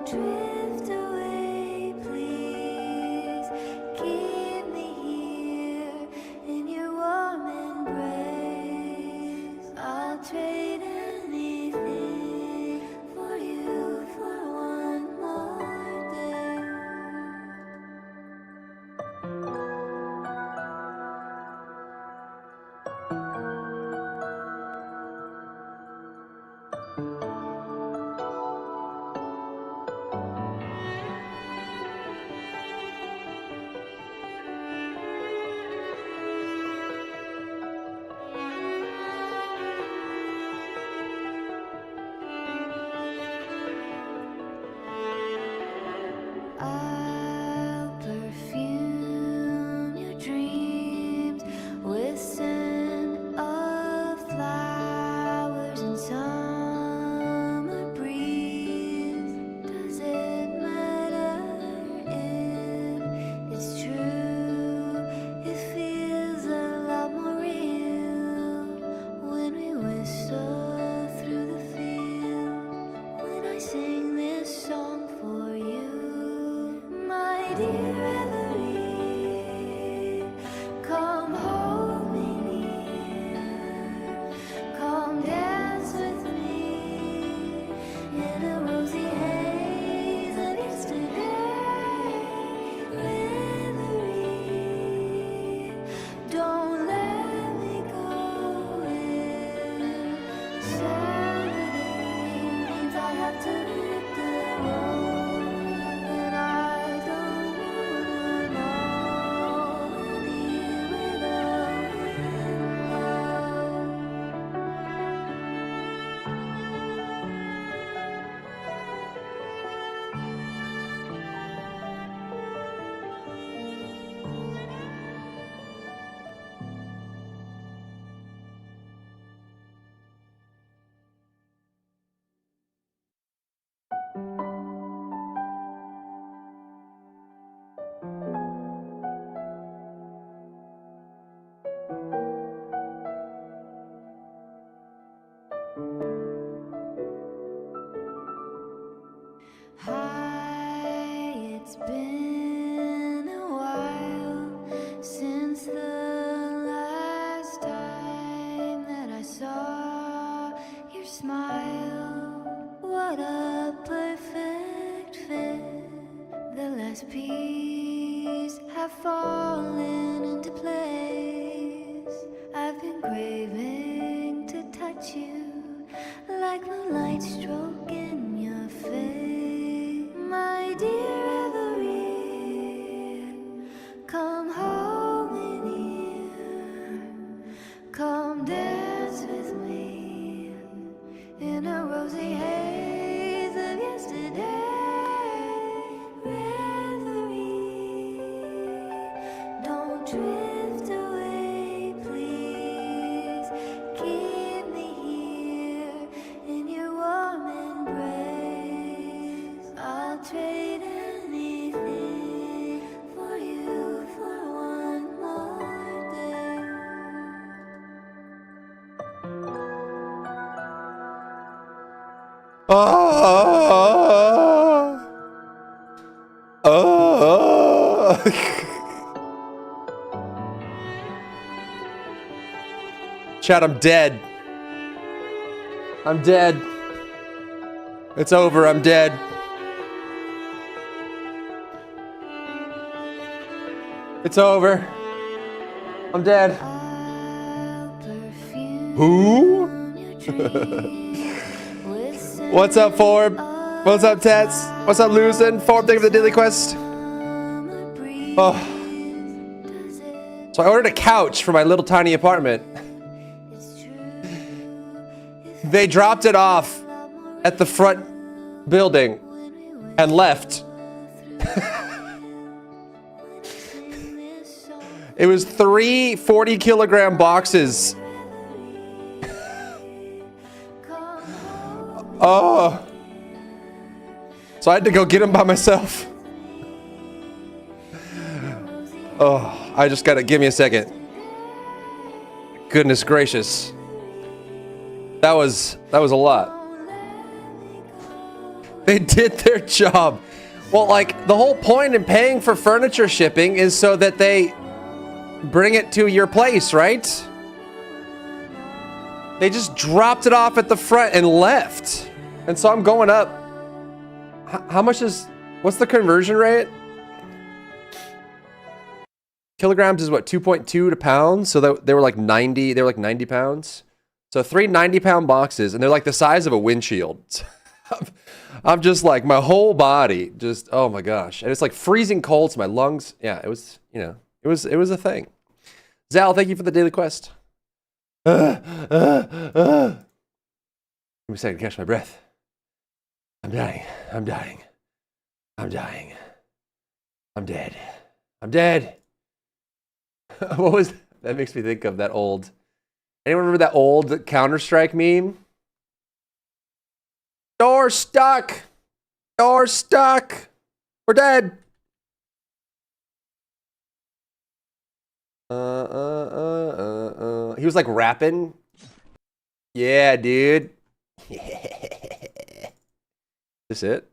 drift away, please. Keep me here in your warm embrace. I'll trade anything for you for one more day. I'll perfume your dreams with scent of flowers and summer breeze. Does it matter if it's true? It feels a lot more real when we whistle through the field. When I sing this song for you, my dear Reverie, come hold me near, come dance with me in a rosy haze of yesterday. Reverie, don't let me go in. Saturday means I have to hit the road, and I don't wanna know any without Hi, it's been a while since the last time that I saw your smile. What a perfect fit. The last piece have fallen into place. I've been craving to touch you like moonlight stroking your face. My dear Reverie, come hold me near, come dance with me in a rosy haze of yesterday. Reverie, don't drift away, please. Keep me here in your warm embrace. I'll trade anything for you for one more day. Chat, I'm dead. I'm dead. It's over. I'm dead. It's over. I'm dead. Who? What's up, Forb? What's up, Tats? What's up, Luzin? Forb, thank you for the daily quest. Oh. So I ordered a couch for my little tiny apartment. They dropped it off at the front building and left. It was 3 40-kilogram boxes. Oh. So I had to go get them by myself. Oh, I just gotta, give me a second. Goodness gracious. That was a lot. They did their job. Well, like, the whole point in paying for furniture shipping is so that they bring it to your place, right? They just dropped it off at the front and left. And so I'm going up. How much is, what's the conversion rate? Kilograms is what, 2.2 to pounds? So they were like 90, they were like 90 pounds. So 3 90-pound boxes, and they're like the size of a windshield. I'm just like, my whole body just, oh my gosh. And it's like freezing cold to my lungs. Yeah, it was, you know, it was a thing. Zal, thank you for the daily quest. Give me a second to catch my breath. I'm dying. I'm dying. I'm dying. I'm dead. I'm dead. What was that? Makes me think of that old. Anyone remember that old Counter-Strike meme? Door stuck. Door stuck. We're dead. He was like rapping. Yeah, dude. This it?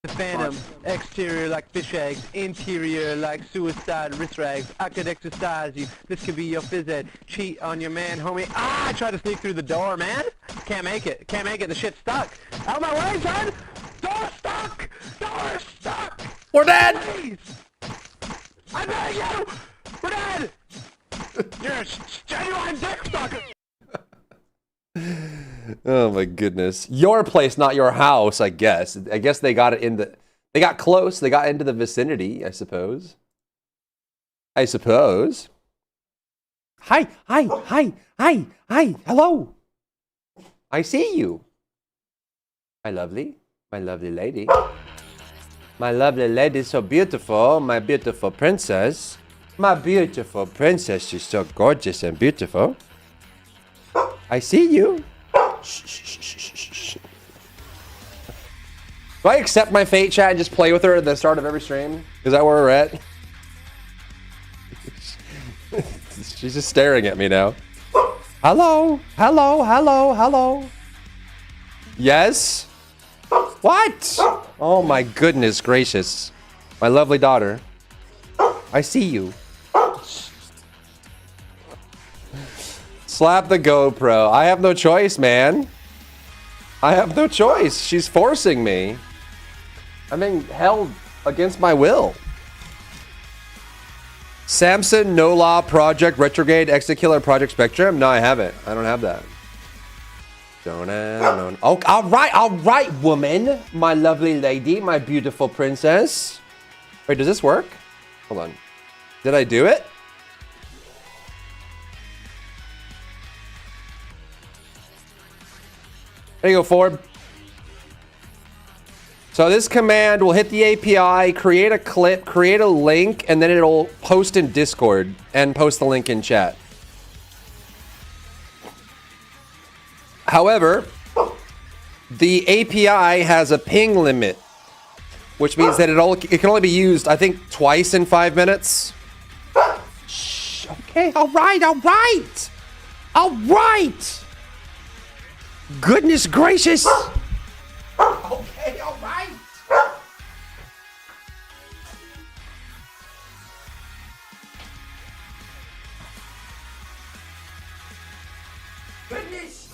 The Phantom, exterior like fish eggs, interior like suicide wrist rags. I could exercise you, this could be your phys ed. Cheat on your man, homie. Ah, I tried to sneak through the door, man. Can't make it, the shit's stuck. Out of my way, son! Door stuck! Door stuck! We're dead! Please! I beg you! We're dead! You're a genuine dick sucker! Oh my goodness. Your place, not your house, I guess. I guess they got it in the... They got close. They got into the vicinity, I suppose. I suppose. Hi, hi, hi, hi, hi, hello. I see you. My lovely lady. My lovely lady, so beautiful. My beautiful princess. My beautiful princess, she's so gorgeous and beautiful. I see you. Shh, shh, shh, shh, shh, shh. Do I accept my fate, chat, and just play with her at the start of every stream? Is that where we're at? She's just staring at me now. Hello, hello, hello, hello. Yes? What? Oh my goodness gracious. My lovely daughter. I see you. Slap the GoPro. I have no choice, man. I have no choice. She's forcing me. I'm being held against my will. Samson, No Law, Project, Retrograde, Exekiller, Project Spectrum? No, I haven't. I don't have that. Don't. Oh, all right, woman. My lovely lady, my beautiful princess. Wait, does this work? Hold on. Did I do it? There you go, Forb. So this command will hit the API, create a clip, create a link, and then it'll post in Discord and post the link in chat. However, the API has a ping limit, which means that it can only be used, I think, twice in 5 minutes. Shh, okay, all right. Goodness gracious. Okay, all right. Goodness.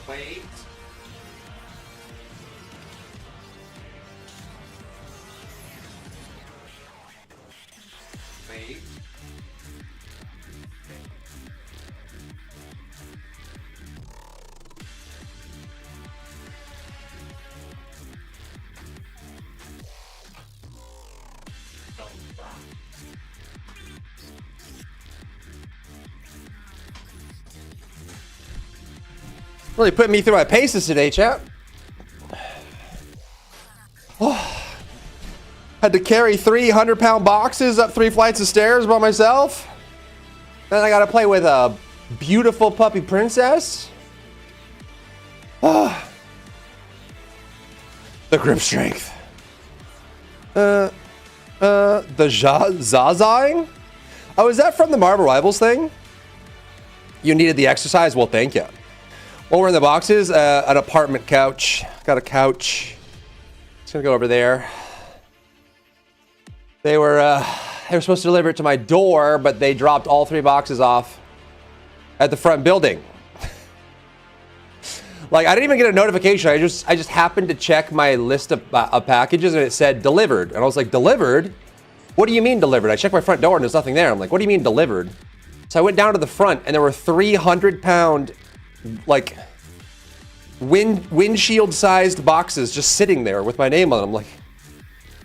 Wait. Wait. Really putting me through my paces today, chat. Oh. Had to carry 300-pound boxes up 3 flights of stairs by myself. Then I got to play with a beautiful puppy princess. Oh. The grip strength. The Zazaing? Oh, is that from the Marvel Rivals thing? You needed the exercise? Well, thank you. What were in the boxes? An apartment couch. Got a couch. Just gonna go over there. They were supposed to deliver it to my door, but they dropped all 3 boxes off at the front building. Like, I didn't even get a notification. I just happened to check my list of packages, and it said delivered. And I was like, delivered? What do you mean delivered? I checked my front door, and there's nothing there. I'm like, what do you mean delivered? So I went down to the front, and there were 300-pound, like, windshield-sized boxes just sitting there with my name on them. I'm like,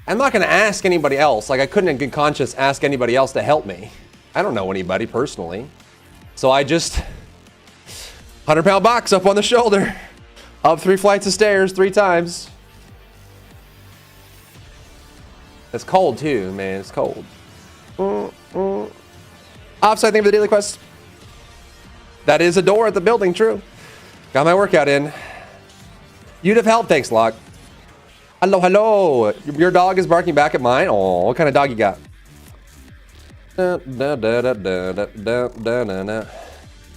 I'm not going to ask anybody else. Like, I couldn't in good conscience ask anybody else to help me. I don't know anybody personally. So I just 100-pound box up on the shoulder, up 3 flights of stairs 3 times. It's cold too, man. It's cold. Offside thing for the daily quest. That is a door at the building, true. Got my workout in. You'd have helped, thanks, Locke. Hello, hello. Your dog is barking back at mine. Oh, what kind of dog you got?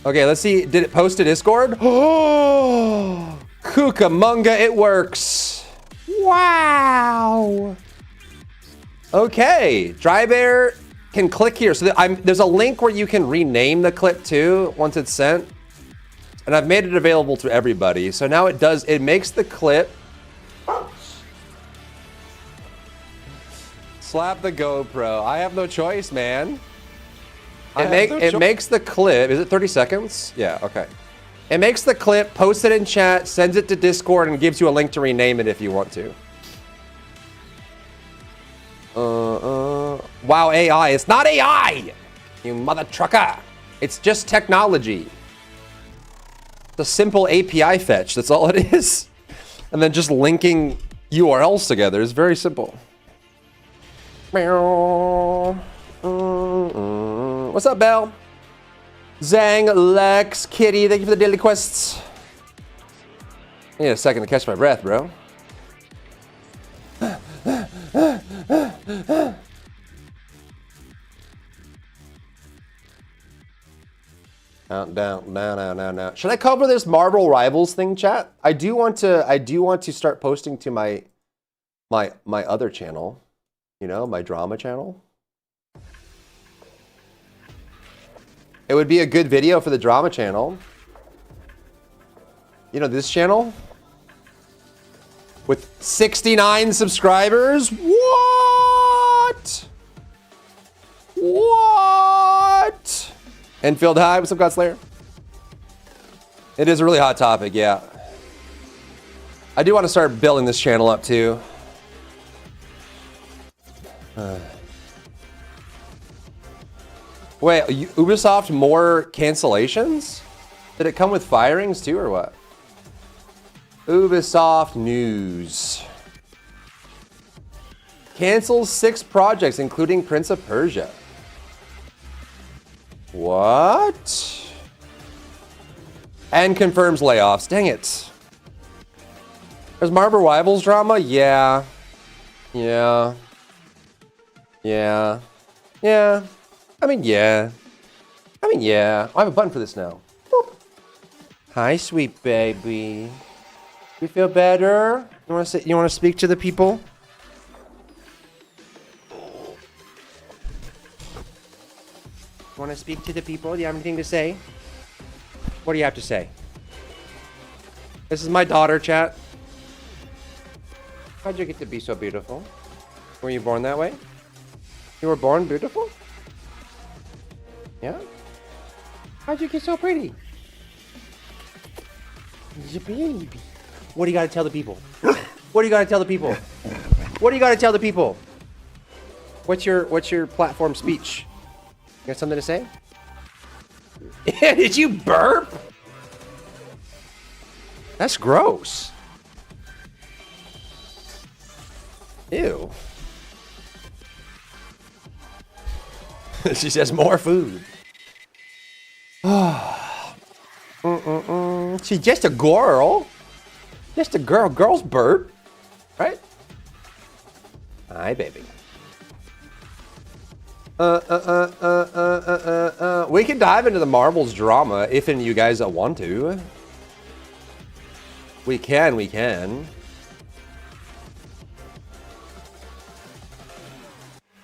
Okay, let's see. Did it post to Discord? Oh, Cucamonga, it works. Wow. Okay, Dry Bear can click here. So there's a link where you can rename the clip too once it's sent. And I've made it available to everybody. So now it makes the clip. Slap the GoPro. I have no choice, man. It makes the clip. Is it 30 seconds? Yeah, okay. It makes the clip, posts it in chat, sends it to Discord, and gives you a link to rename it if you want to. Wow, AI. It's not AI! You mother trucker. It's just technology. It's a simple API fetch. That's all it is. And then just linking URLs together is very simple. What's up, Belle? Zang, Lex, Kitty, thank you for the daily quests. I need a second to catch my breath, bro. Down. Should I cover this Marvel Rivals thing, chat? I do want to start posting to my other channel. You know, my drama channel. It would be a good video for the drama channel. You know, this channel? With 69 subscribers? What? What? Enfield High, what's up, Godslayer? It is a really hot topic, yeah. I do want to start building this channel up too. Wait, Ubisoft more cancellations? Did it come with firings too, or what? Ubisoft news. Cancels 6 projects, including Prince of Persia. What? And confirms layoffs. Dang it. There's Marvel Rivals drama? Yeah. I mean, yeah. I have a button for this now. Boop. Hi, sweet baby. You feel better? You want to speak to the people? You want to speak to the people? Do you have anything to say? What do you have to say? This is my daughter, chat. How'd you get to be so beautiful? Were you born that way? You were born beautiful? Yeah? How'd you get so pretty? You're a baby. What do you gotta tell the people? What do you gotta tell the people? What do you gotta tell the people? What's your platform speech? You got something to say? Did you burp? That's gross. Ew. She says more food. She's just a girl. Just a girl. Girls burp. Right? Hi, baby. We can dive into the Marvels drama if and you guys want to. We can.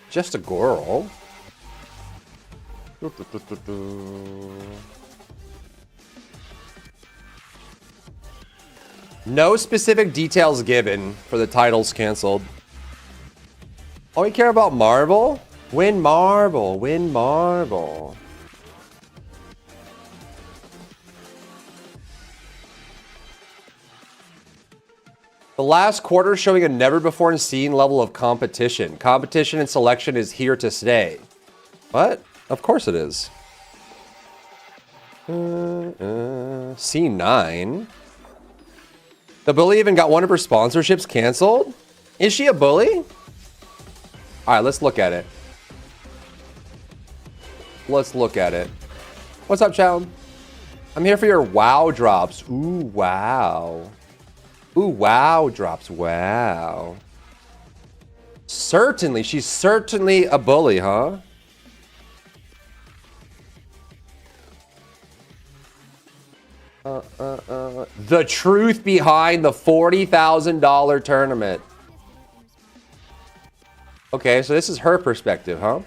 Just a girl. No specific details given for the titles canceled. Oh, we care about Marvel? Win Marvel. Win Marvel. The last quarter showing a never-before-seen level of competition. Competition and selection is here to stay. What? Of course it is. C9. The bully even got one of her sponsorships canceled? Is she a bully? Alright, let's look at it. Let's look at it. What's up, child? I'm here for your WoW drops. Ooh, wow. Ooh, wow drops. Wow. Certainly. She's certainly a bully, huh? The truth behind the $40,000 tournament. Okay, so this is her perspective, huh?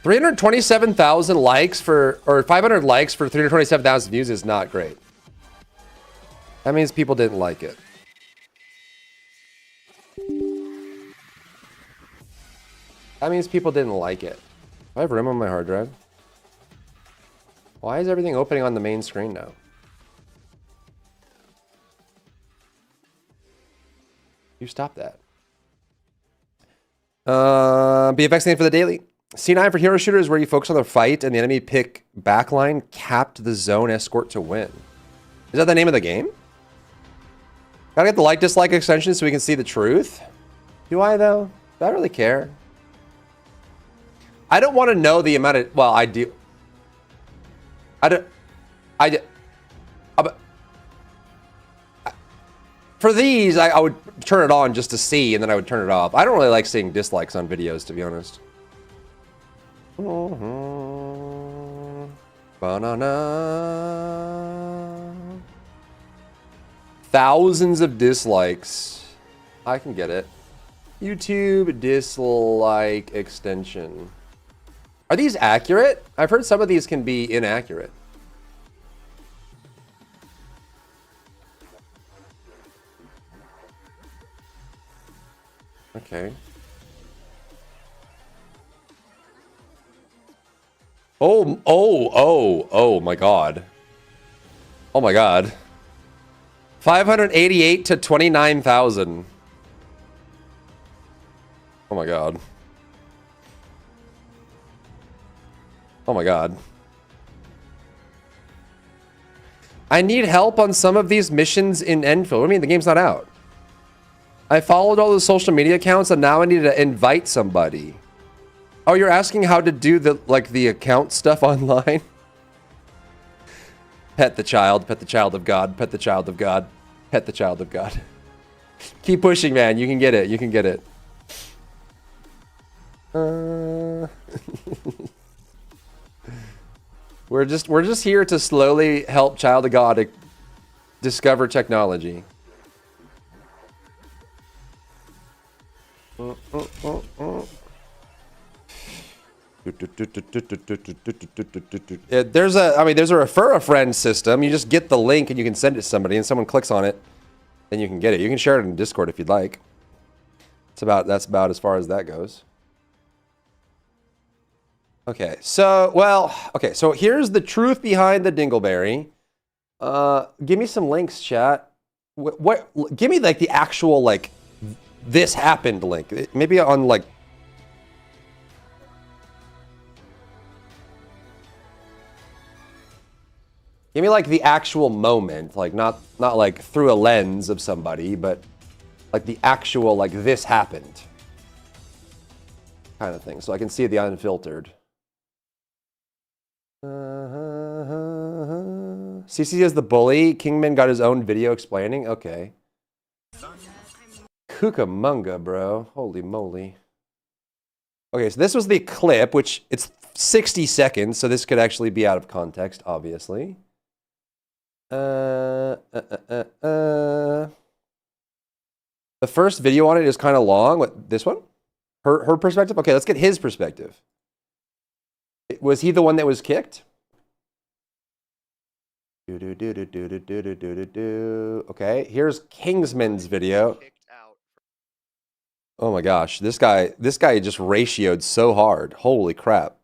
327,000 likes for, or 500 likes for 327,000 views is not great. That means people didn't like it. That means people didn't like it. I have room on my hard drive. Why is everything opening on the main screen now? You stop that. BFX name for the daily. C9 for hero shooters where you focus on the fight and the enemy pick backline, capped the zone escort to win. Is that the name of the game? Gotta get the like dislike extension so we can see the truth. Do I though? Do I really care? I don't want to know the amount of, well, I do. For these, I would turn it on just to see, and then I would turn it off. I don't really like seeing dislikes on videos, to be honest. Banana. Thousands of dislikes. I can get it. YouTube dislike extension. Are these accurate? I've heard some of these can be inaccurate. Okay. Oh my god. Oh my god. 588 to 29,000. Oh my god. Oh my god. I need help on some of these missions in Endfield. What do you mean? The game's not out. I followed all the social media accounts and now I need to invite somebody. Oh, you're asking how to do the account stuff online? Pet the child of God, pet the child of God, pet the child of God. Keep pushing, man. You can get it. You can get it. We're just here to slowly help child of God discover technology. There's a refer a friend system. You just get the link and you can send it to somebody, and someone clicks on it, then you can get it. You can share it in Discord if you'd like. That's about as far as that goes. Okay, so here's the truth behind the Dingleberry. Give me some links, chat. Give me like the actual like this happened link. Maybe on like. Give me like the actual moment, like not like through a lens of somebody, but like the actual like this happened kind of thing, so I can see the unfiltered. CC is the bully. Kingman got his own video explaining. Okay. Cucamonga, bro. Holy moly. Okay, so this was the clip, which it's 60 seconds, so this could actually be out of context, obviously. The first video on it is kind of long. What, this one? Her perspective? Okay, let's get his perspective. Was he the one that was kicked? Okay, here's Kingsman's video. Oh my gosh, this guy just ratioed so hard. Holy crap.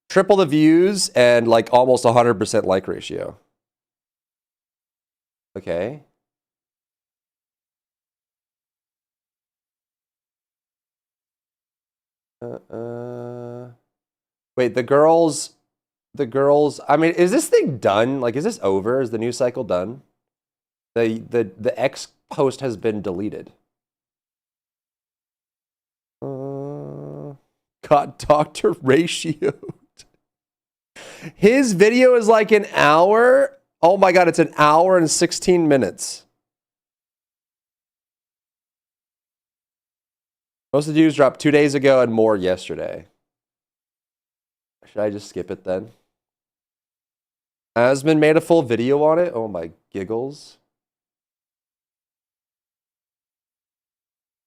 Triple the views and like almost 100% like ratio. Okay. Wait, the girls, I mean, is this thing done? Like, is this over? Is the news cycle done? The X post has been deleted. Got Dr. ratioed. His video is like an hour. Oh my God, it's an hour and 16 minutes. Most of the views dropped 2 days ago and more yesterday. Should I just skip it then? Asmund made a full video on it. Oh my giggles.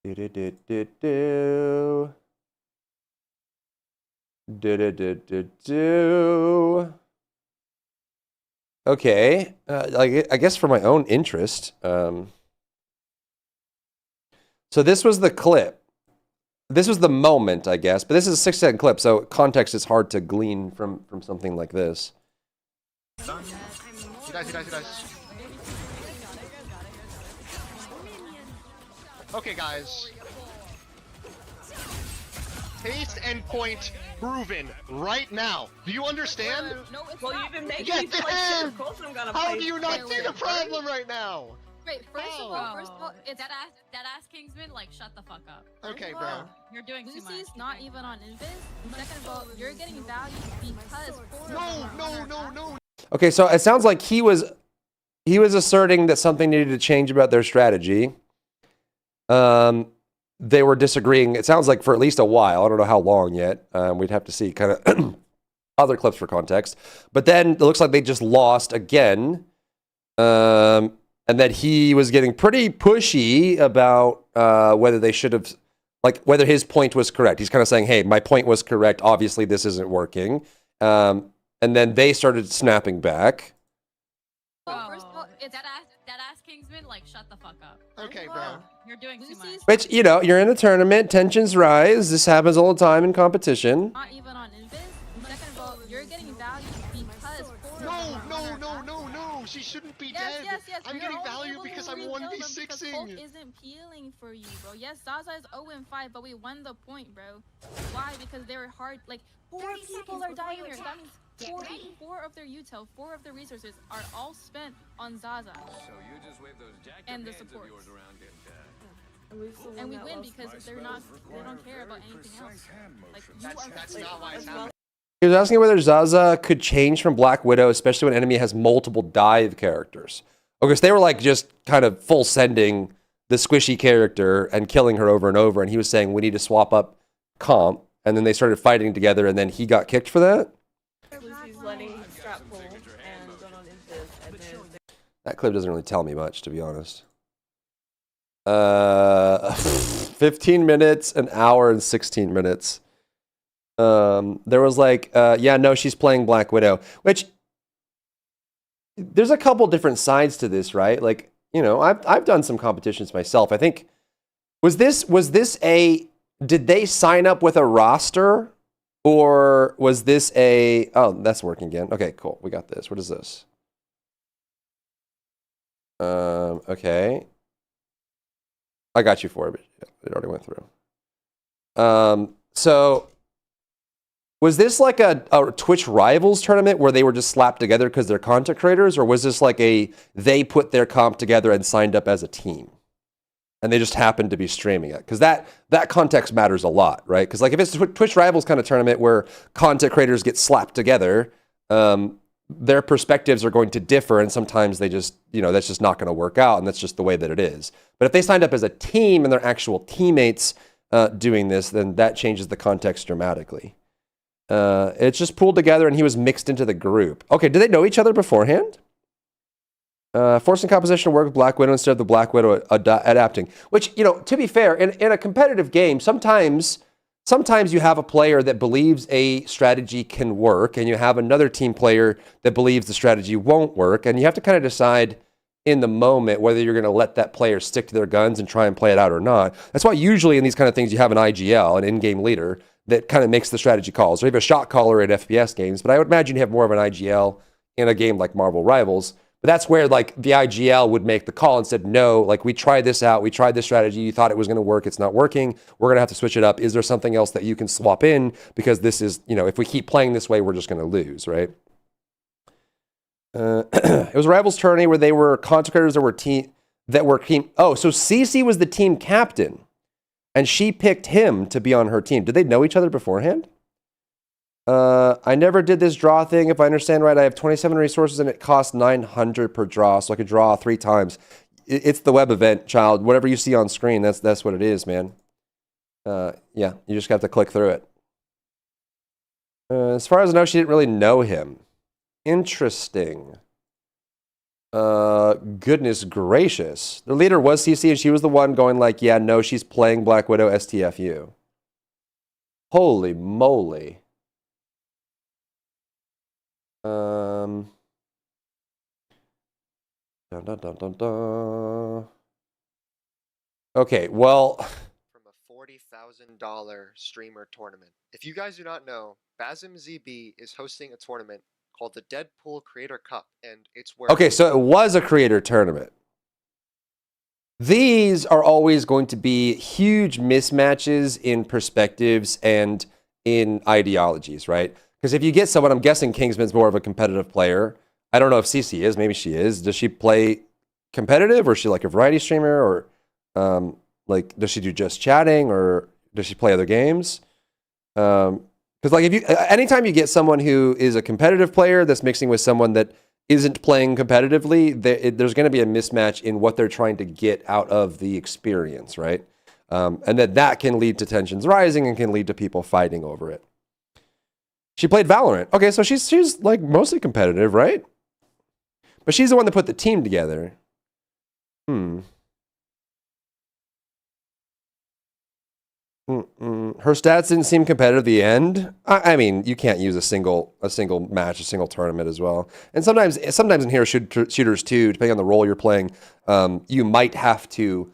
Do. Okay, I guess for my own interest. So this was the clip. This was the moment, I guess, but this is a 6-second clip, so context is hard to glean from something like this. He dies. Okay, guys. Taste and point proven right now. Do you understand? No, it's not. You've been making yes, me feel like shit. Of course I'm gonna How play do you not see the problem right now? Wait, first of all, it's that ass Kingsman, like, shut the fuck up. Okay, bro. You're doing too much. Lucy's not even on Invis. Second of all, you're getting value because No. Okay, so it sounds like he was asserting that something needed to change about their strategy. They were disagreeing, it sounds like, for at least a while. I don't know how long yet. We'd have to see kind of other clips for context. But then it looks like they just lost again. And that he was getting pretty pushy about whether they should have, like, whether his point was correct. He's kind of saying, hey, my point was correct. Obviously, this isn't working. And then they started snapping back. Well, first of all, it's that ass Kingsman, like, shut the fuck up. Okay, bro. You're doing too much. Which, you know, you're in a tournament, tensions rise. This happens all the time in competition. not even on Invis. Second of all, you're getting value because No. She shouldn't be dead. Yes. I'm getting value because I'm 1v6ing. Hulk isn't peeling for you, bro. Yes, Zaza is 0-5, but we won the point, bro. Why? Because they were hard. Like, 4 people are dying here. That means 4 of their util, 4 of their resources are all spent on Zaza. So you just wave those jacked And the hands of supports. yours around And we win because they don't care about anything else. Like, That's not why it's happening. He was asking whether Zaza could change from Black Widow, especially when enemy has multiple dive characters. Okay, so they were like just kind of full sending the squishy character and killing her over and over. And he was saying, we need to swap up comp. And then they started fighting together and then he got kicked for that. Lucy's letting strap pull and going on Invis, and then That clip doesn't really tell me much, to be honest. 15 minutes, an hour and 16 minutes. There was like, yeah, no, she's playing Black Widow, which there's a couple different sides to this, right? Like, you know, I've done some competitions myself. I think was this a did they sign up with a roster, or was this a oh, that's working again. Okay, cool. We got this. What is this? Okay. I got you for it, but it already went through. So was this like a Twitch Rivals tournament where they were just slapped together because they're content creators, or was this like they put their comp together and signed up as a team, and they just happened to be streaming it? Because that context matters a lot, right? Because like if it's a Twitch Rivals kind of tournament where content creators get slapped together, their perspectives are going to differ, and sometimes they just, you know, that's just not going to work out, and that's just the way that it is. But if they signed up as a team and they're actual teammates doing this, then that changes the context dramatically. It's just pulled together, and he was mixed into the group. Okay, did they know each other beforehand? Forcing composition to work with Black Widow instead of the Black Widow adapting. Which, you know, to be fair, in a competitive game, sometimes you have a player that believes a strategy can work, and you have another team player that believes the strategy won't work, and you have to kind of decide in the moment whether you're going to let that player stick to their guns and try and play it out or not. That's why usually in these kind of things you have an IGL, an in-game leader, that kind of makes the strategy calls. Or you have a shot caller in FPS games, but I would imagine you have more of an IGL in a game like Marvel Rivals. But that's where like the IGL would make the call and said, no, like we tried this out, we tried this strategy, you thought it was going to work, it's not working, we're going to have to switch it up. Is there something else that you can swap in? Because this is, you know, if we keep playing this way, we're just going to lose, right? It was a Rivals tourney where they were content creators that were team. Oh, so Cece was the team captain, and she picked him to be on her team. Did they know each other beforehand? I never did this draw thing. If I understand right, I have 27 resources and it costs 900 per draw, so I could draw 3 times. It's the web event, child. Whatever you see on screen, that's what it is, man. Yeah, you just have to click through it. As far as I know, she didn't really know him. Interesting. Goodness gracious. The leader was CC, and she was the one going like, yeah, no, she's playing Black Widow STFU. Holy moly. Dun, dun, dun, dun, dun. Okay, well. From a $40,000 streamer tournament. If you guys do not know, Basim ZB is hosting a tournament called the Deadpool Creator Cup, and it's where... Okay, so it was a creator tournament. These are always going to be huge mismatches in perspectives and in ideologies, right? Because if you get someone, I'm guessing Kingsman's more of a competitive player. I don't know if CC is. Maybe she is. Does she play competitive, or is she like a variety streamer, or like does she do just chatting, or does she play other games? Because like if you, anytime you get someone who is a competitive player that's mixing with someone that isn't playing competitively, there's going to be a mismatch in what they're trying to get out of the experience, right? And that can lead to tensions rising and can lead to people fighting over it. She played Valorant. Okay, so she's like mostly competitive, right? But she's the one that put the team together. Her stats didn't seem competitive at the end. I mean, you can't use a single match, a single tournament as well. And sometimes in hero shooters too, depending on the role you're playing, you might have to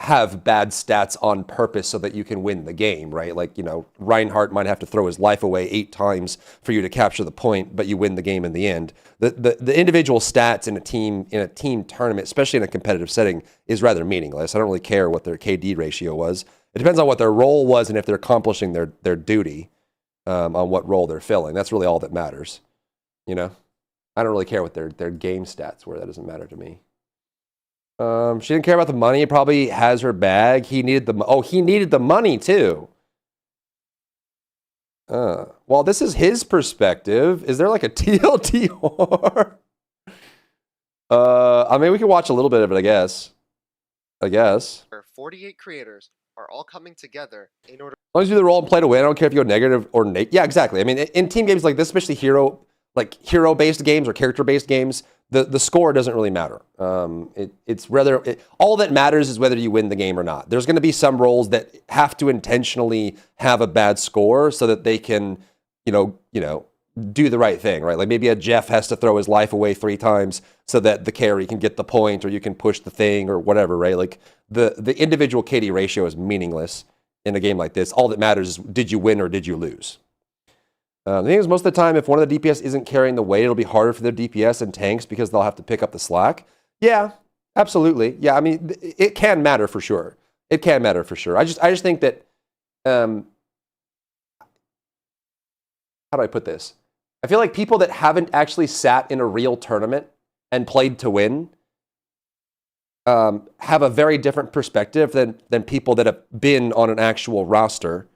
have bad stats on purpose so that you can win the game, right? Like, you know, Reinhardt might have to throw his life away 8 times for you to capture the point, but you win the game in the end. The individual stats in a team tournament, especially in a competitive setting, is rather meaningless. I don't really care what their KD ratio was. It depends on what their role was and if they're accomplishing their duty on what role they're filling. That's really all that matters. You know? I don't really care what their game stats were. That doesn't matter to me. She didn't care about the money. It probably has her bag. He needed the money too. Well, this is his perspective. Is there like a TLDR? I mean, we can watch a little bit of it, I guess. Where 48 creators are all coming together in order... As long as you do the role and play to win, I don't care if you go negative or yeah, exactly. I mean, in team games like this, especially hero-based games or character-based games, the score doesn't really matter. It's rather all that matters is whether you win the game or not. There's going to be some roles that have to intentionally have a bad score so that they can, do the right thing, right? Like maybe a Jeff has to throw his life away 3 times so that the carry can get the point, or you can push the thing or whatever, right? Like the individual KD ratio is meaningless in a game like this. All that matters is did you win or did you lose? The thing is, most of the time, if one of the DPS isn't carrying the weight, it'll be harder for their DPS and tanks because they'll have to pick up the slack. Yeah, absolutely. Yeah, I mean, it can matter for sure. It can matter for sure. I just think that, how do I put this? I feel like people that haven't actually sat in a real tournament and played to win have a very different perspective than people that have been on an actual roster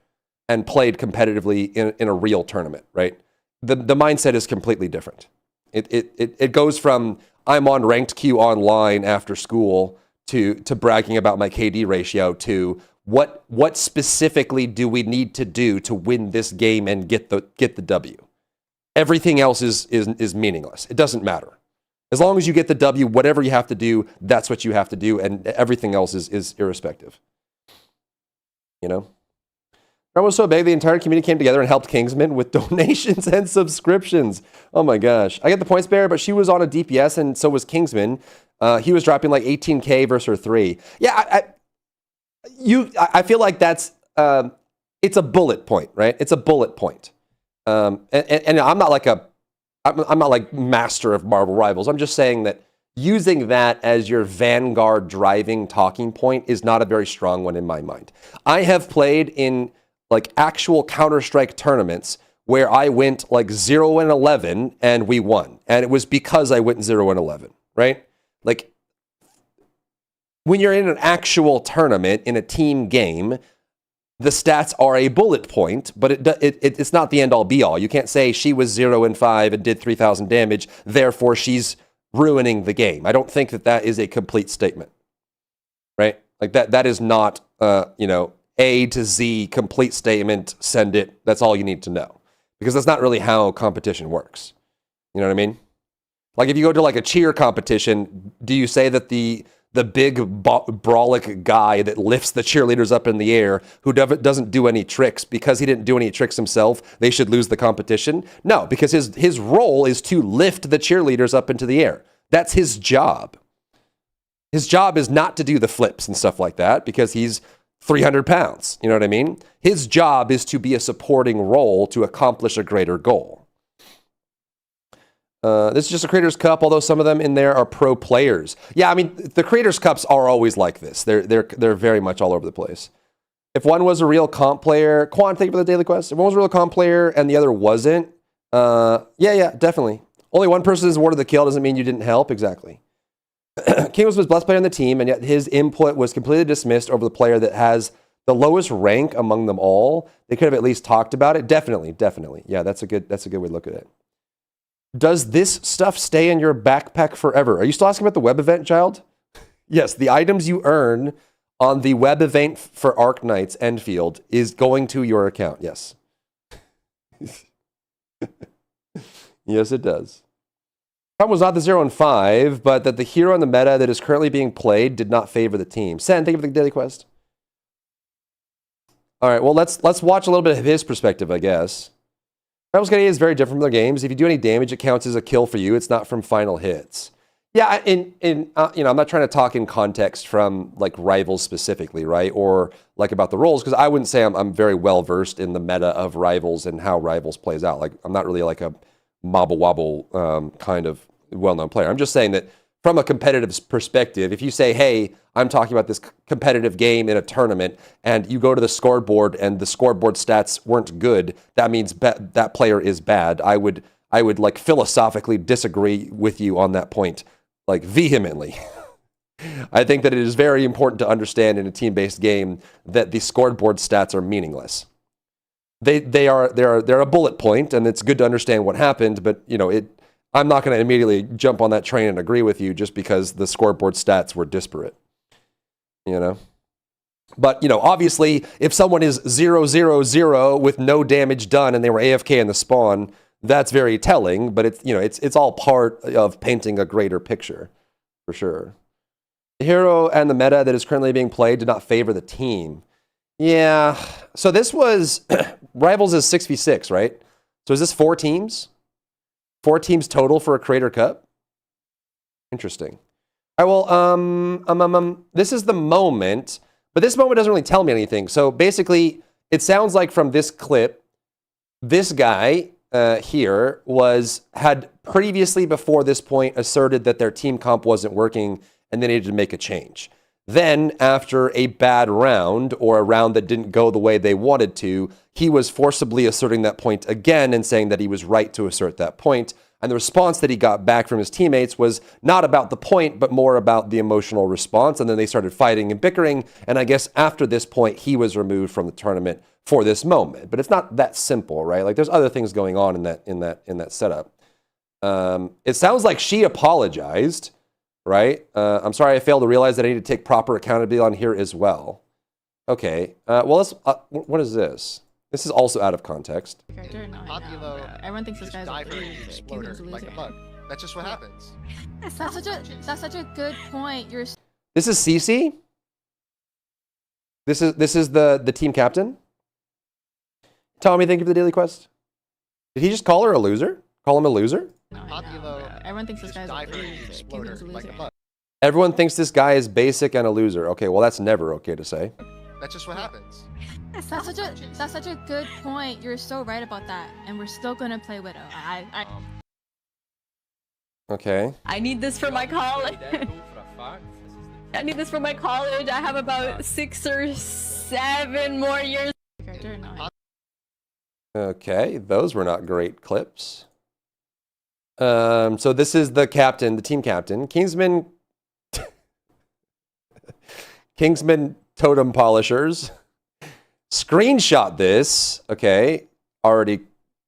and played competitively in a real tournament, right? The mindset is completely different. It goes from I'm on ranked queue online after school to bragging about my KD ratio to what specifically do we need to do to win this game and get the W. Everything else is meaningless. It doesn't matter. As long as you get the W, whatever you have to do, that's what you have to do, and everything else is irrespective. That was so big, the entire community came together and helped Kingsman with donations and subscriptions. Oh my gosh. I get the points bearer, but she was on a DPS and so was Kingsman. He was dropping like 18K versus her 3. Yeah, I feel like that's, it's a bullet point, right? It's a bullet point. And I'm not like master of Marvel Rivals. I'm just saying that using that as your vanguard driving talking point is not a very strong one in my mind. I have played in like actual Counter-Strike tournaments where I went like 0-11 and we won. And it was because I went 0-11, right? Like when you're in an actual tournament in a team game, the stats are a bullet point, but it's not the end all be all. You can't say she was 0-5 and did 3,000 damage, therefore she's ruining the game. I don't think that is a complete statement, right? Like that is not, A to Z complete statement, send it. That's all you need to know. Because that's not really how competition works. You know what I mean? Like if you go to like a cheer competition, do you say that the big brolic guy that lifts the cheerleaders up in the air who doesn't do any tricks because he didn't do any tricks himself, they should lose the competition? No, because his role is to lift the cheerleaders up into the air. That's his job. His job is not to do the flips and stuff like that because he's 300 pounds. You know what I mean? His job is to be a supporting role to accomplish a greater goal. This is just a Creators Cup, although some of them in there are pro players. Yeah, I mean, the Creators Cups are always like this. They're very much all over the place. If one was a real comp player, Quan, thank you for the daily quest. If one was a real comp player and the other wasn't, yeah, definitely. Only one person is awarded the kill doesn't mean you didn't help. Exactly. King was the best player on the team, and yet his input was completely dismissed over the player that has the lowest rank among them all. They could have at least talked about it. Definitely. Yeah, that's a good way to look at it. Does this stuff stay in your backpack forever? Are you still asking about the web event, child? Yes, the items you earn on the web event for Arknights Endfield is going to your account. Yes. Yes, it does. The problem was not the 0 and 5, but that the hero in the meta that is currently being played did not favor the team. Sen, thank you for the daily quest. All right, well, let's watch a little bit of his perspective, I guess. Rivals KD is very different from their games. If you do any damage, it counts as a kill for you. It's not from final hits. Yeah, I'm not trying to talk in context from like Rivals specifically, right? Or like about the roles, because I wouldn't say I'm very well versed in the meta of Rivals and how Rivals plays out. Like I'm not really like a mobble wobble kind of well-known player. I'm just saying that from a competitive perspective, if you say, hey, I'm talking about this competitive game in a tournament, and you go to the scoreboard and the scoreboard stats weren't good, that means that player is bad. I would like philosophically disagree with you on that point, like vehemently. I think that it is very important to understand in a team-based game that the scoreboard stats are meaningless. They're a bullet point, and it's good to understand what happened, but I'm not going to immediately jump on that train and agree with you just because the scoreboard stats were disparate. But obviously, if someone is 0-0-0 with no damage done and they were AFK in the spawn, that's very telling, but it's, you know, it's all part of painting a greater picture, for sure. The hero and the meta that is currently being played did not favor the team. Yeah, so this was, Rivals is 6v6, right? So is this 4 teams? 4 teams total for a Creator Cup? Interesting. All right, well, this is the moment, but this moment doesn't really tell me anything. So basically, it sounds like from this clip, this guy here had previously before this point asserted that their team comp wasn't working and they needed to make a change. Then, after a bad round or a round that didn't go the way they wanted to, he was forcibly asserting that point again and saying that he was right to assert that point. And the response that he got back from his teammates was not about the point, but more about the emotional response. And then they started fighting and bickering. And I guess after this point, he was removed from the tournament for this moment. But it's not that simple, right? Like there's other things going on in that setup. It sounds like she apologized, right? I'm sorry, I failed to realize that I need to take proper accountability on here as well. Okay. Well, let's. What is this? This is also out of context. Everyone thinks this guy's a exploder like a bug. That's just what happens. That's such a good point. This is Cece. This is the team captain. Tommy, thank you for the daily quest. Did he just call her a loser? Call him a loser? Everyone thinks this guy's a exploder like a bug. Everyone thinks this guy is basic and a loser. Okay, well that's never okay to say. That's just what happens. That's such a good point. You're so right about that. And we're still gonna play Widow. Okay. I need this for my college. I need this for my college. I have about 6 or 7 more years. Okay, those were not great clips. So this is the captain, the team captain. Kingsman Totem Polishers. Screenshot this. Okay, already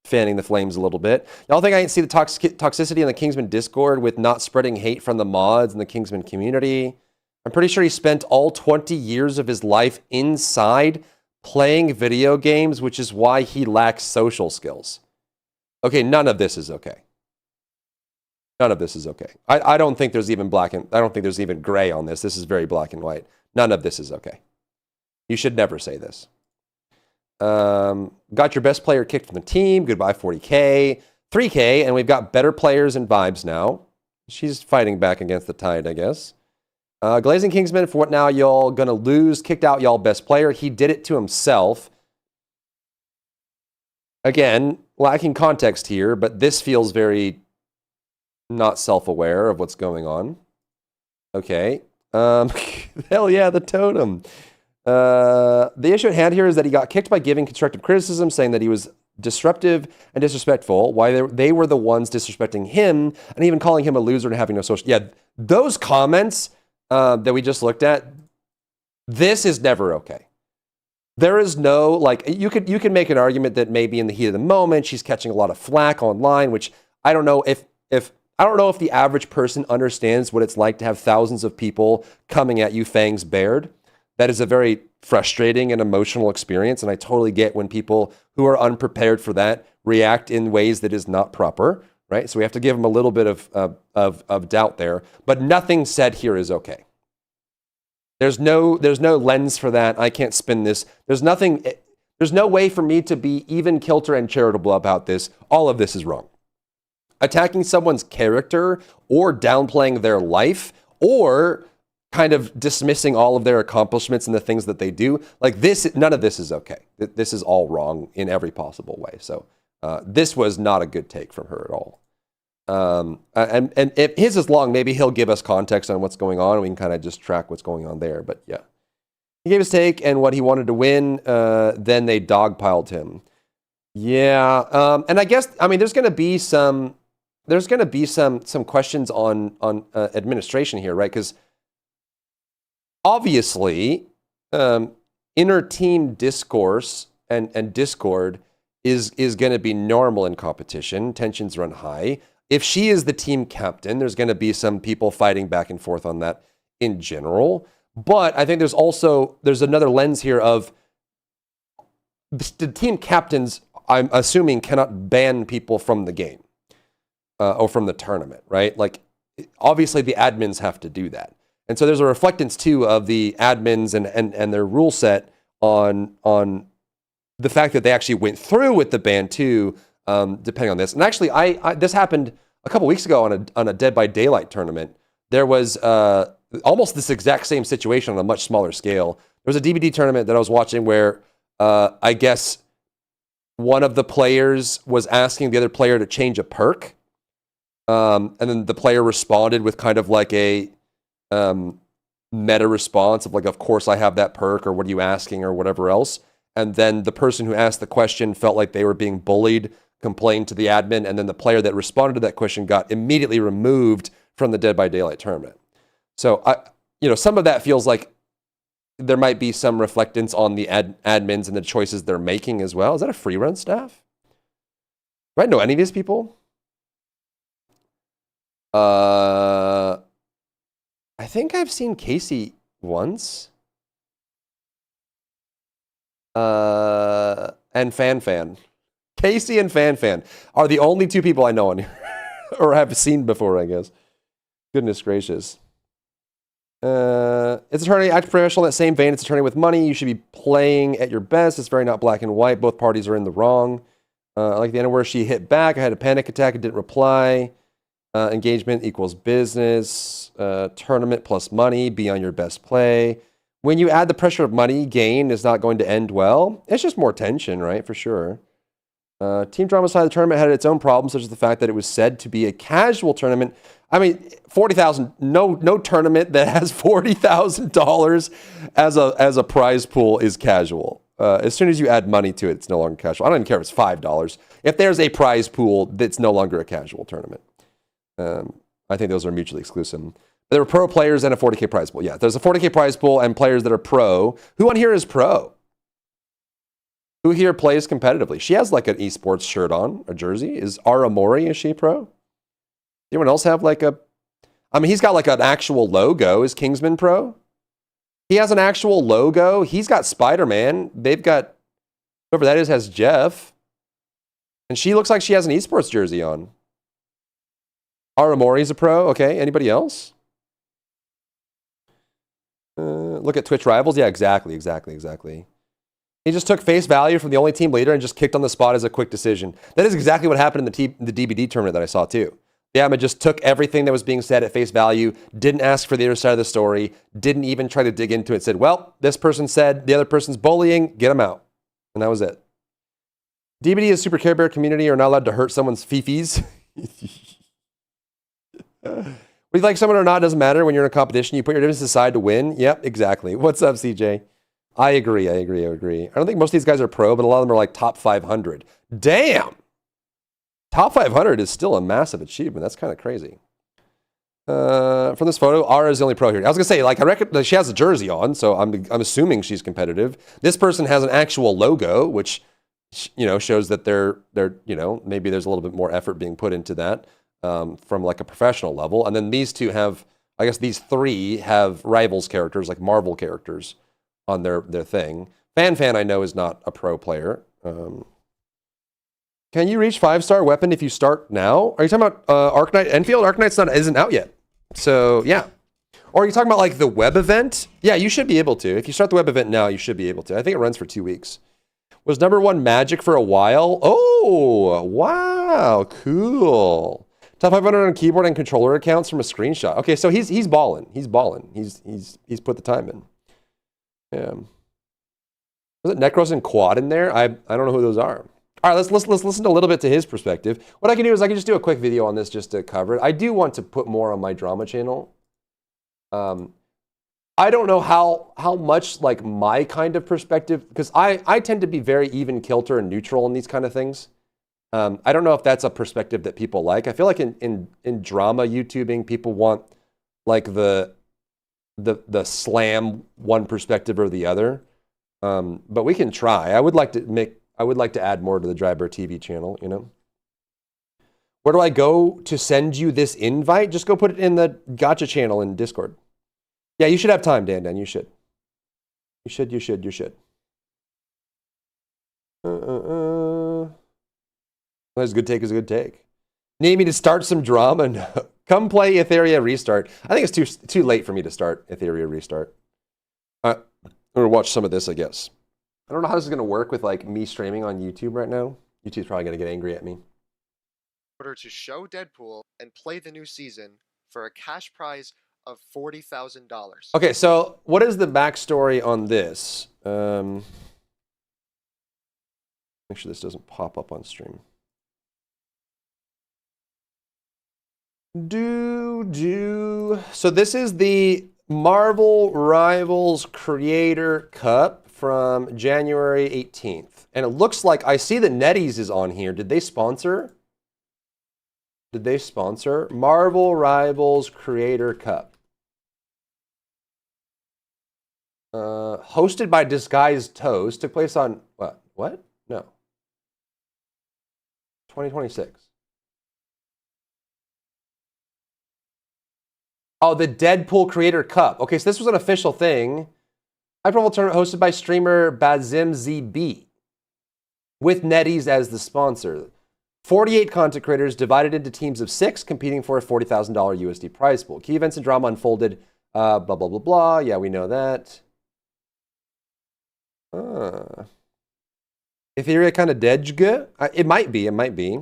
fanning the flames a little bit. Y'all think I didn't see the toxicity in the Kingsman Discord with not spreading hate from the mods and the Kingsman community? I'm pretty sure he spent all 20 years of his life inside playing video games, which is why he lacks social skills. Okay, none of this is okay. None of this is okay. I don't think there's even I don't think there's even gray on this. This is very black and white. None of this is okay. You should never say this. Got your best player kicked from the team. Goodbye 40K. 3K, and we've got better players and vibes now. She's fighting back against the tide, I guess. Glazing Kingsman, for what now y'all gonna lose? Kicked out y'all best player. He did it to himself. Again, lacking context here, but this feels very not self-aware of what's going on. Okay. Hell yeah, the totem. The issue at hand here is that he got kicked by giving constructive criticism, saying that he was disruptive and disrespectful, why they were the ones disrespecting him, and even calling him a loser and having no social... Yeah, those comments that we just looked at, this is never okay. There is no, like, you could make an argument that maybe in the heat of the moment, she's catching a lot of flack online, which I don't know if the average person understands what it's like to have thousands of people coming at you fangs bared. That is a very frustrating and emotional experience, and I totally get when people who are unprepared for that react in ways that is not proper, right? So we have to give them a little bit of doubt there, but nothing said here is okay. There's no lens for that. I can't spin this. There's no way for me to be even kilter and charitable about this. All of this is wrong. Attacking someone's character or downplaying their life or kind of dismissing all of their accomplishments and the things that they do, like this, none of this is okay. This is all wrong in every possible way. So this was not a good take from her at all. And if his is long, maybe he'll give us context on what's going on and we can kind of just track what's going on there. But yeah, he gave his take and what he wanted to win. Then they dogpiled him. Yeah. And I guess, I mean, there's going to be some questions on administration here, right? Because obviously, inner team discourse and discord is going to be normal in competition. Tensions run high. If she is the team captain, there's going to be some people fighting back and forth on that in general. But I think there's another lens here of the team captains I'm assuming cannot ban people from the game or from the tournament, right? Like, obviously the admins have to do that. And so there's a reflectance too of the admins and their rule set on the fact that they actually went through with the ban too, depending on this. And actually, this happened a couple weeks ago on a Dead by Daylight tournament. There was almost this exact same situation on a much smaller scale. There was a DBD tournament that I was watching where I guess one of the players was asking the other player to change a perk. And then the player responded with kind of like a meta response of like, of course I have that perk, or what are you asking, or whatever else. And then the person who asked the question felt like they were being bullied, complained to the admin, and then the player that responded to that question got immediately removed from the Dead by Daylight tournament. So some of that feels like there might be some reflectance on the admins and the choices they're making as well. Is that a free run staff? Do I know any of these people? I think I've seen Casey once. And Fan. Casey and Fan are the only two people I know on here, or have seen before, I guess. Goodness gracious. It's a tourney, act professional in that same vein. It's a tourney with money. You should be playing at your best. It's very not black and white. Both parties are in the wrong. I like the end where she hit back. I had a panic attack and didn't reply. Engagement equals business. Tournament plus money. Be on your best play. When you add the pressure of money, gain is not going to end well. It's just more tension, right? For sure. Team drama side of the tournament had its own problems, such as the fact that it was said to be a casual tournament. I mean, $40,000. No tournament that has $40,000 as a prize pool is casual. As soon as you add money to it, it's no longer casual. I don't even care if it's $5. If there's a prize pool, that's no longer a casual tournament. I think those are mutually exclusive. There are pro players and a 40K prize pool. Yeah, there's a 40K prize pool and players that are pro. Who on here is pro? Who here plays competitively? She has like an esports shirt on, a jersey. Is Ara Mori, is she pro? Anyone else have like a... I mean, he's got like an actual logo. Is Kingsman pro? He has an actual logo. He's got Spider-Man. They've got... Whoever that is has Jeff. And she looks like she has an esports jersey on. Ara Mori's a pro. Okay, anybody else? Look at Twitch Rivals. Yeah, exactly. He just took face value from the only team leader and just kicked on the spot as a quick decision. That is exactly what happened in the DBD tournament that I saw too. Yama just took everything that was being said at face value, didn't ask for the other side of the story, didn't even try to dig into it, said, well, this person said the other person's bullying, get them out. And that was it. DBD is Super Care Bear community are not allowed to hurt someone's fifis. Whether you like someone or not doesn't matter. When you're in a competition, you put your differences aside to win. Yep, exactly. What's up, CJ? I agree. I don't think most of these guys are pro, but a lot of them are like top 500. Damn! Top 500 is still a massive achievement. That's kind of crazy. From this photo, Ara is the only pro here. I was gonna say, like, I reckon she has a jersey on, so I'm assuming she's competitive. This person has an actual logo, which shows that they're maybe there's a little bit more effort being put into that from like a professional level. And then these two have, I guess these three have rivals characters, like Marvel characters, on their thing. Fan I know is not a pro player. Can you reach 5-star weapon if you start now? Are you talking about Arknight Endfield? Arknight's isn't out yet. So yeah. Or are you talking about like the web event? Yeah, you should be able to. If you start the web event now, you should be able to. I think it runs for 2 weeks. Was #1 Magic for a while? Oh, wow, cool. Top 500 on keyboard and controller accounts from a screenshot. Okay, so he's balling. He's put the time in. Yeah. Was it Necros and Quad in there? I don't know who those are. All right, let's listen a little bit to his perspective. What I can do is I can just do a quick video on this just to cover it. I do want to put more on my drama channel. I don't know how much like my kind of perspective, because I tend to be very even kilter and neutral in these kind of things. I don't know if that's a perspective that people like. I feel like in drama YouTubing, people want like the slam one perspective or the other. But we can try. I would like to add more to the Dry Bear TV channel, Where do I go to send you this invite? Just go put it in the Gotcha channel in Discord. Yeah, you should have time, Dan. You should. You should. That's a good take is a good take. Need me to start some drama? No. Come play Etheria Restart. I think it's too late for me to start Etheria Restart. I'm going to watch some of this, I guess. I don't know how this is going to work with like me streaming on YouTube right now. YouTube's probably going to get angry at me. In order to show Deadpool and play the new season for a cash prize of $40,000. Okay, so what is the backstory on this? Make sure this doesn't pop up on stream. So this is the Marvel Rivals Creator Cup from January 18th. And it looks like, I see that NetEase is on here. Did they sponsor? Did they sponsor? Marvel Rivals Creator Cup. Hosted by Disguised Toast. Took place on, what? No. 2026. Oh, the Deadpool Creator Cup. Okay, so this was an official thing. High-profile tournament hosted by streamer Bazim ZB, with NetEase as the sponsor. 48 content creators divided into teams of 6, competing for a $40,000 USD prize pool. Key events and drama unfolded. Blah blah blah blah. Yeah, we know that. Etheria kind of dejge? It might be. It might be.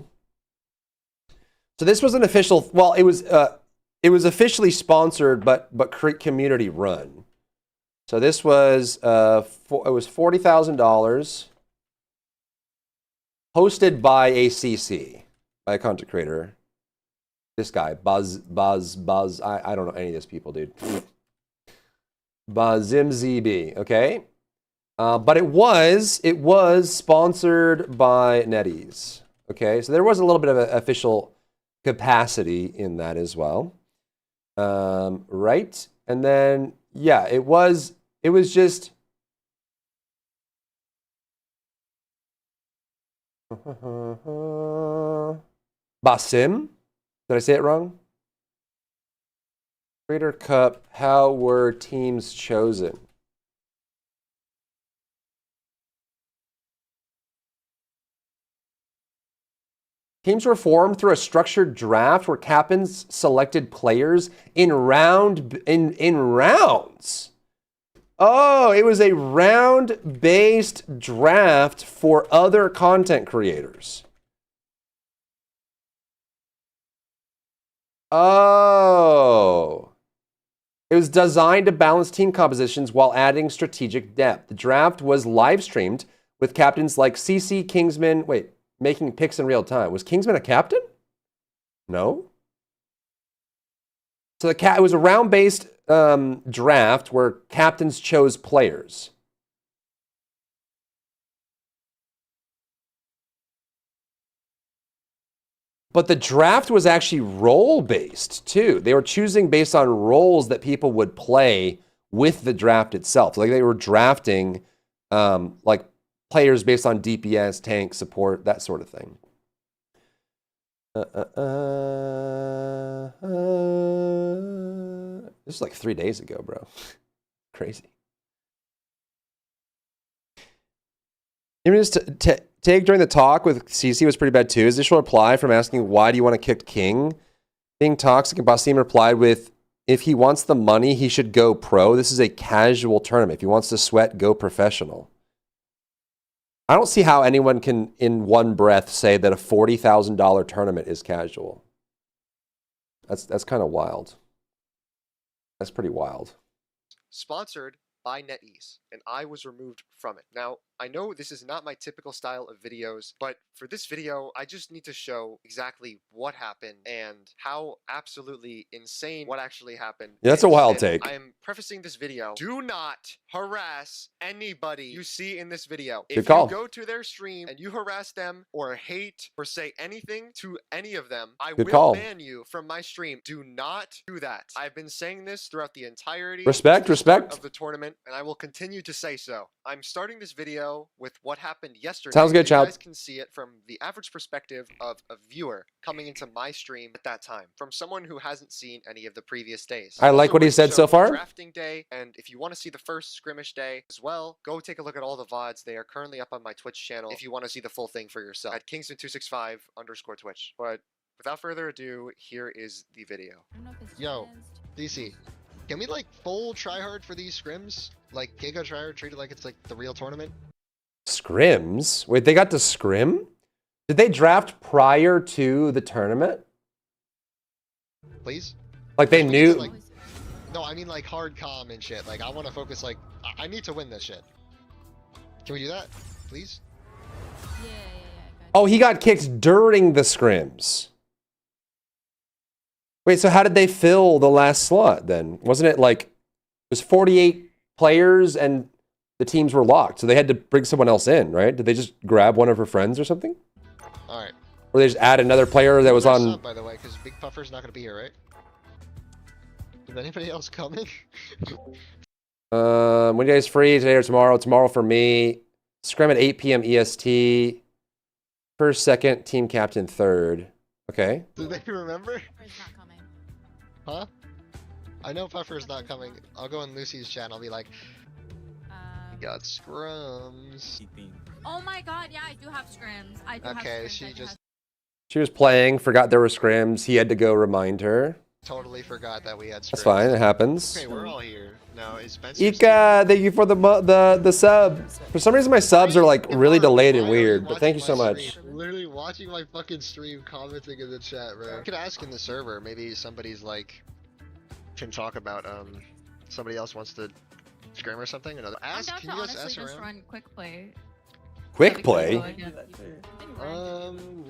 So this was an official. Well, it was officially sponsored, but community run. So this was it was $40,000, hosted by ACC, by a content creator. This guy, Buzz. I don't know any of these people, dude. Bazim ZB. Okay, but it was sponsored by NetEase. Okay, so there was a little bit of an official capacity in that as well. Right, and then yeah, it was just Basim. Did I say it wrong? Creator Cup. How were teams chosen? Teams were formed through a structured draft where captains selected players in rounds. Oh, it was a round-based draft for other content creators. Oh. It was designed to balance team compositions while adding strategic depth. The draft was live-streamed with captains like CC, Kingsman, making picks in real time. Was Kingsman a captain? No. So it was a round-based draft where captains chose players. But the draft was actually role-based too. They were choosing based on roles that people would play with the draft itself. Like they were drafting like players based on DPS, tank, support, that sort of thing. This is like 3 days ago, bro. Crazy. Even just take during the talk with CC was pretty bad too. His initial reply from asking why do you want to kick King being toxic, and Basim replied with, if he wants the money, he should go pro. This is a casual tournament. If he wants to sweat, go professional. I don't see how anyone can, in one breath, say that a $40,000 tournament is casual. That's kind of wild. That's pretty wild. Sponsored by NetEase, and I was removed from it. Now, I know this is not my typical style of videos, but for this video, I just need to show exactly what happened and how absolutely insane what actually happened. Yeah, that's a wild take. I am prefacing this video. Do not harass anybody you see in this video. Good If call. you go to their stream and you harass them or hate or say anything to any of them, I Good will call. ban you from my stream. Do not do that. I've been saying this throughout the entirety Respect. of the tournament, and I will continue to say so. I'm starting this video video with what happened yesterday. Sounds good, so you child. guys can see it from the average perspective of a viewer coming into my stream at that time, from someone who hasn't seen any of the previous days. I like Also what he going to said show so the far. Drafting day, and if you want to see the first scrimmage day as well, go take a look at all the VODs. They are currently up on my Twitch channel if you want to see the full thing for yourself at Kingston265_Twitch. But without further ado, here is the video. I don't know if it's Yo. advanced. DC, can we like full tryhard for these scrims? Like Giga tryhard, treat it like it's like the real tournament? Scrims? Wait, they got to scrim? Did they draft prior to the tournament? Please? Like they Just knew? like- No, I mean like hard comm and shit. Like I want to focus like, I need to win this shit. Can we do that? Please? Yeah, I got Oh, he got kicked during the scrims. Wait, so how did they fill the last slot then? Wasn't it like, it was 48 players and the teams were locked, so they had to bring someone else in, right? Did they just grab one of her friends or something? Alright. Or they just add another player that was on... By the way, because Big Puffer's not going to be here, right? Is anybody else coming? When you guys free, today or tomorrow? Tomorrow for me. Scrim at 8 p.m. EST. First, second, team captain, third. Okay. Do they remember? Puffer's not coming. Huh? I know Puffer's not coming. I'll go in Lucy's chat. I'll be like, got scrums. Oh my god, yeah, I do have scrims. I do have Okay, scrims. she I do just have- She was playing, forgot there were scrims. He had to go remind her. totally forgot that we had scrums. That's fine, it happens. Okay, we're all here. Now, is Spencer Ika, thank you for the sub. For some reason, my subs are like really delayed and Why are you weird, but thank you watching so my much. stream? Literally watching my fucking stream, commenting in the chat, bro. You could ask in the server. Maybe somebody's like can talk about somebody else wants to scrim or something. Another I'm ask. down Can to you guys honestly ask just around? run quick play. Quick play?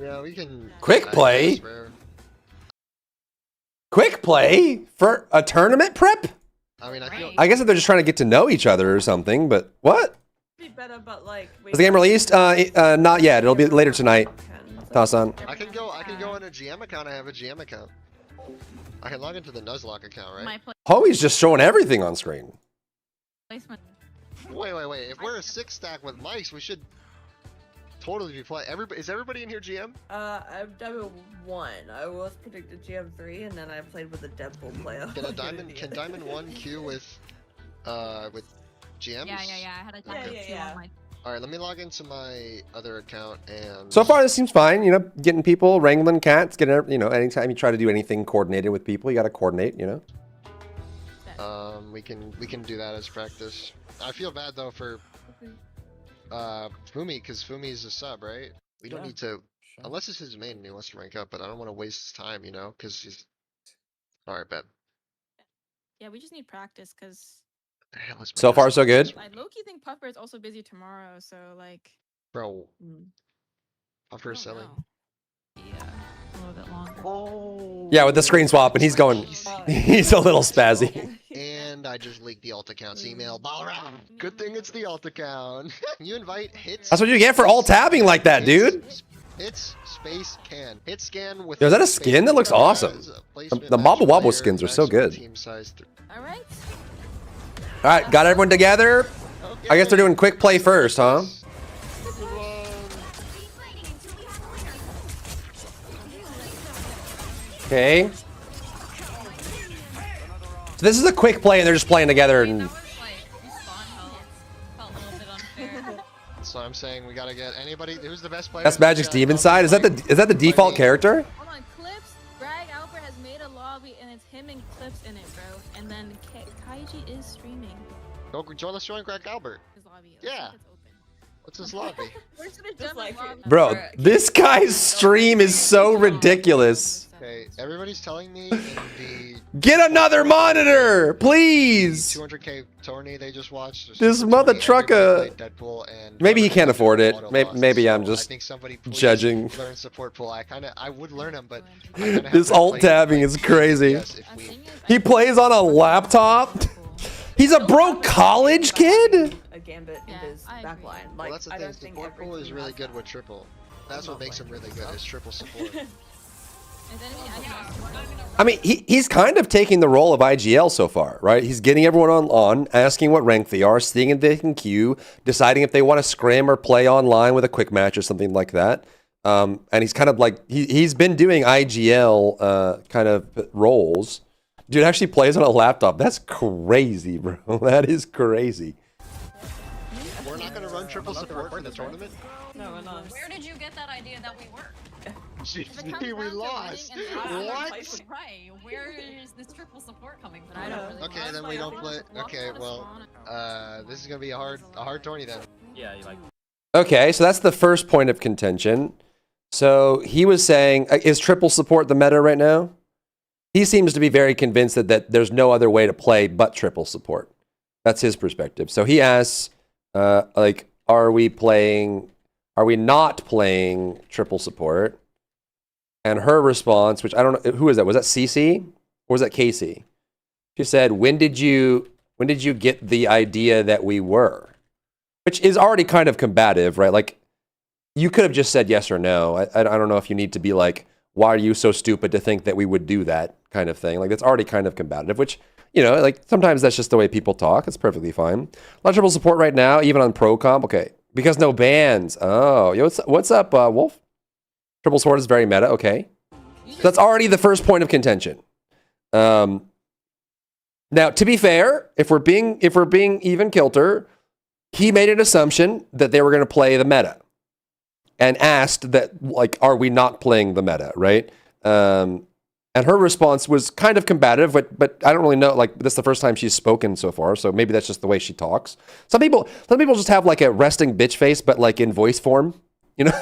Yeah, we can. Quick I play? guess, bro. Quick play for a tournament prep? I mean, I feel. I guess if they're just trying to get to know each other or something, but what? Be better, but like. Was the game released? Not yet. It'll be later tonight. Toss-on. I can go on a GM account. I have a GM account. I can log into the Nuzlocke account, right? My Homie's just showing everything on screen. placement. Wait. If we're a 6-stack with mics, we should totally be playing. Is everybody in here GM? I've done 1. I was predicted GM3, and then I played with a Deadpool player. Can Diamond 1 queue with GMs? Yeah. I had a time Yeah. on my. All right, let me log into my other account and. So far, this seems fine. You know, getting people, wrangling cats, getting, you know, anytime you try to do anything coordinated with people, you got to coordinate, you know? We can do that as practice. I feel bad though for Fumi, because Fumi's a sub, right? We don't need to, unless it's his main and he wants to rank up, but I don't want to waste his time, you know, because he's. All right, bet. Yeah, we just need practice because The hell is my So far, ass- so good. I low-key think Puffer is also busy tomorrow, so like. Bro, Mm. Puffer I don't selling. know. Yeah, a little bit longer. Oh. Yeah, with the screen swap, and he's going, he's a little spazzy. And I just leaked the alt account's email. Balram! Good thing it's the alt account. You invite hits. That's what you get for alt tabbing like that, dude. Hits space can. Hit scan with. Yo, is that a space skin? That looks can. awesome. Placement The match Mobble Wobble player, skins are so maximum good. Team size All right. All right, got everyone together. I guess they're doing quick play first, huh? Okay. So this is a quick play, and they're just playing together. That And was like respawn health. Felt a little bit unfair. So I'm saying we gotta get anybody. Who's the best player? that's Magic's Demon side. Is that the default character? Hold on, Clips. Greg Albert has made a lobby, and it's him and Clips in it, bro. And then Kaiji is streaming Go join. Let's join Greg Albert. his lobby. Let's Yeah. see if it's open. What's his lobby? We're just gonna Just jump like in lobby. Bro, this guy's stream is so ridiculous. Okay, everybody's telling me in the Get another monitor, please. 200K tourney they just watched. This mother trucker. everybody played Deadpool and Maybe he Deadpool can't afford it. auto Maybe, boss, maybe so I'm just I think somebody please judging. learn support pool. I would learn him, but I kinda have This to alt play tabbing like is crazy. FPS if we- He plays on a laptop. He's a broke college kid. A gambit in Yeah, his I agree. backline. Well, Like, that's the I thing. don't think Support every pool is team really has good that. with triple. That's what makes him really good. Is triple support. Is enemy I I mean, he's kind of taking the role of IGL so far, right? He's getting everyone on, asking what rank they are, seeing if they can queue, deciding if they want to scrim or play online with a quick match or something like that. And he's kind of like, he's been doing IGL kind of roles. Dude actually plays on a laptop. That's crazy, bro. That is crazy. We're not gonna run triple support for the tournament? No, we're not. Where did you get that idea that we were? GG, we lost. What? Right. Where is this triple support coming from? I don't really Okay, want then to we play don't triple play. support. Okay, well, this is gonna be a hard tourney then. Yeah, you like. Okay, so that's the first point of contention. So he was saying, is triple support the meta right now? He seems to be very convinced that there's no other way to play but triple support. That's his perspective. So he asks, like, are we not playing triple support? And her response, which I don't know, who is that? Was that CC or was that Casey? She said, when did you get the idea that we were? Which is already kind of combative, right? Like, you could have just said yes or no. I don't know if you need to be like, why are you so stupid to think that we would do that kind of thing? Like, that's already kind of combative, which, you know, like, sometimes that's just the way people talk. It's perfectly fine. A lot of triple support right now, even on pro comp. Okay, because no bans. Oh, yo, what's up, Wolf? Triple support is very meta. Okay, so that's already the first point of contention. Now, to be fair, if we're being even kilter, he made an assumption that they were going to play the meta, and asked that, like, are we not playing the meta, right? And her response was kind of combative, but I don't really know. Like, this is the first time she's spoken so far, so maybe that's just the way she talks. Some people just have like a resting bitch face, but like in voice form, you know.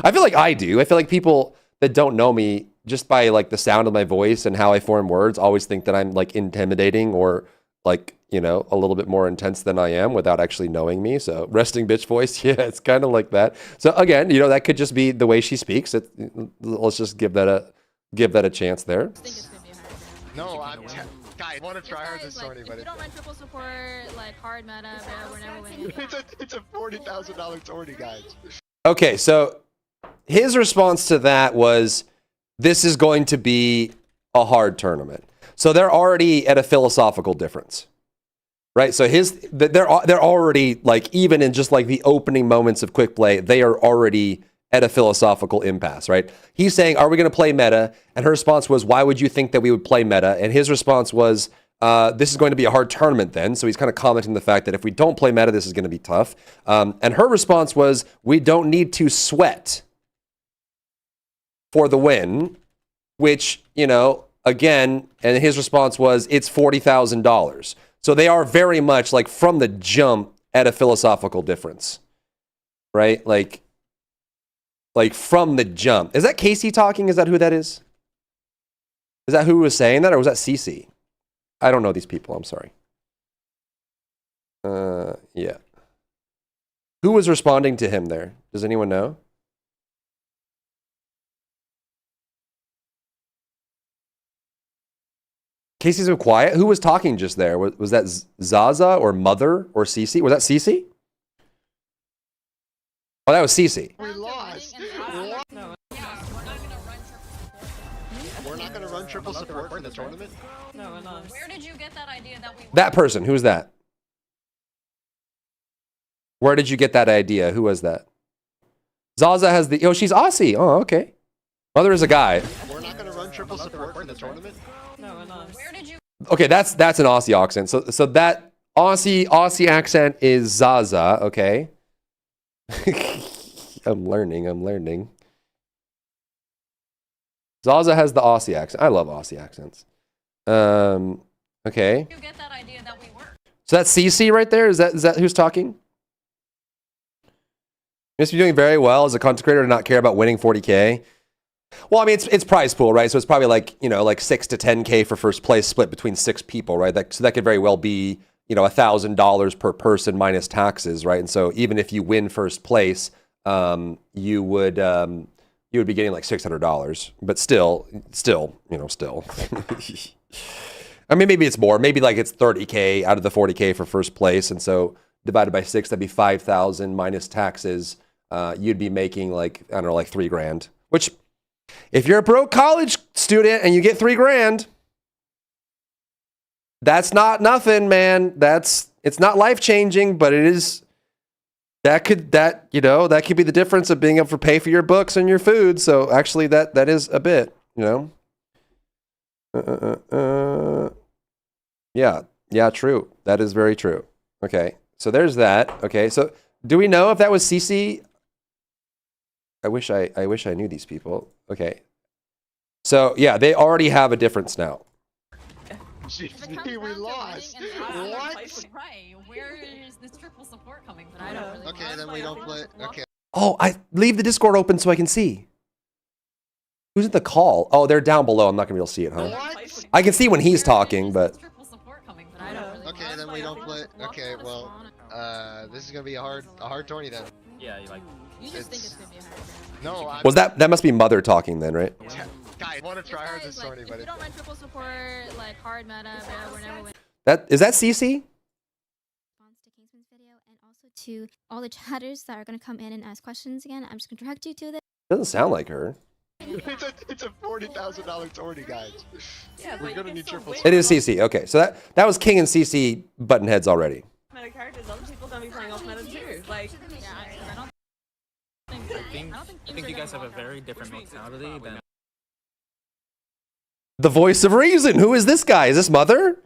I feel like I do. I feel like people that don't know me, just by like the sound of my voice and how I form words, always think that I'm like intimidating or like, you know, a little bit more intense than I am without actually knowing me. So resting bitch voice, yeah, it's kind of like that. So again, you know, that could just be the way she speaks. Let's just give that a chance there. I think it's gonna be hard. No, guys, I want to try hard This this guy is tourney, like, but if you don't run triple support, like hard meta, bro, we're never winning. it's a $40,000 tourney, guys. Okay, so his response to that was, this is going to be a hard tournament. So they're already at a philosophical difference, right? So they're already, like, even in just like the opening moments of quick play, they are already at a philosophical impasse, right? He's saying, are we going to play meta? And her response was, why would you think that we would play meta? And his response was, this is going to be a hard tournament then. So he's kind of commenting the fact that if we don't play meta, this is going to be tough. And her response was, we don't need to sweat for the win, which, you know, again, and his response was, it's $40,000. So they are very much, like, from the jump at a philosophical difference, right? Like from the jump. Is that Casey talking? Is that who that is? Is that who was saying that, or was that CC? I don't know these people. I'm sorry. Yeah. Who was responding to him there? Does anyone know? Casey's been quiet. Who was talking just there? Was that Zaza or Mother or CC? Was that CC? Oh, that was CC. We lost. We're not gonna run triple support for the tournament? No, we're not. Where did you get that idea that we were? That person, who's that? Where did you get that idea? Who was that? Zaza has the... Oh, she's Aussie. Oh, okay. Mother is a guy. We're not gonna run triple support for the tournament? No, we're not. Where did you? Okay, that's an Aussie accent. So that Aussie accent is Zaza, okay? I'm learning. Zaza has the Aussie accent. I love Aussie accents. Okay. You get that idea that we were. So that's CC right there? Is that who's talking? You must be doing very well as a content creator to not care about winning 40K. Well, I mean, it's prize pool, right? So it's probably like, you know, like 6 to 10K for first place split between 6 people, right? So that could very well be, you know, $1,000 per person minus taxes, right? And so even if you win first place, you would be getting like $600, but still. I mean, maybe it's more. Maybe like it's 30K out of the 40K for first place, and so divided by 6, that'd be 5,000 minus taxes. You'd be making like, I don't know, like $3,000, which If you're a broke college student and you get $3,000, that's not nothing, man. It's not life changing, but it is. That could be the difference of being able to pay for your books and your food. So actually, that is a bit, Yeah, true. That is very true. Okay, so there's that. Okay, so do we know if that was CC? I wish I knew these people. Okay, so yeah, they already have a difference now. GG, we lost. What? Right, where is this triple support coming from? I don't really Okay, then we don't play. Okay. Oh, I leave the Discord open so I can see. Who's at the call? Oh, they're down below. I'm not gonna be able to see it, huh? What? I can see when he's talking, but Okay, then we don't play. Okay, well, this is gonna be a hard tourney then. Yeah, you just think it's gonna be a hard No, I'm, was that must be Mother talking then, right? guys, I want to try hard this tourney, if but you don't run triple support, like hard meta, we're never winning. Is that CC? Response to Kingsman's video and also to all the chatters that are going to come in and ask questions again. I'm just going to direct you to this. Doesn't sound like her. it's a $40,000 tourney, guys. Yeah, We're but gonna you need can still triple win. It is CC. Okay, so that was King and CC button heads already. Meta characters, other people gonna be playing off meta too. Like, I think you guys have a very different mentality than. The voice of reason. Who is this guy? Is this Mother?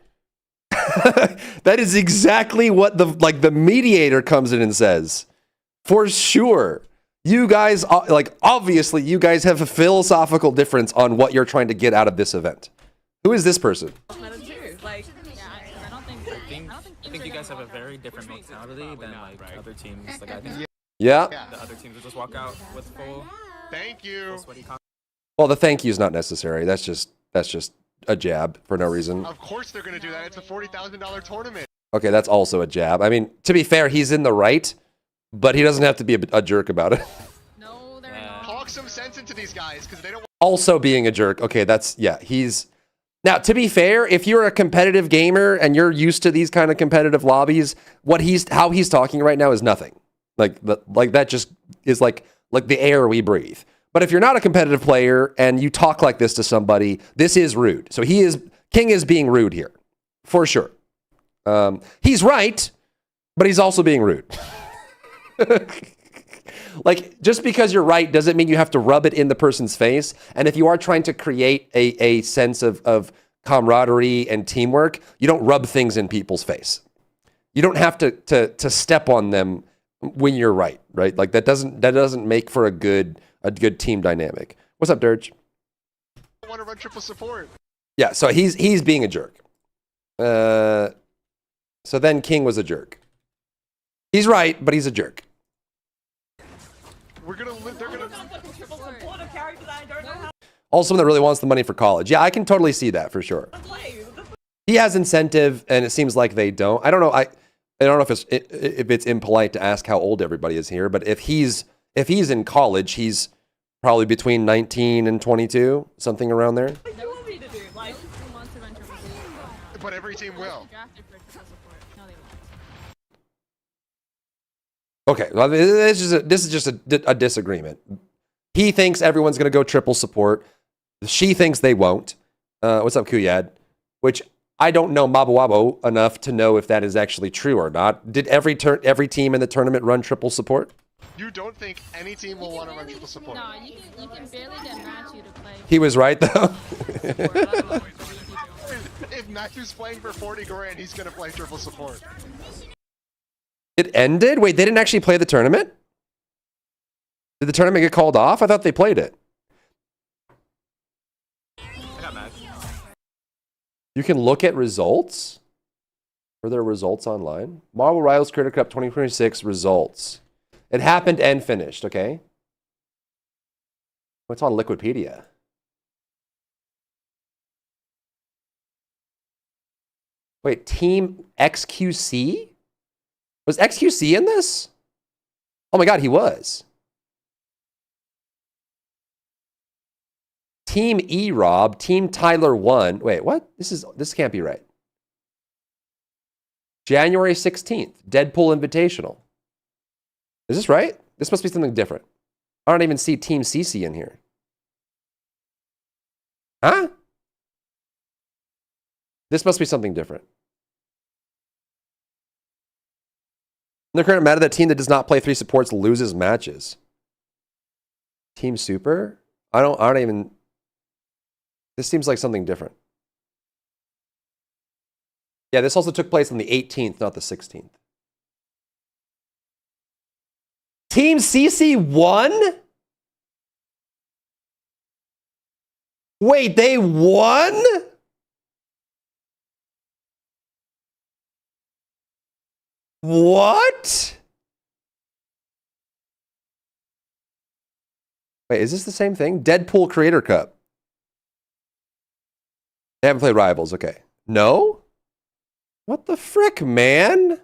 That is exactly what the mediator comes in and says. For sure. You guys, obviously, you guys have a philosophical difference on what you're trying to get out of this event. Who is this person? meta too. Like, I think you guys have a very different mentality than like other teams. Like I think Yeah. the other teams will just walk out with full. Thank you. Sweaty Well, the thank you is not necessary. That's just a jab for no reason. Of course they're gonna do that. It's a $40,000 tournament. Okay, that's also a jab. I mean, to be fair, he's in the right, but he doesn't have to be a jerk about it. No, they're not. Talk some sense into these guys, because they don't. Also being a jerk. Okay, he's... Now, to be fair, if you're a competitive gamer and you're used to these kind of competitive lobbies, how he's talking right now is nothing. Like that just is like the air we breathe. But if you're not a competitive player and you talk like this to somebody, this is rude. So King is being rude here, for sure. He's right, but he's also being rude. Like, just because you're right doesn't mean you have to rub it in the person's face. And if you are trying to create a sense of camaraderie and teamwork, you don't rub things in people's face. You don't have to step on them when you're right? Like that doesn't make for a good team dynamic. What's up, Dirge? I want to run triple support. Yeah, so he's being a jerk. So then King was a jerk. He's right, but he's a jerk. They're gonna. Also, someone that really wants the money for college. Yeah, I can totally see that for sure. He has incentive, and it seems like they don't. I don't know. I don't know if it's impolite to ask how old everybody is here, but if he's in college, he's probably between 19 and 22, something around there. But every team will. Okay, well, this is just a disagreement. He thinks everyone's going to go triple support. She thinks they won't. What's up, Kuyad? Which I don't know Mabawabo enough to know if that is actually true or not. Did every team in the tournament run triple support? You don't think any team will want to run triple support? No, you can barely get Matthew to play. He was right, though. If Matthew's playing for 40 grand, he's going to play triple support. It ended? Wait, they didn't actually play the tournament? Did the tournament get called off? I thought they played it. I got mad. You can look at results? Are there results online? Marvel Rivals Creator Cup 2026 results. It happened and finished, okay? What's on Liquipedia? Wait, Team XQC? Was XQC in this? Oh my god, he was. Team E-Rob, Team Tyler 1. Wait, what? This can't be right. January 16th, Deadpool Invitational. Is this right? This must be something different. I don't even see Team CC in here. Huh? This must be something different. In the current meta, the team that does not play 3 supports loses matches. Team Super? I don't even... This seems like something different. Yeah, this also took place on the 18th, not the 16th. Team CC won? Wait, they won? What? Wait, is this the same thing? Deadpool Creator Cup. They haven't played Rivals, okay. No? What the frick, man?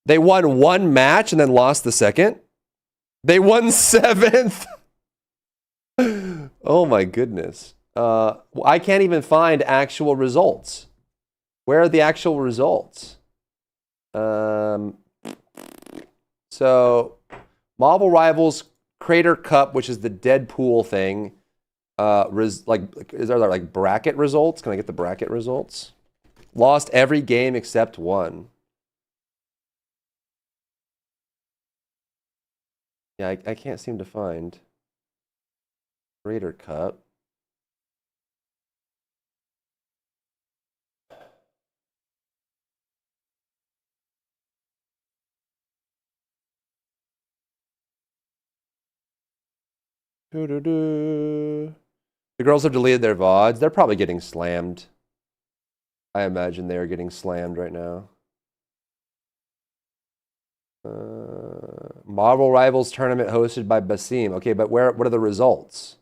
They won 1 match and then lost the second? They won 7th? Oh my goodness. I can't even find actual results. Where are the actual results? So, Marvel Rivals Crater Cup, which is the Deadpool thing. Is there like bracket results? Can I get the bracket results? Lost every game except 1. Yeah, I can't seem to find Crater Cup. The girls have deleted their VODs. They're probably getting slammed. I imagine they are getting slammed right now. Marvel Rivals tournament hosted by Basim. Okay, but what are the results?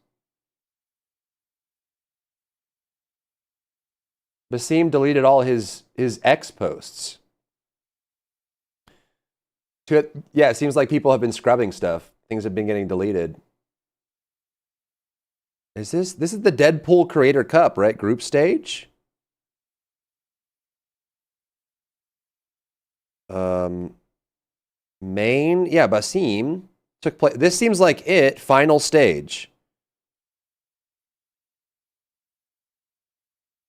Basim deleted all his X posts. Yeah, it seems like people have been scrubbing stuff. Things have been getting deleted. This is the Deadpool Creator Cup, right? Group stage? Main, yeah, Basim took place. This seems like it. Final stage.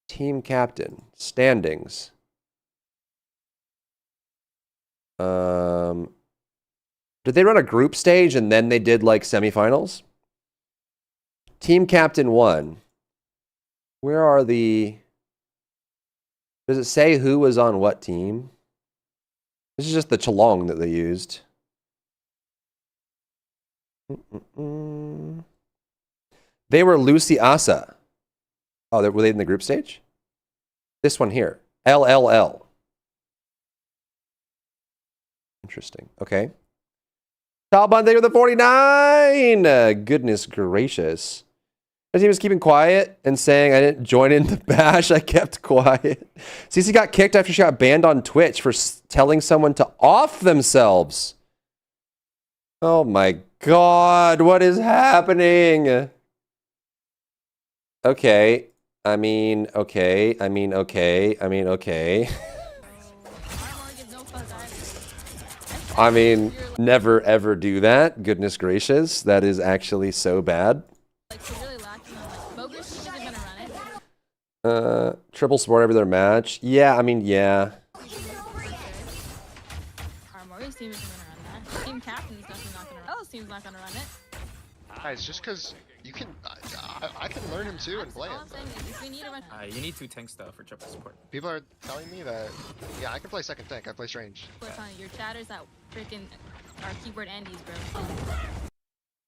Team captain standings. Did they run a group stage and then they did like semifinals? Team captain 1. Where are the... Does it say who was on what team? This is just the Chalong that they used. They were Lucy Asa. Oh, were they in the group stage? This one here. LLL. Interesting. Okay. Talbot, they were the 49! Goodness gracious. My team was keeping quiet and saying I didn't join in the bash. I kept quiet. Cece got kicked after she got banned on Twitch for telling someone to off themselves. Oh my god, what is happening? Okay. Okay. Never ever do that. Goodness gracious. That is actually so bad. Triple sport every other match. Yeah, yeah. Armori's team isn't gonna run that. Team captain's definitely not gonna run it. Oh, team's not gonna run it. Guys, just because you can... I can learn him too and play him. You need 2 tanks though for triple support. People are telling me that... Yeah, I can play second tank. I play strange. Your chatters that freaking are keyboard Andes, bro.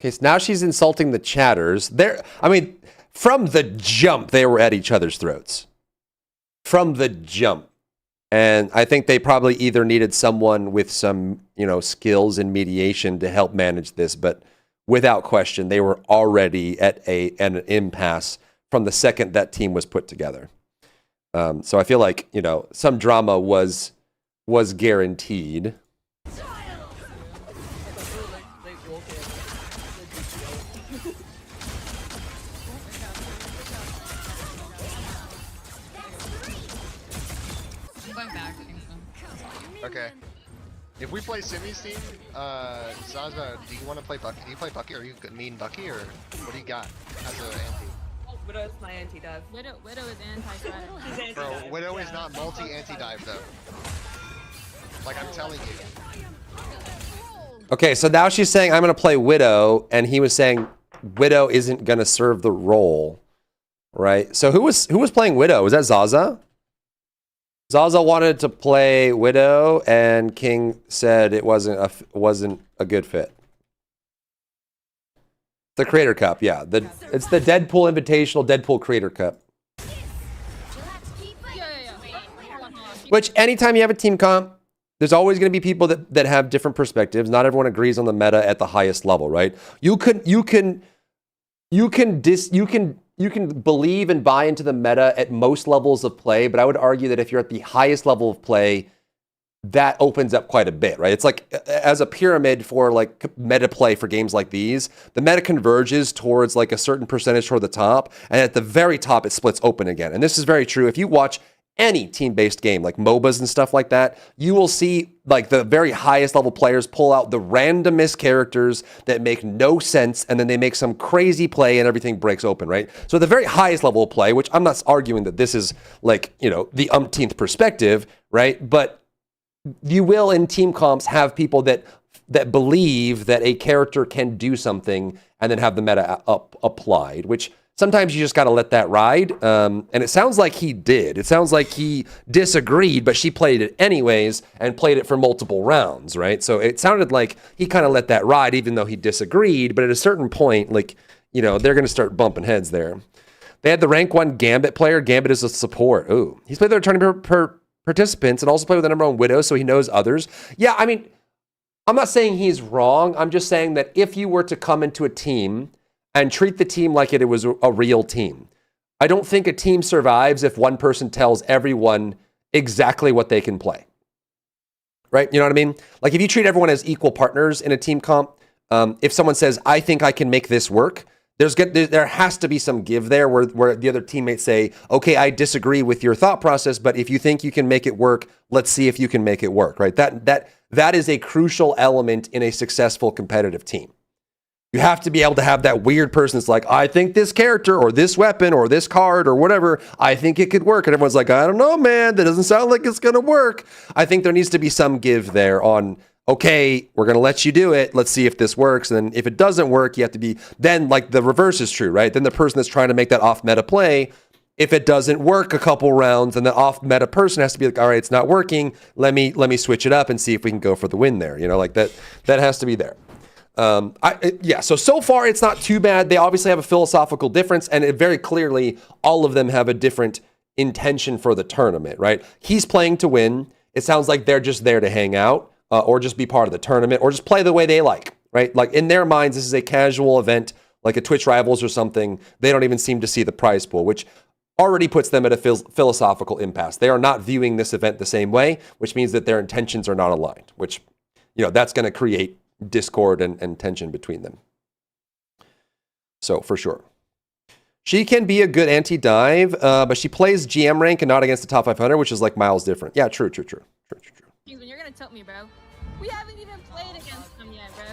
Okay, so now she's insulting the chatters. From the jump, they were at each other's throats. From the jump. And I think they probably either needed someone with some, skills in mediation to help manage this, but without question, they were already at an impasse from the second that team was put together. So I feel like, some drama was guaranteed. Okay. If we play Simi's team, Zaza, do you want to play Bucky? Do you play Bucky, or you mean Bucky, or what do you got as an anti? Widow is my anti-dive. Widow is anti-strategy. She's Bro, anti-dive. Widow is not multi-anti-dive though. Like I'm telling you. Okay, so now she's saying I'm gonna play Widow, and he was saying Widow isn't gonna serve the role, right? So who was playing Widow? Was that Zaza? Zaza wanted to play Widow, and King said it wasn't a good fit. The Creator Cup, yeah. It's the Deadpool Invitational Deadpool Creator Cup. Which anytime you have a team comp, there's always going to be people that have different perspectives. Not everyone agrees on the meta at the highest level, right? You can believe and buy into the meta at most levels of play, but I would argue that if you're at the highest level of play, that opens up quite a bit, right? It's like as a pyramid for like meta play for games like these, the meta converges towards like a certain percentage toward the top, and at the very top it splits open again. And this is very true. If you watch any team-based game like MOBAs and stuff like that, you will see like the very highest level players pull out the randomest characters that make no sense, and then they make some crazy play and everything breaks open, right? So the very highest level of play, which I'm not arguing that this is like, you know, the umpteenth perspective, right? But you will in team comps have people that believe that a character can do something and then have the meta applied, which sometimes you just got to let that ride. And it sounds like he did. It sounds like he disagreed, but she played it anyways and played it for multiple rounds, right? So it sounded like he kind of let that ride even though he disagreed. But at a certain point, like, you know, they're going to start bumping heads there. They had the rank 1 Gambit player. Gambit is a support. Ooh, he's played their tournament per participants and also play with the number 1 Widow, so he knows others. Yeah, I mean, I'm not saying he's wrong. I'm just saying that if you were to come into a team and treat the team like it was a real team, I don't think a team survives if one person tells everyone exactly what they can play. Right? You know what I mean? Like if you treat everyone as equal partners in a team comp, if someone says, I think I can make this work, there has to be some give there where the other teammates say, okay, I disagree with your thought process, but if you think you can make it work, let's see if you can make it work, right? That is a crucial element in a successful competitive team. You have to be able to have that weird person that's like, I think this character or this weapon or this card or whatever, I think it could work. And everyone's like, I don't know, man, that doesn't sound like it's going to work. I think there needs to be some give there on, okay, we're going to let you do it. Let's see if this works. And then if it doesn't work, you have to be, then like the reverse is true, right? Then the person that's trying to make that off meta play, if it doesn't work a couple rounds, then the off meta person has to be like, all right, it's not working. Let me switch it up and see if we can go for the win there. You know, like that has to be there. So far it's not too bad. They obviously have a philosophical difference, and very clearly all of them have a different intention for the tournament, right? He's playing to win. It sounds like they're just there to hang out. Or just be part of the tournament, or just play the way they like, right? Like in their minds, this is a casual event, like a Twitch Rivals or something. They don't even seem to see the prize pool, which already puts them at a philosophical impasse. They are not viewing this event the same way, which means that their intentions are not aligned, which, you know, that's going to create discord and tension between them. So for sure. She can be a good anti-dive, but she plays GM rank and not against the top 500, which is like miles different. Yeah, true. When you're gonna tilt me, bro. We haven't even played against them yet, bro.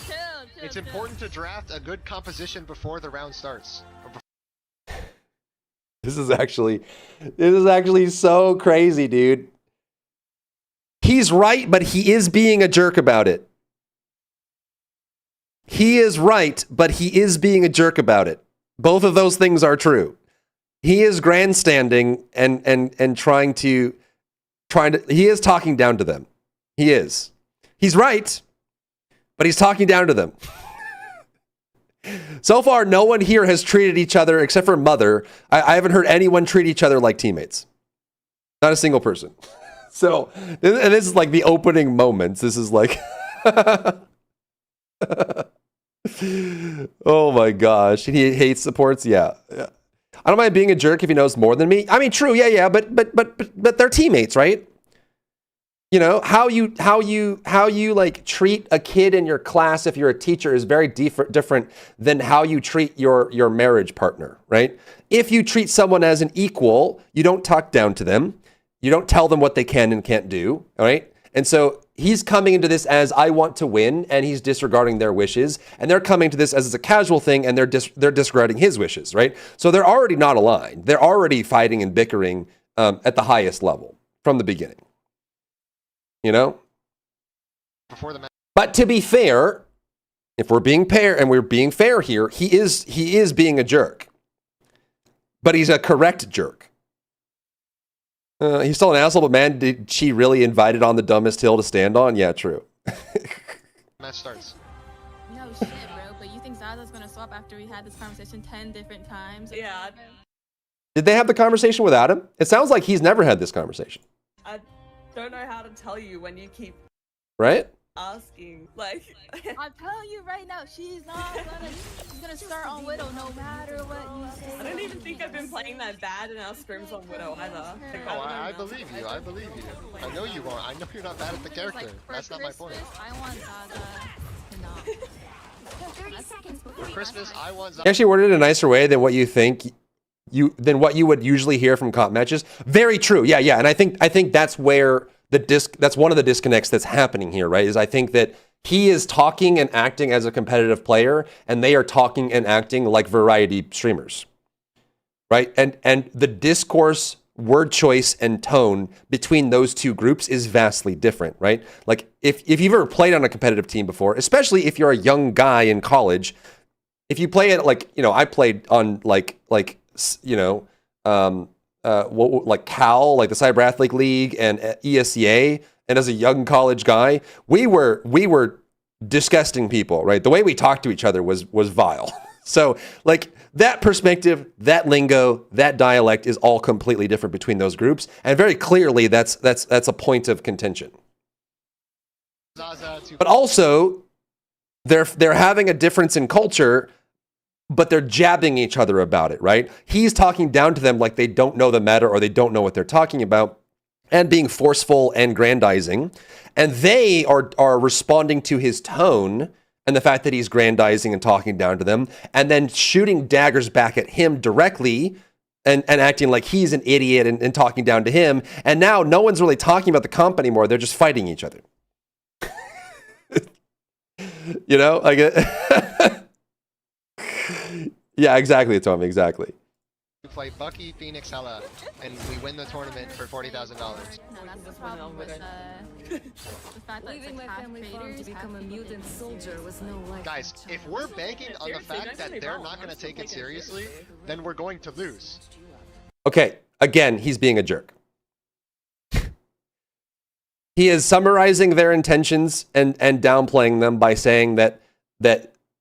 chill. It's important to draft a good composition before the round starts. This is actually so crazy, dude. He's right, but he is being a jerk about it. He is right, but he is being a jerk about it. Both of those things are true. He is grandstanding and trying to he is talking down to them. He is. He's right, but he's talking down to them. So far, no one here has treated each other, except for Mother. I haven't heard anyone treat each other like teammates. Not a single person. So, and this is like the opening moments. This is like, oh my gosh. He hates supports. Yeah. I don't mind being a jerk if he knows more than me. I mean, true, yeah, but they're teammates, right? You know, how you like treat a kid in your class if you're a teacher is very different than how you treat your marriage partner, right? If you treat someone as an equal, you don't talk down to them. You don't tell them what they can and can't do, all right? And so he's coming into this as I want to win, and he's disregarding their wishes, and they're coming to this as a casual thing, and they're disregarding his wishes, right? So they're already not aligned. They're already fighting and bickering at the highest level from the beginning. You know? Before the match. But to be fair, if we're being fair here, he is being a jerk. But he's a correct jerk. He's still an asshole, but man, did she really invite it on the dumbest hill to stand on? Yeah, true. Match starts. No shit, bro. But you think Zaza's gonna swap after we had this conversation 10 different times? Yeah. Did they have the conversation without him? It sounds like he's never had this conversation. I don't know how to tell you when you keep Right? asking. Like, I'm telling you right now, she's gonna start on Widow no matter what you say. I don't even think I've been playing that bad in our scrims on Widow either. Oh, I believe you. I believe you. I know you won't. I know you're not bad at the character. That's not my point. I want Zaza to not. 30 seconds For before Christmas, I want He actually worded it in a nicer way than what you think than what you would usually hear from comp matches. Very true. Yeah. And I think that's where that's one of the disconnects that's happening here, right? Is I think that he is talking and acting as a competitive player, and they are talking and acting like variety streamers, right? And the discourse, word choice, and tone between those two groups is vastly different, right? Like if you've ever played on a competitive team before, especially if you're a young guy in college, if you play it like, you know, I played on like Cal, like the Cyber Athlete League and ESCA, and as a young college guy, we were disgusting people, right? The way we talked to each other was vile. So like that perspective, that lingo, that dialect is all completely different between those groups, and very clearly that's a point of contention. But also, they're having a difference in culture, but they're jabbing each other about it, right? He's talking down to them like they don't know the meta or they don't know what they're talking about, and being forceful and grandizing. And they are responding to his tone and the fact that he's grandizing and talking down to them, and then shooting daggers back at him directly and acting like he's an idiot and talking down to him. And now no one's really talking about the comp anymore. They're just fighting each other. You know, like yeah, exactly, Tommy, exactly. We play Bucky, Phoenix, Hella, and we win the tournament for $40,000. No, that's the problem with the fact that Leaving it's my like family farm half to become a traders, mutant soldier was no life. Guys, if we're banking on the fact that they're not going to take it seriously, then we're going to lose. Okay, again, he's being a jerk. He is summarizing their intentions and downplaying them by saying that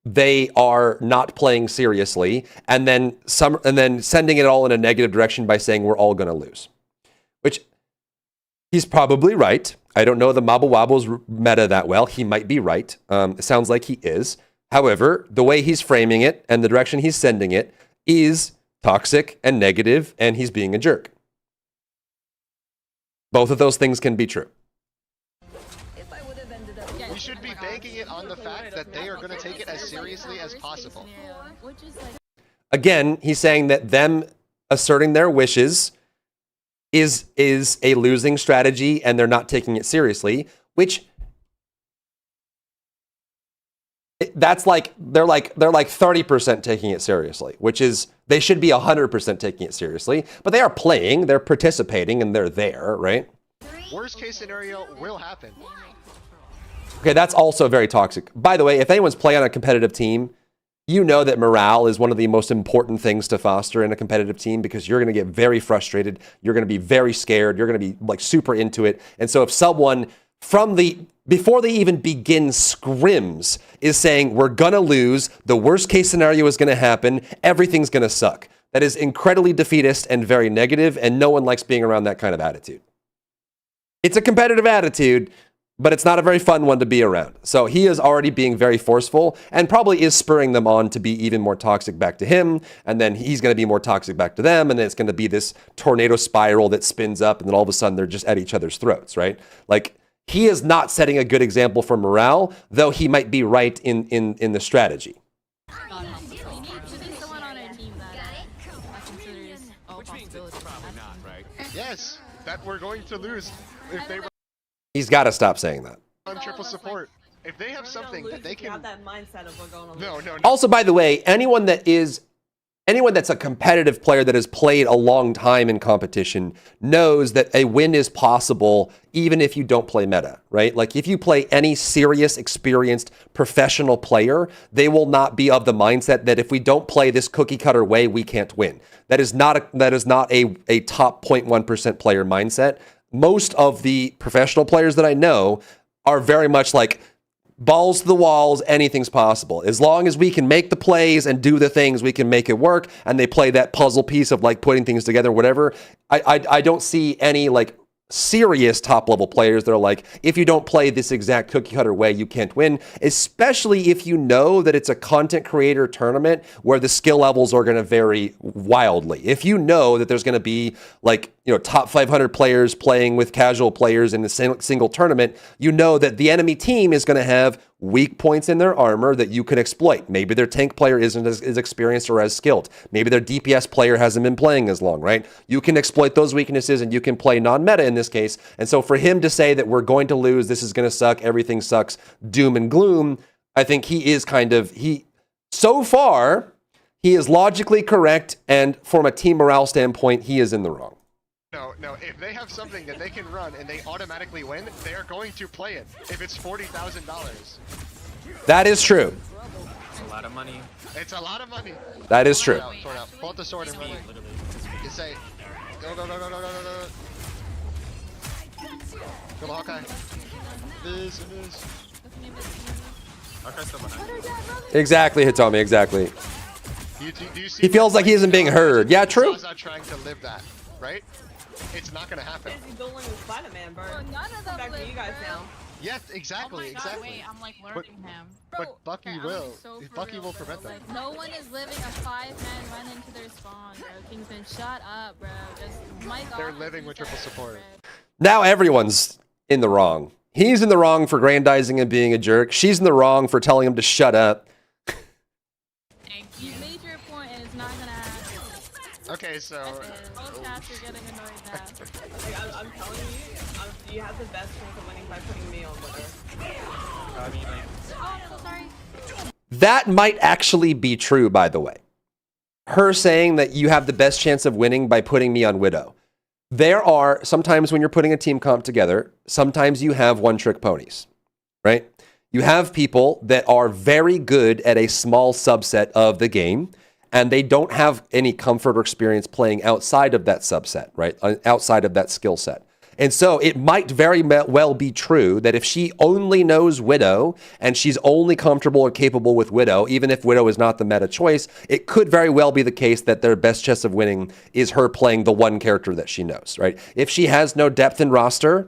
they are not playing seriously, and then sending it all in a negative direction by saying we're all going to lose. Which he's probably right. I don't know the Mabble Wobble's meta that well. He might be right. It sounds like he is. However, the way he's framing it and the direction he's sending it is toxic and negative, and he's being a jerk. Both of those things can be true. We should be banking it on the fact that they are going to take it as seriously as possible. Again, he's saying that them asserting their wishes is a losing strategy, and they're not taking it seriously, which that's like they're like 30% taking it seriously, which is they should be 100% taking it seriously, but they are playing, they're participating, and they're there, right? Worst case scenario will happen. Okay, that's also very toxic. By the way, if anyone's playing on a competitive team, you know that morale is one of the most important things to foster in a competitive team, because you're going to get very frustrated. You're going to be very scared. You're going to be like super into it. And so if someone before they even begin scrims is saying, we're going to lose, the worst case scenario is going to happen, everything's going to suck. That is incredibly defeatist and very negative, and no one likes being around that kind of attitude. It's a competitive attitude, but it's not a very fun one to be around. So he is already being very forceful and probably is spurring them on to be even more toxic back to him. And then he's going to be more toxic back to them. And then it's going to be this tornado spiral that spins up. And then all of a sudden they're just at each other's throats, right? Like he is not setting a good example for morale, though he might be right in the strategy. Yes, that we're going to lose if they. He's got to stop saying that. on triple support. If they have something that they can have that mindset of we're going on. No. Also, by the way, anyone that's a competitive player that has played a long time in competition knows that a win is possible even if you don't play meta, right? Like if you play any serious, experienced, professional player, they will not be of the mindset that if we don't play this cookie cutter way, we can't win. That is not a top 0.1% player mindset. Most of the professional players that I know are very much like, balls to the walls, anything's possible. As long as we can make the plays and do the things, we can make it work. And they play that puzzle piece of like putting things together, whatever. I don't see any like serious top level players that are like, if you don't play this exact cookie cutter way, you can't win, especially if you know that it's a content creator tournament where the skill levels are going to vary wildly. If you know that there's going to be like, top 500 players playing with casual players in a single tournament, you know that the enemy team is going to have weak points in their armor that you can exploit. Maybe their tank player isn't as experienced or as skilled. Maybe their DPS player hasn't been playing as long, right? You can exploit those weaknesses and you can play non-meta in this case. And so for him to say that we're going to lose, this is going to suck, everything sucks, doom and gloom, I think he is so far, he is logically correct. And from a team morale standpoint, he is in the wrong. No. If they have something that they can run and they automatically win, they are going to play it. If it's $40,000. That is true. It's a lot of money. It's a lot of money. That is true. Sword out. Pull out the sword and run it. You say, go. Kill the Hawkeye. This. Hawkeye's still behind. Exactly, Hitomi, exactly. Do you see He feels like he isn't being heard. Yeah, true. Zaza trying to live that, right? It's not gonna happen. He's dueling with Spider-Man, bro. Well, none of them Back to live, you guys bro. now. Yes, exactly. Wait, I'm like learning him. But Bucky I'm will. so for Bucky real, will bro. prevent them. Like, no one is living a 5-man run into their spawn, bro. Kingsman, shut up, bro. Just mic They're off living and with shut triple up, support. bro. Now everyone's in the wrong. He's in the wrong for grandizing and being a jerk. She's in the wrong for telling him to shut up. You made your point and it's not gonna happen. Okay, so. Both cats are getting annoyed now. Like, I'm telling you, you have the best chance of winning by putting me on with her. I mean, like, Oh, I'm so sorry. That might actually be true, by the way. Her saying that you have the best chance of winning by putting me on Widow. There are sometimes when you're putting a team comp together, sometimes you have one-trick ponies, right? You have people that are very good at a small subset of the game, and they don't have any comfort or experience playing outside of that subset, right? Outside of that skill set. And so it might very well be true that if she only knows Widow and she's only comfortable or capable with Widow, even if Widow is not the meta choice, it could very well be the case that their best chance of winning is her playing the one character that she knows, right? If she has no depth in roster,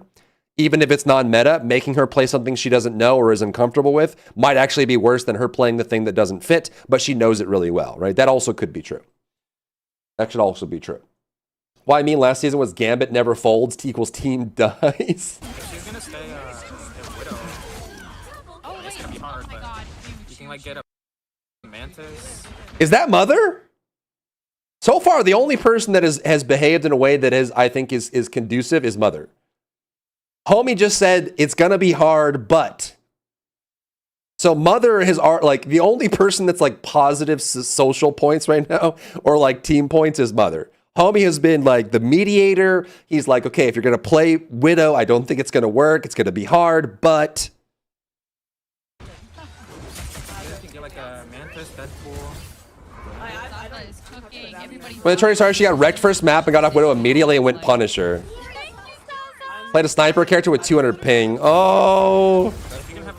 even if it's non-meta, making her play something she doesn't know or is uncomfortable with might actually be worse than her playing the thing that doesn't fit, but she knows it really well, right? That also could be true. That should also be true. Well, I mean, last season was Gambit never folds equals team dies. she's gonna stay Widow. Oh, It's wait. gonna be hard, Oh my but god. you can like get a Mantis. Is that Mother? So far, the only person that has behaved in a way that I think is conducive is Mother. Homie just said it's gonna be hard, but. So Mother has like the only person that's like positive social points right now or like team points is Mother. Homie has been like the mediator. He's like, okay, if you're gonna play Widow, I don't think it's gonna work. It's gonna be hard, but. You can get like a Mantis, Deadpool. Zaza is cooking. Everybody's When the Tracer, she got wrecked first map and got off Widow immediately and went Punisher. Played a sniper character with 200 ping. Oh.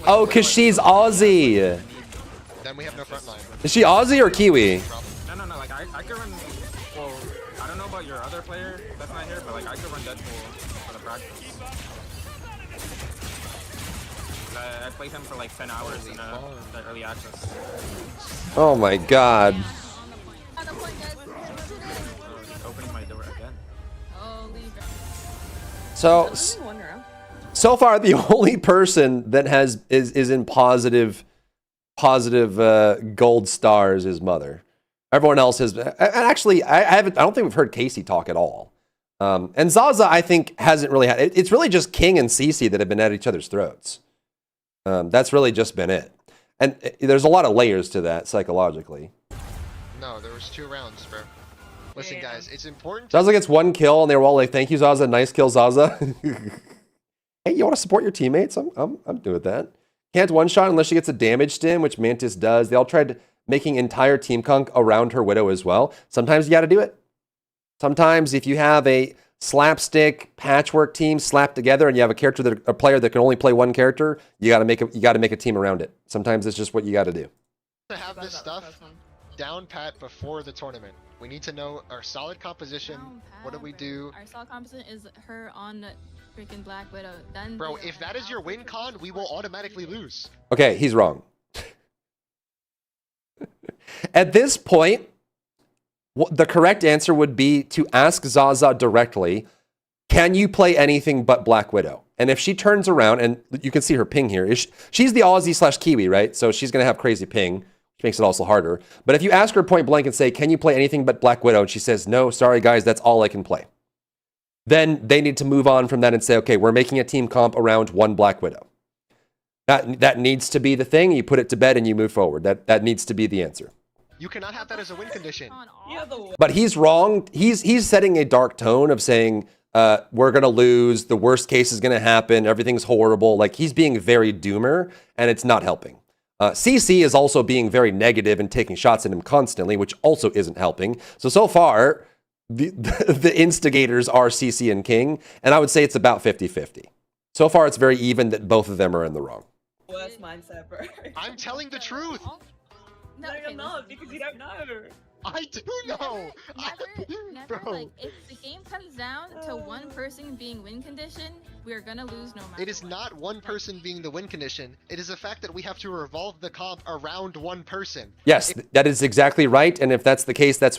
Oh, because she's Aussie. Then we have no front line. Is she Aussie or Kiwi? No, like I could run, well, I don't know about your other player that's not here, but like I could run Deadpool for the practice. I played him for like 10 hours in the early access. Oh my god. On the point, guys. He's opening my door again. Holy So far, the only person that is in positive gold stars is Mother. Everyone else has. And actually, I don't think we've heard Casey talk at all. And Zaza, I think, hasn't really had. It's really just King and Cece that have been at each other's throats. That's really just been it. And there's a lot of layers to that psychologically. No, there was 2 rounds, bro. Listen, guys, it's important. Zaza gets 1 kill, and they were all like, "Thank you, Zaza. Nice kill, Zaza." Hey, you want to support your teammates? I'm doing with that. Can't one-shot unless she gets a damage stim, which Mantis does. They all tried making entire team conk around her Widow as well. Sometimes you got to do it. Sometimes if you have a slapstick patchwork team slapped together and you have a player that can only play one character, you got to make a team around it. Sometimes it's just what you got to do. To have this stuff down pat before the tournament. We need to know our solid composition. What do we do? Our solid composition is her on freaking Black Widow. Then Bro, if that is your win con, we will automatically lose. Okay, he's wrong. At this point, the correct answer would be to ask Zaza directly, can you play anything but Black Widow? And if she turns around, and you can see her ping here, she's the Aussie/Kiwi, right? So she's going to have crazy ping, which makes it also harder. But if you ask her point blank and say, can you play anything but Black Widow? And she says, no, sorry guys, that's all I can play. Then they need to move on from that and say, okay, we're making a team comp around one Black Widow. That needs to be the thing. You put it to bed and you move forward. That needs to be the answer. You cannot have that as a win condition. But he's wrong. He's setting a dark tone of saying, we're going to lose. The worst case is going to happen. Everything's horrible. Like, he's being very doomer, and it's not helping. CC is also being very negative and taking shots at him constantly, which also isn't helping. So far, the instigators are CC and King, and I would say it's about 50-50. So far, it's very even that both of them are in the wrong. Worst mindset, bro. I'm telling the truth. No, you're not, because you don't know. I do know. Never, Bro. like, if the game comes down to one person being win condition, we're gonna lose no matter It is not one person being the win condition. It is a fact that we have to revolve the comp around one person. Yes, that is exactly right. And if that's the case, that's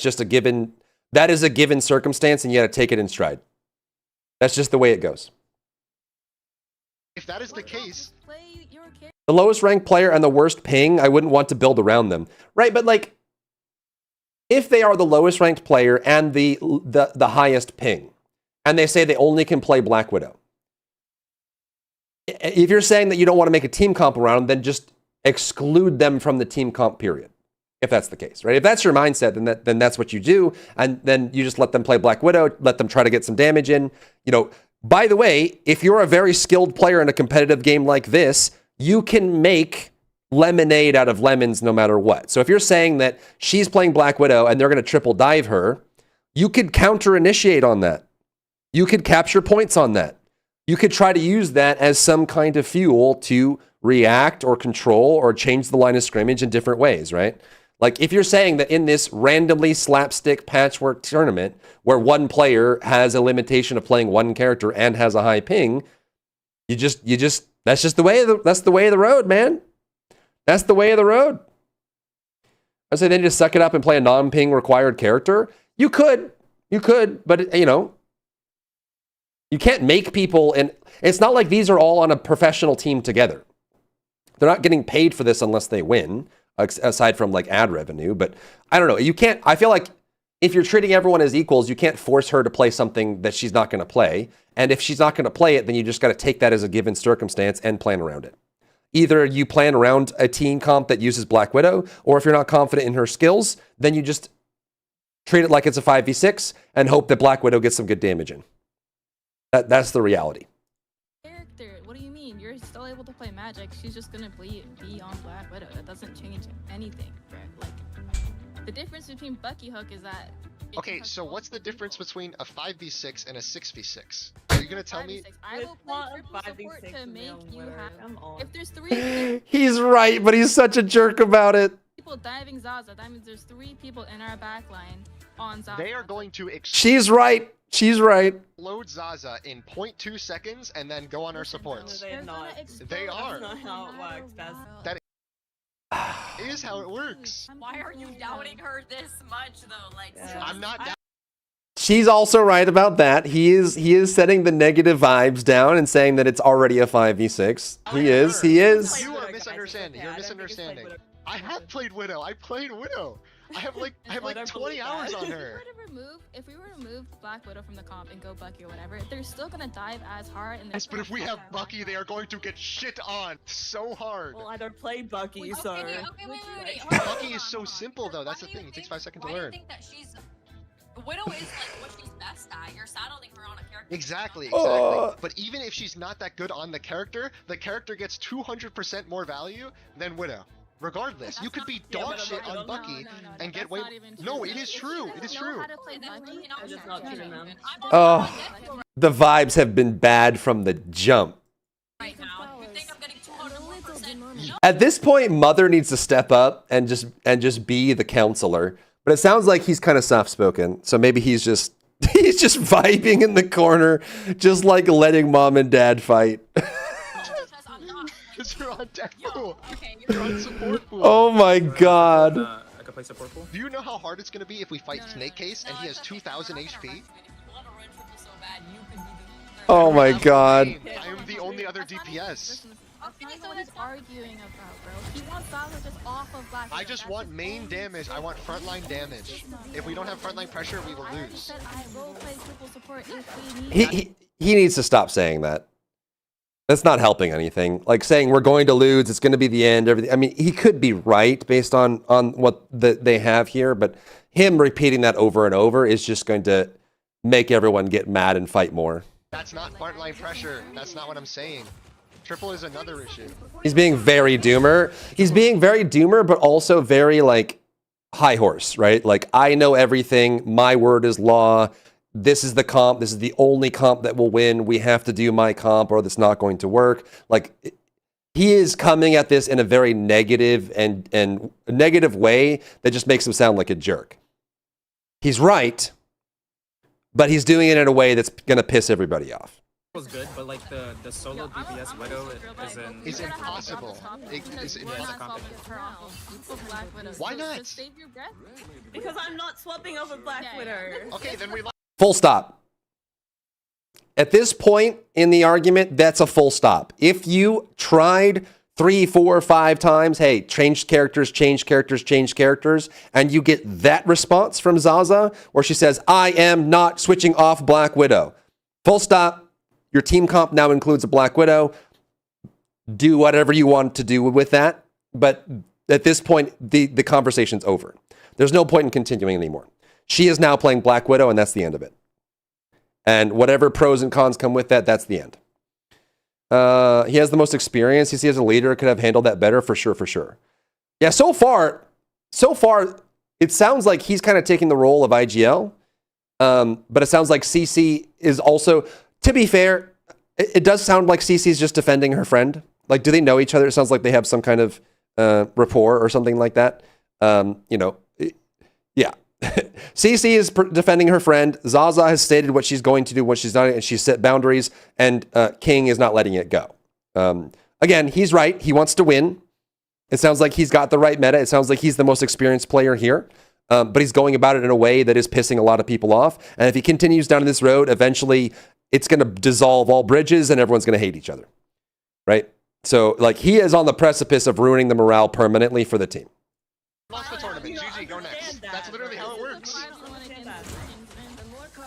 just a given. That is a given circumstance, and you got to take it in stride. That's just the way it goes. If that is the case, The lowest ranked player and the worst ping, I wouldn't want to build around them. Right, but like, if they are the lowest ranked player and the highest ping, and they say they only can play Black Widow, if you're saying that you don't want to make a team comp around them, then just exclude them from the team comp period. If that's the case, right? If that's your mindset, then that's what you do, and then you just let them play Black Widow, let them try to get some damage in. You know, by the way, if you're a very skilled player in a competitive game like this, you can make lemonade out of lemons no matter what. So if you're saying that she's playing Black Widow and they're going to triple dive her, you could counter initiate on that. You could capture points on that. You could try to use that as some kind of fuel to react or control or change the line of scrimmage in different ways, right? Like, if you're saying that in this randomly slapstick patchwork tournament where one player has a limitation of playing one character and has a high ping, that's just the way of the road, man. That's the way of the road. I say they need to suck it up and play a non-ping required character. You could, but you know, you can't make people, and it's not like these are all on a professional team together. They're not getting paid for this unless they win, aside from like ad revenue. But I don't know. You can't, I feel like if you're treating everyone as equals, you can't force her to play something that she's not going to play. And if she's not going to play it, then you just got to take that as a given circumstance and plan around it. Either you plan around a team comp that uses Black Widow, or if you're not confident in her skills, then you just treat it like it's a 5v6 and hope that Black Widow gets some good damage in. That's the reality. character. What do you mean? You're still able to play Magic. She's just gonna be on Black Widow. That doesn't change anything, bro. Like, the difference between Bucky Hook is that. okay, so what's the difference between a 5v6 and a 6v6? Are you gonna tell me? I will play triple support to make you happy. If there's three He's right, but he's such a jerk about it. people diving Zaza, that means there's 3 people in our backline on Zaza. They are going to She's right. She's right. Load Zaza in 0.2 seconds and then go on our supports. They're not. They are. That's not how it works. That is how it works. Why are you doubting her this much though? Like, I'm not down. She's also right about that. He is setting the negative vibes down and saying that it's already a 5v6. He is. You are misunderstanding. You're misunderstanding. I have played Widow. I played Widow. I have like 20 hours on her. If we were to remove Black Widow from the comp and go Bucky or whatever, they're still gonna dive as hard. And Yes, but if we have Bucky, they are going to get shit on so hard. Well, I don't play Bucky, so. Okay, wait. Bucky is so simple though. That's the thing. It takes 5 seconds to Why do you learn. think that she's Widow is like what she's best at? You're saddling her on a character. Exactly. Oh. But even if she's not that good on the character gets 200% more value than Widow. Regardless, you could be dog shit on Bucky and get way. No, it is true. It is true. Oh, the vibes have been bad from the jump. Right now, you think I'm getting 200%? At this point, Mother needs to step up and just be the counselor. But it sounds like he's kind of soft-spoken, so maybe he's just vibing in the corner, just like letting Mom and Dad fight. Because you're on deck pool. You're on support pool. Oh my God. I could play support pool. Do you know how hard it's gonna be if we fight Snake Case and he has 2,000 HP? Oh my God. I am the only other DPS. That's not what he's arguing about, bro. He wants Zaza just off of Black Widow. I just want main damage. I want frontline damage. If we don't have frontline pressure, we will I lose. said I will play triple support if we need. He needs to stop saying that. That's not helping anything. Like saying we're going to lose, it's going to be the end. Everything. I mean, he could be right based on what they have here, but him repeating that over and over is just going to make everyone get mad and fight more. That's not frontline pressure. That's not what I'm saying. Triple is another issue. He's being very doomer. He's being very doomer, but also very like high horse, right? Like I know everything. My word is law. This is the comp. This is the only comp that will win. We have to do my comp or it's not going to work. Like he is coming at this in a very negative and negative way that just makes him sound like a jerk. He's right, but he's doing it in a way that's going to piss everybody off. Was good, but like the solo DPS Widow It's impossible. It's impossible. Why not? Because I'm not swapping over Black Widow. Okay, then we. Full stop. At this point in the argument, that's a full stop. If you tried 3, 4, 5 times, hey, change characters, and you get that response from Zaza, where she says, I am not switching off Black Widow. Full stop. Your team comp now includes a Black Widow. Do whatever you want to do with that. But at this point, the conversation's over. There's no point in continuing anymore. She is now playing Black Widow, and that's the end of it. And whatever pros and cons come with that, that's the end. He has the most experience. He sees as a leader, could have handled that better, for sure. Yeah, so far, it sounds like he's kind of taking the role of IGL. But it sounds like CC is also, to be fair, it does sound like CC is just defending her friend. Like, do they know each other? It sounds like they have some kind of rapport or something like that. Yeah. CC is defending her friend. Zaza has stated what she's going to do, what she's done, and she's set boundaries, and King is not letting it go. Again, he's right. He wants to win. It sounds like he's got the right meta. It sounds like he's the most experienced player here. But he's going about it in a way that is pissing a lot of people off. And if he continues down this road, eventually it's going to dissolve all bridges and everyone's going to hate each other. Right? So, like, he is on the precipice of ruining the morale permanently for the team. Lost the tournament. GG, go next. That's literally how it works.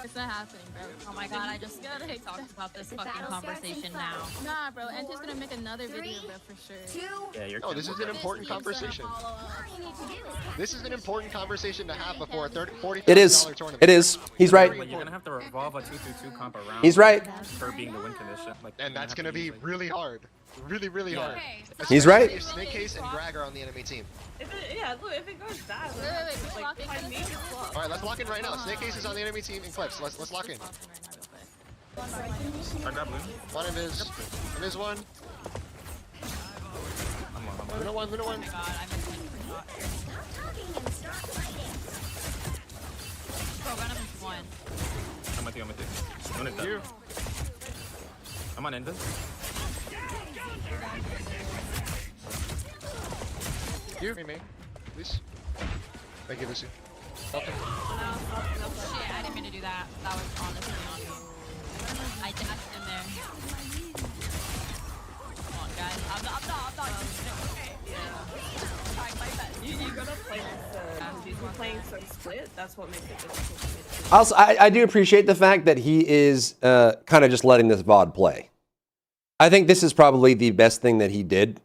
It's not happening, bro. Oh my god, I just talked about this fucking conversation now. Nah, bro. Ente's gonna make another video, bro, for sure. Yeah, No, this is an important conversation. This is an important conversation to have before a $40,000 It is. tournament. It is. He's right. Like, you're gonna have to revolve a 2-2-2 comp around. He's right. For being the win condition. Like, And that's gonna be really hard. Really hard. He's right. If Snake Case and Greg are on the enemy team. If it goes bad, Alright, let's lock in right now. Snake Case is on the enemy team in clips. Let's lock in. I grab blue. One invis one. Luna one. Oh my god, I missed it. Bro, Venom is one. I'm with you. Luna's dead. I'm on Endfield. You, me, please. Thank you, Lucy. Okay. Shit, I didn't mean to do that. That was honestly on me. I dashed in there. Come on, guys. I'm not. Okay. Yeah. Alright, my You gotta play with you're playing so split. That's what makes it difficult for me to do. Also, I do appreciate the fact that he is kind of just letting this VOD play. I think this is probably the best thing that he did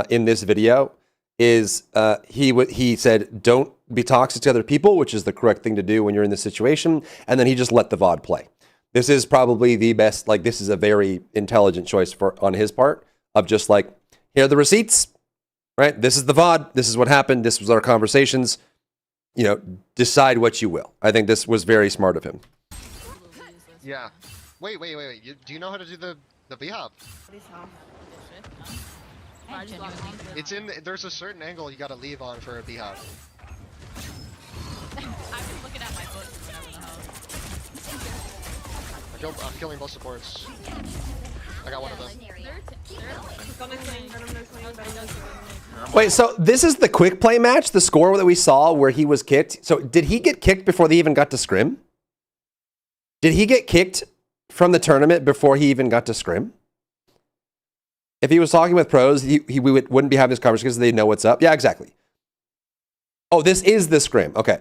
in this video. Is he said don't be toxic to other people, which is the correct thing to do when you're in this situation, and then he just let the VOD play. This is probably the best. Like, this is a very intelligent choice on his part of just like, here are the receipts, right? This is the VOD. This is what happened. This was our conversations. You know, decide what you will. I think this was very smart of him. Yeah. Wait. Do you know how to do the B-hop? It's in. There's a certain angle you gotta leave on for a B-hop. I was looking at my books whenever the hell. I'm killing both supports. I got one of them. Wait, so this is the quick play match, the score that we saw where he was kicked. So did he get kicked before they even got to scrim? Did he get kicked from the tournament before he even got to scrim? If he was talking with pros, we wouldn't be having this conversation because they know what's up. Yeah, exactly. Oh, this is the scrim. Okay.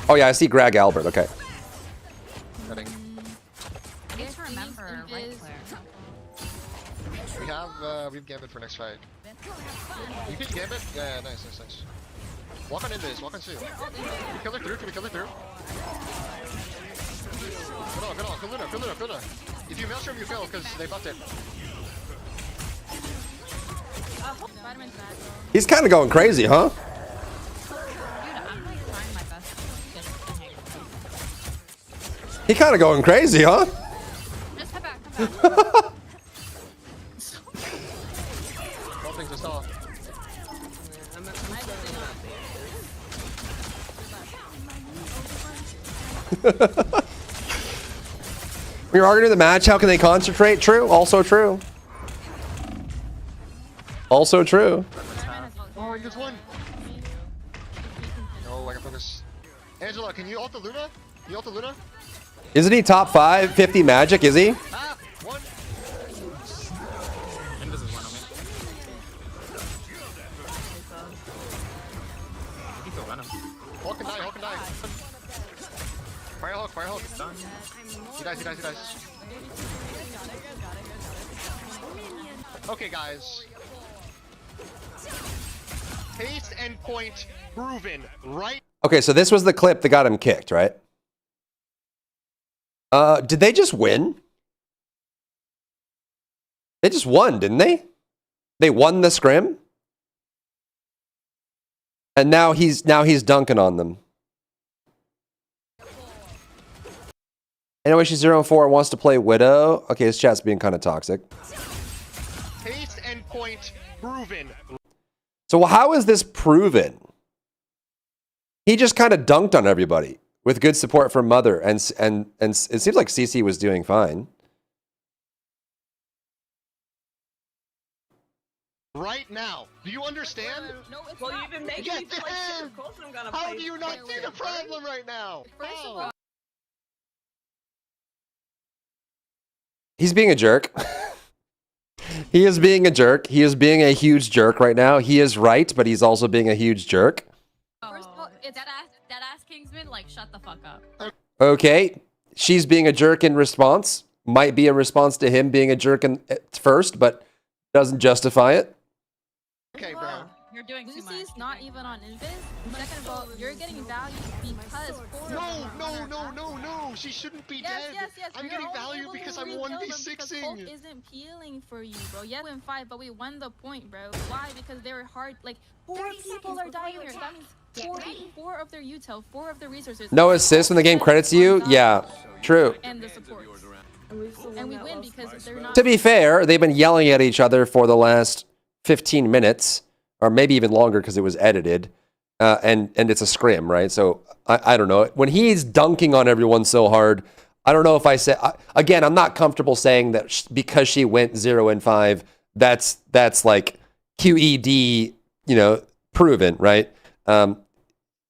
Oh yeah, I see Greg Albert. Okay. I need to remember right Claire. We have Gambit for next fight. You can Gambit? Yeah, nice. Walk on into this, walk on Sue. Can we kill her through? Good on. Kill Luna. If you maelstrom, you kill, because they buffed it. He's kind of going crazy, huh? Dude, I'm like trying my best to get the hang of it. He kind of going crazy, huh? Just come back. Nothing to stop. When you're arguing the match, how can they concentrate? True. Also true. Also true. Oh, he gets one. No, I can focus. Angela, can you ult the Luna? You ult the Luna? Isn't he top 5, 50 magic? Is he? One. And this is one of me. He's a venom. Hulk can die. Fire Hulk. Done. He dies. Okay, guys. Taste and point proven, right? Okay, so this was the clip that got him kicked, right? Did they just win? They just won, didn't they? They won the scrim? And now he's dunking on them. Anyway, she's 0-4 and wants to play Widow. Okay, his chat's being kind of toxic. Taste and point proven. So how is this proven? He just kind of dunked on everybody with good support from Mother, and it seems like CC was doing fine. Right now, do you understand? No, it's well, you've been making me play shit. Of course I'm gonna How play do you not see the problem right now? First of all, He's being a jerk. He is being a jerk. He is being a huge jerk right now. He is right, but he's also being a huge jerk. First of all, it's that ass Kingsman, like, shut the fuck up. Okay, she's being a jerk in response. Might be a response to him being a jerk at first, but doesn't justify it. Okay, bro. You're doing too much. Lucy's not even on Invis. Second of all, you're getting value because No. She shouldn't be dead. Yes. I'm getting value because I'm 1v6ing. Hulk isn't peeling for you, bro. Yeah, we win 5, but we won the point, bro. Why? Because they were hard. Like, 4 people are dying here. That means 4 of their util, 4 of their resources. No assist when the game credits you? Yeah, true. And the support. And we win because they're not. To be fair, they've been yelling at each other for the last 15 minutes, or maybe even longer because it was edited, and it's a scrim, right? So I don't know. When he's dunking on everyone so hard, I don't know if I said again. I'm not comfortable saying that because she went 0-5, that's like QED, proven, right?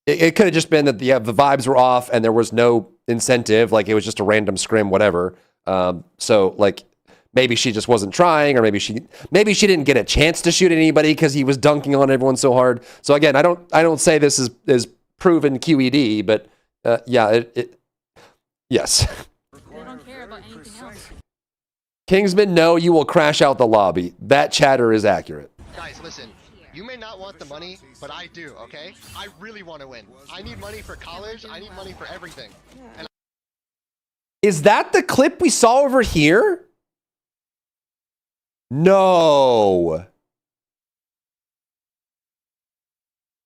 It could have just been that the vibes were off and there was no incentive, like it was just a random scrim, whatever. So like, maybe she just wasn't trying, or maybe she didn't get a chance to shoot anybody because he was dunking on everyone so hard. So again, I don't say this is proven QED, but yeah, yes. They don't care about anything else. Kingsman, no, you will crash out the lobby. That chatter is accurate. Guys, listen. You may not want the money, but I do, okay? I really want to win. I need money for college. I need money for everything. And Is that the clip we saw over here? No.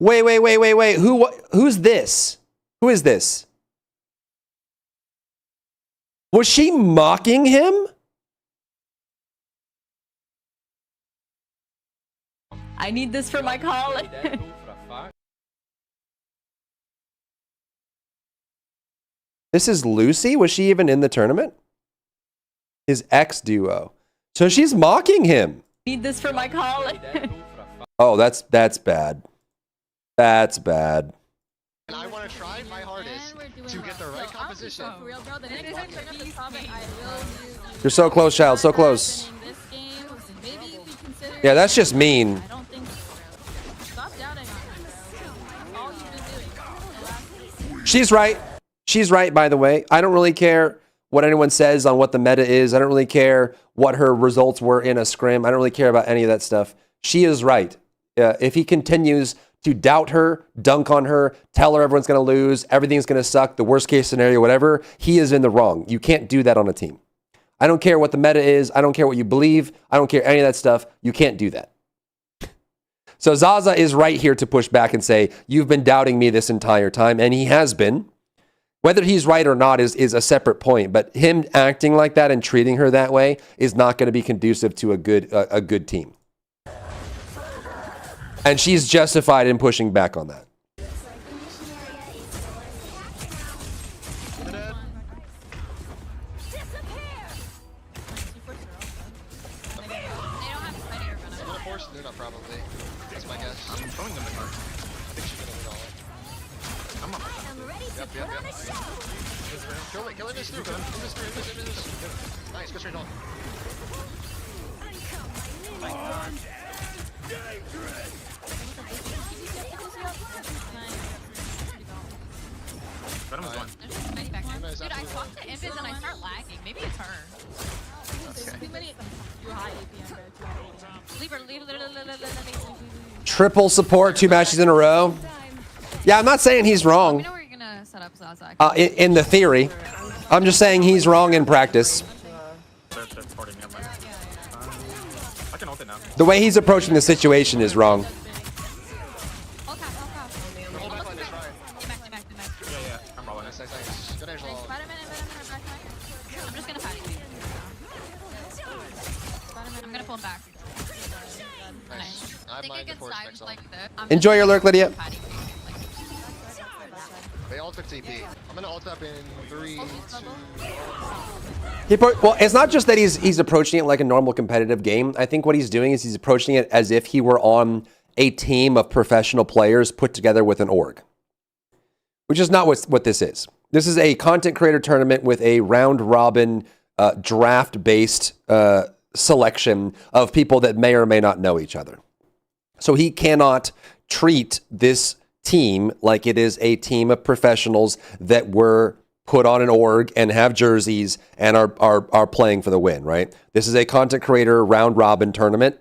Wait. Who's this? Who is this? Was she mocking him? I need this for my college. This is Lucy? Was she even in the tournament? His ex duo. So she's mocking him. Need this for my college. Oh, that's bad. That's bad. And I want to try my hardest to get the right composition. For real, bro, the next time turn up the topic, I will use. You're so close, child. So close. This game, maybe if we consider. Yeah, that's just mean. I don't think so, bro. Stop doubting on me, bro. All you've been doing. She's right. She's right, by the way. I don't really care what anyone says on what the meta is. I don't really care what her results were in a scrim. I don't really care about any of that stuff. She is right. If he continues to doubt her, dunk on her, tell her everyone's going to lose, everything's going to suck, the worst case scenario, whatever, he is in the wrong. You can't do that on a team. I don't care what the meta is. I don't care what you believe. I don't care any of that stuff. You can't do that. So Zaza is right here to push back and say, you've been doubting me this entire time, and he has been. Whether he's right or not is a separate point, but him acting like that and treating her that way is not going to be conducive to a good team. And she's justified in pushing back on that. Probably. That's my guess. I'm throwing them the card. I think she's gonna win all it. I'm up. Yep. Kill it, this through. This. Nice, go straight on. Venom's one. Dude, I talked to Endfield and I start lagging. Maybe it's her. Leave her. Triple support, 2 matches in a row. Yeah, I'm not saying he's wrong. We know where you're gonna set up Zaza. In the theory. I'm just saying he's wrong in practice. They're supporting him. I can ult it now. The way he's approaching the situation is wrong. Yeah. I'm rolling. Nice. Good Angel. I'm just gonna patty you. I'm gonna pull him back. Nice. I have Think mine against before dives next on. like this. Enjoy your lurk, Lydia. They all took TP. I'm gonna ult up in 3, 2. Well, it's not just that he's approaching it like a normal competitive game. I think what he's doing is he's approaching it as if he were on a team of professional players put together with an org, which is not what this is. This is a content creator tournament with a round robin draft-based selection of people that may or may not know each other. So he cannot treat this team like it is a team of professionals that were put on an org and have jerseys and are playing for the win, right? This is a content creator round robin tournament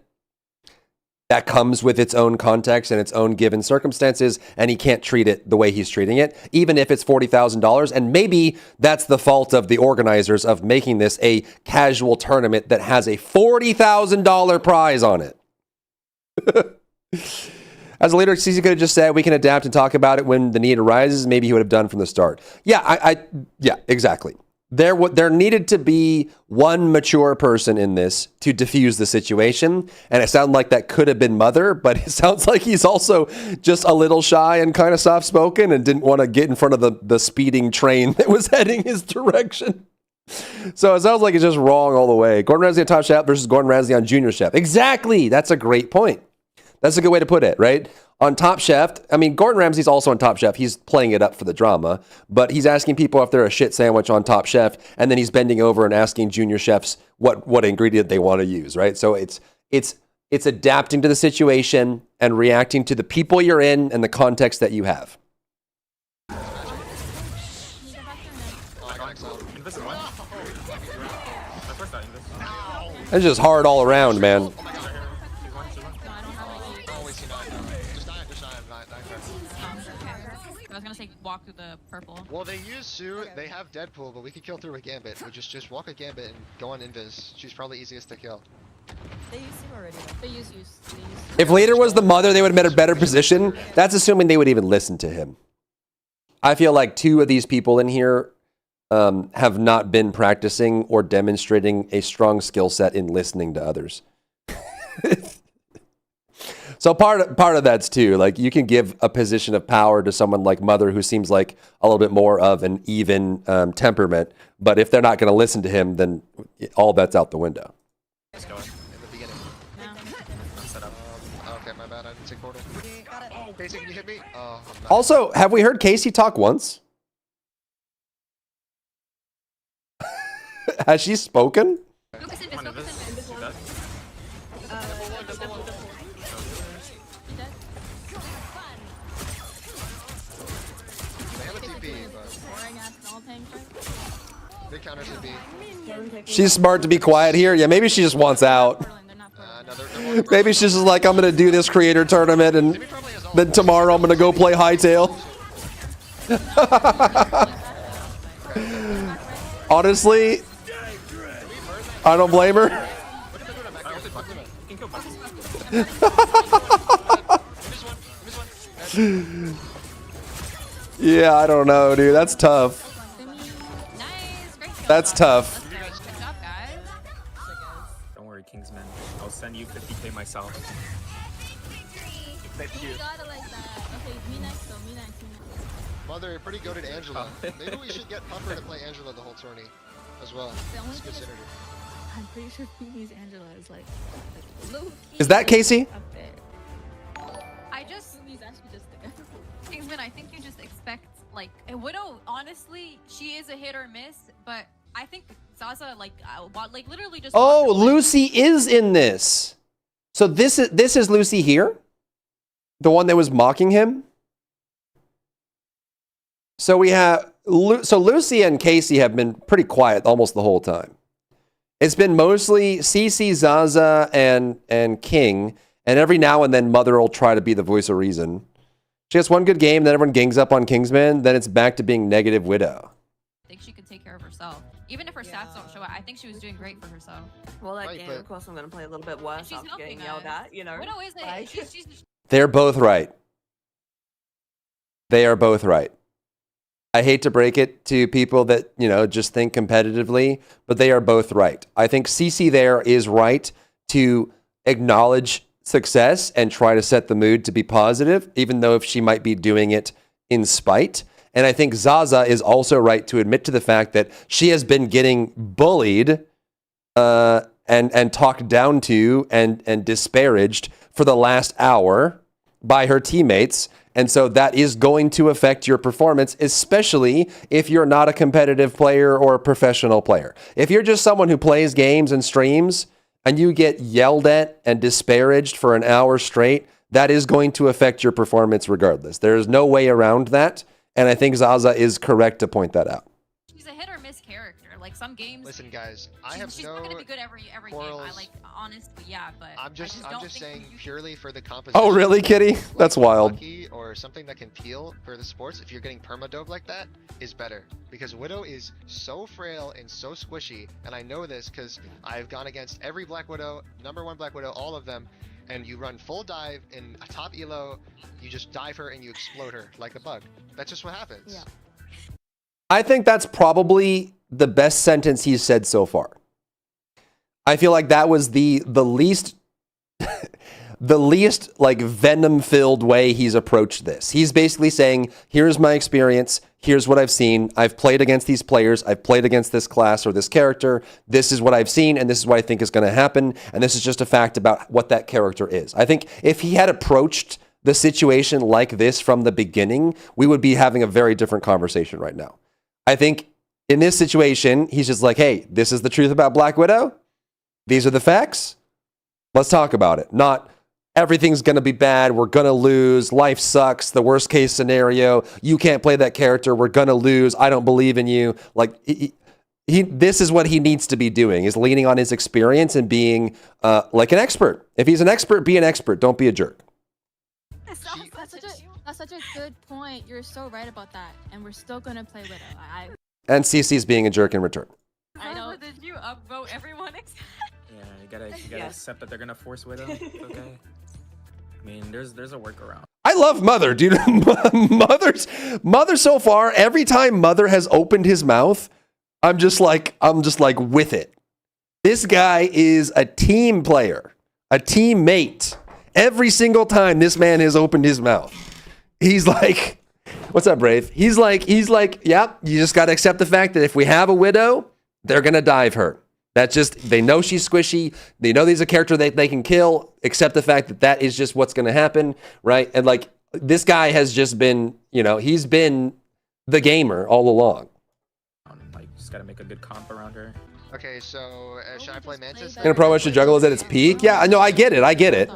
that comes with its own context and its own given circumstances, and he can't treat it the way he's treating it, even if it's $40,000. And maybe that's the fault of the organizers of making this a casual tournament that has a $40,000 prize on it. As a leader, CC could have just said, we can adapt and talk about it when the need arises. Maybe he would have done from the start. Yeah, yeah, exactly. There needed to be one mature person in this to diffuse the situation. And it sounded like that could have been Mother, but it sounds like he's also just a little shy and kind of soft-spoken and didn't want to get in front of the speeding train that was heading his direction. So it sounds like it's just wrong all the way. Gordon Ramsay on Top Chef versus Gordon Ramsay on Junior Chef. Exactly. That's a great point. That's a good way to put it, right? On Top Chef, I mean, Gordon Ramsay's also on Top Chef. He's playing it up for the drama, but he's asking people if they're a shit sandwich on Top Chef, and then he's bending over and asking junior chefs what ingredient they want to use, right? So it's adapting to the situation and reacting to the people you're in and the context that you have. It's just hard all around, man. I was gonna say walk through the purple. Well, they use Sue. They have Deadpool, but we could kill through a Gambit. We just walk a Gambit and go on Invis. She's probably easiest to kill. They use him already. They use. If later was the mother, they would have been in a better position. That's assuming they would even listen to him. I feel like 2 of these people in here have not been practicing or demonstrating a strong skill set in listening to others. So part of that's too, like you can give a position of power to someone like Mother who seems like a little bit more of an even temperament, but if they're not going to listen to him, then all that's out the window. Let's go in the beginning. Okay, my bad. I didn't take portal. Oh, Casey, can you hit me? Oh, I'm not. Also, have we heard Casey talk once? Has she spoken? Focus Invis, focus Invis. They have a TP, but they counter TP. She's smart to be quiet here. Yeah, maybe she just wants out. Maybe she's just like, I'm going to do this creator tournament, and then tomorrow I'm going to go play Hightail. Honestly, I don't blame her. Yeah, I don't know, dude. That's tough. That's tough. Don't worry, Kingsman. I'll send you 50K myself. Thank you. Mother, you're pretty good at Angela. Maybe we should get Puffer to play Angela the whole tourney as well. It's good synergy. I'm pretty sure Phoebe's Angela is like low-key Is that Casey? up there. I just Phoebe's actually just the guy. Kingsman, I think you just expect like a Widow. Honestly, she is a hit or miss, but I think Zaza like literally just. Oh, Lucy is in this. So this is Lucy here? The one that was mocking him? So we have Lucy and Casey have been pretty quiet almost the whole time. It's been mostly CC, Zaza, and King, and every now and then Mother will try to be the voice of reason. She gets one good game, then everyone gangs up on Kingsman, then it's back to being negative Widow. I think she could take care of herself. Even if her stats don't show it, I think she was doing great for herself. Well, that Right, game, but- of course, I'm going to play a little bit worse She's after getting helping yelled us. at, you know. Widow is like- it? She's They're both right. They are both right. I hate to break it to people that, just think competitively, but they are both right. I think CC there is right to acknowledge success and try to set the mood to be positive, even though if she might be doing it in spite. And I think Zaza is also right to admit to the fact that she has been getting bullied and talked down to and disparaged for the last hour by her teammates. And so that is going to affect your performance, especially if you're not a competitive player or a professional player. If you're just someone who plays games and streams and you get yelled at and disparaged for an hour straight, that is going to affect your performance regardless. There's no way around that. And I think Zaza is correct to point that out. she's a hit or miss character. Like some games. Listen, guys, She's not gonna be good every game. I quarrels. like honestly, yeah, but I'm just don't think saying you should- purely for the composition. Oh, really, Kitty? That's wild. Lucky or something that can peel for the sports, if you're getting permadove like that, is better. Because Widow is so frail and so squishy, and I know this because I've gone against every Black Widow, #1 Black Widow, all of them, and you run full dive in a top elo, you just dive her and you explode her like a bug. That's just what happens. Yeah. I think that's probably the best sentence he's said so far. I feel like that was the least the least like venom-filled way he's approached this. He's basically saying, here's my experience, Here's what I've seen. I've played against these players. I've played against this class or this character. This is what I've seen, and this is what I think is going to happen. And this is just a fact about what that character is. I think if he had approached the situation like this from the beginning, we would be having a very different conversation right now. I think in this situation, he's just like, hey, this is the truth about Black Widow. These are the facts. Let's talk about it. Not everything's going to be bad. We're going to lose. Life sucks. The worst case scenario. You can't play that character. We're going to lose. I don't believe in you. Like, this is what he needs to be doing, is leaning on his experience and being like an expert. If he's an expert, be an expert. Don't be a jerk. That's such a good point. You're so right about that. And we're still going to play Widow. And CC's being a jerk in return. I know. Did you upvote everyone except? Yeah, you gotta accept that they're gonna force Widow. It's okay. I mean, there's a workaround. I love Mother, dude. Mother so far, every time Mother has opened his mouth, I'm just like with it. This guy is a team player, a teammate. Every single time this man has opened his mouth, he's like, what's up, Brave? He's like, yep, you just got to accept the fact that if we have a Widow, they're going to dive her. That's just, they know she's squishy. They know there's a character that they can kill. Accept the fact that that is just what's going to happen, right? And like, this guy has just been, he's been the gamer all along. Like, just got to make a good comp around her. Okay, so should I play Mantis? And a pro should juggle is at its peak. Yeah, no, I get it.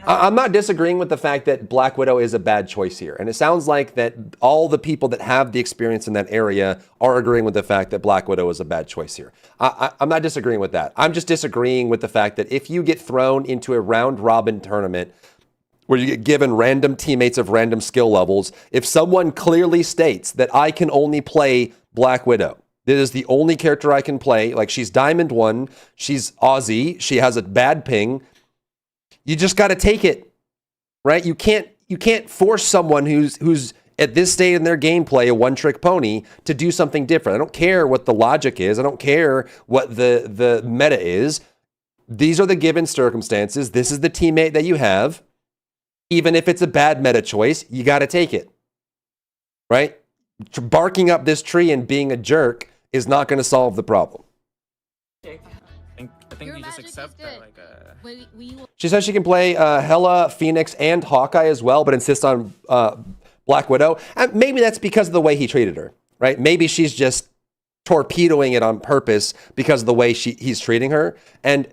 I'm not disagreeing with the fact that Black Widow is a bad choice here. And it sounds like that all the people that have the experience in that area are agreeing with the fact that Black Widow is a bad choice here. I'm not disagreeing with that. I'm just disagreeing with the fact that if you get thrown into a round robin tournament where you get given random teammates of random skill levels, if someone clearly states that I can only play Black Widow, this is the only character I can play. Like, she's Diamond 1. She's Aussie. She has a bad ping. You just got to take it, right? You can't force someone who's at this stage in their gameplay a one-trick pony to do something different. I don't care what the logic is. I don't care what the meta is. These are the given circumstances. This is the teammate that you have. Even if it's a bad meta choice, you got to take it, right? Barking up this tree and being a jerk is not going to solve the problem. I think you just accept that, like, She says she can play Hela, Phoenix, and Hawkeye as well, but insists on Black Widow. And maybe that's because of the way he treated her, right? Maybe she's just torpedoing it on purpose because of the way he's treating her. And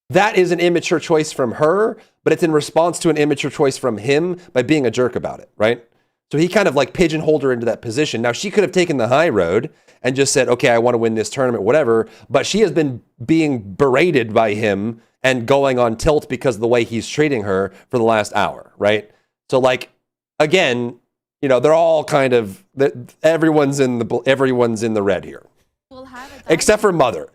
that is an immature choice from her, but it's in response to an immature choice from him by being a jerk about it, right? So he kind of like pigeonholed her into that position. Now, she could have taken the high road and just said, okay, I want to win this tournament, whatever. But she has been being berated by him and going on tilt because of the way he's treating her for the last hour, right? So like, again, they're all kind of, everyone's in the red here. Except for Mother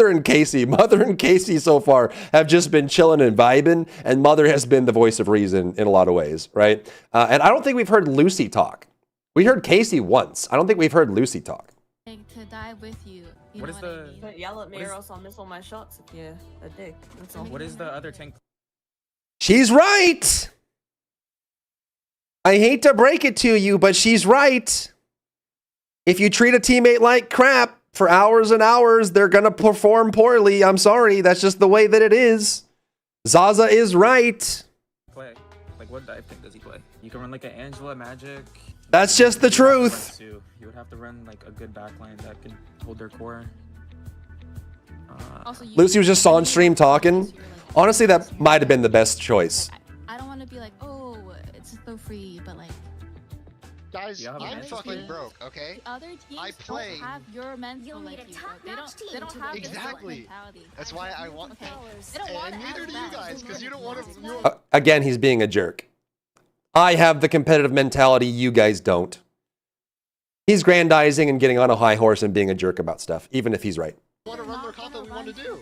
and Casey. Mother and Casey so far have just been chilling and vibing, and Mother has been the voice of reason in a lot of ways, right? And I don't think we've heard Lucy talk. We heard Casey once. I don't think we've heard Lucy talk. To die with you. What is the? But yell at me or else I'll miss all my shots if you're a dick. That's all. What is the other tank? She's right. I hate to break it to you, but she's right. If you treat a teammate like crap for hours and hours, they're going to perform poorly. I'm sorry. That's just the way that it is. Zaza is right. Play. Like, what dive tank does he play? You can run like an Angela Magic. That's just the truth. You would have to run like a good backline that can hold their core. Lucy was just on stream talking. Honestly, that might have been the best choice. I don't want to be like, oh, it's so free, but like, guys, I'm fucking broke, okay? The other teams I play. don't have your mental like you. They don't have exactly. this mentality. That's why I want. Okay. They don't want And neither do you guys, because you don't want to. Again, he's being a jerk. I have the competitive mentality. You guys don't. He's grandizing and getting on a high horse and being a jerk about stuff, even if he's right. Want to run their comp that we want to do.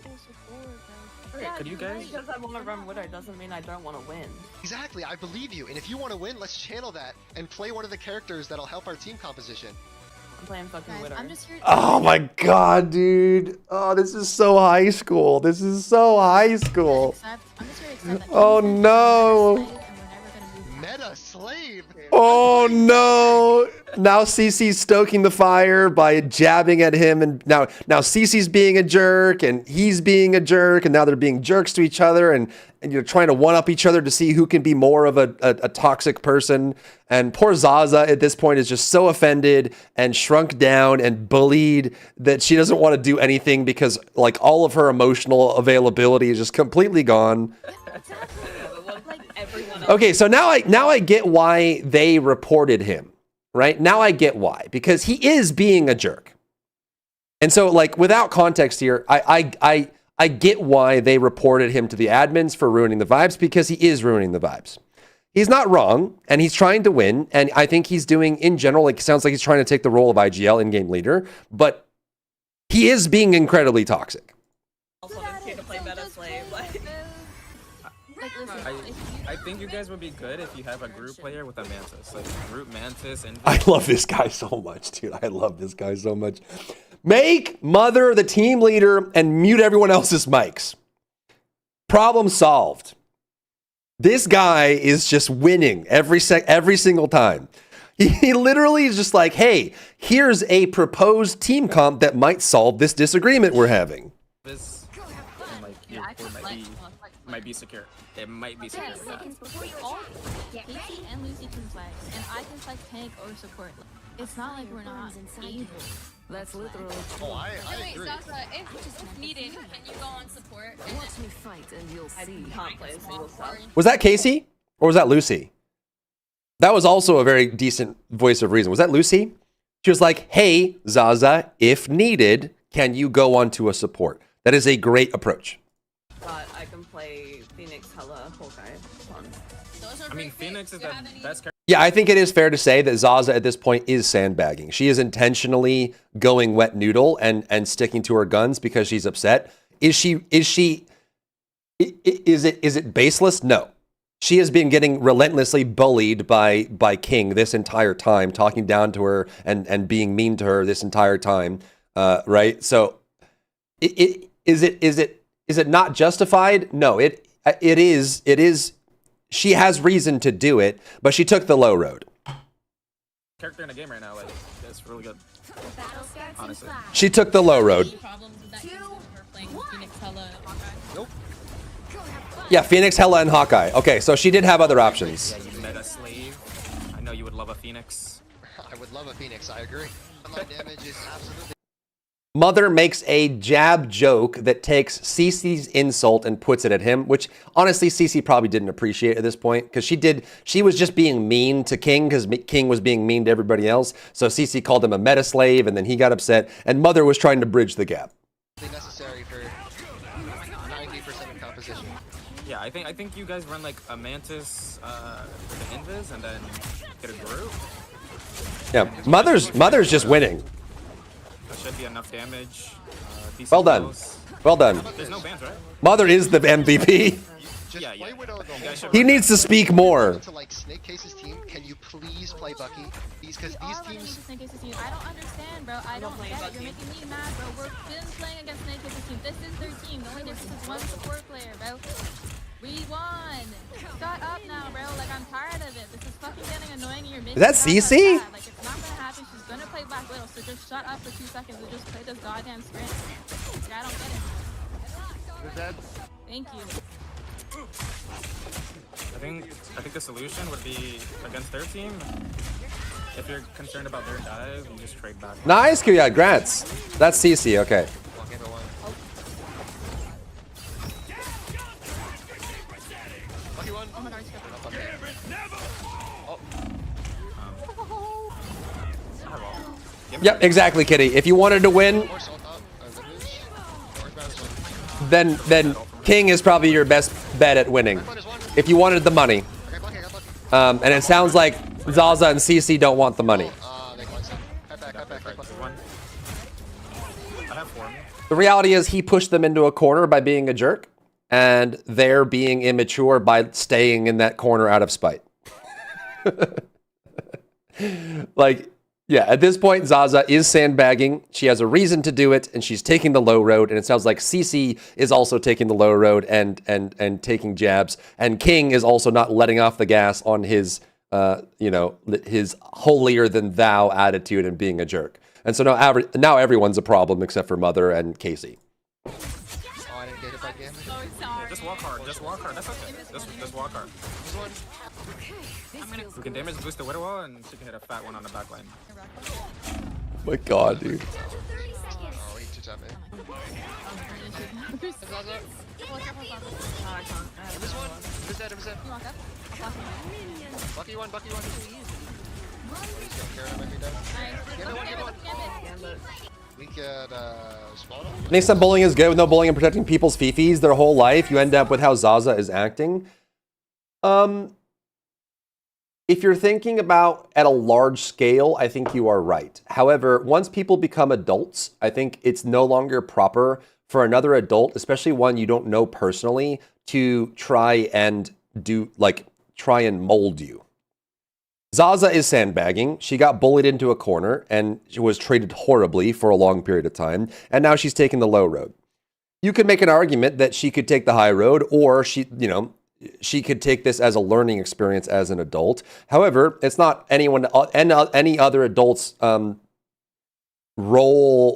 Could you guys? Because I want to run Widow doesn't mean I don't want to win. Exactly, I believe you. And if you want to win, let's channel that and play one of the characters that'll help our team composition. I'm playing fucking Widow. I'm just here Oh my god, dude. Oh, this is so high school. This is so high school. Oh no. Meta slave. Oh no. now CC's stoking the fire by jabbing at him, and now CC's being a jerk and he's being a jerk, and now they're being jerks to each other, and you're trying to one up each other to see who can be more of a toxic person. And poor Zaza at this point is just so offended and shrunk down and bullied that she doesn't want to do anything because like all of her emotional availability is just completely gone. Okay, so now I get why they reported him, right? Now I get why, because he is being a jerk. And so like without context here, I get why they reported him to the admins for ruining the vibes, because he is ruining the vibes. He's not wrong, and he's trying to win, and I think he's doing, in general, like, it sounds like he's trying to take the role of IGL in-game leader, but he is being incredibly toxic. Also, I'm here to play Meta Slave. I think you guys would be good if you have a group player with a Mantis. Like, group Mantis and... I love this guy so much, dude. I love this guy so much. Make Mother the team leader and mute everyone else's mics. Problem solved. This guy is just winning every single time. He literally is just like, hey, here's a proposed team comp that might solve this disagreement we're having. This, and like, your core might be secure. It might be secure. Yes, all Casey and Lucy can flag, and I can flag tank or support. It's not like we're not evil. That's literally true. Oh, I Wait, agree. Zaza, if needed, can you go on support? Watch me fight and you'll see. Can't play a single sub. Was that Casey or was that Lucy? That was also a very decent voice of reason. Was that Lucy? She was like, hey, Zaza, if needed, can you go on to a support? That is a great approach. But I can play Phoenix, Hella, Hawkeye. Fun. I mean, Phoenix is the best character. Yeah, I think it is fair to say that Zaza at this point is sandbagging. She is intentionally going wet noodle and sticking to her guns because she's upset. Is it baseless? No. She has been getting relentlessly bullied by King this entire time, talking down to her and being mean to her this entire time. Right? So is it not justified? No, it is. She has reason to do it, but she took the low road. Character in the game right now, like, it's really good. Honestly. She took the low road. Nope. Yeah, Phoenix, Hella, and Hawkeye. Okay, so she did have other options. Yeah, you Meta Slave. I know you would love a Phoenix. I would love a Phoenix, I agree. My damage is absolutely... Mother makes a jab joke that takes Cece's insult and puts it at him, which honestly Cece probably didn't appreciate at this point because she was just being mean to King because King was being mean to everybody else. So Cece called him a meta slave and then he got upset and Mother was trying to bridge the gap. necessary for 90% of composition. Yeah, I think you guys run like a Mantis with the Invis and then get a group. Yeah, Mother's just winning. That should be enough damage. Well done. Close. Well done. There's no bans, right? Mother is the MVP. Yeah. He needs to speak more. To like Snake Case's team, can you please play Bucky? Because these teams. I don't understand, bro. I don't get it. You're making me mad, bro. We're been playing against Snake Case's team. This is their team. The only difference is one support player, bro. We won. Shut up now, bro. Like I'm tired of it. This is fucking getting annoying. You're making Is that me CC? mad. Like it's not gonna happen. She's gonna play Black Widow. So just shut up for 2 seconds and just play this goddamn sprint. Like, I don't get it. You're dead. Thank you. I think the solution would be against their team. If you're concerned about their dive, you just trade back. Nice, yeah, grants. That's CC, okay. Yep, exactly, Kitty. If you wanted to win, then King is probably your best bet at winning. If you wanted the money. And it sounds like Zaza and CC don't want the money. The reality is he pushed them into a corner by being a jerk, and they're being immature by staying in that corner out of spite. Like, yeah, at this point, Zaza is sandbagging. She has a reason to do it, and she's taking the low road. And it sounds like CC is also taking the low road and taking jabs. And King is also not letting off the gas on his you know, his holier than thou attitude and being a jerk. And so now everyone's a problem except for Mother and Casey. Oh, I didn't get hit by Gambit. Yeah, just walk hard. Just walk hard. That's okay. Just walk hard. This one. We can damage boost the Widow wall, and she can hit a fat one on the back line. My God, dude. Oh, he took me. This one. This dead. This dead. Bucky one. Bucky one. Please don't care. I might be dead. Get one. We could spawn him. I think some bullying is good with no bullying and protecting people's fifis their whole life. You end up with how Zaza is acting. If you're thinking about at a large scale, I think you are right. However, once people become adults, I think it's no longer proper for another adult, especially one you don't know personally, to try and mold you. Zaza is sandbagging. She got bullied into a corner and she was treated horribly for a long period of time. And now she's taking the low road. You could make an argument that she could take the high road, or she could take this as a learning experience as an adult. However, it's not any other adult's role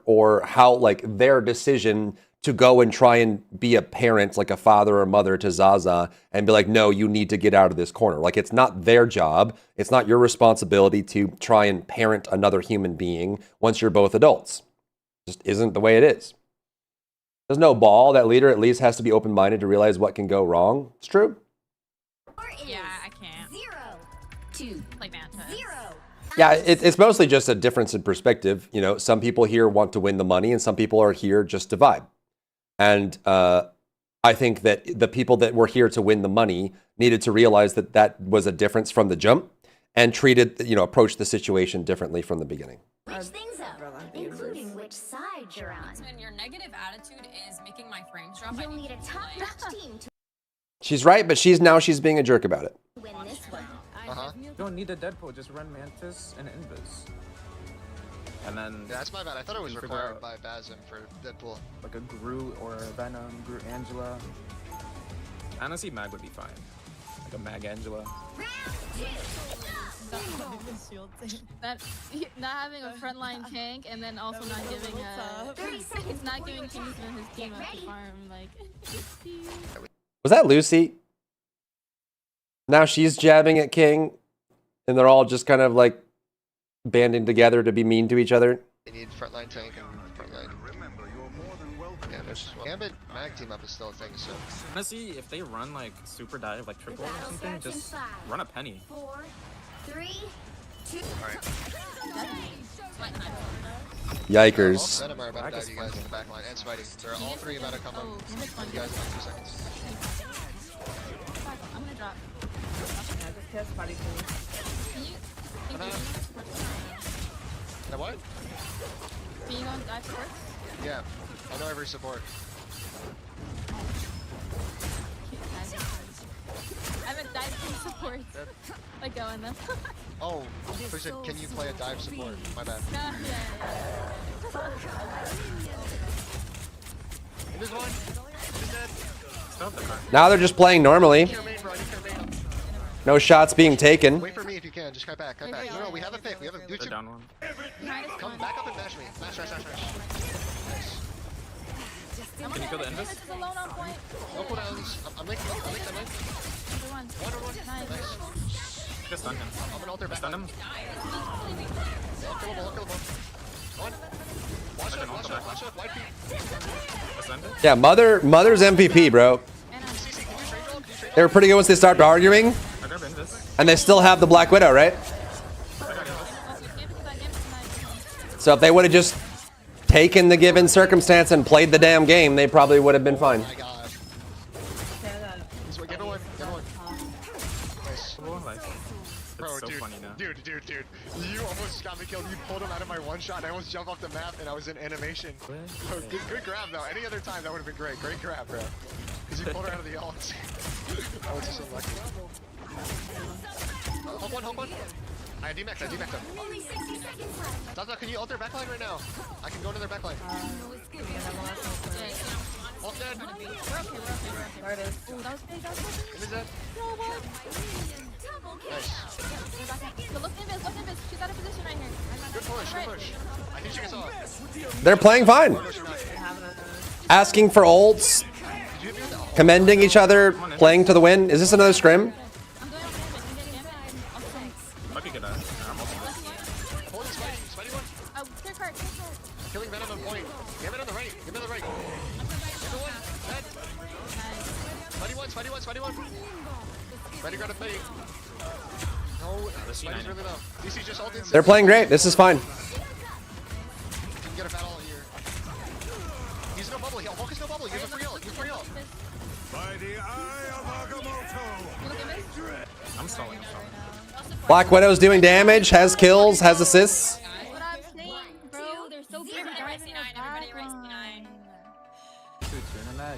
or how, like, their decision to go and try and be a parent, like a father or mother to Zaza, and be like, no, you need to get out of this corner. Like, it's not their job. It's not your responsibility to try and parent another human being once you're both adults. It just isn't the way it is. There's no ball. That leader at least has to be open-minded to realize what can go wrong. It's true. Yeah, I can't. 0, 2, Play Manta. 0. Yeah, it's mostly just a difference in perspective. You know, some people here want to win the money and some people are here just to vibe. And I think that the people that were here to win the money needed to realize that that was a difference from the jump and approach the situation differently from the beginning. Switch things up, including which side you're on. When your negative attitude is making my frames drop, You'll need a top-notch team to She's right, but she's being a jerk about it. win this one. You don't need a Deadpool. Just run Mantis and Invis. And then Yeah, that's my bad. I thought it was you figure required out by Bazim for Deadpool. like a Groot or a Venom, Groot Angela. Honestly, Mag would be fine. Like a Mag Angela. That not having a frontline tank and then also not giving it's not giving Kingsman his team up to farm, like. Was that Lucy? Now she's jabbing at King, and they're all just kind of like banding together to be mean to each other. They need frontline tank and frontline. Gambit mag team up is still a thing, so. Honestly, if they run like super dive, like triple or something, just run a penny. 4, 3, 2. Alright. Yikers. Venom are about to dive you guys in the back line and Smitey. They're all three about to come up on you guys in like 2 seconds. I'm gonna drop. Yeah, just kiss Spidey, please. Can you? Now what? Can you go and dive first? Yeah. I know every support. I haven't dived in support. Like going them. Oh, who said, can you play a dive support? My bad. Yeah. There's one. He's dead. Now they're just playing normally. Your main, bro. I need your main. No shots being taken. Wait for me if you can. Just cut back. Cut back. No, we have a pick. We have a They're YouTube. down one. Come back up and mash me. Mash. Nice. Can you kill the Invis? This is alone on point. No cooldowns. I'm making them. Number one. One. Just stun him. I'm an altar back. Stun him. I'll kill him. One. Watch out. White feet. Just stun him. Yeah, Mother's MVP, bro. They were pretty good once they started arguing, I grab Invis. and they still have the Black Widow, right? I got Invis. So if they would have just taken the given circumstance and played the damn game, they probably would have been fine. My God. Give her one. Nice. Bro, It's so dude, funny now. dude, you almost got me killed. You pulled him out of my one shot, and I almost jumped off the map, and I was in animation. Bro, good grab though. Any other time that would have been great. Great grab, bro. Because you pulled her out of the ults. I was just so lucky. Hold one. I D-max him. Only 60 seconds left. Zaza, can you ult their backline right now? I can go into their backline. Ult dead. There it is. Ooh, that was big. Is dead. Nice. push. I think she gets off. They're playing fine. Asking for ults. Commending each other. Playing to the win. Is this another scrim? I could get that. I'm also Holding Spidey one. Killing Venom on point. Get it on the right. Get it on the right. Get the one. Dead. Spidey one. Spidey got a Spidey. No, Spidey's really low. DC just ulted. They're playing great. This is fine. You can get a battle here. He's no bubble. Hulk no bubble. He's a free ult. By the eye of Agamotto. I'm stalling. Black Widow's doing damage, has kills, has assists. What I'm saying, bro, they're so good at driving us back. You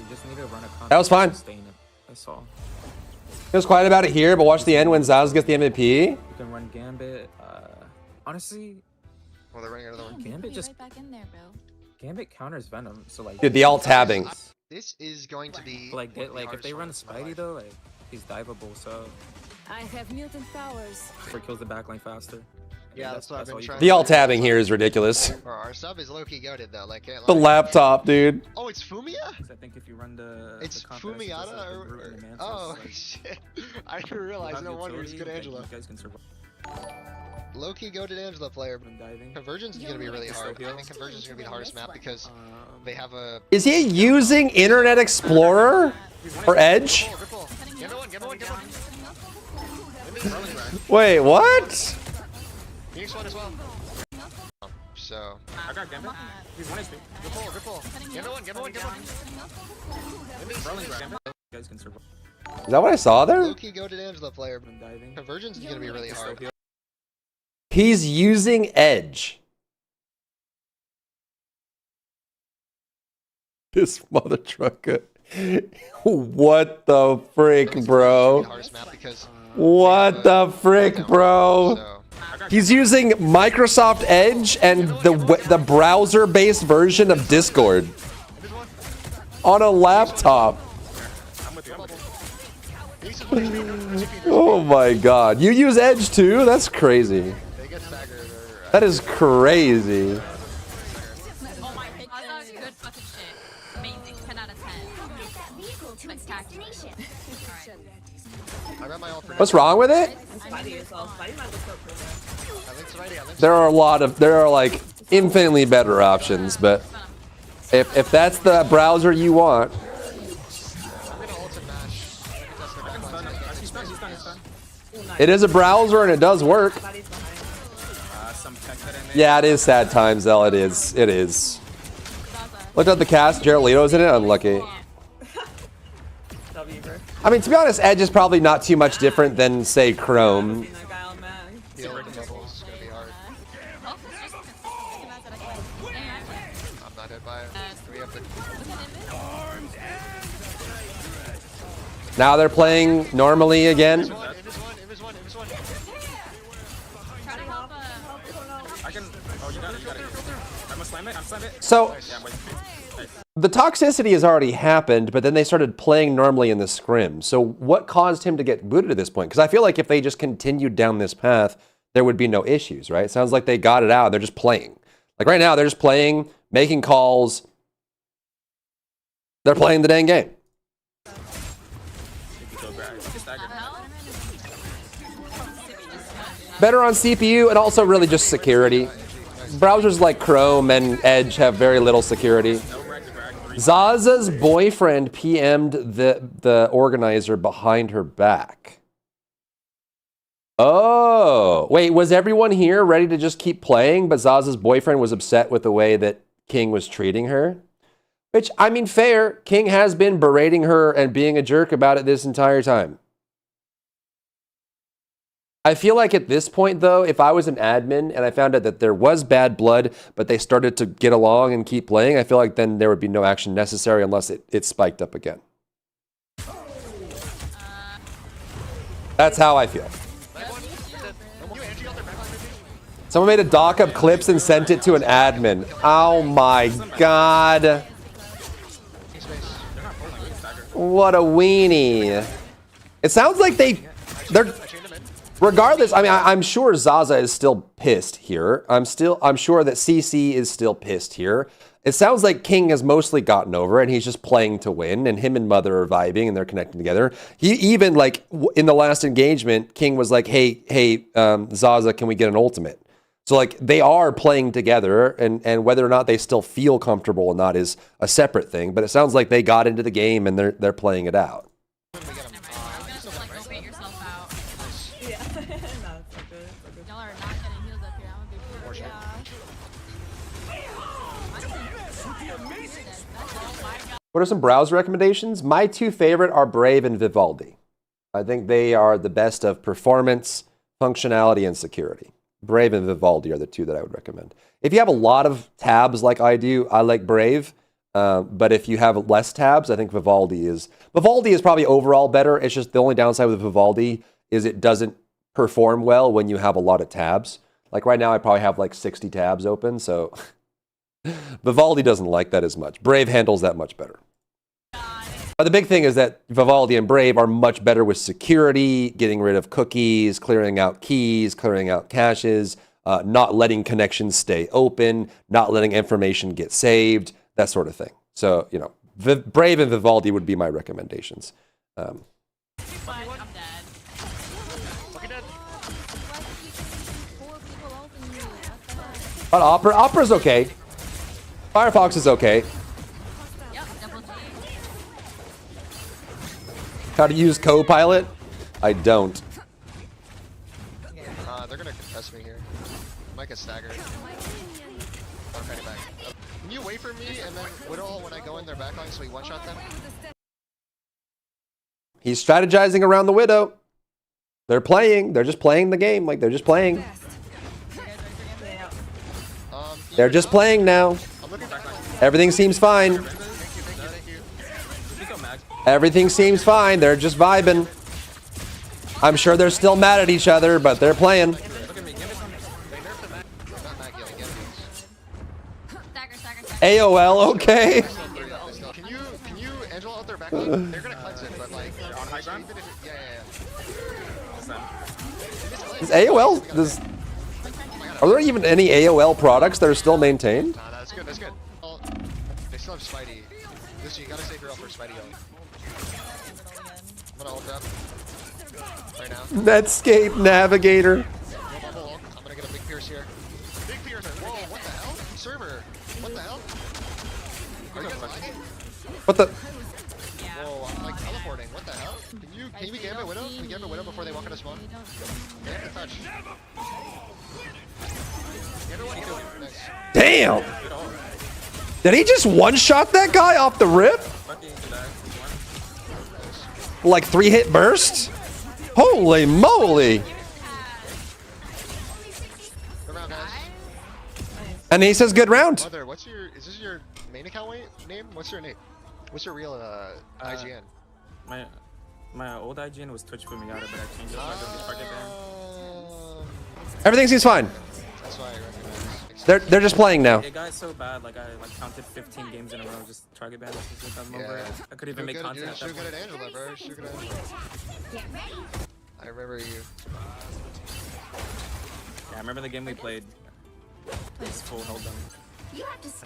just need to run a That was fine. That's all. It was quiet about it here, but watch the end when Zaz gets the MVP. You can run Gambit. Honestly, Well, they're running another one. Gambit just Right back in there, bro. Gambit counters Venom. So like, Dude, the alt tabbing. This is going to be like if they run hardest one of my Spidey life. though, like he's diveable, so I have mutant powers. or kills the backline faster. Yeah, that's what I've been all you trying can The do. alt tabbing here is ridiculous. Bro, our sub is low-key goated though. Like, can't The lie. laptop, dude. Oh, it's Fumia? I think if you run the It's the contest, it's just Fumiata like the or Brute and the Mantis, oh like, shit! I didn't you realize. have No wonder he's utility, good like, Angela. You guys can survive Low-key goated Angela player. when diving. Convergence is gonna be really hard. I think Convergence is gonna be the hardest map because they have a. Is he using Internet Explorer or Edge? Ripple. Give me one. Wait, what? Phoenix one as well. So. I got Gambit. He's 1 HP. Ripple. Give me one. Rolling Gambit. You guys can survive Is that what I saw there? Low-key goated Angela player. when diving. Convergence is gonna be really hard. He's using Edge. This mother trucker. What the frick, bro? Hardest map because What the frick, bro? so. He's using Microsoft Edge and the browser-based version of Discord on a laptop. Oh my god. You use Edge too? That's crazy. They get staggered or, That is crazy. Oh my god, good fucking shit. Amazing. 10 out of 10. Spectacular. I got my ult for What's wrong with it? Spidey is all. Spidey might look so pretty. I linked Spidey. I linked There are like infinitely better options, but if that's the browser you want, I'm gonna ult and mash. He's done. it is a browser and it does work. Spidey's behind. Some tech that I made. Yeah, it is sad times, Zell. It is. Looked at the cast. Jared Leto's in it. Unlucky. W, bro. I mean, to be honest, Edge is probably not too much different than, say, Chrome. Seen that guy on Mac. Heal and bubbles is gonna be hard. I'm not hit by it. We have to. Now they're playing normally again. Invis one. Try to help I can. Oh, you got it. I'm gonna slam it. I'm slam it. So Yeah, wait. Nice. the toxicity has already happened, but then they started playing normally in the scrim. So what caused him to get booted at this point? Because I feel like if they just continued down this path, there would be no issues, right? It sounds like they got it out. They're just playing. Like right now, they're just playing, making calls. They're playing the dang game. Better on CPU and also really just security. Browsers like Chrome and Edge have very little security. Zaza's boyfriend PM'd the organizer behind her back. Oh, wait, was everyone here ready to just keep playing, but Zaza's boyfriend was upset with the way that King was treating her? Which, I mean, fair. King has been berating her and being a jerk about it this entire time. I feel like at this point, though, if I was an admin and I found out that there was bad blood, but they started to get along and keep playing, I feel like then there would be no action necessary unless it spiked up again. That's how I feel. Someone made a doc up clips and sent it to an admin. Oh my god. What a weenie. It sounds like they're... Regardless, I mean, I'm sure Zaza is still pissed here. I'm sure that CC is still pissed here. It sounds like King has mostly gotten over it, and he's just playing to win, and him and Mother are vibing, and they're connecting together. He even, like, in the last engagement, King was like, hey, Zaza, can we get an ultimate? So, like, they are playing together, and whether or not they still feel comfortable or not is a separate thing, but it sounds like they got into the game, and they're playing it out. What are some browser recommendations? My two favorite are Brave and Vivaldi. I think they are the best of performance, functionality, and security. Brave and Vivaldi are the two that I would recommend. If you have a lot of tabs like I do, I like Brave. But if you have less tabs, I think Vivaldi is probably overall better. It's just the only downside with Vivaldi is it doesn't perform well when you have a lot of tabs. Like right now, I probably have like 60 tabs open, so Vivaldi doesn't like that as much. Brave handles that much better. The big thing is that Vivaldi and Brave are much better with security, getting rid of cookies, clearing out keys, clearing out caches, not letting connections stay open, not letting information get saved, that sort of thing. So, you know, Brave and Vivaldi would be my recommendations. I'm dead. But Opera's okay. Firefox is okay. How to use Copilot? I don't. They're gonna contest me here. Might get staggered. I'm fighting back. Can you wait for me and then Widow when I go in their backline so we one-shot them? He's strategizing around the Widow. They're playing. They're just playing the game. Like, they're just playing. They're just playing now. Everything seems fine. Everything seems fine. They're just vibing. I'm sure they're still mad at each other, but they're playing. AOL, okay. Can you Angela out their backline? They're gonna cleanse it, but like on high ground? Is AOL are there even any AOL products that are still maintained? Nah, that's good, that's good. Well, they still have Spidey. This you gotta save her up for Spidey ult. I'm gonna ult up. Right now. Netscape Navigator. No bubble ult. I'm gonna get a big pierce here. Big pierce. Whoa, what the hell? Server. What the hell? Are you guys What the? Whoa, I'm like teleporting. What the hell? Can we gambit Widow? Can we gambit Widow before they walk into spawn? They have to touch. Everyone go. Nice. Damn! Did he just one-shot that guy off the rip? Like 3-hit burst? Holy moly! Good round, guys. And he says good round. Mother, is this your main account name? What's your name? What's your real IGN? My old IGN was Twitch for me out, but I changed it so I don't get target banned. Everything seems fine. That's why I recognize. They're just playing now. It got so bad, like I counted 15 games in a row, just target banned. I could even make content. You're so good at Angela, bro. You're so good at Angela. I remember you. Yeah, I remember the game we played. Just full held them. I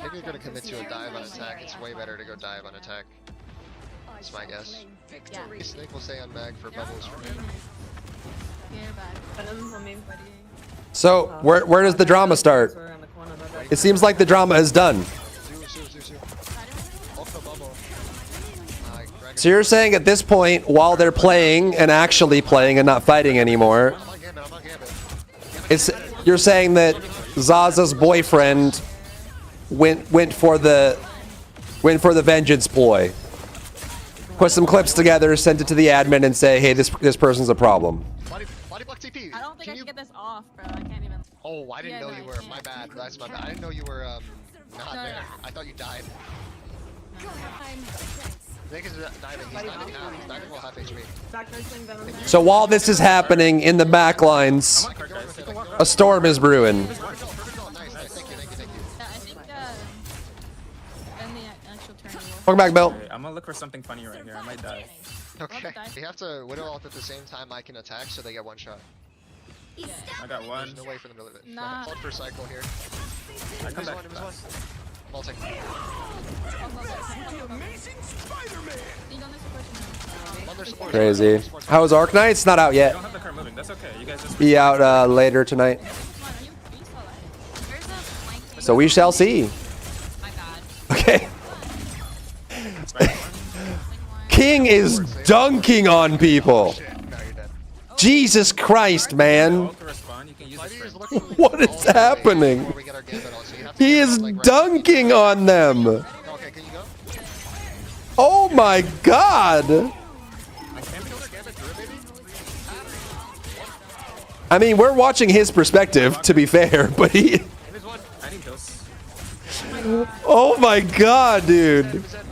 think you're gonna commit to a dive on attack. It's way better to go dive on attack. That's my guess. Yeah. Snake will stay on mag for bubbles for me. So, where does the drama start? It seems like the drama is done. So you're saying at this point, while they're playing and actually playing and not fighting anymore, you're saying that Zaza's boyfriend went for the vengeance ploy. Put some clips together, send it to the admin, and say, "Hey, this person's a problem." Body block TP. I don't think I can get this off, bro. I can't even. Oh, I didn't know you were. My bad. That's my bad. I didn't know you were not there. I thought you died. Nick is diving. He's diving now. He's diving while half HP. So while this is happening in the back lines, a storm is brewing. Nice. Thank you. Yeah, I think in the actual turn. Welcome back, Bill. Okay, I'm gonna look for something funny right here. I might die. Okay. We have to Widow ult at the same time I can attack, so they get one shot. I got one. There's no way for them to live it. Nah. Hold for cycle here. I come There's back. one. Multi. On their support. Crazy. How is Arknights? Not out I yet. don't have the car moving. That's okay. You guys just. Be out later tonight. There's a flanking. So we shall see. My God. Okay. King is dunking on people. Shit, no, you're dead. Jesus Christ, man. Ult to respond. You can use Mighty this is for. looking What is all the way happening? before we get our gambit on, so you have to He get is it, like, right- dunking on them. Okay, can you go? Oh my god. I can't kill their gambit through it, baby. I mean, we're watching his perspective, to be fair, but he... There's one. I need those. Oh my god, dude. There's that.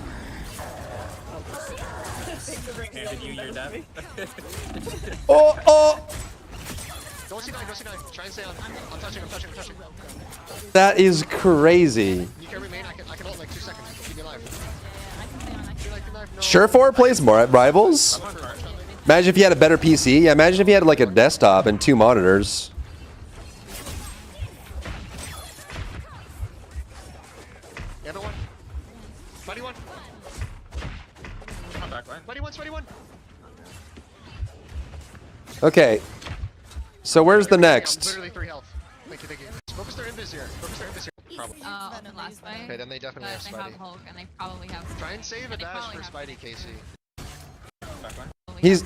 Handed you your death. Oh. Don't see 9, don't see 9. Try and stay on. I'm touching. That is crazy. You can remain. I can hold in like 2 seconds. Keep me alive. Feel like the knife, no. Surefour plays more at Rivals. Imagine if you had a better PC. Yeah, imagine if you had like a desktop and 2 monitors. The other one. Buddy one. Come back, line. Buddy one. Okay. So where's the I'm next? literally 3 health. Thank you. Focus their invis here. Probably. On the last fight. Okay, then they definitely have But they have Spidey. Hulk and they probably have. Try and save a They dash probably for have- Spidey, Casey. Back line.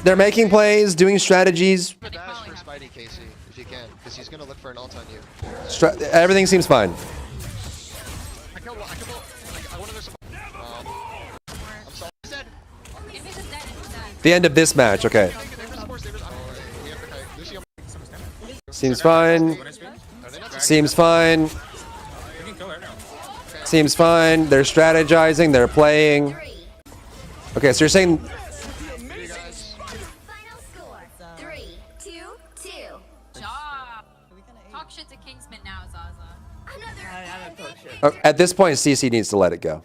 They're making plays, doing strategies. Save a dash for Spidey, Casey, if you can, because he's gonna look for an ult on you. Everything seems fine. I killed one. I wanted their support. I'm sorry. He's dead. If he's dead, he's dead. The end of this match, okay. They have supports. We have to kite. Lucy, Seems fine. When I speak, are they not Seems fine. you can kill her now. Seems fine. They're strategizing. They're playing. Okay, so you're saying... you guys? Final score 3-2-2. Job. Talk shit to Kingsman now, Zaza. I don't talk shit. At this point, CC needs to let it go.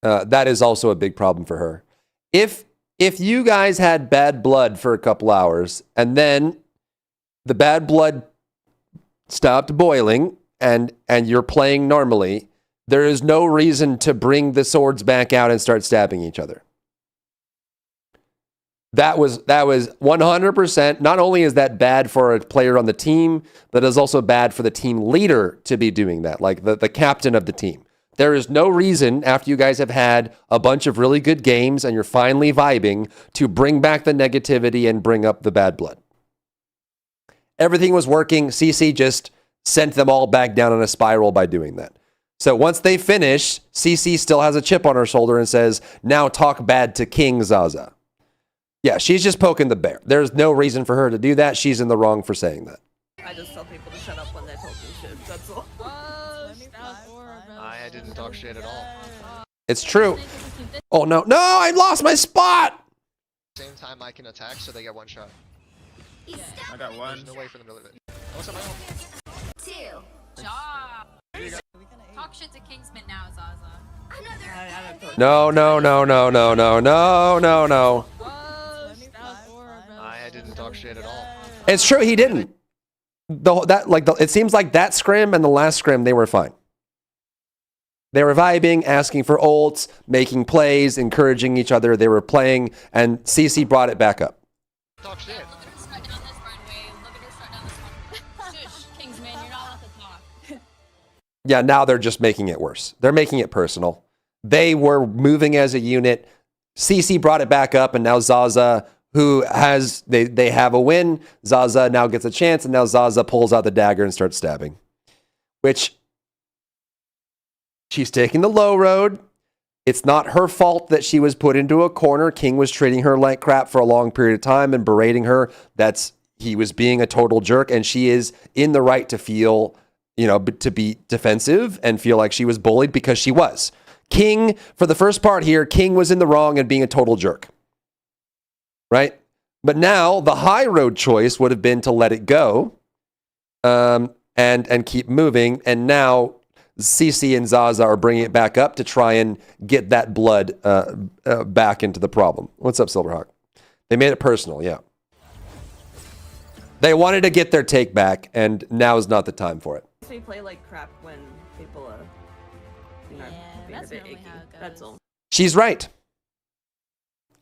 That is also a big problem for her. If you guys had bad blood for a couple hours, and then the bad blood stopped boiling, and you're playing normally, there is no reason to bring the swords back out and start stabbing each other. That was 100%. Not only is that bad for a player on the team, but it's also bad for the team leader to be doing that, like the captain of the team. There is no reason, after you guys have had a bunch of really good games and you're finally vibing, to bring back the negativity and bring up the bad blood. Everything was working. CC just sent them all back down on a spiral by doing that. So once they finish, CC still has a chip on her shoulder and says, now talk bad to King Zaza. Yeah, she's just poking the bear. There's no reason for her to do that. She's in the wrong for saying that. I just tell people to shut up when they're talking shit. That's all. I didn't talk shit at all. It's true. Oh, no. No, I lost my spot. Same time I can attack, so they get 1 shot. I got one. There's no way for them to live it. What's up, my ult? 2. Job. Talk shit to Kingsman now, Zaza. I don't talk No. I didn't talk shit at all. It's true. He didn't. It seems like that scrim and the last scrim, they were fine. They were vibing, asking for ults, making plays, encouraging each other. They were playing, and CC brought it back up. Talk shit. Look at her strut down this runway. Look at her strut down this one. Shush, Kingsman, you're not allowed to talk. Yeah, now they're just making it worse. They're making it personal. They were moving as a unit. CC brought it back up, and now Zaza, who has, they have a win. Zaza now gets a chance, and now Zaza pulls out the dagger and starts stabbing. Which, she's taking the low road. It's not her fault that she was put into a corner. King was treating her like crap for a long period of time and berating her. He was being a total jerk, and she is in the right to feel, to be defensive and feel like she was bullied, because she was. King, for the first part here, King was in the wrong and being a total jerk. Right? But now the high road choice would have been to let it go and keep moving. And now CC and Zaza are bringing it back up to try and get that blood back into the problem. What's up, Silverhawk? They made it personal, yeah. They wanted to get their take back, and now is not the time for it. They play like crap when people are, you know, being a that's bit normally icky. how it goes. That's all. She's right.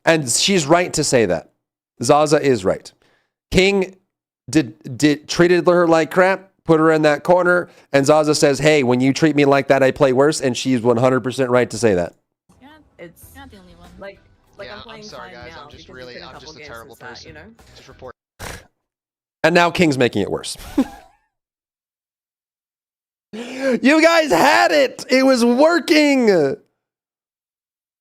And she's right to say that. Zaza is right. King treated her like crap, put her in that corner, and Zaza says, hey, when you treat me like that, I play worse, and she's 100% right to say that. It's You're not the only one. like Yeah, I'm playing sorry, fine guys. now I'm just because really, it's been a I'm couple just a games terrible since that, person. you know. Just report. And now King's making it worse. You guys had it. It was working.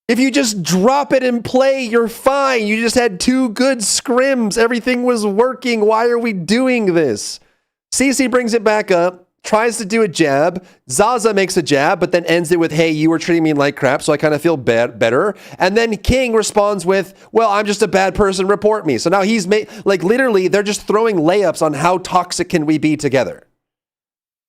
If you just drop it and play, you're fine. You just had 2 good scrims. Everything was working. Why are we doing this? CC brings it back up, tries to do a jab. Zaza makes a jab, but then ends it with, hey, you were treating me like crap, so I kind of feel better. And then King responds with, well, I'm just a bad person, report me. So now he's like literally, they're just throwing layups on how toxic can we be together.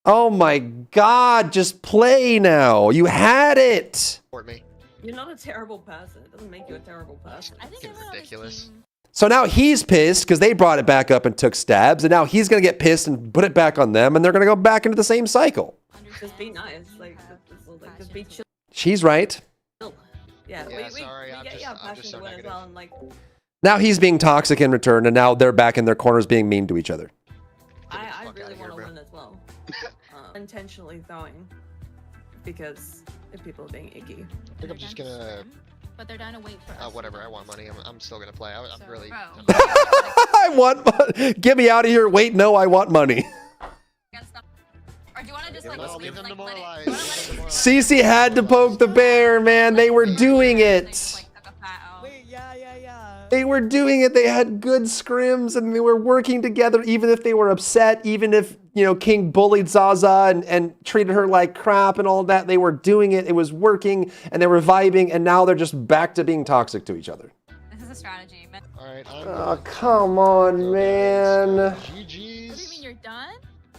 Oh my God, just play now. You had it. Report me. You're not a terrible person. It doesn't make you a terrible person. I think Fucking everyone on this ridiculous. team- So now he's pissed because they brought it back up and took stabs. And now he's going to get pissed and put it back on them. And they're going to go back into the same cycle. Just be nice. Just be chill. She's right. Yeah, Yeah, we sorry, I'm get just- your I'm passion just so to win as negative. well, and like Now he's being toxic in return. And now they're back in their corners being mean to each other. I fuck really outta here, want to bro. win as well. Intentionally throwing because if people are being icky. I think I'm just gonna. But they're down to wait for us. Whatever. I want money. I'm still gonna play. I'm So, really. Bro. I want get me out of here. Wait, no, I want money. Or do you want to just like, No, leave them like demoralized. let it? Leave them demoralized. Cece had to poke the bear, man. They were doing it. They were doing it. They had good scrims and they were working together, even if they were upset, even if, you know, King bullied Zaza and treated her like crap and all that. They were doing it. It was working and they were vibing. And now they're just back to being toxic to each other. This is a strategy. All right. Oh, come on, man. GG's. What do you mean you're done?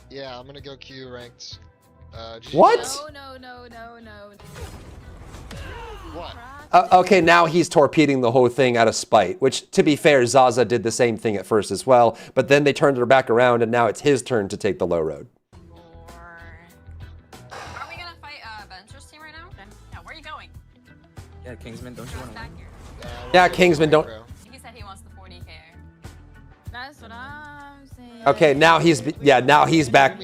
Yeah, I'm gonna go Q ranked. GG's. What? No. What? Okay, now he's torpedoing the whole thing out of spite, which, to be fair, Zaza did the same thing at first as well, but then they turned her back around, and now it's his turn to take the low road. Are we gonna fight Venture's team right now? Yeah, where are you going? Yeah, Kingsman, don't you want to Back win? here. Yeah, Kingsman, don't... He said he wants the 40k. That's what I'm saying. Okay, now he's back.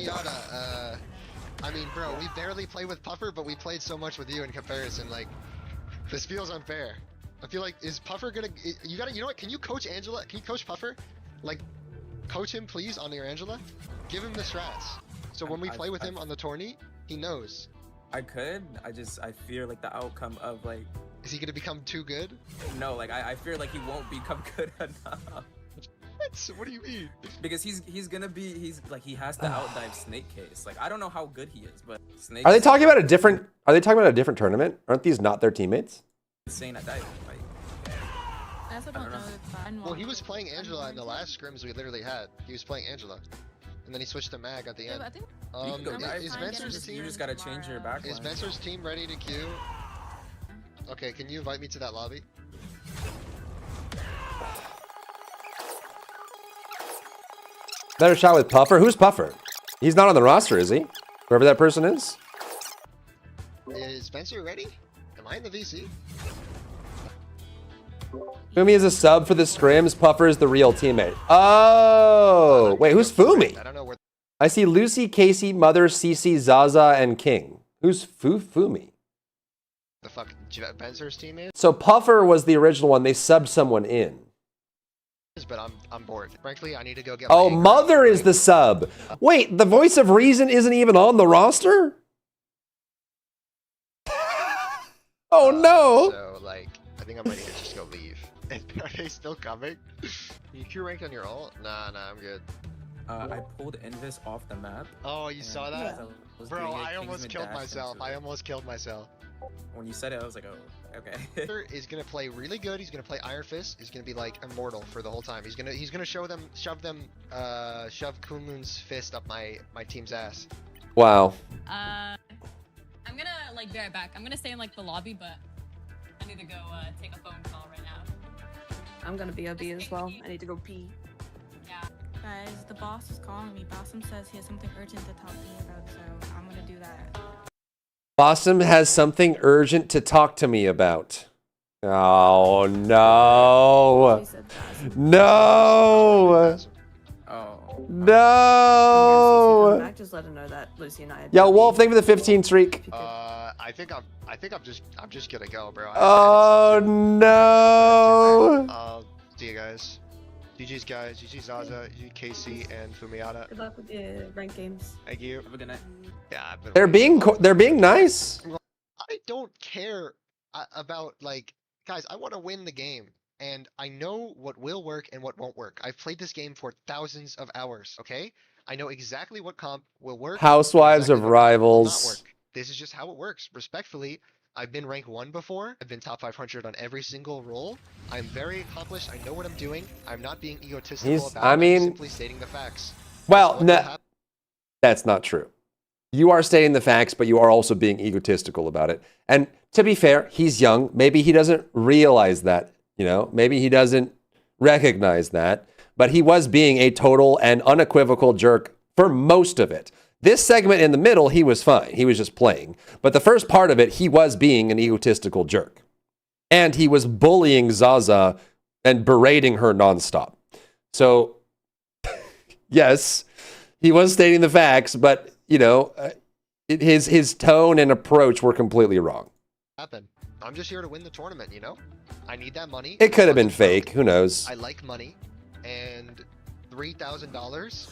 I mean, bro, we barely play with Puffer, but we played so much with you in comparison. Like, this feels unfair. I feel like, is Puffer gonna... You know what? Can you coach Angela? Can you coach Puffer? Like, coach him, please, on your Angela? Give him the strats. So when we play with him on the tourney, he knows. I could. I fear like the outcome of like. Is he gonna become too good? No, like I fear like he won't become good enough. What do you mean? Because he has to outdive Snake Case. Like I don't know how good he is, but Snake. Are they talking about a different tournament? Aren't these not their teammates? Insane at diving. Like, I also don't know if I Well, he was playing Angela in the last scrims we literally had. He was playing Angela. And then he switched to Mag at the end. I think you can go dive. Is Vencer's team... You just gotta change your backline. Is Vencer's team ready to queue? Okay, can you invite me to that lobby? Better shot with Puffer. Who's Puffer? He's not on the roster, is he? Whoever that person is. Is Spencer ready? Am I in the VC? Fumi is a sub for the scrims. Puffer is the real teammate. Oh, wait, who's Fumi? I don't know where... I see Lucy, Casey, Mother, Cece, Zaza, and King. Who's Fumi? The fuck Spencer's team is? So Puffer was the original one. They subbed someone in. But I'm bored. Frankly, I need to go get Oh, my Mother is the sub. Wait, the voice of reason isn't even on the roster? Oh, no. So, like, I think I'm ready to just go leave. Are they still coming? You Q ranked on your ult? Nah, I'm good. I pulled Invis off the map. Oh, you saw that? Bro, I almost Kingsman killed dashed myself. into I it. almost killed myself. When you said it, I was like, oh, okay. Peter is gonna play really good. He's gonna play Iron Fist. He's gonna be like immortal for the whole time. He's gonna shove Kunlun's fist up my team's ass. Wow. I'm gonna like be right back. I'm gonna stay in like the lobby, but I need to go take a phone call right now. I'm gonna be OB as well. I need to go pee. Yeah. Guys, the boss is calling me. Bassem says he has something urgent to talk to me about, so I'm gonna do that. Bossum has something urgent to talk to me about. Oh no. No. Oh. No. Back, just let him know that Lucy and I. Yo, Wolf, thank you for the 15 streak. I think I'm just gonna go, bro. Oh no. See you guys. GG's guys, GG Zaza, GG Casey, and Fumiata. Good luck with your ranked games. Thank you. Have a good night. Yeah, I've been They're being nice. I don't care about, like, guys, I want to win the game. And I know what will work and what won't work. I've played this game for thousands of hours, okay? I know exactly what comp will work. Housewives exactly of what comp will not Rivals. work. This is just how it works. Respectfully, I've been rank 1 before. I've been top 500 on every single role. I'm very accomplished. I know what I'm doing. I'm not being egotistical about it. I'm simply stating the facts. Well, no, that's not true. You are stating the facts, but you are also being egotistical about it. And to be fair, he's young. Maybe he doesn't realize that, you know, maybe he doesn't recognize that, but he was being a total and unequivocal jerk for most of it. This segment in the middle, he was fine. He was just playing. But the first part of it, he was being an egotistical jerk. And he was bullying Zaza and berating her nonstop. So, yes, he was stating the facts, but, you know, his tone and approach were completely wrong. I'm just here to win the tournament, you know? I need that money. It could have been fake. Who knows? I like money, and $3,000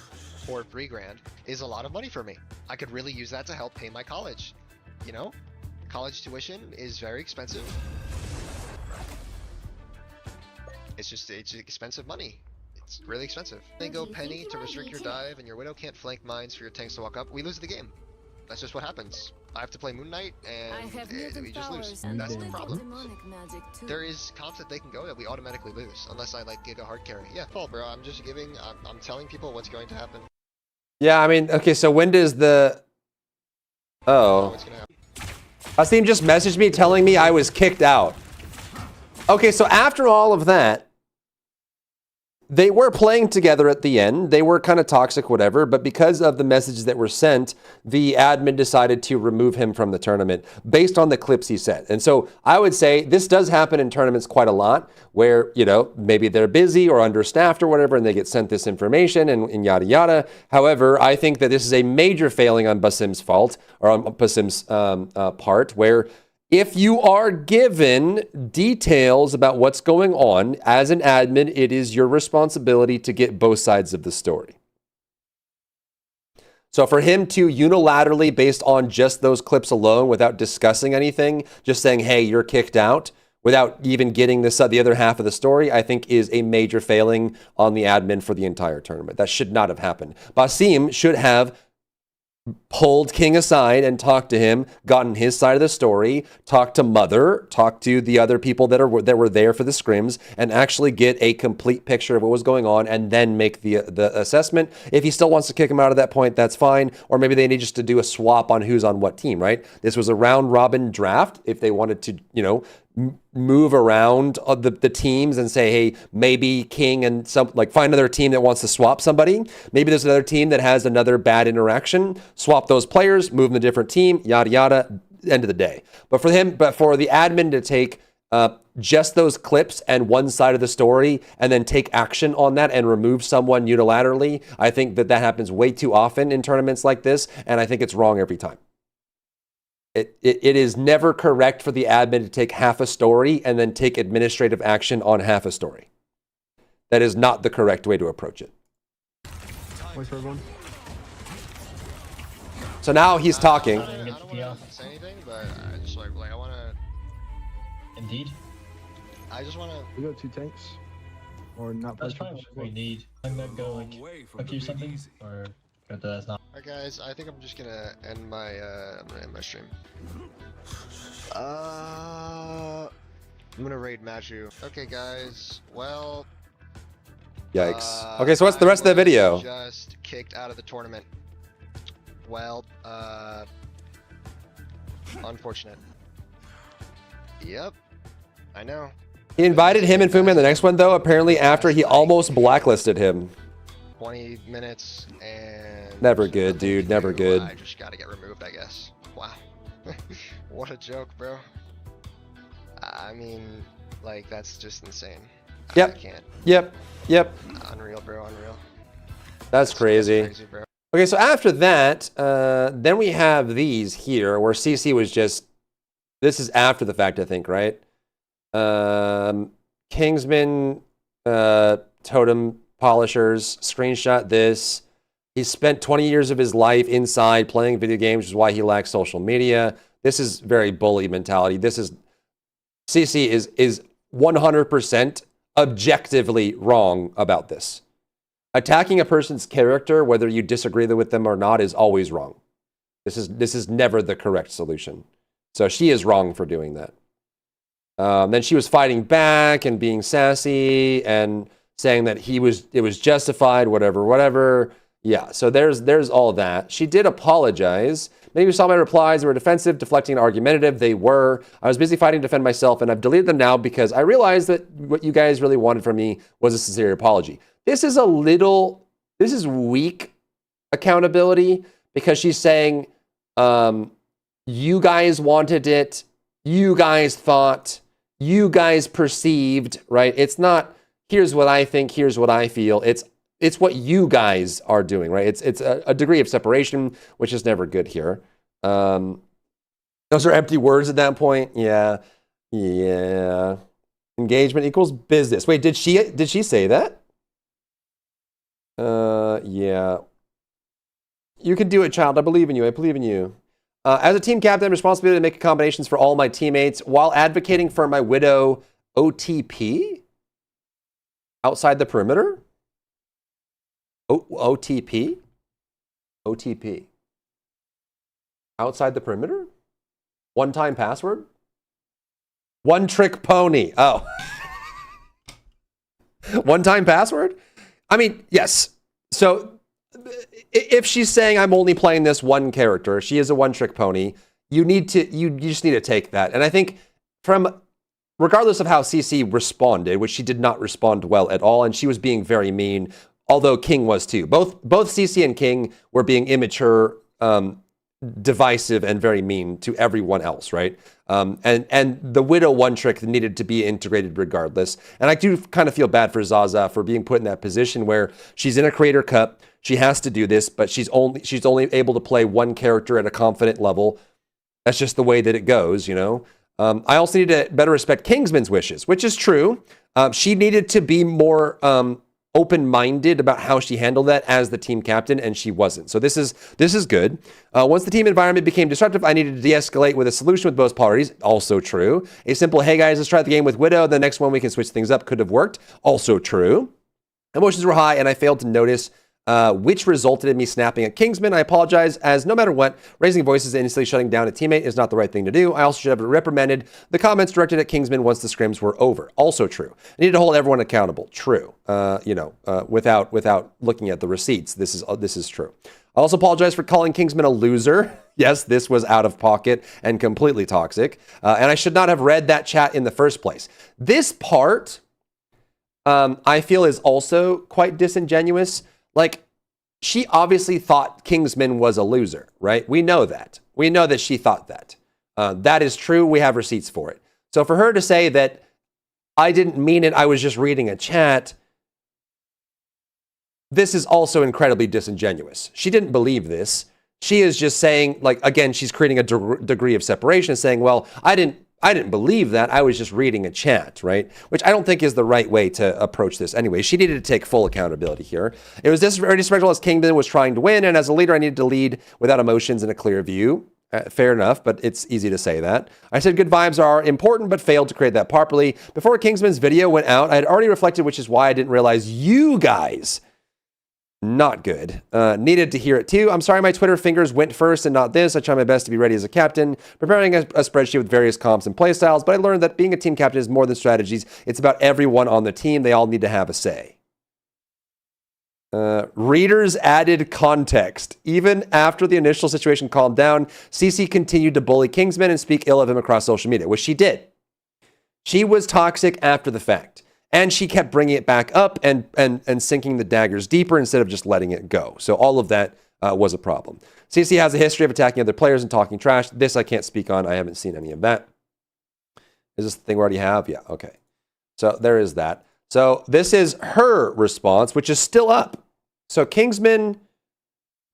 or $3,000 is a lot of money for me. I could really use that to help pay my college. You know, college tuition is very expensive. It's expensive money. It's really expensive. They go penny to restrict your dive, and your widow can't flank mines for your tanks to walk up. We lose the game. That's just what happens. I have to play Moon Knight, and we just lose. That's the problem. There is comps that they can go that we automatically lose, unless I like Giga hard carry. Yeah, Paul, bro. I'm just giving. I'm telling people what's going to happen. Yeah, I mean, okay. So when does the? Oh. Asim just messaged me telling me I was kicked out. Okay, so after all of that, they were playing together at the end. They were kind of toxic, whatever, but because of the messages that were sent, the admin decided to remove him from the tournament based on the clips he sent. And so I would say this does happen in tournaments quite a lot where, you know, maybe they're busy or understaffed or whatever, and they get sent this information and yada, yada. However, I think that this is a major failing on Basim's fault, or on Basim's part, where if you are given details about what's going on as an admin, it is your responsibility to get both sides of the story. So for him to unilaterally, based on just those clips alone, without discussing anything, just saying, hey, you're kicked out, without even getting this, the other half of the story, I think is a major failing on the admin for the entire tournament. That should not have happened. Basim should have pulled King aside and talked to him, gotten his side of the story, talked to Mother, talked to the other people that were there for the scrims, and actually get a complete picture of what was going on, and then make the assessment. If he still wants to kick him out at that point, that's fine. Or maybe they need just to do a swap on who's on what team, right? This was a round robin draft. If they wanted to, you know, move around the teams and say, hey, maybe King and find another team that wants to swap somebody. Maybe there's another team that has another bad interaction. Swap those players, move them to a different team, yada, yada, end of the day. But for the admin to take just those clips and one side of the story and then take action on that and remove someone unilaterally, I think that happens way too often in tournaments like this, and I think it's wrong every time. It is never correct for the admin to take half a story and then take administrative action on half a story. That is not the correct way to approach it. Wait for everyone. So now he's talking. I don't want to say anything, but I just like I want to. Indeed. I just want to. We got 2 tanks, or not? That's fine. What we need. I'm gonna go like you something, or go to that's not. Alright guys, I think I'm just gonna end my stream. I'm gonna raid Matthew. Okay guys, well. Yikes. Okay, so what's the rest of the video? Just kicked out of the tournament. Well, unfortunate. Yep, I know. He invited him and Fumi on the next one, though, apparently after he almost blacklisted him. 20 minutes and... Never good, dude. Never good. I just gotta get removed, I guess. Wow. What a joke, bro. I mean, like, that's just insane. Yep. I can't. Yep. Unreal, bro. Unreal. That's crazy. That's crazy, bro. Okay, so after that, then we have these here where CC was just... This is after the fact, I think, right? Kingsman totem polishers, screenshot this. He spent 20 years of his life inside playing video games, which is why he lacks social media. This is very bully mentality. This is... CC is 100% objectively wrong about this. Attacking a person's character, whether you disagree with them or not, is always wrong. This is never the correct solution. So she is wrong for doing that. Then she was fighting back and being sassy and saying that it was justified, whatever. Yeah, so there's all that. She did apologize. Many of you saw my replies. They were defensive, deflecting, and argumentative. They were. I was busy fighting to defend myself, and I've deleted them now because I realized that what you guys really wanted from me was a sincere apology. This is weak accountability because she's saying, you guys wanted it, you guys thought, you guys perceived, right? It's not, here's what I think, here's what I feel. It's what you guys are doing, right? It's a degree of separation, which is never good here. Those are empty words at that point. Yeah. Engagement equals business. Wait, did she say that? Yeah. You can do it, child. I believe in you. I believe in you. As a team captain, I have responsibility to make accommodations for all my teammates while advocating for my widow OTP outside the perimeter. OTP? OTP. Outside the perimeter? One-time password? One-trick pony. Oh. One-time password? I mean, yes. So if she's saying I'm only playing this one character, she is a one-trick pony, you just need to take that. And I think regardless of how CC responded, which she did not respond well at all, and she was being very mean, although King was too. Both CC and King were being immature, divisive, and very mean to everyone else, right? And the Widow one trick needed to be integrated regardless. And I do kind of feel bad for Zaza for being put in that position where she's in a Creator Cup, she has to do this, but she's only able to play one character at a confident level. That's just the way that it goes, you know? I also need to better respect Kingsman's wishes, which is true. She needed to be more open-minded about how she handled that as the team captain, and she wasn't. So this is good. Once the team environment became disruptive, I needed to de-escalate with a solution with both parties. Also true. A simple, hey guys, let's try the game with Widow. The next one we can switch things up could have worked. Also true. Emotions were high, and I failed to notice which resulted in me snapping at Kingsman. I apologize, as no matter what, raising voices and instantly shutting down a teammate is not the right thing to do. I also should have reprimanded the comments directed at Kingsman once the scrims were over. Also true. I need to hold everyone accountable. True. Without looking at the receipts, this is true. I also apologize for calling Kingsman a loser. Yes, this was out of pocket and completely toxic. And I should not have read that chat in the first place. This part, I feel, is also quite disingenuous. Like, she obviously thought Kingsman was a loser, right? We know that. We know that she thought that. That is true. We have receipts for it. So for her to say that I didn't mean it, I was just reading a chat, this is also incredibly disingenuous. She didn't believe this. She is just saying, like, again, she's creating a degree of separation, saying, well, I didn't believe that. I was just reading a chat, right? Which I don't think is the right way to approach this anyway. She needed to take full accountability here. It was very disrespectful as Kingdom was trying to win, and as a leader, I needed to lead without emotions and a clear view. Fair enough, but it's easy to say that. I said good vibes are important, but failed to create that properly. Before Kingsman's video went out, I had already reflected, which is why I didn't realize you guys... Not good. Needed to hear it too. I'm sorry my Twitter fingers went first and not this. I try my best to be ready as a captain, preparing a spreadsheet with various comps and playstyles, but I learned that being a team captain is more than strategies. It's about everyone on the team. They all need to have a say. Readers added context. Even after the initial situation calmed down, CC continued to bully Kingsman and speak ill of him across social media, which she did. She was toxic after the fact. And she kept bringing it back up and sinking the daggers deeper instead of just letting it go. So all of that was a problem. CC has a history of attacking other players and talking trash. This I can't speak on. I haven't seen any of that. Is this the thing we already have? Yeah, okay. So there is that. So this is her response, which is still up. So Kingsman,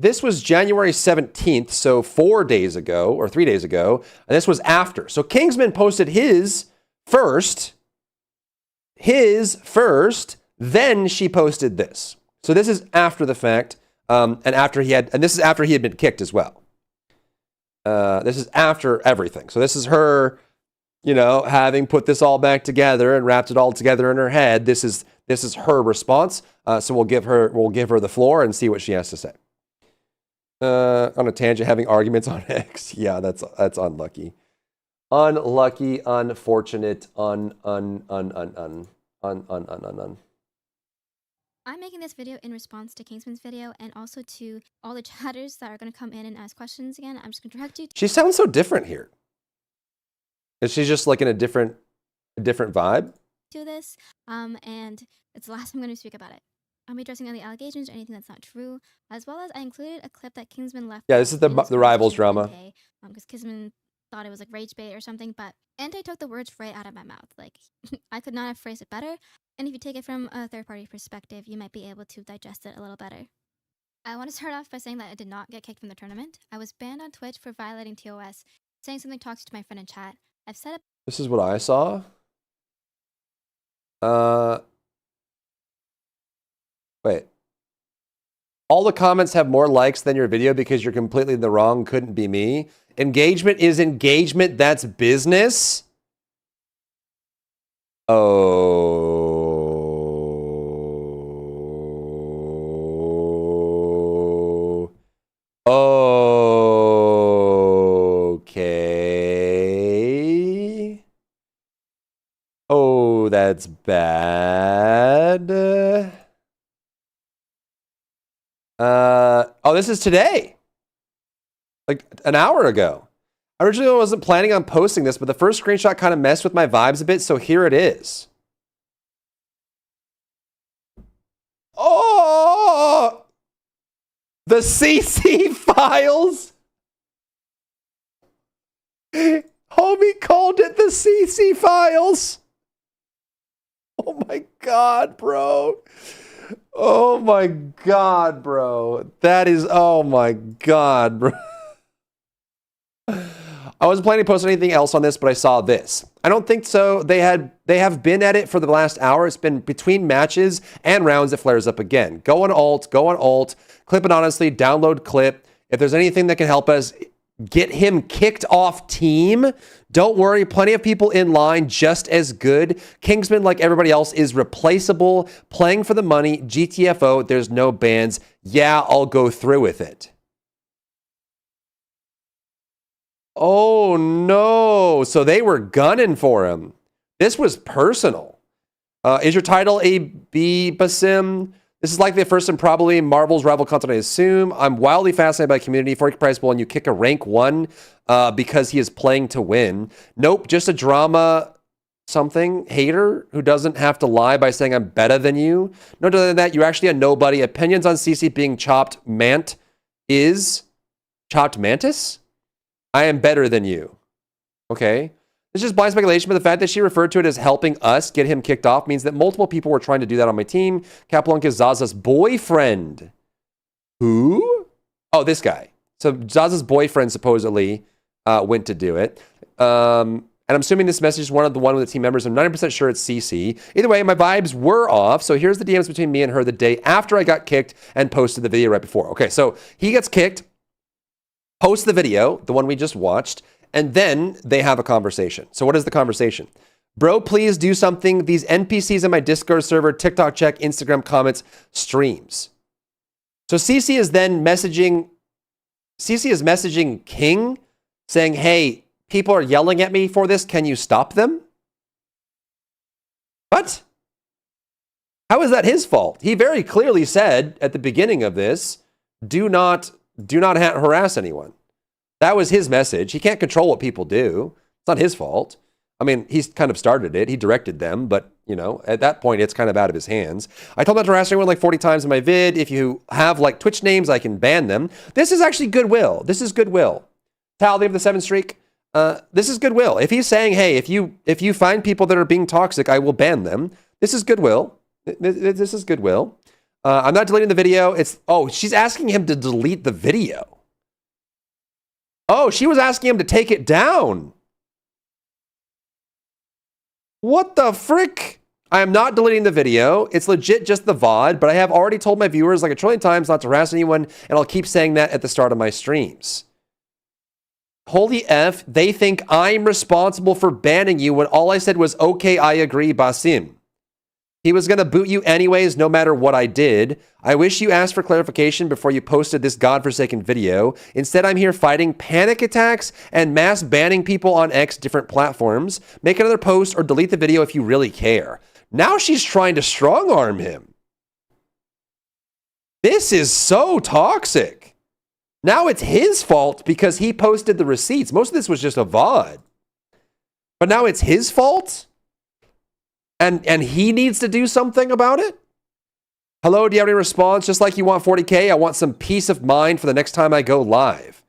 this was January 17th, so 4 days ago, or 3 days ago, and this was after. So Kingsman posted his first, then she posted this. So this is after the fact, and this is after he had been kicked as well. This is after everything. So this is her, you know, having put this all back together and wrapped it all together in her head. This is her response. So we'll give her the floor and see what she has to say. On a tangent, having arguments on X. Yeah, that's unlucky. Unlucky, unfortunate, un. I'm making this video in response to Kingsman's video and also to all the chatters that are going to come in and ask questions again. I'm just going to direct you She sounds so different here. Is she just like in a different vibe? to this, and it's the last time I'm going to speak about it. I'll be addressing any allegations or anything that's not true, as well as I included a clip that Kingsman left. Yeah, this is the Rivals drama. Because Kingsman thought it was like rage bait or something, but Ente took the words right out of my mouth. Like, I could not have phrased it better, and if you take it from a third-party perspective, you might be able to digest it a little better. I want to start off by saying that I did not get kicked from the tournament. I was banned on Twitch for violating TOS, saying something toxic to my friend in chat. I've set up... This is what I saw. Wait. All the comments have more likes than your video because you're completely in the wrong. Couldn't be me. Engagement is engagement. That's business. Oh. Okay. Oh, that's bad. Oh, this is today. Like an hour ago. I originally wasn't planning on posting this, but the first screenshot kind of messed with my vibes a bit, so here it is. Oh! The CC files! Homie called it the CC files! Oh my god, bro. Oh my god, bro. That is, oh my god, bro. I wasn't planning to post anything else on this, but I saw this. I don't think so. They have been at it for the last hour. It's been between matches and rounds. It flares up again. Go on alt, clip it honestly, download clip. If there's anything that can help us get him kicked off team, don't worry, plenty of people in line just as good. Kingsman, like everybody else, is replaceable, playing for the money, GTFO, there's no bans. Yeah, I'll go through with it. Oh no, so they were gunning for him. This was personal. Is your title a B Basim? This is likely the first and probably Marvel's rival content, I assume. I'm wildly fascinated by community. 40 prize pool and you kick a rank 1 because he is playing to win. Nope, just a drama something hater who doesn't have to lie by saying I'm better than you. No, other than that, you're actually a nobody. Opinions on CC being chopped is chopped mantis? I am better than you. Okay. This is just blind speculation, but the fact that she referred to it as helping us get him kicked off means that multiple people were trying to do that on my team. Capelunk is Zaza's boyfriend. Who? Oh, this guy. So Zaza's boyfriend supposedly went to do it. And I'm assuming this message is one of the team members. I'm 90% sure it's CC. Either way, my vibes were off. So here's the DMs between me and her the day after I got kicked and posted the video right before. Okay, so he gets kicked, posts the video, the one we just watched, and then they have a conversation. So what is the conversation? Bro, please do something. These NPCs in my Discord server, TikTok check, Instagram comments, streams. So CC is then messaging King saying, hey, people are yelling at me for this. Can you stop them? What? How is that his fault? He very clearly said at the beginning of this, do not harass anyone. That was his message. He can't control what people do. It's not his fault. I mean, he's kind of started it. He directed them, but you know, at that point, it's kind of out of his hands. I told him not to harass anyone like 40 times in my vid. If you have like Twitch names, I can ban them. This is actually goodwill. This is goodwill. Tal, they have the 7 streak. This is goodwill. If he's saying, hey, if you find people that are being toxic, I will ban them. This is goodwill. This is goodwill. I'm not deleting the video. Oh, she's asking him to delete the video. Oh, she was asking him to take it down. What the frick? I am not deleting the video. It's legit just the VOD, but I have already told my viewers like a trillion times not to harass anyone, and I'll keep saying that at the start of my streams. Holy F, they think I'm responsible for banning you when all I said was, okay, I agree, Basim. He was going to boot you anyways, no matter what I did. I wish you asked for clarification before you posted this godforsaken video. Instead, I'm here fighting panic attacks and mass banning people on X different platforms. Make another post or delete the video if you really care. Now she's trying to strong-arm him. This is so toxic. Now it's his fault because he posted the receipts. Most of this was just a VOD. But now it's his fault? And he needs to do something about it? Hello, do you have any response? Just like you want 40K, I want some peace of mind for the next time I go live.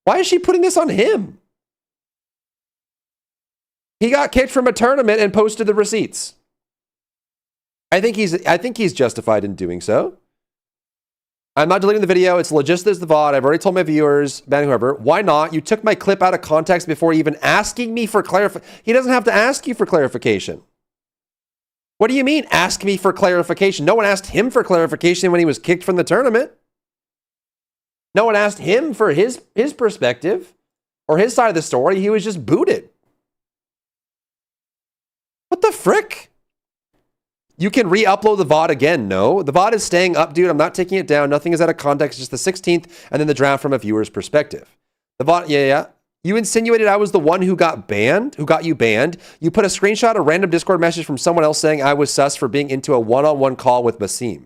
Why is she putting this on him? He got kicked from a tournament and posted the receipts. I think he's justified in doing so. I'm not deleting the video. It's legit as the VOD. I've already told my viewers, ban whoever. Why not? You took my clip out of context before even asking me for clarification. He doesn't have to ask you for clarification. What do you mean, ask me for clarification? No one asked him for clarification when he was kicked from the tournament. No one asked him for his perspective or his side of the story. He was just booted. What the frick? You can re-upload the VOD again. No, the VOD is staying up, dude. I'm not taking it down. Nothing is out of context. Just the 16th and then the draft from a viewer's perspective. The VOD, yeah. You insinuated I was the one who got banned, who got you banned. You put a screenshot, a random Discord message from someone else saying I was sus for being into a one-on-one call with Basim.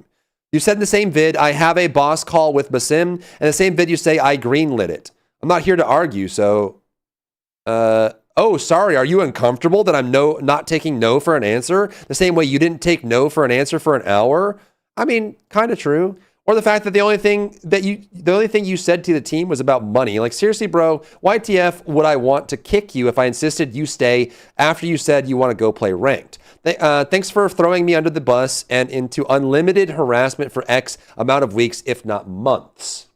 You said in the same vid, I have a boss call with Basim, and the same vid you say I greenlit it. I'm not here to argue, so... oh, sorry, are you uncomfortable that I'm not taking no for an answer? The same way you didn't take no for an answer for an hour? I mean, kind of true. Or the fact that the only thing you said to the team was about money. Like, seriously, bro, YTF would I want to kick you if I insisted you stay after you said you want to go play ranked? Thanks for throwing me under the bus and into unlimited harassment for X amount of weeks, if not months.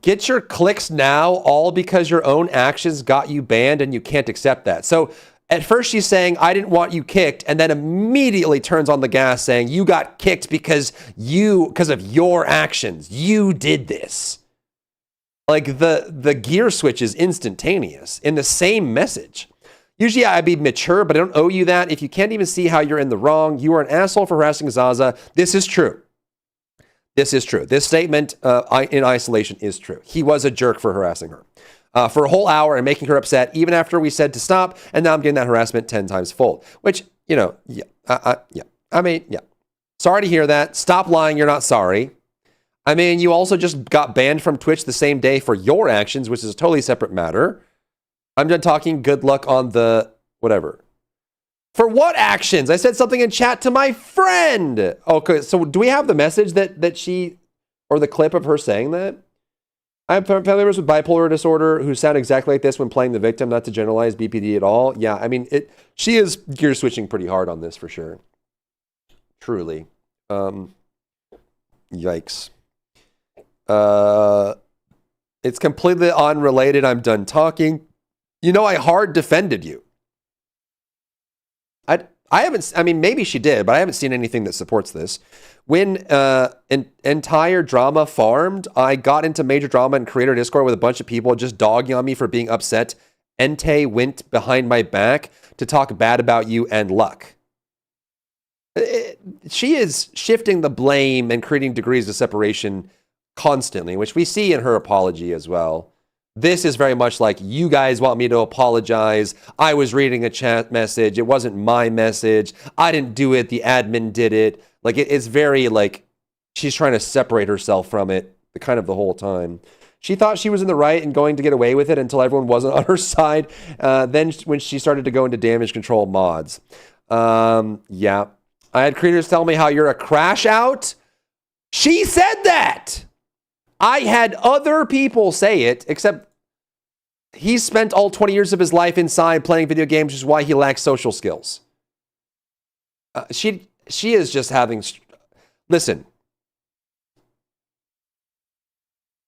Get your clicks now, all because your own actions got you banned and you can't accept that. So at first she's saying, I didn't want you kicked, and then immediately turns on the gas saying, you got kicked because of your actions. You did this. Like the gear switch is instantaneous in the same message. Usually I'd be mature, but I don't owe you that. If you can't even see how you're in the wrong, you are an asshole for harassing Zaza. This is true. This is true. This statement in isolation is true. He was a jerk for harassing her. For a whole hour and making her upset, even after we said to stop, and now I'm getting that harassment 10 times fold. Which, you know, yeah. I mean, yeah. Sorry to hear that. Stop lying, you're not sorry. I mean, you also just got banned from Twitch the same day for your actions, which is a totally separate matter. I'm done talking. Good luck on the whatever. For what actions? I said something in chat to my friend. Okay, so do we have the message that she, or the clip of her saying that? I have family members with bipolar disorder who sound exactly like this when playing the victim, not to generalize BPD at all. Yeah, I mean, she is gear switching pretty hard on this for sure. Truly. Yikes. It's completely unrelated. I'm done talking. You know, I hard defended you. I haven't, I mean, maybe she did, but I haven't seen anything that supports this. When entire drama farmed, I got into major drama in creator Discord with a bunch of people just dogging on me for being upset. Entei went behind my back to talk bad about you and Luck. She is shifting the blame and creating degrees of separation constantly, which we see in her apology as well. This is very much like, you guys want me to apologize. I was reading a chat message. It wasn't my message. I didn't do it. The admin did it. Like, it's very like she's trying to separate herself from it kind of the whole time. She thought she was in the right and going to get away with it until everyone wasn't on her side. Then when she started to go into damage control mods. Yeah. I had creators tell me how you're a crash out. She said that. I had other people say it, except he's spent all 20 years of his life inside playing video games, which is why he lacks social skills. She is just having... Listen.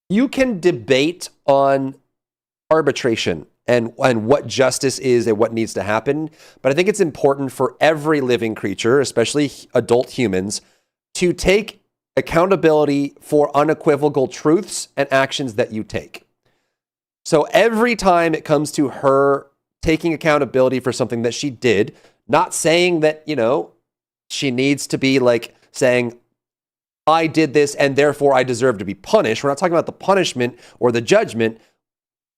You can debate on arbitration and what justice is and what needs to happen, but I think it's important for every living creature, especially adult humans, to take accountability for unequivocal truths and actions that you take. So every time it comes to her taking accountability for something that she did, not saying that, you know, she needs to be like saying, I did this and therefore I deserve to be punished. We're not talking about the punishment or the judgment.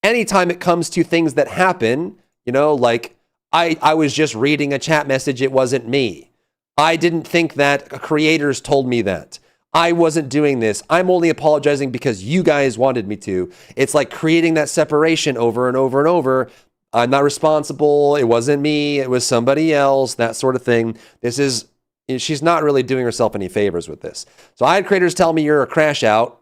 Anytime it comes to things that happen, you know, like I was just reading a chat message, it wasn't me. I didn't think that, creators told me that. I wasn't doing this. I'm only apologizing because you guys wanted me to. It's like creating that separation over and over and over. I'm not responsible. It wasn't me. It was somebody else, that sort of thing. She's not really doing herself any favors with this. So I had creators tell me you're a crash out.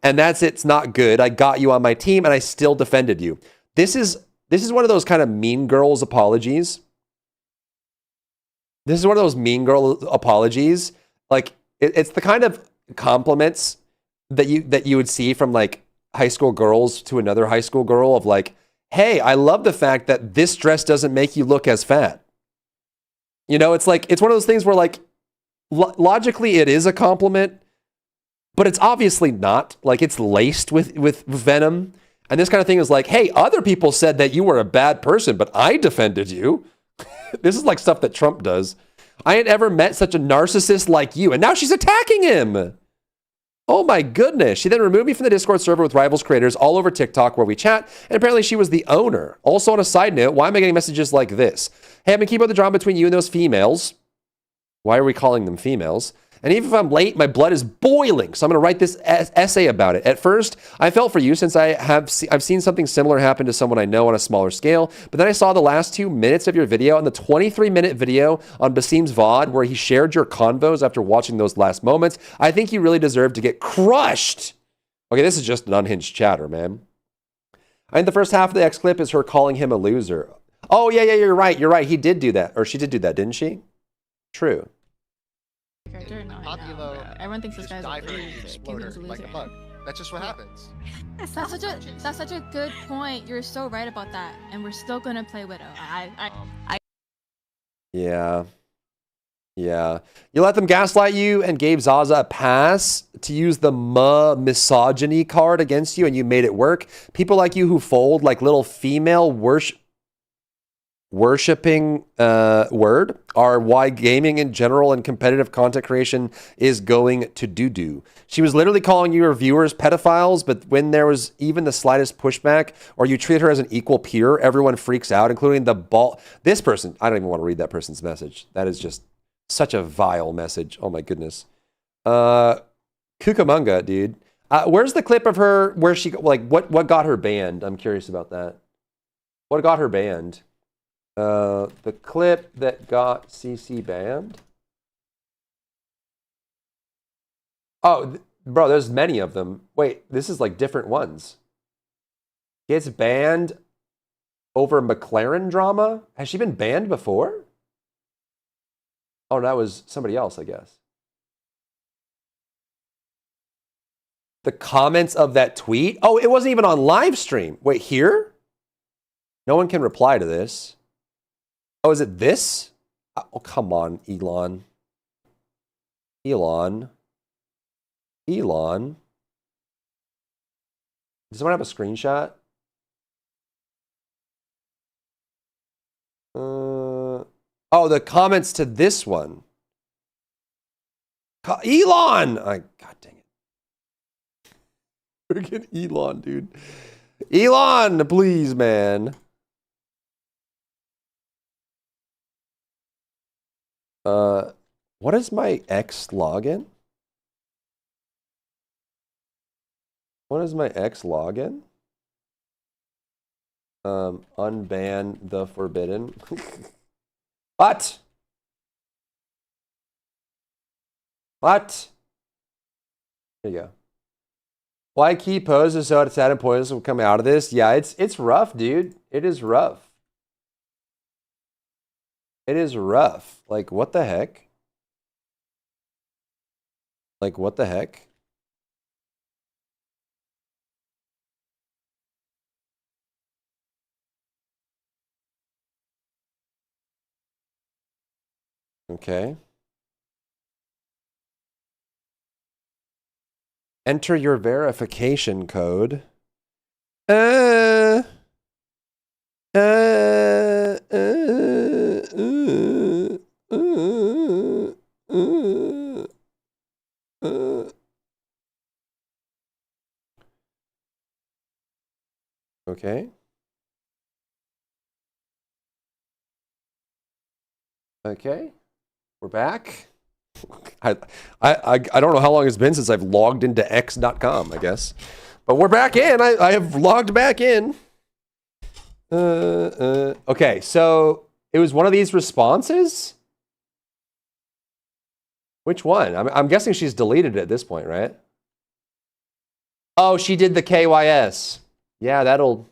And it's not good. I got you on my team and I still defended you. This is one of those kind of mean girls apologies. This is one of those mean girl apologies. Like it's the kind of compliments that you would see from like high school girls to another high school girl of like, hey, I love the fact that this dress doesn't make you look as fat. You know, it's like, it's one of those things where like, logically it is a compliment, but it's obviously not. Like it's laced with venom. And this kind of thing is like, hey, other people said that you were a bad person, but I defended you. This is like stuff that Trump does. I had ever met such a narcissist like you, and now she's attacking him. Oh my goodness. She then removed me from the Discord server with Rivals creators all over TikTok where we chat, and apparently she was the owner. Also, on a side note, why am I getting messages like this? Hey, I'm gonna keep up the drama between you and those females. Why are we calling them females? And even if I'm late, my blood is boiling. So I'm going to write this essay about it. At first, I felt for you since I've seen something similar happen to someone I know on a smaller scale. But then I saw the last 2 minutes of your video and the 23-minute video on Basim's VOD where he shared your convos after watching those last moments. I think you really deserve to get crushed. Okay, this is just an unhinged chatter, man. I think the first half of the X clip is her calling him a loser. Oh, yeah, you're right. You're right. He did do that. Or she did do that, didn't she? True. Everyone thinks this guy's a loser. Like a bug. That's just what happens. That's such a good point. You're so right about that, and we're still gonna play Widow. Yeah. You let them gaslight you and gave Zaza a pass to use the misogyny card against you, and you made it work. People like you who fold like little female worshipping word are why gaming in general and competitive content creation is going to doo-doo. She was literally calling your viewers pedophiles, but when there was even the slightest pushback or you treat her as an equal peer, everyone freaks out, including this person. I don't even want to read that person's message. That is just such a vile message. Oh my goodness. Cucamonga, dude. Where's the clip of her where she, like, what got her banned? I'm curious about that. What got her banned? The clip that got CC banned. Oh, bro, there's many of them. Wait, this is like different ones. Gets banned over McLaren drama? Has she been banned before? Oh, that was somebody else, I guess. The comments of that tweet? Oh, it wasn't even on live stream. Wait, here? No one can reply to this. Oh, is it this? Oh, come on, Elon. Does someone have a screenshot? Oh, the comments to this one. Elon! God dang it. Freaking Elon, dude. Elon, please, man. What is my X login? What is my X login? Unban the forbidden. What? What? There you go. Why key poses so it's added points will come out of this? Yeah, it's rough, dude. It is rough. It is rough. Like, what the heck? Like, what the heck? Okay. Enter your verification code. Okay. Okay. We're back. I don't know how long it's been since I've logged into x.com, I guess. But we're back in. I have logged back in. Okay, so it was one of these responses? Which one? I'm guessing she's deleted it at this point, right? Oh, she did the KYS. Yeah, that'll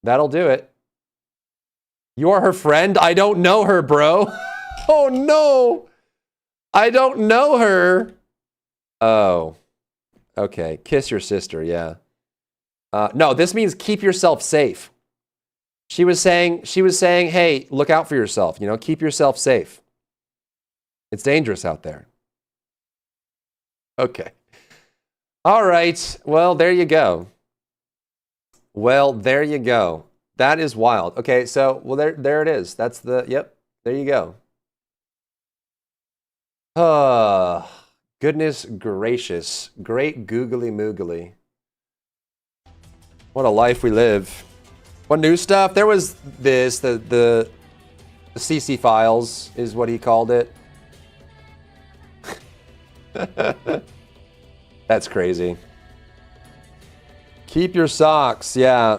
do it. You are her friend? I don't know her, bro. Oh, no. I don't know her. Oh. Okay. Kiss your sister, yeah. No, this means keep yourself safe. She was saying, hey, look out for yourself. You know, keep yourself safe. It's dangerous out there. Okay. All right. Well, there you go. Well, there you go. That is wild. Okay, so, well, there it is. That's the, yep, there you go. Goodness gracious. Great googly moogly. What a life we live. What new stuff? There was this, the CC files is what he called it. That's crazy. Keep your socks, yeah.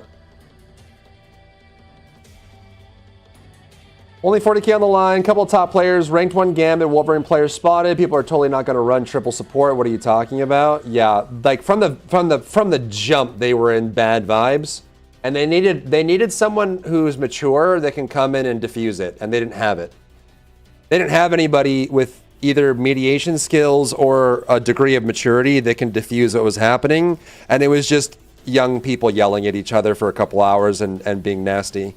Only 40k on the line, couple of top players, ranked 1 Gambit, Wolverine players spotted. People are totally not going to run triple support. What are you talking about? Yeah, like from the jump, they were in bad vibes, and they needed someone who's mature that can come in and diffuse it, and they didn't have it. They didn't have anybody with either mediation skills or a degree of maturity that can diffuse what was happening, and it was just young people yelling at each other for a couple hours and being nasty.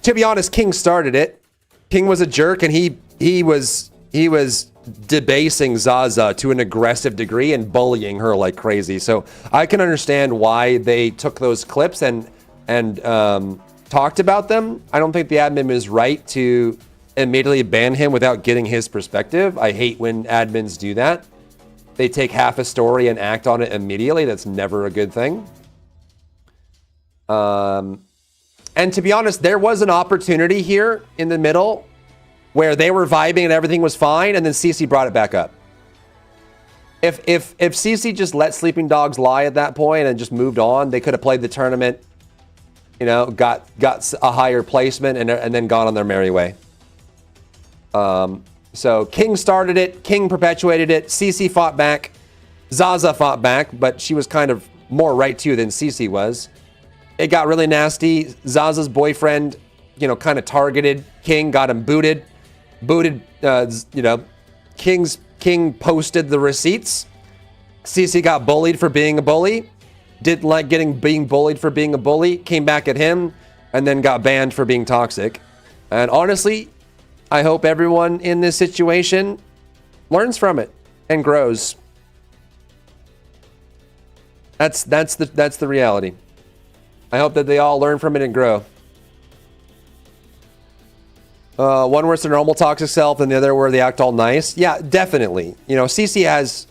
To be honest, King started it. King was a jerk, and he was debasing Zaza to an aggressive degree and bullying her like crazy. So I can understand why they took those clips and talked about them. I don't think the admin is right to immediately ban him without getting his perspective. I hate when admins do that. They take half a story and act on it immediately. That's never a good thing. And to be honest, there was an opportunity here in the middle where they were vibing and everything was fine, and then CC brought it back up. If CC just let sleeping dogs lie at that point and just moved on, they could have played the tournament, you know, got a higher placement and then gone on their merry way. So King started it, King perpetuated it, CC fought back, Zaza fought back, but she was kind of more right to than CC was. It got really nasty. Zaza's boyfriend, you know, kind of targeted King, got him booted. You know, King posted the receipts. CC got bullied for being a bully. Didn't like being bullied for being a bully. Came back at him and then got banned for being toxic. And honestly, I hope everyone in this situation learns from it and grows. That's the reality. I hope that they all learn from it and grow. One where it's their normal toxic self and the other where they act all nice. Yeah, definitely. You know, CC has,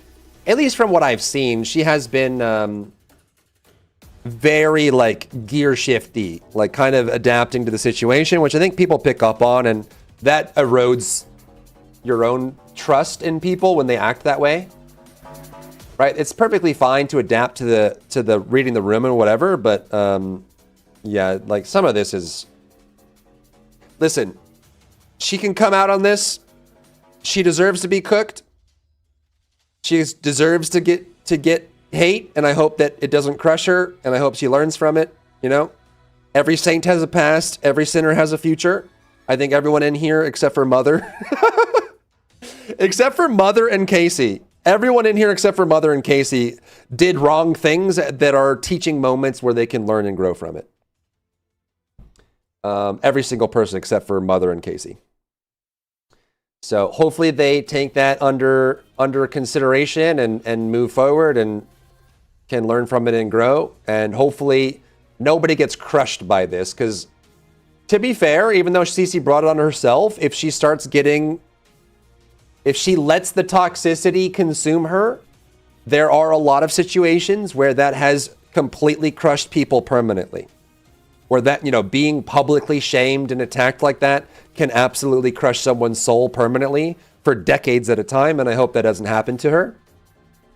at least from what I've seen, she has been very like gear shifty, like kind of adapting to the situation, which I think people pick up on, and that erodes your own trust in people when they act that way. right? It's perfectly fine to adapt to the reading the room and whatever, but yeah, like some of this is. Listen, she can come out on this. She deserves to be cooked. She deserves to get hate, and I hope that it doesn't crush her, and I hope she learns from it. You know, every saint has a past, every sinner has a future. I think everyone in here, except for Mother, except for Mother and Casey, everyone in here except for Mother and Casey did wrong things that are teaching moments where they can learn and grow from it. Every single person except for Mother and Casey. So hopefully they take that under consideration and move forward and can learn from it and grow. And hopefully nobody gets crushed by this, because to be fair, even though Cece brought it on herself, if she lets the toxicity consume her, there are a lot of situations where that has completely crushed people permanently. Or that, being publicly shamed and attacked like that can absolutely crush someone's soul permanently for decades at a time, and I hope that doesn't happen to her.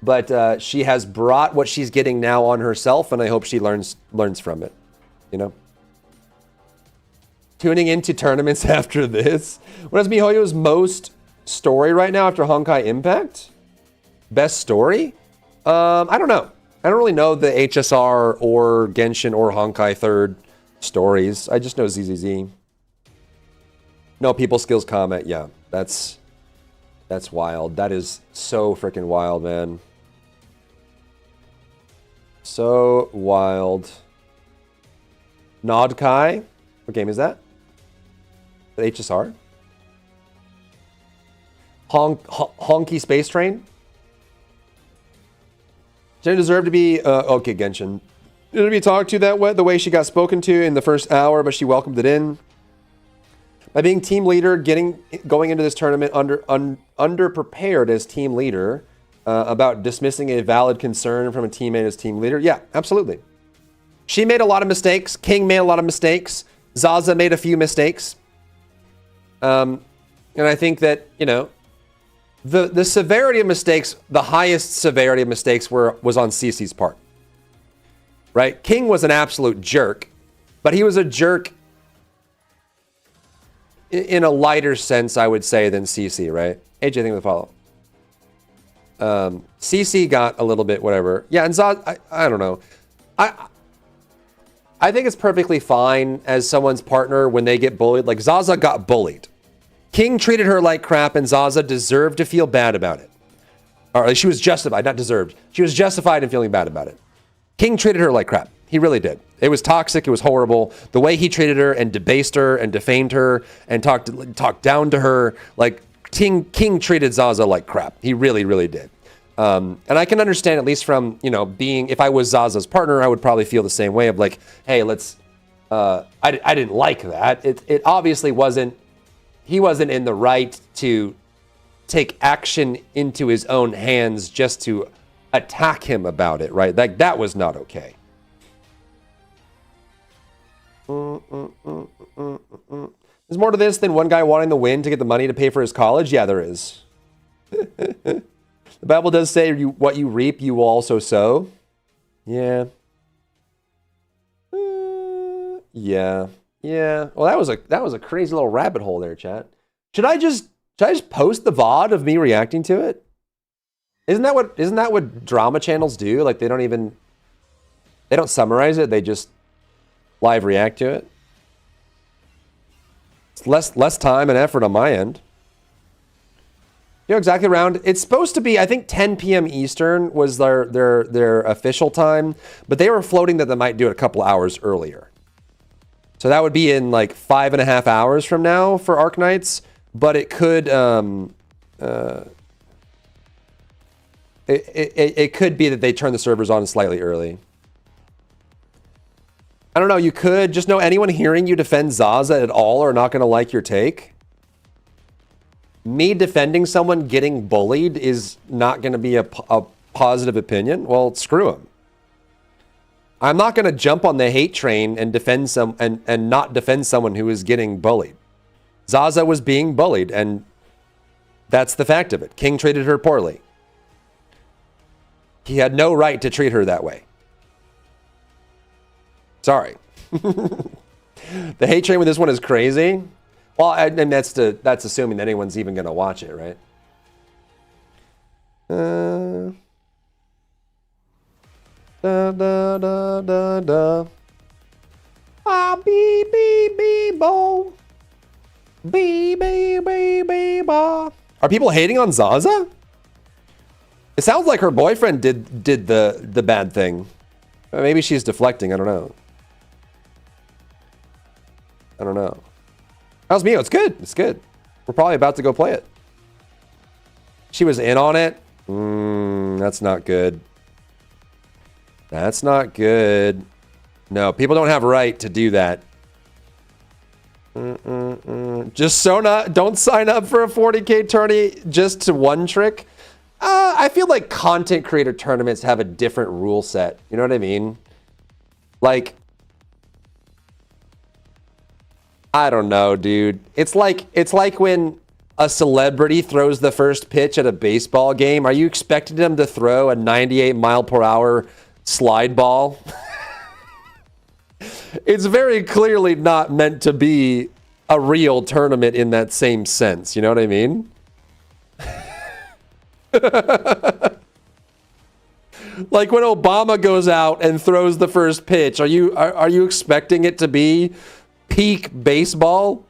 But she has brought what she's getting now on herself, and I hope she learns from it, Tuning into tournaments after this. What is MiHoYo's most story right now after Honkai Impact? Best story? I don't know. I don't really know the HSR or Genshin or Honkai third stories. I just know ZZZ. No people skills comment. Yeah, that's wild. That is so freaking wild, man. So wild. Nodkai. What game is that? The HSR? Honky Space Train? Didn't deserve to be okay, Genshin. Didn't be talked to that way, the way she got spoken to in the first hour, but she welcomed it in. By being team leader, going into this tournament underprepared as team leader, about dismissing a valid concern from a teammate as team leader. Yeah, absolutely. She made a lot of mistakes. King made a lot of mistakes. Zaza made a few mistakes. And I think that, the severity of mistakes, the highest severity of mistakes was on Cece's part. Right? King was an absolute jerk, but he was a jerk in a lighter sense, I would say, than CC, right? AJ, thank you for the follow. CC got a little bit whatever. Yeah, and Zaza, I don't know. I think it's perfectly fine as someone's partner when they get bullied. Like, Zaza got bullied. King treated her like crap, and Zaza deserved to feel bad about it. Or she was justified, not deserved. She was justified in feeling bad about it. King treated her like crap. He really did. It was toxic. It was horrible. The way he treated her and debased her and defamed her and talked down to her. Like, King treated Zaza like crap. He really, really did. And I can understand, at least from, if I was Zaza's partner, I would probably feel the same way of like, hey, I didn't like that. It obviously he wasn't in the right to take action into his own hands just to attack him about it, right? Like, that was not okay. There's more to this than one guy wanting the win to get the money to pay for his college. Yeah, there is. The Bible does say what you reap, you will also sow. Yeah. Yeah. Well, that was a crazy little rabbit hole there, chat. Should I just post the VOD of me reacting to it? Isn't that what drama channels do? Like, they don't summarize it, they just live react to it. It's less time and effort on my end. Exactly around. It's supposed to be, I think 10 p.m. Eastern was their official time, but they were floating that they might do it a couple hours earlier. So that would be in like 5.5 hours from now for Arknights, but it could it could be that they turn the servers on slightly early. I don't know, you could just know anyone hearing you defend Zaza at all are not going to like your take. Me defending someone getting bullied is not going to be a positive opinion. Well, screw him. I'm not going to jump on the hate train and defend and not defend someone who is getting bullied. Zaza was being bullied, and that's the fact of it. King treated her poorly. He had no right to treat her that way. Sorry. The hate train with this one is crazy. Well, and that's assuming that anyone's even going to watch it, right? Da da da da da. Ah, bee bee bee bo. Bee bee bee bee ba. Are people hating on Zaza? It sounds like her boyfriend did the bad thing. Maybe she's deflecting. I don't know. I don't know. How's Mio? It's good. It's good. We're probably about to go play it. She was in on it. That's not good. That's not good. No, people don't have a right to do that. Just don't sign up for a 40K tourney just to one trick. I feel like content creator tournaments have a different rule set. You know what I mean? Like, I don't know, dude. It's like when a celebrity throws the first pitch at a baseball game. Are you expecting them to throw a 98-mile-per-hour slide ball? It's very clearly not meant to be a real tournament in that same sense. You know what I mean? Like when Obama goes out and throws the first pitch, are you expecting it to be peak baseball?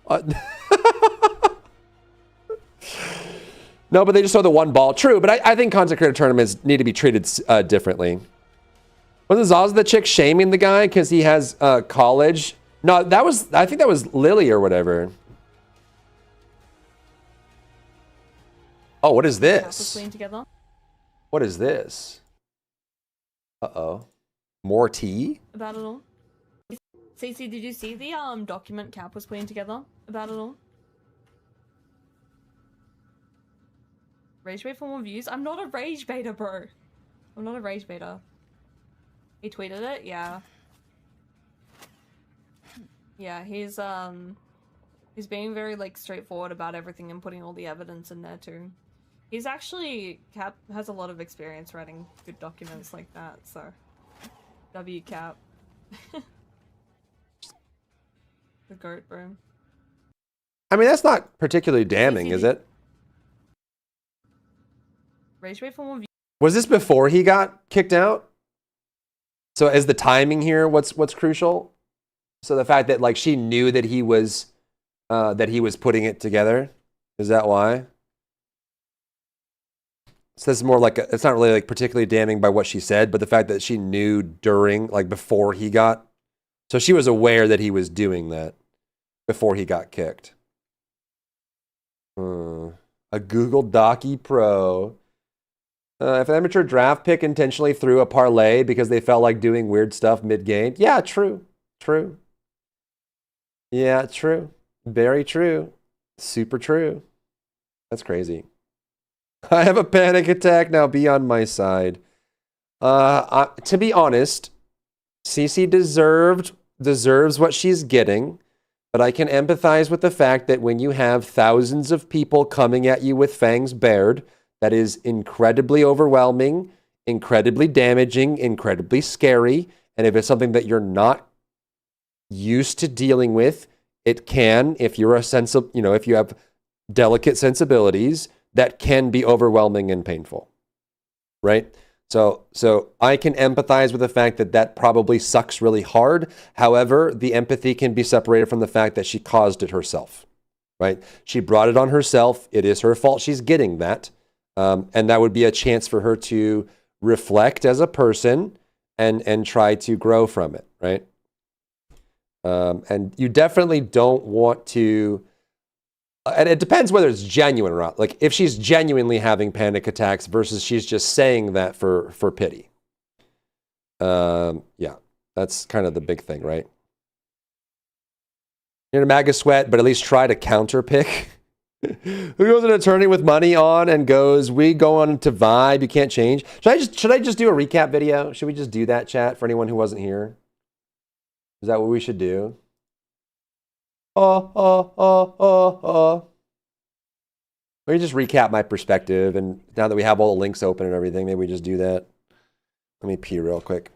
No, but they just throw the one ball. True, but I think content creator tournaments need to be treated differently. Wasn't Zaza the chick shaming the guy because he has college? No, I think that was Lily or whatever. Oh, what is this? What is this? Uh-oh. More tea? About it all. Cece, did you see the document Cap was putting together about it all? Rage bait for more views? I'm not a rage baiter, bro. I'm not a rage baiter. He tweeted it? Yeah. Yeah, he's being very like straightforward about everything and putting all the evidence in there too. He's actually, Cap has a lot of experience writing good documents like that, so W Cap. The goat, bro. I mean, that's not particularly damning, is it? Rage bait for more views. Was this before he got kicked out? So is the timing here what's crucial? So the fact that like she knew that he was putting it together, is that why? So this is more like it's not really like particularly damning by what she said, but the fact that she knew during, like before he got, so she was aware that he was doing that before he got kicked. A Google Docky Pro. If an amateur draft pick intentionally threw a parlay because they felt like doing weird stuff mid-game. Yeah, true. True. Yeah, true. Very true. Super true. That's crazy. I have a panic attack now. Be on my side. To be honest, Cece deserves what she's getting, but I can empathize with the fact that when you have thousands of people coming at you with fangs bared, that is incredibly overwhelming, incredibly damaging, incredibly scary, and if it's something that you're not used to dealing with, it can, if you're if you have delicate sensibilities, that can be overwhelming and painful, right? So I can empathize with the fact that that probably sucks really hard. However, the empathy can be separated from the fact that she caused it herself, right? She brought it on herself. It is her fault she's getting that. And that would be a chance for her to reflect as a person and try to grow from it, right? And you definitely don't want to... And it depends whether it's genuine or not. Like if she's genuinely having panic attacks versus she's just saying that for pity. Yeah, that's kind of the big thing, right? You're in a MAGA sweat, but at least try to counter pick. Who goes in a tourney with money on and goes, we go on to vibe, you can't change. Should I just do a recap video? Should we just do that, chat, for anyone who wasn't here? Is that what we should do? Let me just recap my perspective, and now that we have all the links open and everything, maybe we just do that. Let me pee real quick.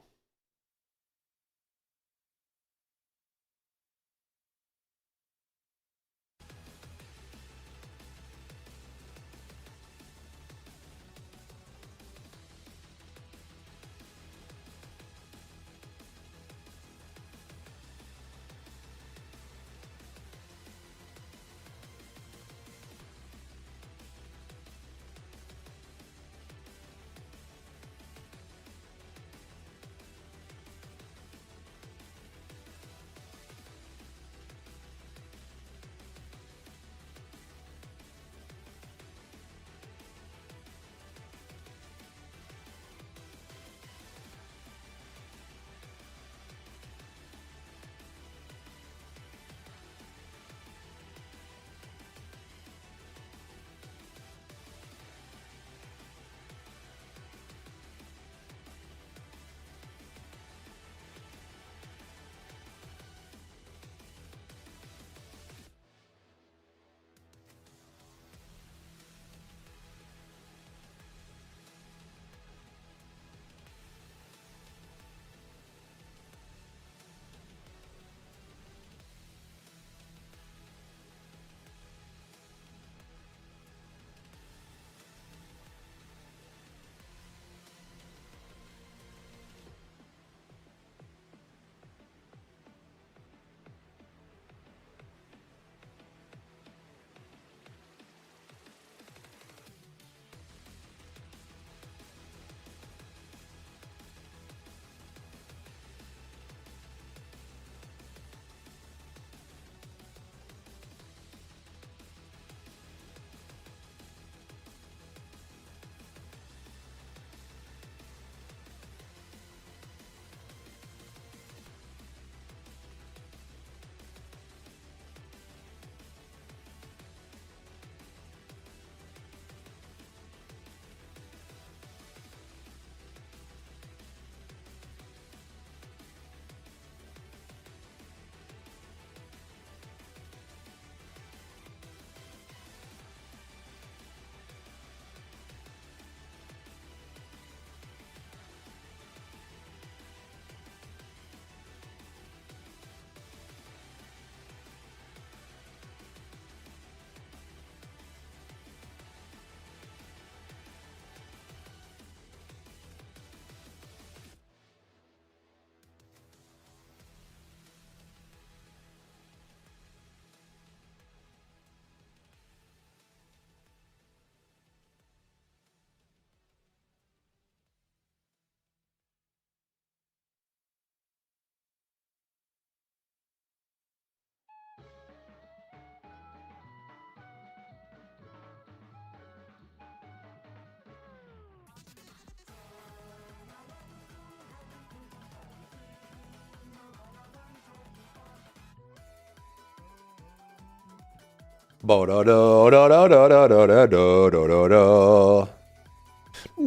Bo do do do do do do do do do do do do.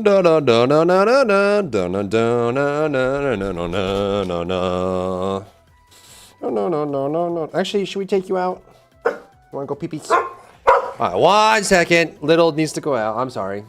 Do do do do do do do do do do no no no no no no no. No no no no no no. Actually, should we take you out? You wanna go pee pee? Alright, 1 second. Little needs to go out. I'm sorry.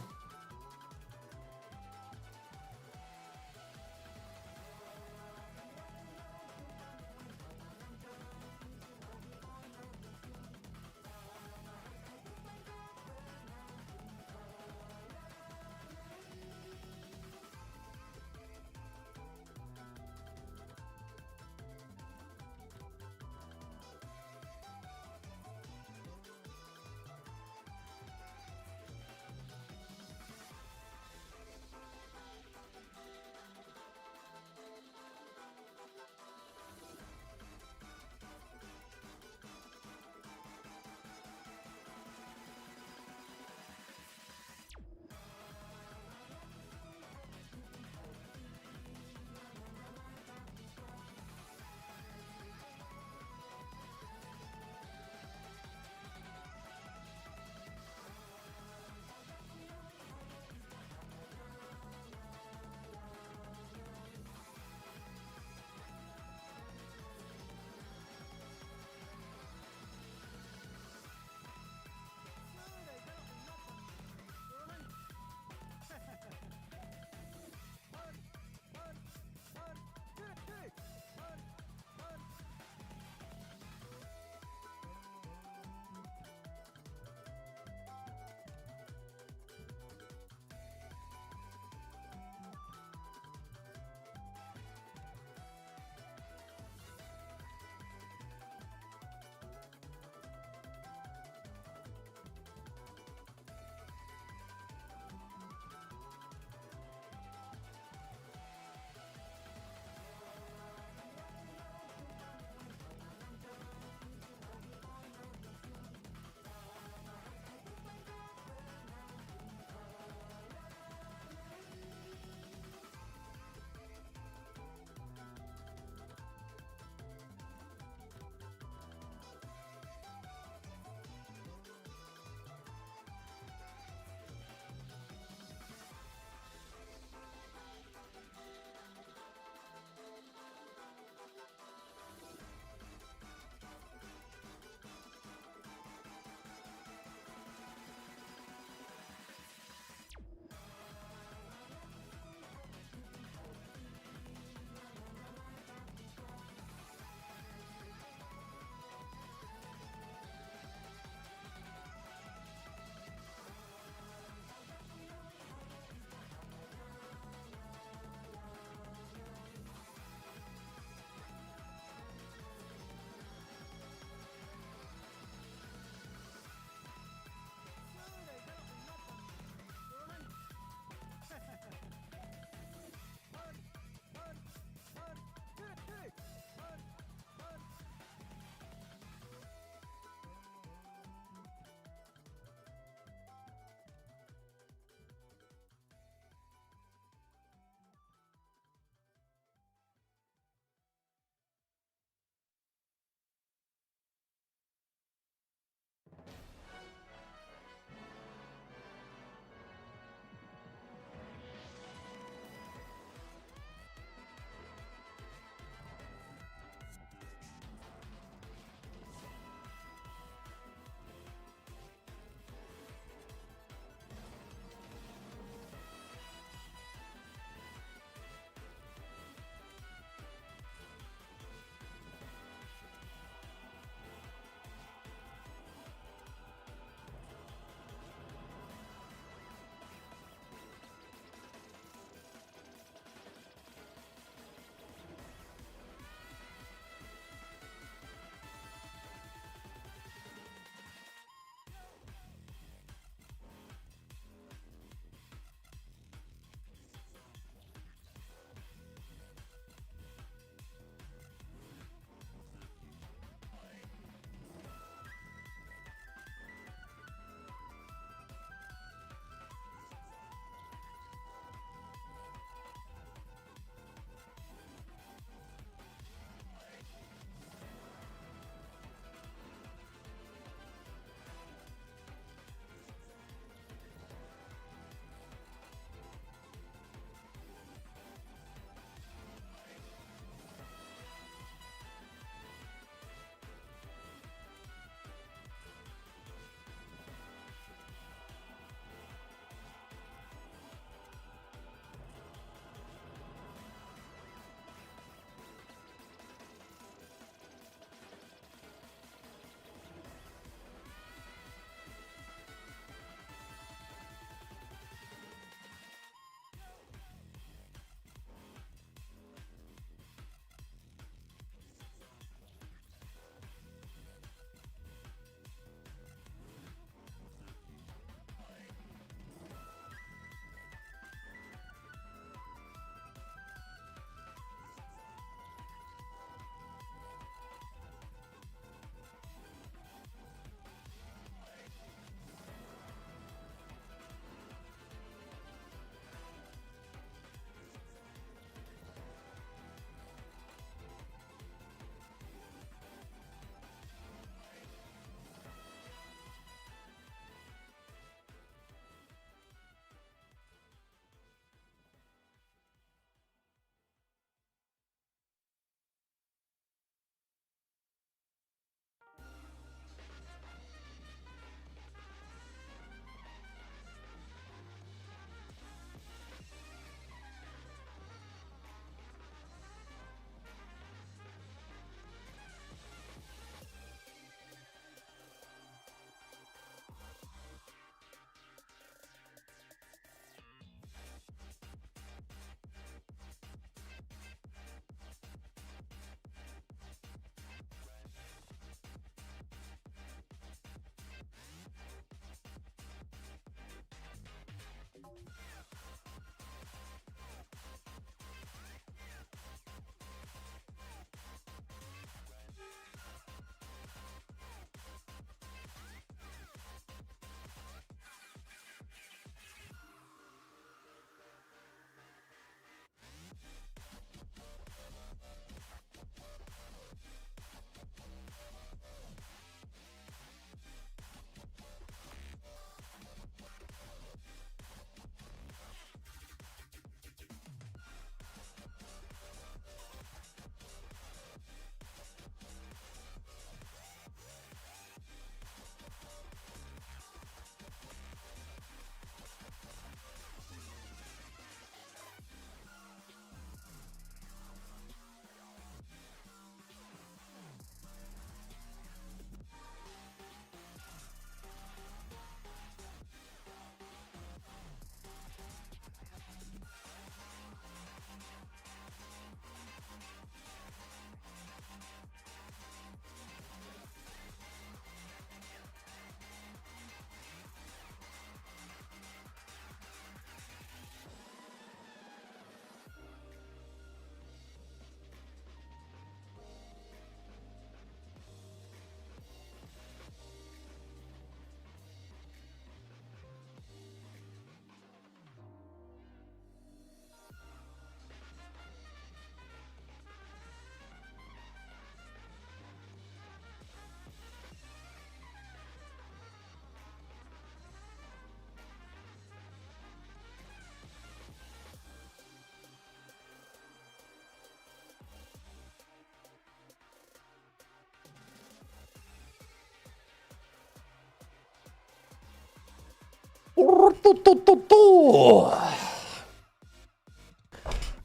I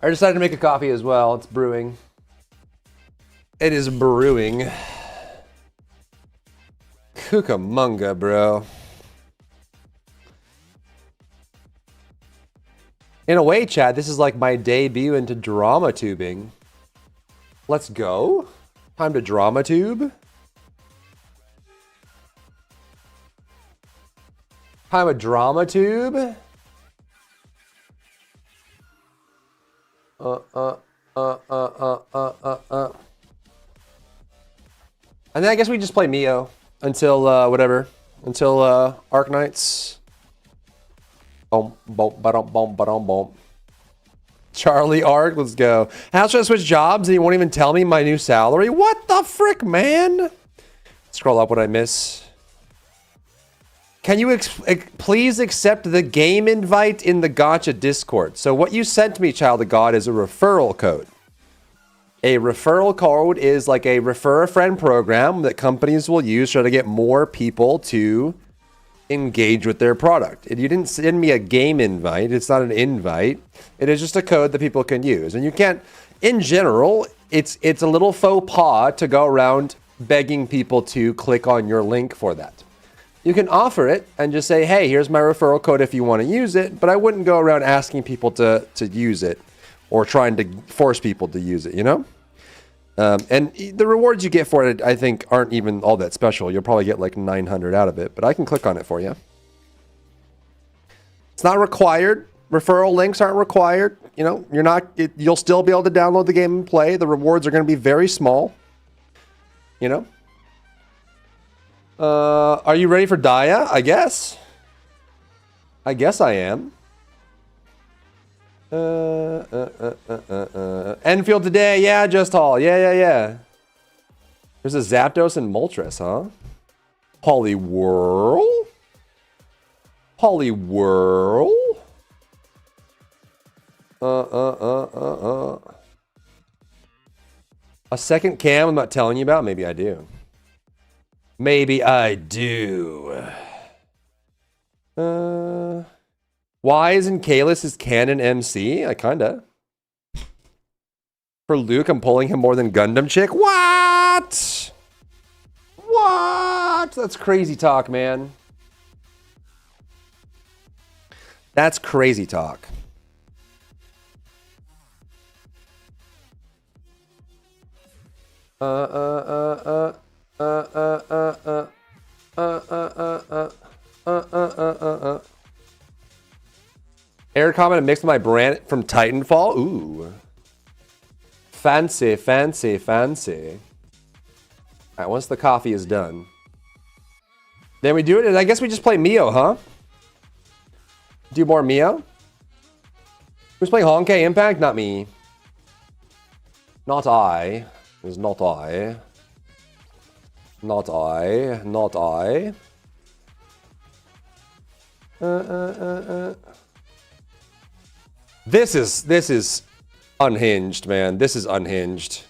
decided to make a coffee as well. It's brewing. It is brewing. Cucamonga, bro. In a way, Chad, this is like my debut into drama tubing. Let's go. Time to drama tube. Time a drama tube. And then I guess we just play Mio until whatever. Until Arknights. Boom, boom, ba-dum, boom, ba-dum, boom. Charlie Ark, let's go. How should I switch jobs and he won't even tell me my new salary? What the frick, man? Scroll up what I miss. Can you please accept the game invite in the Gotcha Discord? So what you sent me, Child of God, is a referral code. A referral code is like a refer a friend program that companies will use to try to get more people to engage with their product. And you didn't send me a game invite. It's not an invite. It is just a code that people can use. And you can't, in general, it's a little faux pas to go around begging people to click on your link for that. You can offer it and just say, hey, here's my referral code if you want to use it, but I wouldn't go around asking people to use it or trying to force people to use it, you know? And the rewards you get for it, I think, aren't even all that special. You'll probably get like 900 out of it, but I can click on it for you. It's not required. Referral links aren't required. You know, you'll still be able to download the game and play. The rewards are going to be very small. You know? Are you ready for Daya? I guess. I guess I am. Enfield today. Yeah, Just Hall. Yeah. There's a Zapdos and Moltres, huh? Poliwhirl? A second cam I'm not telling you about? Maybe I do. Maybe I do. Why isn't Kalis his canon MC? I kinda. For Luke, I'm pulling him more than Gundam Chick. What? What? That's crazy talk, man. That's crazy talk. Air comment mixed with my brand from Titanfall. Ooh. Fancy. Alright, once the coffee is done. Then we do it, and I guess we just play Mio, huh? Do more Mio? Who's playing Honkai Impact? Not me. Not I. It was not I. Not I. This is unhinged, man. This is unhinged.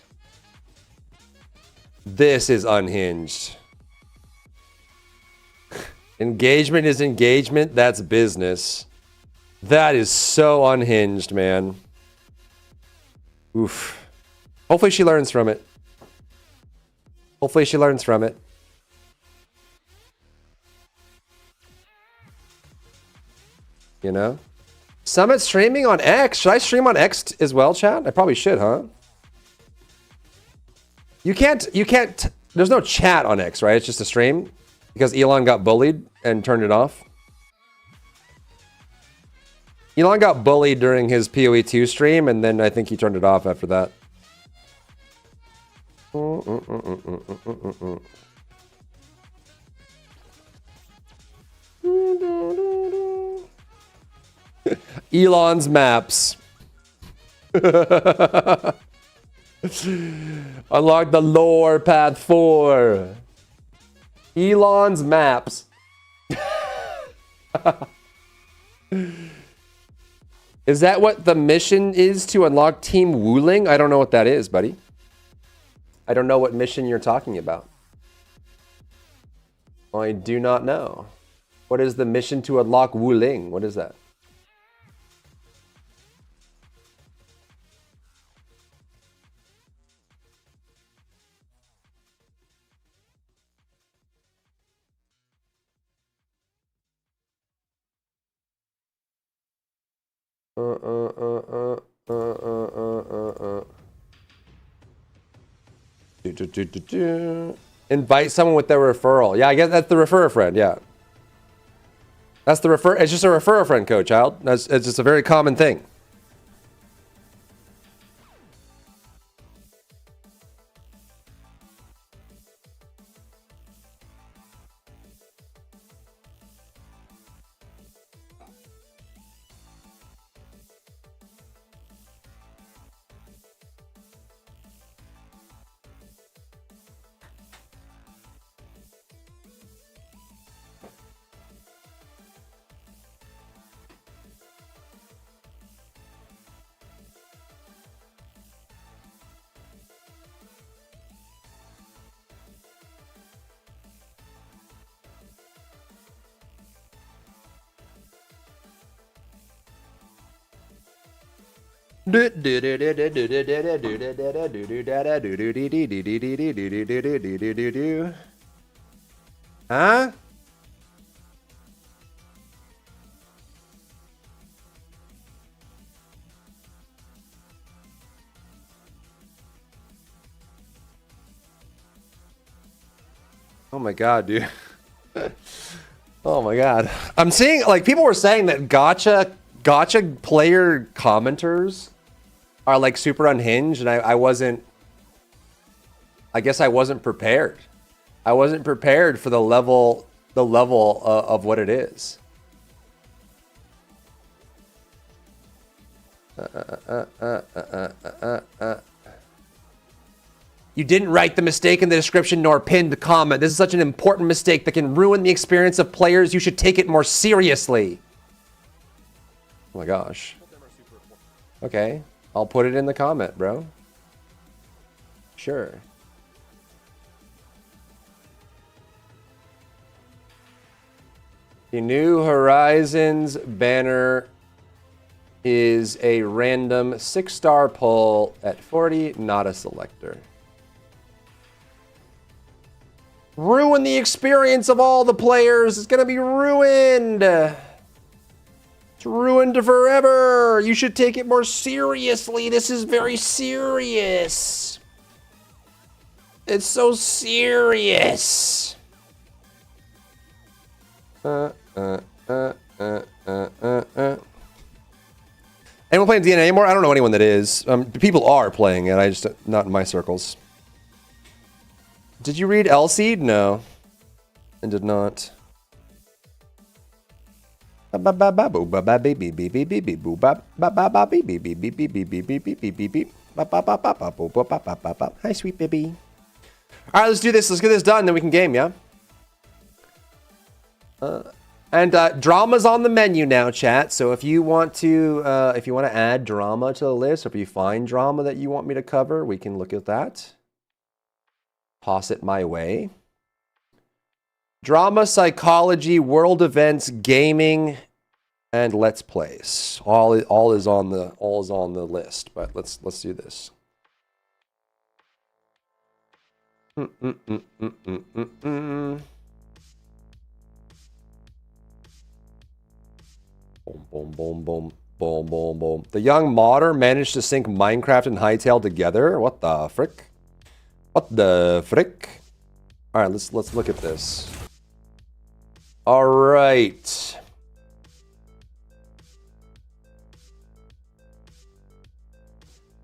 Engagement is engagement. That's business. That is so unhinged, man. Oof. Hopefully she learns from it. You know? Summit streaming on X. Should I stream on X as well, chat? I probably should, huh? You can't, there's no chat on X, right? It's just a stream because Elon got bullied and turned it off. Elon got bullied during his PoE 2 stream and then I think he turned it off after that. Elon's maps. Unlock the lore path 4. Elon's maps. Is that what the mission is to unlock Team Wuling? I don't know what that is, buddy. I don't know what mission you're talking about. I do not know. What is the mission to unlock Wu Ling? What is that? Invite someone with their referral. Yeah, I guess that's the refer a friend. Yeah, that's the refer. It's just a refer a friend code, child. It's just a very common thing. Huh? Oh my god, dude. Oh my god. I'm seeing, like, people were saying that gotcha player commenters are like super unhinged, and I guess I wasn't prepared. I wasn't prepared for the level of what it is. You didn't write the mistake in the description nor pin the comment. This is such an important mistake that can ruin the experience of players. You should take it more seriously. Oh my gosh. Okay, I'll put it in the comment, bro. Sure. The New Horizons banner is a random 6-star pull at 40, not a selector. Ruin the experience of all the players. It's gonna be ruined. It's ruined forever. You should take it more seriously. This is very serious. It's so serious. Anyone playing DNA anymore? I don't know anyone that is. People are playing it. I just not in my circles. Did you read Elseed? No, I did not. Hi, sweet baby. All right, let's do this. Let's get this done, then we can game, yeah? And drama's on the menu now, chat. So if you want to add drama to the list, or if you find drama that you want me to cover, we can look at that. Toss it my way. Drama, psychology, world events, gaming, and let's plays. All is on the list. But let's do this. Boom, boom, boom, boom, boom, boom, boom. The young modder managed to sync Minecraft and Hytale together. What the frick? What the frick? All right, let's look at this. All right.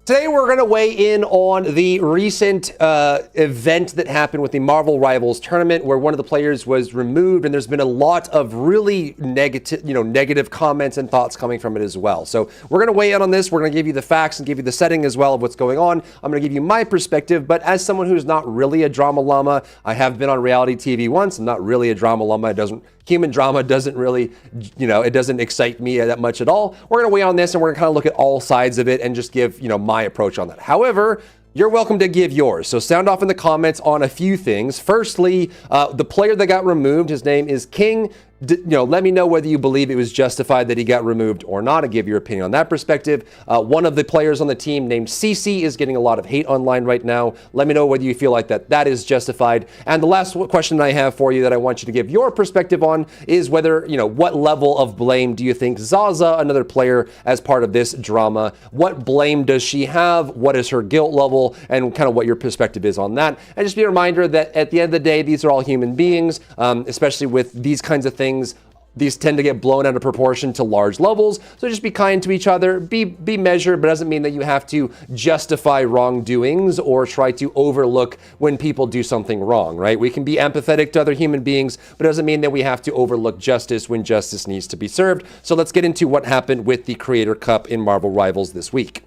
Today we're going to weigh in on the recent event that happened with the Marvel Rivals tournament, where one of the players was removed, and there's been a lot of really negative comments and thoughts coming from it as well. So we're going to weigh in on this. We're going to give you the facts and give you the setting as well of what's going on. I'm going to give you my perspective, but as someone who's not really a drama llama, I have been on reality TV once. I'm not really a drama llama. Human drama doesn't really, it doesn't excite me that much at all. We're going to weigh on this, and we're going to kind of look at all sides of it and just give, my approach on that. However, you're welcome to give yours. So sound off in the comments on a few things. Firstly, the player that got removed, his name is King let me know whether you believe it was justified that he got removed or not, and give your opinion on that perspective. One of the players on the team named CC is getting a lot of hate online right now. Let me know whether you feel like that is justified. And the last question I have for you that I want you to give your perspective on is whether, what level of blame do you think Zaza, another player, as part of this drama, what blame does she have? What is her guilt level? And kind of what your perspective is on that. And just be a reminder that at the end of the day, these are all human beings, especially with these kinds of things. These tend to get blown out of proportion to large levels. So just be kind to each other, be measured, but doesn't mean that you have to justify wrongdoings or try to overlook when people do something wrong, right? We can be empathetic to other human beings, but it doesn't mean that we have to overlook justice when justice needs to be served. So let's get into what happened with the Creator Cup in Marvel Rivals this week.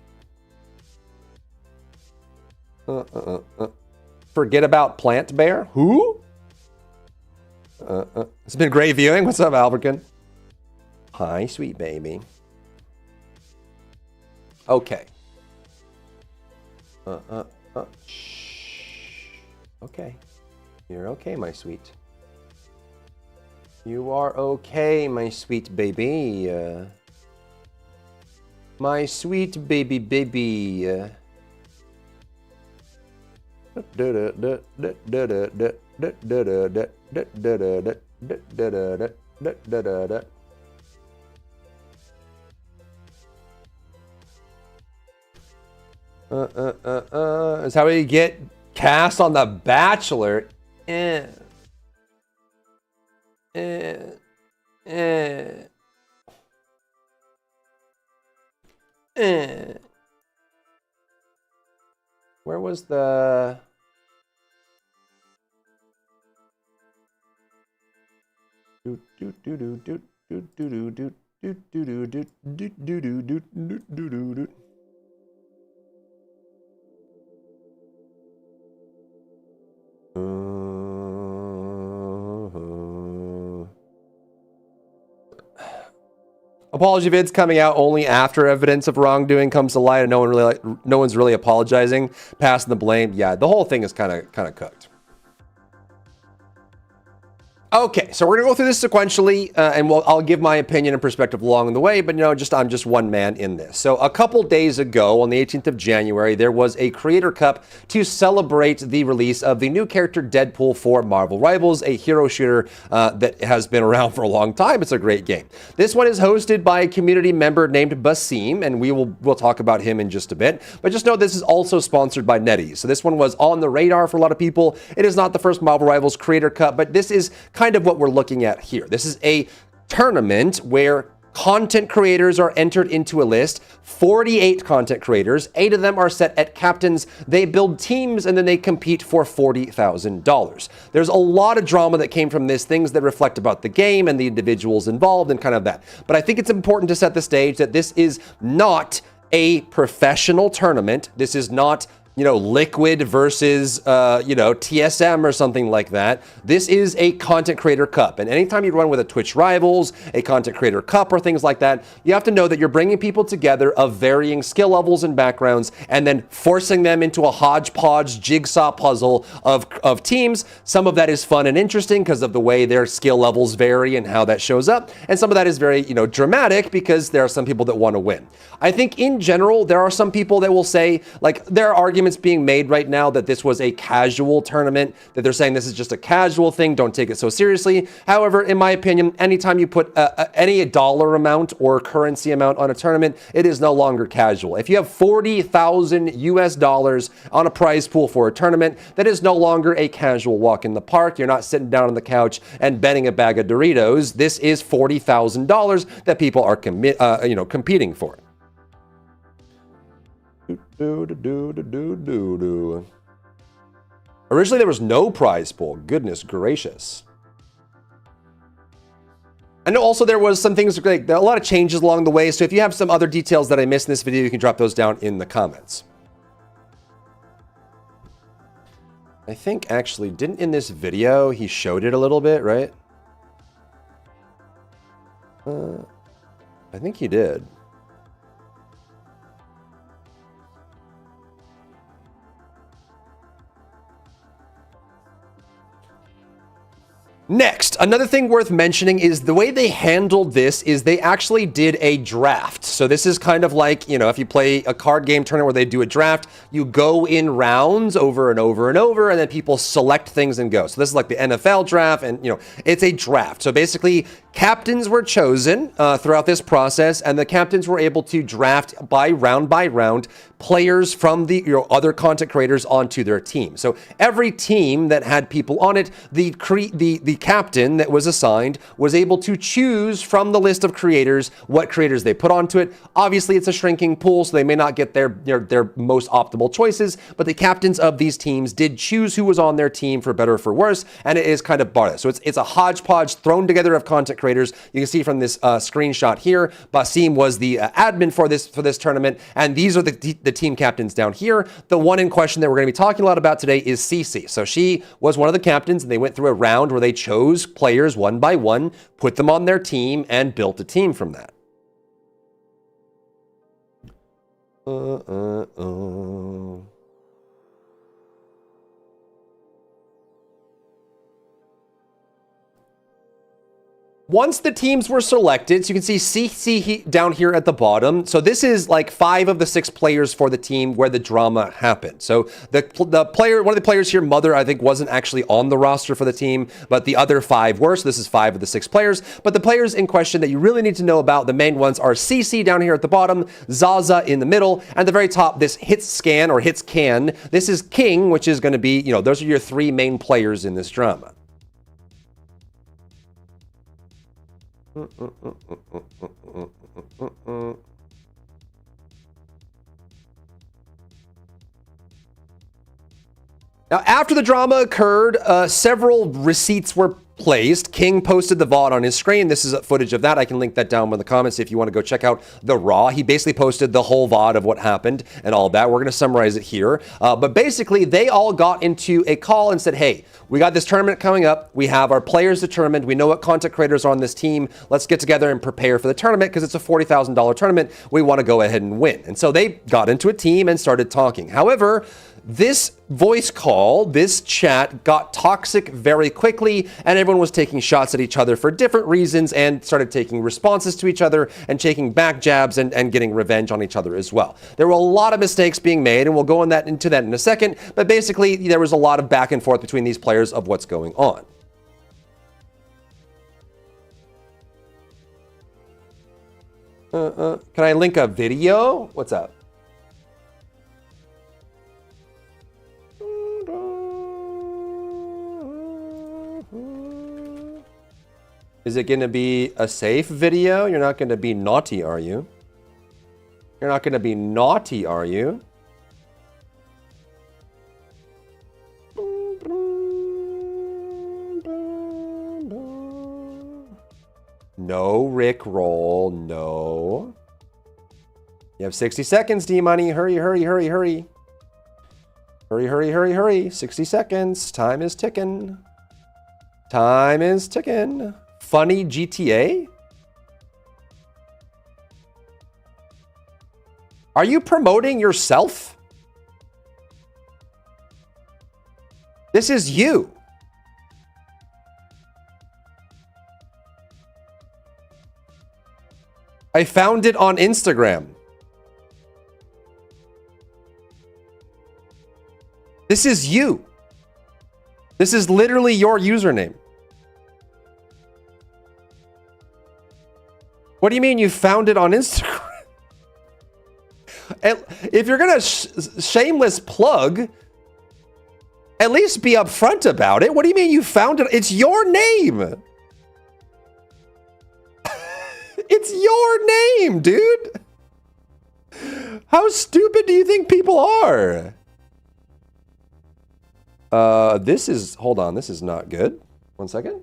Forget about Plant Bear? Who? It's been great viewing. What's up, Albercan? Hi, sweet baby. Okay. Shh. Okay. You're okay, my sweet. You are okay, my sweet baby. My sweet baby. Is how we get cast on The Bachelor. Where was the... Apology vids coming out only after evidence of wrongdoing comes to light, and no one's really apologizing, passing the blame. Yeah, the whole thing is kind of cooked. Okay, so we're gonna go through this sequentially, and I'll give my opinion and perspective along the way. But I'm just one man in this. So a couple days ago, on the 18th of January, there was a Creator Cup to celebrate the release of the new character Deadpool for Marvel Rivals, a hero shooter that has been around for a long time. It's a great game. This one is hosted by a community member named Basim, and we'll talk about him in just a bit. But just know this is also sponsored by NetEase. So this one was on the radar for a lot of people. It is not the first Marvel Rivals Creator Cup, but this is kind of what we're looking at here. This is a tournament where content creators are entered into a list, 48 content creators, 8 of them are set at captains, they build teams, and then they compete for $40,000. There's a lot of drama that came from this, things that reflect about the game and the individuals involved and kind of that. But I think it's important to set the stage that this is not a professional tournament. This is not Liquid versus, TSM or something like that. This is a content creator cup. And anytime you run with a Twitch Rivals, a content creator cup or things like that, you have to know that you're bringing people together of varying skill levels and backgrounds and then forcing them into a hodgepodge jigsaw puzzle of teams. Some of that is fun and interesting because of the way their skill levels vary and how that shows up. And some of that is very, dramatic because there are some people that want to win. I think in general, there are some people that will say, there are arguments being made right now that this was a casual tournament, that they're saying this is just a casual thing, don't take it so seriously. However, in my opinion, anytime you put any dollar amount or currency amount on a tournament, it is no longer casual. If you have $40,000 on a prize pool for a tournament, that is no longer a casual walk in the park. You're not sitting down on the couch and betting a bag of Doritos. This is $40,000 that people are competing for. Originally, there was no prize pool. Goodness gracious. I know also there was some things, a lot of changes along the way. So if you have some other details that I missed in this video, you can drop those down in the comments. I think actually, didn't in this video, he showed it a little bit, right? I think he did. Next, another thing worth mentioning is the way they handled this is they actually did a draft. So this is kind of like, you know, if you play a card game tournament where they do a draft, you go in rounds over and over and over, and then people select things and go. So this is like the NFL draft, and, you know, it's a draft. So basically, captains were chosen throughout this process, and the captains were able to draft by round players from the other content creators onto their team. So every team that had people on it, the captain that was assigned was able to choose from the list of creators what creators they put onto it. Obviously, it's a shrinking pool, so they may not get their most optimal choices, but the captains of these teams did choose who was on their team for better or for worse, and it is kind of biased. So it's a hodgepodge thrown together of content creators. You can see from this screenshot here, Basim was the admin for this tournament, and these are the team captains down here. The one in question that we're going to be talking a lot about today is Cece. So she was one of the captains, and they went through a round where they chose players one by one, put them on their team, and built a team from that. Once the teams were selected, so you can see CC down here at the bottom. So this is like 5 of the 6 players for the team where the drama happened. So the player, one of the players here, Mother, I think wasn't actually on the roster for the team, but the other 5 were. So this is 5 of the 6 players. But the players in question that you really need to know about, the main ones are CC down here at the bottom, Zaza in the middle, and the very top, this hits scan or hits can. This is King, which is going to be, you know, those are your 3 main players in this drama. Now, after the drama occurred, several receipts were placed. King posted the VOD on his screen. This is footage of that. I can link that down in the comments if you want to go check out the Raw. He basically posted the whole VOD of what happened and all that. We're going to summarize it here. But basically, they all got into a call and said, hey, we got this tournament coming up. We have our players determined. We know what content creators are on this team. Let's get together and prepare for the tournament because it's a $40,000 tournament. We want to go ahead and win. And so they got into a team and started talking. However, this voice call, this chat got toxic very quickly, and everyone was taking shots at each other for different reasons and started taking responses to each other and taking back jabs and getting revenge on each other as well. There were a lot of mistakes being made, and we'll go into that in a second, but basically there was a lot of back and forth between these players of what's going on. Can I link a video? What's up? Is it going to be a safe video? You're not going to be naughty, are you? You're not going to be naughty, are you? No, Rick roll. No. You have 60 seconds, D-Money. Hurry, hurry, hurry, hurry. Hurry, hurry, hurry, hurry. 60 seconds. Time is ticking. Time is ticking. Funny GTA? Are you promoting yourself? This is you. I found it on Instagram. This is you. This is literally your username. What do you mean you found it on Instagram? If you're going to shameless plug, at least be upfront about it. What do you mean you found it? It's your name. It's your name, dude. How stupid do you think people are? Hold on, this is not good. 1 second.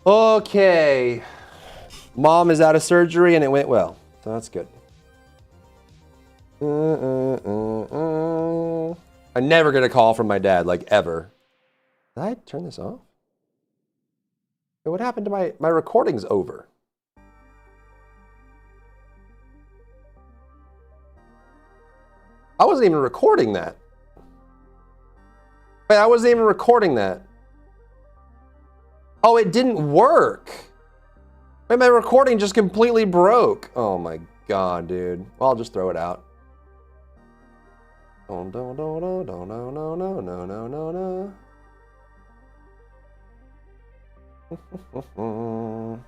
Okay. Mom is out of surgery and it went well. So that's good. I never get a call from my dad, like ever. Did I turn this off? Hey, what happened to my recording's over? I wasn't even recording that. Wait, I wasn't even recording that. Oh, it didn't work. Wait, my recording just completely broke. Oh my god, dude. Well, I'll just throw it out. No, no, no, no, no, no, no, no, no, no, no.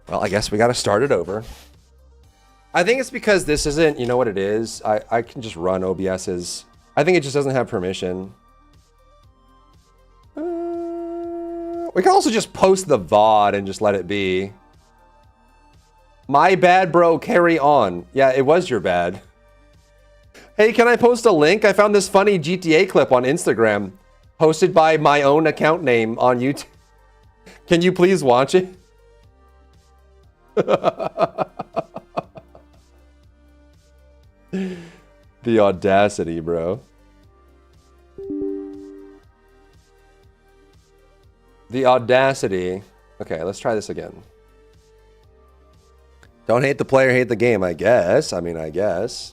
Well, I guess we got to start it over. I think it's because this isn't, you know what it is? I can just run OBS's. I think it just doesn't have permission. We can also just post the VOD and just let it be. My bad, bro. Carry on. Yeah, it was your bad. Hey, can I post a link? I found this funny GTA clip on Instagram, posted by my own account name on YouTube. Can you please watch it? The audacity, bro. The audacity. Okay, let's try this again. Don't hate the player, hate the game, I guess. I mean, I guess.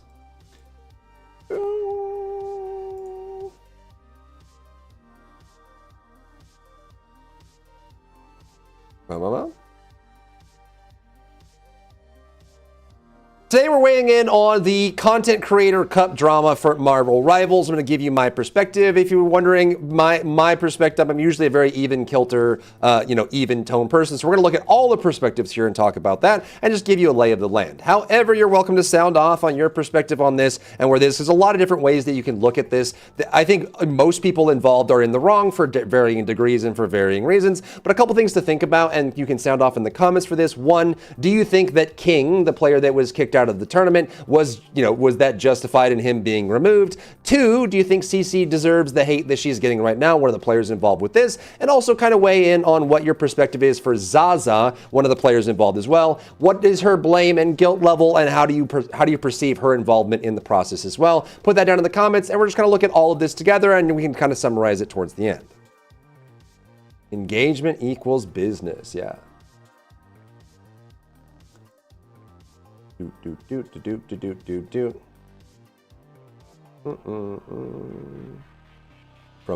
Today we're weighing in on the Content Creator Cup drama for Marvel Rivals. I'm going to give you my perspective. If you were wondering, my perspective, I'm usually a very even kilter, even tone person. So we're going to look at all the perspectives here and talk about that and just give you a lay of the land. However, you're welcome to sound off on your perspective on this and where this. There's a lot of different ways that you can look at this. I think most people involved are in the wrong for varying degrees and for varying reasons. But a couple things to think about, and you can sound off in the comments for this. One, do you think that King, the player that was kicked out of the tournament, was that justified in him being removed? Two, do you think CC deserves the hate that she's getting right now, one of the players involved with this? And also kind of weigh in on what your perspective is for Zaza, one of the players involved as well. What is her blame and guilt level, and how do you perceive her involvement in the process as well? Put that down in the comments, and we're just going to look at all of this together, and we can kind of summarize it towards the end. Engagement equals business, yeah. From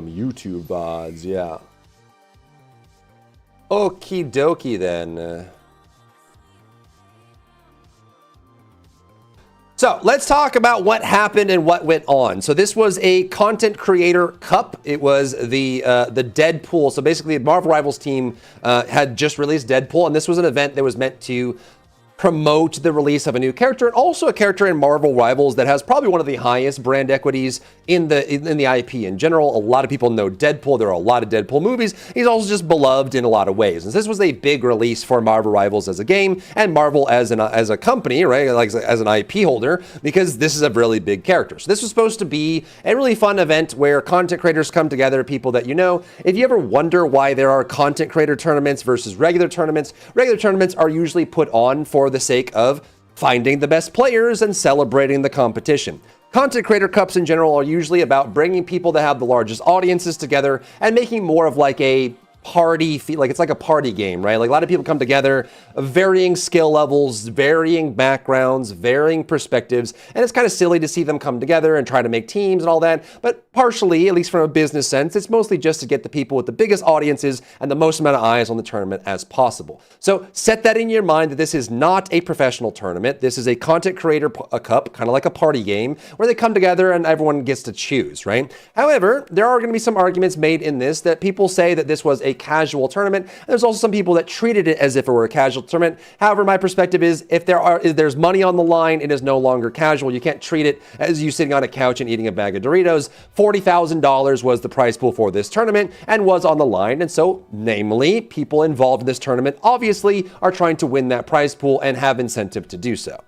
YouTube VODs, yeah. Okie dokie then. So let's talk about what happened and what went on. So this was a Content Creator Cup. It was the Deadpool. So basically, the Marvel Rivals team had just released Deadpool, and this was an event that was meant to promote the release of a new character, and also a character in Marvel Rivals that has probably one of the highest brand equities in the IP in general. A lot of people know Deadpool. There are a lot of Deadpool movies. He's also just beloved in a lot of ways. And this was a big release for Marvel Rivals as a game, and Marvel as a company, right? Like as an IP holder, because this is a really big character. So this was supposed to be a really fun event where content creators come together, people that you know. If you ever wonder why there are content creator tournaments versus regular tournaments are usually put on for the sake of finding the best players and celebrating the competition. Content Creator Cups in general are usually about bringing people that have the largest audiences together and making more of like a party feel, like it's like a party game, right? Like a lot of people come together, varying skill levels, varying backgrounds, varying perspectives, and it's kind of silly to see them come together and try to make teams and all that. But partially, at least from a business sense, it's mostly just to get the people with the biggest audiences and the most amount of eyes on the tournament as possible. So set that in your mind that this is not a professional tournament. This is a Content Creator Cup, kind of like a party game, where they come together and everyone gets to choose, right? However, there are going to be some arguments made in this that people say that this was a casual tournament. And there's also some people that treated it as if it were a casual tournament. However, my perspective is if there's money on the line, it is no longer casual. You can't treat it as you sitting on a couch and eating a bag of Doritos. $40,000 was the prize pool for this tournament and was on the line. And so, namely, people involved in this tournament obviously are trying to win that prize pool and have incentive to do so.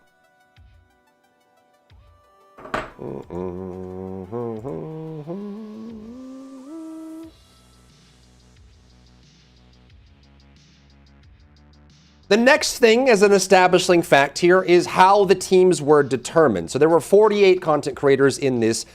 The next thing as an establishing fact here is how the teams were determined. So there were 48 content creators in this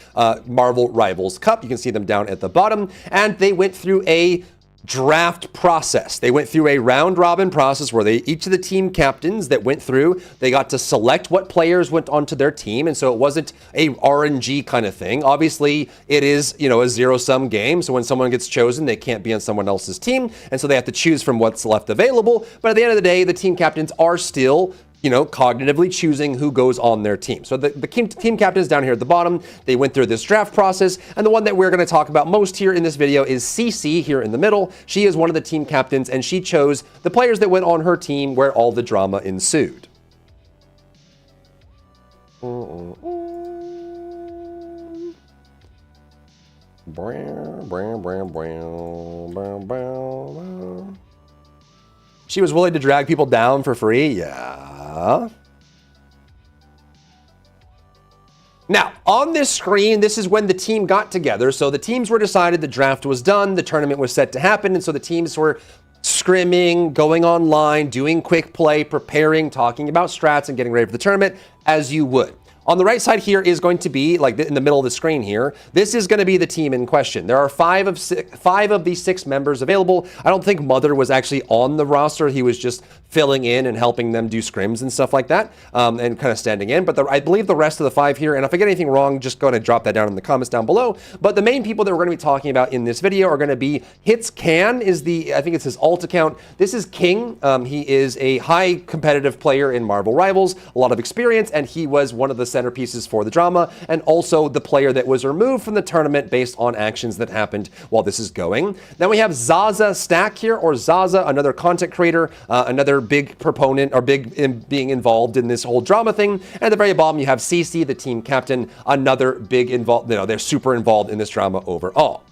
Marvel Rivals Cup. You can see them down at the bottom. And they went through a draft process. They went through a round robin process where each of the team captains that went through, they got to select what players went onto their team. And so it wasn't a RNG kind of thing. Obviously, it is, a zero-sum game. So when someone gets chosen, they can't be on someone else's team. And so they have to choose from what's left available. But at the end of the day, the team captains are still cognitively choosing who goes on their team. So the team captains down here at the bottom, they went through this draft process. And the one that we're going to talk about most here in this video is CC here in the middle. She is one of the team captains, and she chose the players that went on her team where all the drama ensued. She was willing to drag people down for free? Yeah. Now, on this screen, this is when the team got together. So the teams were decided, the draft was done, the tournament was set to happen, and so the teams were scrimming, going online, doing quick play, preparing, talking about strats, and getting ready for the tournament, as you would. On the right side here is going to be, like in the middle of the screen here, this is going to be the team in question. There are five of the 6 members available. I don't think Mother was actually on the roster. He was just filling in and helping them do scrims and stuff like that, and kind of standing in. But I believe the rest of the 5 here, and if I get anything wrong, just go ahead and drop that down in the comments down below. But the main people that we're going to be talking about in this video are going to be Hitscan is I think it's his alt account. This is King. He is a high competitive player in Marvel Rivals, a lot of experience, and he was one of the centerpieces for the drama, and also the player that was removed from the tournament based on actions that happened while this is going. Then we have Zaza Stack here, or Zaza, another content creator, another big proponent, or being involved in this whole drama thing. And at the very bottom, you have CC, the team captain, another big involved, they're super involved in this drama overall.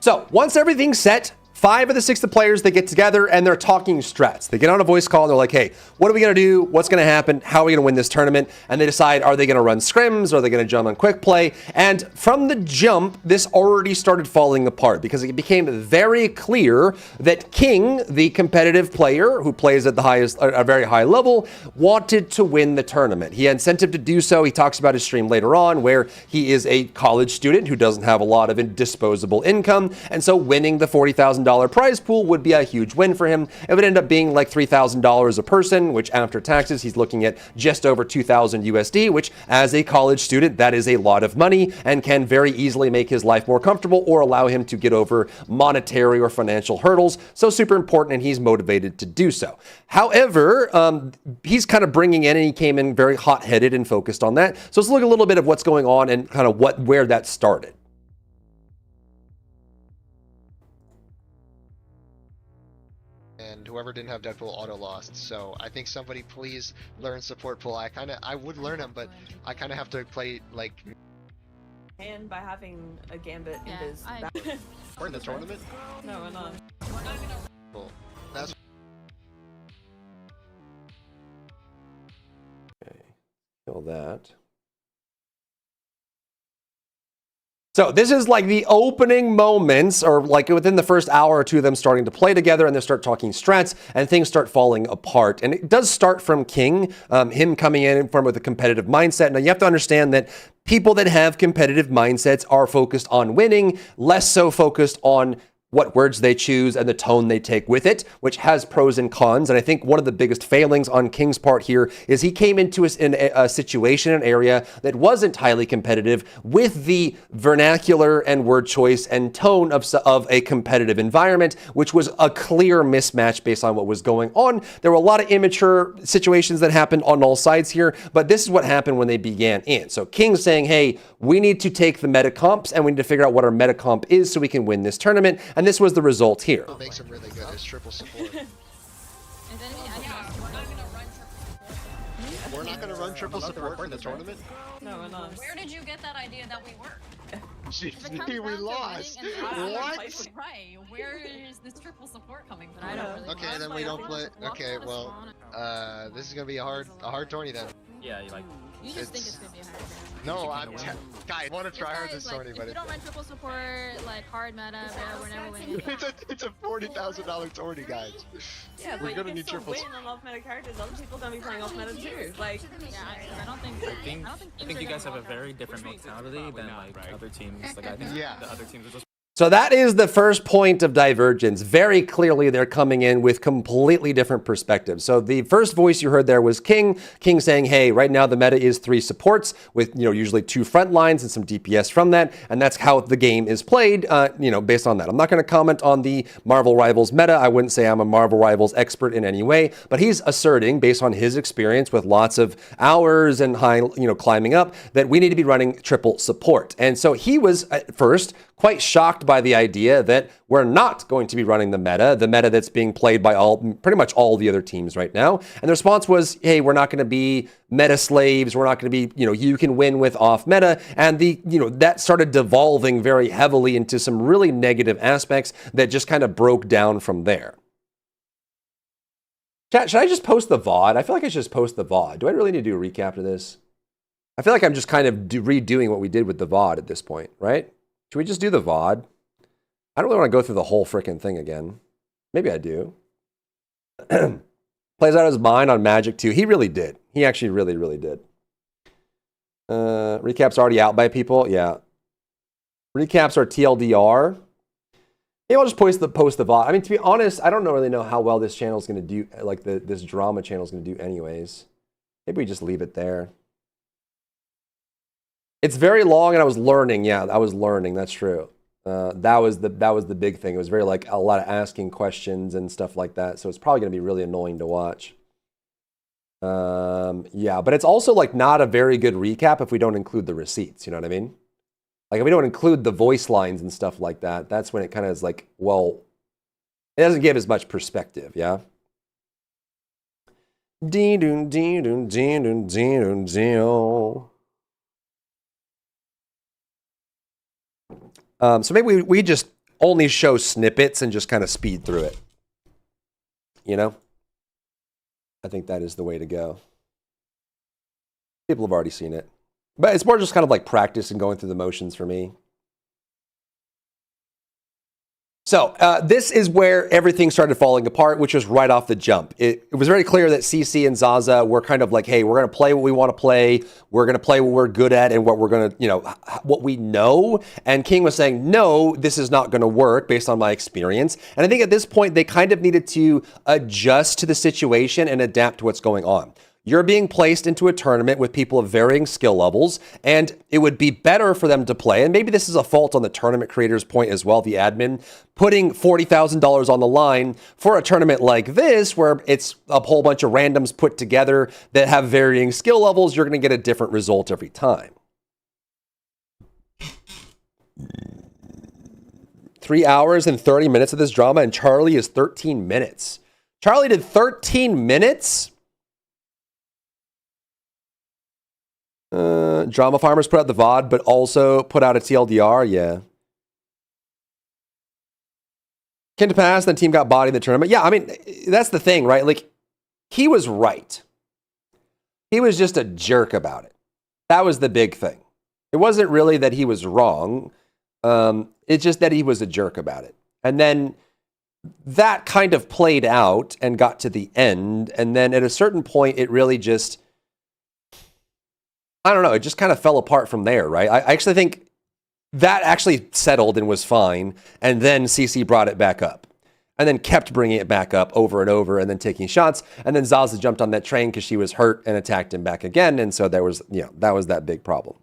So once everything's set, 5 of the 6 players, they get together and they're talking strats. They get on a voice call and they're like, hey, what are we going to do? What's going to happen? How are we going to win this tournament? And they decide, are they going to run scrims? Are they going to jump on quick play? And from the jump, this already started falling apart because it became very clear that King, the competitive player who plays at a very high level, wanted to win the tournament. He had incentive to do so. He talks about his stream later on where he is a college student who doesn't have a lot of disposable income. And so winning the $40,000 prize pool would be a huge win for him. It would end up being like $3,000 a person, which after taxes, he's looking at just over 2,000 USD, which as a college student, that is a lot of money and can very easily make his life more comfortable or allow him to get over monetary or financial hurdles. So super important, and he's motivated to do so. However, he's kind of bringing in, and he came in very hot-headed and focused on that. So let's look a little bit of what's going on and kind of where that started. And whoever didn't have Deadpool auto lost. So I think somebody please learn support pool. I would learn them, but I kind of have to play like. And by having a Gambit in his back. We're in the tournament? No, we're not. Cool. That's okay. Kill that. So this is like the opening moments, or like within the first hour or two of them starting to play together, and they start talking strats and things start falling apart. And it does start from King, him coming in with a competitive mindset. Now you have to understand that people that have competitive mindsets are focused on winning, less so focused on what words they choose and the tone they take with it, which has pros and cons. And I think one of the biggest failings on King's part here is he came into a situation, an area that wasn't highly competitive with the vernacular and word choice and tone of a competitive environment, which was a clear mismatch based on what was going on. There were a lot of immature situations that happened on all sides here, but this is what happened when they began in. So King's saying, hey, we need to take the meta comps and we need to figure out what our meta comp is so we can win this tournament. And this was the result here. what makes him really good is triple support. We're not going to run triple support for the tournament? No, we're not. Where did you get that idea that we were? GG, we lost. What? Right, where is this triple support coming from? I don't really Okay, know. then we don't play. Okay, well, this is gonna be a hard tourney then. Yeah, you like. You just think it's gonna be hard. No, guys, I want to try hard this tourney, If but you don't run triple support, like hard meta, bro, we're never winning. it's a $40,000 tourney, guys. Yeah, We're but gonna you need can still triple. win on off-meta characters. Other people gonna be playing off-meta too. Like, Yeah, I don't think. I think you guys have a very different mentality than like other teams. Like I think Yeah. the other teams are just. So that is the first point of divergence. Very clearly, they're coming in with completely different perspectives. So the first voice you heard there was King. King saying, hey, right now the meta is 3 supports with, usually 2 front lines and some DPS from that. And that's how the game is played, based on that. I'm not going to comment on the Marvel Rivals meta. I wouldn't say I'm a Marvel Rivals expert in any way, but he's asserting, based on his experience with lots of hours and high, climbing up, that we need to be running triple support. And so he was at first quite shocked by the idea that we're not going to be running the meta that's being played by pretty much all the other teams right now. And the response was, hey, we're not going to be meta slaves. We're not going to be, you can win with off meta. And that started devolving very heavily into some really negative aspects that just kind of broke down from there. Chat, should I just post the VOD? I feel like I should just post the VOD. Do I really need to do a recap to this? I feel like I'm just kind of redoing what we did with the VOD at this point, right? Should we just do the VOD? I don't really want to go through the whole freaking thing again. Maybe I do. Plays out his mind on Magic 2. He really did. He actually really, really did. Recaps already out by people. Yeah. Recaps are TLDR. Maybe I'll just post the VOD. I mean, to be honest, I don't really know how well this channel is going to do, like this drama channel is going to do anyways. Maybe we just leave it there. It's very long, and I was learning. Yeah, I was learning. That's true. That was the big thing. It was very like a lot of asking questions and stuff like that. So it's probably going to be really annoying to watch. Yeah, but it's also like not a very good recap if we don't include the receipts. You know what I mean? Like if we don't include the voice lines and stuff like that, that's when it kind of is like, well, it doesn't give as much perspective. Yeah. So maybe we just only show snippets and just kind of speed through it. I think that is the way to go. People have already seen it. But it's more just kind of like practice and going through the motions for me. So this is where everything started falling apart, which was right off the jump. It was very clear that CC and Zaza were kind of like, hey, we're going to play what we want to play. We're going to play what we're good at and what we're going to, what we know. And King was saying, no, this is not going to work based on my experience. And I think at this point, they kind of needed to adjust to the situation and adapt to what's going on. You're being placed into a tournament with people of varying skill levels, and it would be better for them to play. And maybe this is a fault on the tournament creator's point as well, the admin, putting $40,000 on the line for a tournament like this, where it's a whole bunch of randoms put together that have varying skill levels. You're going to get a different result every time. 3 hours and 30 minutes of this drama, and Charlie is 13 minutes. Charlie did 13 minutes? Drama Farmers put out the VOD, but also put out a TLDR. Yeah. Came to pass, then team got bodied in the tournament. Yeah, I mean, that's the thing, right? Like, he was right. He was just a jerk about it. That was the big thing. It wasn't really that he was wrong. It's just that he was a jerk about it. And then that kind of played out and got to the end. And then at a certain point, it really just, I don't know, it just kind of fell apart from there, right? I actually think that actually settled and was fine. And then CC brought it back up. And then kept bringing it back up over and over and then taking shots. And then Zaza jumped on that train because she was hurt and attacked him back again. And so there was, that was that big problem.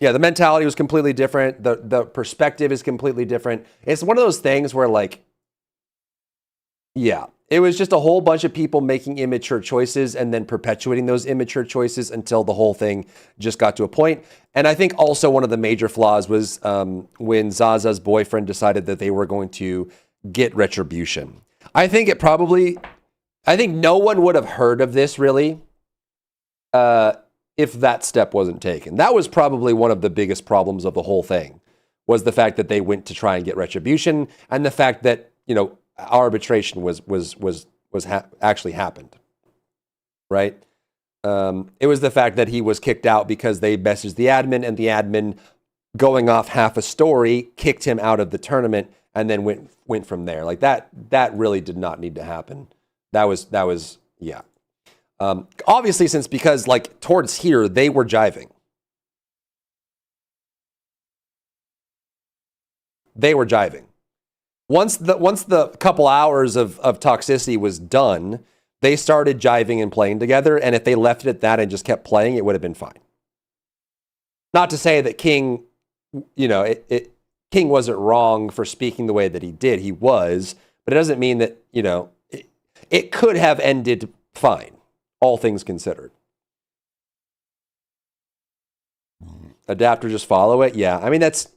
Yeah, the mentality was completely different. The perspective is completely different. It's one of those things where, like, yeah, it was just a whole bunch of people making immature choices and then perpetuating those immature choices until the whole thing just got to a point. And I think also one of the major flaws was when Zaza's boyfriend decided that they were going to get retribution. I think no one would have heard of this really if that step wasn't taken. That was probably one of the biggest problems of the whole thing, was the fact that they went to try and get retribution, and the fact that, you know, arbitration actually happened, right? It was the fact that he was kicked out because they messaged the admin, and the admin, going off half a story, kicked him out of the tournament, and then went from there. Like that really did not need to happen. That was yeah. Obviously, because like towards here they were jiving. They were jiving. Once the couple hours of toxicity was done, they started jiving and playing together. And if they left it at that and just kept playing, it would have been fine. Not to say that King, you know, King wasn't wrong for speaking the way that he did. He was, but it doesn't mean that, you know, it could have ended fine, all things considered. Adapt or just follow it. Yeah, I mean, that's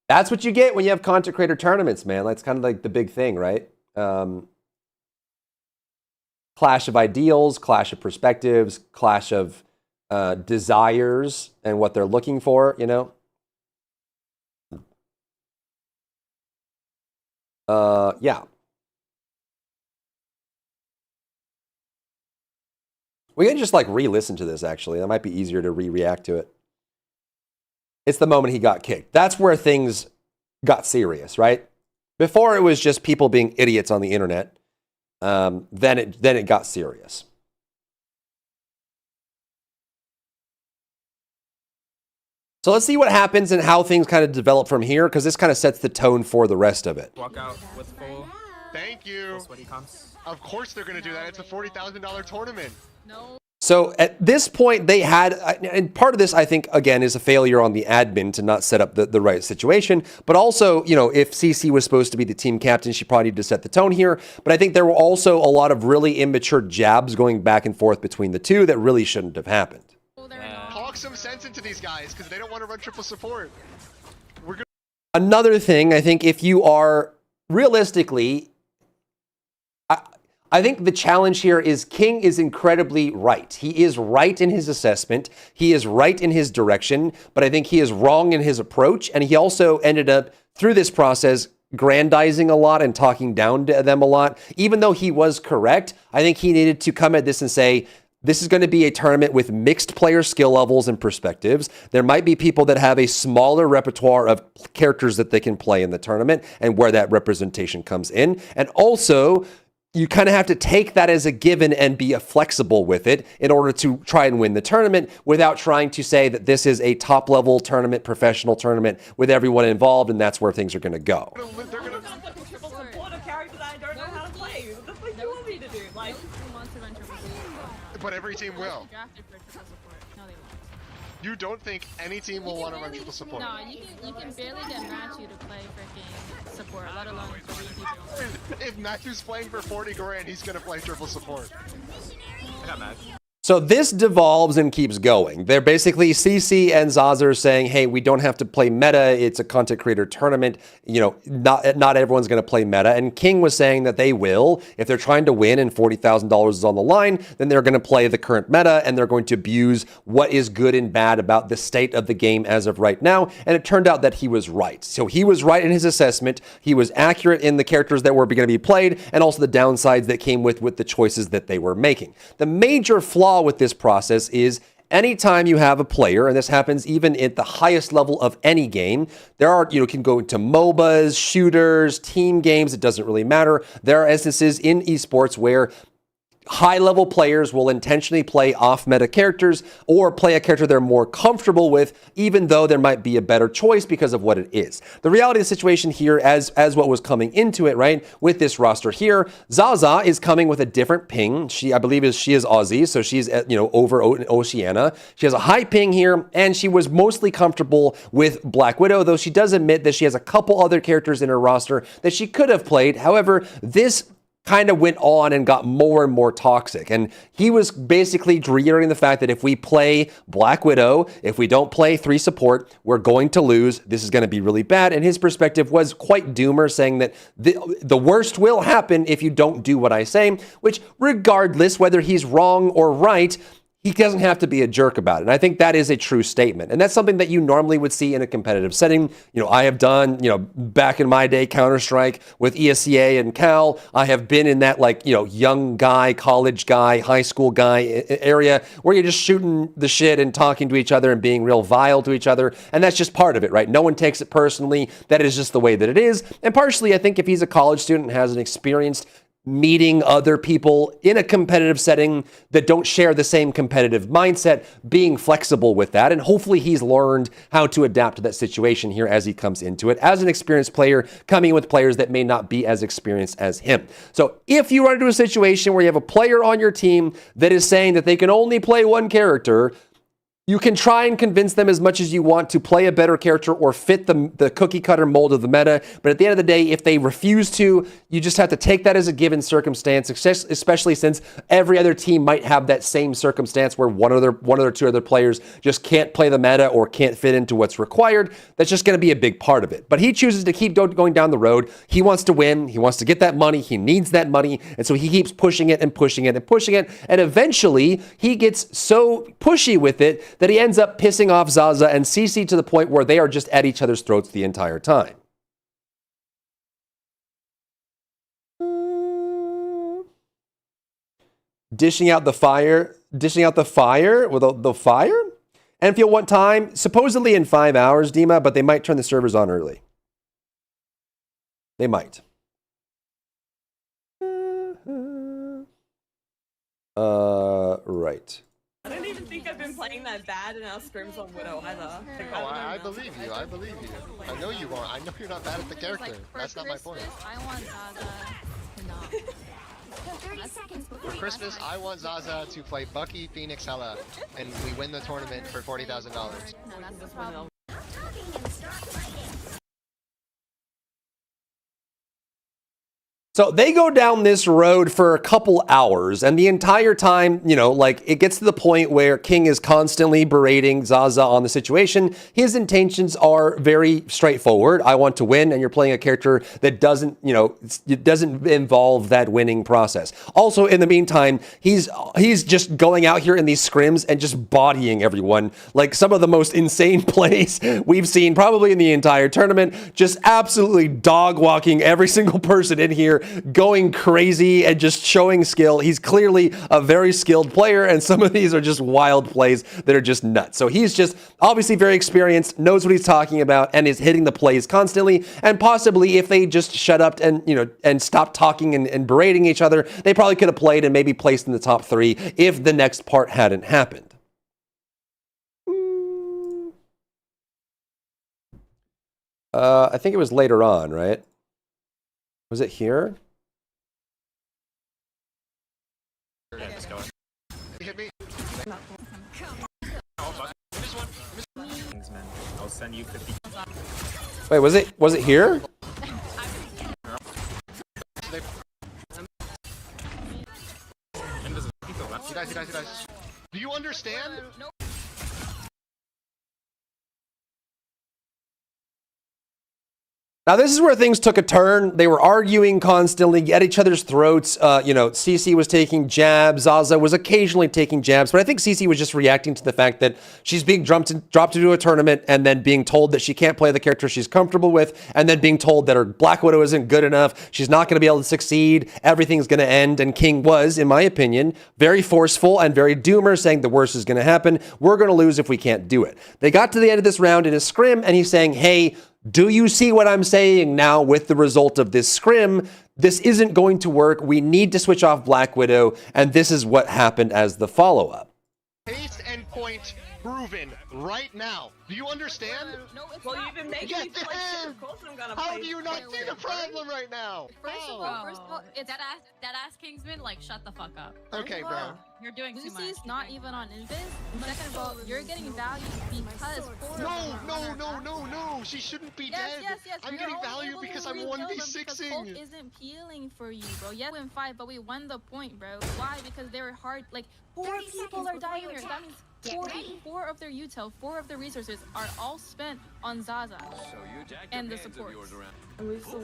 what you get when you have content creator tournaments, man. That's kind of like the big thing, right? Clash of ideals, clash of perspectives, clash of desires and what they're looking for, you know? Yeah. We can just like re-listen to this, actually. That might be easier to re-react to it. It's the moment he got kicked. That's where things got serious, right? Before it was just people being idiots on the internet. Then it got serious. So let's see what happens and how things kind of develop from here, because this kind of sets the tone for the rest of it. Walk out with full. Thank you. Of course they're going to do that. It's a $40,000 tournament. No. So at this point, they had, and part of this, I think, again, is a failure on the admin to not set up the right situation. But also, you know, if CC was supposed to be the team captain, she probably needed to set the tone here. But I think there were also a lot of really immature jabs going back and forth between the two that really shouldn't have happened. Talk some sense into these guys, because they don't want to run triple support. Another thing, I think, if you are realistically, I think the challenge here is King is incredibly right. He is right in his assessment. He is right in his direction, but I think he is wrong in his approach. And he also ended up, through this process, grandizing a lot and talking down to them a lot. Even though he was correct, I think he needed to come at this and say, this is going to be a tournament with mixed player skill levels and perspectives. There might be people that have a smaller repertoire of characters that they can play in the tournament and where that representation comes in. And also, you kind of have to take that as a given and be flexible with it in order to try and win the tournament without trying to say that this is a top-level tournament, professional tournament with everyone involved, and that's where things are going to go. But every team will. You don't think any team will want to run triple support? No, you can barely get Matthew to play freaking support, let alone 40 people. If Matthew's playing for 40 grand, he's gonna play triple support. I got mad. So this devolves and keeps going. They're basically, CC and Zaza are saying, hey, we don't have to play meta. It's a content creator tournament. You know, not everyone's going to play meta. And King was saying that they will. If they're trying to win and $40,000 is on the line, then they're going to play the current meta and they're going to abuse what is good and bad about the state of the game as of right now. And it turned out that he was right. So he was right in his assessment. He was accurate in the characters that were going to be played and also the downsides that came with the choices that they were making. The major flaw with this process is anytime you have a player, and this happens even at the highest level of any game, there are, you know, can go into MOBAs, shooters, team games, it doesn't really matter. There are instances in esports where high-level players will intentionally play off-meta characters or play a character they're more comfortable with, even though there might be a better choice because of what it is. The reality of the situation here, as what was coming into it, right, with this roster here, Zaza is coming with a different ping. I believe she is Aussie, so she's, you know, over Oceania. She has a high ping here, and she was mostly comfortable with Black Widow, though she does admit that she has a couple other characters in her roster that she could have played. However, this kind of went on and got more and more toxic. And he was basically reiterating the fact that if we play Black Widow, if we don't play 3 support, we're going to lose. This is going to be really bad. And his perspective was quite doomer, saying that the worst will happen if you don't do what I say, which regardless whether he's wrong or right, he doesn't have to be a jerk about it. And I think that is a true statement. And that's something that you normally would see in a competitive setting. You know, I have done, you know, back in my day, Counter-Strike with ESCA and Cal. I have been in that, like, you know, young guy, college guy, high school guy area where you're just shooting the shit and talking to each other and being real vile to each other. And that's just part of it, right? No one takes it personally. That is just the way that it is. And partially, I think if he's a college student and has an experienced meeting other people in a competitive setting that don't share the same competitive mindset, being flexible with that. And hopefully he's learned how to adapt to that situation here as he comes into it as an experienced player, coming in with players that may not be as experienced as him. So if you run into a situation where you have a player on your team that is saying that they can only play one character, you can try and convince them as much as you want to play a better character or fit the cookie cutter mold of the meta. But at the end of the day, if they refuse to, you just have to take that as a given circumstance, especially since every other team might have that same circumstance where one or two other players just can't play the meta or can't fit into what's required. That's just going to be a big part of it. But he chooses to keep going down the road. He wants to win. He wants to get that money. He needs that money. And so he keeps pushing it and pushing it and pushing it. And eventually he gets so pushy with it that he ends up pissing off Zaza and CC to the point where they are just at each other's throats the entire time. Dishing out the fire with the fire? Endfield one time, supposedly in 5 hours, Dima, but they might turn the servers on early. They might. Right. I don't even think I've been playing that bad in our scrims on Widow either. Oh, I believe you. I believe you. I know you won't. I know you're not bad at the character. That's not my point. I want Zaza to not. 30 seconds For before Christmas, I want Zaza to play Bucky, Phoenix, Hela, and we win the tournament for $40,000. No, that's the problem. Stop talking and start fighting. So they go down this road for a couple hours, and the entire time, you know, like it gets to the point where King is constantly berating Zaza on the situation. His intentions are very straightforward. I want to win, and you're playing a character that doesn't, you know, it doesn't involve that winning process. Also, in the meantime, he's just going out here in these scrims and just bodying everyone. Like some of the most insane plays we've seen probably in the entire tournament, just absolutely dog walking every single person in here, going crazy and just showing skill. He's clearly a very skilled player, and some of these are just wild plays that are just nuts. So he's just obviously very experienced, knows what he's talking about, and is hitting the plays constantly. And possibly if they just shut up and, you know, and stopped talking and berating each other, they probably could have played and maybe placed in the top 3 if the next part hadn't happened. I think it was later on, right? Was it here? You hit me. I'll send you 50. Wait, was it here? He dies. Do you understand? Now, this is where things took a turn. They were arguing constantly at each other's throats. You know, CC was taking jabs. Zaza was occasionally taking jabs. But I think CC was just reacting to the fact that she's being dropped into a tournament and then being told that she can't play the character she's comfortable with, and then being told that her Black Widow isn't good enough. She's not going to be able to succeed. Everything's going to end. And King was, in my opinion, very forceful and very doomer, saying the worst is going to happen. We're going to lose if we can't do it. They got to the end of this round in a scrim, and he's saying, hey, do you see what I'm saying now with the result of this scrim? This isn't going to work. We need to switch off Black Widow, and this is what happened as the follow-up. Pace and point proven right now. Do you understand? No, it's Well, not. you've been making Yes, me play shit. Of course I'm gonna How play. do you not see the problem right now? First of all, It's that ass Kingsman, like shut the fuck up. Okay, bro. You're doing too much. Lucy's not even on Invis. Second of all, you're getting value because 4 of them are on her No. She shouldn't be dead. Yes. I'm You're getting only value able because to I'm rekill them because 1v6ing. Hulk isn't peeling for you, bro. Yeah, we win 5, but we won the point, bro. Why? Because they were hard. Like 4 people are dying here. That means 4 of their util, 4 of their resources are all spent on Zaza and the supports.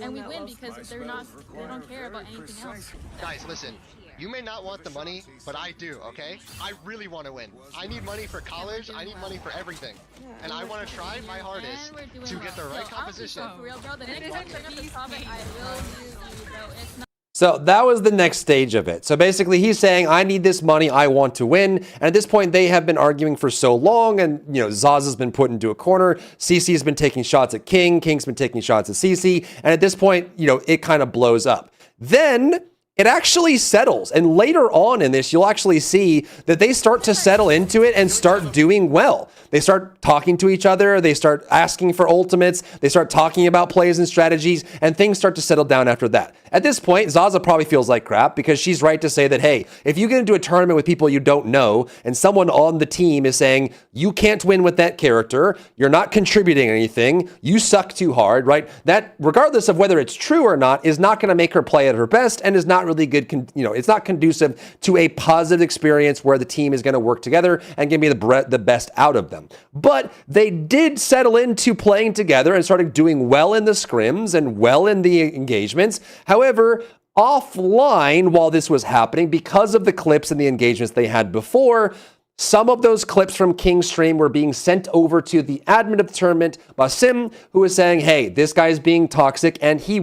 And we win because they don't care about anything else. Guys, listen. You may not want the money, but I do, okay? I really want to win. I need money for college, I need money for everything. And I want to try my hardest to get the right composition. For real, bro. The next time I turn up this topic, I will use you, bro. It's not. So that was the next stage of it. So basically he's saying, I need this money, I want to win. And at this point, they have been arguing for so long, and Zaza's been put into a corner. CC's been taking shots at King, King's been taking shots at CC. And at this point, it kind of blows up. Then it actually settles. And later on in this, you'll actually see that they start to settle into it and start doing well. They start talking to each other. They start asking for ultimates. They start talking about plays and strategies, and things start to settle down after that. At this point, Zaza probably feels like crap because she's right to say that, hey, if you get into a tournament with people you don't know and someone on the team is saying, you can't win with that character, you're not contributing anything, you suck too hard, right? That, regardless of whether it's true or not, is not going to make her play at her best and is not really good, it's not conducive to a positive experience where the team is going to work together and give me the best out of them. But they did settle into playing together and started doing well in the scrims and well in the engagements. However, offline while this was happening, because of the clips and the engagements they had before, some of those clips from King's stream were being sent over to the admin of the tournament, Basim, who was saying, hey, this guy's being toxic, and he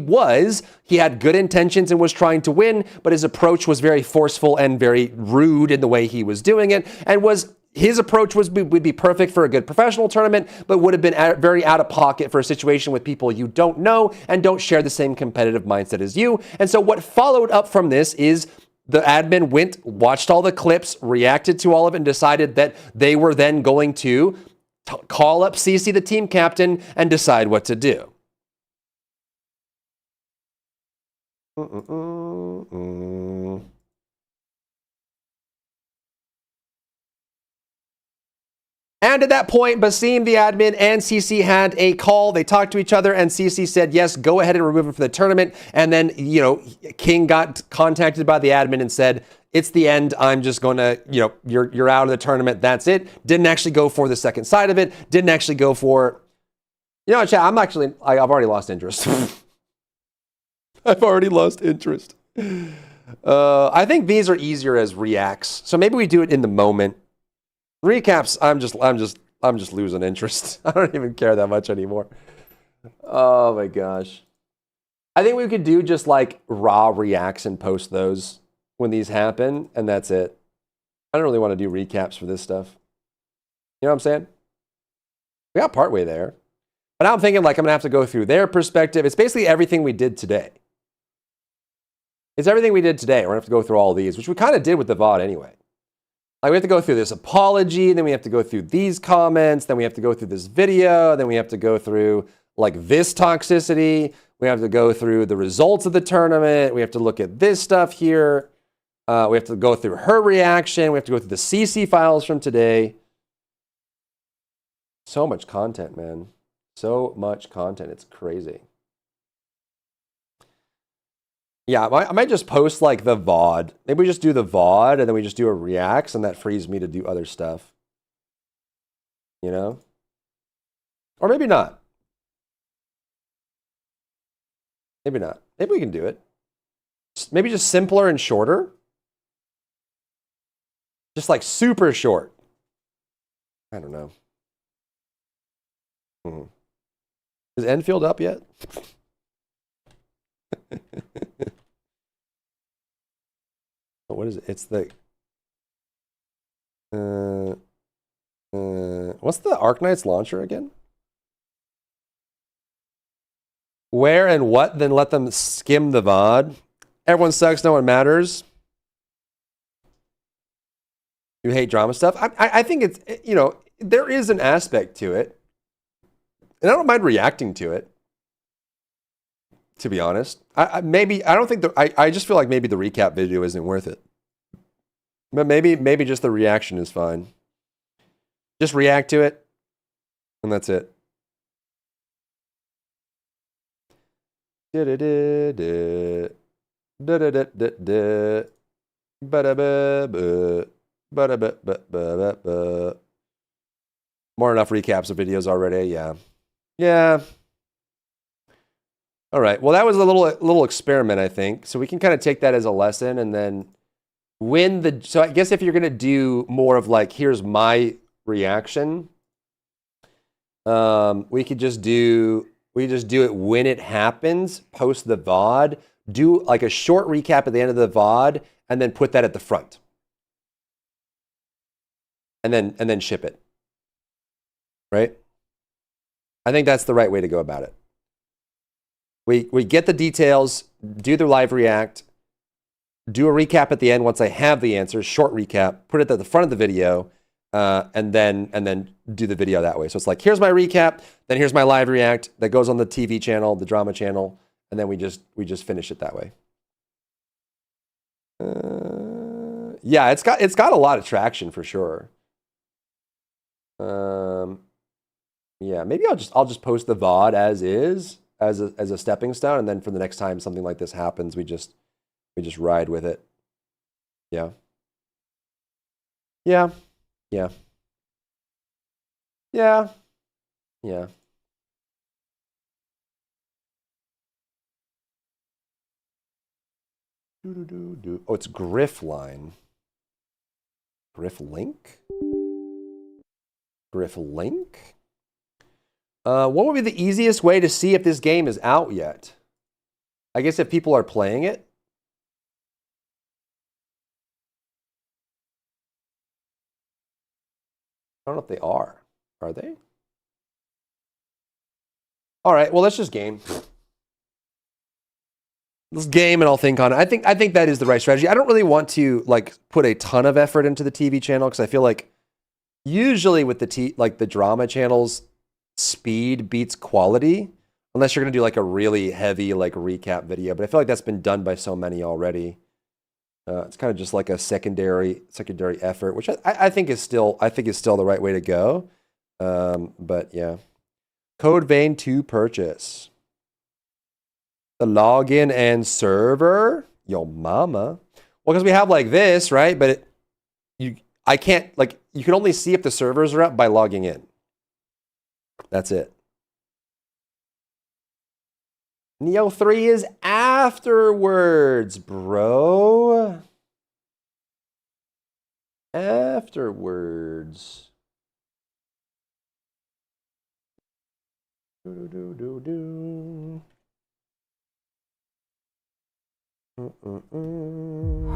had good intentions and was trying to win, but his approach was very forceful and very rude in the way he was doing it, and his approach would be perfect for a good professional tournament, but would have been very out of pocket for a situation with people you don't know and don't share the same competitive mindset as you. And so what followed up from this is the admin watched all the clips, reacted to all of it, and decided that they were then going to call up CC, the team captain, and decide what to do. And at that point, Basim, the admin, and CC had a call. They talked to each other, and CC said, yes, go ahead and remove him from the tournament. And then, King got contacted by the admin and said, it's the end. I'm just going to, you're out of the tournament. That's it. Didn't actually go for the second side of it. Didn't actually go for, chat, I've already lost interest. I've already lost interest. I think these are easier as reacts. So maybe we do it in the moment. Recaps, I'm just losing interest. I don't even care that much anymore. Oh my gosh. I think we could do just like raw reacts and post those when these happen, and that's it. I don't really want to do recaps for this stuff. You know what I'm saying? We got partway there. But now I'm thinking like I'm gonna have to go through their perspective. It's basically everything we did today. It's everything we did today. We're gonna have to go through all these, which we kind of did with the VOD anyway. Like we have to go through this apology, then we have to go through these comments, then we have to go through this video, then we have to go through like this toxicity, we have to go through the results of the tournament, we have to look at this stuff here, we have to go through her reaction, we have to go through the CC files from today. So much content, man. So much content, it's crazy. Yeah, I might just post like the VOD. Maybe we just do the VOD and then we just do a reacts and that frees me to do other stuff. Or maybe not. Maybe not. Maybe we can do it. Maybe just simpler and shorter. Just like super short. I don't know. Is Endfield up yet? What is it? It's the what's the Arknights launcher again? Where and what? Then let them skim the VOD. Everyone sucks. No one matters. You hate drama stuff. I think it's there is an aspect to it, and I don't mind reacting to it. To be honest, I just feel like maybe the recap video isn't worth it. But maybe just the reaction is fine. Just react to it, and that's it. More enough recaps of videos already. Yeah. All right. Well, that was a little experiment, I think. So we can kind of take that as a lesson and then So I guess if you're gonna do more of like, here's my reaction, we just do it when it happens, post the VOD, do like a short recap at the end of the VOD, and then put that at the front. And then ship it. Right? I think that's the right way to go about it. We get the details, do the live react, do a recap at the end once I have the answers, short recap, put it at the front of the video, and then do the video that way. So it's like, here's my recap, then here's my live react that goes on the TV channel, the drama channel, and then we just finish it that way. Yeah, it's got a lot of traction for sure. Yeah, maybe I'll just post the VOD as is, as a stepping stone, and then for the next time something like this happens, we just ride with it. Yeah. Yeah. Yeah. Yeah. Yeah. Oh, it's Griff line. Griff link? Griff link? What would be the easiest way to see if this game is out yet? I guess if people are playing it. I don't know if they are. Are they? All right, well, let's just game. Let's game and I'll think on it. I think that is the right strategy. I don't really want to like put a ton of effort into the TV channel because I feel like usually with the drama channels, speed beats quality unless you're going to do like a really heavy like recap video. But I feel like that's been done by so many already. It's kind of just like a secondary effort, which I think is still the right way to go. But yeah, Code Vein to purchase. The login and server, yo mama. Well, because we have like this, right? But I can't like you can only see if the servers are up by logging in. That's it. Neo 3 is afterwards, bro. Afterwards. Do.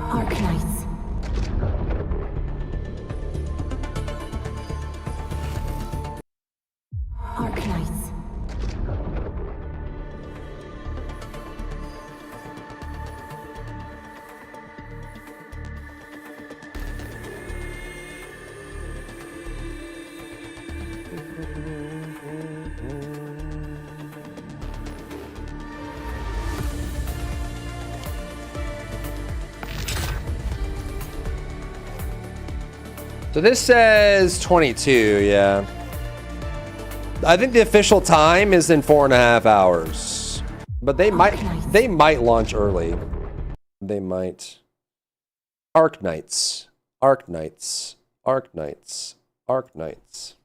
Arknights. Arknights. So this says 22, yeah. I think the official time is in 4.5 hours. But they might launch early. They might. Arknights. Arknights. Arknights. Arknights.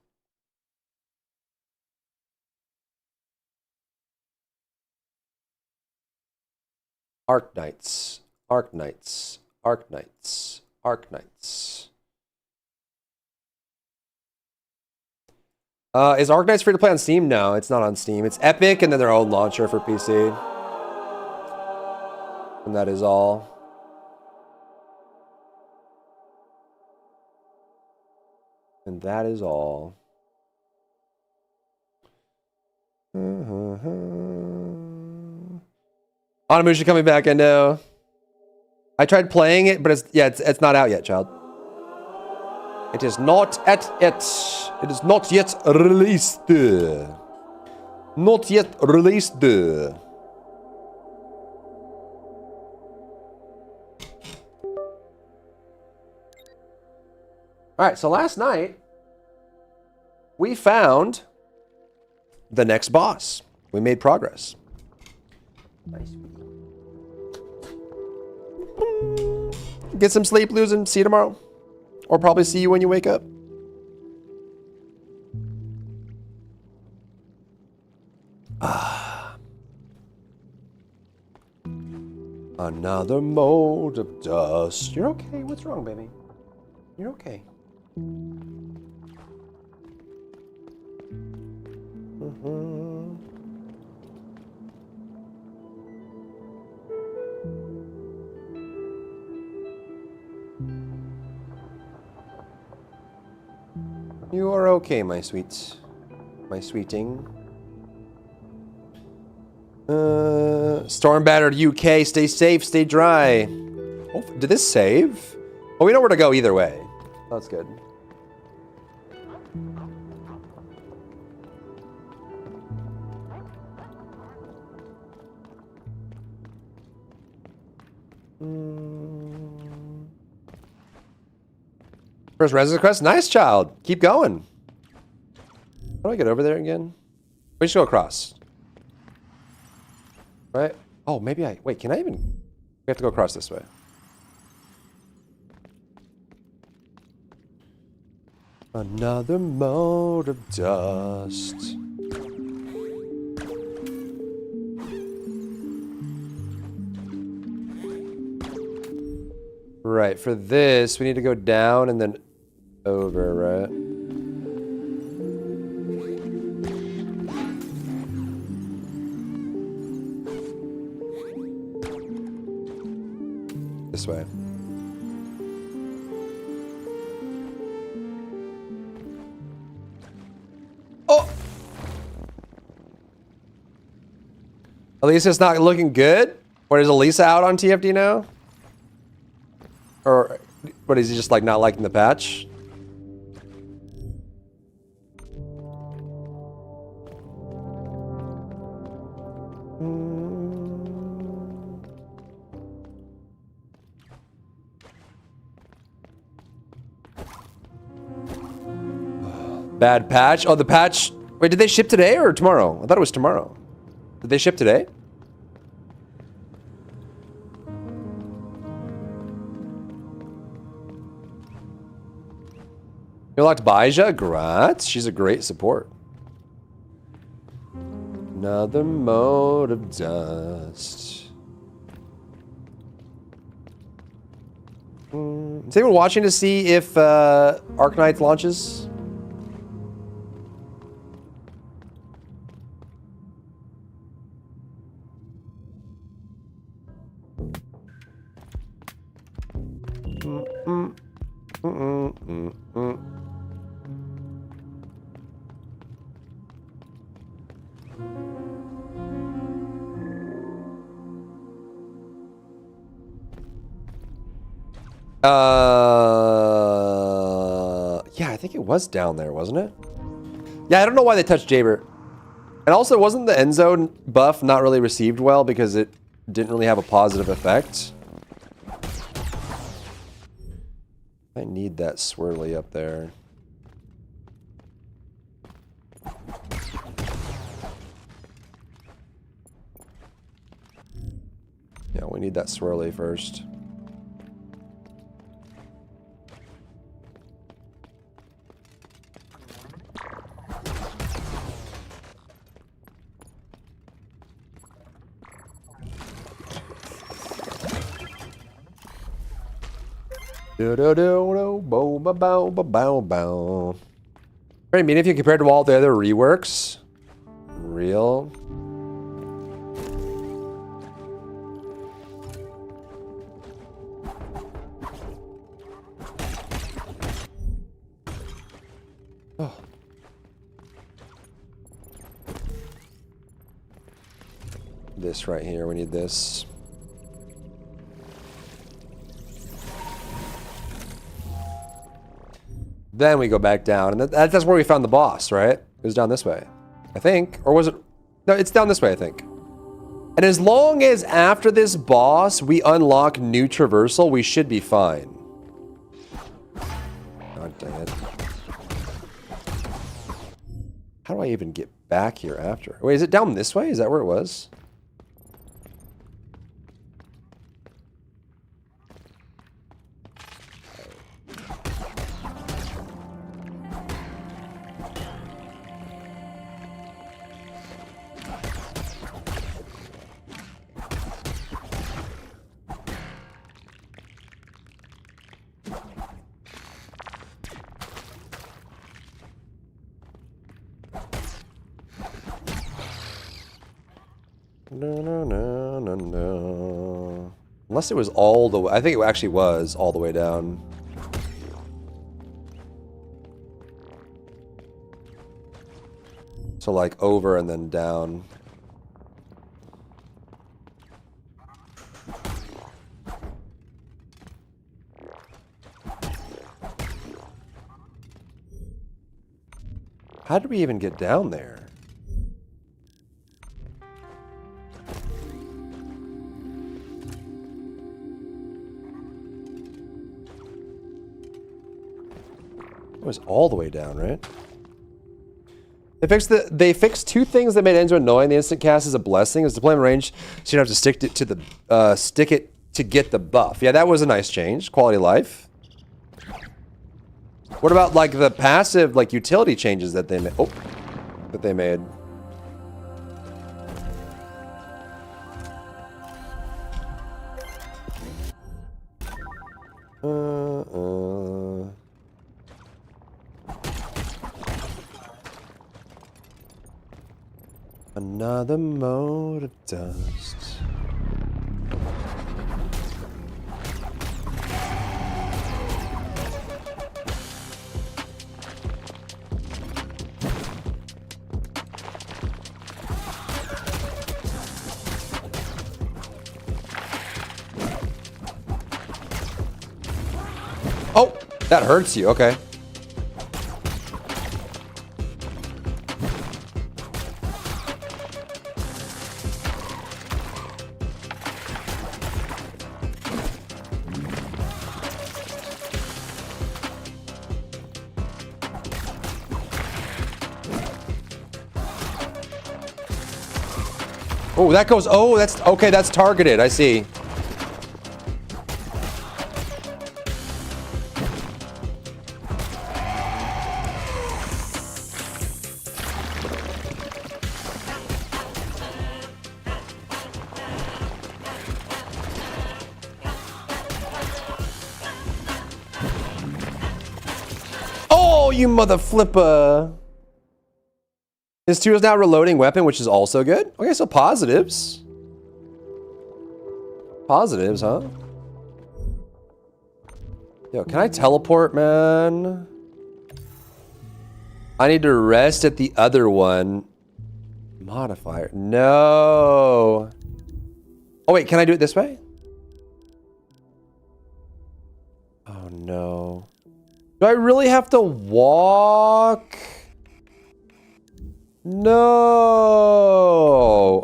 Arknights. Arknights. Arknights. Arknights. Is Arknights free to play on Steam? No, it's not on Steam. It's Epic and then their own launcher for PC. And that is all. And that is all. Onimusha coming back, I know. I tried playing it, but it's not out yet, child. It is not it is not yet released. Not yet released. Alright, so last night we found the next boss. We made progress. Nice. Get some sleep, Luz, and see you tomorrow. Or probably see you when you wake up. Another mold of dust. You're okay. What's wrong, baby? You're okay. You are okay, my sweet. My sweeting. Storm battered UK. Stay safe, stay dry. Oh, did this save? Oh, we know where to go either way. That's good. First residence quest. Nice, child. Keep going. How do I get over there again? We should go across. Right? Oh, maybe I... Wait, can I even... We have to go across this way. Another mold of dust. Right, for this, we need to go down and then over, right? This way. Oh! Elisa's not looking good? Or is Elisa out on TFD now? Or what, is he just like not liking the patch? Bad patch. Oh, the patch. Wait, did they ship today or tomorrow? I thought it was tomorrow. Did they ship today? You locked Baija? Grats. She's a great support. Another mode of dust. Is anyone watching to see if Arknights launches? Yeah, I think it was down there, wasn't it? Yeah, I don't know why they touched Jaybert. And also, wasn't the end zone buff not really received well because it didn't really have a positive effect? I need that swirly up there. Yeah, we need that swirly first. Do do do do bow bow bow bow bow bow. Very mean if you compared to all the other reworks. Real. Oh. This right here, we need this. Then we go back down, and that's where we found the boss, right? It was down this way, I think. Or was it? No, it's down this way, I think. And as long as after this boss, we unlock new traversal, we should be fine. God dang it. How do I even get back here after? Wait, is it down this way? Is that where it was? No, no, no, no. Unless it was all the way. I think it actually was all the way down. So like over and then down. How did we even get down there? It was all the way down, right? They fixed two things that made Enzo annoying. The instant cast is a blessing. It's deployment range, so you don't have to stick it to the stick it to get the buff. Yeah, that was a nice change. Quality of life. What about like the passive like utility changes that they made? Oh, that they made. Another mode of dust. Oh, that hurts you. Okay. Oh, that goes. Oh, that's okay. That's targeted. I see. Oh, you mother flipper. His 2 is now reloading weapon, which is also good. Okay, so positives. Positives, huh? Yo, can I teleport, man? I need to rest at the other one. Modifier. No. Oh, wait, can I do it this way? Oh, no. Do I really have to walk? No.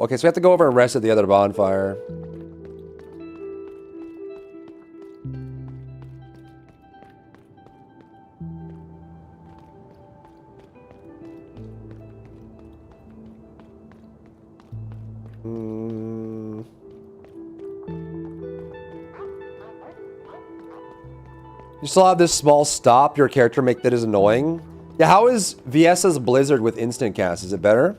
Okay, so we have to go over and rest at the other bonfire. You still have this small stop your character make that is annoying. Yeah, how is VS's Blizzard with instant cast? Is it better?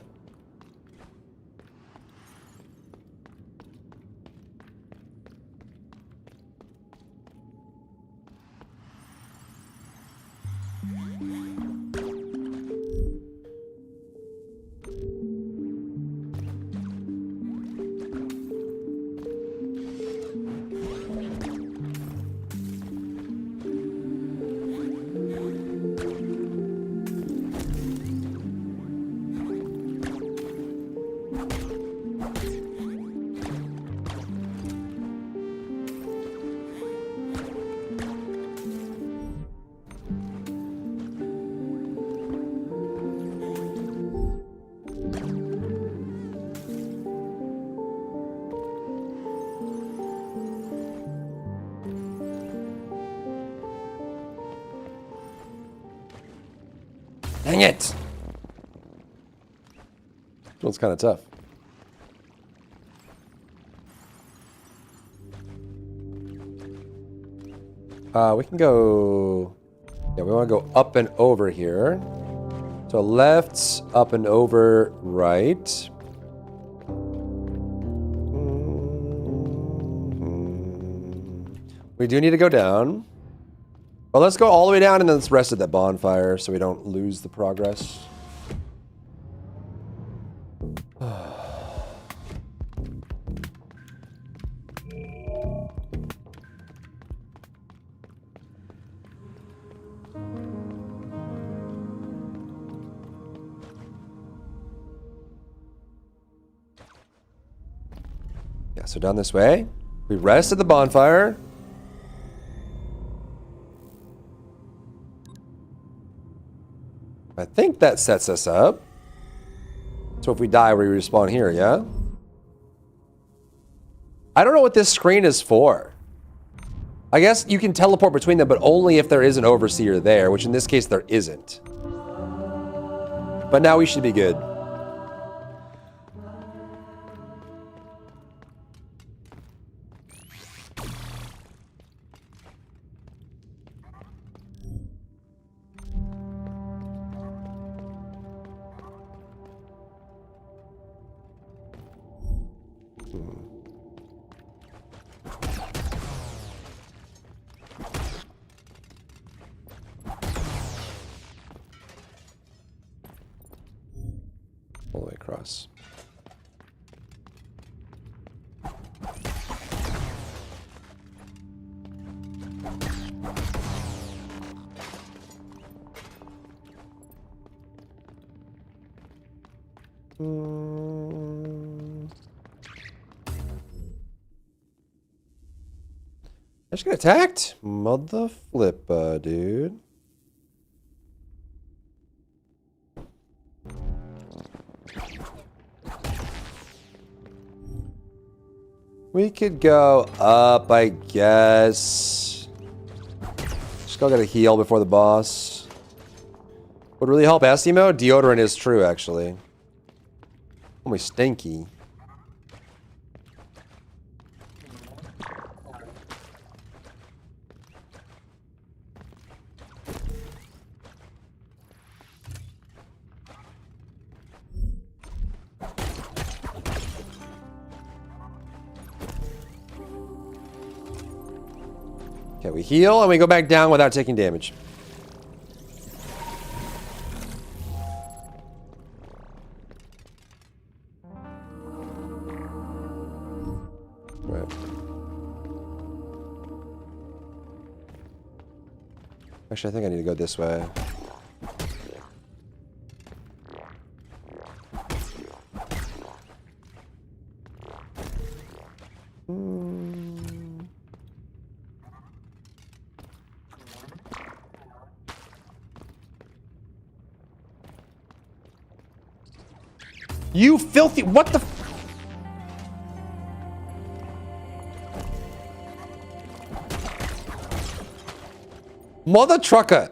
Dang it! This one's kind of tough. We can go... Yeah, we want to go up and over here. So left, up and over, right. We do need to go down. Well, let's go all the way down and then let's rest at that bonfire so we don't lose the progress. So down this way. We rest at the bonfire. I think that sets us up. So if we die, we respawn here, yeah? I don't know what this screen is for. I guess you can teleport between them, but only if there is an overseer there, which in this case there isn't. But now we should be good. All the way across. I just got attacked? Mother flipper, dude. We could go up, I guess. Just gotta heal before the boss. Would really help Asimo? Deodorant is true, actually. Only stinky. Okay, we heal and we go back down without taking damage. Right. Actually, I think I need to go this way. You filthy... What the... Mother trucker!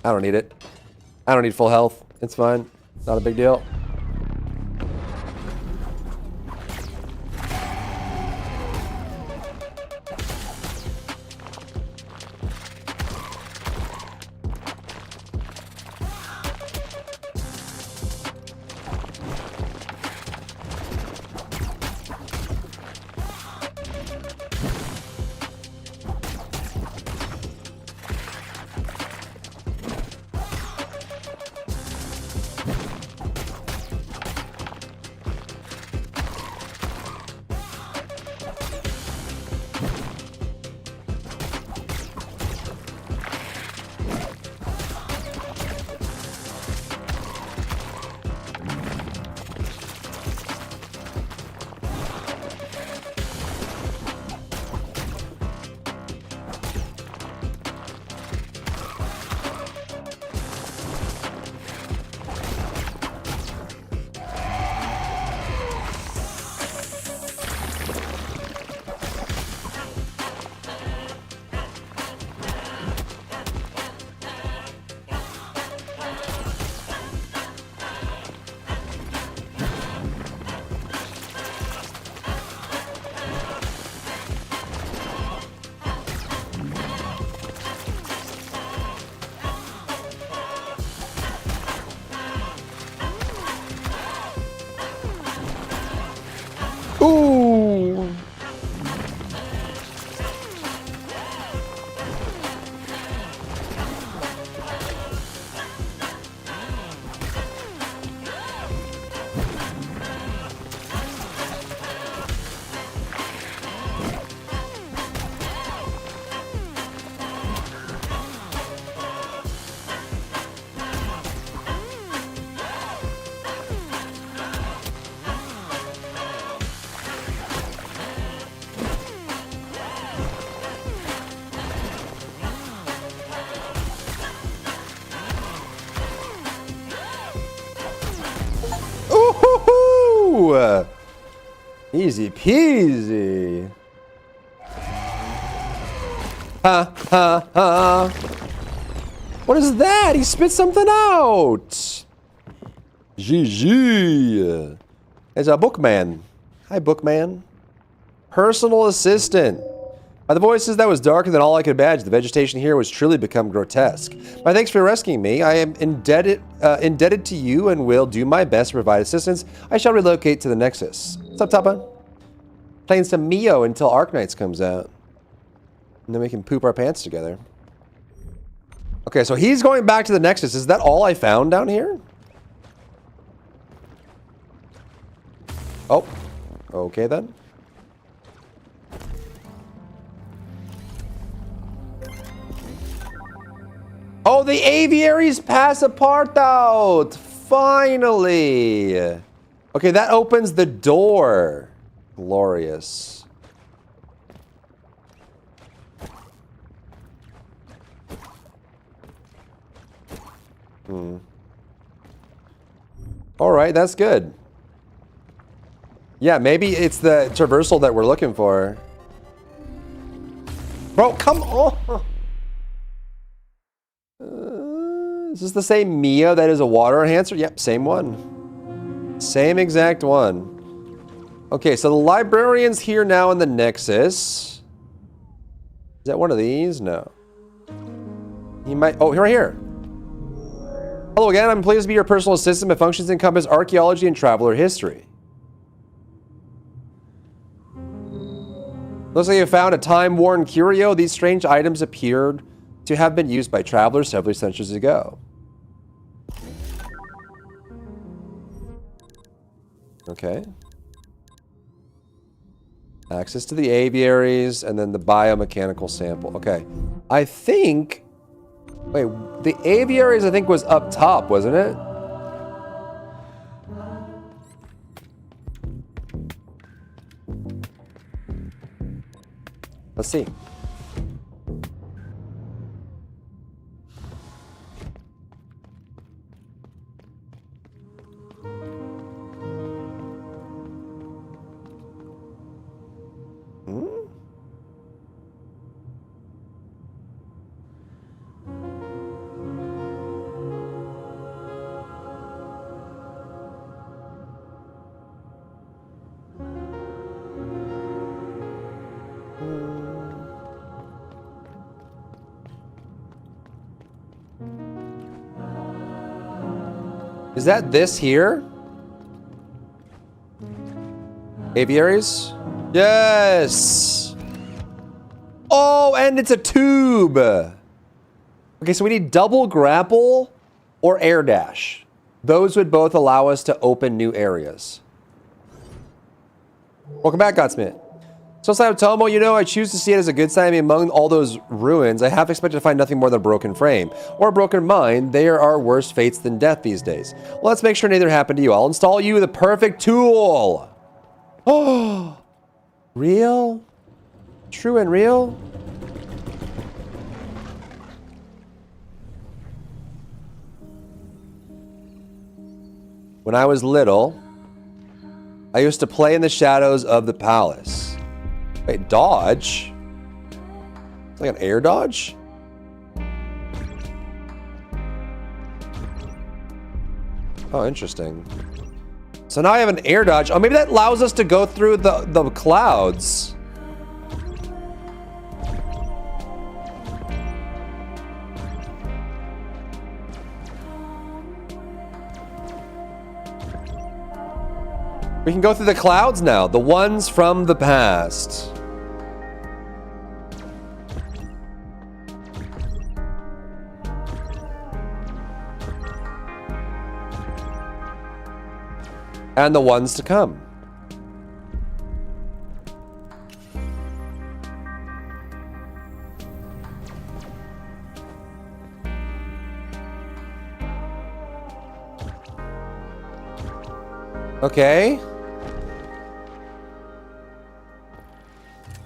I don't need it. I don't need full health. It's fine. Not a big deal. go! Easy peasy. Ha ha ha. What is that? He spit something out. GG. It's a bookman. Hi, bookman. Personal assistant. By the voices, that was darker than all I could imagine. The vegetation here was truly become grotesque. My thanks for rescuing me. I am indebted to you and will do my best to provide assistance. I shall relocate to the Nexus. What's up, Tapa? Playing some Mio until Arknights comes out. And then we can poop our pants together. Okay, so he's going back to the Nexus. Is that all I found down here? Oh. Okay, then. Oh, the aviaries pass apart out! Finally! Okay, that opens the door. Glorious. Alright, that's good. Yeah, maybe it's the traversal that we're looking for. Bro, come on! Is this the same Mia that is a water enhancer? Yep, same one. Same exact one. Okay, so the librarian's here now in the Nexus. Is that one of these? No. He might... Oh, right here. Hello again, I'm pleased to be your personal assistant. My functions encompass archaeology and traveler history. Looks like you found a time-worn curio. These strange items appeared to have been used by travelers several centuries ago. Okay. Access to the aviaries, and then the biomechanical sample. Okay. I think... Wait, the aviaries I think was up top, wasn't it? Let's see. Is that this here? Aviaries? Yes! Oh, and it's a tube! Okay, so we need double grapple or air dash. Those would both allow us to open new areas. Welcome back, Godsmith. So, Tomo, you know, I choose to see it as a good sign. I mean, among all those ruins, I half expected to find nothing more than a broken frame or a broken mind. There are worse fates than death these days. Well, let's make sure neither happened to you. I'll install you the perfect tool. Oh, real? True and real? When I was little, I used to play in the shadows of the palace. Wait, dodge? It's like an air dodge? Oh, interesting. So now I have an air dodge. Oh, maybe that allows us to go through the clouds. We can go through the clouds now, the ones from the past. And the ones to come. Okay.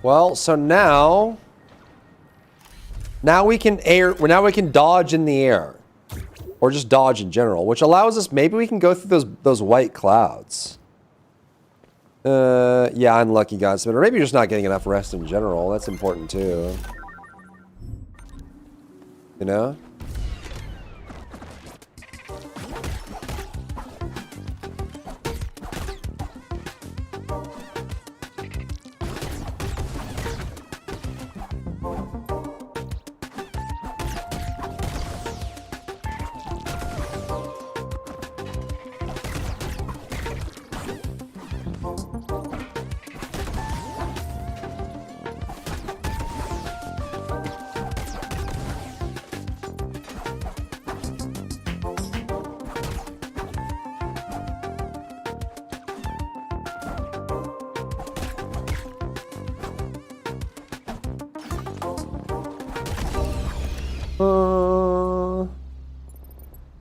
Well, so now we can dodge in the air. Or just dodge in general, which allows us, maybe we can go through those white clouds. Yeah, unlucky Godspeed. Or maybe you're just not getting enough rest in general. That's important too. You know?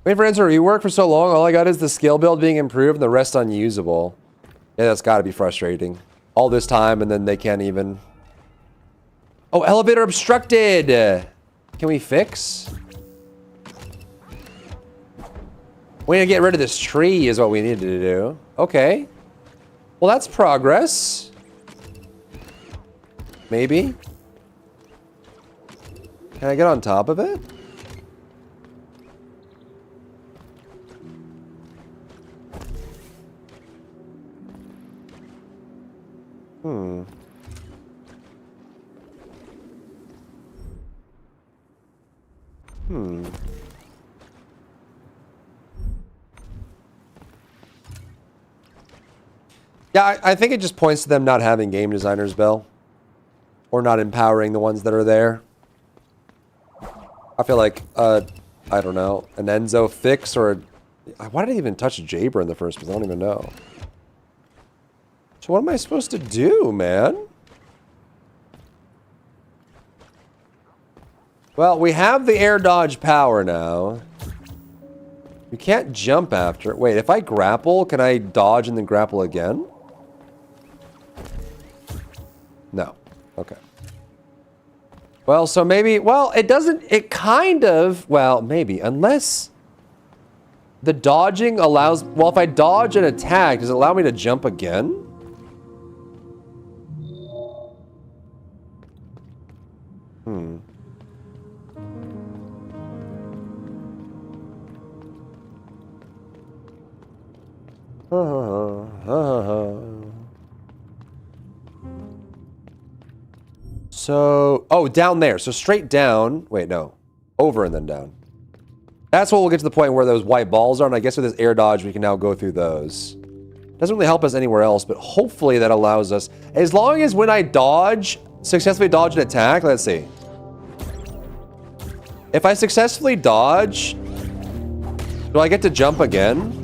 Wait for answer rework for so long. All I got is the skill build being improved and the rest unusable. Yeah, that's got to be frustrating. All this time and then they can't even... Oh, elevator obstructed! Can we fix? We need to get rid of this tree is what we needed to do. Okay. Well, that's progress. Maybe. Can I get on top of it? Hmm. Hmm. Yeah, I think it just points to them not having game designers, Bill. Or not empowering the ones that are there. I feel like, I don't know, an Enzo fix or... Why did I even touch Jabra in the first place? I don't even know. So what am I supposed to do, man? Well, we have the air dodge power now. You can't jump after it. Wait, if I grapple, can I dodge and then grapple again? No. Okay. Well, so maybe... Well, it doesn't... It kind of... Well, maybe. Unless... The dodging allows... Well, if I dodge an attack, does it allow me to jump again? Hmm. So, oh, down there. So straight down. Wait, no. Over and then down. That's what we'll get to the point where those white balls are, and I guess with this air dodge, we can now go through those. Doesn't really help us anywhere else, but hopefully that allows us... As long as when I dodge, successfully dodge an attack, let's see. If I successfully dodge, do I get to jump again?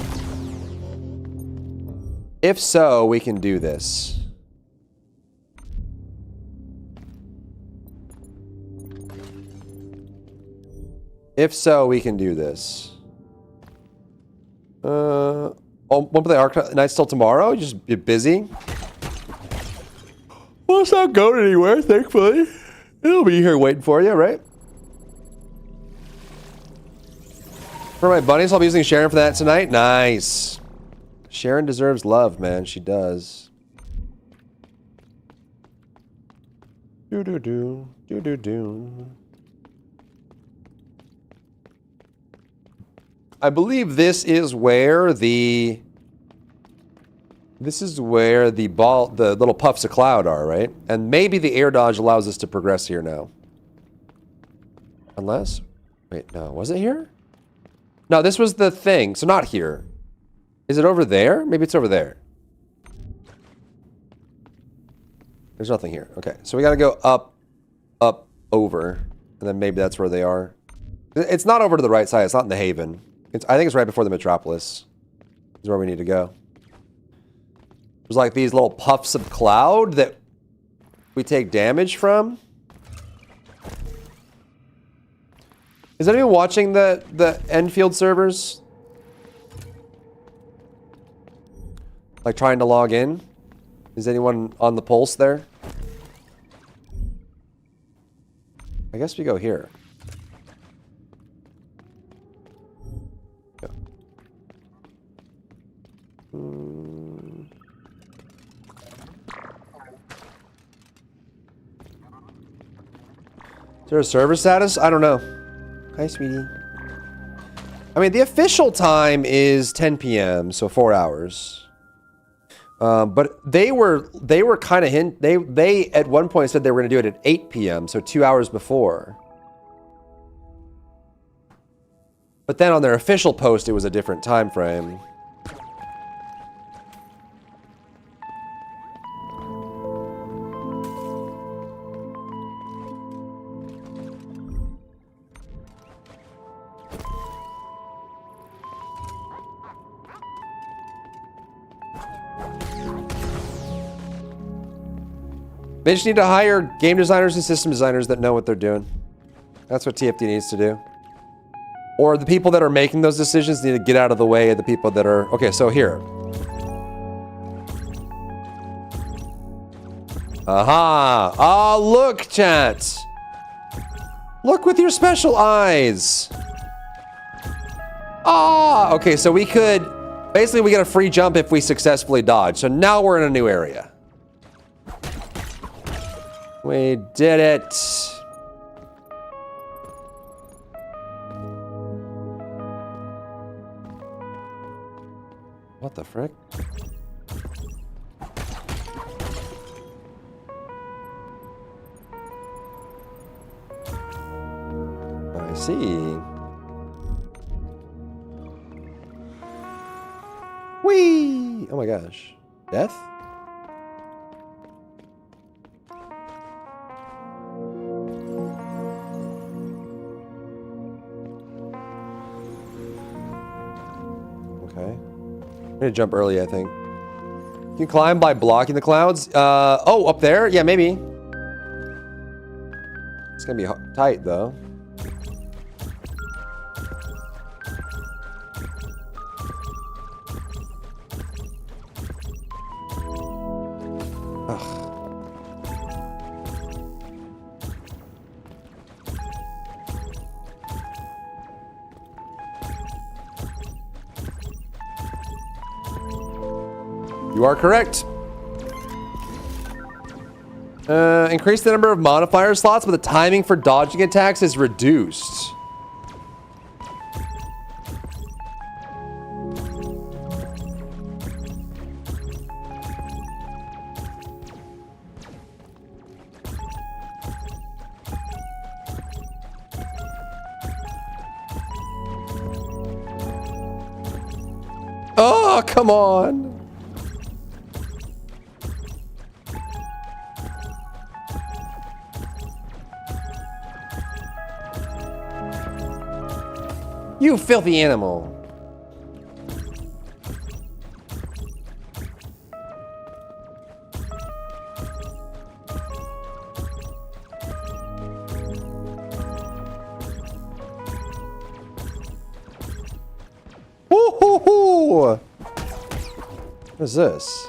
If so, we can do this. If so, we can do this. Oh, won't play Arknights till tomorrow? Just be busy? Well, it's not going anywhere, thankfully. It'll be here waiting for you, right? For my bunnies, I'll be using Sharon for that tonight. Nice. Sharon deserves love, man. She does. Do-do-do. Do-do-do. I believe this is where the... This is where the ball, the little puffs of cloud are, right? And maybe the air dodge allows us to progress here now. Unless... Wait, no. Was it here? No, this was the thing. So not here. Is it over there? Maybe it's over there. There's nothing here. Okay, so we gotta go up, up, over. And then maybe that's where they are. It's not over to the right side. It's not in the Haven. I think it's right before the Metropolis. Is where we need to go. There's like these little puffs of cloud that we take damage from. Is anyone watching the Endfield servers? Like trying to log in? Is anyone on the pulse there? I guess we go here. Is there a server status? I don't know. Hi, sweetie. I mean, the official time is 10 p.m., so 4 hours. But they were kind of they at one point said they were going to do it at 8 p.m., so 2 hours before. But then on their official post, it was a different time frame. They just need to hire game designers and system designers that know what they're doing. That's what TFT needs to do. Or the people that are making those decisions need to get out of the way of the people that are... Okay, so here. Aha! Ah, look, chat! Look with your special eyes! Ah! Okay, so we could... Basically, we get a free jump if we successfully dodge. So now we're in a new area. We did it. What the frick? I see. Whee! Oh my gosh. Death? Okay. I'm gonna jump early, I think. You can climb by blocking the clouds. Oh, up there? Yeah, maybe. It's gonna be tight, though. You are correct. Increase the number of modifier slots, but the timing for dodging attacks is reduced. Oh, come on. You filthy animal. Woo-hoo-hoo! What is this?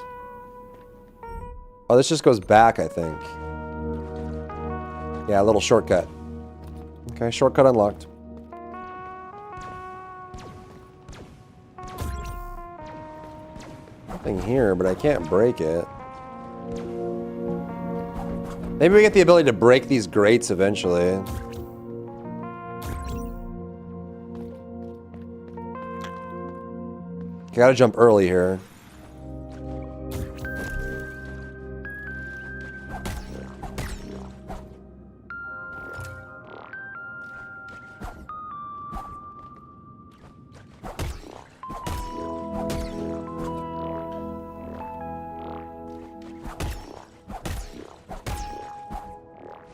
Oh, this just goes back, I think. Yeah, a little shortcut. Okay, shortcut unlocked. Nothing here, but I can't break it. Maybe we get the ability to break these grates eventually. Gotta jump early here.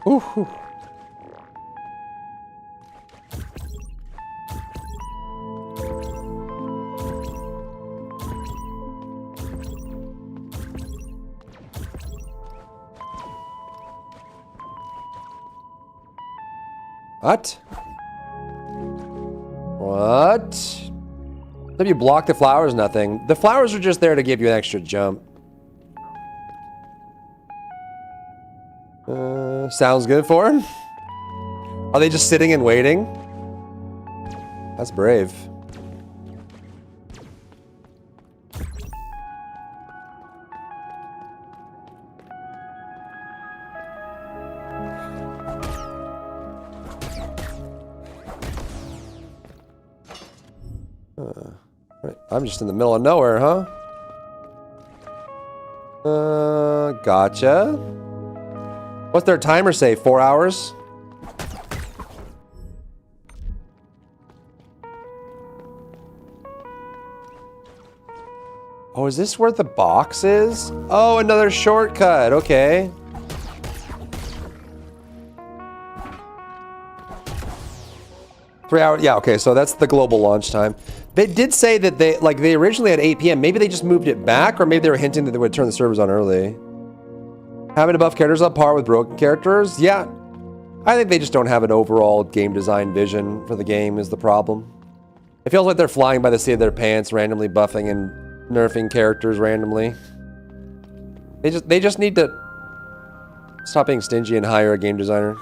Ooh. What? What? If you block the flowers, nothing. The flowers are just there to give you an extra jump. Sounds good for him. Are they just sitting and waiting? That's brave. Right. I'm just in the middle of nowhere, huh? Gotcha. What's their timer say? 4 hours? Oh, is this where the box is? Oh, another shortcut. Okay. Three hours. Yeah, okay, so that's the global launch time. They did say that they originally had 8 p.m. Maybe they just moved it back, or maybe they were hinting that they would turn the servers on early. Having to buff characters on par with broken characters? Yeah. I think they just don't have an overall game design vision for the game is the problem. It feels like they're flying by the seat of their pants, randomly buffing and nerfing characters randomly. They just need to stop being stingy and hire a game designer.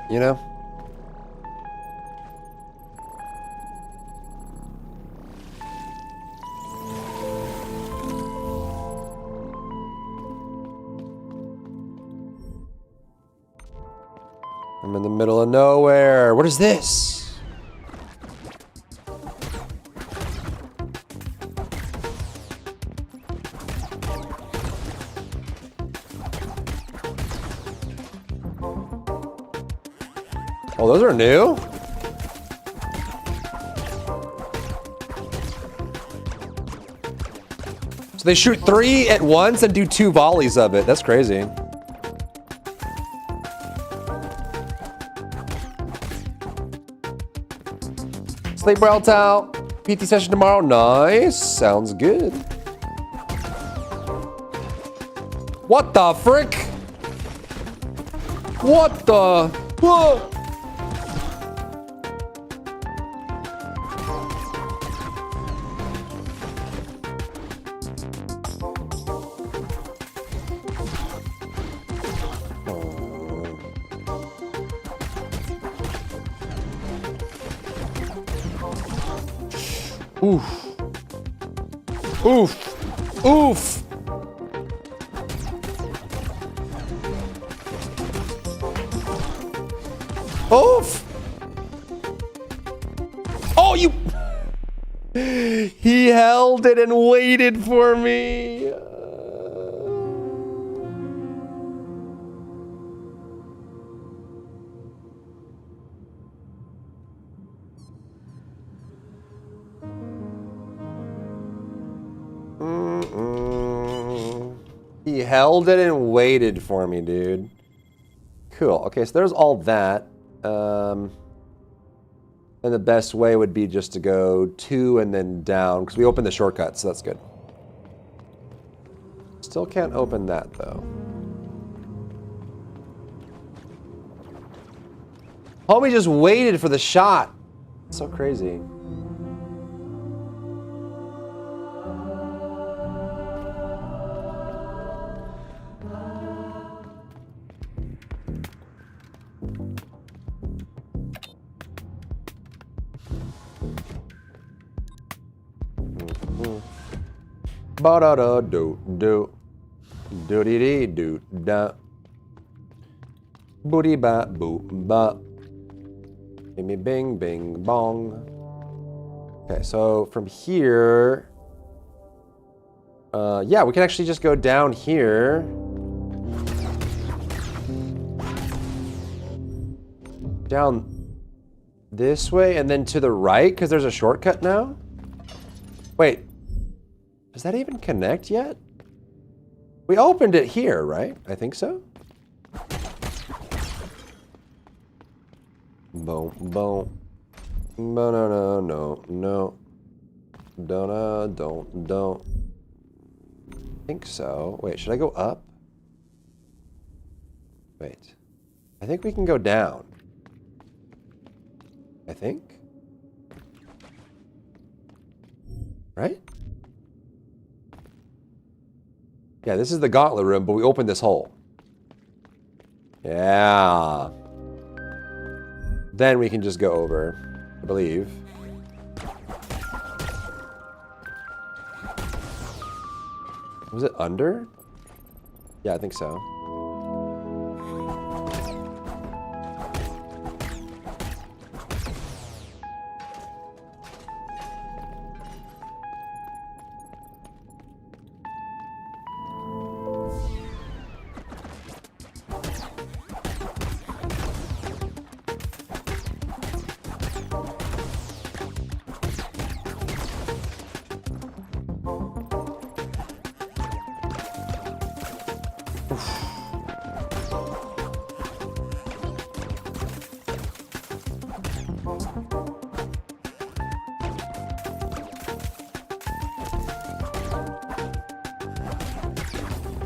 You know? I'm in the middle of nowhere. What is this? Oh, those are new? So they shoot 3 at once and do 2 volleys of it. That's crazy. Sleep well, Tal. PT session tomorrow. Nice. Sounds good. What the frick? What the? Whoa. Oof. Oof. Oof. Oof. Oh, you. He held it and waited for me. He held it and waited for me, dude. Cool. Okay, so there's all that. And the best way would be just to go 2 and then down, because we opened the shortcut, so that's good. Still can't open that, though. Homie just waited for the shot. So crazy. Ba da da do do do dee dee do da booty ba boo ba gimme bing bing bong. Okay, so from here, yeah, we can actually just go down here. Down this way and then to the right, because there's a shortcut now. Wait. Does that even connect yet? We opened it here, right? I think so. Boom, boom. No, no, no, no, no. Don't. I think so. Wait, should I go up? Wait. I think we can go down. I think. Right? Yeah, this is the gauntlet room, but we opened this hole. Yeah. Then we can just go over, I believe. Was it under? Yeah, I think so.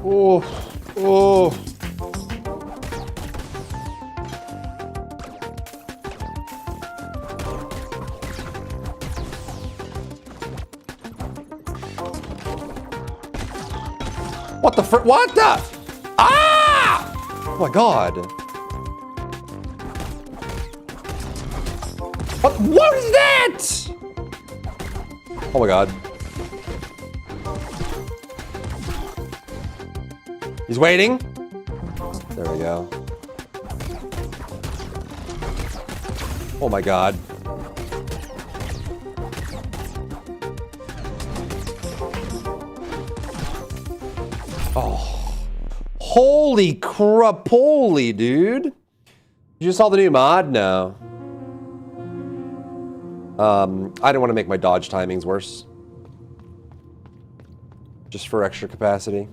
Oh, oh. What the frick? What the? Ah! Oh my god. What is that? Oh my god. He's waiting. There we go. Oh my god. Oh. Holy crapoly, dude. You just saw the new mod? No. I didn't want to make my dodge timings worse. Just for extra capacity.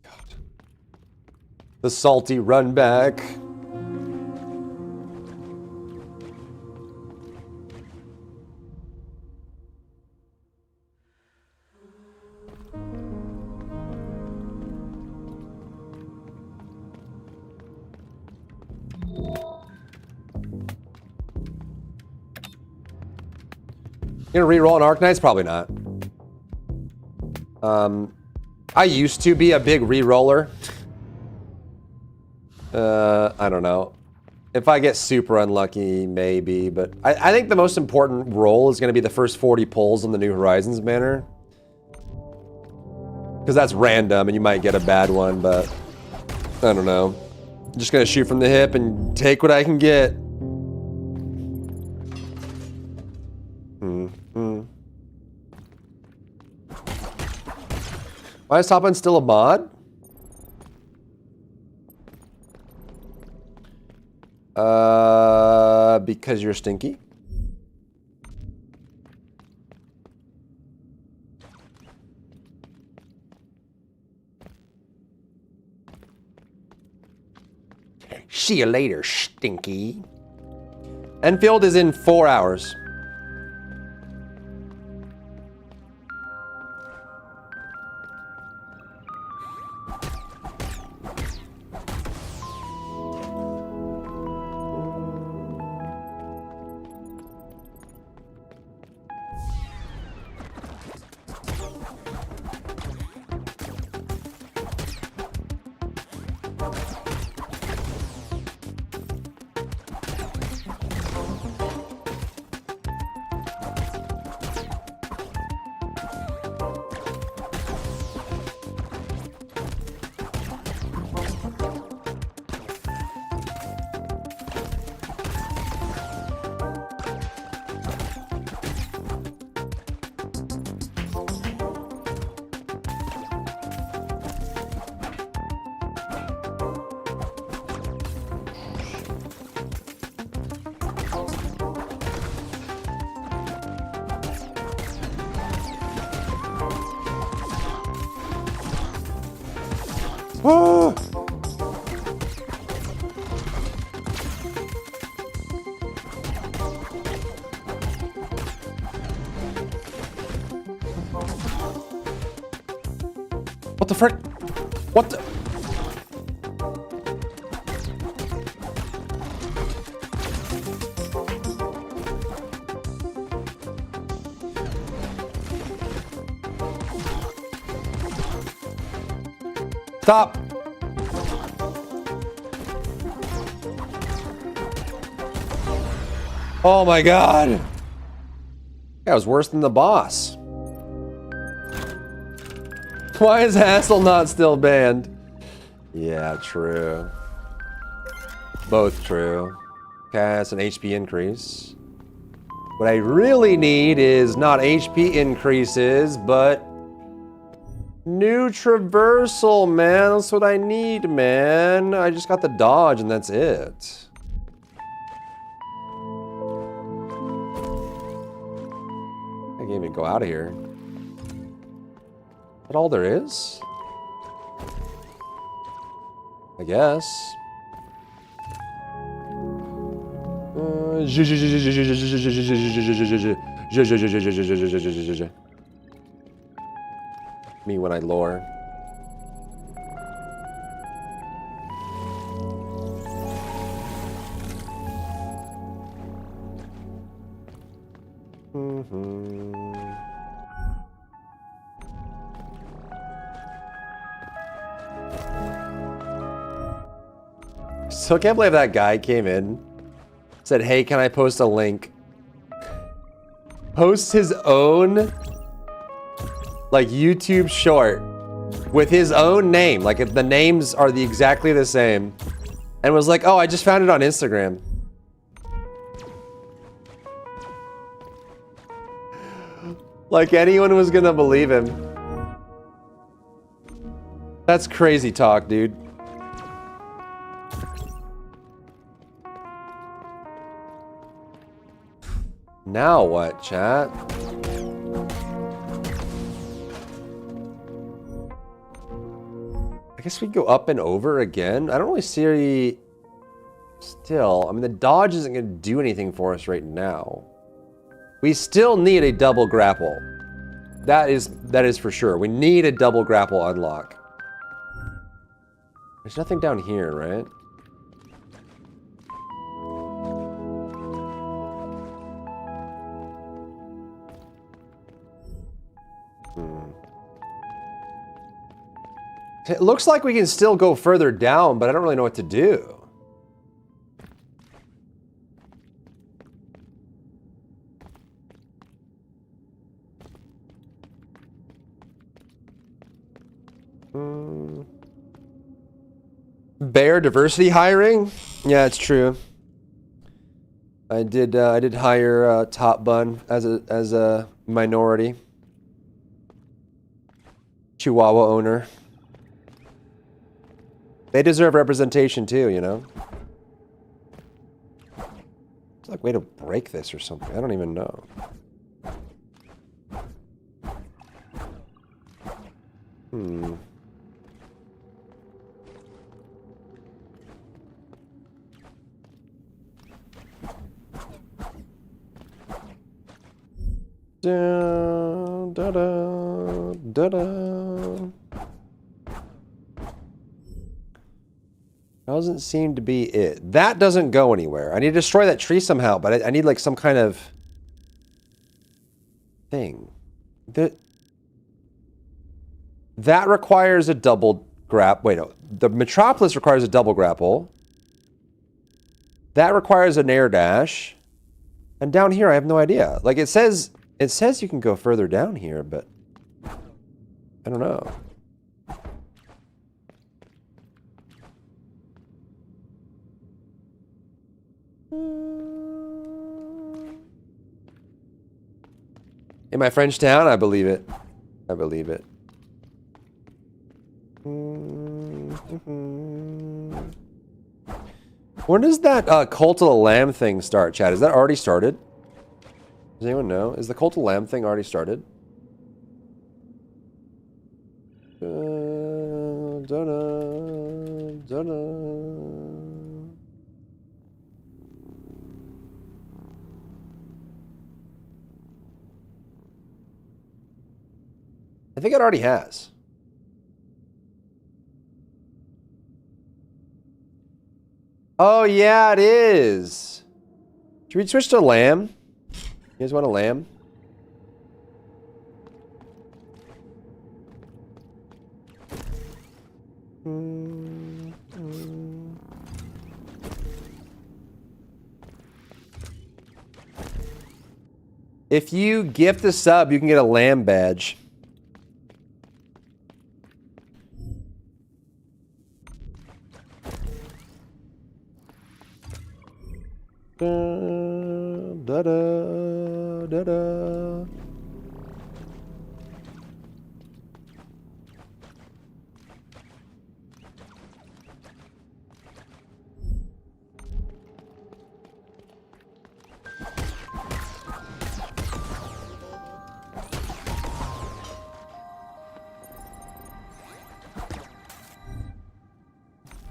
God. The salty run back. You gonna re-roll an Arknights? Probably not. I used to be a big re-roller. I don't know. If I get super unlucky, maybe. But I think the most important roll is going to be the first 40 pulls on the New Horizons banner. Because that's random and you might get a bad one, but I don't know. I'm just going to shoot from the hip and take what I can get. Why is Top End still a mod? Because you're stinky. See you later, stinky. Enfield is in 4 hours. Oh! What the frick? What the? Stop. Oh my god. That was worse than the boss. Why is Hassel not still banned? Yeah, true. Both true. Okay, that's an HP increase. What I really need is not HP increases, but new traversal, man. That's what I need, man. I just got the dodge and that's it. I can't even go out of here. Is that all there is? I guess. Me when I lore. Still can't believe that guy came in, said, hey, can I post a link? Posts his own, like, YouTube short with his own name. Like, if the names are exactly the same. And was like, oh, I just found it on Instagram. Like anyone was gonna believe him. That's crazy talk, dude. Now what, chat? I guess we go up and over again. I don't really see... Still, I mean, the dodge isn't going to do anything for us right now. We still need a double grapple. That is for sure. We need a double grapple unlock. There's nothing down here, right? It looks like we can still go further down, but I don't really know what to do. Bear diversity hiring? Yeah, it's true. I did hire Top Bun as a minority. Chihuahua owner. They deserve representation too, you know? It's like a way to break this or something. I don't even know. Da, da, da, da, da. Doesn't seem to be it. That doesn't go anywhere. I need to destroy that tree somehow, but I need like some kind of thing. That requires a double grapple. Wait, no. The Metropolis requires a double grapple. That requires an air dash. And down here, I have no idea. Like it says you can go further down here, but I don't know. In my French town, I believe it. I believe it. When does that Cult of the Lamb thing start, Chad? Is that already started? Does anyone know? Is the Cult of the Lamb thing already started? I think it already has. Oh, yeah, it is. Should we switch to lamb? You guys want a lamb? If you gift a sub, you can get a lamb badge. Da, da, da, da.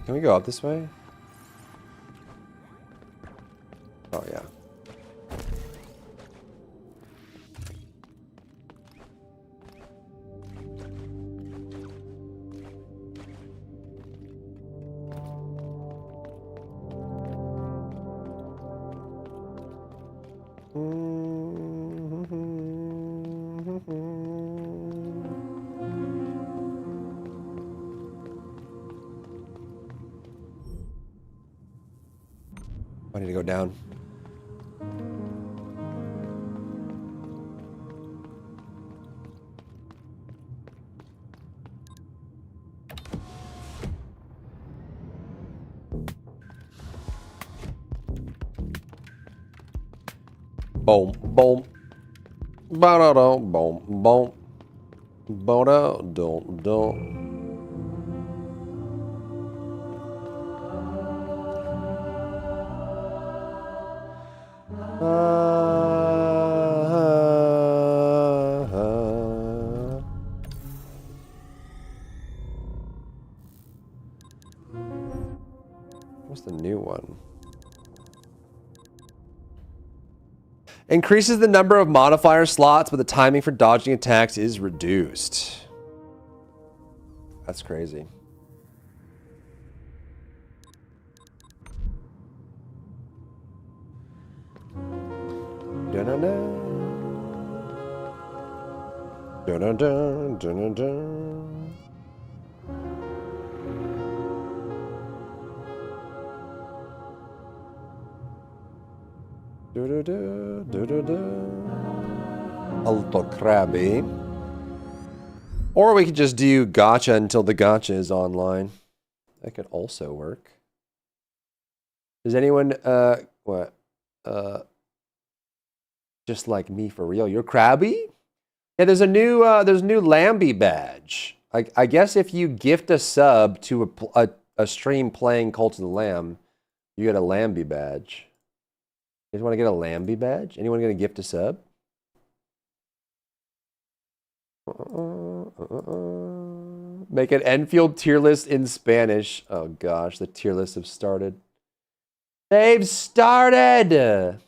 Can we go up this way? Oh, yeah. I need to go down. Boom, boom. Ba-da-dum, boom, boom. Ba-da-dum, dum. What's the new one? Increases the number of modifier slots, but the timing for dodging attacks is reduced. That's crazy. Dun-dun-dun. Dun-dun-dun, dun-dun-dun. Do-do-do, do-do-do. A little crabby. Or we could just do gacha until the gacha is online. That could also work. Does anyone, what? Just like me for real. You're crabby? Yeah, there's a new Lambie badge. I guess if you gift a sub to a stream playing Cult of the Lamb, you get a Lambie badge. You guys want to get a Lambie badge? Anyone going to gift a sub? Make an Enfield tier list in Spanish. Oh gosh, the tier lists have started. They've started!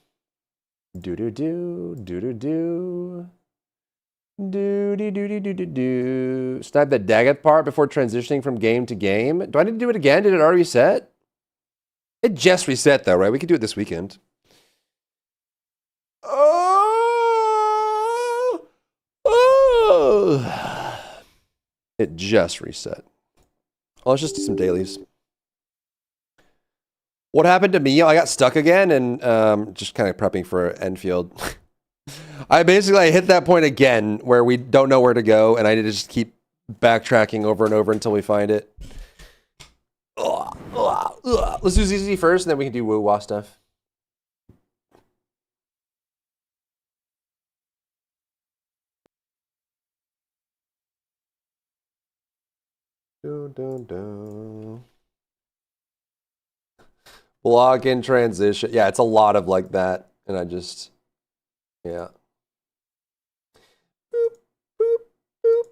Do-do-do, do-do-do. Do-do-do-do-do-do. Snipe the Daggett part before transitioning from game to game. Do I need to do it again? Did it already reset? It just reset though, right? We could do it this weekend. It just reset. Oh, let's just do some dailies. What happened to me? I got stuck again and just kind of prepping for Enfield. I hit that point again where we don't know where to go and I need to just keep backtracking over and over until we find it. Let's do ZZ first and then we can do woo-wah stuff. Dun, dun, dun. Block in transition. Yeah, it's a lot of like that. And I just, yeah. Boop, boop, boop,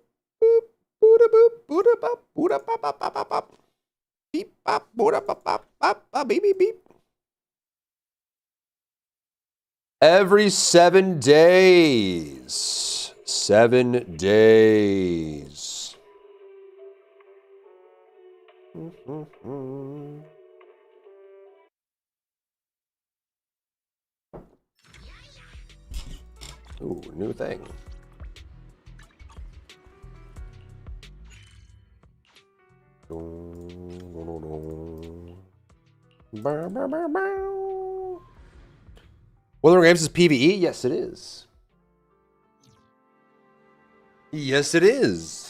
boop, booda boop, booda bop, booda bop, bop, bop, bop, bop. Beep, bop, booda bop, bop, bop, bop, beep, beep, beep. Every 7 days. 7 days. Ooh, new thing. Wuthering Games is PvE? Yes, it is. Yes, it is.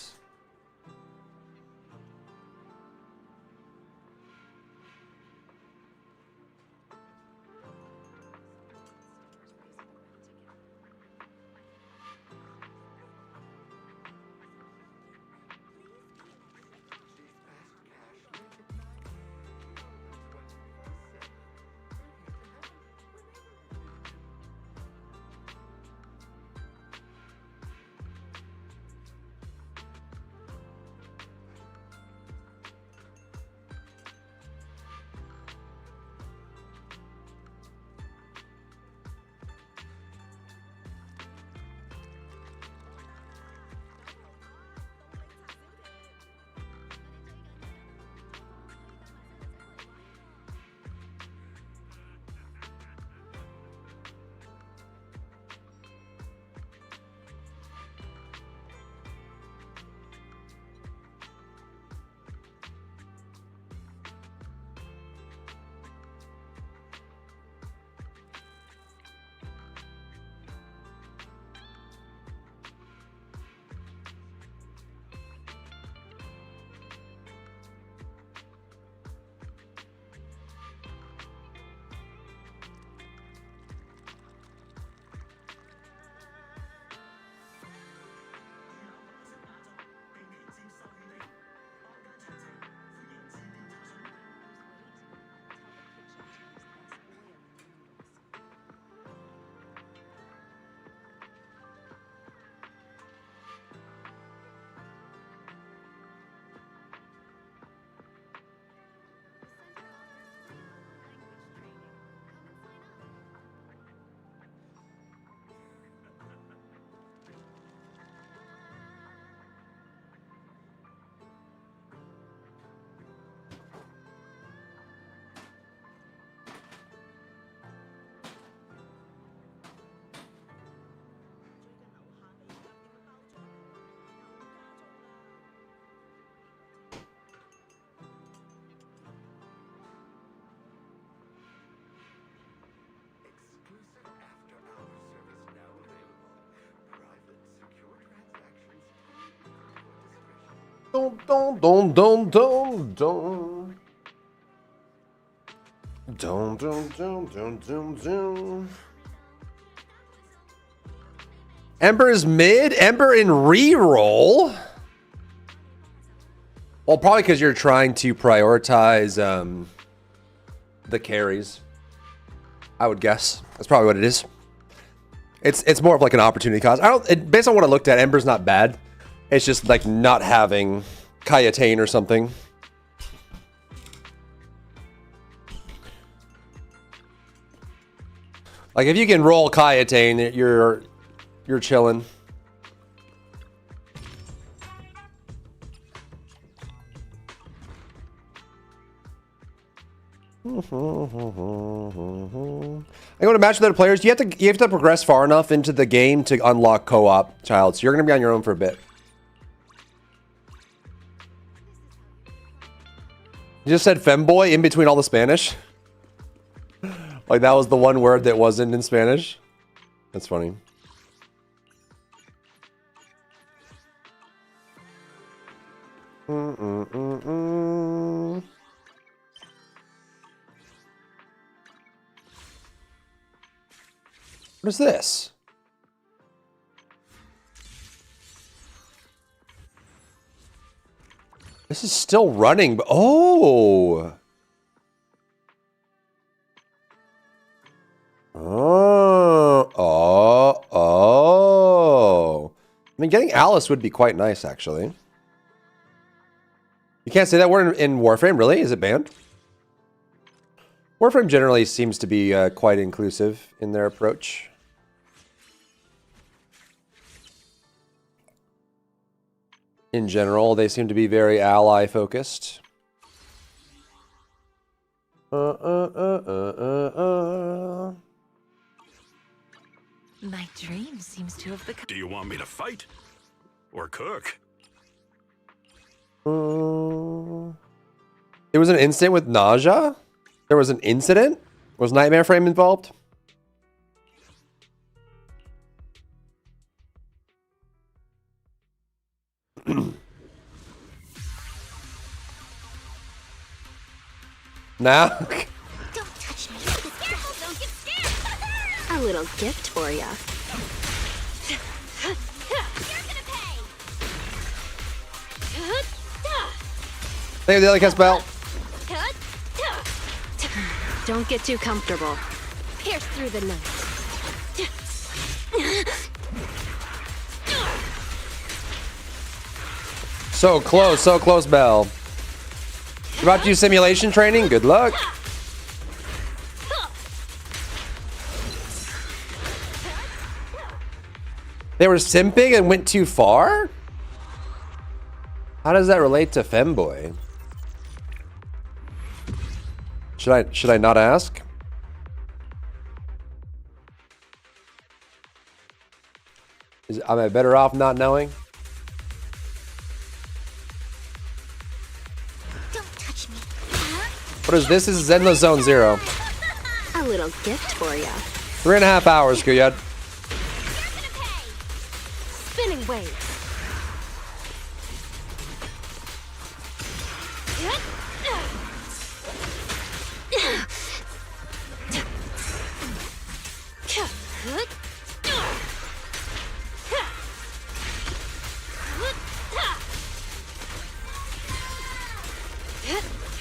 Dun, dun, dun, dun, dun, dun. Dun, dun, dun, dun, dun, dun. Ember is mid. Ember in reroll. Well, probably because you're trying to prioritize the carries. I would guess that's probably what it is. It's more of like an opportunity cost. Based on what I looked at, Ember's not bad. It's just like not having Kayatane or something. Like if you can roll Kayatane, you're chilling. I go to match with other players. You have to progress far enough into the game to unlock co-op, child. So you're gonna be on your own for a bit. You just said femboy in between all the Spanish. Like that was the one word that wasn't in Spanish. That's funny. What is this? This is still running, but oh. Oh. I mean, getting Alice would be quite nice, actually. You can't say that word in Warframe, really? Is it banned? Warframe generally seems to be quite inclusive in their approach. In general, they seem to be very ally-focused. My dream seems to have become... Do you want me to fight? Or cook? It was an incident with nausea? There was an incident? Was Nightmare Frame involved? Now? Don't touch me. Careful, don't get scared. A little gift for ya. You're gonna pay. Thank you, the other cast bell. Don't get too comfortable. Pierce through the night. So close, Bell. You about to do simulation training? Good luck. They were simping and went too far? How does that relate to femboy? Should I not ask? Am I better off not knowing? What is this? This is Zenless Zone 0. A little gift for ya. 3.5 hours, Kuyad. Spinning waves.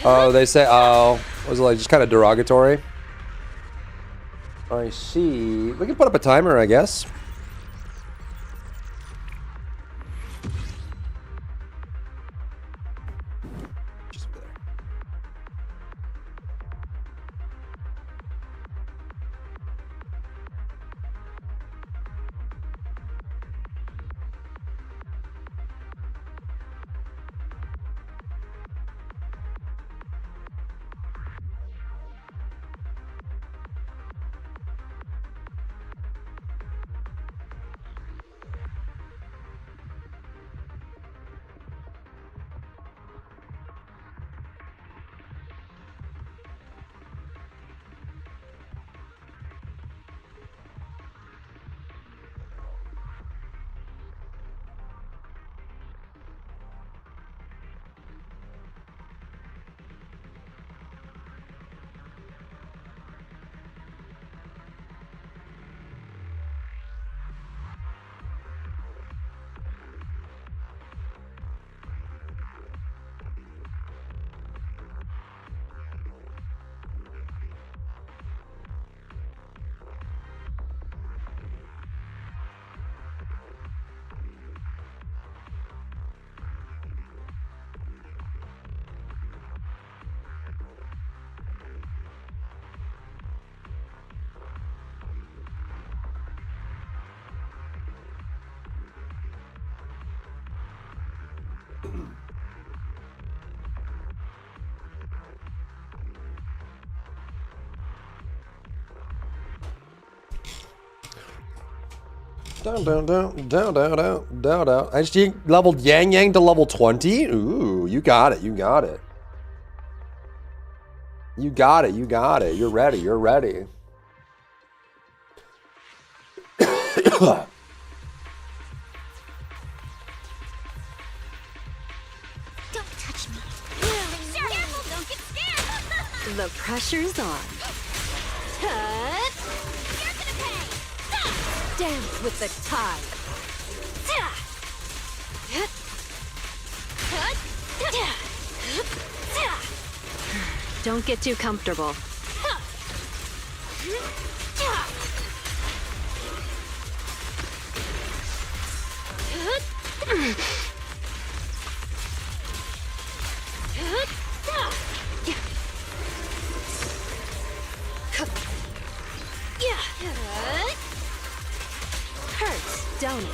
Oh, they say, oh, was it like just kind of derogatory? I see. We can put up a timer, I guess. Down. I just leveled Yang Yang to level 20. Ooh, you got it. You got it. You got it. You got it. You're ready. You're ready. Don't touch me. Careful, don't get scared. The pressure's on. Touch. You're gonna pay. Dance with the tide. Don't get too comfortable. Hurts, don't it?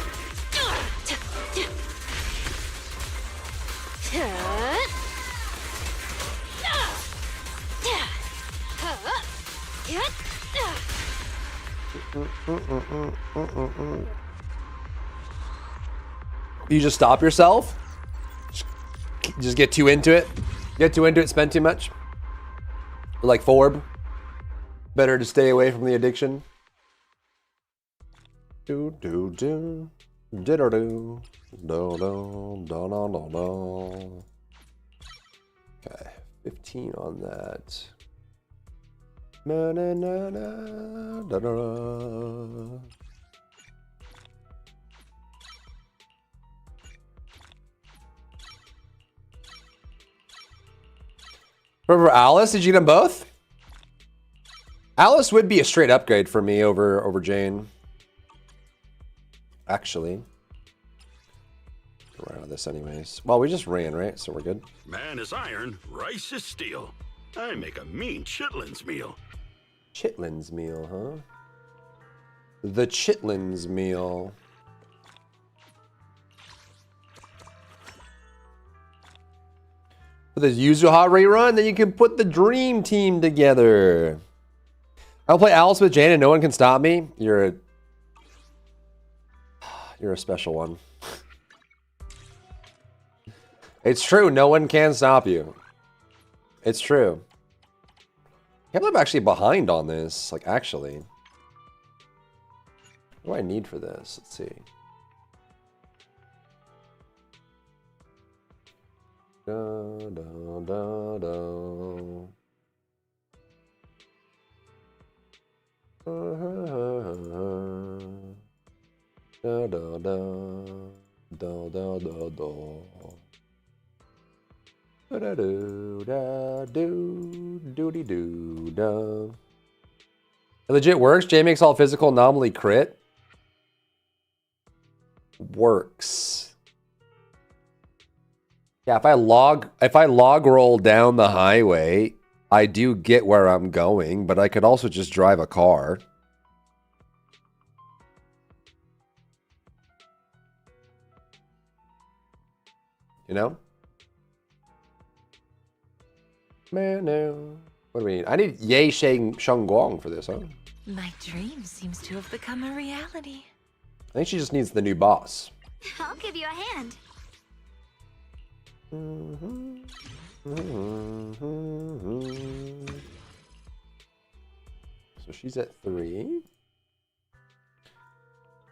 You just stop yourself? Just get too into it? Get too into it, spend too much? Like Forb? Better to stay away from the addiction? Do. Do-do-do. Do-do-do-do-do-do. Okay, 15 on that. Na na na na da da da. Remember Alice? Did you get them both? Alice would be a straight upgrade for me over Jane. Actually. We're out of this anyways. Well, we just ran, right? So we're good. Man is iron, rice is steel. I make a mean chitlins meal. Chitlins meal, huh? The chitlins meal. For the Yuzuha rerun, then you can put the dream team together. I'll play Alice with Jane and no one can stop me. You're a special one. It's true, no one can stop you. It's true. I can't believe I'm actually behind on this. Like, actually. What do I need for this? Let's see. Da, da, da, da. Da, da, da. Da, da, da, da. Da, da, do, da, do, doody, do, da. It legit works. J makes all physical anomaly crit. Works. Yeah, if I log roll down the highway, I do get where I'm going, but I could also just drive a car. You know? Man, no. What do we need? I need Ye Sheng Guang for this, huh? My dream seems to have become a reality. I think she just needs the new boss. I'll give you a hand. So she's at 3.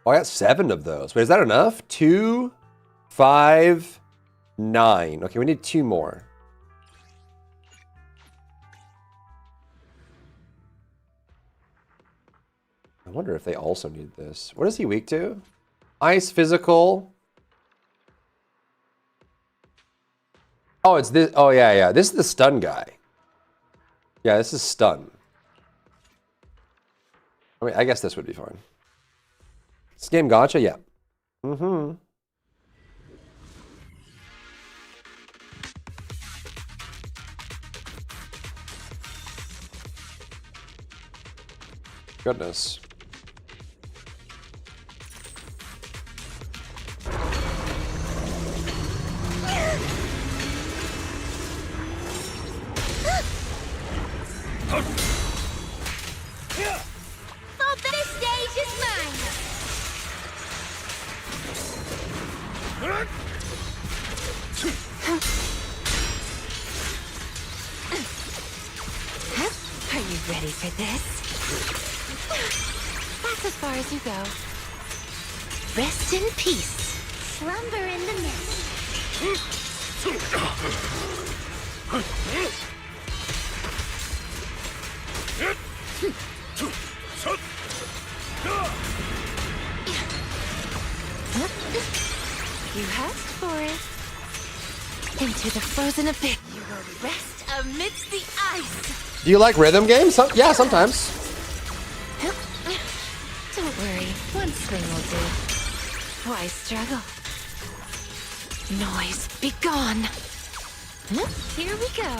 Oh, I got 7 of those. Wait, is that enough? 2, 5, 9. Okay, we need 2 more. I wonder if they also need this. What is he weak to? Ice, physical. Oh, it's this. Oh, yeah, yeah. This is the stun guy. Yeah, this is stun. I mean, I guess this would be fine. This game gotcha? Yeah. Mm-hmm. Goodness. Oh, this stage is mine. Are you ready for this? That's as far as you go. Rest in peace. Slumber in the mist. You asked for it. Into the frozen abyss. You will rest amidst the ice. Do you like rhythm games? Yeah, sometimes. Don't worry, one swing will do. Why struggle? Noise, be gone. Here we go.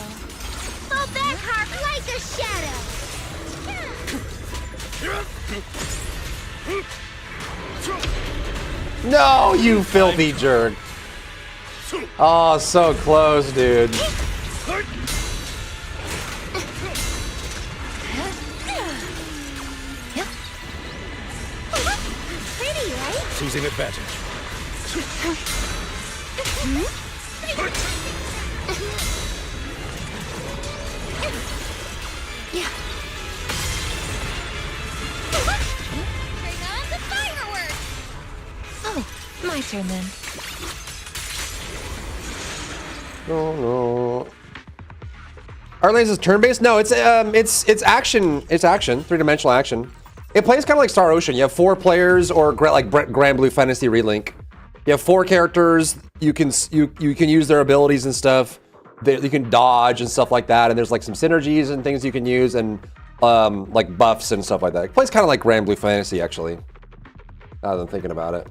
Fall back, Harp, like a shadow. No, you filthy jerk. Oh, so close, dude. Pretty, right? Seizing advantage. Yeah. Bring on the fireworks! Oh, my turn then. No. Arknights is turn-based? No, it's action. It's action, three-dimensional action. It plays kind of like Star Ocean. You have 4 players, or like Grand Blue Fantasy Relink. You have 4 characters. You can use their abilities and stuff. You can dodge and stuff like that. And there's like some synergies and things you can use, and like buffs and stuff like that. It plays kind of like Grand Blue Fantasy, actually. Now that I'm thinking about it.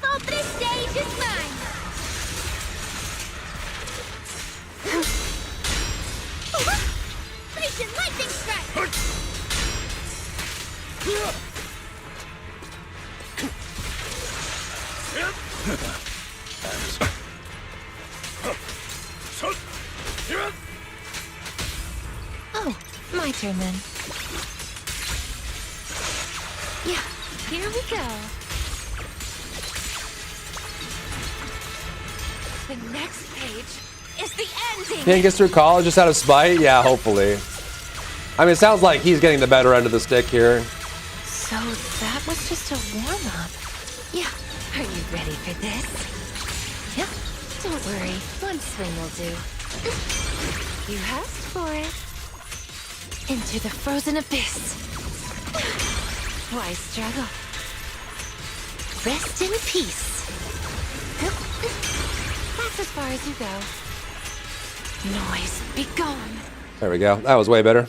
All this stage is mine. Raging lightning strike. Oh, my turn then. Yeah, here we go. The next page is the ending. He gets through college just out of spite? Yeah, hopefully. I mean, it sounds like he's getting the better end of the stick here. So that was just a warm-up. Yeah, are you ready for this? Yep, don't worry, one swing will do. You asked for it. Into the frozen abyss. Why struggle? Rest in peace. That's as far as you go. Noise, be gone. There we go. That was way better.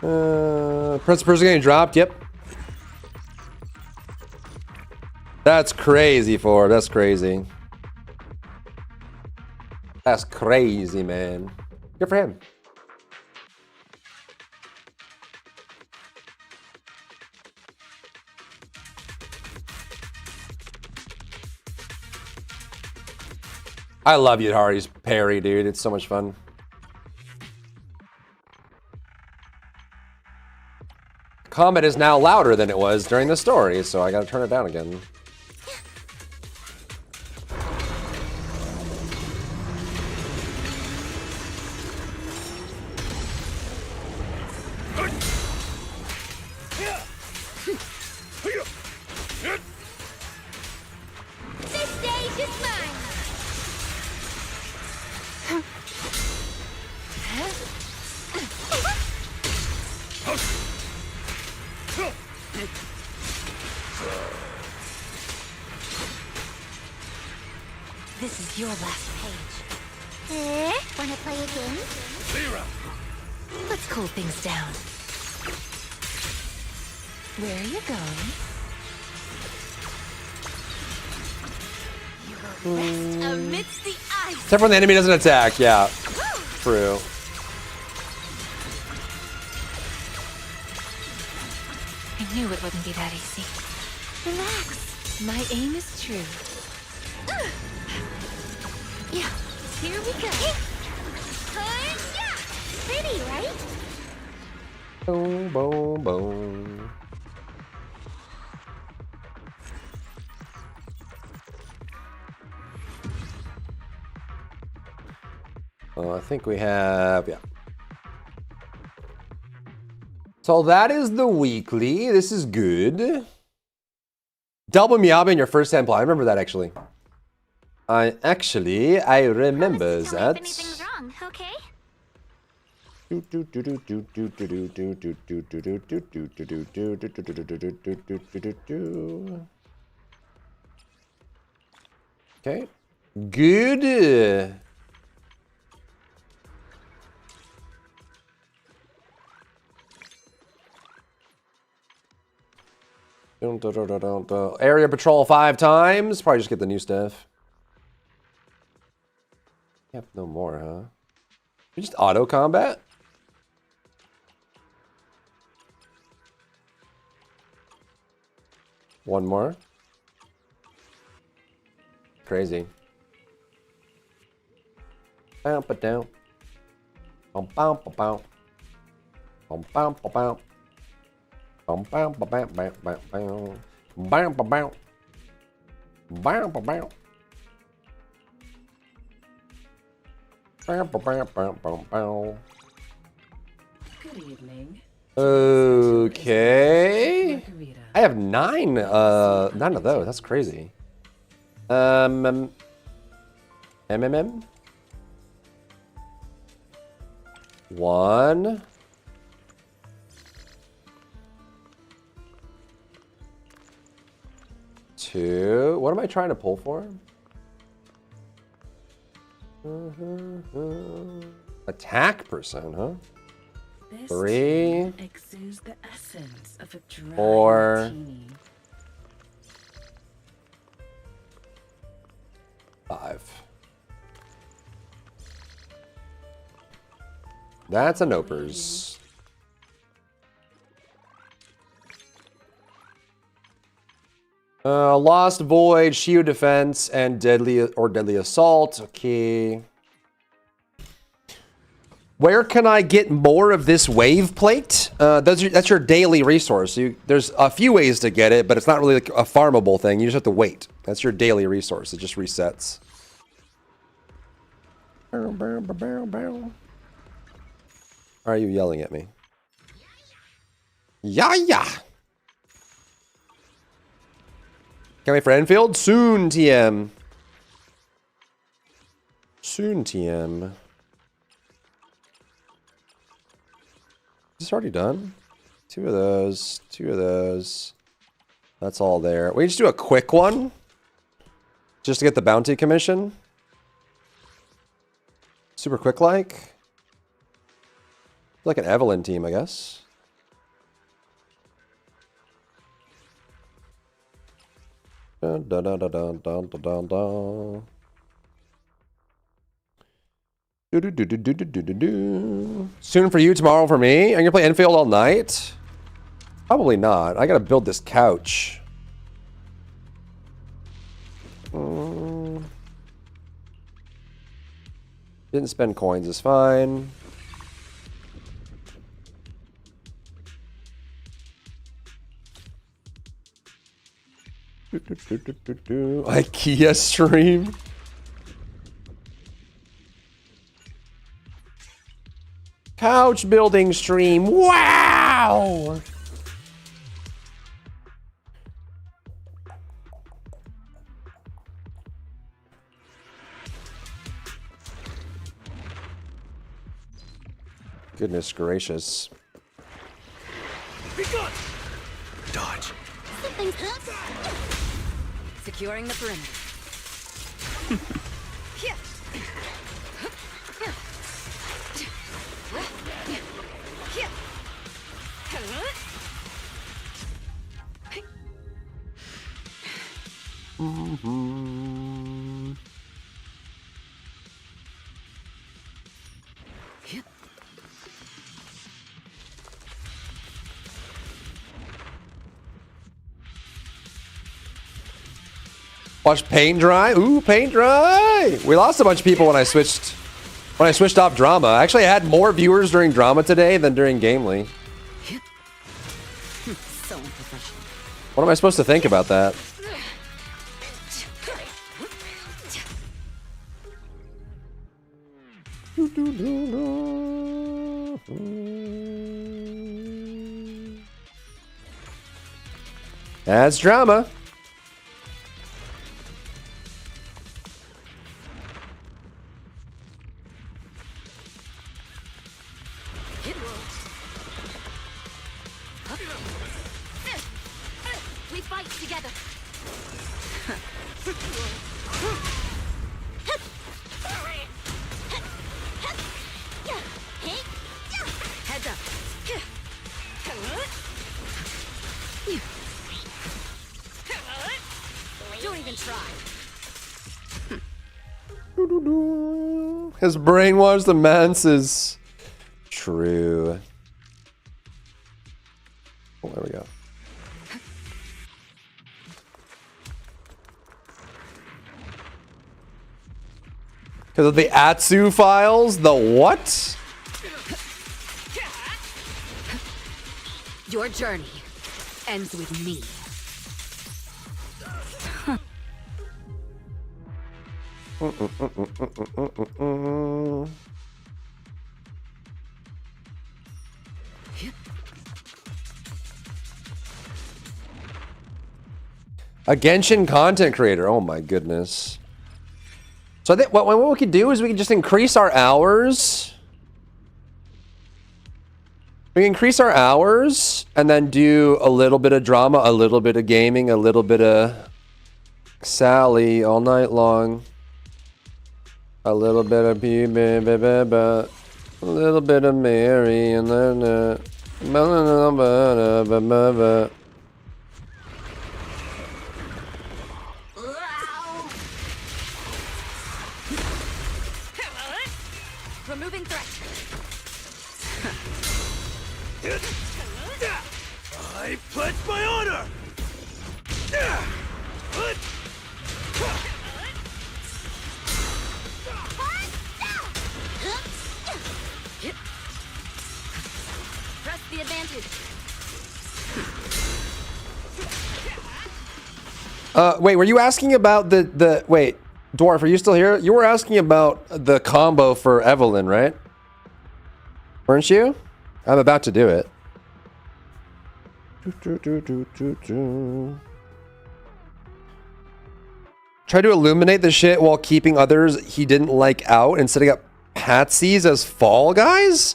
Prince of Persia getting dropped. Yep. That's crazy, Ford. That's crazy. That's crazy, man. Good for him. I love Yudhari's parry, dude. It's so much fun. Comment is now louder than it was during the story, so I gotta turn it down again. This stage is mine. This is your last page. Wanna play a game? Let's cool things down. Where are you going? You will rest amidst the ice. Except when the enemy doesn't attack, yeah. True. I knew it wouldn't be that easy. Relax. My aim is true. Yeah, here we go. Pretty, right? Boom, boom, boom. I think we have, yeah. So that is the weekly. This is good. Double Miyabi in your first sample. I remember that actually. I remember that. Anything's wrong, okay? Okay. Good. Area patrol 5 times. Probably just get the new stuff. Yep, no more, huh? You just auto combat? One more. Crazy. Bow, ba, down. Bow, bow, bow, bow. Bow, bow, bow, bow. Bow, bow, bow, bow, bow, bow, bow. Bow, bow, bow. Bow, bow, bow. Bow, bow, bow, bow, bow, bow. Good evening. Okay. I have nine of those. That's crazy. MMM. One. Two. What am I trying to pull for? Attack percent, huh? This 3. exudes the essence of a dry 4. martini. 5. That's a Nopers. Lost Void, Shield Defense, and Deadly Assault. Okay. Where can I get more of this wave plate? That's your daily resource. There's a few ways to get it, but it's not really like a farmable thing. You just have to wait. That's your daily resource. It just resets. Why are you yelling at me? Yeah. Can't wait for Enfield? Soon, TM. Soon, TM. Is this already done? 2 of those. 2 of those. That's all there. We just do a quick one. Just to get the bounty commission. Super quick like. Like an Evelyn team, I guess. Dun, dun, dun, dun, dun, dun, dun, dun. Do, do, do, do, do, do, do, do. Soon for you, tomorrow for me. Are you gonna play Endfield all night? Probably not. I gotta build this couch. Didn't spend coins is fine. IKEA stream. Couch building stream. Wow. Goodness gracious. Be gone. Dodge. Securing the perimeter. Watch paint dry. Ooh, paint dry. We lost a bunch of people when I switched off drama. Actually, I had more viewers during drama today than during Gamely. So unprofessional. What am I supposed to think about that? That's drama. We fight together. Heads up. Don't even try. His brainwashed the masses. True. Oh, there we go. Because of the Atsu files? The what? Your journey ends with me. A Genshin content creator. Oh my goodness. So I think what we could do is we could just increase our hours. We can increase our hours and then do a little bit of drama, a little bit of gaming, a little bit of Sally all night long. A little bit of a little bit of Mary and then Removing threat. I pledge my honor! Press the advantage. Wait, were you asking about the wait, Dwarf, are you still here? You were asking about the combo for Evelyn, right? Weren't you? I'm about to do it. Try to illuminate the shit while keeping others he didn't like out and setting up patsies as fall guys?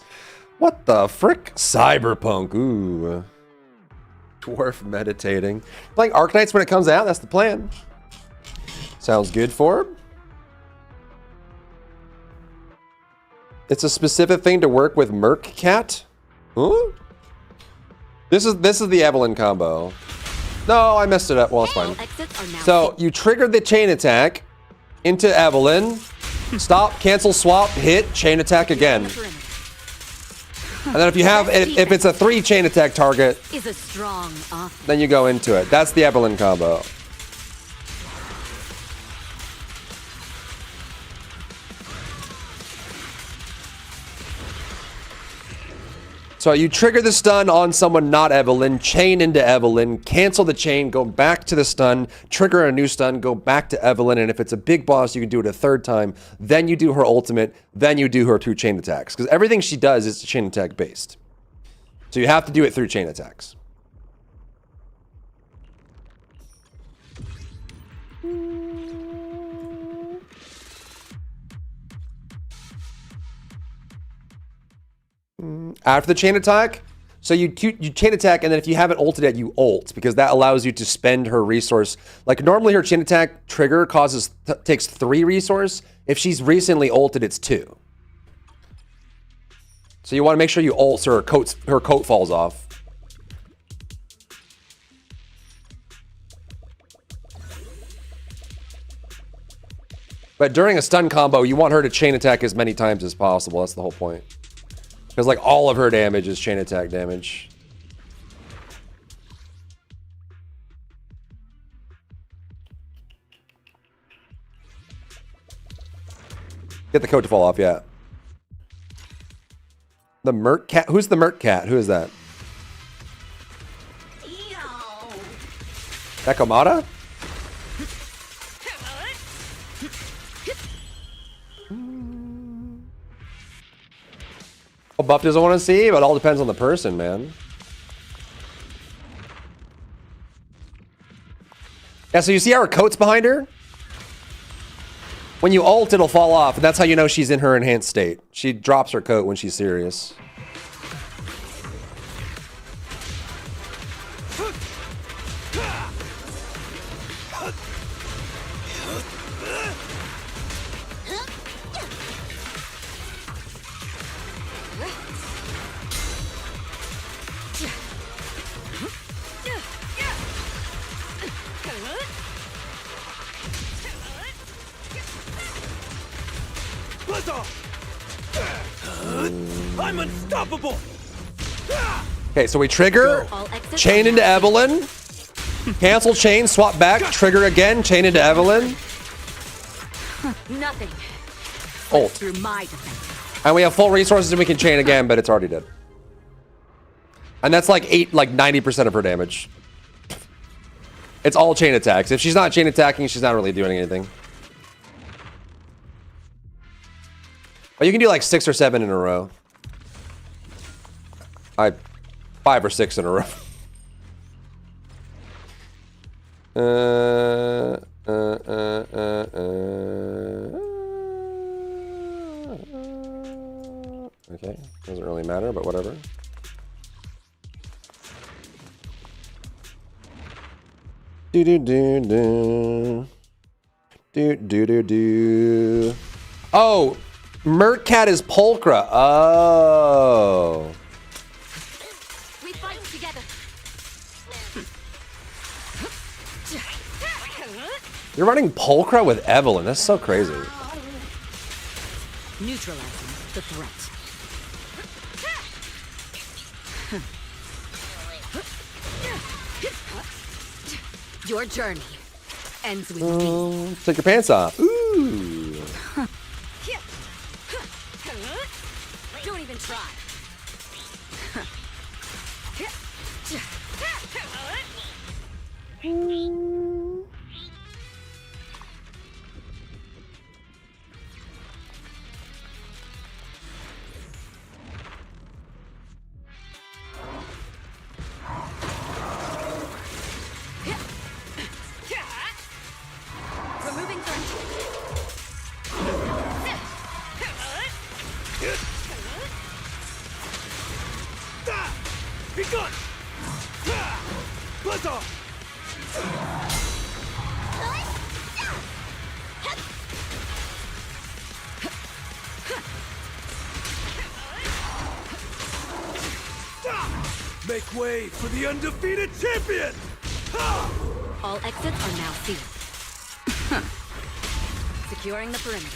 What the frick? Cyberpunk, ooh. Dwarf meditating. Playing Arknights when it comes out, that's the plan. Sounds good for him. It's a specific thing to work with Merc Cat? Huh? This is the Evelyn combo. No, I messed it up. Well, it's fine. So you trigger the chain attack into Evelyn. Stop, cancel, swap, hit, chain attack again. And then if you have, if it's a 3 chain attack target, Is a strong then you go into it. That's the Evelyn combo. So you trigger the stun on someone not Evelyn, chain into Evelyn, cancel the chain, go back to the stun, trigger a new stun, go back to Evelyn, and if it's a big boss, you can do it a 3rd time. Then you do her ultimate, then you do her 2 chain attacks. Because everything she does is chain attack based. So you have to do it through chain attacks. After the chain attack, so you chain attack, and then if you haven't ulted yet, you ult, because that allows you to spend her resource. Like normally her chain attack trigger takes 3 resource. If she's recently ulted, it's 2. So you want to make sure you ult so her coat falls off. But during a stun combo, you want her to chain attack as many times as possible. That's the whole point. Because like all of her damage is chain attack damage. Get the coat to fall off, yeah. The Merc Cat? Who's the Merc Cat? Who is that? Ekomata? What buff does I want to see? But it all depends on the person, man. Yeah, so you see how her coat's behind her? When you ult, it'll fall off, and that's how you know she's in her enhanced state. She drops her coat when she's serious. I'm unstoppable. Okay, so we trigger, chain into Evelyn, cancel chain, swap back, trigger again, chain into Evelyn. Nothing ult. Through my defense. And we have full resources and we can chain again, but it's already dead. And that's like 90% of her damage. It's all chain attacks. If she's not chain attacking, she's not really doing anything. But you can do like 6 or 7 in a row. 5 or 6 in a row. Okay, doesn't really matter, but whatever. Do do do do. Do do do do. Oh, Mercat is Pulchra. Oh. We fight together. You're running Pulchra with Evelyn. That's so crazy. Neutralizing the threat. Your journey ends with me. Take your pants off. Ooh. Don't even try. Removing Be gone! Buzz off! Make way for the undefeated champion! All exits are now sealed. Securing the perimeter.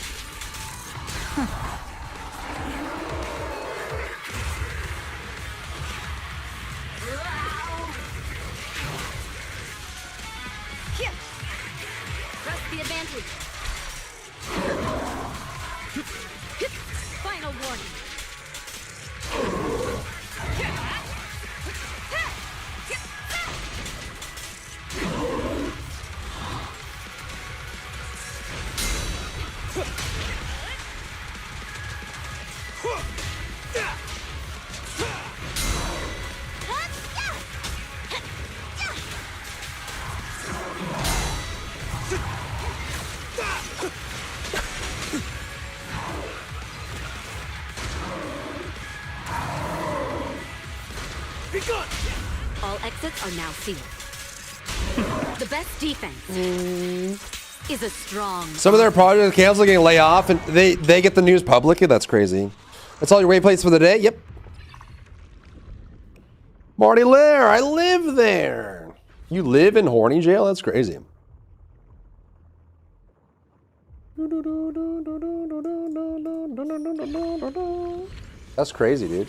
Press the advantage. Final warning. All exits are now sealed. The best defense is a strong. Some of their projects cancel, getting laid off, and they get the news publicly. That's crazy. That's all your waypoints for the day. Yep. Marty Lair, I live there. You live in horny jail? That's crazy. That's crazy, dude.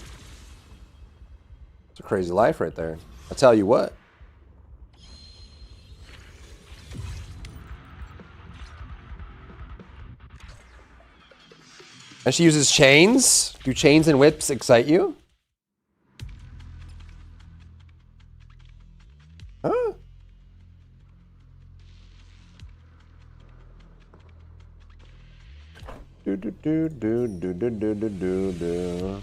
It's a crazy life right there. I tell you what. And she uses chains? Do chains and whips excite you? Huh? Do do do do do do do do do do.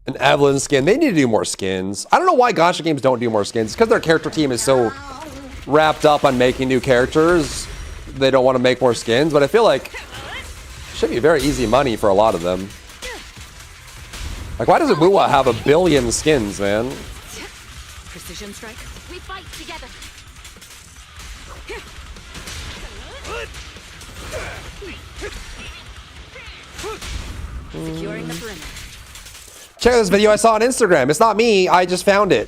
An Evelyn skin. They need to do more skins. I don't know why Gacha games don't do more skins. It's because their character team is so wrapped up on making new characters. They don't want to make more skins, but I feel like it should be very easy money for a lot of them. Like, why doesn't Wuwa have 1 billion skins, man? Precision strike. We fight together. Securing the perimeter. Check out this video I saw on Instagram. It's not me. I just found it.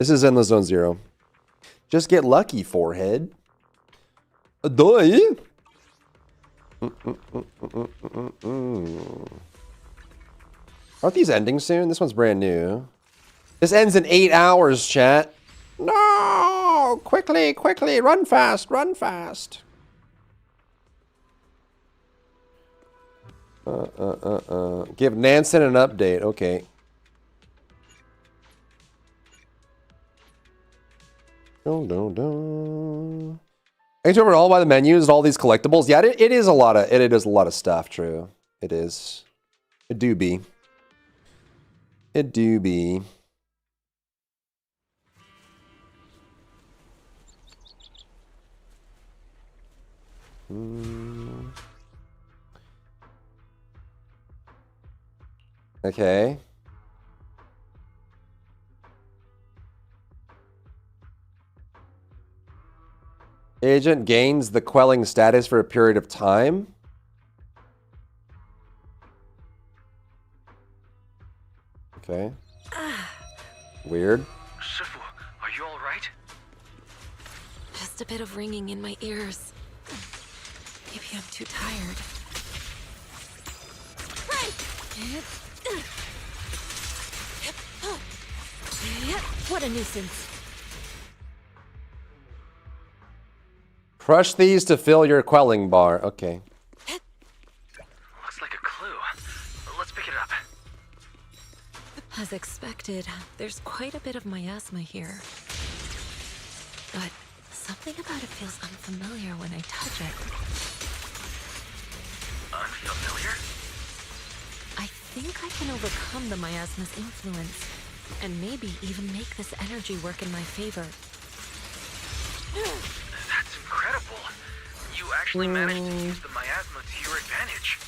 This is Endless Zone 0. Just get lucky, forehead. Adoy. Aren't these ending soon? This one's brand new. This ends in 8 hours, chat. No! Quickly, quickly, run fast, run fast. Give Nansen an update. Okay. Dun, dun, dun. Are you over all by the menus and all these collectibles? Yeah, it is a lot of it is a lot of stuff. True, it is. It do be. It do be. Okay. Agent gains the quelling status for a period of time. Okay. Weird. Shifu, are you all right? Just a bit of ringing in my ears. Maybe I'm too tired. What a nuisance. Crush these to fill your quelling bar. Okay. Looks like a clue. Let's pick it up. As expected, there's quite a bit of miasma here. But something about it feels unfamiliar when I touch it. Unfamiliar? I think I can overcome the miasma's influence, and maybe even make this energy work in my favor. That's incredible. You actually managed to use the miasma to your advantage.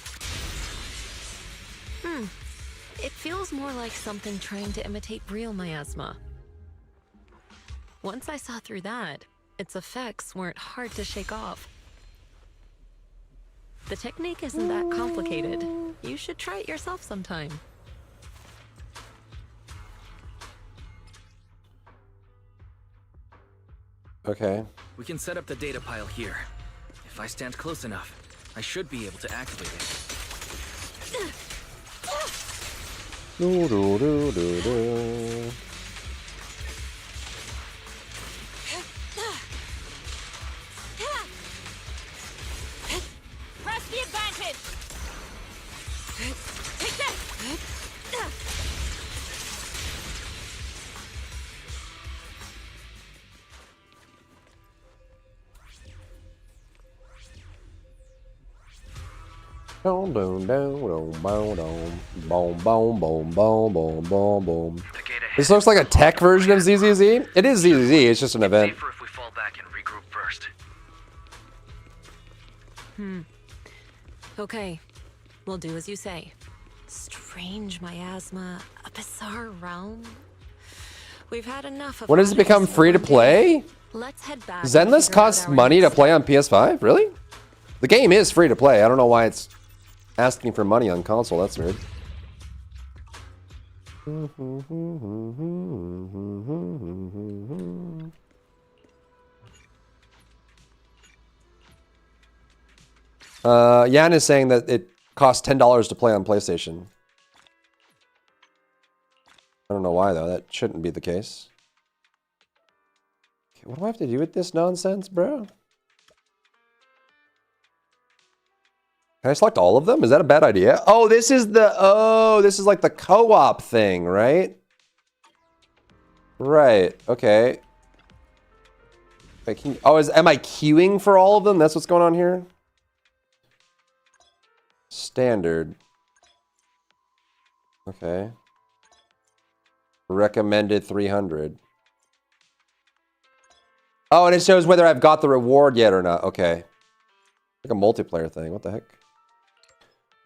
It feels more like something trying to imitate real miasma. Once I saw through that, its effects weren't hard to shake off. The technique isn't that complicated. You should try it yourself sometime. Okay. We can set up the data pile here. If I stand close enough, I should be able to activate it. Do, do, do, do, do. Press the advantage! Take this! Boom, boom, boom, boom, boom, boom, boom, boom, boom, boom, boom, boom. This looks like a tech version of ZZZ. It is ZZZ. It's just an event. Safer if we fall back and regroup first. Okay, we'll do as you say. Strange miasma, a bizarre realm. We've had enough of. When does it become free to play? Let's head back. Zenless costs money to play on PS5? Really? The game is free to play. I don't know why it's asking for money on console. That's weird. Yan is saying that it costs $10 to play on PlayStation. I don't know why, though. That shouldn't be the case. Okay, what do I have to do with this nonsense, bro? Can I select all of them? Is that a bad idea? Oh, this is the... Oh, this is like the co-op thing, right? Right. Okay. Wait, am I queuing for all of them? That's what's going on here? Standard. Okay. Recommended 300. Oh, and it shows whether I've got the reward yet or not. Okay. Like a multiplayer thing. What the heck?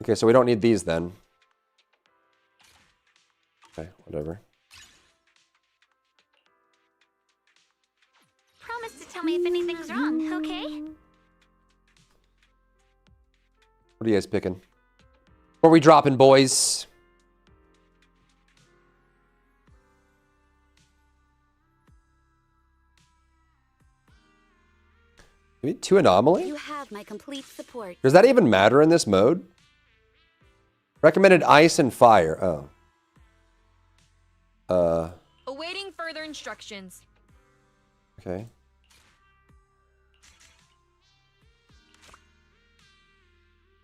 Okay, so we don't need these then. Okay, whatever. Promise to tell me if anything's wrong, okay? What are you guys picking? What are we dropping, boys? Maybe 2 anomaly? You have my complete support. Does that even matter in this mode? Recommended ice and fire. Oh. Awaiting further instructions. Okay.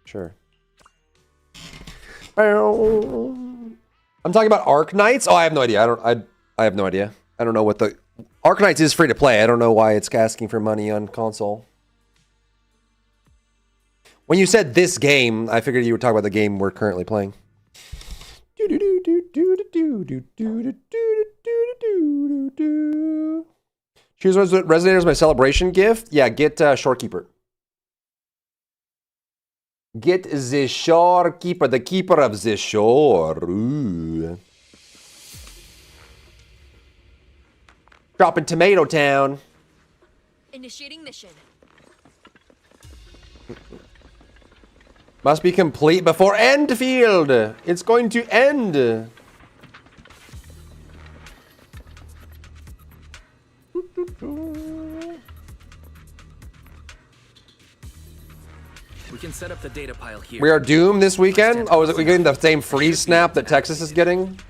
Sure. I'm talking about Arknights. Oh, I have no idea. I have no idea. I don't know what the Arknights is free to play. I don't know why it's asking for money on console. When you said this game, I figured you were talking about the game we're currently playing. Choose Resonator as my celebration gift. Yeah, get Shorekeeper. Get the Shorekeeper, the keeper of the shore. Ooh. Dropping Tomato Town. Initiating mission. Must be complete before Endfield. It's going to end. We can set up the data pile here. We are doomed this weekend. Oh, is it we getting the same freeze snap that Texas is getting?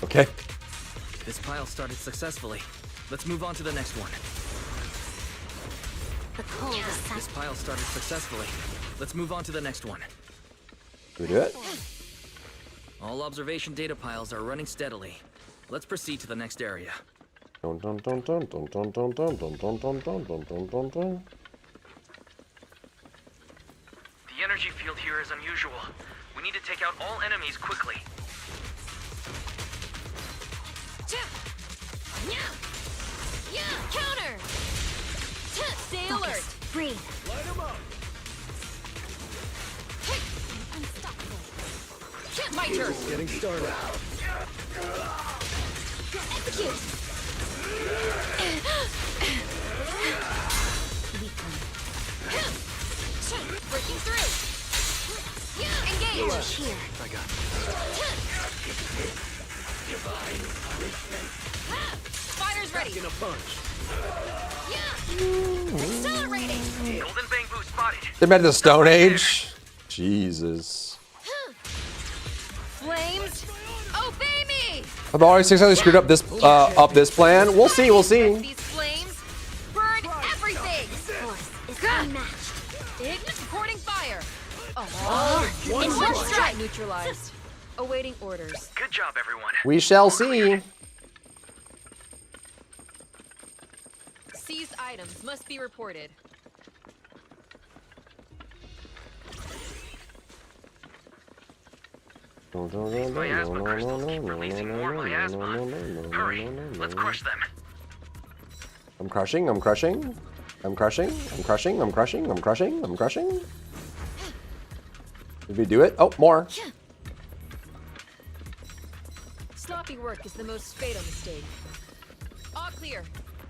Okay. This pile started successfully. Let's move on to the next one. This pile started successfully. Let's move on to the next one. We do it? All observation data piles are running steadily. Let's proceed to the next area. Dun, dun, dun, dun, dun, dun, dun, dun, dun, dun, dun, dun, dun, dun, dun. The energy field here is unusual. We need to take out all enemies quickly. Counter! Stay alert! Breathe. Light him up. My turn! Getting started. Execute! Breaking through! Engage! Here. I got Fighters ready! in a bunch. Accelerating! Golden bamboo spotted. They met in the Stone Age. Jesus. Flames, obey me! I've already successfully screwed up this plan. We'll see. We'll see. These flames burn everything! Force is unmatched. Ignis reporting fire! Oh, In one strike. Neutralized. Awaiting orders. Good job, everyone. We shall see. Seized items must be reported. Miasma crystals keep releasing more miasma. Hurry, let's crush them. I'm crushing. I'm crushing. I'm crushing. I'm crushing. I'm crushing. I'm crushing. I'm crushing. Did we do it? Oh, more. Sloppy work is the most fatal mistake. All clear.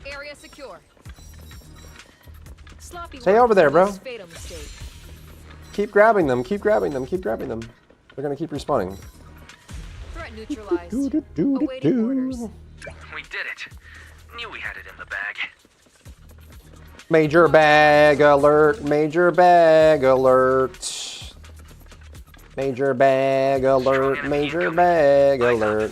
Area secure. Sloppy Stay work over is there, the bro. most fatal mistake. Keep grabbing them. Keep grabbing them. Keep grabbing them. They're gonna keep respawning. Threat neutralized. Awaiting orders. We did it. Knew we had it in the bag. Major bag alert. Major bag alert. Major bag alert. Major bag alert.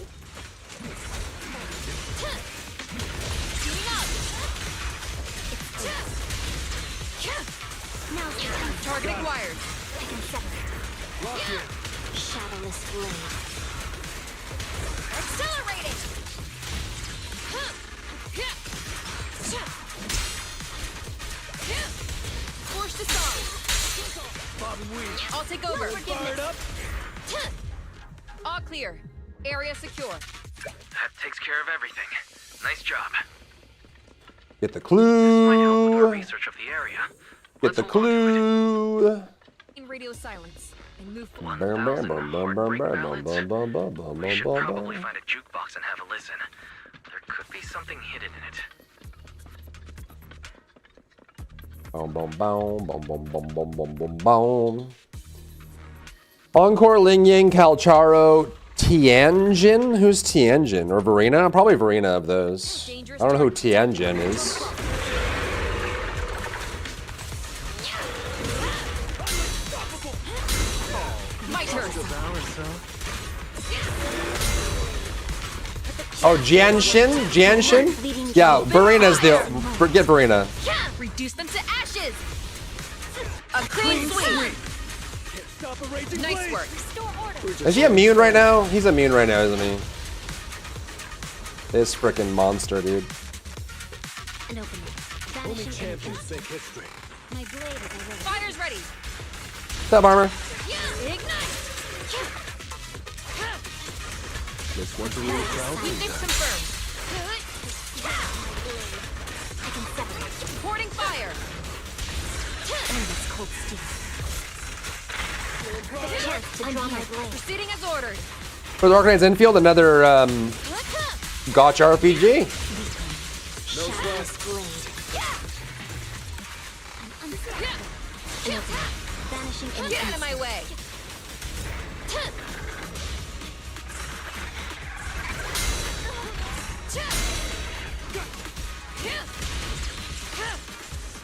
Target acquired. I can sever it. Shadowless blade. Accelerating. Force disarm. I'll take over. Fired up. All clear. Area secure. That takes care of everything. Nice job. Get the Might help with our clue. research of the area. Get the clue. In radio silence and move Bum, forward. bum, bum, bum, bum, bum, bum, bum, bum, bum, We should bum, probably bum. find a jukebox and have a listen. There could be something hidden in it. Boom, boom, boom, boom, boom, boom, boom, boom, boom, boom. Encore Ling Yang Calcharo Tianjin? Who's Tianjin? Or Verena? Probably Verena of those. I don't know who Tianjin is. My turn. Oh, Jianshin? Jianshin? Yeah, Verena's the... Get Verena. Reduce them to ashes. A clean sweep. Nice work. Is he immune right now? He's immune right now, isn't he? This freaking monster, dude. An opening. Only champions make history. My blade is a Fire's ready. What's up, armor? Ignite. This one's a real crowd. Weakness confirmed. Supporting fire. endless cold steel. The chance to draw my blade. Proceeding as ordered. For the Arknights Endfield, another gotcha RPG. No blade. Vanishing in Get out of my way.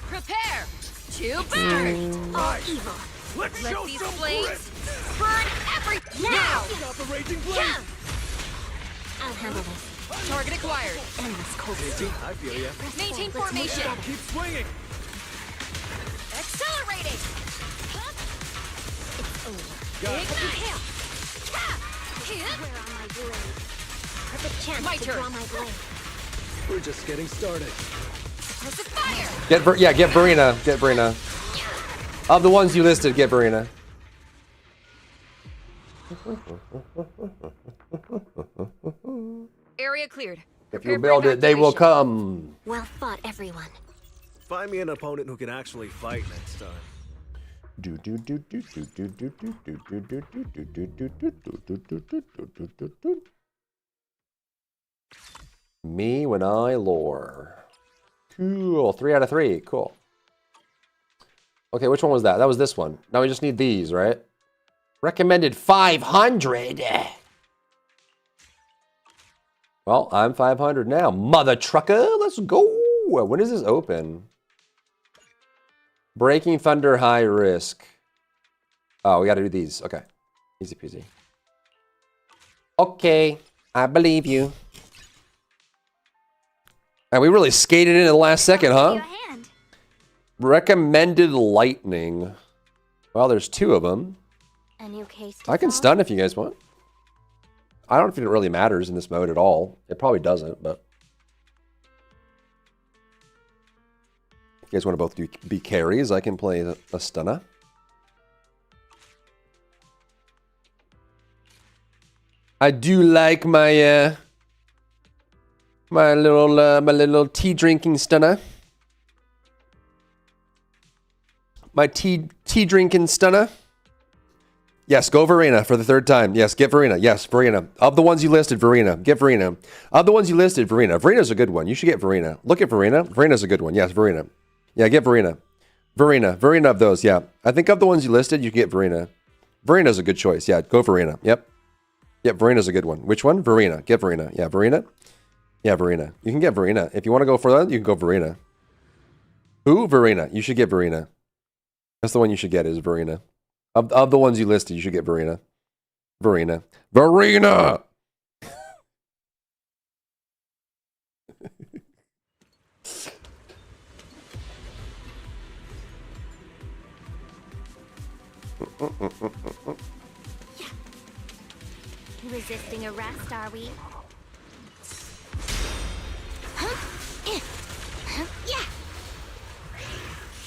Prepare to burn. All evil. Let these flames burn everything now. I'll handle this. Target acquired. Endless cold steel. I feel ya. Maintain formation. Keep swinging. Accelerating. It's over. Ignite. Where are my blade? Perfect chance My to turn. draw my blade. We're just getting started. Suppressive fire. Get Verena. Get Verena. Of the ones you listed, get Verena. Area cleared. If you build it, they will come. Well fought, everyone. Find me an opponent who can actually fight next time. Me when I lore. Cool. 3 out of 3. Cool. Okay, which one was that? That was this one. Now we just need these, right? Recommended 500. Well, I'm 500 now. Mother trucker, let's go. When does this open? Breaking Thunder, high risk. Oh, we got to do these. Okay. Easy peasy. Okay. I believe you. And we really skated in at the last second, huh? Recommended lightning. Well, there's 2 of them. A new case to I can solve? stun if you guys want. I don't think it really matters in this mode at all. It probably doesn't, but... If you guys want to both be carries, I can play a stunner. I do like my my little tea drinking stunner. My tea drinking stunner. Yes, go Verena for the 3rd time. Yes, get Verena. Yes, Verena. Of the ones you listed, Verena. Get Verena. Of the ones you listed, Verena. Verena's a good one. You should get Verena. Look at Verena. Verena's a good one. Yes, Verena. Yeah, get Verena. Verena. Verena of those, yeah. I think of the ones you listed, you get Verena. Verena's a good choice. Yeah, go Verena. Yep. Yep, Verena's a good one. Which one? Verena. Get Verena. Yeah, Verena. Yeah, Verena. You can get Verena. If you want to go for that, you can go Verena. Who? Verena. You should get Verena. That's the one you should get is Verena. Of the ones you listed, you should get Verena. Verena. Verena! Resisting arrest, are we? Yeah.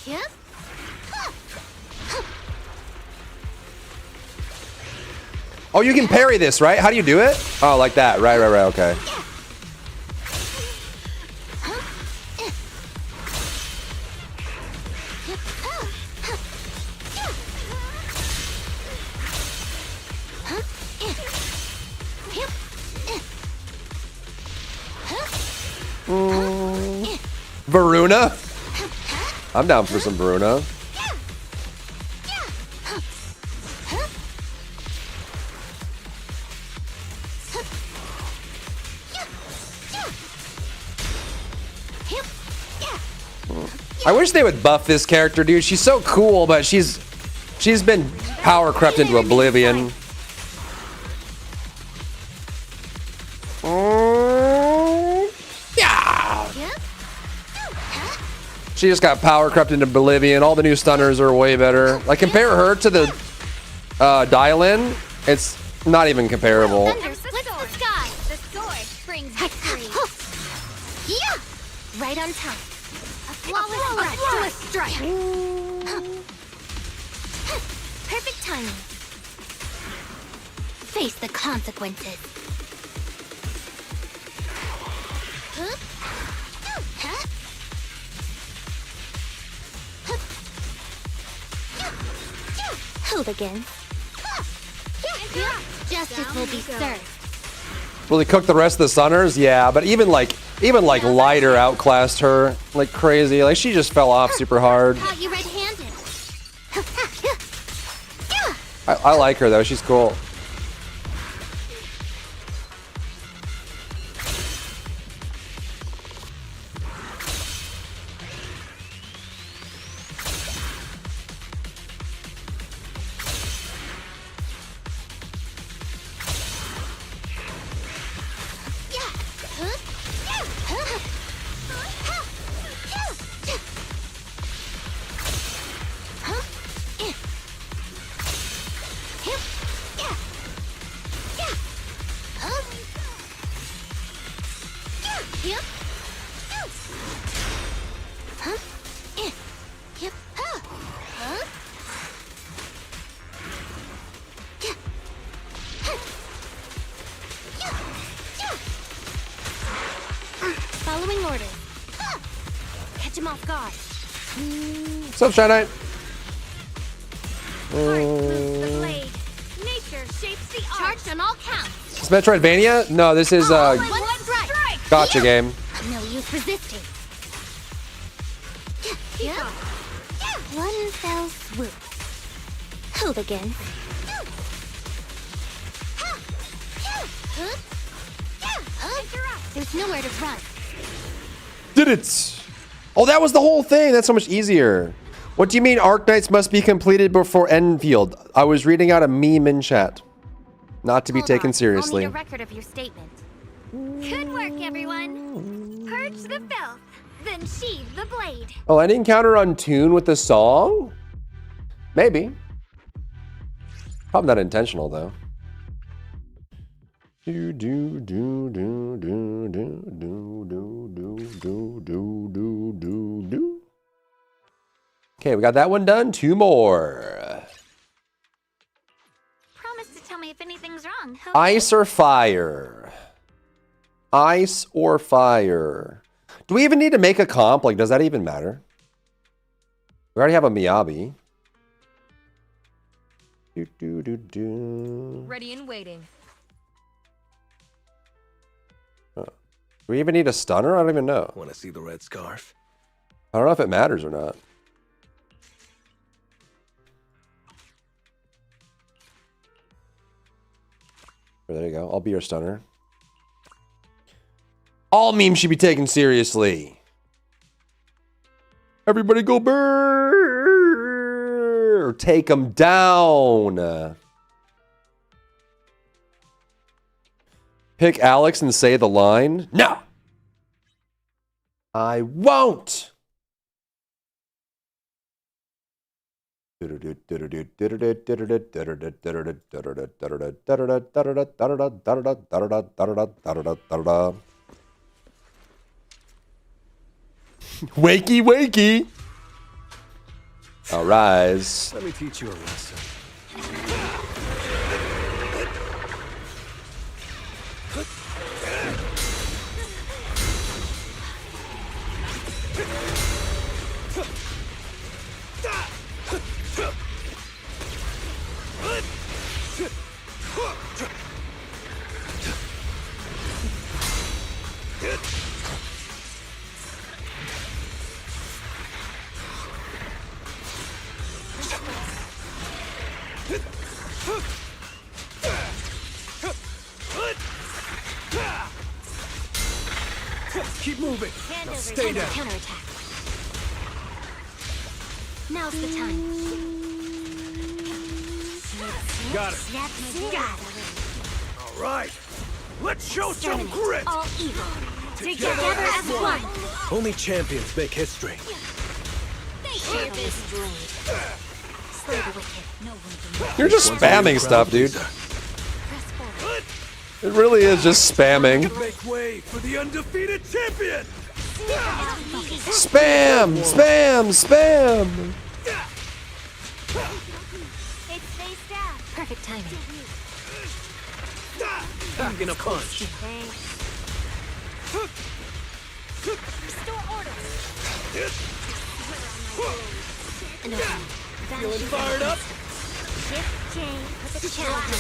Yep. Oh, you can parry this, right? How do you do it? Oh, like that. Right, okay. Varuna? I'm down for some Varuna. I wish they would buff this character, dude. She's so cool, but she's been power crept into oblivion. Yeah. She just got power crept into oblivion. All the new stunners are way better. Like, compare her to the dial-in. It's not even comparable. Right on time. A flawless strike. Perfect timing. Face the consequences. Hooligans. Justice will be served. Will he cook the rest of the Sunners? Yeah, but even like Lighter outclassed her like crazy. Like, she just fell off super hard. Caught you red-handed. I like her though. She's cool. Following orders. Catch him off guard. What's up, Shy Knight? Blade. Nature shapes the charged on all counts. It's Metroidvania? No, this is gotcha game. No use resisting. One fell swoop. Hooligan. There's nowhere to run. Did it! Oh, that was the whole thing. That's so much easier. What do you mean Arknights must be completed before Endfield? I was reading out a meme in chat. Not to be taken seriously. I'll need a record of your statement. Good work, everyone. Purge the filth, then sheathe the blade. Oh, any encounter on tune with the song? Maybe. Probably not intentional though. Do do do do do do do do do do do do do. Okay, we got that one done. 2 more. Promise to tell me if anything's wrong. Ice or fire? Ice or fire? Do we even need to make a comp? Like, does that even matter? We already have a Miyabi. Do do do do. Ready and waiting. Do we even need a stunner? I don't even know. Want to see the red scarf? I don't know if it matters or not. There you go. I'll be your stunner. All memes should be taken seriously. Everybody go burr! Take them down. Pick Alex and say the line. No! I won't! Wakey, wakey! I'll rise. Let me teach you a lesson. Keep moving. Hand Now over stay time to down. counterattack. Now's the time. Got it. Got it. All right. Let's show some grit. All evil. Together as one. Only champions make history. Share this blade. Slay the wicked. No one can. You're just spamming stuff, dude. It really is just spamming. Make way for the undefeated champion. Spam! Spam! Spam! It's face down. Perfect timing. I'm gonna punch. Thanks. Restore order. Feeling fired up? Shift chain with the challenge.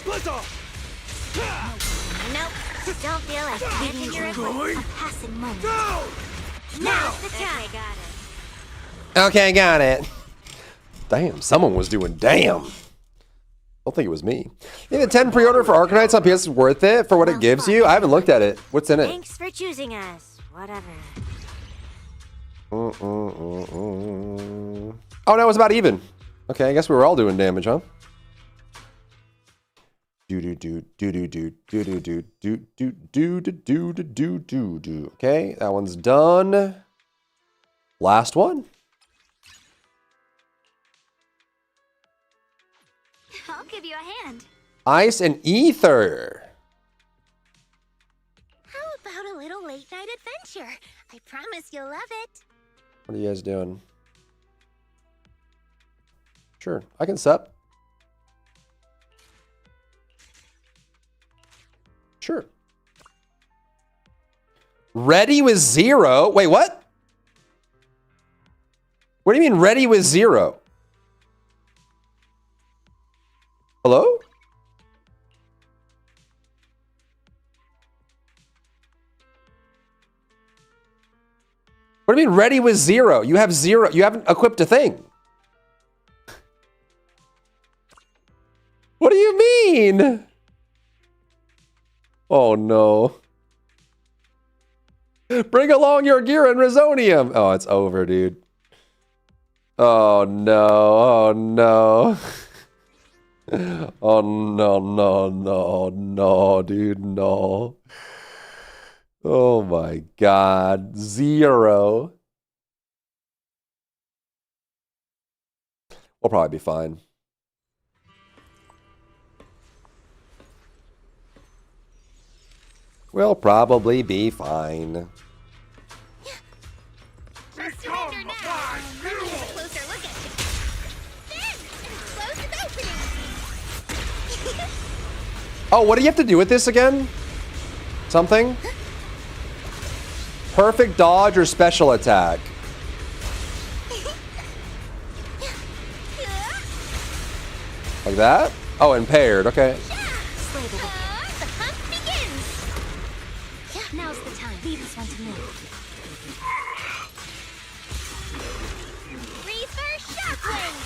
Blitz off! Nope. Don't feel like leaving your Going? a passing moment. Down! Now's the time. Got it. Okay, got it. Damn, someone was doing damn. Don't think it was me. Yeah, the 10 pre-order for Arknights on PS is worth it for what it gives you? I haven't looked at it. What's in it? Thanks for choosing us. Whatever. Oh, no, it was about even. Okay, I guess we were all doing damage, huh? Okay, that one's done. Last one. I'll give you a hand. Ice and ether. How about a little late night adventure? I promise you'll love it. What are you guys doing? Sure, I can sup. Sure. Ready with 0? Wait, what? What do you mean ready with 0? Hello? What do you mean ready with 0? You have 0. You haven't equipped a thing. What do you mean? Oh no. Bring along your gear and Resonium. Oh, it's over, dude. Oh no. Oh no. Oh no, no, no, no, dude, no. Oh my god. 0. We'll probably be fine. We'll probably be fine. Surrender now. Let me get a closer look at you. There! Close its opening. Oh, what do you have to do with this again? Something? Perfect dodge or special attack? Like that? Oh, impaired. Okay. Slay the wicked. The hunt begins. Now's the time. Leave this one to me. Reverse shockwave.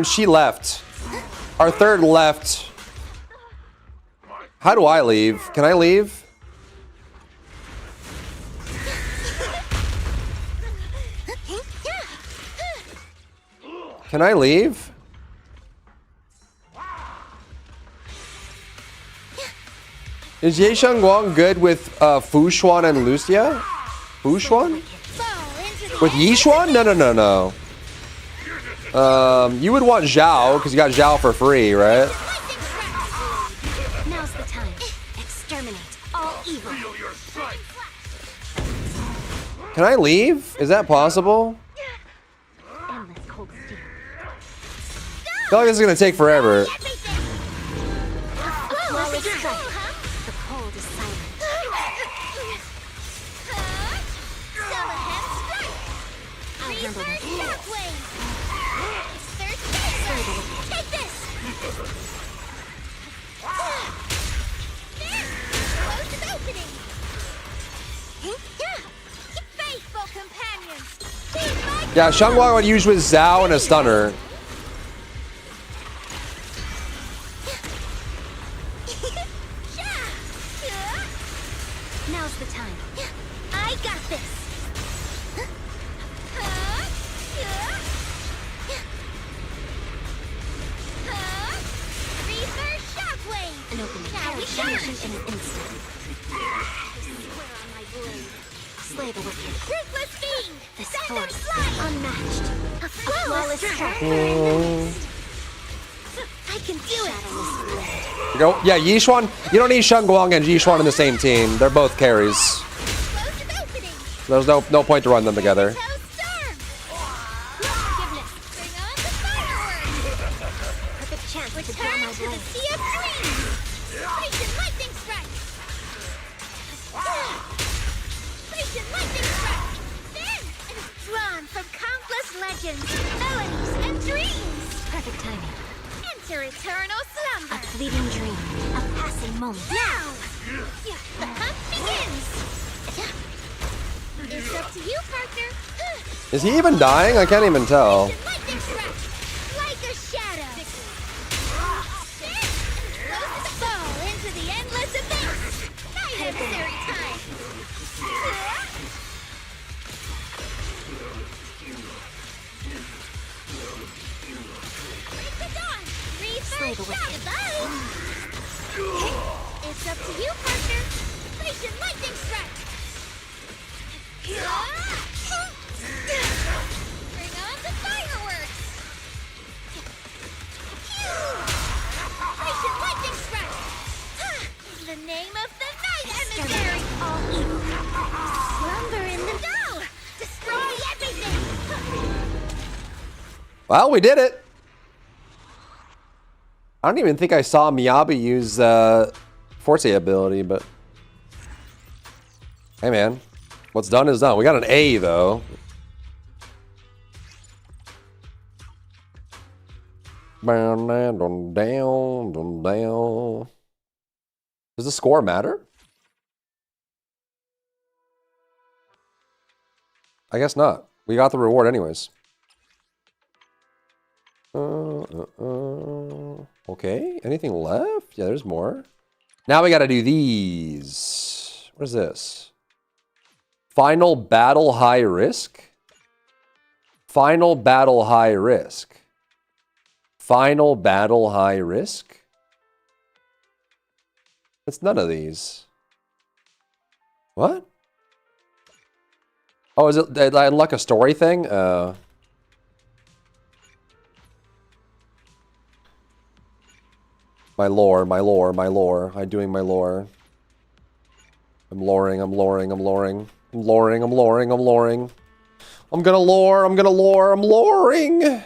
She left. Our third left. How do I leave? Can I leave? Can I leave? Is Ye Guang good with Fu Xuan and Lucia? Fu Xuan? With Yi Xuan? No, no, no, no. You would want Zhao, because you got Zhao for free, right? Now's the time. Exterminate all evil. Can I leave? Is that possible? Endless cold steel. I feel like this is gonna take forever. A flawless strike. The cold is silent. I'll handle this. Slay the wicked. opening. Faithful companions. Yeah, Shangguang would use with Zhao and a stunner. Now's the time. I got this. Reaper shockwave. An opening. Now we Damage shine. in an instant. Swear on my blade. Slay the wicked. Ruthless fiend. This Send them force, flying. unmatched. A flawless strike. I can do it. You go. Yeah, Yishuan. You don't need Shangguang and Yishuan in the same team. They're both carries. Explosive opening. There's no point to run them together. Storm. Forgiveness. Bring on the fireworks. Perfect chance to draw Return my to the blade. sea of dreams. Station lightning strike. Station lightning strike. Then it is drawn from countless legends, melodies, and dreams. Perfect timing. Enter eternal slumber. A fleeting dream. A passing moment. Now, the hunt begins. It's up to you, partner. Is he even dying? I can't even tell. Lightning strike, like a shadow. Fall into the endless abyss. Necessary time. Break the dawn. Slay the Reaper wicked. goodbye. It's up to you, partner. Station lightning strike. Bring on the fireworks. Station lightning strike. The name of the night emissary. All evil. Slumber in the dough. Destroy everything. Well, we did it. I don't even think I saw Miyabi use Force ability, but hey, man, what's done is done. We got an A though. Down. Does the score matter? I guess not. We got the reward anyways. Okay, anything left? Yeah, there's more. Now we gotta do these. What is this? Final battle high risk? Final battle high risk. Final battle high risk? It's none of these. What? Oh, is it did I unlock a story thing? My lore, my lore, my lore. I'm doing my lore. I'm loring, I'm loring, I'm loring. I'm loring, I'm loring, I'm loring. I'm gonna lore, I'm gonna lore, I'm loring!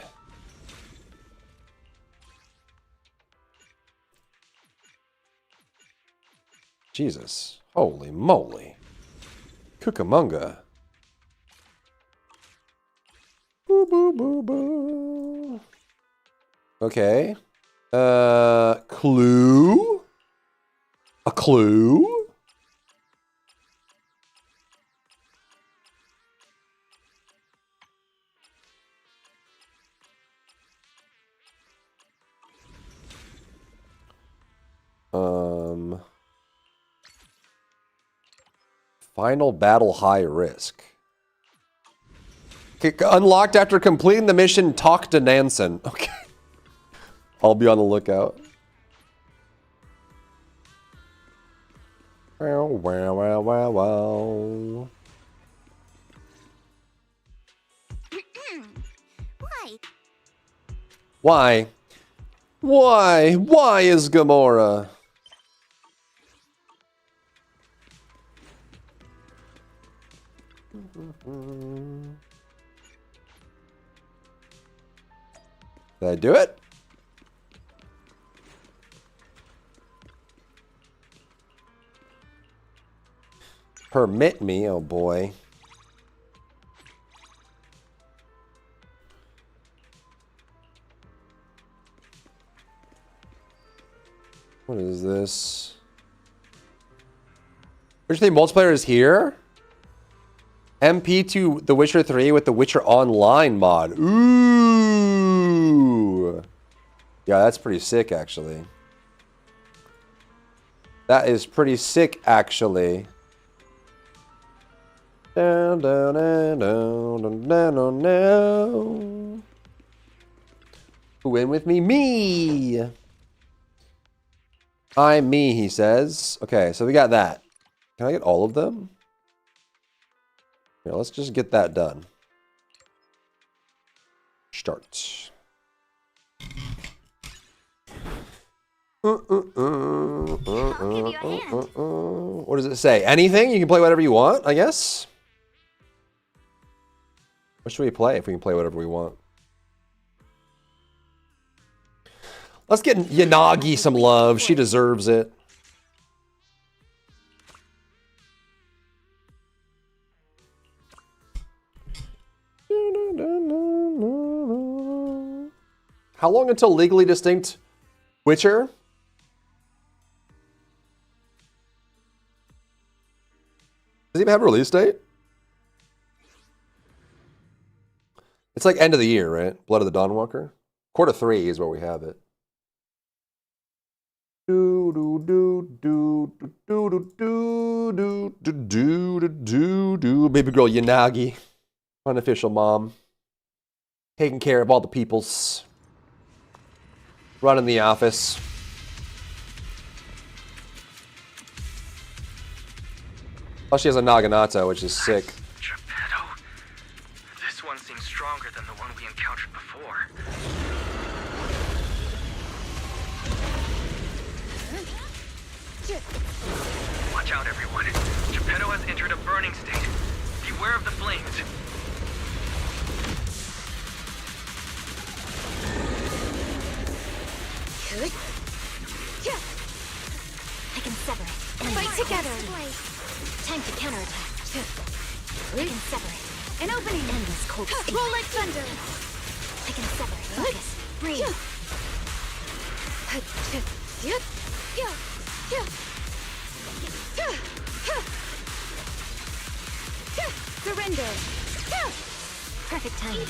Jesus. Holy moly. Cucamonga. Boo boo boo boo. Okay. Clue? A clue? Final battle high risk. Okay, unlocked after completing the mission, talk to Nansen. Okay. I'll be on the lookout. Wow, wow, wow, wow, wow. Why? Why? Why is Gamora? Did I do it? Permit me, oh boy. What is this? Witcher 3 multiplayer is here. MP2 The Witcher 3 with the Witcher Online mod. Ooh. Yeah, that's pretty sick, actually. That is pretty sick, actually. Down, down, down, down, down, down, down. Who in with me? Me! I'm me, he says. Okay, so we got that. Can I get all of them? Yeah, let's just get that done. Start. What does it say? Anything? You can play whatever you want, I guess? What should we play if we can play whatever we want? Let's get Yanagi some love. She deserves it. How long until legally distinct Witcher? Does it even have a release date? It's like end of the year, right? Blood of the Dawnwalker. Q3 is where we have it. Do do do do do do do do do do do do. Baby girl Yanagi, unofficial mom, taking care of all the peoples, running the office. Oh, she has a Naginata, which is sick. Geppetto. This one seems stronger than the one we encountered before. Watch out, everyone. Geppetto has entered a burning state. Beware of the flames. I can sever it. And fight together. Time to counterattack. I can sever it. An opening. Endless cold state. Roll like thunder. I can sever it. Focus. Breathe. Surrender. Perfect timing.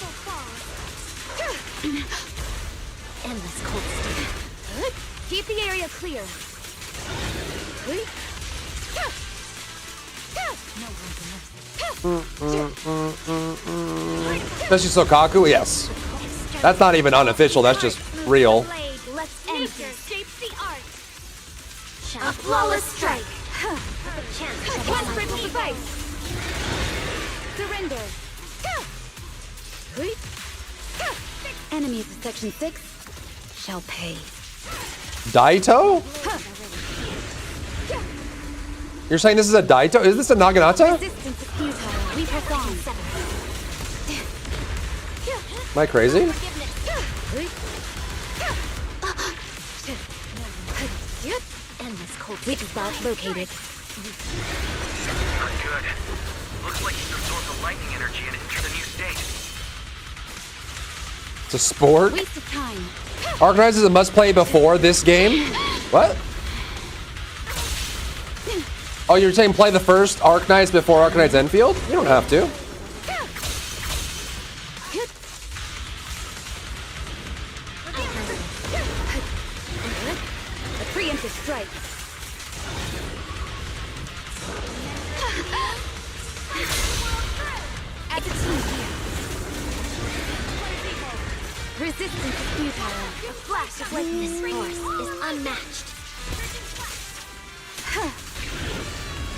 Endless cold state. Keep the area clear. That's just Sokaku? Yes. That's not even unofficial, that's just real. Nature shapes the art. A flawless strike. One critical device. Surrender. Enemies of Section 6 shall pay. Daito? You're saying this is a Daito? Is this a Naginata? Resistance is futile. We press on. Am I crazy? Endless cold. Weak spot located. Not good. Looks like he's absorbed the lightning energy and entered a new state. It's a sport? Waste of time. Arknights is a must-play before this game? What? Oh, you're saying play the first Arknights before Arknights Endfield? You don't have to. A preemptive strike. As a team here. Resistance is futile. A flash of lightning. This force is unmatched.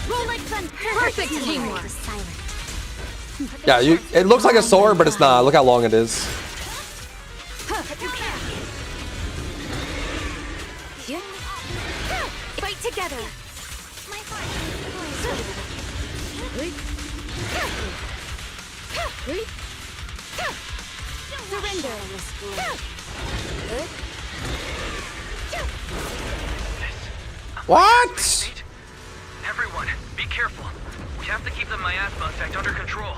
Roll like thunder. Perfect teamwork. Yeah, it looks like a sword, but it's not. Look how long it is. Fight together. Surrender. What? Everyone, be careful. We have to keep the miasma effect under control.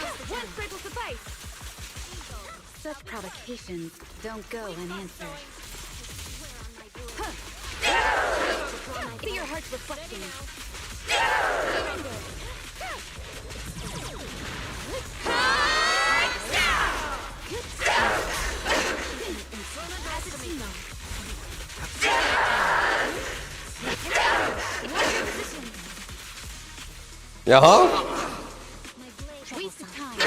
One strike will suffice. Such provocations don't go unanswered. Be your heart's reflection. Yeah, huh? Waste of time.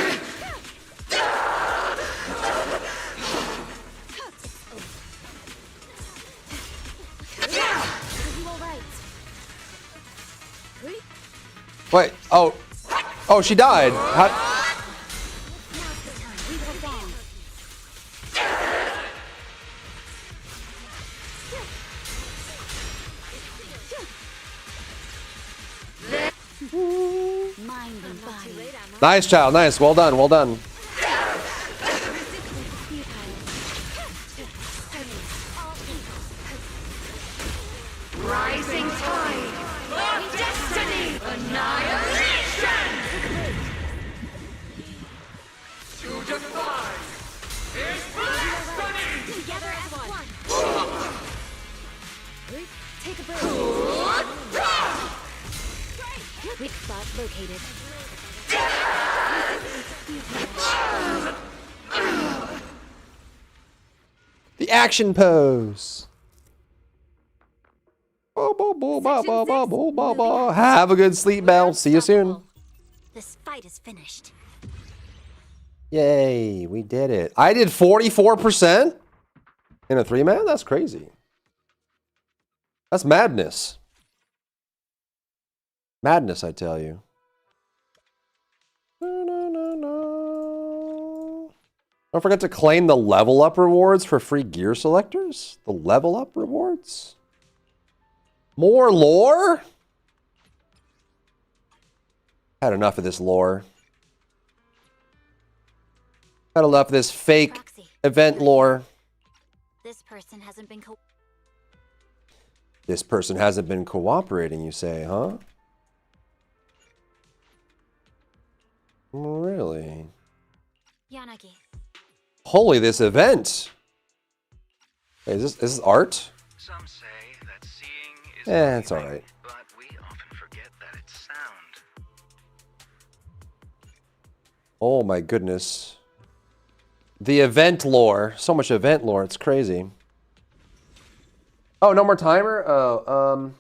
Wait. Oh. Oh, she died. How? Nice, child. Nice. Well done. Well done. Rising tide of destiny! Annihilation! To defy is blasphemy! Together as one! Take a break. Weak spot located. The action pose. Have a good sleep, Belle. See you soon. This fight is finished. Yay, we did it. I did 44% in a 3-man? That's crazy. That's madness. Madness, I tell you. Don't forget to claim the level up rewards for free gear selectors. The level up rewards. More lore? Had enough of this lore. Had enough of this fake event lore. This person hasn't been This person hasn't been cooperating, you say, huh? Really? Yanagi. Holy, this event. Wait, is this art? Some say that seeing is It's all right. but we often forget that it's sound. Oh my goodness. The event lore. So much event lore. It's crazy. Oh, no more timer? Oh,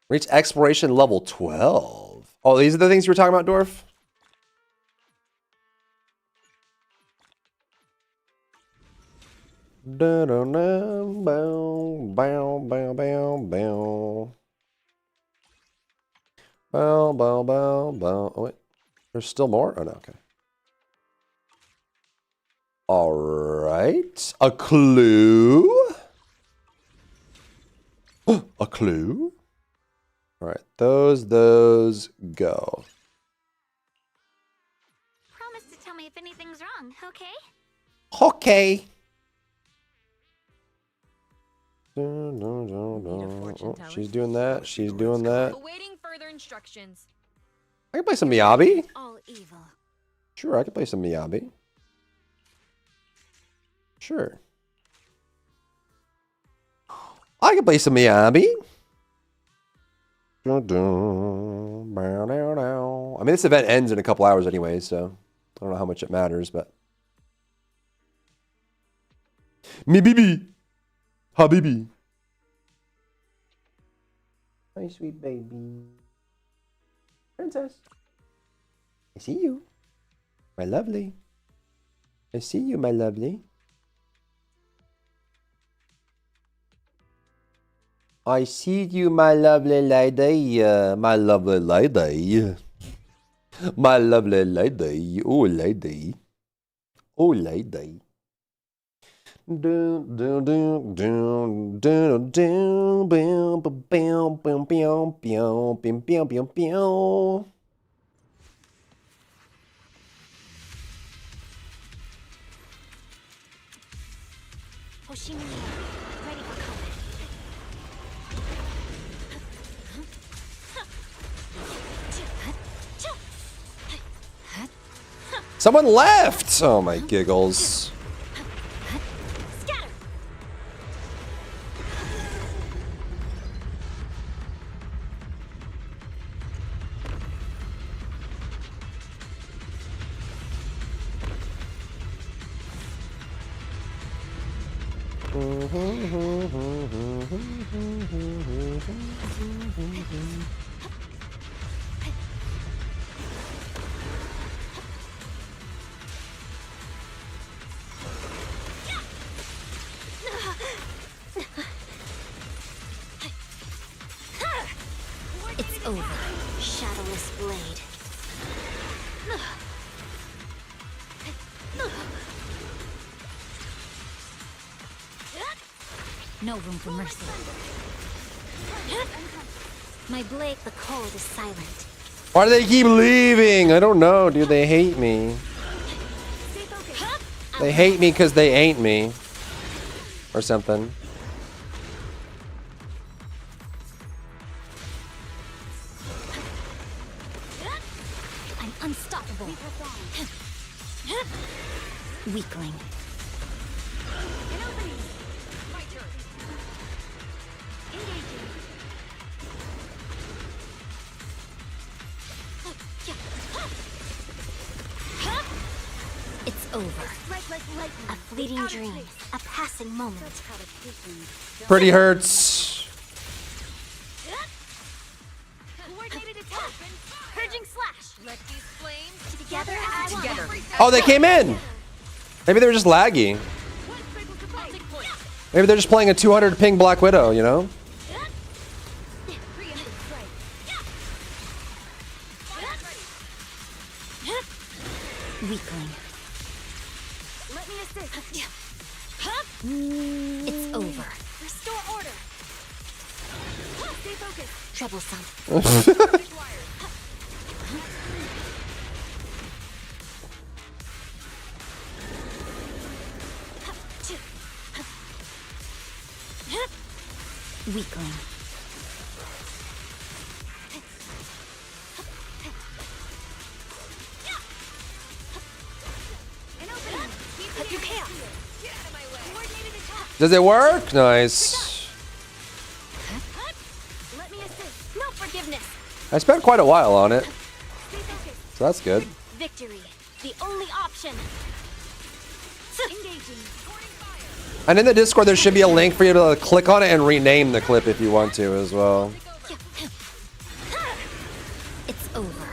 Reach exploration level 12. Oh, these are the things you were talking about, Dwarf? Oh, wait. There's still more? Oh, no, okay. All right. A clue? A clue? All right. Those, go. Promise to tell me if anything's wrong, okay? Okay. Oh, she's doing that. She's doing that. Awaiting further instructions. I can play some Miyabi. all evil. Sure, I can play some Miyabi. Sure. I can play some Miyabi. I mean, this event ends in a couple hours anyway, so I don't know how much it matters, but. Me bibi. Habibi. My sweet baby. Princess. I see you. My lovely. I see you, my lovely. I see you, my lovely lady. My lovely lady. My lovely lady. Oh, lady. Oh, lady. Ready for combat. Someone left! Oh my giggles. It's over. Shadowless blade. No room for mercy. My blade, the cold, is silent. Why do they keep leaving? I don't know, dude. They hate me. They hate me because they ain't me. Or something. I'm unstoppable. Weakling. It's over. A fleeting dream. A passing moment. Pretty hurts. Coordinated attack. Purging slash. Let these flames together as one. Oh, they came in! Maybe they were just laggy. Maybe they're just playing a 200 ping Black Widow, you know? Weakling. Let me assist. It's over. Restore order. Stay focused. Troublesome. Weakling. Does it work? Nice. Let me assist. No forgiveness. I spent quite a while on it. So that's good. Victory. The only option. Engaging. And in the Discord, there should be a link for you to click on it and rename the clip if you want to as well. It's over.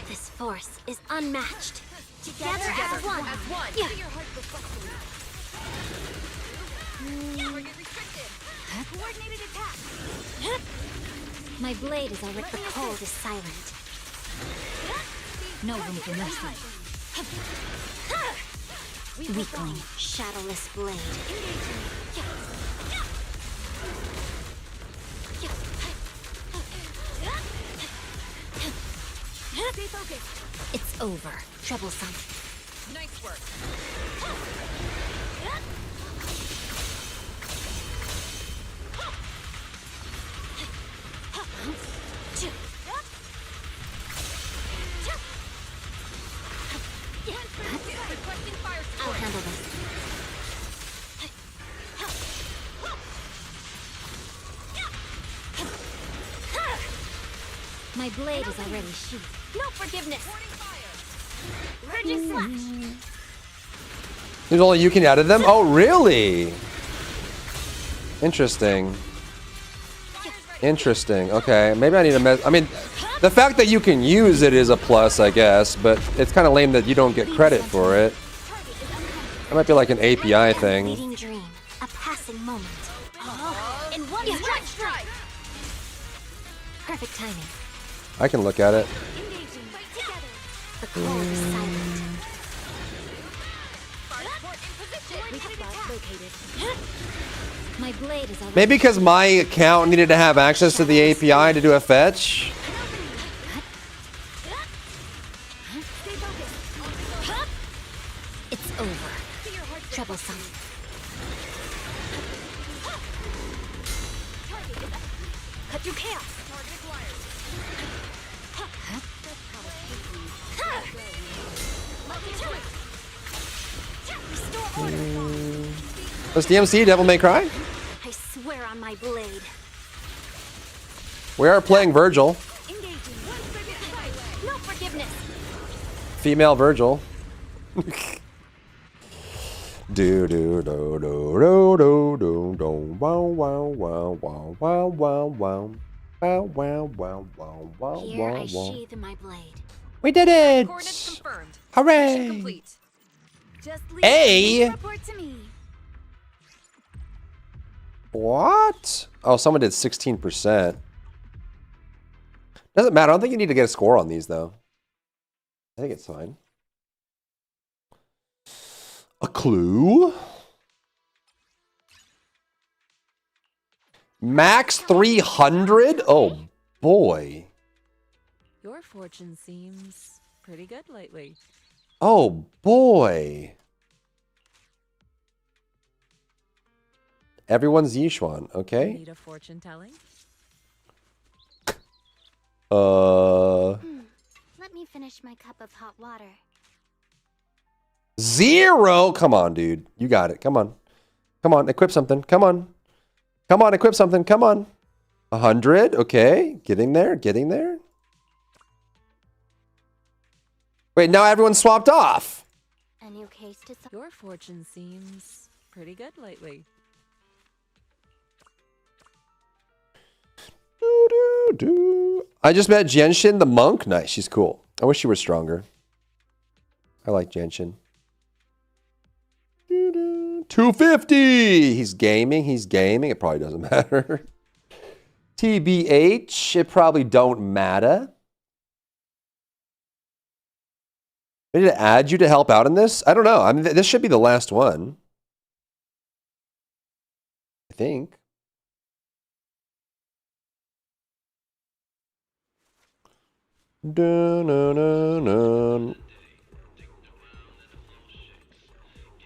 This force is unmatched. Together as one. Yeah. Coordinated attack. My blade is already the cold is silent. No room for mercy. Weakling, shadowless blade. Stay focused. It's over. Troublesome. Nice work. I'll handle this. My blade is already sheathed. No forgiveness. Purging slash. There's only you can add them? Oh, really? Interesting. Interesting. Okay, maybe I need to I mean, the fact that you can use it is a plus, I guess, but it's kind of lame that you don't get credit for it. That might be like an API thing. Fleeting dream, a passing moment. In one strike. Perfect timing. I can look at it. The cold is silent. My blade is already. Maybe because my account needed to have access to the API to do a fetch. It's over. Troublesome. Cut through chaos. Restore order. Let's DMC Devil May Cry. I swear on my blade. We are playing Virgil. No forgiveness. Female Virgil. Do do do do do do do do wow wow wow wow wow wow wow wow wow wow wow wow Here I wow. sheathe my blade. We did it! Coordinates confirmed. Hooray! Mission complete. Just leave Hey! the report to me. What? Oh, someone did 16%. Doesn't matter. I don't think you need to get a score on these, though. I think it's fine. A clue? Max 300? Oh, boy. Your fortune seems pretty good lately. Oh, boy. Everyone's Yishuan, okay? Need a fortune telling? Let me finish my cup of hot water. 0? Come on, dude. You got it. Come on. Come on, equip something. Come on. Come on, equip something. Come on. 100. Okay. Getting there. Getting there. Wait, now everyone's swapped off. A new case to solve. Your fortune seems pretty good lately. I just met Genshin the monk. Nice. She's cool. I wish she were stronger. I like Genshin. 250. He's gaming. He's gaming. It probably doesn't matter. TBH. It probably don't matter. I need to add you to help out in this? I don't know. I mean, this should be the last one. I think. Dun, dun, dun, dun.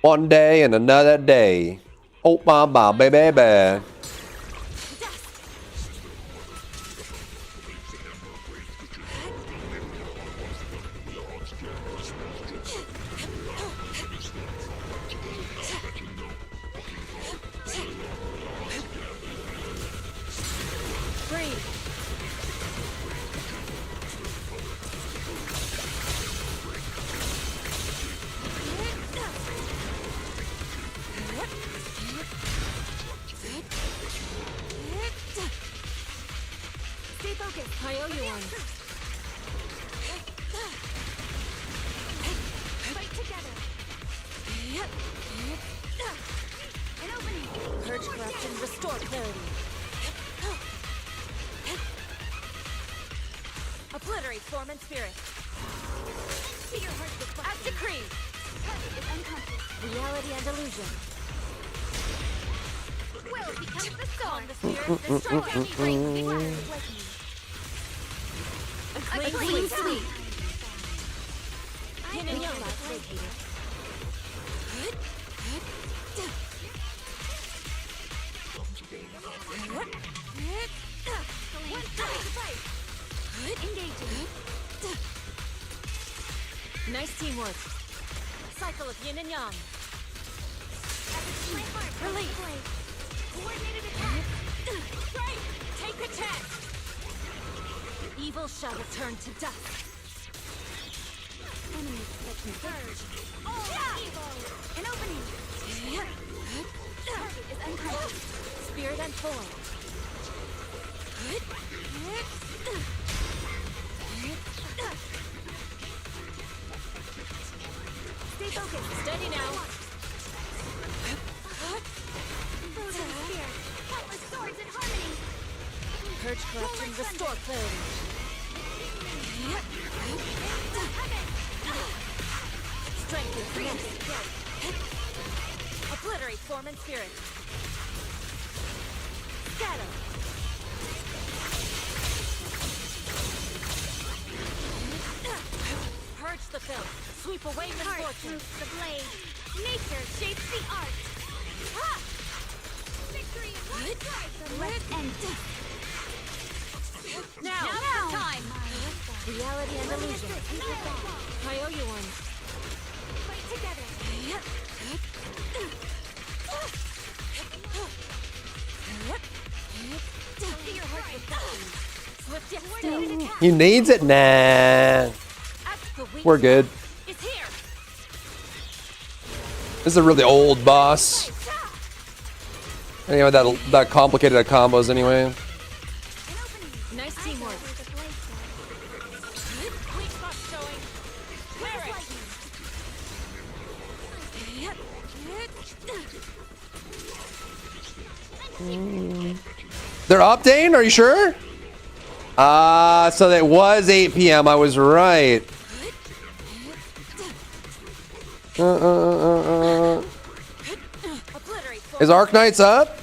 One day and another day. Oh, my baby. Stay focused. I owe you one. Fight together. An opening. Purge corruption. Restore clarity. Obliterate form and spirit. See your heart with as decree. Target is unconscious. Reality and illusion. Will becomes the storm. The spirit. The strike can be break. A clean sweep. Yin and yang vacated. Engaging. Nice teamwork. Cycle of yin and yang. Release. Coordinated attack. Strike. Take a chance. Evil shall return to dust. Enemies that converge. All evil. An opening. Target is unconscious. Spirit and form. Stay focused. Steady now. Purge corruption, restore clarity. Strength and finesse. Obliterate form and spirit. Scatter. Purge the filth. Sweep away misfortune. The blade. Nature shapes the art. Ha! Victory in one strike. Let's end this. Now for time. Reality and illusion. I owe you one. Fight together. See your heart with Swift yet still. He needs it? Nah. We're good. It's here. This is a really old boss. Anyway, that complicated at combos anyway. Nice teamwork. Weak spot showing. Clear it. They're up, Dane? Are you sure? So it was 8 p.m. I was right. Is Arknights up?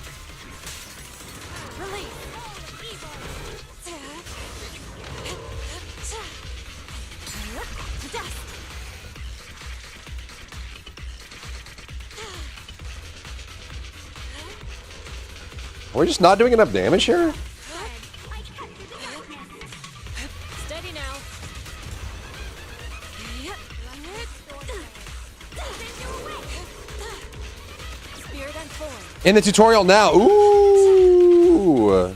Are we just not doing enough damage here? Steady now. Spirit and form. In the tutorial now. Ooh.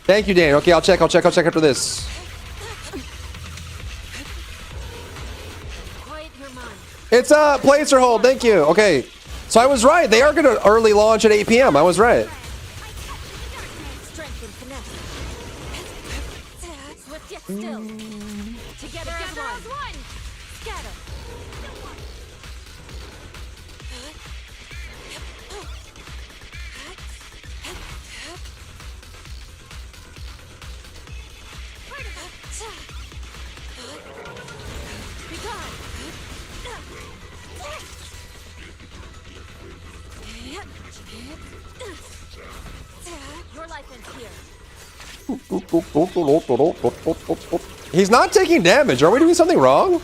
Thank you, Dane. Okay, I'll check after this. Quiet your mind. It's place or hold. Thank you. Okay. So I was right. They are going to early launch at 8 p.m. I was right. Strength and finesse. Swift yet still. Together as one. Scatter. Be gone. Your life ends here. He's not taking damage. Are we doing something wrong?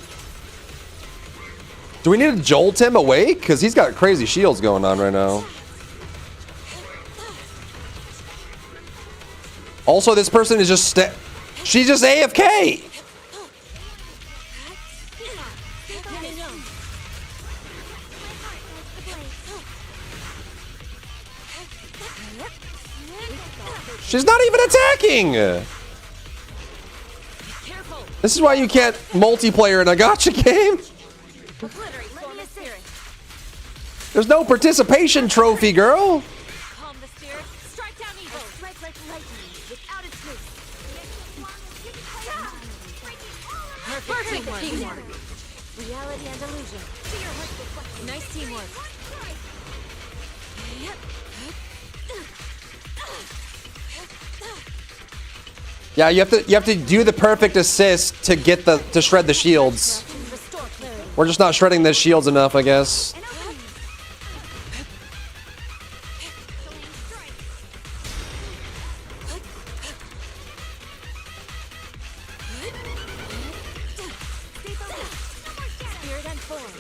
Do we need to jolt him awake? Because he's got crazy shields going on right now. Also, this person is just she's just AFK. She's not even attacking. This is why you can't multiplayer in a gacha game. There's no participation trophy, girl. Calm the spirit. Strike down evil. Strike like lightning without its roots. Perfect teamwork. Reality and illusion. Nice teamwork. Yeah, you have to do the perfect assist to get to shred the shields. We're just not shredding the shields enough, I guess. Spirit and form.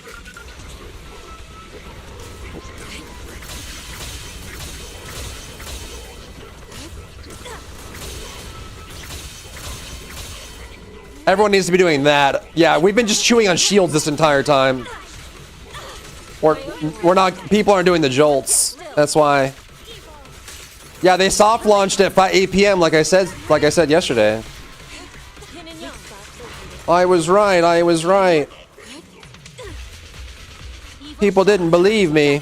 Everyone needs to be doing that. Yeah, we've been just chewing on shields this entire time. We're not. People aren't doing the jolts. That's why. Yeah, they soft launched at 8 p.m. like I said yesterday. I was right. I was right. People didn't believe me.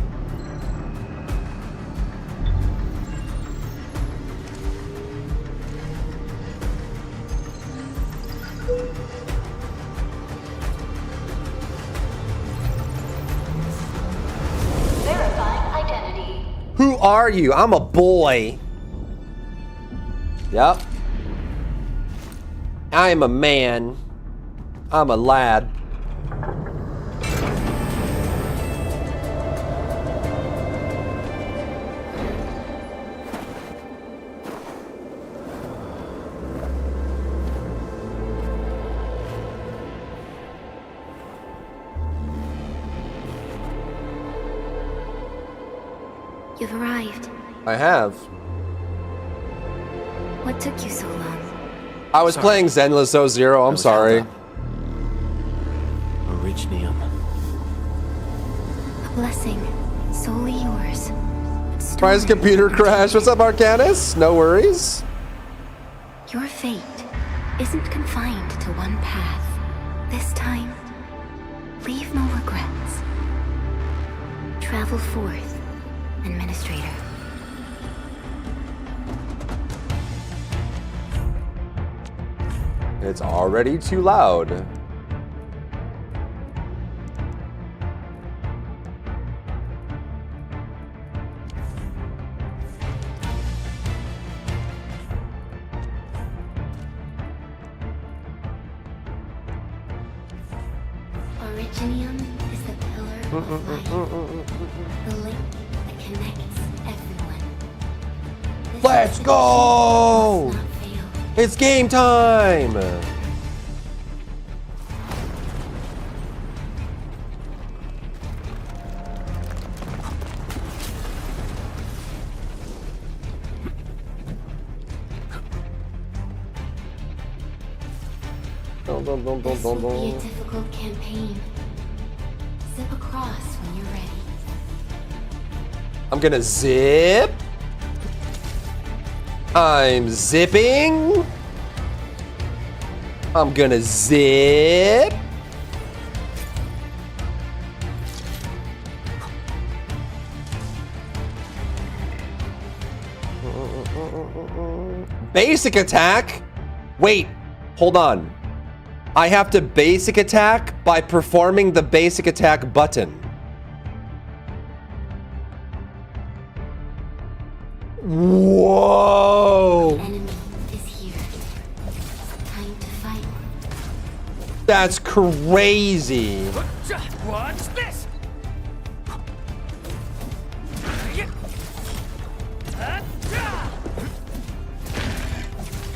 are you? I'm a boy. Yep. I am a man. I'm a lad. You've arrived. I have. What took you so long? I was playing Zenless 0. I'm sorry. Originium. A blessing, solely yours. Surprise computer crash. What's up, Arcanus? No worries. Your fate isn't confined to one path. This time, leave no regrets. Travel forth, Administrator. It's already too loud. Originium is the pillar of life, the link that connects everyone. This Let's go! It's game time! This will be a difficult campaign. Zip across when you're ready. I'm gonna zip. I'm zipping. I'm gonna zip. Basic attack? Wait, hold on. I have to basic attack by performing the basic attack button. Whoa! The enemy is here. Time to fight. That's crazy. Watch this.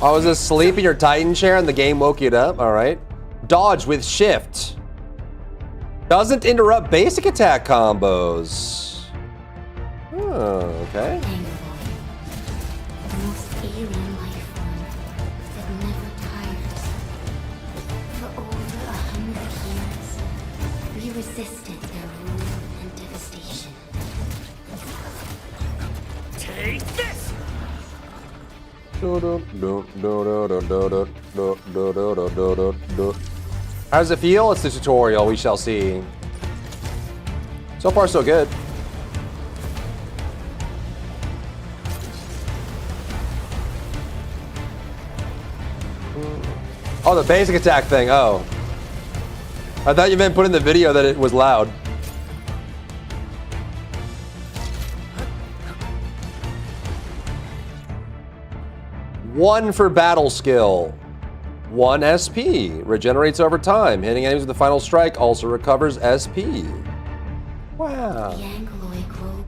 I was asleep in your Titan chair and the game woke you up. All right. Dodge with shift. Doesn't interrupt basic attack combos. Oh, okay. The most alien life form that never tires. For over 100 years, we resisted their rule and devastation. Take this. How does it feel? It's the tutorial. We shall see. So far, so good. Oh, the basic attack thing. Oh. I thought you meant put in the video that it was loud. One for battle skill. 1 SP. Regenerates over time. Hitting enemies with the final strike also recovers SP. Wow. The Angloid Grove.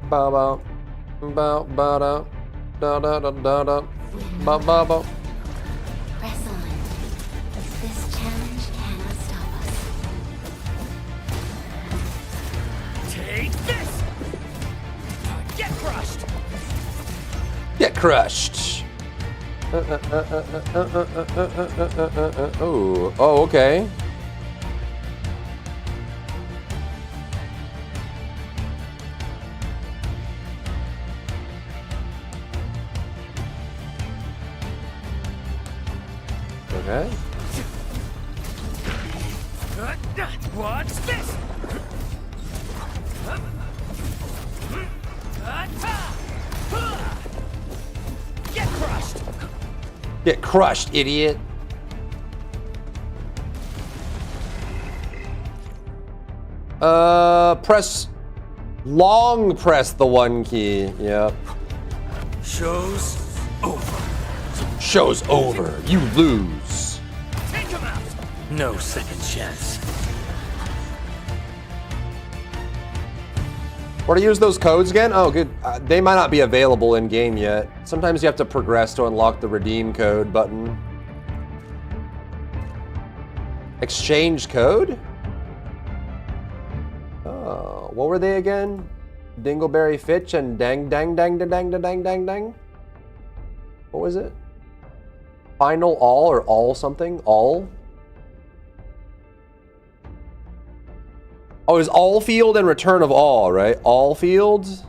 Ba ba ba ba da da da da da da ba ba ba. Press on. This challenge cannot stop us. Take this. Get crushed. Get crushed. Oh, oh, okay. Okay. Watch this. Get crushed, idiot. Long press the 1 key. Yep. Show's over. Show's over. You lose. Take him out. No second chance. Where to use those codes again? Oh, good. They might not be available in game yet. Sometimes you have to progress to unlock the redeem code button. Exchange code? Oh, what were they again? Dingleberry Fitch and dang dang dang dang dang dang dang dang. What was it? Final all or all something? All? Oh, it was all field and return of all, right? All fields.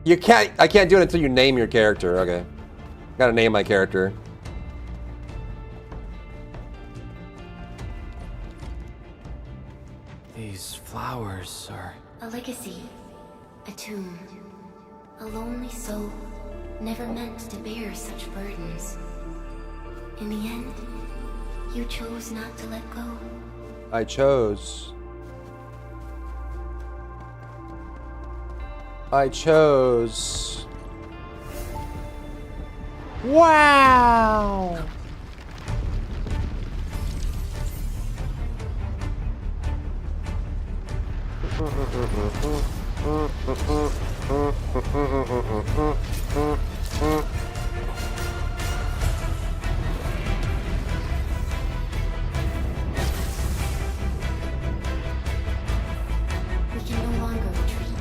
I can't do it until you name your character. Okay. Gotta name my character. These flowers are... A legacy, a tomb, a lonely soul, never meant to bear such burdens. In the end, you chose not to let go. I chose. Wow! We can no longer retreat.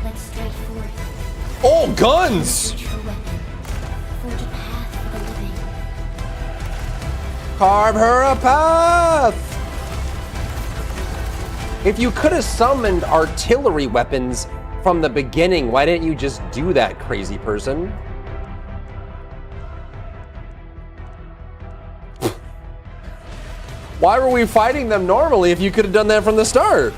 Let's strike forth. Oh, guns! Forge a weapon. Forge a path for the living. Carve her a path! If you could have summoned artillery weapons from the beginning, why didn't you just do that, crazy person? Why were we fighting them normally if you could have done that from the start?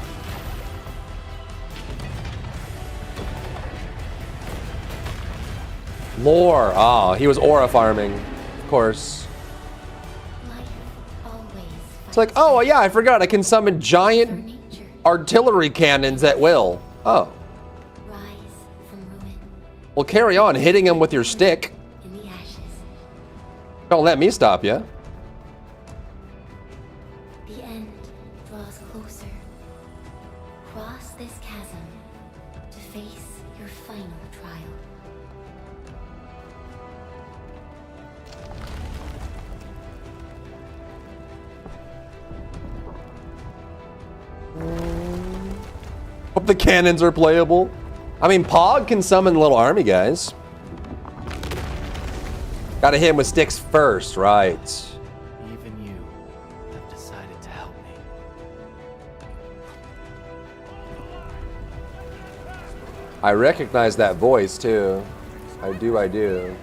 Lore. Ah, he was aura farming, of course. It's like, oh yeah, I forgot I can summon giant artillery cannons at will. Oh. Well, carry on hitting him with your stick. Don't let me stop you. The end draws closer. Cross this chasm to face your final trial. Hope the cannons are playable. I mean, Pog can summon little army guys. Gotta hit him with sticks first, right? Even you have decided to help me. I recognize that voice too. I do.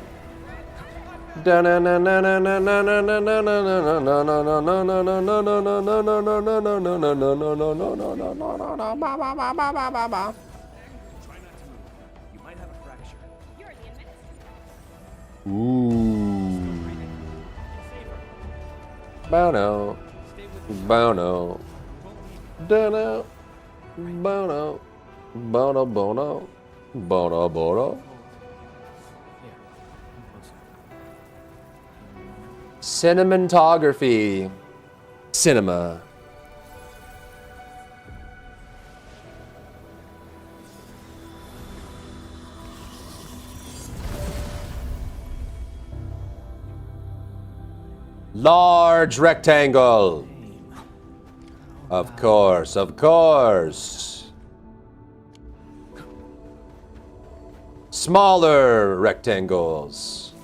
Ooh. Bono. Bono. Bono. Bono. Bono. Bono. Bono. Bono. Cinematography. Cinema. Large rectangle. Of course, of course. Smaller rectangles.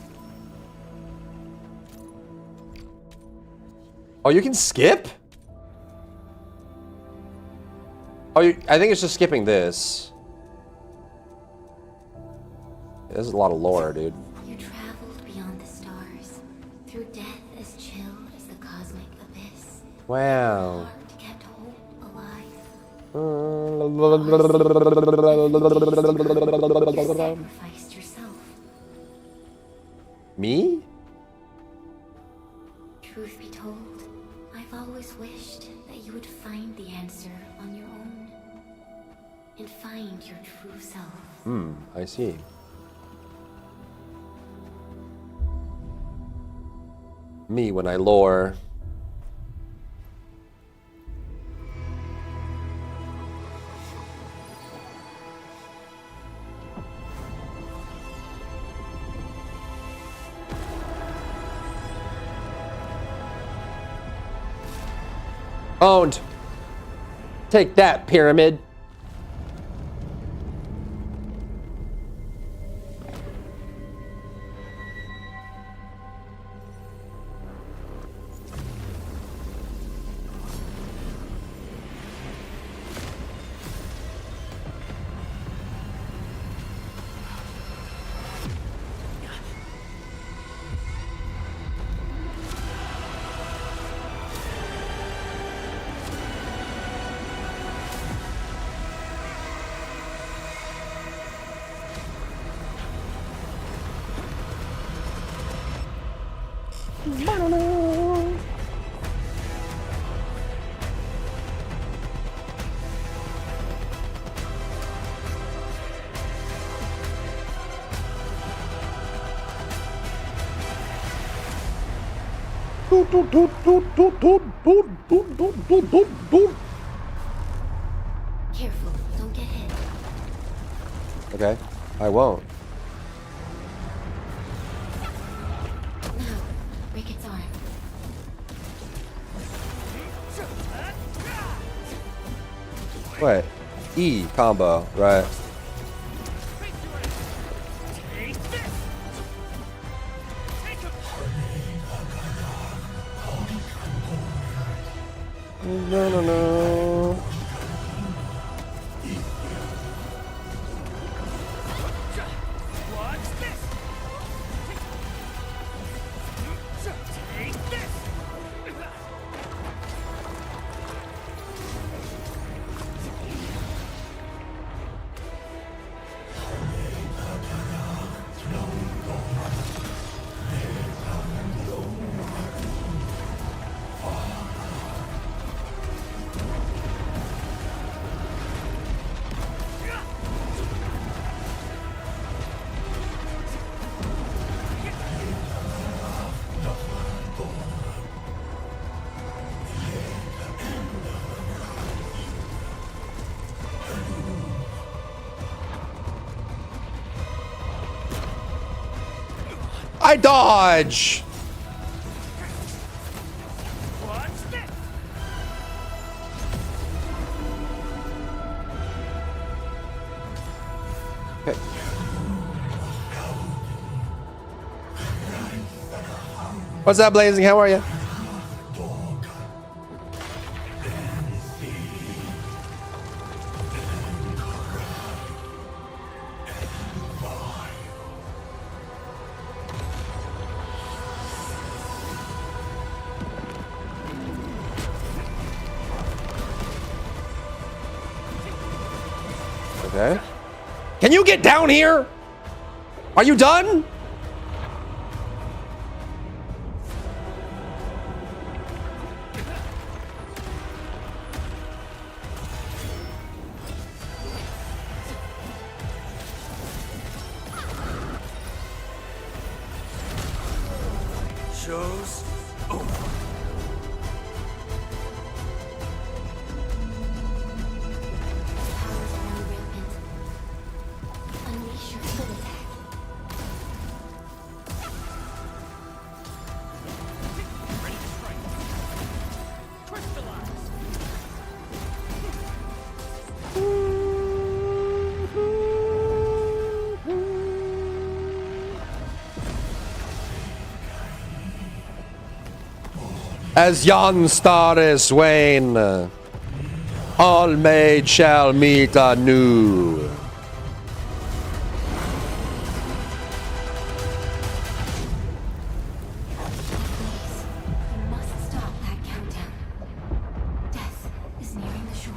Oh, you can skip? Oh, I think it's just skipping this. This is a lot of lore, dude. You traveled beyond the stars, through death as chill as the cosmic abyss. Wow. Heart kept hope alive. You sacrificed yourself Me? Truth be told, I've always wished that you would find the answer on your own. And find your true self. I see. Me when I lore. Owned. Take that, pyramid. Careful, don't get hit. Okay, I won't. Now, break its arm. Wait, E combo, right? No. I dodge. Okay. What's up, Blazing? How are you? Okay. Can you get down here? Are you done? Show's over. Unleash your full attack. As yon star is wane, all made shall meet anew. You must stop that countdown. Death is nearing the shore.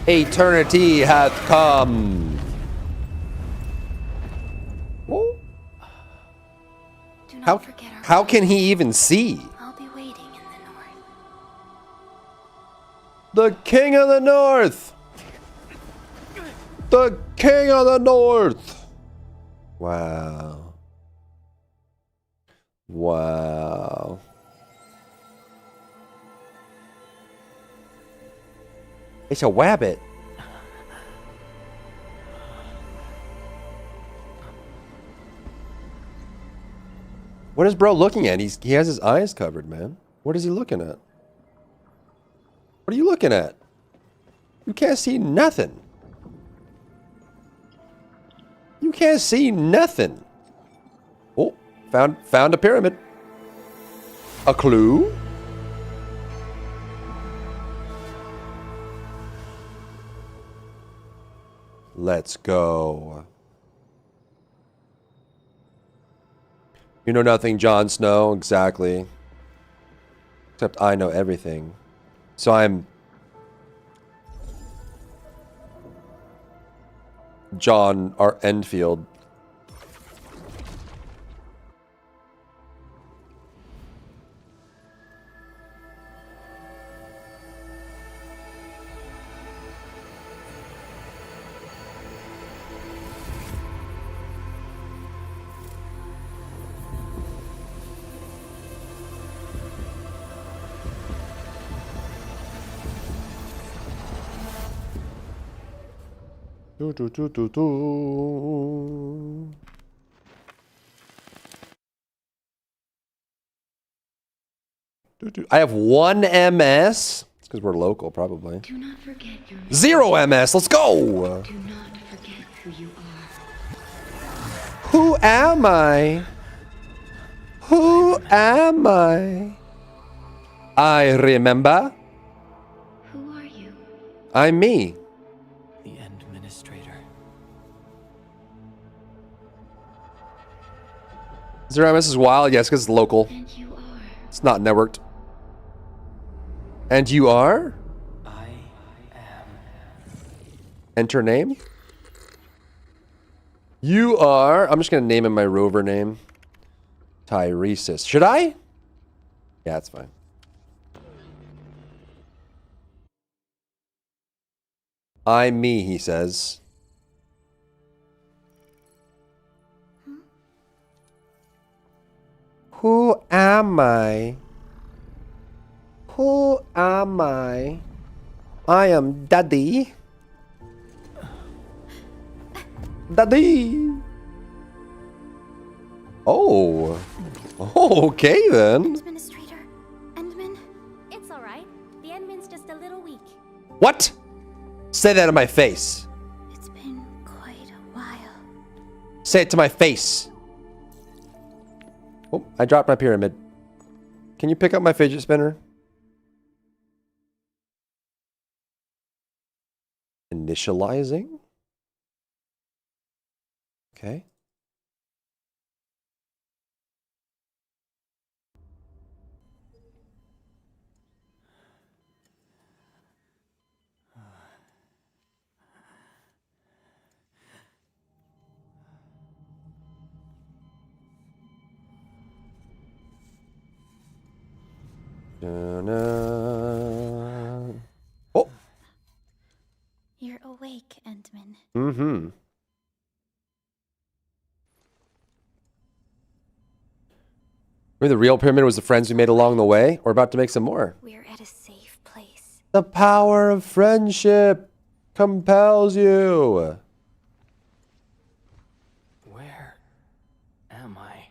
Eternity hath come. Oh. How can he even see? I'll be waiting in the north. The King of the North! The King of the North! Wow. Wow. It's a wabbit. What is bro looking at? He has his eyes covered, man. What is he looking at? What are you looking at? You can't see nothing. You can't see nothing. Oh, found a pyramid. A clue? Let's go. You know nothing, Jon Snow. Exactly. Except I know everything. So I'm John Endfield. I have 1 MS. It's because we're local, probably. Do not forget your 0 MS. Let's go. Do not forget who you are. Who am I? Who am I? I remember. Who are you? I'm me. The Administrator. 0 MS is wild. Yes, because it's local. And you are. It's not networked. And you are? I am. Enter name. You are. I'm just going to name him my rover name. Tyresis. Should I? Yeah, that's fine. I'm me, he says. Who am I? Who am I? I am Daddy. Daddy. Oh. Okay then. Administrator, Endman, it's all right. The Endman's just a little weak. What? Say that to my face. It's been quite a while. Say it to my face. Oh, I dropped my pyramid. Can you pick up my fidget spinner? Initializing. Okay. Oh. You're awake, Endman. Mm-hmm. Maybe the real pyramid was the friends we made along the way. We're about to make some more. We're at a safe place. The power of friendship compels you. Where am I?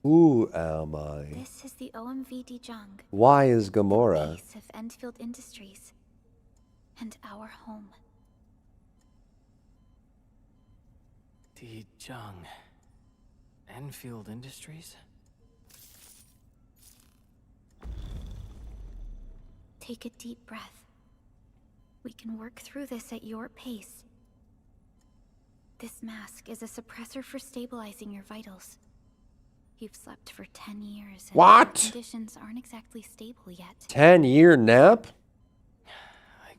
Who am I? This is the OMV Jung, Why is Gamora? base of Endfield Industries, and our home. Jung. Enfield Industries? Take a deep breath. We can work through this at your pace. This mask is a suppressor for stabilizing your vitals. You've slept for 10 years. And What? Conditions aren't exactly stable yet. 10-year nap? I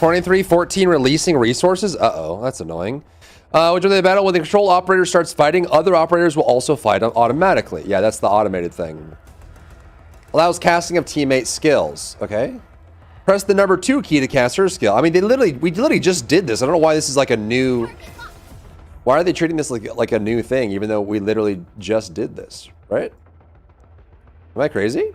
2314 releasing resources. Uh-oh, that's annoying. Which are they battle when the control operator starts fighting, other operators will also fight automatically. Yeah, that's the automated thing. Allows casting of teammate skills. Okay. Press the number 2 key to cast her skill. I mean, we literally just did this. I don't know why this is like a new. Why are they treating this like a new thing, even though we literally just did this, right? Am I crazy?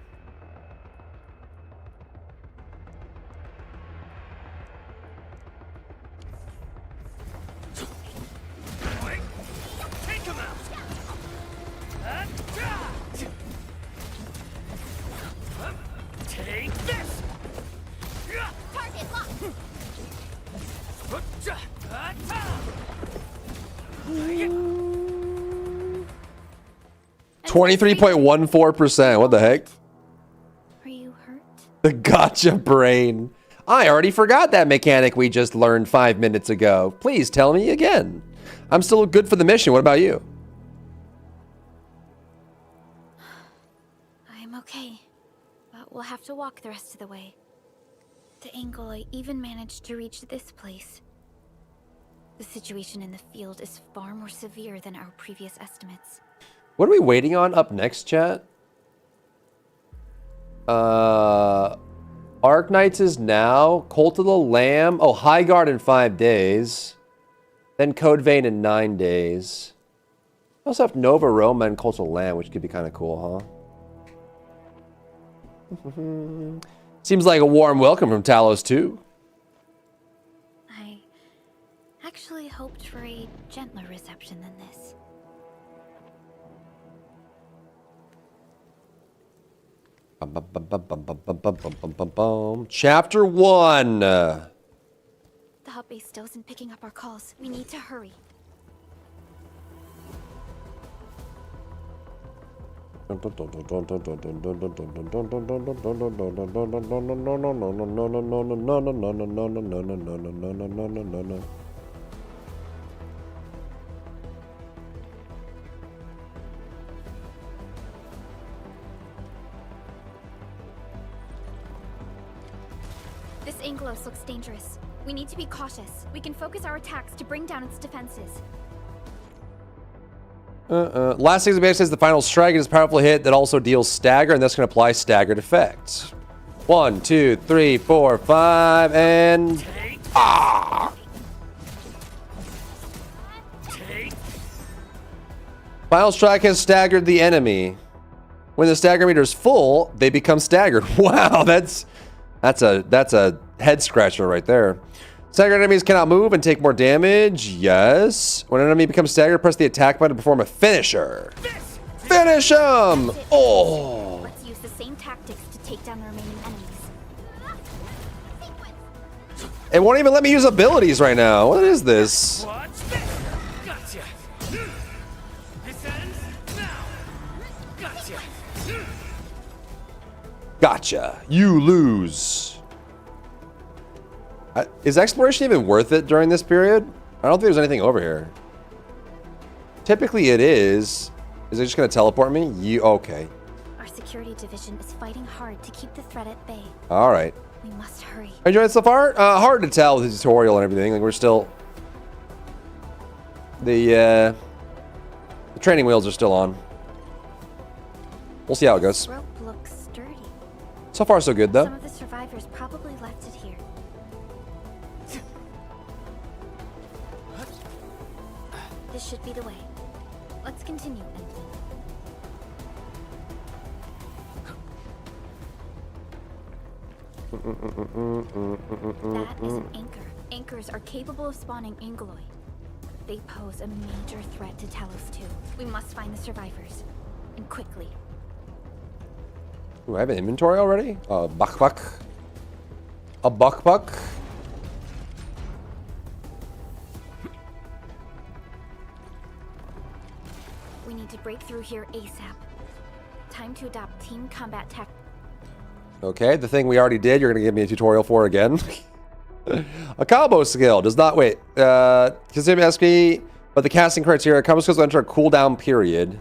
Take this. Target locked. 23.14%. What the heck? Are you hurt? The gotcha brain. I already forgot that mechanic we just learned 5 minutes ago. Please tell me again. I'm still good for the mission. What about you? I'm okay, but we'll have to walk the rest of the way. The angle I even managed to reach this place. The situation in the field is far more severe than our previous estimates. What are we waiting on up next, chat? Arknights is now. Cult of the Lamb. Oh, High Guard in 5 days. Then Code Vein in 9 days. We also have Nova Roma and Cult of the Lamb, which could be kind of cool, huh? Seems like a warm welcome from Talos too. I actually hoped for a gentler reception than this. Chapter 1. The hub base still isn't picking up our calls. We need to hurry. This Anglos looks dangerous. We need to be cautious. We can focus our attacks to bring down its defenses. Last thing the base says the final strike is a powerful hit that also deals stagger, and that's going to apply staggered effects. 1, 2, 3, 4, 5, and Final strike has staggered the enemy. When the stagger meter is full, they become staggered. Wow, that's a head scratcher right there. Staggered enemies cannot move and take more damage. Yes. When an enemy becomes staggered, press the attack button to perform a finisher. Finish him! Oh. Let's use the same tactics to take down the remaining enemies. It won't even let me use abilities right now. What is this? Gotcha. This ends now. Gotcha. Gotcha. You lose. Is exploration even worth it during this period? I don't think there's anything over here. Typically it is. Is it just going to teleport me? Okay. Our security division is fighting hard to keep the threat at bay. All right. We must hurry. Enjoy it so far? Hard to tell with the tutorial and everything. Like we're still... The training wheels are still on. We'll see how it goes. Rope looks sturdy. So far so good though. Some of the survivors probably left it here. This should be the way. Let's continue, Endfield. That is an anchor. Anchors are capable of spawning Angoloi. They pose a major threat to Talos too. We must find the survivors. And quickly. Ooh, I have an inventory already? Buck. A buck. We need to break through here ASAP. Time to adopt team combat tech. Okay, the thing we already did, you're going to give me a tutorial for again. A combo skill does not wait. Consider SP, but the casting criteria combo skills will enter a cooldown period.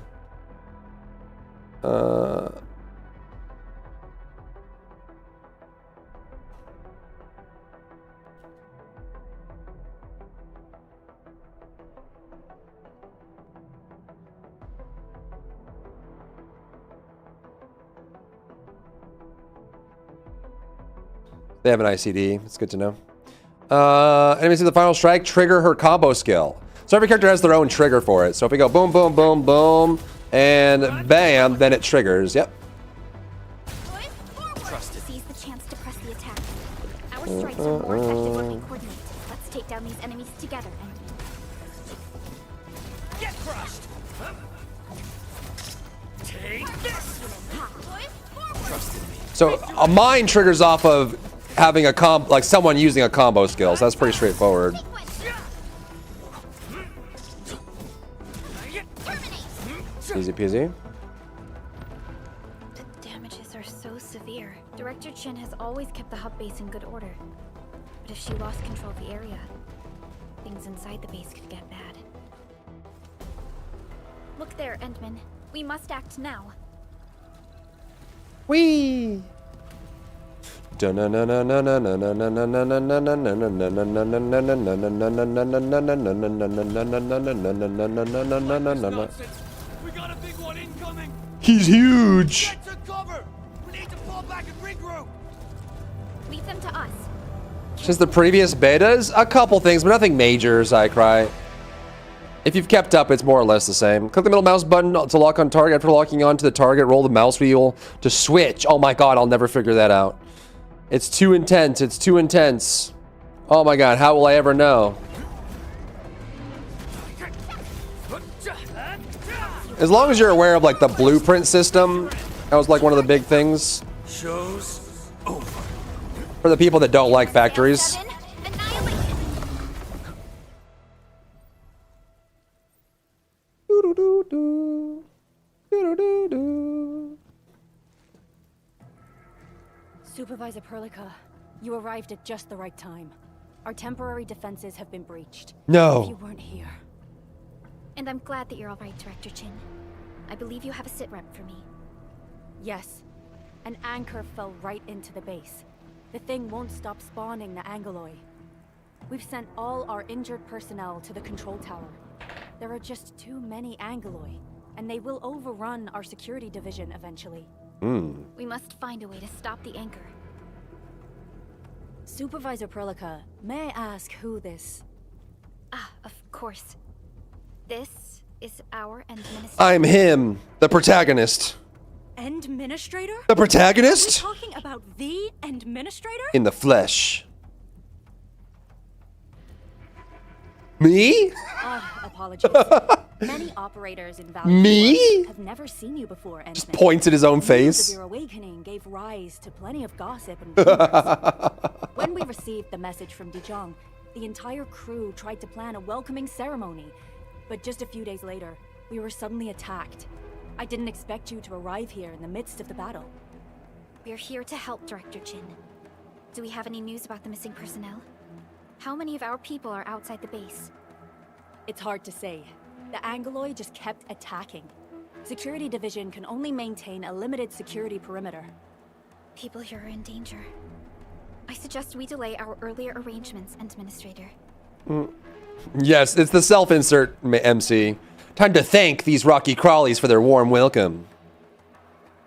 They have an ICD. It's good to know. Enemies in the final strike trigger her combo skill. So every character has their own trigger for it. So if we go boom, boom, boom, boom, and bam, then it triggers. Yep. Seize the chance to press the attack. Our strikes are more effective when we coordinate. Let's take down these enemies together. Get crushed. Take this. So a mine triggers off of having a like someone using a combo skill. So that's pretty straightforward. Easy peasy. The damages are so severe. Director Chin has always kept the hub base in good order. But if she lost control of the area, things inside the base could get bad. Look there, Endman. We must act now. Whee! He's huge. Leave them to us. Since the previous betas, a couple things, but nothing major, I cry. If you've kept up, it's more or less the same. Click the middle mouse button to lock on target. After locking onto the target, roll the mouse wheel to switch. Oh my god, I'll never figure that out. It's too intense. It's too intense. Oh my god, how will I ever know? As long as you're aware of like the blueprint system, that was like one of the big things. Show's over. For the people that don't like factories. Supervisor Perlica, you arrived at just the right time. Our temporary defenses have been breached. No. If you weren't here. And I'm glad that you're all right, Director Chin. I believe you have a sit rep for me. Yes. An anchor fell right into the base. The thing won't stop spawning the Angoloi. We've sent all our injured personnel to the control tower. There are just too many Angoloi, and they will overrun our security division eventually. We must find a way to stop the anchor. Supervisor Perlica, may I ask who this... Ah, of course. This is our administrator. I'm him, the protagonist. Administrator? The protagonist? Are we talking about the administrator? In the flesh. Me? Apologies. Many operators in Valley Me? have never seen you before, Endman. Just points at his own face. Your awakening gave rise to plenty of gossip and rumors. When we received the message from Dijong, the entire crew tried to plan a welcoming ceremony. But just a few days later, we were suddenly attacked. I didn't expect you to arrive here in the midst of the battle. We're here to help, Director Chin. Do we have any news about the missing personnel? How many of our people are outside the base? It's hard to say. The Angoloi just kept attacking. Security Division can only maintain a limited security perimeter. People here are in danger. I suggest we delay our earlier arrangements, Administrator. Yes, it's the self-insert MC. Time to thank these rocky crawlies for their warm welcome.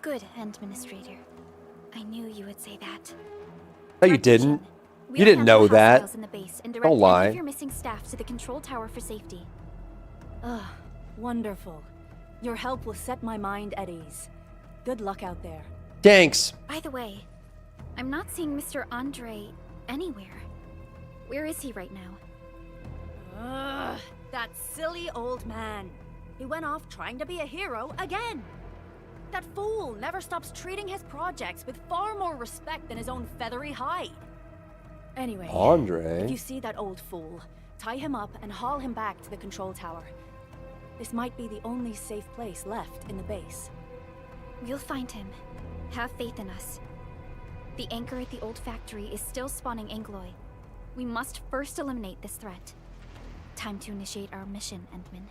Good, Administrator. I knew you would say that. No, you didn't. You didn't know that. Don't lie. Your missing staff to the control tower for safety. Ugh, wonderful. Your help will set my mind at ease. Good luck out there. Thanks. By the way, I'm not seeing Mr. Andre anywhere. Where is he right now? Ugh, that silly old man. He went off trying to be a hero again. That fool never stops treating his projects with far more respect than his own feathery hide. Anyway, Andre. If you see that old fool, tie him up and haul him back to the control tower. This might be the only safe place left in the base. We'll find him. Have faith in us. The anchor at the old factory is still spawning Angoloi. We must first eliminate this threat. Time to initiate our mission, Endman.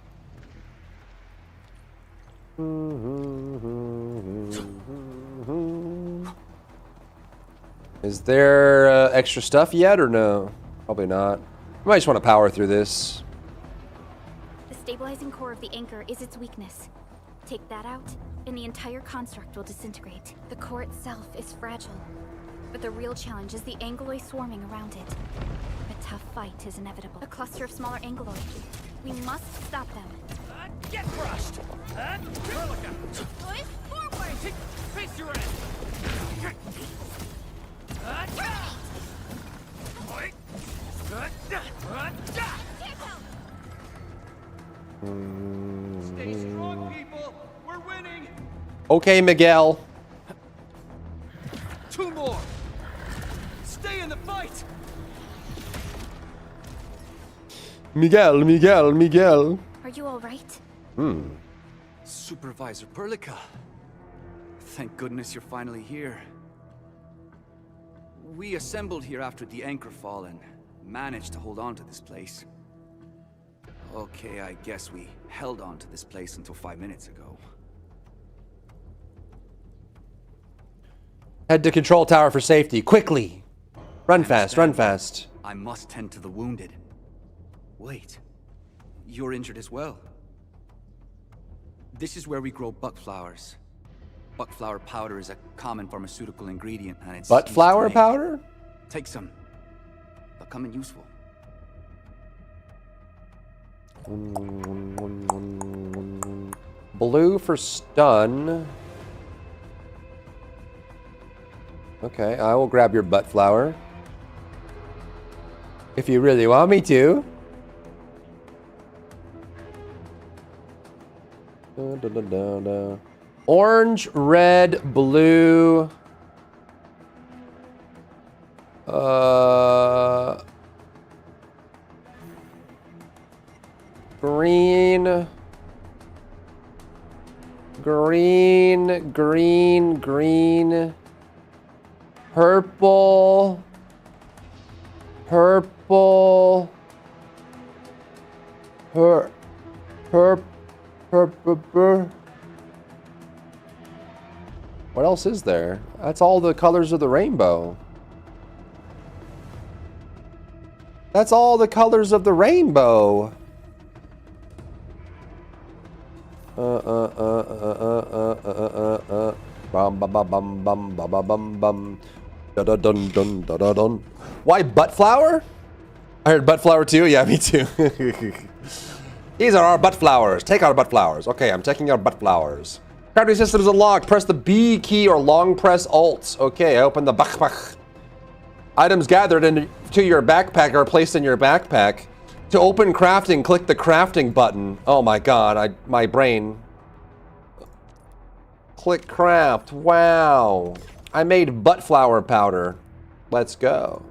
Is there extra stuff yet or no? Probably not. We might just want to power through this. The stabilizing core of the anchor is its weakness. Take that out, and the entire construct will disintegrate. The core itself is fragile. But the real challenge is the Angoloi swarming around it. A tough fight is inevitable. A cluster of smaller Angoloi. We must stop them. Get crushed! Forward! Face your end! Stay strong, people! We're winning! Okay, Miguel. 2 more! Stay in the fight! Miguel. Are you all right? Supervisor Perlica. Thank goodness you're finally here. We assembled here after the anchor fall and managed to hold on to this place. Okay, I guess we held on to this place until 5 minutes ago. Head to control tower for safety. Quickly. Run fast, run fast. I must tend to the wounded. Wait, you're injured as well. This is where we grow buck flowers. Buck flower powder is a common pharmaceutical ingredient and it's Butt flower powder? Take some. They'll come in useful. Blue for stun. Okay, I will grab your butt flower. If you really want me to. Orange, red, blue. Green. Green. Purple. What else is there? That's all the colors of the rainbow. That's all the colors of the rainbow. Bum bum bum bum bum bum bum bum. Da da dun dun da da dun. Why butt flower? I heard butt flower too. Yeah, me too. These are our butt flowers. Take our butt flowers. Okay, I'm taking our butt flowers. Crafting system is unlocked. Press the B key or long press Alt. Okay, I open the backpack. Items gathered into your backpack are placed in your backpack. To open crafting, click the crafting button. Oh my god, my brain. Click craft. Wow. I made butt flower powder. Let's go.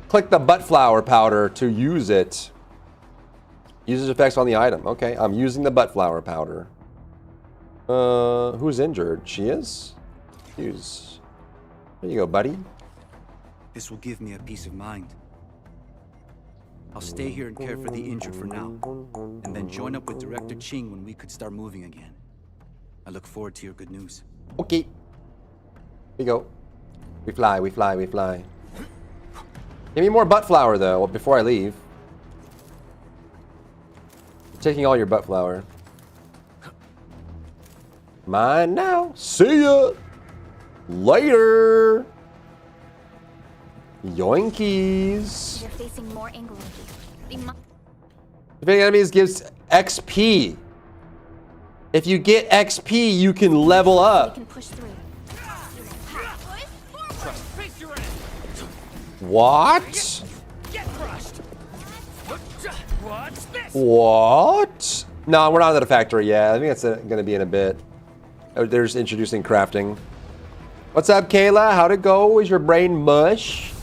Click the butt flower powder to use it. Uses effects on the item. Okay, I'm using the butt flower powder. Who's injured? She is? Use. There you go, buddy. This will give me a peace of mind. I'll stay here and care for the injured for now, and then join up with Director Ching when we could start moving again. I look forward to your good news. Okay. Here we go. We fly, we fly, we fly. Give me more butt flower, though, before I leave. I'm taking all your butt flower. Mine now. See ya. Later. Yoinkies. You're facing more Angoloi. Defeating enemies gives XP. If you get XP, you can level up. We can push through. What? Get crushed! What's this? What? No, we're not at a factory yet. I think that's going to be in a bit. Oh, they're just introducing crafting. What's up, Kayla? How'd it go? Is your brain mush?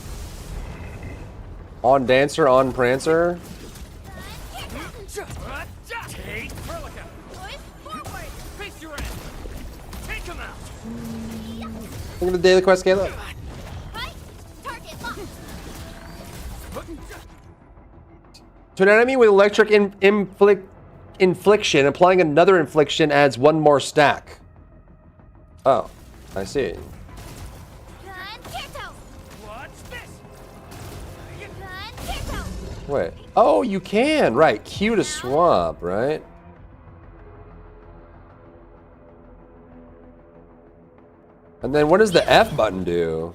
On Dancer, on Prancer. Take Perlica! Forward! Face your end! Take him out! Look at the daily quest, Kayla. Target locked. To an enemy with electric infliction, applying another infliction adds one more stack. Oh, I see. What's this? Wait. Oh, you can. Right. Q to swap, right? And then what does the F button do?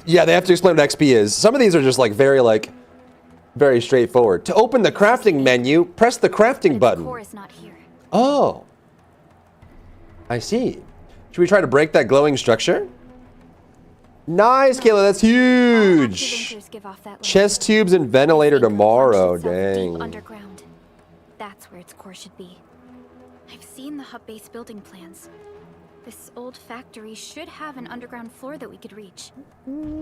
Yeah, they have to explain what XP is. Some of these are just like very straightforward. To open the crafting menu, press the crafting button. Core is not here. Oh. I see. Should we try to break that glowing structure? Nice, Kayla, that's huge. Chest tubes and ventilator tomorrow, dang. Underground. That's where its core should be. I've seen the hub base building plans. This old factory should have an underground floor that we could reach.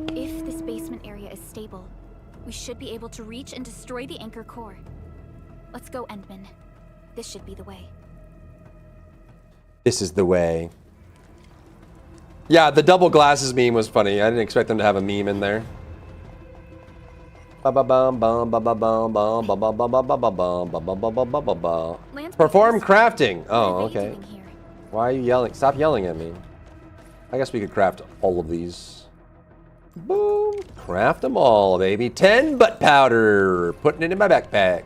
If this basement area is stable, we should be able to reach and destroy the anchor core. Let's go, Endman. This should be the way. This is the way. Yeah, the double glasses meme was funny. I didn't expect them to have a meme in there. Perform crafting. Oh, okay. Why are you yelling? Stop yelling at me. I guess we could craft all of these. Boom. Craft them all, baby. 10 butt powder. Putting it in my backpack.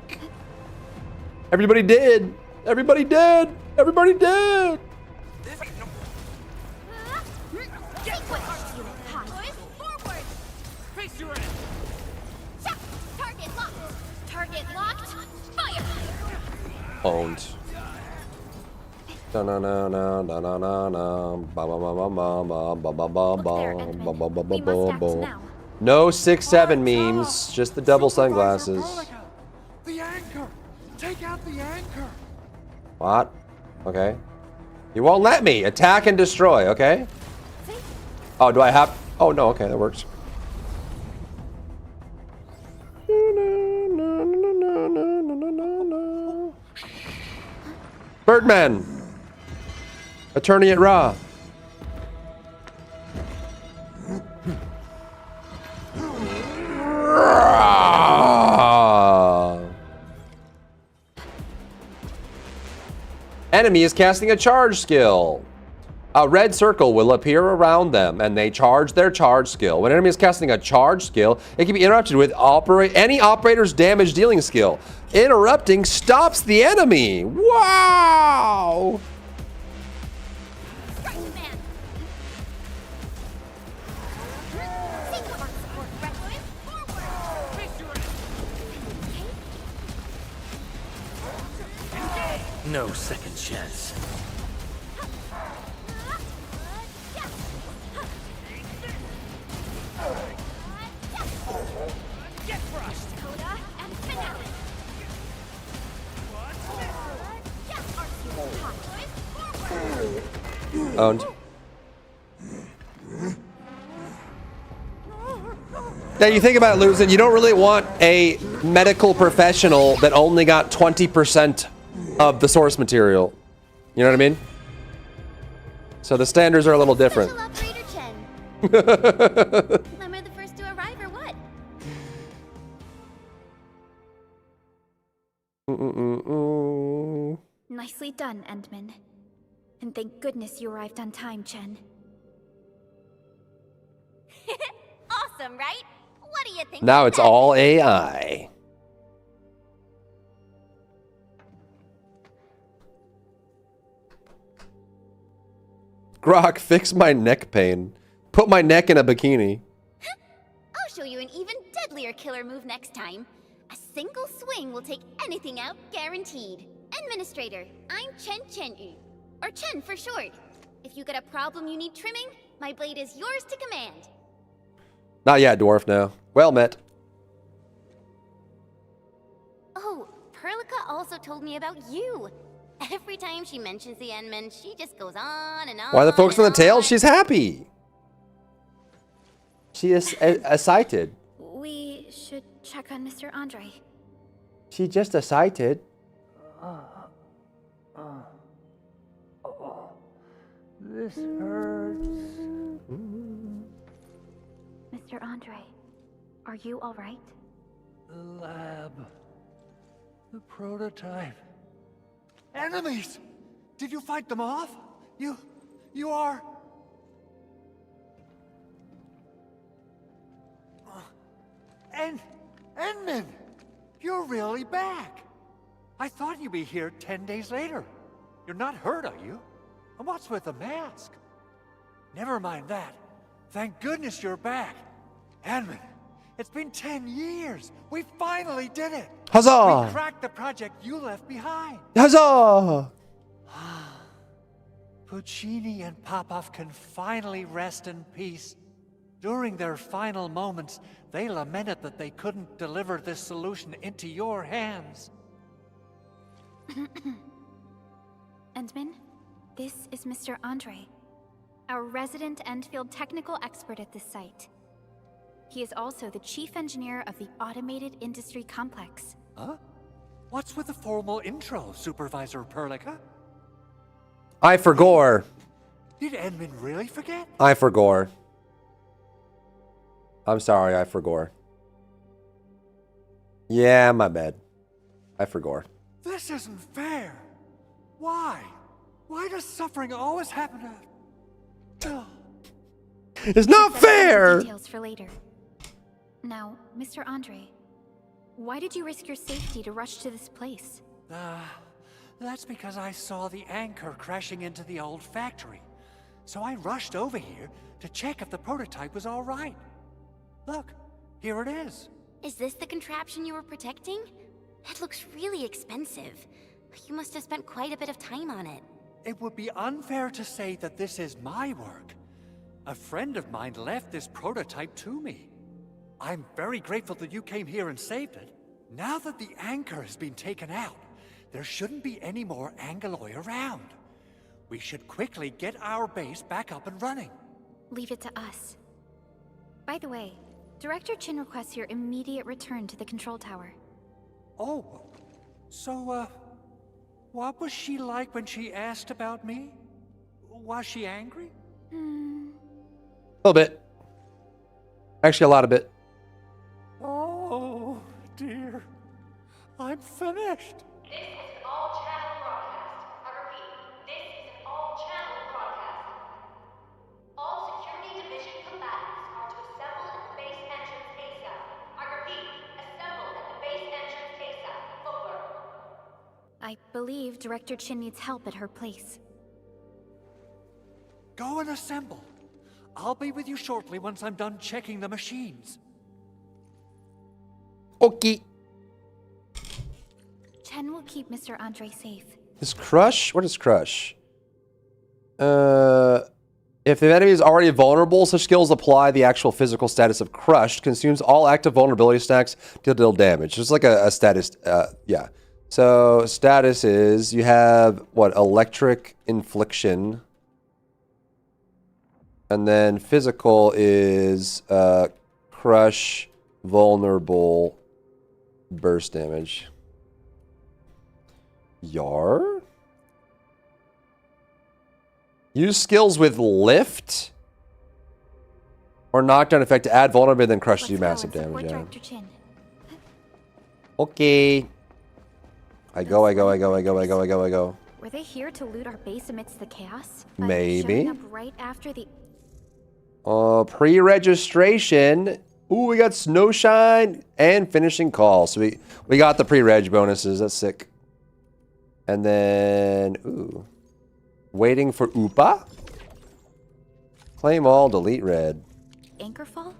Everybody did. Everybody did. Everybody did. Face your end. Target locked. Target locked. Fire. Owned. No 6-7 memes, just the double sunglasses. The anchor. Take out the anchor. What? Okay. You won't let me. Attack and destroy, okay? Oh, do I have... Oh, no, okay, that works. Birdman! Attorney at Raw. Enemy is casting a charge skill. A red circle will appear around them and they charge their charge skill. When an enemy is casting a charge skill, it can be interrupted with any operator's damage dealing skill. Interrupting stops the enemy. Wow! No second chance. Get crushed. Owned. Now you think about it, losing, you don't really want a medical professional that only got 20% of the source material. You know what I mean? So the standards are a little different. Am I the first to arrive or what? Nicely done, Endman. And thank goodness you arrived on time, Chen. Awesome, right? What do you think? Now it's all AI. Grok, fix my neck pain. Put my neck in a bikini. I'll show you an even deadlier killer move next time. A single swing will take anything out, guaranteed. Administrator, I'm Chen, or Chen for short. If you got a problem you need trimming, my blade is yours to command. Not yet, dwarf, no. Well met. Oh, Perlica also told me about you. Every time she mentions the Endman, she just goes on and on. Why the focus on the tail? She's happy. She is excited. We should check on Mr. Andre. She just excited. This hurts. Mr. Andre, are you all right? The lab. The prototype. Enemies! Did you fight them off? You are... Endman! You're really back! I thought you'd be here 10 days later. You're not hurt, are you? And what's with the mask? Never mind that. Thank goodness you're back. Edmund, it's been 10 years. We finally did it. Huzzah! We cracked the project you left behind. Huzzah! Puccini and Popov can finally rest in peace. During their final moments, they lamented that they couldn't deliver this solution into your hands. Endman, this is Mr. Andre, our resident Endfield technical expert at this site. He is also the chief engineer of the Automated Industry Complex. Huh? What's with the formal intro, Supervisor Perlica? I forgore. Did Edmund really forget? I forgore. I'm sorry, I forgore. Yeah, my bad. I forgore. This isn't fair. Why? Why does suffering always happen to... It's not fair! Details for later. Now, Mr. Andre, why did you risk your safety to rush to this place? That's because I saw the anchor crashing into the old factory. So I rushed over here to check if the prototype was all right. Look, here it is. Is this the contraption you were protecting? It looks really expensive. You must have spent quite a bit of time on it. It would be unfair to say that this is my work. A friend of mine left this prototype to me. I'm very grateful that you came here and saved it. Now that the anchor has been taken out, there shouldn't be any more Angeloi around. We should quickly get our base back up and running. Leave it to us. By the way, Director Chin requests your immediate return to the control tower. Oh, so, what was she like when she asked about me? Was she angry? A little bit. Actually, a lot of it. Oh, dear. I'm finished. This is an all-channel broadcast. I repeat, this is an all-channel broadcast. All security division combatants are to assemble at the base entrance ASAP. I repeat, assemble at the base entrance ASAP. Over. I believe Director Chin needs help at her place. Go and assemble. I'll be with you shortly once I'm done checking the machines. Okay. Chen will keep Mr. Andre safe. Is crush? What is crush? If the enemy is already vulnerable, such skills apply the actual physical status of crushed. Consumes all active vulnerability stacks to deal damage. It's like a status. Yeah. So status is you have what? Electric infliction. And then physical is crush vulnerable burst damage. Yar? Use skills with lift or knockdown effect to add vulnerability, then crush to do massive damage. Yeah. Okay. I go. Were they here to loot our base amidst the chaos? Maybe. Showing up right after the... Pre-registration. Ooh, we got Snowshine and finishing call. So we got the pre-reg bonuses. That's sick. And then, ooh. Waiting for Upa. Claim all, delete red. Anchorfall?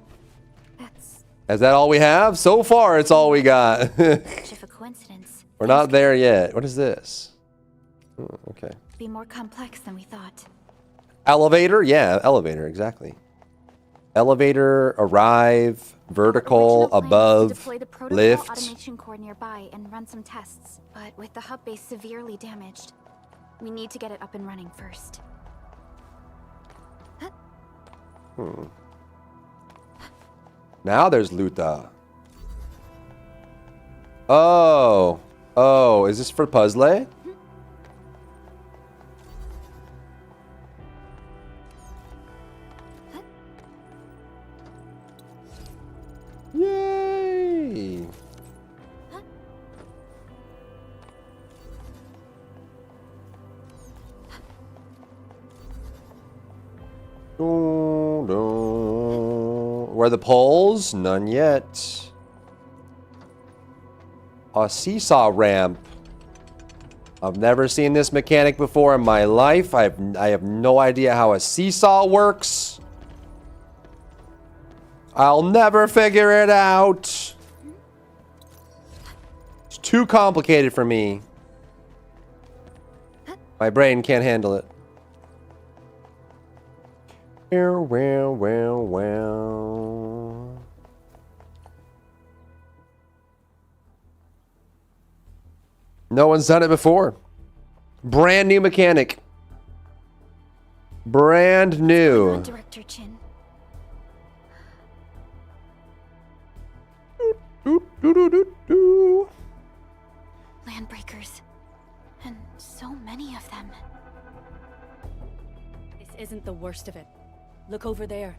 That's... Is that all we have? So far, it's all we got. much of a coincidence. We're not there yet. What is this? Oh, okay. Be more complex than we thought. Elevator? Yeah, elevator, exactly. Elevator, arrive, vertical, above, Deploy the protocol lift. automation core nearby and run some tests. But with the hub base severely damaged, we need to get it up and running first. Now there's Luta. Oh, is this for puzzle? Yay! Where are the poles? None yet. A seesaw ramp. I've never seen this mechanic before in my life. I have no idea how a seesaw works. I'll never figure it out. It's too complicated for me. My brain can't handle it. Well. No one's done it before. Brand new mechanic. Brand new. Director Chin. Landbreakers. And so many of them. This isn't the worst of it. Look over there.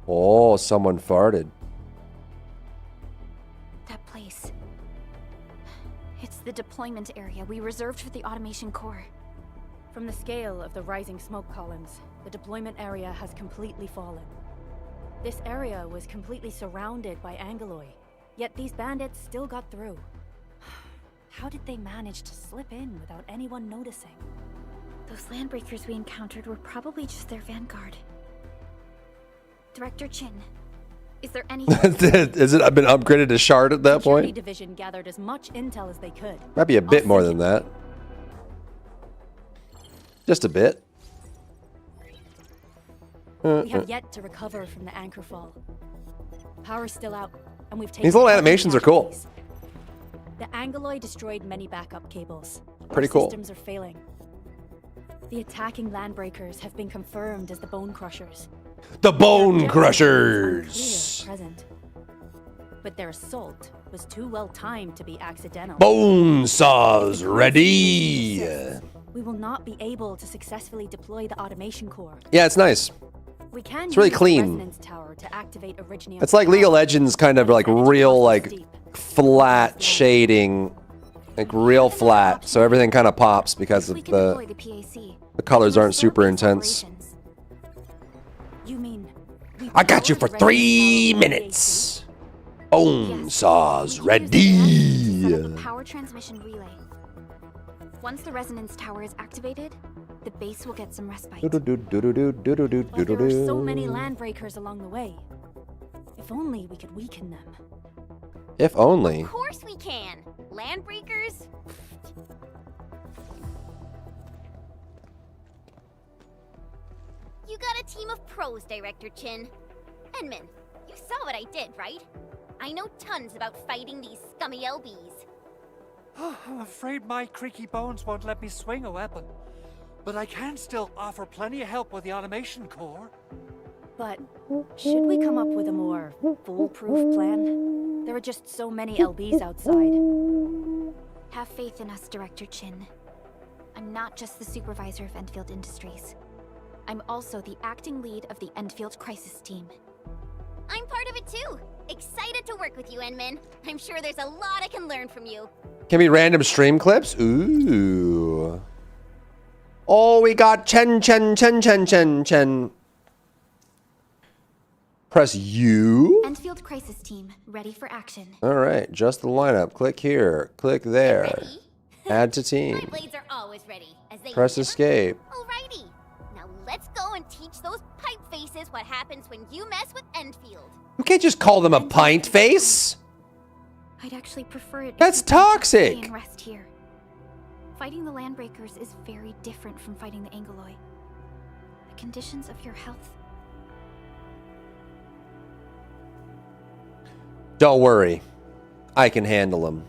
Oh, someone farted. That place. It's the deployment area we reserved for the automation core. From the scale of the rising smoke columns, the deployment area has completely fallen. This area was completely surrounded by Angeloi, yet these bandits still got through. How did they manage to slip in without anyone noticing? Those landbreakers we encountered were probably just their vanguard. Director Chin, is there any... Has it been upgraded to Shard at that Security point? Division gathered as much intel as they could. Might be a bit more than that. Just a bit. We have yet to recover from the anchor fall. Power's still out, and we've taken... These little animations are cool. The Angeloi destroyed many backup cables. Pretty Our cool. systems are failing. The attacking landbreakers have been confirmed as the Bone Crushers. The Bone Their Crushers! objective is unclear at present. But their assault was too well timed to be accidental. Bone saws ready! We will not be able to successfully deploy the automation core. Yeah, it's nice. We can It's really use the clean. resonance tower to activate Originium. It's like League of Legends kind of like real like flat shading. Like real flat. So everything kind of pops because of the colors aren't super intense. You mean I got you for 3 minutes. Bone saws ready. Power transmission relay. Once the resonance tower is activated, the base will get some respite. But there are so many landbreakers along the way. If only we could weaken them. If only. Of course we can. Landbreakers? You got a team of pros, Director Chin. Enman, you saw what I did, right? I know tons about fighting these scummy LBs. I'm afraid my creaky bones won't let me swing a weapon. But I can still offer plenty of help with the automation core. But should we come up with a more foolproof plan? There are just so many LBs outside. Have faith in us, Director Chin. I'm not just the supervisor of Endfield Industries. I'm also the acting lead of the Endfield Crisis Team. I'm part of it too. Excited to work with you, Enman. I'm sure there's a lot I can learn from you. Can be random stream clips? Ooh. Oh, we got Chen. Press U. Endfield Crisis Team, ready for action. All right, just the lineup. Click here. Click there. Add to My team. blades are always ready, as they Press never- escape. Alrighty. Now let's go and teach those pipe faces what happens when you mess with Endfield. You can't just call them a pint face. I'd actually prefer it. if That's you could just toxic. stay and rest here. Fighting the Landbreakers is very different from fighting the Angeloi. The conditions of your health. Don't worry. I can handle them.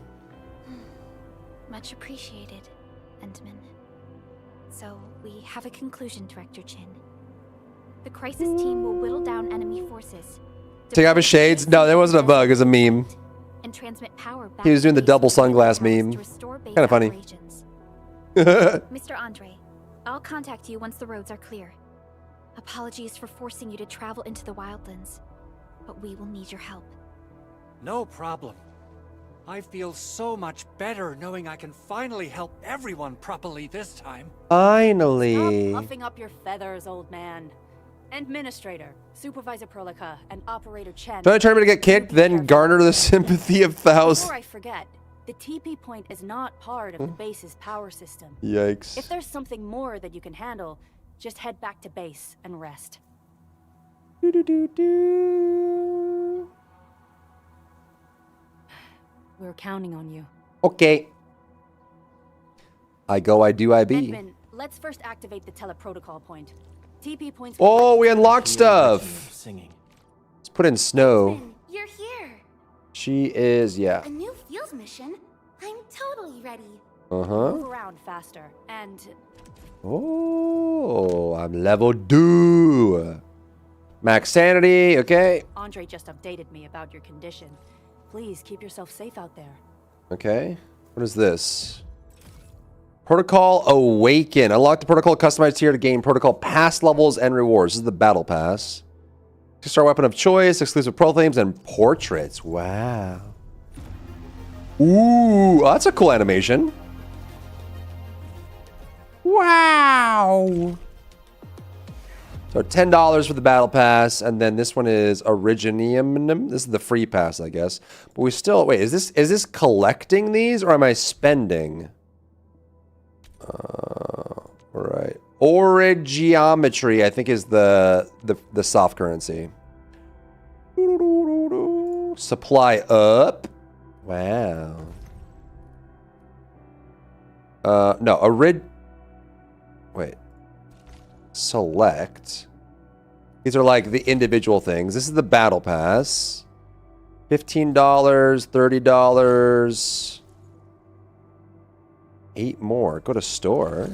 Much appreciated, Endman. So, we have a conclusion, Director Chin. The Crisis Team will whittle down enemy forces. Take off his shades? No, that wasn't a bug. It was a meme. And transmit power back He was to doing the base double using sunglass powers meme. to restore base Kind of funny. operations. Mr. Andre, I'll contact you once the roads are clear. Apologies for forcing you to travel into the wildlands, but we will need your help. No problem. I feel so much better knowing I can finally help everyone properly this time. Finally. Stop puffing up your feathers, old man. Administrator, Supervisor Perlica, and Operator Chen. Don't I try to get kicked, then garner the sympathy of thousands? Before I forget, The TP point is not part of the base's power system. Yikes. If there's something more that you can handle, just head back to base and rest. We're counting on you. Okay. I go, I do, I be. Edmund, let's first activate the teleprotocol point. TP points. Oh, we unlocked stuff. Singing. Let's put in Snow. You're here. She is, yeah. A new field mission? I'm totally ready. Uh-huh. Move around faster and Oh, I'm level 2. Max sanity, okay. Andre just updated me about your condition. Please keep yourself safe out there. Okay. What is this? Protocol Awaken. Unlock the protocol customized here to gain protocol pass levels and rewards. This is the battle pass. Start weapon of choice, exclusive pro themes, and portraits. Wow. Ooh, that's a cool animation. Wow. So $10 for the battle pass, and then this one is Originium. This is the free pass, I guess. But we still wait. Is this collecting these, or am I spending? Right. Origiometry, I think, is the soft currency. Supply up. Wow. No, wait. Select. These are like the individual things. This is the battle pass. $15, $30. 8 more. Go to store.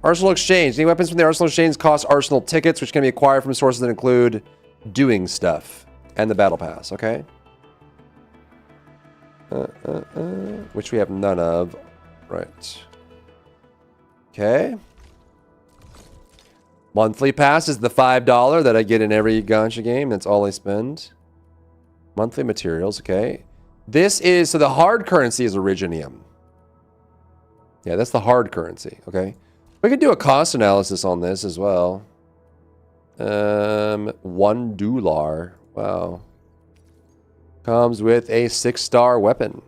Arsenal Exchange. Any weapons from the Arsenal Exchange cost Arsenal tickets, which can be acquired from sources that include doing stuff and the battle pass. Okay. Which we have none of. Right. Okay. Monthly pass is the $5 that I get in every gacha game. That's all I spend. Monthly materials. Okay. This is, so the hard currency is Originium. Yeah, that's the hard currency. Okay. We could do a cost analysis on this as well. $1. Wow. Comes with a 6-star weapon.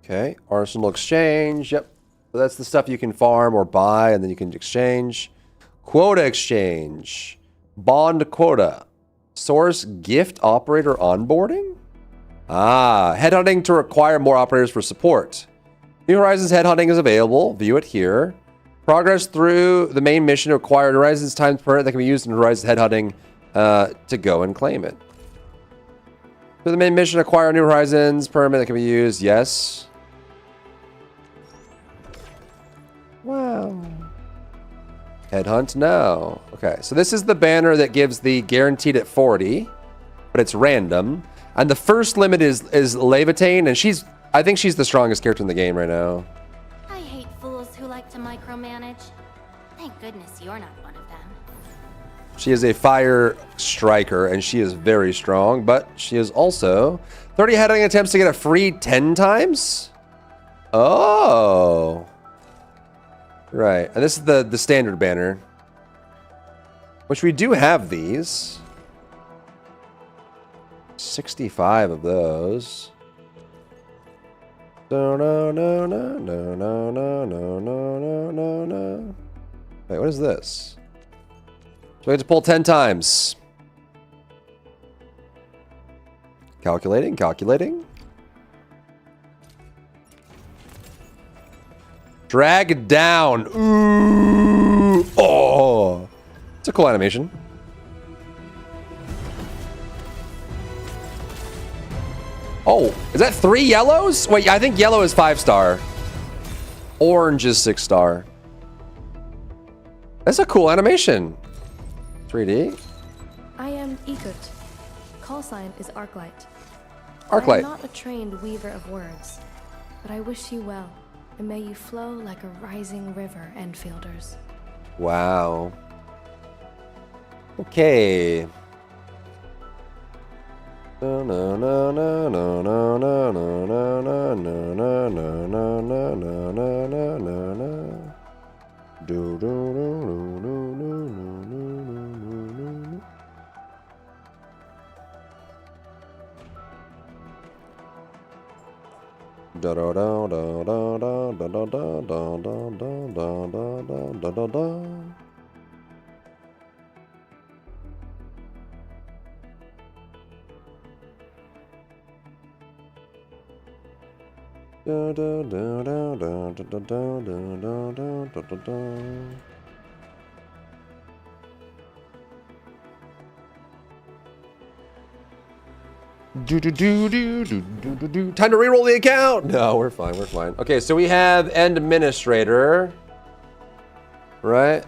Okay, Arsenal Exchange. Yep. So that's the stuff you can farm or buy, and then you can exchange. Quota exchange. Bond quota. Source gift operator onboarding? Ah, headhunting to require more operators for support. New Horizons headhunting is available. View it here. Progress through the main mission to acquire Horizons times permit that can be used in Horizons headhunting to go and claim it. Through the main mission, acquire New Horizons permit that can be used. Yes. Wow. Headhunt now. Okay, so this is the banner that gives the guaranteed at 40, but it's random. And the first limit is Levitain, and I think she's the strongest character in the game right now. I hate fools who like to micromanage. Thank goodness you're not one of them. She is a fire striker, and she is very strong, but she is also 30 headhunting attempts to get a free 10 times? Oh. Right, and this is the standard banner, which we do have these. 65 of those. No, no, no, no, no, no, no, no, no, no, no. Wait, what is this? So we have to pull 10 times. Calculating, calculating. Drag it down. Ooh. Oh. It's a cool animation. Oh, is that 3 yellows? Wait, I think yellow is 5-star. Orange is 6-star. That's a cool animation. 3D. I am Ikut. Call sign is Arklight. Arklight. I am not a trained weaver of words, but I wish you well, and may you flow like a rising river, Enfielders. Wow. Okay. No no no no no no no no no no no no no no no no no no no. Do do do do do do do do do do. Da da da da da da da da da da da da da da da da. Da da da da da da da da da da da da. Do do do do do do do do. Time to reroll the account. No, we're fine. We're fine. Okay, so we have end administrator, right?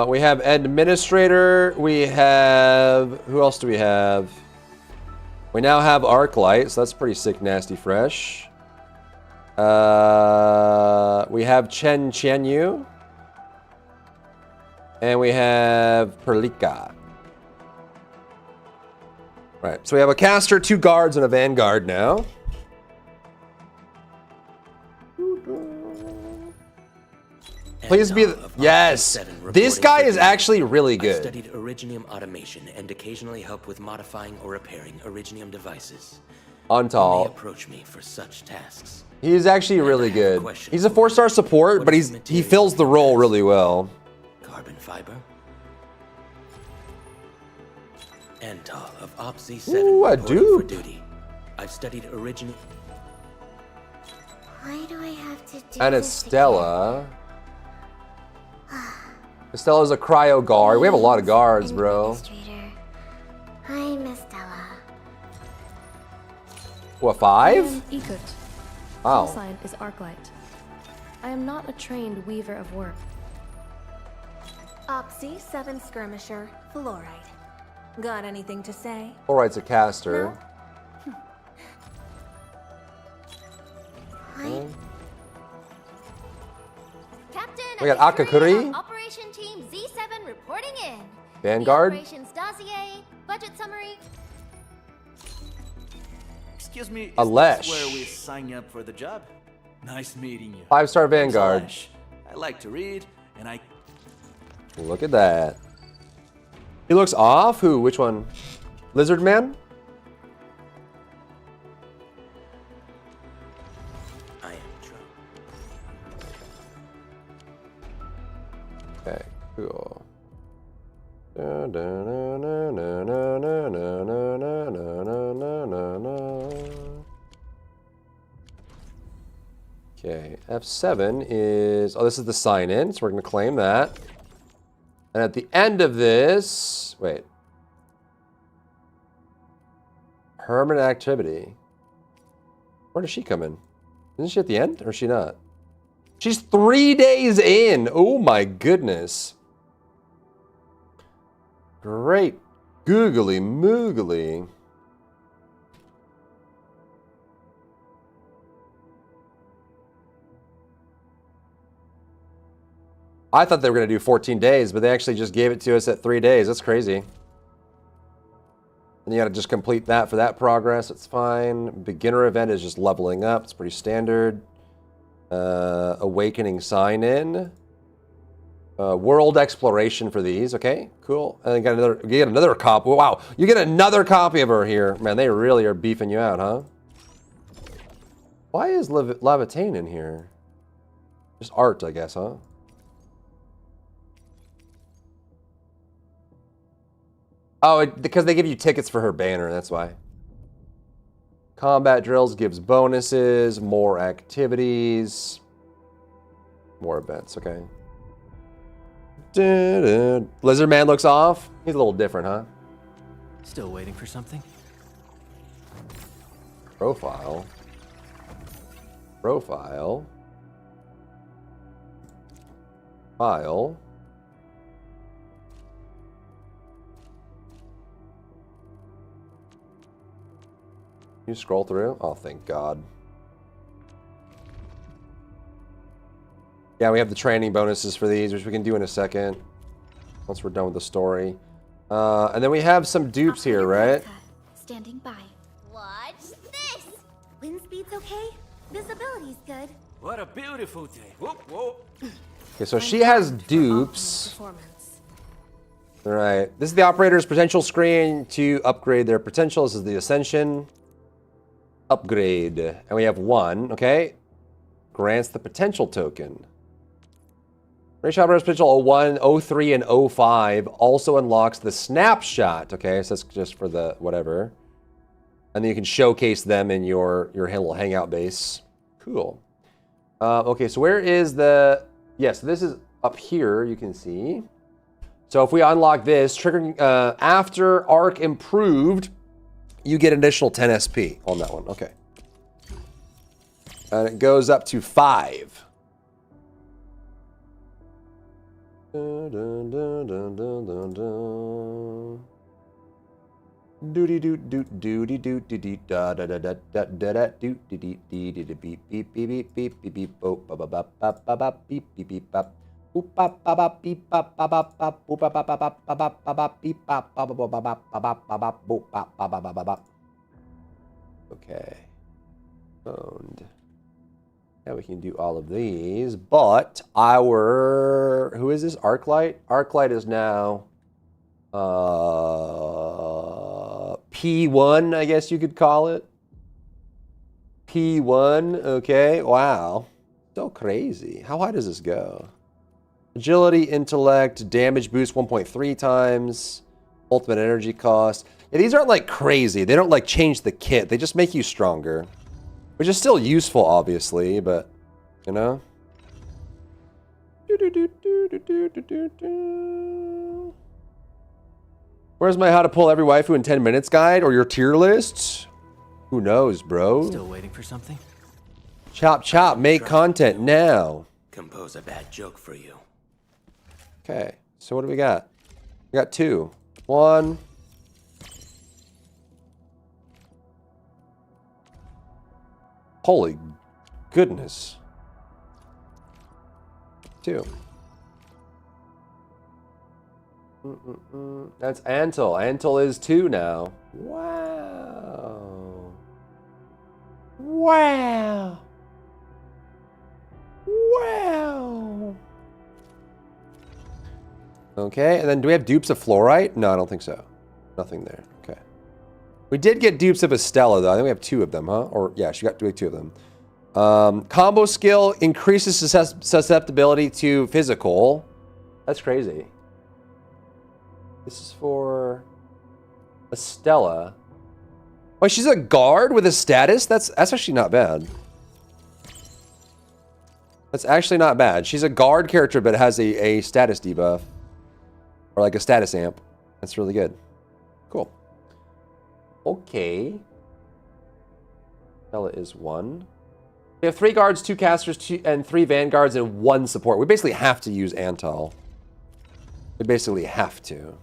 We have administrator. We have, who else do we have? We now have Arknights, so that's pretty sick, nasty, fresh. We have Chen Yu. And we have Perlika. Right, so we have a caster, 2 guards, and a vanguard now. Please be the, yes. This guy is actually really I good. studied Originium automation and occasionally help with modifying or repairing Originium devices. Untal. You may approach me for such tasks. He is actually really good. He's a 4-star support, but he fills the role really well. Carbon fiber. Antal of Opsi 7 Ooh, a reporting for dupe. duty. I've studied Originium. Why do I have to do And this Estella. Estella's a cryo guard. We have a lot of guards, bro. Hi, Miss Stella. What, I am 5? Ikut. Wow. Call sign is Arklight. I am not a trained weaver of work. Opsi 7 skirmisher, fluoride. Got anything to say? Alright's a caster. Hi. Captain, We got Akakuri. Operation Team Z7 reporting in. Vanguard. The operations dossier, budget summary. Excuse me, is Alesh. this where we sign up for the job? Nice meeting you. 5-star Name's Vanguard. Alesh. I like to read, and I... Look at that. He looks off. Who? Which one? Lizard Man? I am drunk. Okay, cool. Da, da, na, na, na, na, na, na, na, na, na, na, na. Okay, F7 is, oh, this is the sign in, so we're going to claim that. And at the end of this, wait. Permanent activity. Where does she come in? Isn't she at the end, or is she not? She's 3 days in. Oh my goodness. Great. Googly moogly. I thought they were going to do 14 days, but they actually just gave it to us at 3 days. That's crazy. And you got to just complete that for that progress. It's fine. Beginner event is just leveling up. It's pretty standard. Awakening sign-in. World exploration for these. Okay, cool. And you get another copy. Wow, you get another copy of her here. Man, they really are beefing you out, huh? Why is Levitain in here? Just art, I guess, huh? Oh, because they give you tickets for her banner, that's why. Combat drills gives bonuses, more activities, more events, okay. Dun-dun. Lizard Man looks off. He's a little different, huh? Still waiting for something? Profile. Profile. File. You scroll through? Oh, thank God. Yeah, we have the training bonuses for these, which we can do in a second. Once we're done with the story. And then we have some dupes here, right? Standing by. Watch this. Wind speed's okay? Visibility's good. What a beautiful day. Whoop, whoop. Okay, so she has dupes. All right. This is the operator's potential screen to upgrade their potential. This is the ascension. Upgrade. And we have 1, okay? Grants the potential token. Racial operator's potential 01, 03, and 05 also unlocks the snapshot. Okay, so that's just for the whatever. And then you can showcase them in your little hangout base. Cool. Okay, so where is the... Yes, this is up here, you can see. So if we unlock this, triggering after arc improved, you get an additional 10 SP on that one. Okay. And it goes up to 5. Dun, dun, dun, dun, dun, dun, dun. Doody doot doot doody doot dee da da da da da da da doot dee dee dee dee beep beep beep beep beep beep beep oh ba ba ba ba ba ba beep beep beep bop boop ba ba ba beep ba ba ba ba boop ba ba ba ba ba ba ba beep ba ba ba ba ba ba ba ba ba boop ba ba ba ba ba ba. Okay. Owned. Now we can do all of these, but our who is this? Arklight? Arklight is now P1, I guess you could call it. P1, okay, wow. So crazy. How high does this go? Agility, intellect, damage boost 1.3 times, ultimate energy cost. Yeah, these aren't like crazy. They don't like change the kit. They just make you stronger. Which is still useful, obviously, but, you know? Where's my how to pull every waifu in 10 minutes guide or your tier list? Who knows, bro? Still waiting for something? Chop, chop, make content now. Compose a bad joke for you. Okay, so what do we got? We got 2. 1. Holy goodness. 2. That's Antle. Antle is 2 now. Wow. Wow. Wow. Okay, and then do we have dupes of fluorite? No, I don't think so. Nothing there. Okay. We did get dupes of Estella, though. I think we have 2 of them, huh? Or, yeah, we got 2 of them. Combo skill increases susceptibility to physical. That's crazy. This is for Estella. Wait, she's a guard with a status? That's actually not bad. That's actually not bad. She's a guard character, but has a status debuff. Or like a status amp. That's really good. Cool. Okay. Estella is 1. We have 3 guards, 2 casters, and 3 vanguards, and 1 support. We basically have to use Antal. We basically have to.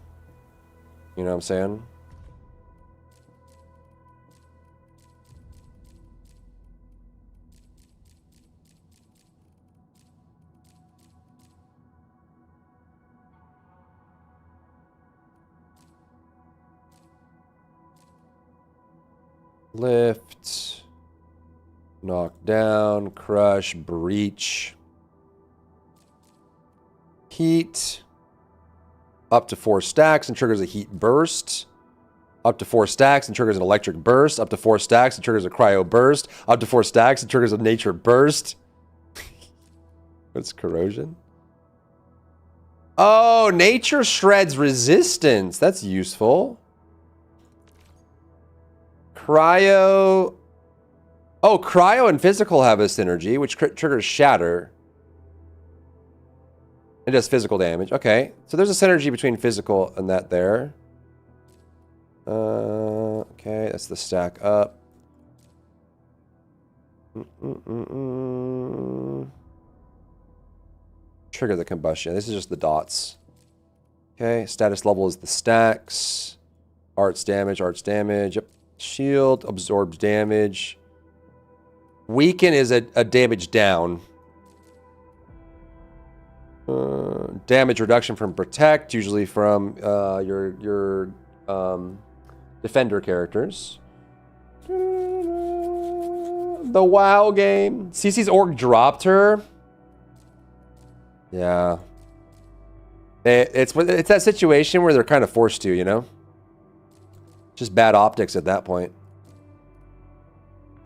You know what I'm saying? Lift. Knock down. Crush. Breach. Heat. Up to 4 stacks and triggers a heat burst. Up to 4 stacks and triggers an electric burst. Up to 4 stacks and triggers a cryo burst. Up to 4 stacks and triggers a nature burst. What's corrosion? Oh, nature shreds resistance. That's useful. Cryo. Oh, cryo and physical have a synergy, which triggers shatter. It does physical damage. Okay, so there's a synergy between physical and that there. Okay, that's the stack up. Trigger the combustion. This is just the dots. Okay, status level is the stacks. Arts damage, Yep. Shield, absorbs damage. Weaken is a damage down. Damage reduction from protect, usually from your defender characters. The WoW game. CC's org dropped her. Yeah. It's that situation where they're kind of forced to, you know? Just bad optics at that point.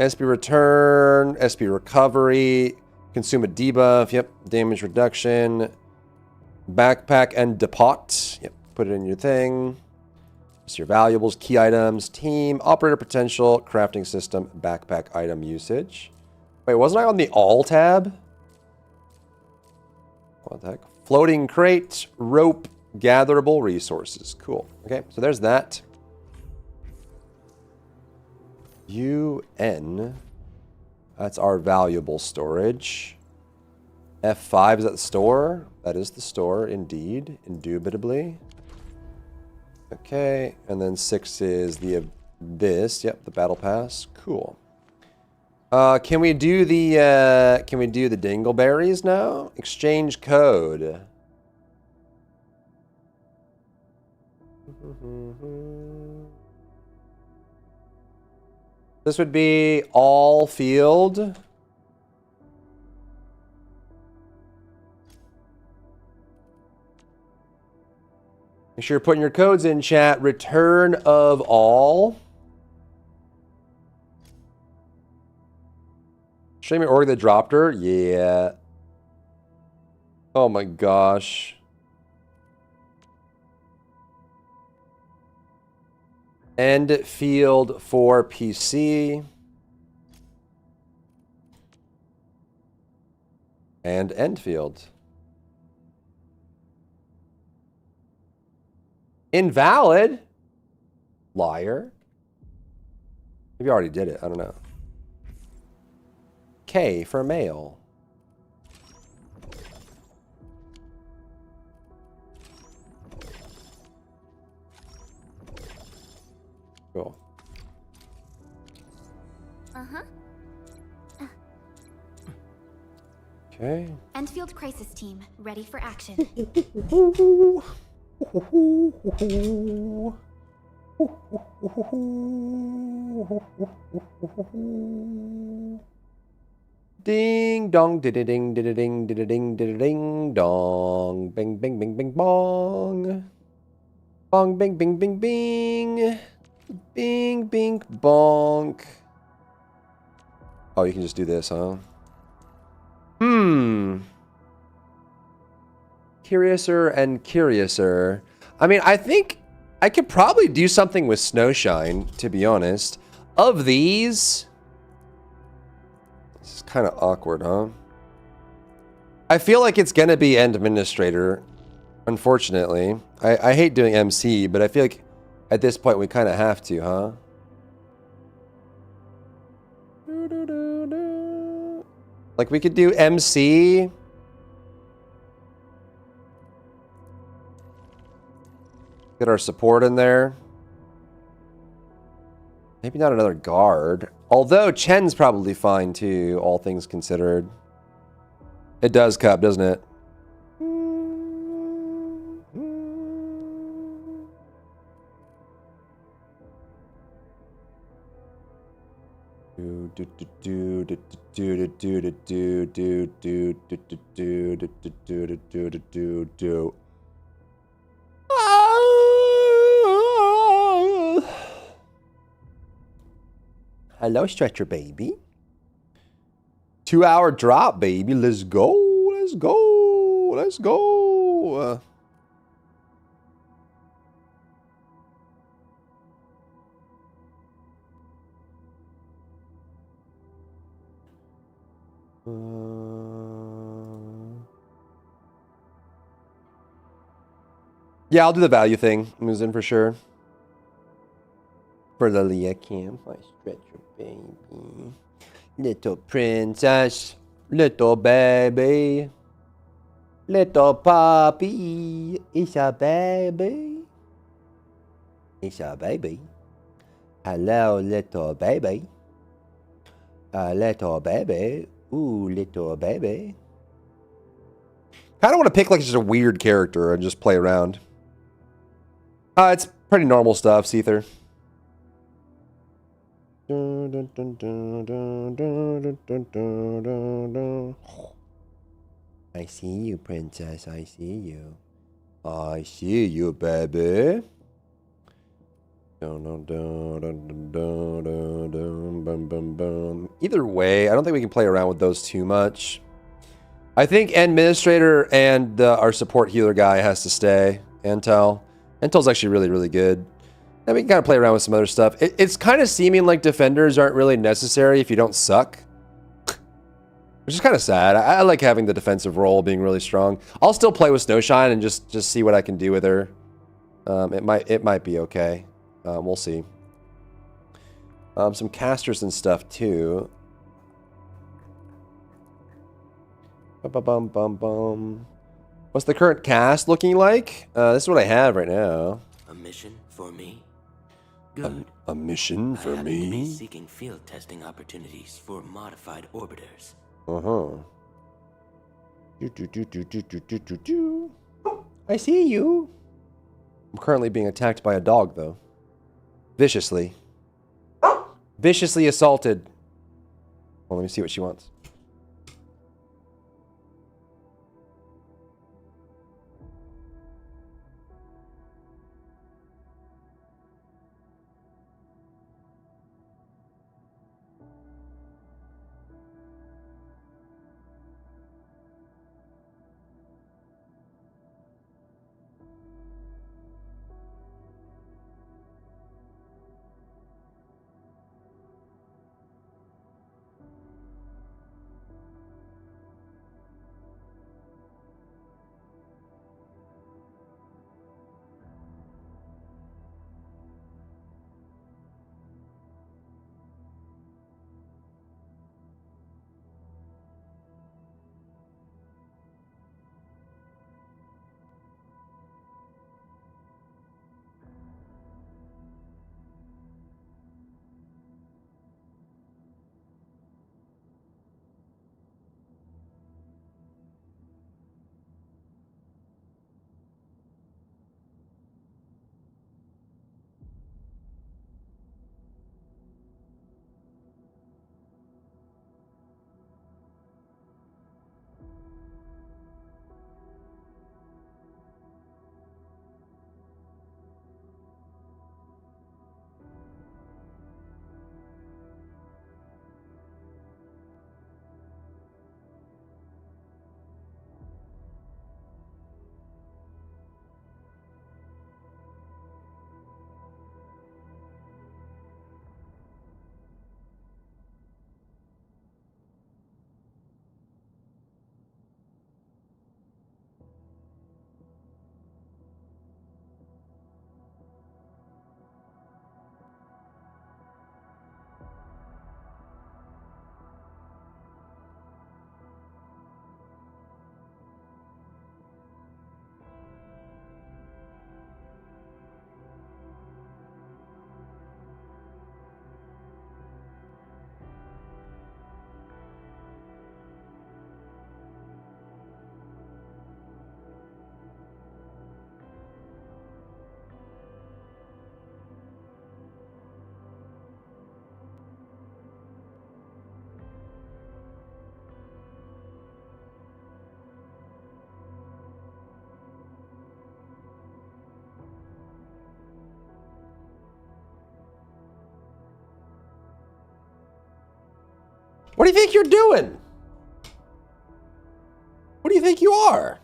SP return, SP recovery, consume a debuff, yep, damage reduction, backpack and depot, yep, put it in your thing. Just your valuables, key items, team, operator potential, crafting system, backpack item usage. Wait, wasn't I on the all tab? What the heck? Floating crate, rope, gatherable resources. Cool. Okay, so there's that. UN. That's our valuable storage. F5 is at the store. That is the store, indeed. Indubitably. Okay, and then 6 is the this. Yep, the battle pass. Cool. Can we do the dingleberries now? Exchange code. This would be all field. Make sure you're putting your codes in, chat. Return of all. Streaming org that dropped her? Yeah. Oh my gosh. Endfield for PC. And Endfield. Invalid? Liar. Maybe I already did it. I don't know. K for male. Cool. Uh-huh. Okay. Endfield crisis team, ready for action. Ding dong, ding ding ding ding ding ding dong, bing bing bing bing bong, bong bing bing bing bing, bing bing bonk. Oh, you can just do this, huh? Curiouser and curiouser. I mean, I think I could probably do something with Snowshine, to be honest. Of these, this is kind of awkward, huh? I feel like it's gonna be End Administrator, unfortunately. I hate doing MC, but I feel like at this point we kind of have to, huh? Like we could do MC. Get our support in there. Maybe not another guard. Although Chen's probably fine too, all things considered. It does cup, doesn't it? Hello, stretcher baby. 2-hour drop, baby. Let's go. Let's go. Let's go. Yeah, I'll do the value thing. Moves in for sure. For the Leah camp, I stretch your baby. Little princess, little baby, little puppy. It's a baby. It's a baby. Hello, little baby. A little baby. Ooh, little baby. Kind of want to pick like just a weird character and just play around. It's pretty normal stuff, Seether. Dun, dun, dun, dun, dun, dun, dun, dun, dun, dun, dun. I see you, princess. I see you. I see you, baby. Dun, dun, dun, dun, dun, dun, dun, bum, bum, bum. Either way, I don't think we can play around with those too much. I think Administrator and our support healer guy has to stay. Intel's actually really, really good. And we can kind of play around with some other stuff. It's kind of seeming like defenders aren't really necessary if you don't suck. Which is kind of sad. I like having the defensive role being really strong. I'll still play with Snowshine and just see what I can do with her. It might be okay. We'll see. Some casters and stuff too. Bum, bum, bum. What's the current cast looking like? This is what I have right now. A mission for me? Good. A mission for I happen to be me? seeking field testing opportunities for modified orbiters. Uh-huh. I see you. I'm currently being attacked by a dog, though. Viciously. Viciously assaulted. Well, let me see what she wants. What do you think you're doing? What do you think you are?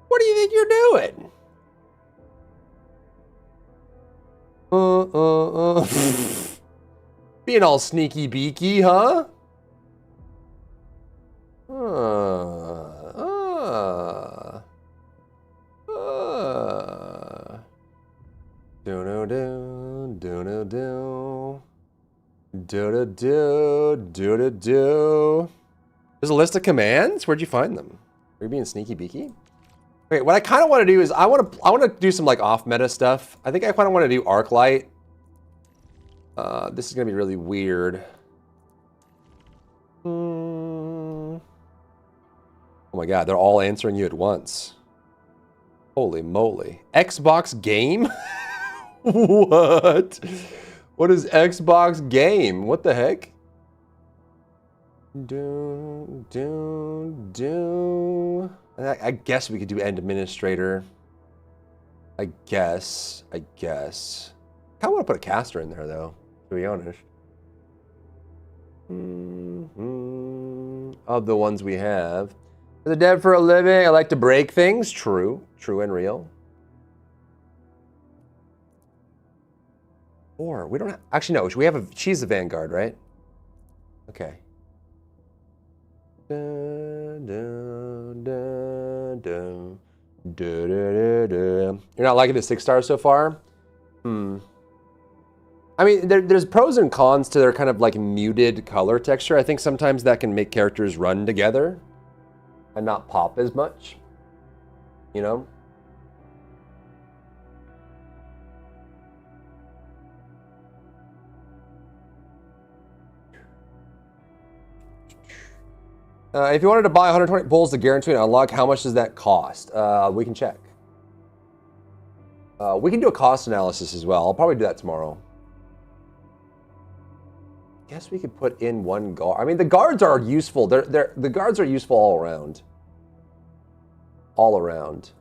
What do you think you're doing? Being all sneaky beaky, huh? There's a list of commands? Where'd you find them? Are you being sneaky beaky? Wait, what I kind of want to do is I want to do some like off meta stuff. I think I kind of want to do Arklight. This is gonna be really weird. Oh my god, they're all answering you at once. Holy moly. Xbox game? What? What is Xbox game? What the heck? I guess we could do end administrator. I guess. I kind of want to put a caster in there, though, to be honest. Of the ones we have. As a dev for a living, I like to break things. True and real. Or we don't have, actually no, we have a, she's the Vanguard, right? Okay. You're not liking the 6 stars so far? I mean, there's pros and cons to their kind of like muted color texture. I think sometimes that can make characters run together and not pop as much, you know? If you wanted to buy 120 pulls to guarantee an unlock, how much does that cost? We can check. We can do a cost analysis as well. I'll probably do that tomorrow. Guess we could put in one guard. I mean, the guards are useful. The guards are useful all around. All around.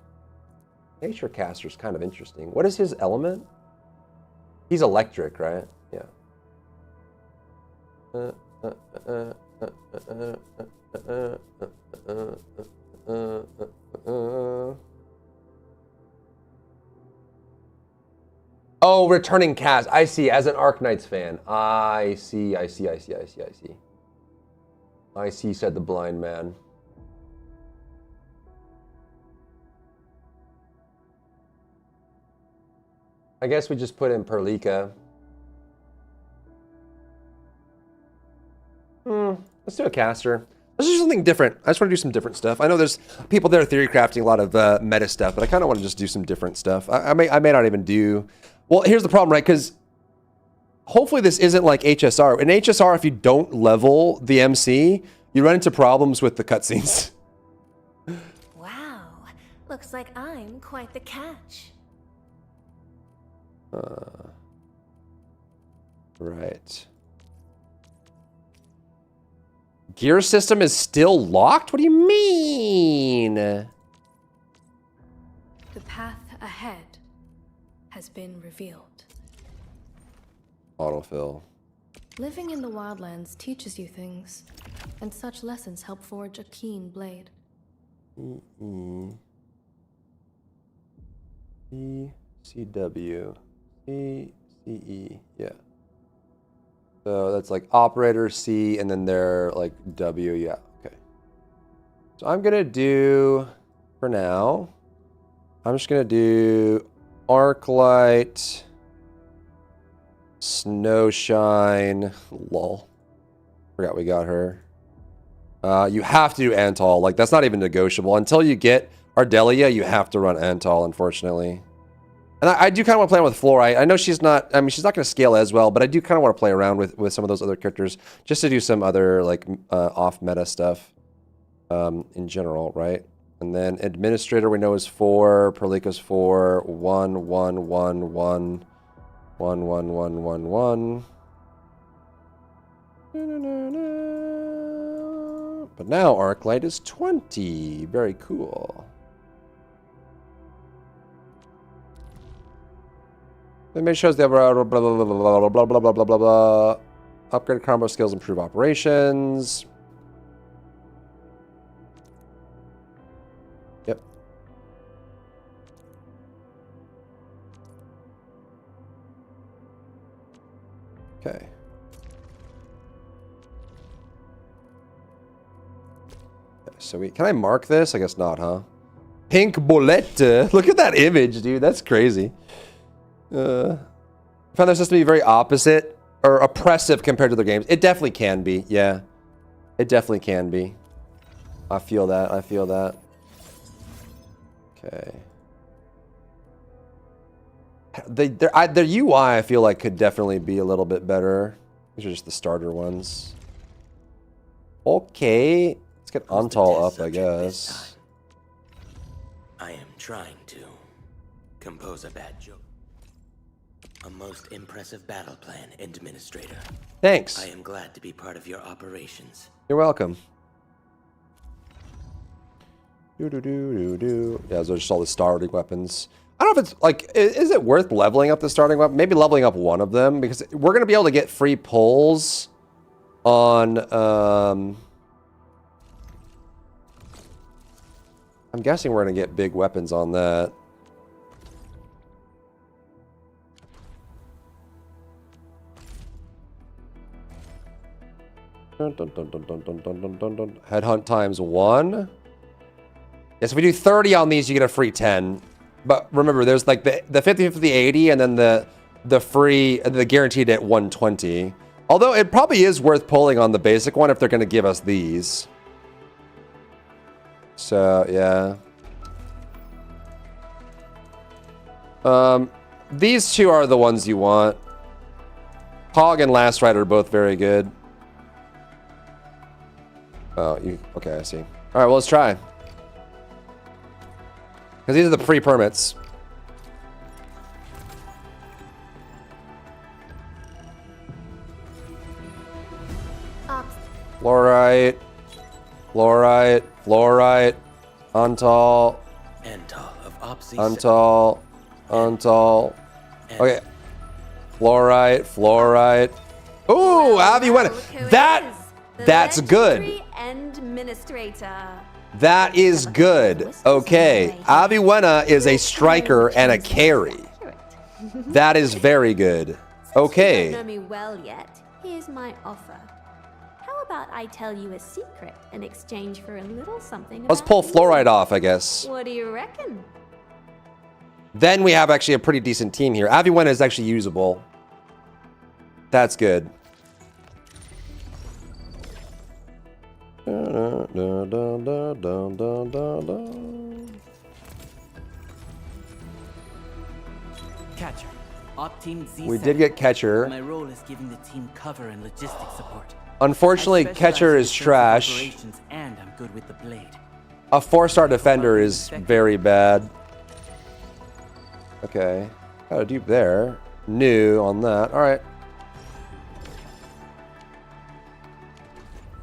Nature Caster's kind of interesting. What is his element? He's electric, right? Yeah. Oh, returning cast. I see. As an Arknights fan. I see, said the blind man. I guess we just put in Perlika. Let's do a caster. Let's do something different. I just want to do some different stuff. I know there's people there theory crafting a lot of meta stuff, but I kind of want to just do some different stuff. I may not even do... Well, here's the problem, right? Because hopefully this isn't like HSR. In HSR, if you don't level the MC, you run into problems with the cutscenes. Wow, looks like I'm quite the catch. Right. Gear system is still locked? What do you mean? The path ahead has been revealed. Autofill. Living in the wildlands teaches you things, and such lessons help forge a keen blade. ECW. CE. Yeah. So that's like operator C and then they're like W. Yeah. Okay. So I'm going to do, for now, I'm just going to do Arclight, Snowshine, lol. Forgot we got her. You have to do Antol. Like, that's not even negotiable. Until you get Ardelia, you have to run Antol, unfortunately. And I do kind of want to play with Flora. I know she's not, I mean, she's not going to scale as well, but I do kind of want to play around with some of those other characters just to do some other, like, off-meta stuff in general, right? And then Administrator we know is 4, Perlika's 4, 1, 1, 1, 1, 1, 1, 1, 1, 1. But now Arclight is 20. Very cool. It shows the blah blah blah blah blah blah blah blah blah blah blah. Upgrade combo skills, improve operations. Yep. Okay. So can I mark this? I guess not, huh? Pink Bolette. Look at that image, dude. That's crazy. I found their system to be very opposite or oppressive compared to their games. It definitely can be, yeah. It definitely can be. I feel that. Okay. Their UI, I feel like, could definitely be a little bit better. These are just the starter ones. Okay. Let's get Antol up, I guess. I am trying to compose a bad joke. A most impressive battle plan, Administrator. Thanks. I am glad to be part of your operations. You're welcome. Yeah, those are just all the starting weapons. I don't know if it's like, is it worth leveling up the starting weapon? Maybe leveling up one of them, because we're going to be able to get free pulls on, I'm guessing we're going to get big weapons on that. Headhunt times 1. Yes, if we do 30 on these, you get a free 10. But remember, there's like the 50, 50, 80, and then the free, the guaranteed at 120. Although it probably is worth pulling on the basic one if they're going to give us these. So, yeah. These two are the ones you want. Hog and Last Ride are both very good. Oh, okay, I see. All right, well, let's try. Because these are the free permits. Fluorite. Fluorite. Fluorite. Untal. Antal of Opsy. Untal. Untal. Okay. Fluorite. Fluorite. Ooh, Aviwena. That's good. Administrator. That is good. Okay. Aviwena is a striker and a carry. That is very good. Okay. You don't know me well yet. Here's my offer. How about I tell you a secret in exchange for a little something? Let's pull Fluorite off, I guess. What do you reckon? Then we have actually a pretty decent team here. Aviwena is actually usable. That's good. Catcher. Op team Z7. We did get Catcher. My role is giving the team cover and logistics support. Unfortunately, Catcher is trash. And I'm good with the blade. A 4-star defender is very bad. Okay. Got a dupe there. New on that. All right.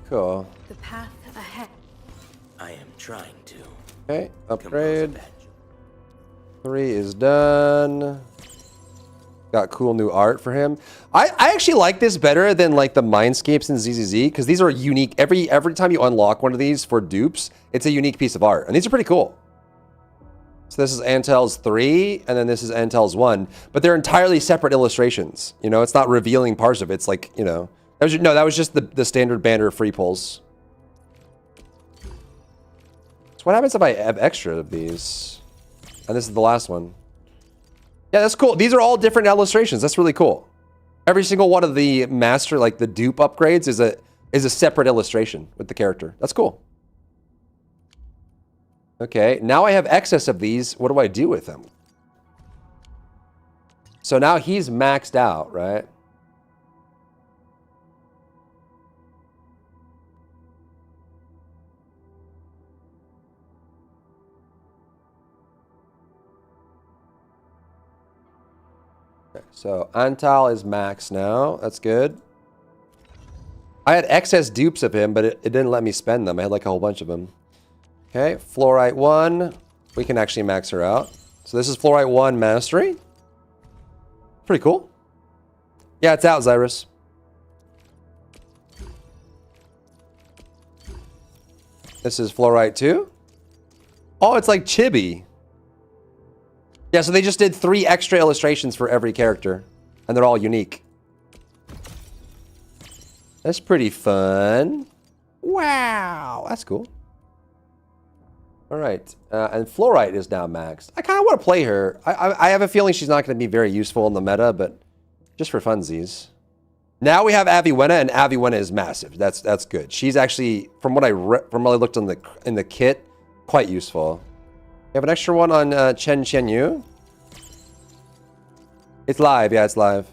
Cool. The path ahead. I am trying to. Okay, upgrade. 3 is done. Got cool new art for him. I actually like this better than like the Mindscapes and ZZZ because these are unique. Every time you unlock one of these for dupes, it's a unique piece of art, and these are pretty cool. So this is Antel's 3, and then this is Antel's 1, but they're entirely separate illustrations. You know, it's not revealing parts of it. It's like, you know, that was just the standard banner free pulls. So what happens if I have extra of these? And this is the last one. Yeah, that's cool. These are all different illustrations. That's really cool. Every single one of the master, like the dupe upgrades, is a separate illustration with the character. That's cool. Okay, now I have excess of these. What do I do with them? So now he's maxed out, right? Okay, so Antal is max now. That's good. I had excess dupes of him, but it didn't let me spend them. I had like a whole bunch of them. Okay, Fluorite 1. We can actually max her out. So this is Fluorite 1 Mastery. Pretty cool. Yeah, it's out, Zyrus. This is Fluorite 2. Oh, it's like Chibi. Yeah, so they just did 3 extra illustrations for every character. And they're all unique. That's pretty fun. Wow, that's cool. All right, and Fluorite is now maxed. I kind of want to play her. I have a feeling she's not going to be very useful in the meta, but just for funsies. Now we have Aviwena, and Aviwena is massive. That's good. She's actually, from what I looked in the kit, quite useful. We have an extra one on Chen Yu. It's live. Yeah, it's live.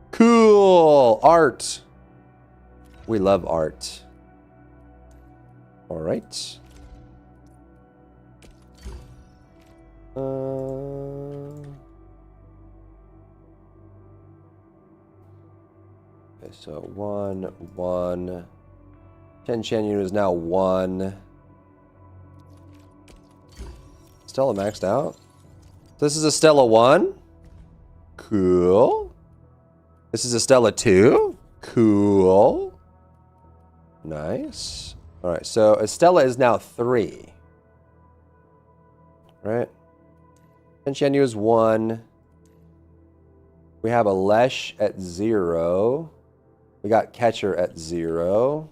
Cool art. We love art. All right. so 1, 1. Chen Qianyu is now 1. Stella maxed out. This is a Stella 1. Cool. This is a Stella 2. Cool. Nice. Alright, so Estella is now 3. Right? Chen Qianyu is 1. We have a Lesh at 0. We got Catcher at 0.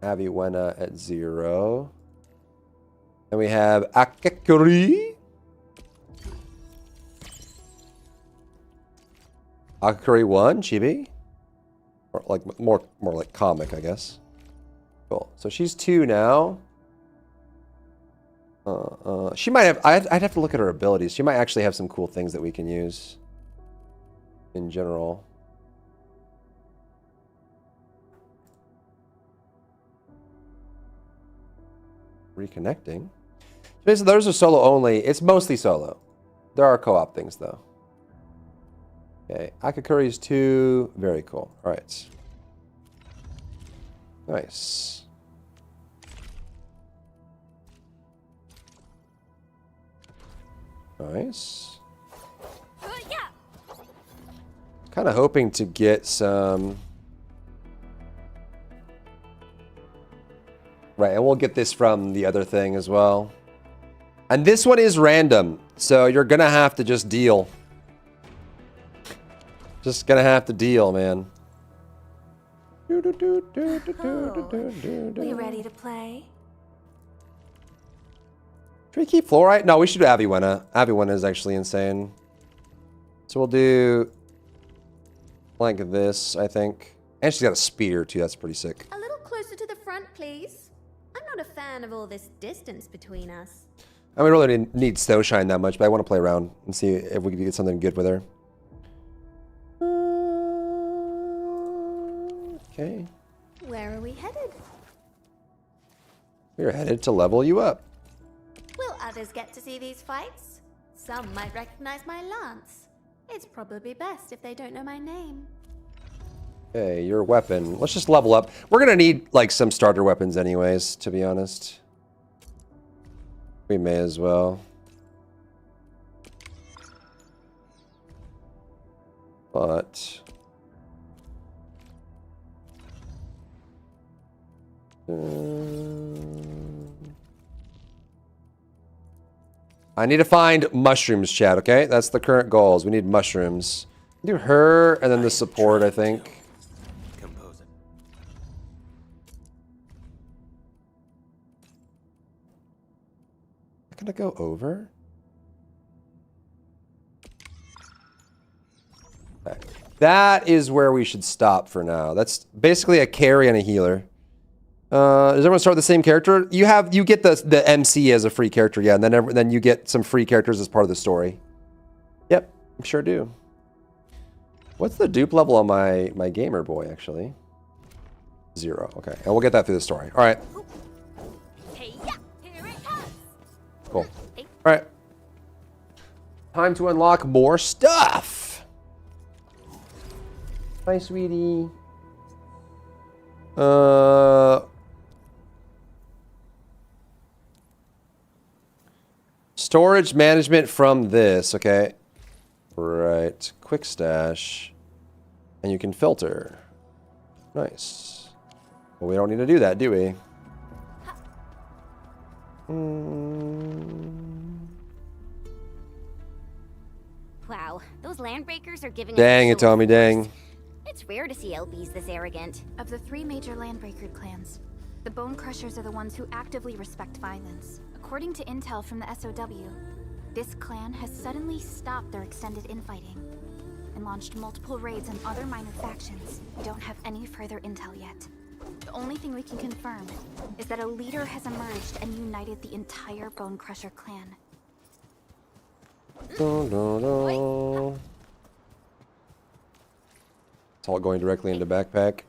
Aviwena at 0. And we have Akakuri. Akakuri 1, Chibi. Or like more like comic, I guess. Cool. So she's 2 now. She might have. I'd have to look at her abilities. She might actually have some cool things that we can use. In general. Reconnecting. Basically, those are solo only. It's mostly solo. There are co-op things though. Okay, Akakuri's 2. Very cool. All right. Nice. Nice. Kind of hoping to get some. Right, and we'll get this from the other thing as well. And this one is random, so you're gonna have to just deal. Just gonna have to deal, man. We ready to play? Should we keep Fluorite? No, we should do Aviwena. Aviwena is actually insane. So we'll do like this, I think. And she's got a spear too, that's pretty sick. A little closer to the front, please. I'm not a fan of all this distance between us. I mean, we really didn't need Snowshine that much, but I want to play around and see if we can get something good with her. Okay. Where are we headed? We're headed to level you up. Will others get to see these fights? Some might recognize my lance. It's probably best if they don't know my name. Okay, your weapon. Let's just level up. We're gonna need like some starter weapons anyways, to be honest. We may as well. But I need to find mushrooms, chat, okay? That's the current goals. We need mushrooms. Do her and then the support, I think. Compose it. Can I go over? Okay. That is where we should stop for now. That's basically a carry and a healer. Does everyone start with the same character? You get the MC as a free character, yeah, and then you get some free characters as part of the story. Yep, I sure do. What's the dupe level on my gamer boy actually? 0. Okay, and we'll get that through the story. All right. Cool. All right. Time to unlock more stuff. Hi, sweetie. Storage management from this, okay. Right, quick stash. And you can filter. Nice. Well, we don't need to do that, do we? Wow, those landbreakers are giving Dang us it, Tommy, dang. It's rare to see LBs this arrogant. Of the 3 major landbreaker clans, the Bone Crushers are the ones who actively respect violence. According to intel from the SOW, this clan has suddenly stopped their extended infighting and launched multiple raids on other minor factions. We don't have any further intel yet. The only thing we can confirm is that a leader has emerged and united the entire Bone Crusher clan. It's all going directly into backpack.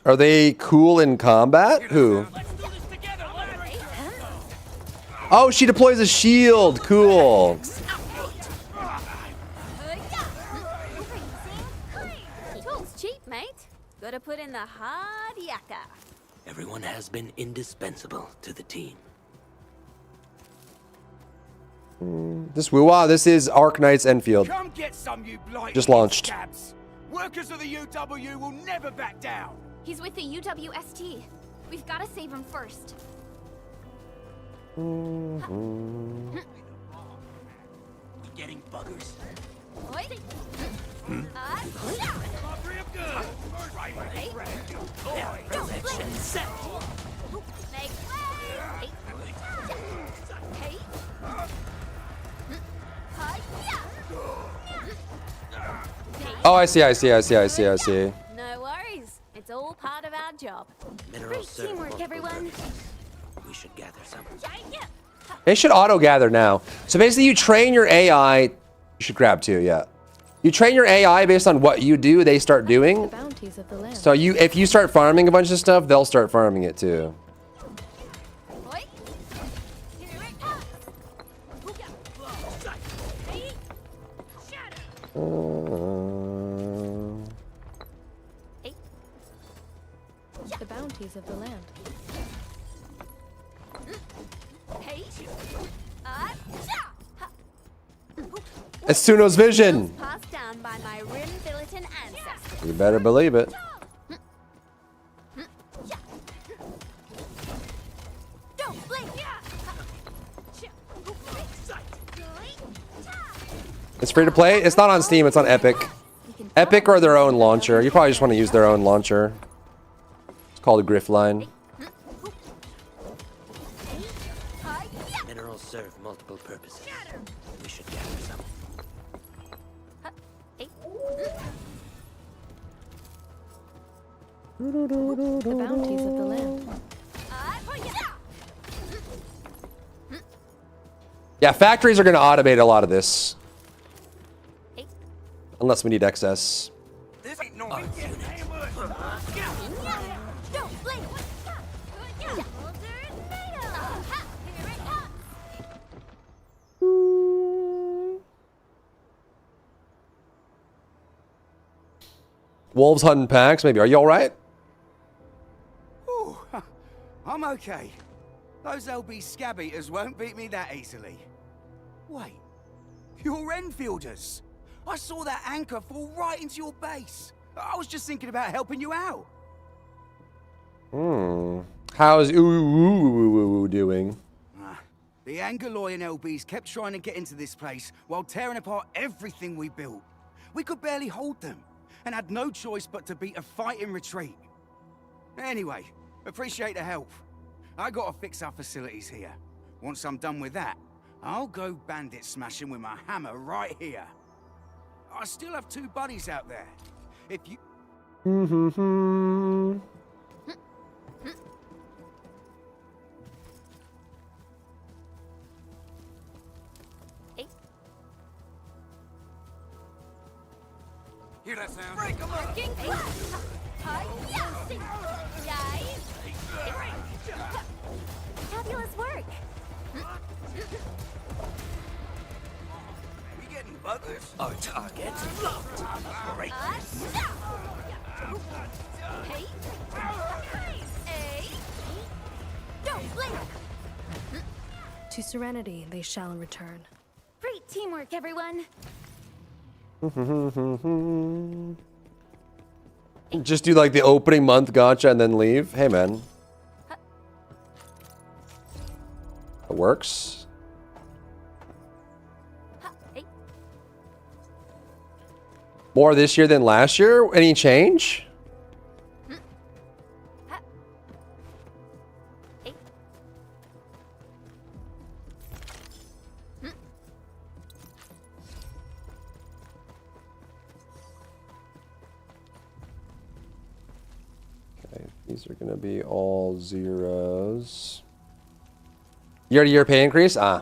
Are they cool in combat? Who? Oh, she deploys a shield. Cool. the hard yakka. Everyone has been indispensable to the team. This woo-wah, this is Arknights Endfield. Come get some, you blighted Just launched. scabs. Workers of the UW will never back down. He's with the UWST. We've got to save him first. We getting buggers? Direction set. Make way. Hey. Oh, I see. No worries. It's all part of our job. Mineral Great serve teamwork, multiple everyone. purposes. We should gather some. They should auto-gather now. So basically, you train your AI. You should grab two, yeah. You train your AI based on what you do, they start doing. The bounties of the land. So if you start farming a bunch of stuff, they'll start farming it too. The bounties of the land. It's Suno's vision. Passed down by my rim-billeted ancestors. You better believe it. Don't blink. It's free to play. It's not on Steam. It's on Epic. Epic or their own launcher. You probably just want to use their own launcher. It's called a Griffline. Minerals serve multiple purposes. We should gather some. The bounties of the land. Yeah, factories are going to automate a lot of this. Unless we need excess. This ain't no Don't blink. Wolves hunting packs, maybe. Are you alright? Ooh, I'm okay. Those LB scab eaters won't beat me that easily. Wait, you're Enfielders. I saw that anchor fall right into your base. I was just thinking about helping you out. How's Ooh doing? The Angaloy and LBs kept trying to get into this place while tearing apart everything we built. We could barely hold them, and had no choice but to beat a fight in retreat. Anyway, appreciate the help. I gotta fix our facilities here. Once I'm done with that, I'll go bandit smashing with my hammer right here. I still have 2 buddies out there. If you... Hear that sound? Break 'em up! Fabulous work. We getting buggers? Our target. Great. Don't blink. To serenity they shall return. Great teamwork, everyone. Just do like the opening month gacha and then leave. Hey man. It works. More this year than last year? Any change? Okay, these are going to be all zeros. Year-to-year pay increase? Ah.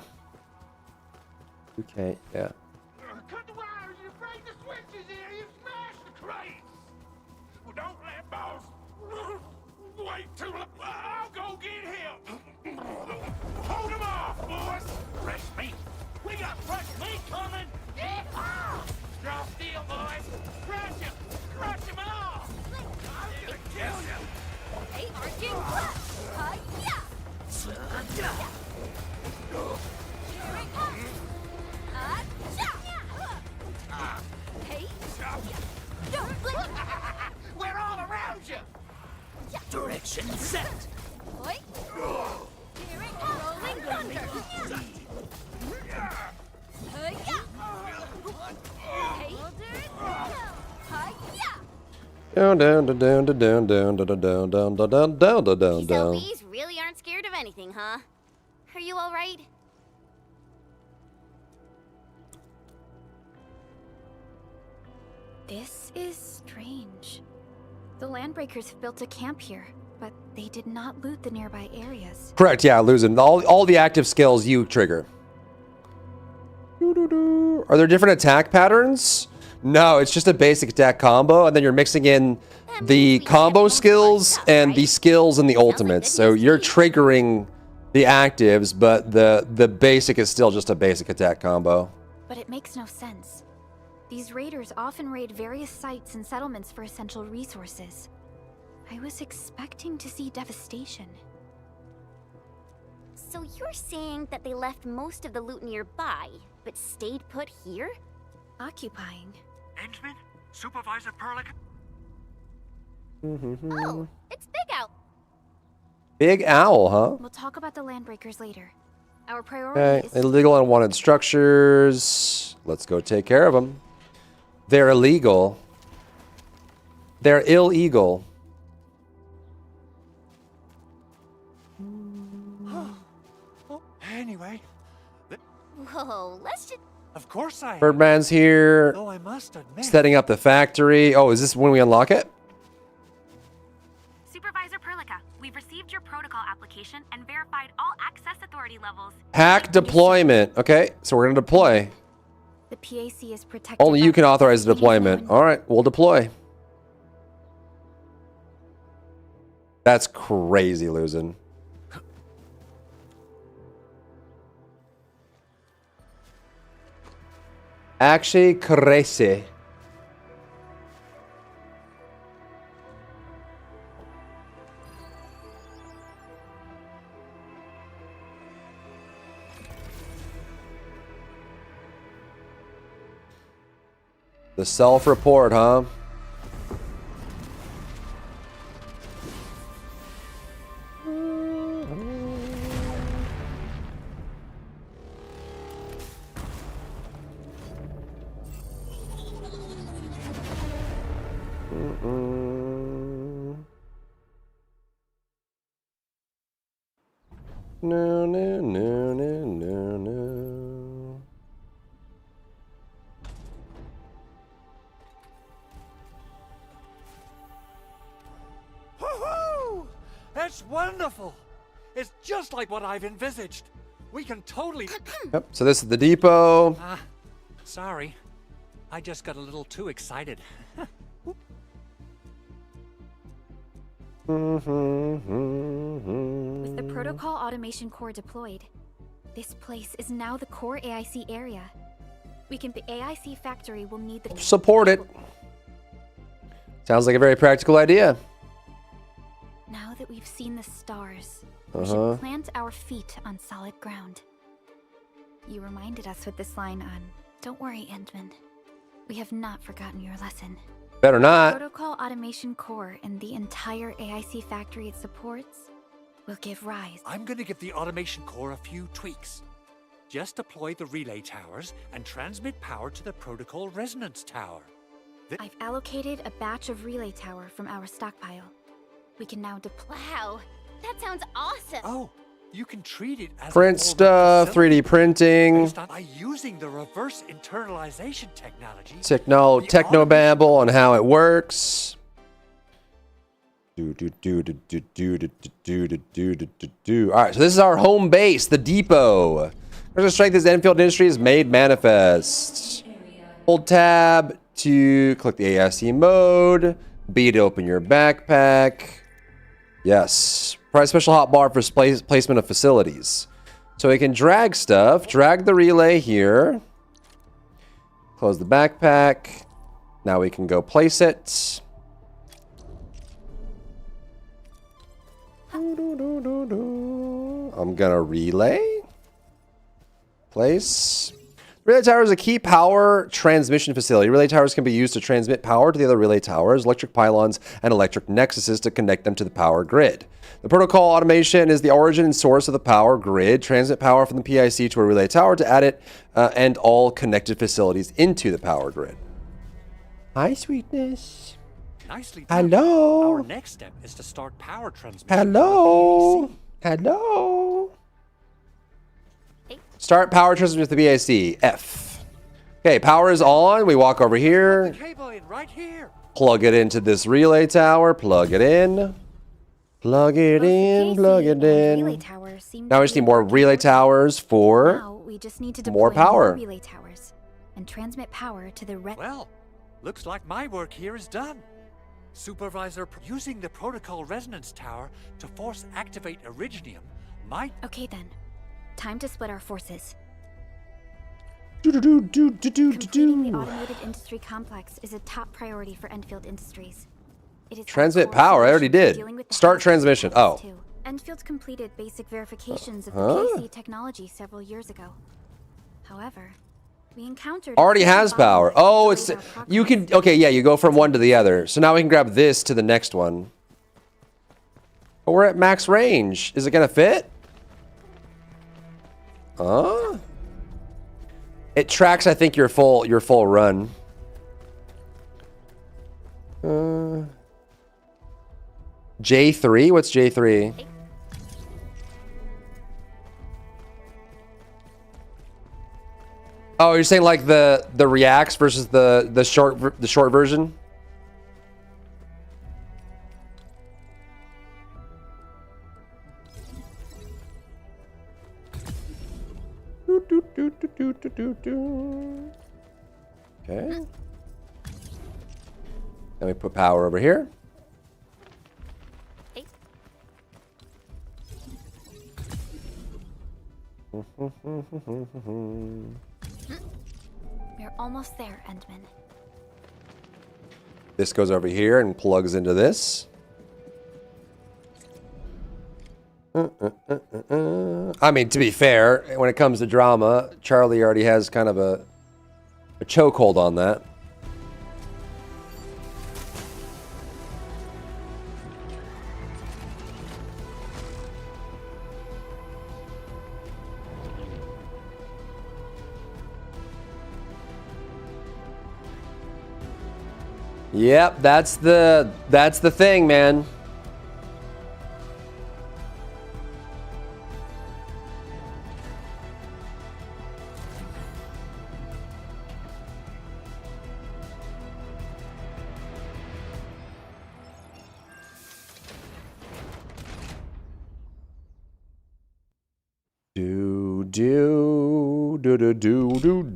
Okay, yeah. Cut the wires, you break the switches here, you smash the crates! Well, don't let boss wait till I'll go get him! Hold him off, boys! Fresh meat! We got fresh meat coming! Draw steel, boys! Crush him! Crush him off! I'm gonna kill We're all around you. Direction set. Oi. Here it comes. Rolling thunder. Hi-ya. Hey. Hi-ya. Down, down, down, down, down, down, down, down, down, down, down, down, down, These down. LBs really aren't scared of anything, huh? Are you all right? This is strange. The Landbreakers have built a camp here, but they did not loot the nearby areas. Correct, yeah, losing. All the active skills you trigger. Are there different attack patterns? No, it's just a basic attack combo, and then you're mixing in the combo skills and the skills and the ultimates. So you're triggering the actives, but the basic is still just a basic attack combo. But it makes no sense. These raiders often raid various sites and settlements for essential resources. I was expecting to see devastation. So you're saying that they left most of the loot nearby, but stayed put here? Occupying. Endman? Supervisor Perlick? Oh, it's Big Owl. Big Owl, huh? We'll talk about the Landbreakers later. Our priority Okay, is illegal unwanted structures. Let's go take care of them. They're illegal. They're illegal. Anyway, Whoa, let's just... Of course I am. Birdman's here. Though I must admit, Setting up the factory. Oh, is this when we unlock it? Supervisor Perlica, we've received your protocol application and verified all access authority levels. Hack deployment. Okay, so we're gonna deploy. the PAC is protected. Only you by can authorize the deployment. All right, we'll deploy. That's crazy losing. Actually crazy. The self-report, huh? No, no, no, no, no, no. Woohoo! That's wonderful. It's just like what I've envisaged. We can totally. Yep, so this is the depot. Sorry. I just got a little too excited. With the Protocol Automation Core deployed, this place is now the core AIC area. The AIC factory will need the... Support it. Sounds like a very practical idea. Now that we've seen the stars, we should plant our feet on solid ground. You reminded us with this line on, "Don't worry, Endman. We have not forgotten your lesson." Better not. Protocol Automation Core and the entire AIC factory it supports will give rise. I'm going to give the automation core a few tweaks. Just deploy the relay towers and transmit power to the protocol resonance tower. I've allocated a batch of relay tower from our stockpile. We can now deploy. Wow, that sounds awesome. Oh, you can treat it as Print stuff, 3D printing. by using the reverse internalization technology. Technobabble on how it works. All right, so this is our home base, the depot. There's a strength as Enfield Industry is made manifest. Hold tab to click the AIC mode. B to open your backpack. Yes. Price special hotbar for placement of facilities. So we can drag stuff. Drag the relay here. Close the backpack. Now we can go place it. I'm gonna relay. Place. Relay tower is a key power transmission facility. Relay towers can be used to transmit power to the other relay towers, electric pylons, and electric nexuses to connect them to the power grid. The protocol automation is the origin and source of the power grid. Transmit power from the PIC to a relay tower to add it and all connected facilities into the power grid. Hi, sweetness. Nicely done. Hello. Our next step is to start power transmission. Hello. Hello. Start power transmission with the BIC. F. Okay, power is on. We walk over here. Cable in right here. Plug it into this relay tower. Plug it in. Plug it in. Plug it in. Now we just need more relay towers for Now we just need to more deploy power. relay towers and transmit power to the Well, looks like my work here is done. Supervisor, using the protocol resonance tower to force activate Originium might... Okay then. Time to split our forces. Completing Completing the automated industry complex is a top priority for Endfield Industries. It is Transmit power. I already did. Start transmission. Oh. Endfield's completed basic verifications of the PC technology several years ago. However, we encountered Already has power. Oh, it's you can. Okay, yeah, you go from one to the other. So now we can grab this to the next one. But we're at max range. Is it gonna fit? It tracks, I think, your full run. J3? What's J3? Oh, you're saying like the reacts versus the short version? Okay. Then we put power over here. We're almost there, Endman. This goes over here and plugs into this. I mean, to be fair, when it comes to drama, Charlie already has kind of a chokehold on that. Yep, that's the thing, man.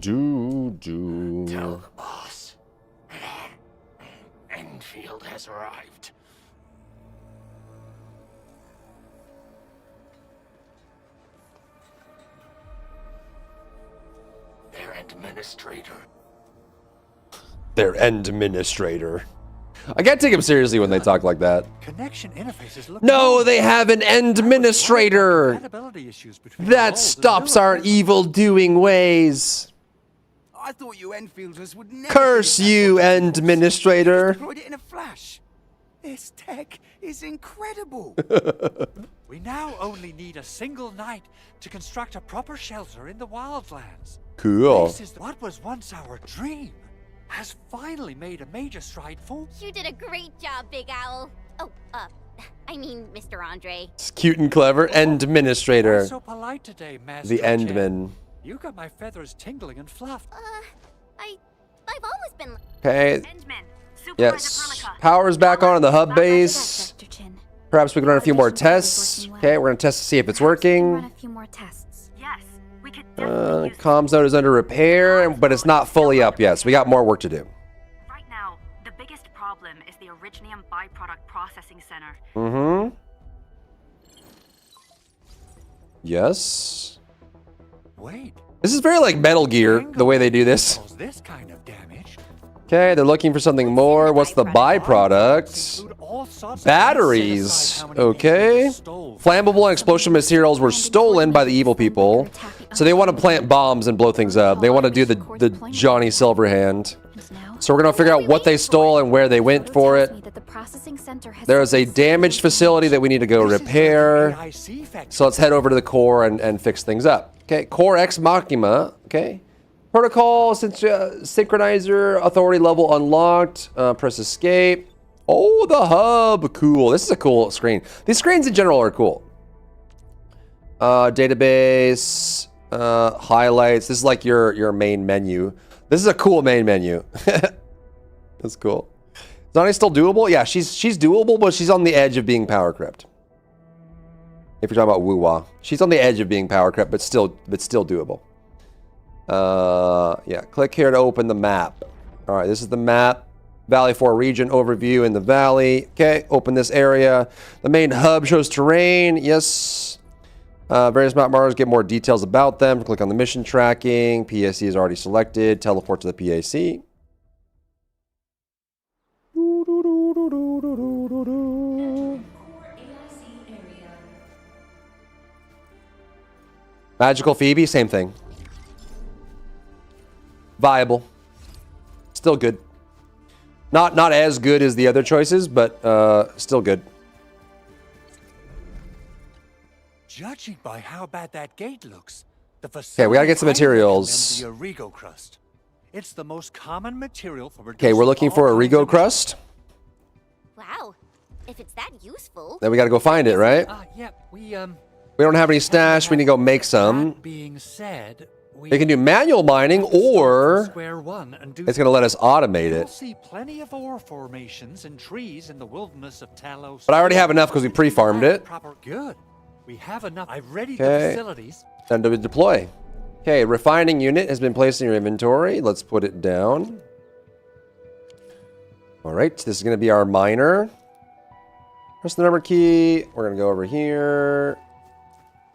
Do. Tell the boss. Enfield has arrived. Their administrator. I can't take him seriously when they talk like that. Connection interfaces look No, they have an administrator that stops our evil doing ways. I thought you Enfielders would never Curse you, administrator. deployed it in a flash. This tech is incredible. We now only need a single night to construct a proper shelter in the wildlands. Cool. This is what was once our dream. Has finally made a major stride forward. You did a great job, Big Owl. Oh, I mean, Mr. Andre. It's cute and clever. Administrator. You're so polite today, Master The Chen. Endman. You got my feathers tingling and fluffed. I've always been. Okay. Yes. Power's back on in the hub base. Perhaps we can run a few more tests. Okay, we're gonna test to see if it's working. A few more tests. Yes, we could Comms node is under repair, but it's not fully up yet, so we got more work to do. Right now, the biggest problem is the Originium byproduct processing center. Mm-hmm. Yes. Wait. This is very like Metal Gear, the way they do this. This kind of damage. Okay, they're looking for something more. What's the byproduct? Batteries. Okay. flammable and explosive materials were stolen by the evil people. So they want to plant bombs and blow things up. They want to do the Johnny Silverhand. So we're going to figure out what they stole and where they went for it. There is a damaged facility that we need to go repair. So let's head over to the core and fix things up. Okay, core Ex Machina. Okay. Protocol, synchronizer, authority level unlocked. Press escape. Oh, the hub. Cool. This is a cool screen. These screens in general are cool. Database. Highlights. This is like your main menu. This is a cool main menu. That's cool. Is Nani still doable? Yeah, she's doable, but she's on the edge of being power crept. If you're talking about Woo-Wah. She's on the edge of being power crept, but still doable. Yeah, click here to open the map. All right, this is the map. Valley 4 region overview in the valley. Okay, open this area. The main hub shows terrain. Yes. Various map markers get more details about them. Click on the mission tracking. PSC is already selected. Teleport to the PAC. Magical Phoebe, same thing. Viable. Still good. Not as good as the other choices, but still good. Judging by how bad that gate looks, okay, we gotta get some materials. The Origo crust. It's the most common material for. Okay, we're looking for Origo crust. Wow, if it's that useful. Then we gotta go find it, right? Yeah, we don't have any stash. We need to go make some. Being said, we can do manual mining, or it's gonna let us automate it. You'll see plenty of ore formations and trees in the wilderness of Talos. But I already have enough because we pre-farmed it. Good. We have enough. I've readied the facilities. Time to deploy. Okay, refining unit has been placed in your inventory. Let's put it down. All right, this is going to be our miner. Press the number key. We're going to go over here.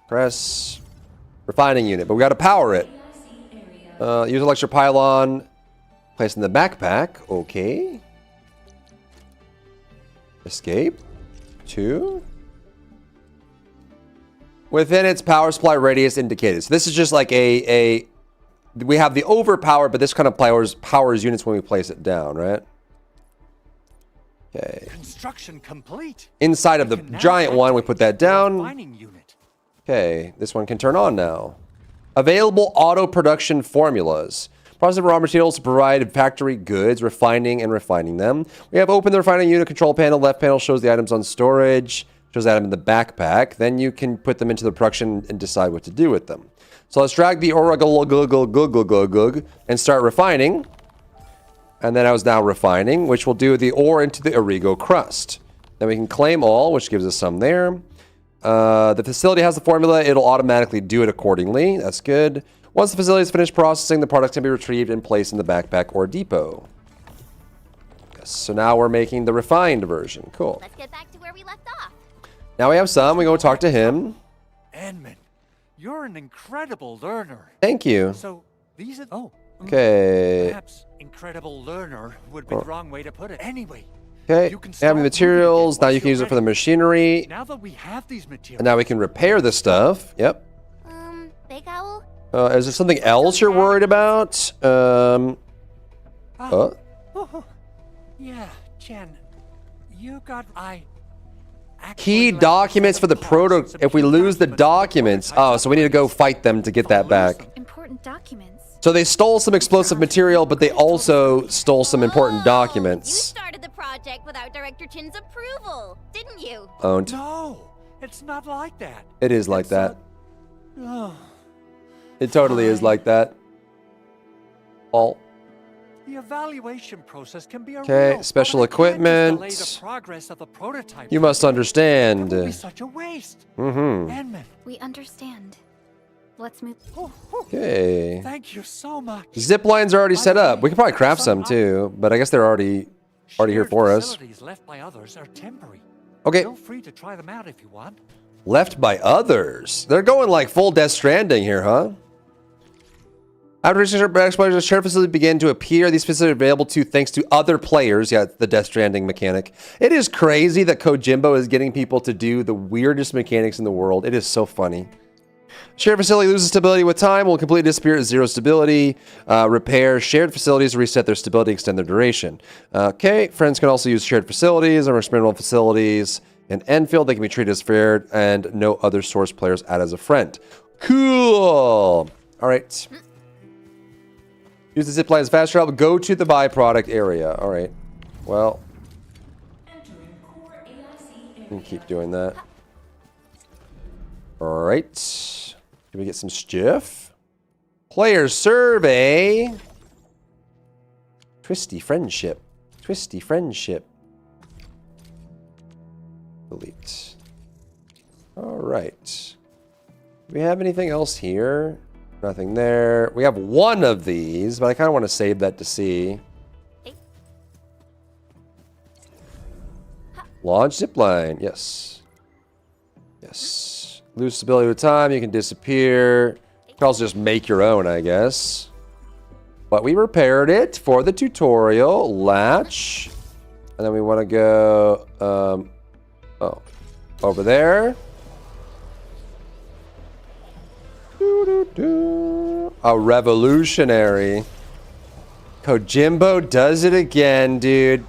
Press refining unit, but we got to power it. Use electric pylon. Place in the backpack. Okay. Escape. 2. Within its power supply radius indicated. So this is just like we have the overpower, but this kind of powers units when we place it down, right? Okay. Construction complete. Inside of the giant one, we put that down. Okay, this one can turn on now. Available auto production formulas. Process of raw materials to provide factory goods, refining and refining them. We have opened the refining unit control panel. Left panel shows the items on storage. Shows the item in the backpack. Then you can put them into the production and decide what to do with them. So let's drag the ore and start refining. And then I was now refining, which will do the ore into the Origo crust. Then we can claim all, which gives us some there. The facility has the formula. It'll automatically do it accordingly. That's good. Once the facility is finished processing, the products can be retrieved and placed in the backpack or depot. Yes, so now we're making the refined version. Cool. Let's get back to where we left off. Now we have some. We go talk to him. Edmund, you're an incredible learner. Thank you. So these are okay. Perhaps incredible learner would be the wrong way to put it. Anyway. Okay. Have the materials. Now you can use it for the machinery. Now that we have these materials. And now we can repair the stuff. Yep. Big Owl? Is there something else you're worried about? Yeah, Jen. You got Key documents for the proto. If we lose the documents, so we need to go fight them to get that back. Important documents. So they stole some explosive material, but they also stole some important You documents. started the project without Director Chin's approval, didn't you? Owned. No, it's not like that. It is like that. It totally is like that. All. The evaluation process can be a Okay, special equipment. The progress of the prototype. You must understand. That would be such a waste. Mm-hmm. We understand. Let's move. Okay. Thank you so much. Zip lines are already set up. We could probably craft some too, but I guess they're already here for us. Facilities left by others are temporary. Okay. Feel free to try them out if you want. Left by others. They're going like full Death Stranding here, huh? After explosions, shared facilities begin to appear. These facilities are available to thanks to other players. Yeah, the Death Stranding mechanic. It is crazy that Kojimbo is getting people to do the weirdest mechanics in the world. It is so funny. Shared facility loses stability with time, will completely disappear at 0 stability. Repair shared facilities, reset their stability, extend their duration. Okay, friends can also use shared facilities or experimental facilities. In Endfield, they can be treated as fair, and no other source players add as a friend. Cool. All right. Use the zip line as fast travel. Go to the byproduct area. All right. Well, we can keep doing that. All right. Can we get some stuff? Player survey. Twisty friendship. Twisty friendship. Delete. All right. Do we have anything else here? Nothing there. We have one of these, but I kind of want to save that to see. Launch zipline. Yes. Yes. Lose stability with time. You can disappear. You can also just make your own, I guess. But we repaired it for the tutorial. Latch. And then we want to go over there. A revolutionary. Kojimbo does it again, dude.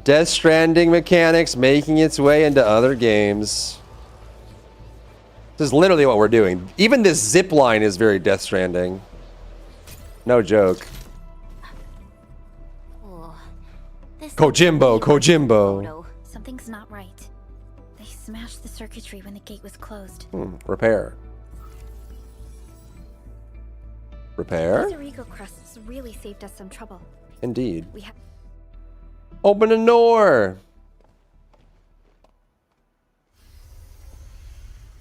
Death Stranding mechanics making its way into other games. This is literally what we're doing. Even this zip line is very Death Stranding. No joke. Kojimbo, Kojimbo. Something's not right. They smashed the circuitry when the gate was closed. Repair. Repair? Those Origo crusts really saved us some trouble. Indeed. We have Open the door.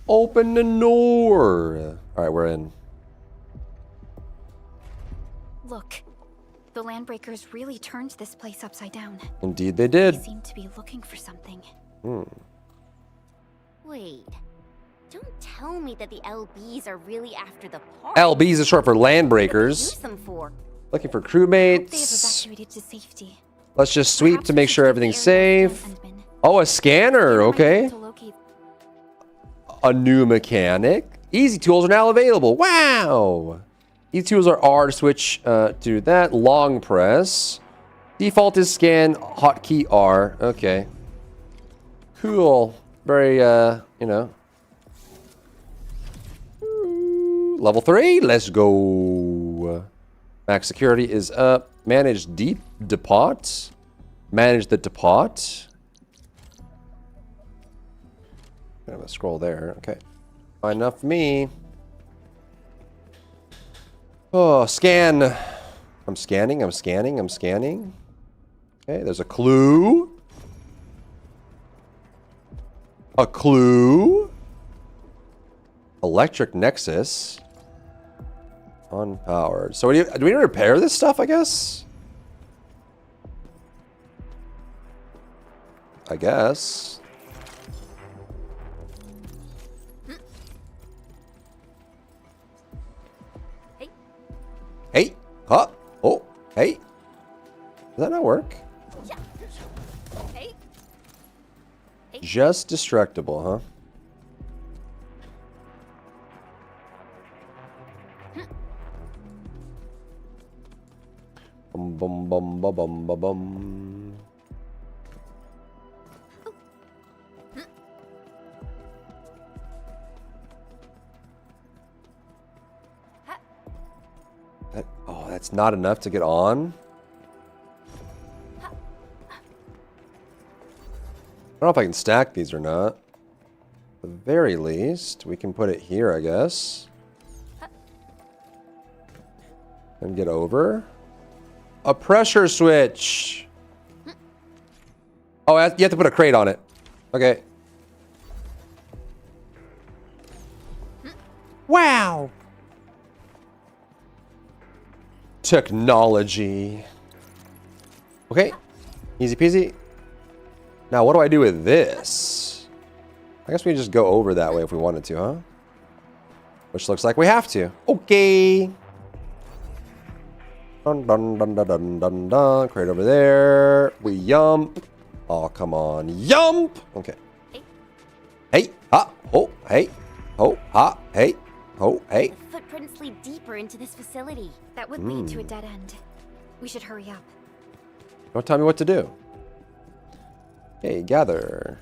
Open the door. All right, we're in. Look. The Landbreakers really turned this place upside down. Indeed they did. They seem to be looking for something. Wait. Don't tell me that the LBs are really after the park. LBs is short for Landbreakers. Use them for. Looking for They have crewmates. evacuated to safety. Let's just sweep to make sure everything's safe. Oh, a scanner. Okay. A new mechanic. Easy tools are now available. Wow. These tools are R to switch to that. Long press. Default is scan. Hotkey R. Okay. Cool. Very, you know. Level 3. Let's go. Max security is up. Manage depot. Manage the depot. I'm gonna scroll there. Okay. Fine enough for me. Oh, scan. I'm scanning. I'm scanning. I'm scanning. Okay, there's a clue. A clue. Electric nexus. Unpowered. So do we need to repair this stuff, I guess? I guess. Hey. Huh. Oh. Hey. Does that not work? Hey. Just destructible, huh? Bum bum bum bum bum bum bum. Oh, that's not enough to get on? I don't know if I can stack these or not. At the very least, we can put it here, I guess. And get over. A pressure switch. Oh, you have to put a crate on it. Okay. Wow. Technology. Okay. Easy peasy. Now, what do I do with this? I guess we can just go over that way if we wanted to, huh? Which looks like we have to. Okay. Dun dun dun dun dun dun dun. Crate over there. We yump. Oh, come on. Yump! Okay. Hey, ha, ho, hey, ho, ha, hey, ho, hey. The footprints lead deeper into this facility. That would lead to a dead end. We should hurry up. Don't tell me what to do. Hey, gather.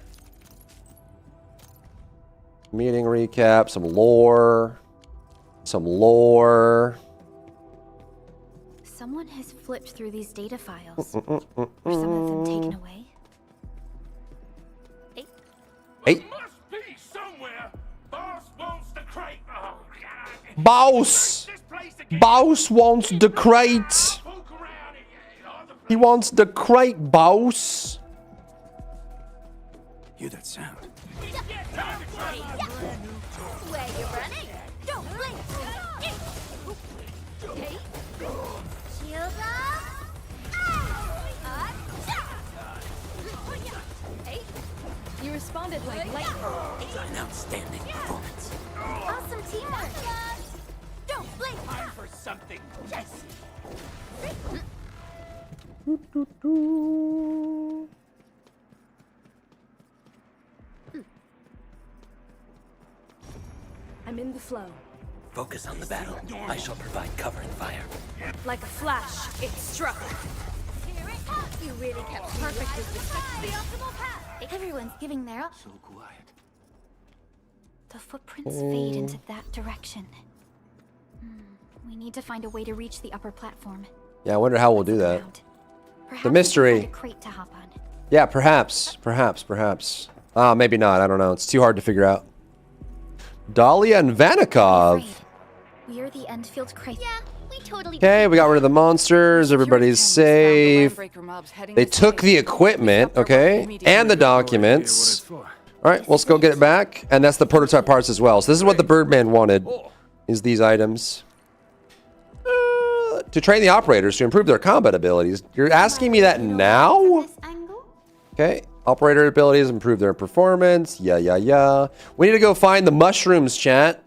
Meeting recap, some lore. Some lore. Someone has flipped through these data files. Were some of them taken away? Hey. Must be somewhere. Boss wants the crate. Oh, God. Boss! Boss wants the crate! He wants the crate, boss! Hear that sound? Where you running? Don't blink! Hey. Shield up! Hey. You responded like lightning. An outstanding performance. Awesome teamwork! Don't blink! Time for something. Yes. I'm in the flow. Focus on the battle. I shall provide cover and fire. Like a flash, it struck. You really kept perfect with respect to the optimal path. Everyone's giving their up. So quiet. The footprints fade into that direction. We need to find a way to reach the upper platform. Yeah, I wonder how we'll do that. Perhaps The we can mystery. find a crate to hop on. Yeah, perhaps. Ah, maybe not. I don't know. It's too hard to figure out. Dahlia and Vanikov. We are the Endfield crate. Yeah, we totally. Okay, we got rid of the monsters. Everybody's safe. They took the equipment, okay, and the documents. All right, let's go get it back. And that's the prototype parts as well. So this is what the Birdman wanted, is these items. To train the operators to improve their combat abilities. You're asking me that now? Okay. Operator abilities improve their performance. Yeah. We need to go find the mushrooms, chat.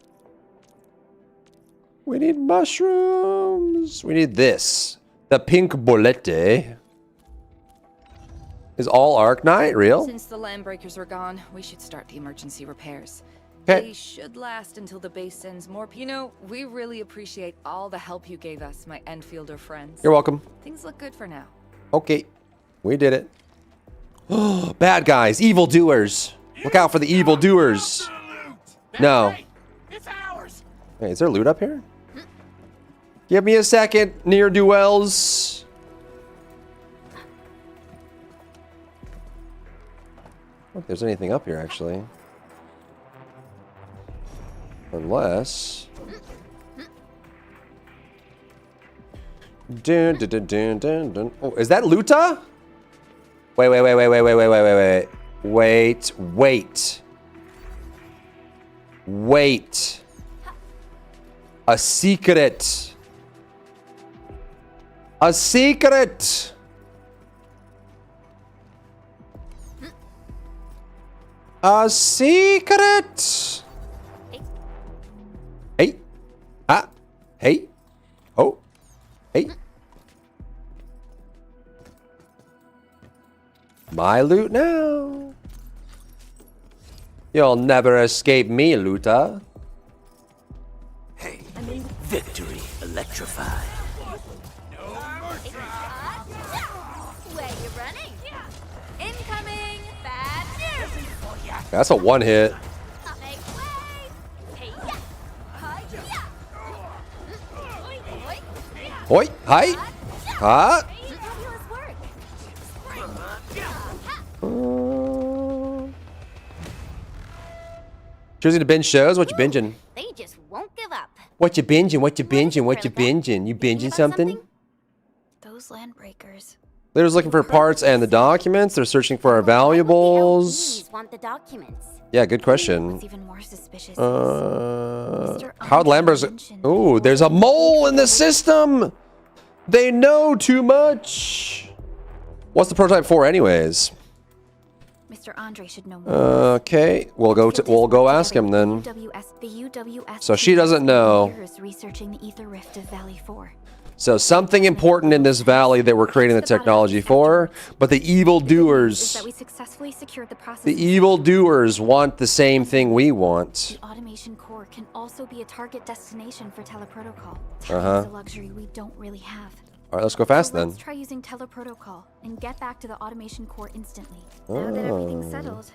We need mushrooms. We need this. The pink bolete. Is all Arknight real? Since the landbreakers were gone, we should start the emergency repairs. Okay. They should last until the base sends more people. You know, we really appreciate all the help you gave us, my Enfielder friends. You're welcome. Things look good for now. Okay. We did it. Bad guys. Evil doers. Look out for the evil doers. No. It's ours. Hey, is there loot up here? Give me a second, ne'er-do-wells. I don't think there's anything up here, actually. Unless... Dun, dun, dun, dun, dun, dun. Oh, is that Luta? Wait. Wait. A secret. A secret. A secret. Hey. Ah. Hey. Oh. Hey. My loot now. You'll never escape me, Luta. Hey, victory electrified. Where you running? Incoming! Bad news! That's a one hit. Make way! Hey, yeah! Hi, yeah! Oi, hi. Ha. Fabulous work! Choosing to binge shows? What you binging? They just won't give up. What you binging? What you binging? What you binging? You binging something? Those landbreakers. They're just looking for parts and the documents. They're searching for our valuables. Please want the documents. Yeah, good question. What's even more suspicious Howard Lambert's... Ooh, there's a mole in the system! They know too much! What's the prototype for anyways? Mr. Andre should know more. Okay, we'll go ask him then. So she doesn't know. Researching the ether rift of Valley 4. So something important in this valley that we're creating the technology for, but the evildoers, That we successfully secured the process. the evildoers want the same thing we want. The automation core can also be a target destination for teleprotocol. Uh-huh. It's a luxury we don't really have. All right, let's go fast then. Let's try using teleprotocol and get back to the automation core instantly. Now that everything's settled,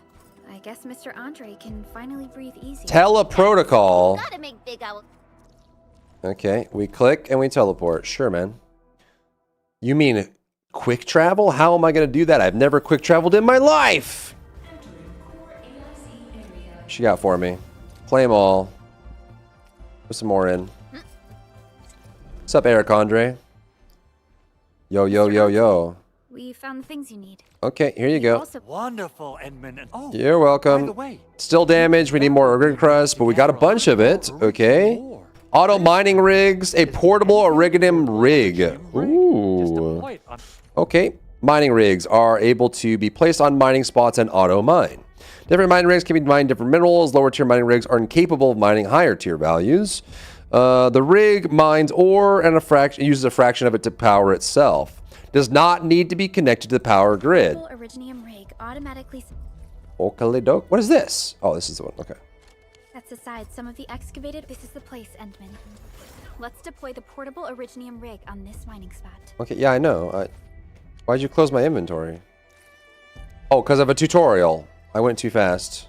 I guess Mr. Andre can finally breathe easy. Teleprotocol. Gotta make Big Owl. Okay, we click and we teleport. Sure, man. You mean quick travel? How am I going to do that? I've never quick traveled in my life. What she got for me? Claim all. Put some more in. What's up, Eric Andre? Yo, yo, yo, yo. We found the things you need. Okay, here you go. Wonderful, Edmund. And oh, You're by the welcome. way, Still damaged. We need more rig crust, but we got a bunch of it. Okay. Auto mining rigs, a portable iridium rig. Ooh. Okay. Mining rigs are able to be placed on mining spots and auto mine. Different mining rigs can be mined different minerals. Lower tier mining rigs are incapable of mining higher tier values. The rig mines ore and uses a fraction of it to power itself. Does not need to be connected to the power grid. Iridium rig automatically. Okalidoke. What is this? Oh, this is the one. Okay. Sets aside some of the excavated. This is the place, Endman. Let's deploy the portable iridium rig on this mining spot. Okay, yeah, I know. Why'd you close my inventory? Oh, because of a tutorial. I went too fast.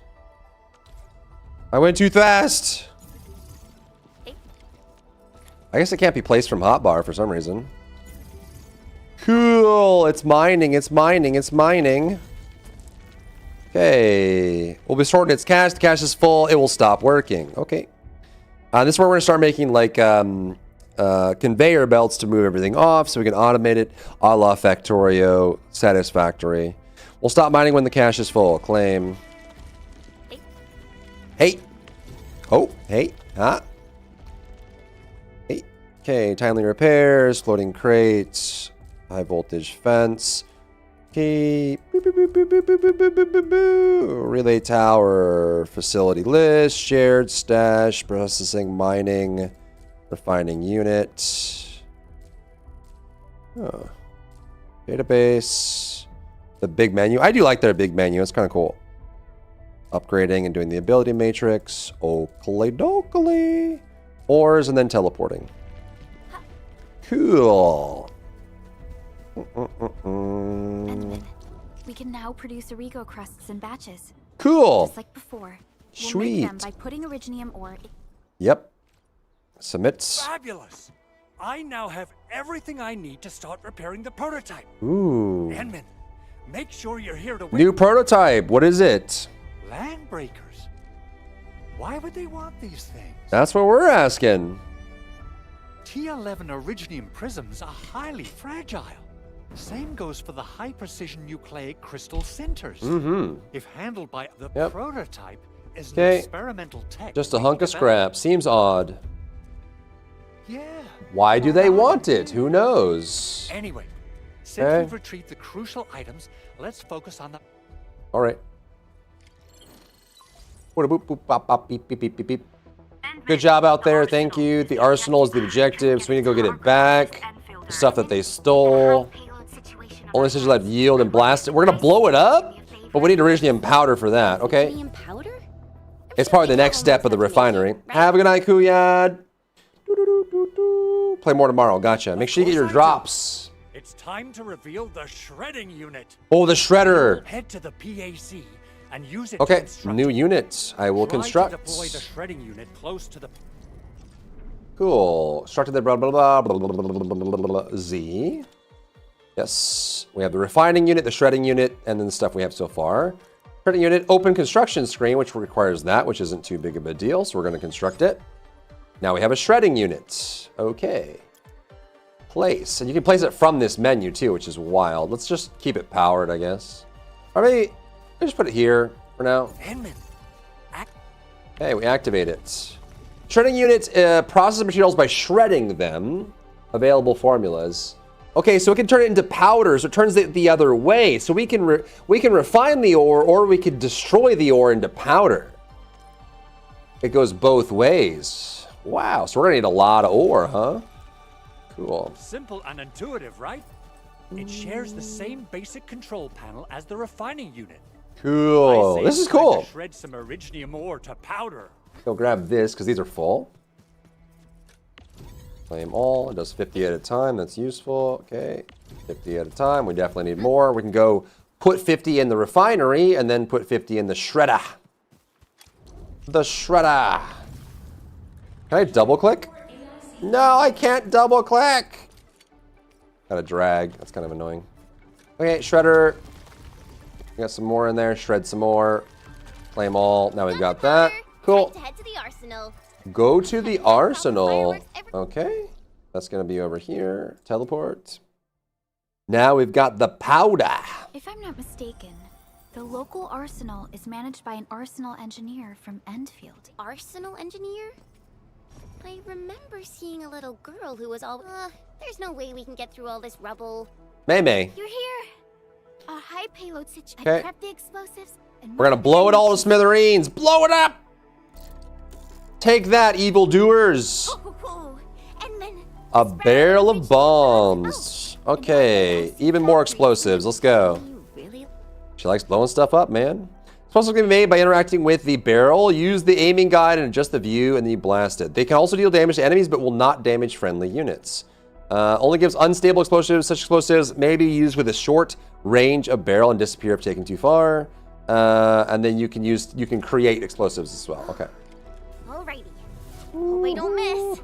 I went too fast! I guess it can't be placed from hotbar for some reason. Cool! It's mining, it's mining, it's mining. Okay. We'll be sorting its cache. The cache is full. It will stop working. Okay. This is where we're going to start making like conveyor belts to move everything off so we can automate it a la Factorio Satisfactory. We'll stop mining when the cache is full. Claim. Hey. Oh, hey. Huh? Hey. Okay. Timely repairs. Floating crates. High voltage fence. Okay. Relay tower. Facility list. Shared stash. Processing mining. Refining unit. Oh. Database. The big menu. I do like their big menu. It's kind of cool. Upgrading and doing the ability matrix. Oakley-dokley. Ores and then teleporting. Cool. Endman, we can now produce Origo crusts in batches. Cool. Just like before. Sweet. We'll make them by putting iridium ore. Yep. Submits. fabulous. I now have everything I need to start repairing the prototype. Ooh. Endman, make sure you're here to New prototype. What is it? Land breakers. Why would they want these things? That's what we're asking. T11 iridium prisms are highly fragile. Same goes for the high-precision nucleic crystal centers. Mm-hmm. If handled by the prototype is an Okay. experimental tech. Just a hunk of scrap. Seems odd. Yeah. Why do they want it? Who knows? Anyway, since we've retrieved the crucial items, let's focus on the... All right. Boop, boop, bop, bop, beep, beep, beep, beep, beep. Good job out there. Thank you. The arsenal is the objective, so we need to go get it back. The stuff that they stole. Only sigil left, yield and blast it. We're gonna blow it up, but we need iridium powder for that. Okay. Iridium powder? It's probably the next step of the refinery. Have a good night, Kuyad. Play more tomorrow. Gotcha. Make sure you get your drops. It's time to reveal the shredding unit. Oh, the shredder. Head to the PAC and use it to Okay, construct. new unit. I will Try construct. to deploy the shredding unit close to the... Cool. Constructed the blah, blah, blah, blah, blah, blah, blah, blah, blah, blah, Z. Yes. We have the refining unit, the shredding unit, and then the stuff we have so far. Shredding unit, open construction screen, which requires that, which isn't too big of a deal, so we're going to construct it. Now we have a shredding unit. Okay. Place. And you can place it from this menu too, which is wild. Let's just keep it powered, I guess. Or maybe I just put it here for now. Okay, we activate it. Shredding units process materials by shredding them. Available formulas. Okay, so it can turn it into powder, so it turns it the other way. So we can refine the ore, or we can destroy the ore into powder. It goes both ways. Wow, so we're gonna need a lot of ore, huh? Cool. Simple and intuitive, right? It shares the same basic control panel as the refining unit. Cool. This is cool. Shred some originium ore to powder. Go grab this because these are full. Claim all. It does 50 at a time. That's useful. Okay. 50 at a time. We definitely need more. We can go put 50 in the refinery and then put 50 in the shredder. The shredder. Can I double click? No, I can't double click. Gotta drag. That's kind of annoying. Okay, shredder. We got some more in there. Shred some more. Claim all. Now we've got that. Cool. To head to the arsenal. Go to the arsenal. Okay. That's gonna be over here. Teleport. Now we've got the powder. If I'm not mistaken, the local arsenal is managed by an arsenal engineer from Endfield. Arsenal engineer? I remember seeing a little girl who was all... there's no way we can get through all this rubble. May. You're here! A high payload situation. Okay. I prepped the explosives and... We're gonna blow it all to smithereens. Blow it up! Take that, evildoers! And then... A barrel of bombs. Okay, even more explosives. Let's go. She likes blowing stuff up, man. Explosives can be made by interacting with the barrel. Use the aiming guide and adjust the view, and then you blast it. They can also deal damage to enemies, but will not damage friendly units. Only gives unstable explosives. Such explosives may be used with a short range of barrel and disappear if taken too far. And then you can create explosives as well. Okay. Alrighty. Hope I don't miss.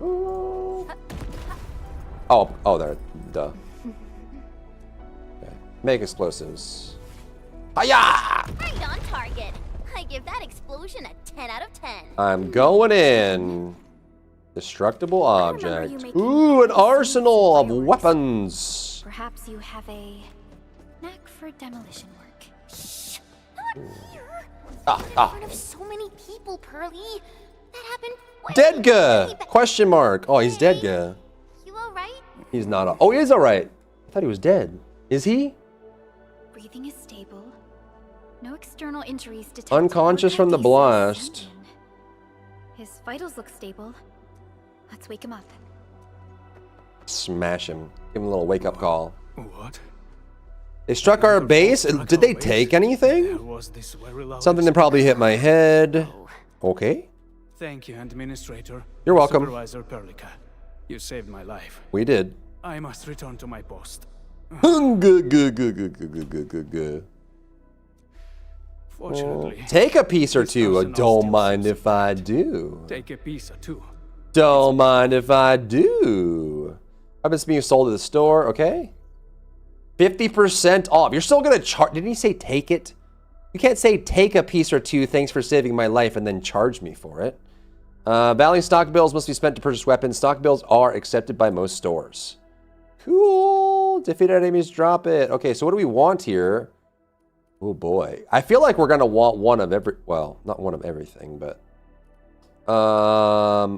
Oh, there. Duh. Okay. Make explosives. Hiya! Right on target. I give that explosion a 10 out of 10. I'm going in. Destructible object. Ooh, an arsenal of weapons. Perhaps you have a knack for demolition work. Shh! Not here! In front of so many people, Pearly. That happened way Deadga! Question mark. Oh, he's Deadga. You alright? He's not. Oh, he is alright. I thought he was dead. Is he? Breathing is stable. No external injuries detected. Unconscious from the blast. His vitals look stable. Let's wake him up. Smash him. Give him a little wake-up call. What? They struck our base? Did they take anything? Something that probably hit my head. Okay. Thank you, Administrator. You're welcome. Supervisor Perlica. You saved my life. We did. I must return to my post. Good. Fortunately, take a piece or two. Don't mind if I do. Take a piece or two. Don't mind if I do. Weapons being sold at the store. Okay. 50% off. You're still gonna charge. Didn't he say take it? You can't say take a piece or two. Thanks for saving my life, and then charge me for it. Valuing stock bills must be spent to purchase weapons. Stock bills are accepted by most stores. Cool. Defeat enemies, drop it. Okay, so what do we want here? Oh boy. I feel like we're gonna want one of every, well, not one of everything, but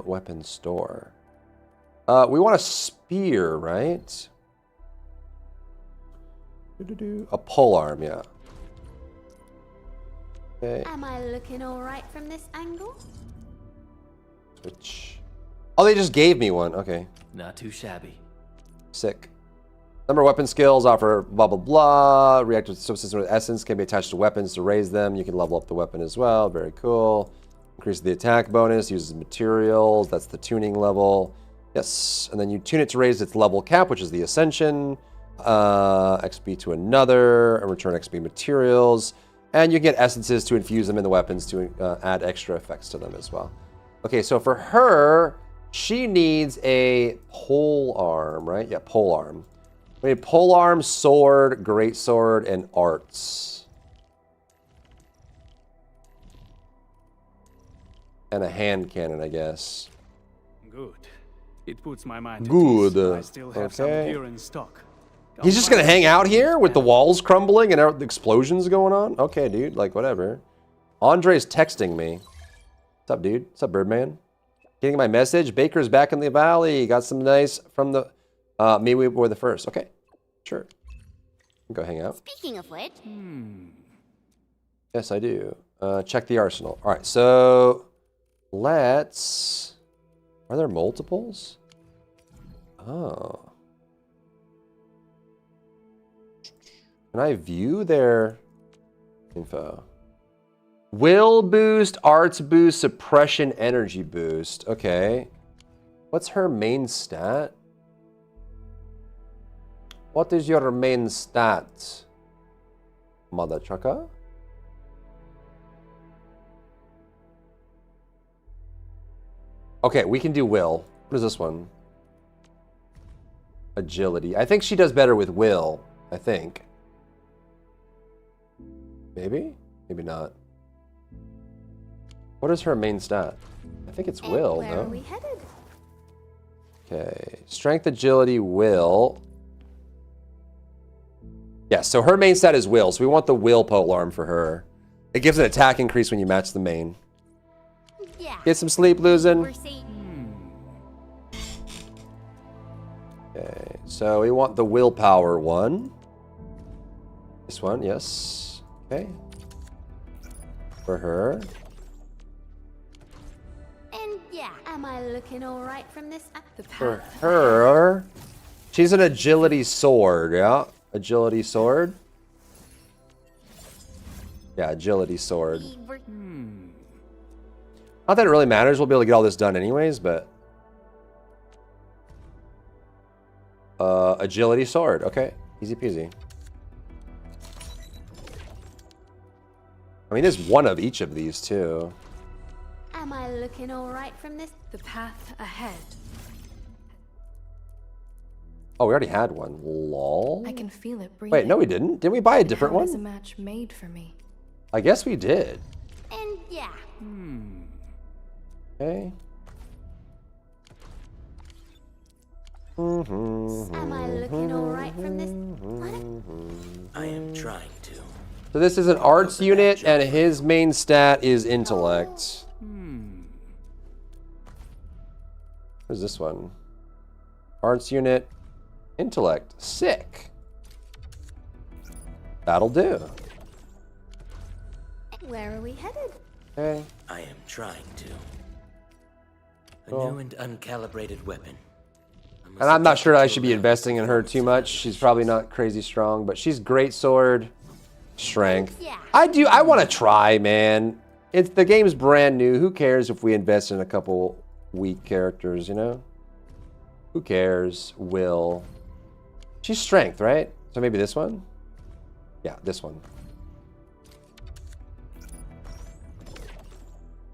weapon store. We want a spear, right? A polearm, yeah. Okay. Am I looking alright from this angle? Switch. Oh, they just gave me one. Okay. Not too shabby. Sick. Number of weapon skills offer blah blah blah. Reactive subsystem with essence can be attached to weapons to raise them. You can level up the weapon as well. Very cool. Increases the attack bonus. Uses materials. That's the tuning level. Yes. And then you tune it to raise its level cap, which is the ascension. XP to another. And return XP materials. And you get essences to infuse them in the weapons to add extra effects to them as well. Okay, so for her, she needs a pole arm, right? Yeah, pole arm. We need pole arm, sword, great sword, and arts. And a hand cannon, I guess. Good. It puts my mind at Good. ease. I still have some Okay. gear in stock. He's just gonna hang out here with the walls crumbling and the explosions going on? Okay, dude, like whatever. Andre's texting me. What's up, dude? What's up, Birdman? Getting my message? Baker's back in the valley. Got some nice from the... me, we were the first. Okay, sure. Go hang out. Speaking of which... Yes, I do. Check the arsenal. All right, so... Let's... Are there multiples? Oh. Can I view their info? Will boost, arts boost, suppression, energy boost. Okay. What's her main stat? What is your main stat, mother trucker? Okay, we can do will. What is this one? Agility. I think she does better with will. I think. Maybe? Maybe not. What is her main stat? I think it's will, Where no? are we headed? Okay. Strength, agility, will. Yeah, so her main stat is will, so we want the will polearm for her. It gives an attack increase when you match the main. Yeah. Get some sleep, losing. We're safe. Okay, so we want the willpower one. This one, yes. Okay. For her. And yeah, am I looking alright from this? For her. She's an agility sword, yeah? Agility sword. Yeah, agility sword. Not that it really matters. We'll be able to get all this done anyways, but... agility sword. Okay. Easy peasy. I mean, there's one of each of these, too. Am I looking alright from this? The path ahead. Oh, we already had one. Lol. I can feel it breathing. Wait, no we didn't. Didn't we buy a different How is a one? match made for me? I guess we did. And yeah. Okay. Am I looking alright from this? I am trying to. So this is an arts unit, and his main stat is intellect. What is this one? Arts unit, intellect. Sick. That'll do. Where are we headed? Okay. I am trying to. A Cool. new and uncalibrated weapon. And I'm not sure I should be investing in her too much. She's probably not crazy strong, but she's great sword, strength. I want to try, man. The game's brand new. Who cares if we invest in a couple weak characters, you know? Who cares? Will. She's strength, right? So maybe this one? Yeah, this one.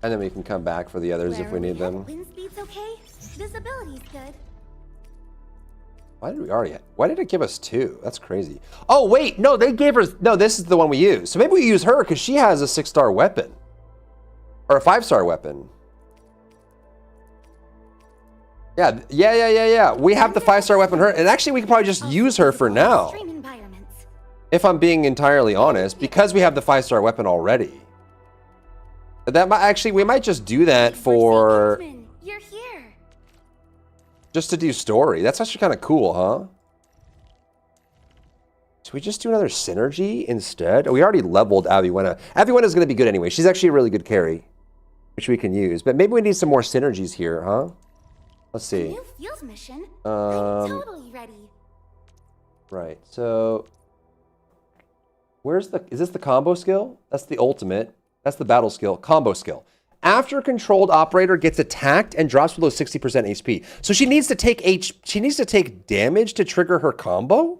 And then we can come back for the others if we need them. Wind speed's okay. Visibility's good. Why did it give us two? That's crazy. Oh, wait. No, they gave her... No, this is the one we use. So maybe we use her because she has a 6-star weapon. Or a 5-star weapon. Yeah. We have the 5-star weapon her. And actually, we can probably just use her for now. If I'm being entirely honest. Because we have the 5-star weapon already. That might actually... We might just do that for... You're here. Just to do story. That's actually kind of cool, huh? Should we just do another synergy instead? Oh, we already leveled Aviwenna. Aviwenna's going to be good anyway. She's actually a really good carry, which we can use. But maybe we need some more synergies here, huh? Let's see. New field mission. I'm totally ready. Right. So, is this the combo skill? That's the ultimate. That's the battle skill. Combo skill. After a controlled operator gets attacked and drops below 60% HP. So she needs to take damage to trigger her combo?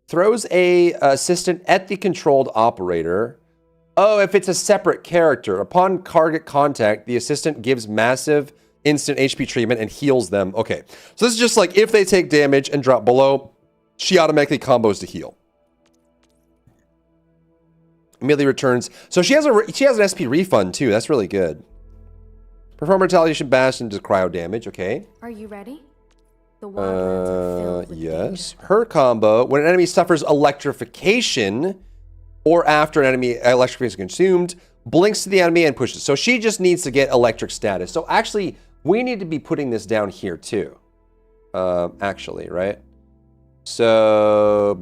Throws a assistant at the controlled operator. Oh, if it's a separate character. Upon target contact, the assistant gives massive instant HP treatment and heals them. Okay. So this is just like if they take damage and drop below, she automatically combos to heal. Immediately returns. So she has an SP refund too. That's really good. Perform retaliation bash and does cryo damage. Okay. Are you ready? The wildlands are filled with yes. Her combo, when an enemy suffers electrification or after an enemy electrification is consumed, blinks to the enemy and pushes. So she just needs to get electric status. So actually, we need to be putting this down here too. Actually, right? So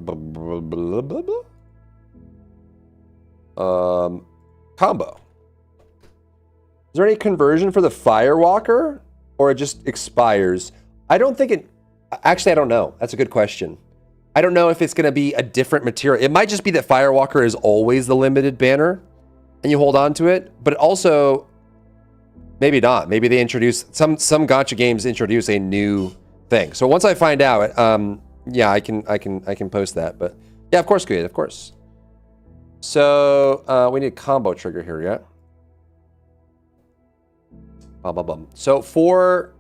combo. Is there any conversion for the Firewalker? or it just expires. I don't think it... Actually, I don't know. That's a good question. I don't know if it's going to be a different material. It might just be that Firewalker is always the limited banner, and you hold on to it. But also, maybe not. Maybe they introduce... Some gacha games introduce a new thing. So once I find out, yeah, I can post that. But yeah, of course, good, of course. So we need a combo trigger here, yeah. Bum, bum, bum. So for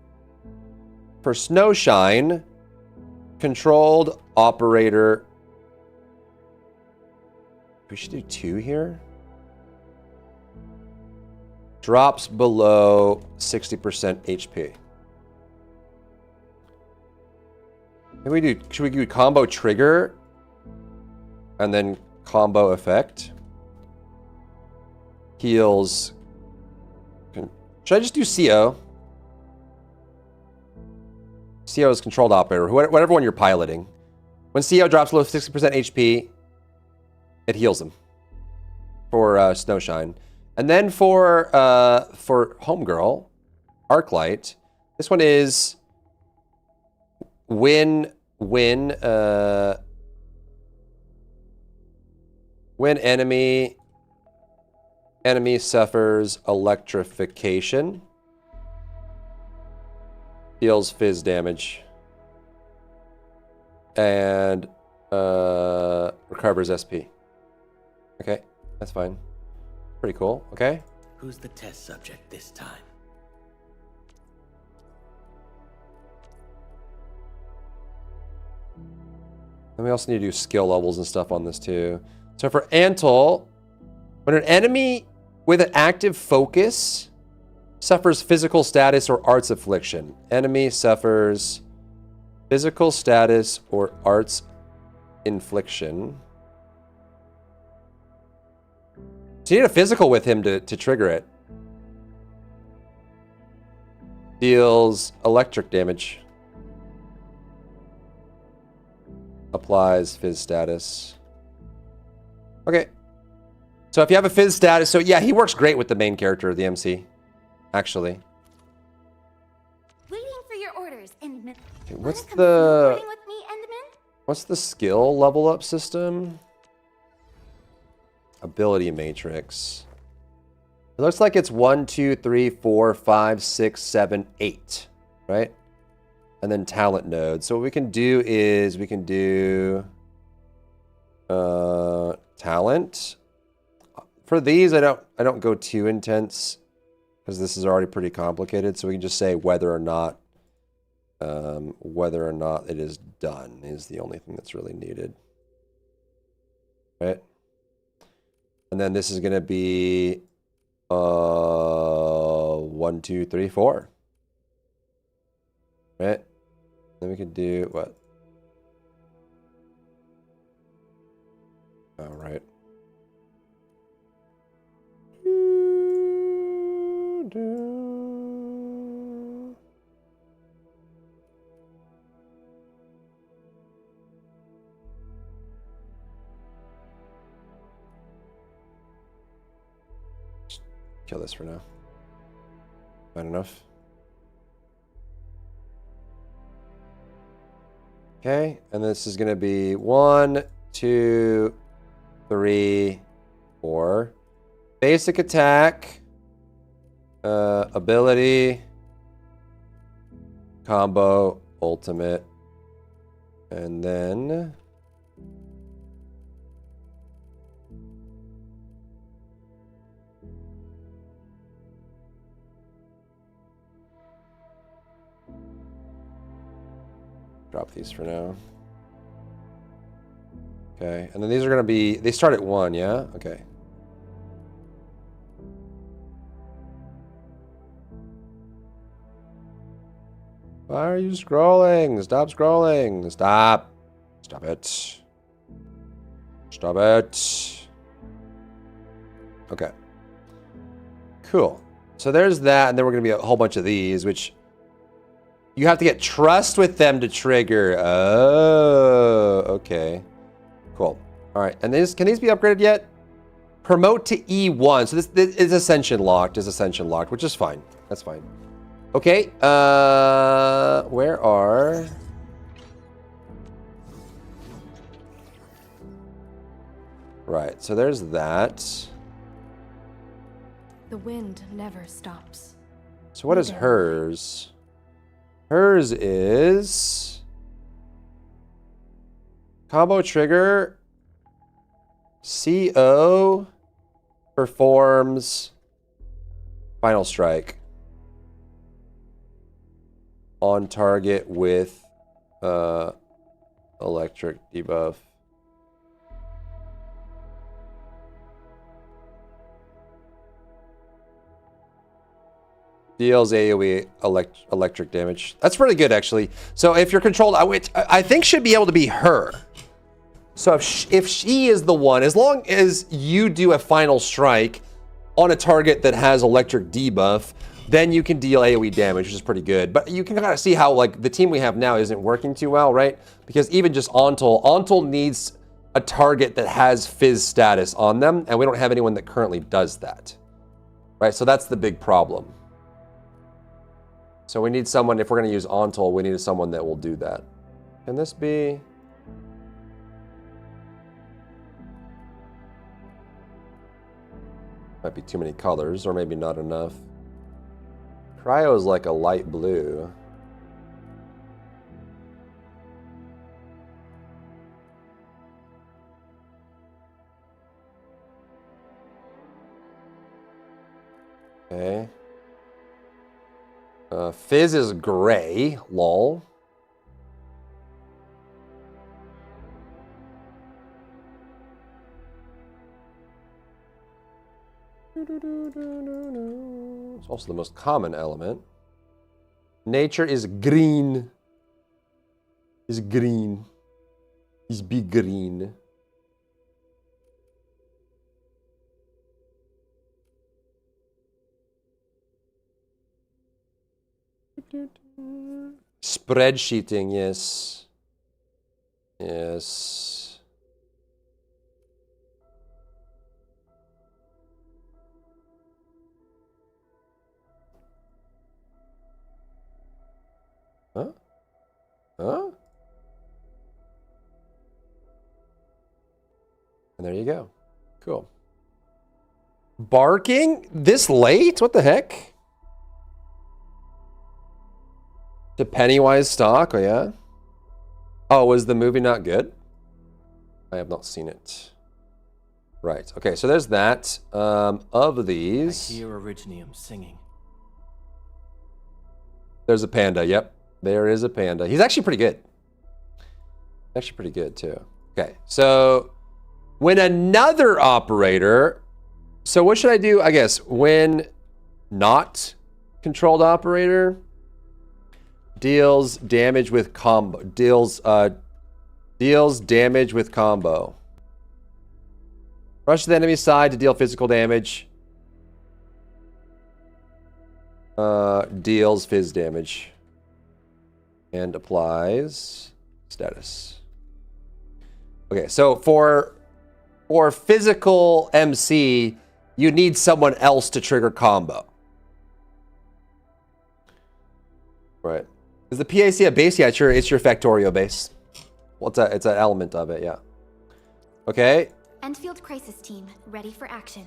Snowshine, controlled operator. We should do 2 here. Drops below 60% HP. Should we do combo trigger and then combo effect? Heals. Should I just do CO? CO is controlled operator, whatever one you're piloting. When CO drops below 60% HP, it heals them for Snowshine. And then for Homegirl, Arklight, this one is when enemy suffers electrification, deals fizz damage, and recovers SP. Okay, that's fine. Pretty cool. Okay. Who's the test subject this time? And we also need to do skill levels and stuff on this too. So for Antle, when an enemy with an active focus suffers physical status or arts affliction, enemy suffers physical status or arts infliction. So you need a physical with him to trigger it. Deals electric damage. Applies fizz status. Okay. So if you have a fizz status, so yeah, he works great with the main character of the MC, actually. Waiting for your orders, Endman. Okay, what's the skill level up system? Ability matrix. It looks like it's 1, 2, 3, 4, 5, 6, 7, 8, right? And then talent nodes. So what we can do is we can do talent. For these, I don't go too intense because this is already pretty complicated. So we can just say whether or not it is done is the only thing that's really needed, right? And then this is going to be 1, 2, 3, 4. Right? Then we could do what? All right. Kill this for now. Not enough. Okay, and this is going to be 1, 2, 3, 4. Basic attack, ability, combo, ultimate, and then drop these for now. Okay, and then these are going to be, they start at 1, yeah? Okay. Why are you scrolling? Stop scrolling. Stop. Stop it. Stop it. Okay. Cool. So there's that, and then we're going to be a whole bunch of these, which you have to get trust with them to trigger. Oh, okay. Cool. All right, and can these be upgraded yet? Promote to E1. So this is Ascension locked, which is fine. That's fine. Okay, where are... Right, so there's that. The wind never stops. So what is hers? Hers is... Combo trigger. CO performs final strike. On target with electric debuff. Deals AoE electric damage. That's pretty good, actually. So if you're controlled, I think should be able to be her. So if she is the one, as long as you do a final strike on a target that has electric debuff, then you can deal AoE damage, which is pretty good. But you can kind of see how like the team we have now isn't working too well, right? Because even just Ontol needs a target that has Fizz status on them, and we don't have anyone that currently does that. Right, so that's the big problem. So we need someone, if we're going to use Ontol, we need someone that will do that. Can this be... Might be too many colors, or maybe not enough. Cryo is like a light blue. Okay. Fizz is gray, lol. It's also the most common element. Nature is green. Is green. Is big green. Spreadsheeting, yes. Yes. Huh? Huh? And there you go. Cool. Barking? This late? What the heck? To Pennywise stock? Oh, yeah? Oh, was the movie not good? I have not seen it. Right. Okay, so there's that. Of these... I hear Originium singing. There's a panda. Yep. There is a panda. He's actually pretty good. Actually pretty good, too. Okay, so... When another operator... So what should I do? I guess when not controlled operator... Deals damage with combo. Deals damage with combo. Rush to the enemy side to deal physical damage. Deals fizz damage. And applies status. Okay, so for physical MC, you need someone else to trigger combo. Right. Is the PAC a base? Yeah, sure. It's your Factorio base. Well, it's an element of it, yeah. Okay. Endfield Crisis Team, ready for action.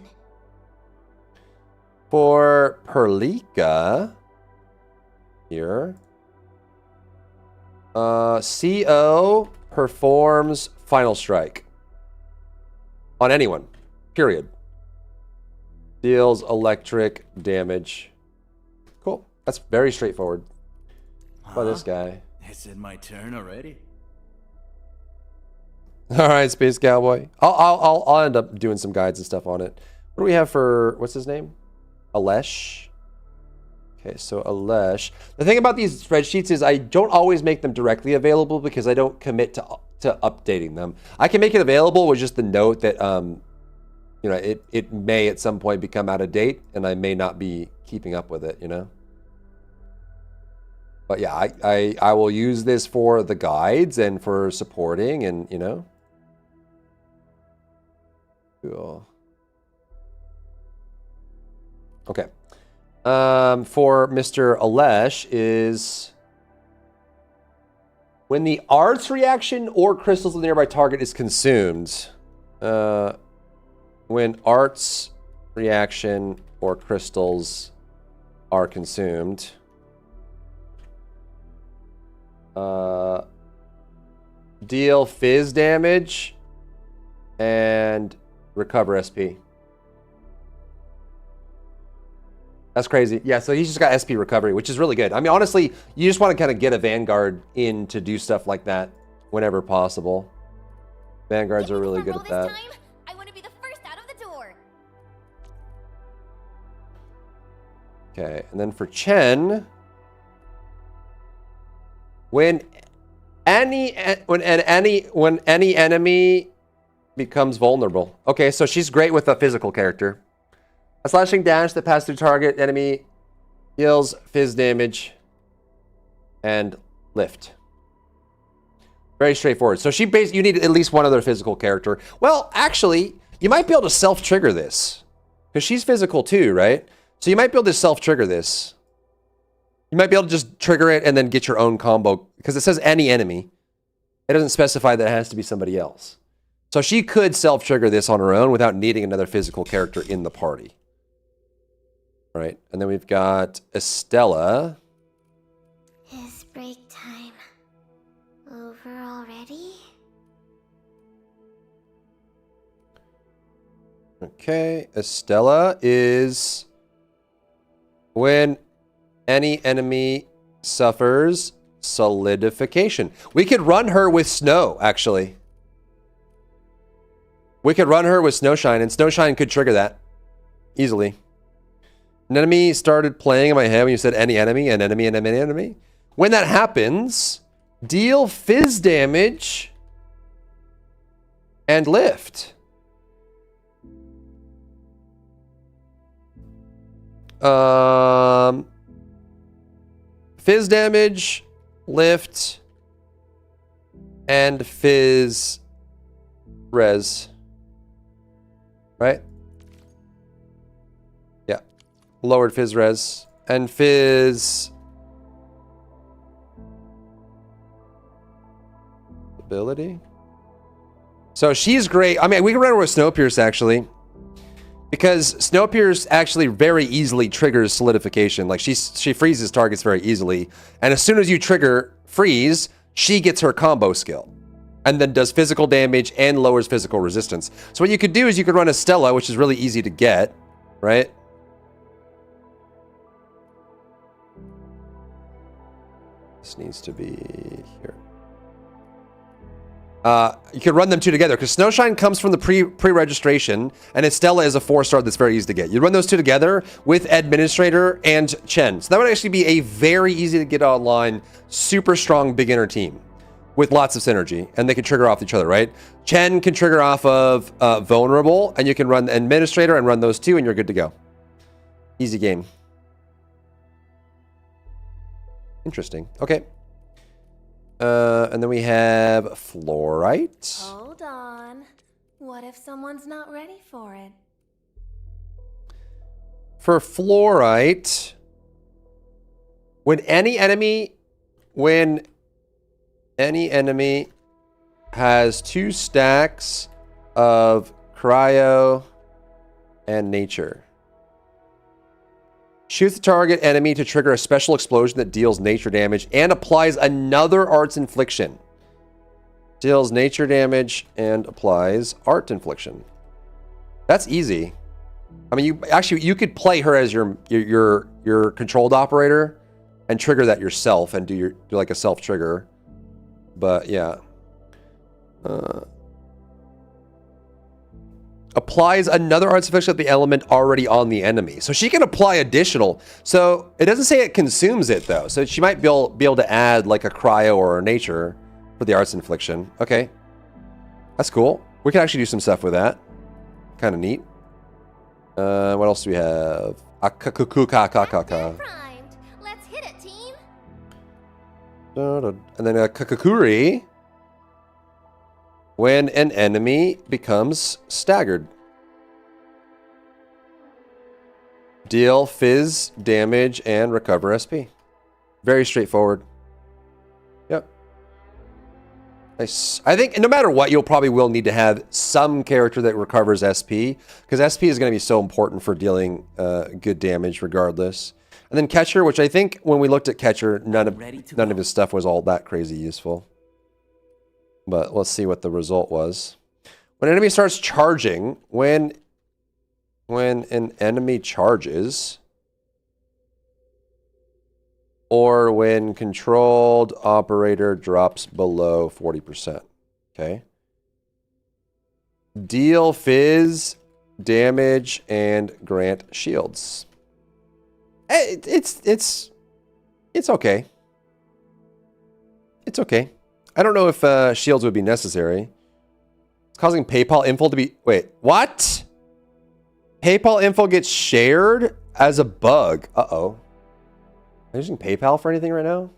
For Perlika, here, CO performs Final Strike. On anyone, period. Deals electric damage. Cool. That's very straightforward. By this guy. Is it my turn already? All right, Space Cowboy. I'll end up doing some guides and stuff on it. What do we have for what's his name? Alesh. Okay, so Alesh. The thing about these spreadsheets is I don't always make them directly available because I don't commit to updating them. I can make it available with just the note that you know it may at some point become out of date and I may not be keeping up with it. You know. But yeah, I will use this for the guides and for supporting and, you know. Cool. Okay. for Mr. Alesh is when the arts reaction or crystals of the nearby target is consumed. When arts reaction or crystals are consumed. Deal fizz damage and recover SP. That's crazy. Yeah, so he's just got SP recovery, which is really good. I mean, honestly, you just want to kind of get a Vanguard in to do stuff like that whenever possible. Vanguards are really good at that. I want to be the first out of the door. Okay, and then for Chen, when any enemy becomes vulnerable. Okay, so she's great with a physical character. A slashing dash that passes through target enemy deals fizz damage and lift. Very straightforward. So you need at least one other physical character. Well, actually, you might be able to self-trigger this because she's physical too, right? So you might be able to self-trigger this. You might be able to just trigger it and then get your own combo because it says any enemy. It doesn't specify that it has to be somebody else. So she could self-trigger this on her own without needing another physical character in the party. All right, and then we've got Estella. Is break time over already? Okay, Estella is when any enemy suffers solidification. We could run her with snow, actually. We could run her with Snowshine, and Snowshine could trigger that easily. An enemy started playing in my head when you said any enemy, an enemy, an enemy. When that happens, deal fizz damage and lift. Fizz damage, lift, and fizz res. Right? Yeah. Lowered fizz res. And fizz ability. So she's great. I mean, we can run her with Snowpierce actually. Because Snowpierce actually very easily triggers solidification. Like she freezes targets very easily. And as soon as you trigger freeze, she gets her combo skill. And then does physical damage and lowers physical resistance. So what you could do is you could run Estella, which is really easy to get, right? This needs to be here. You could run them two together because Snowshine comes from the pre-registration and Estella is a 4-star that's very easy to get. You run those two together with Administrator and Chen. So that would actually be a very easy to get online, super strong beginner team with lots of synergy, and they can trigger off each other, right? Chen can trigger off of Vulnerable, and you can run Administrator and run those two, and you're good to go. Easy game. Interesting. Okay. And then we have Fluorite. Hold on. What if someone's not ready for it? For Fluorite, when any enemy has 2 stacks of cryo and nature. Shoot the target enemy to trigger a special explosion that deals nature damage and applies another arts infliction. Deals nature damage and applies art infliction. That's easy. I mean, you could play her as your controlled operator and trigger that yourself and do like a self trigger. But yeah. Applies another arts infliction of the element already on the enemy. So she can apply additional. So it doesn't say it consumes it though. So she might be able to add like a cryo or a nature for the arts infliction. Okay. That's cool. We can actually do some stuff with that. Kind of neat. What else do we have? Primed. Let's hit it, team. And then a Kakakuri. When an enemy becomes staggered. Deal fizz, damage, and recover SP. Very straightforward. Yep. Nice. I think no matter what, you'll probably will need to have some character that recovers SP, because SP is going to be so important for dealing good damage regardless. And then Catcher, which I think when we looked at Catcher, none of his stuff was all that crazy useful. But let's see what the result was. When an enemy starts charging, when an enemy charges, or when controlled operator drops below 40%. Okay. Deal fizz, damage, and grant shields. It's okay. It's okay. I don't know if shields would be necessary. It's causing PayPal info to be... Wait, what? PayPal info gets shared as a bug. Uh-oh. Am I using PayPal for anything right now?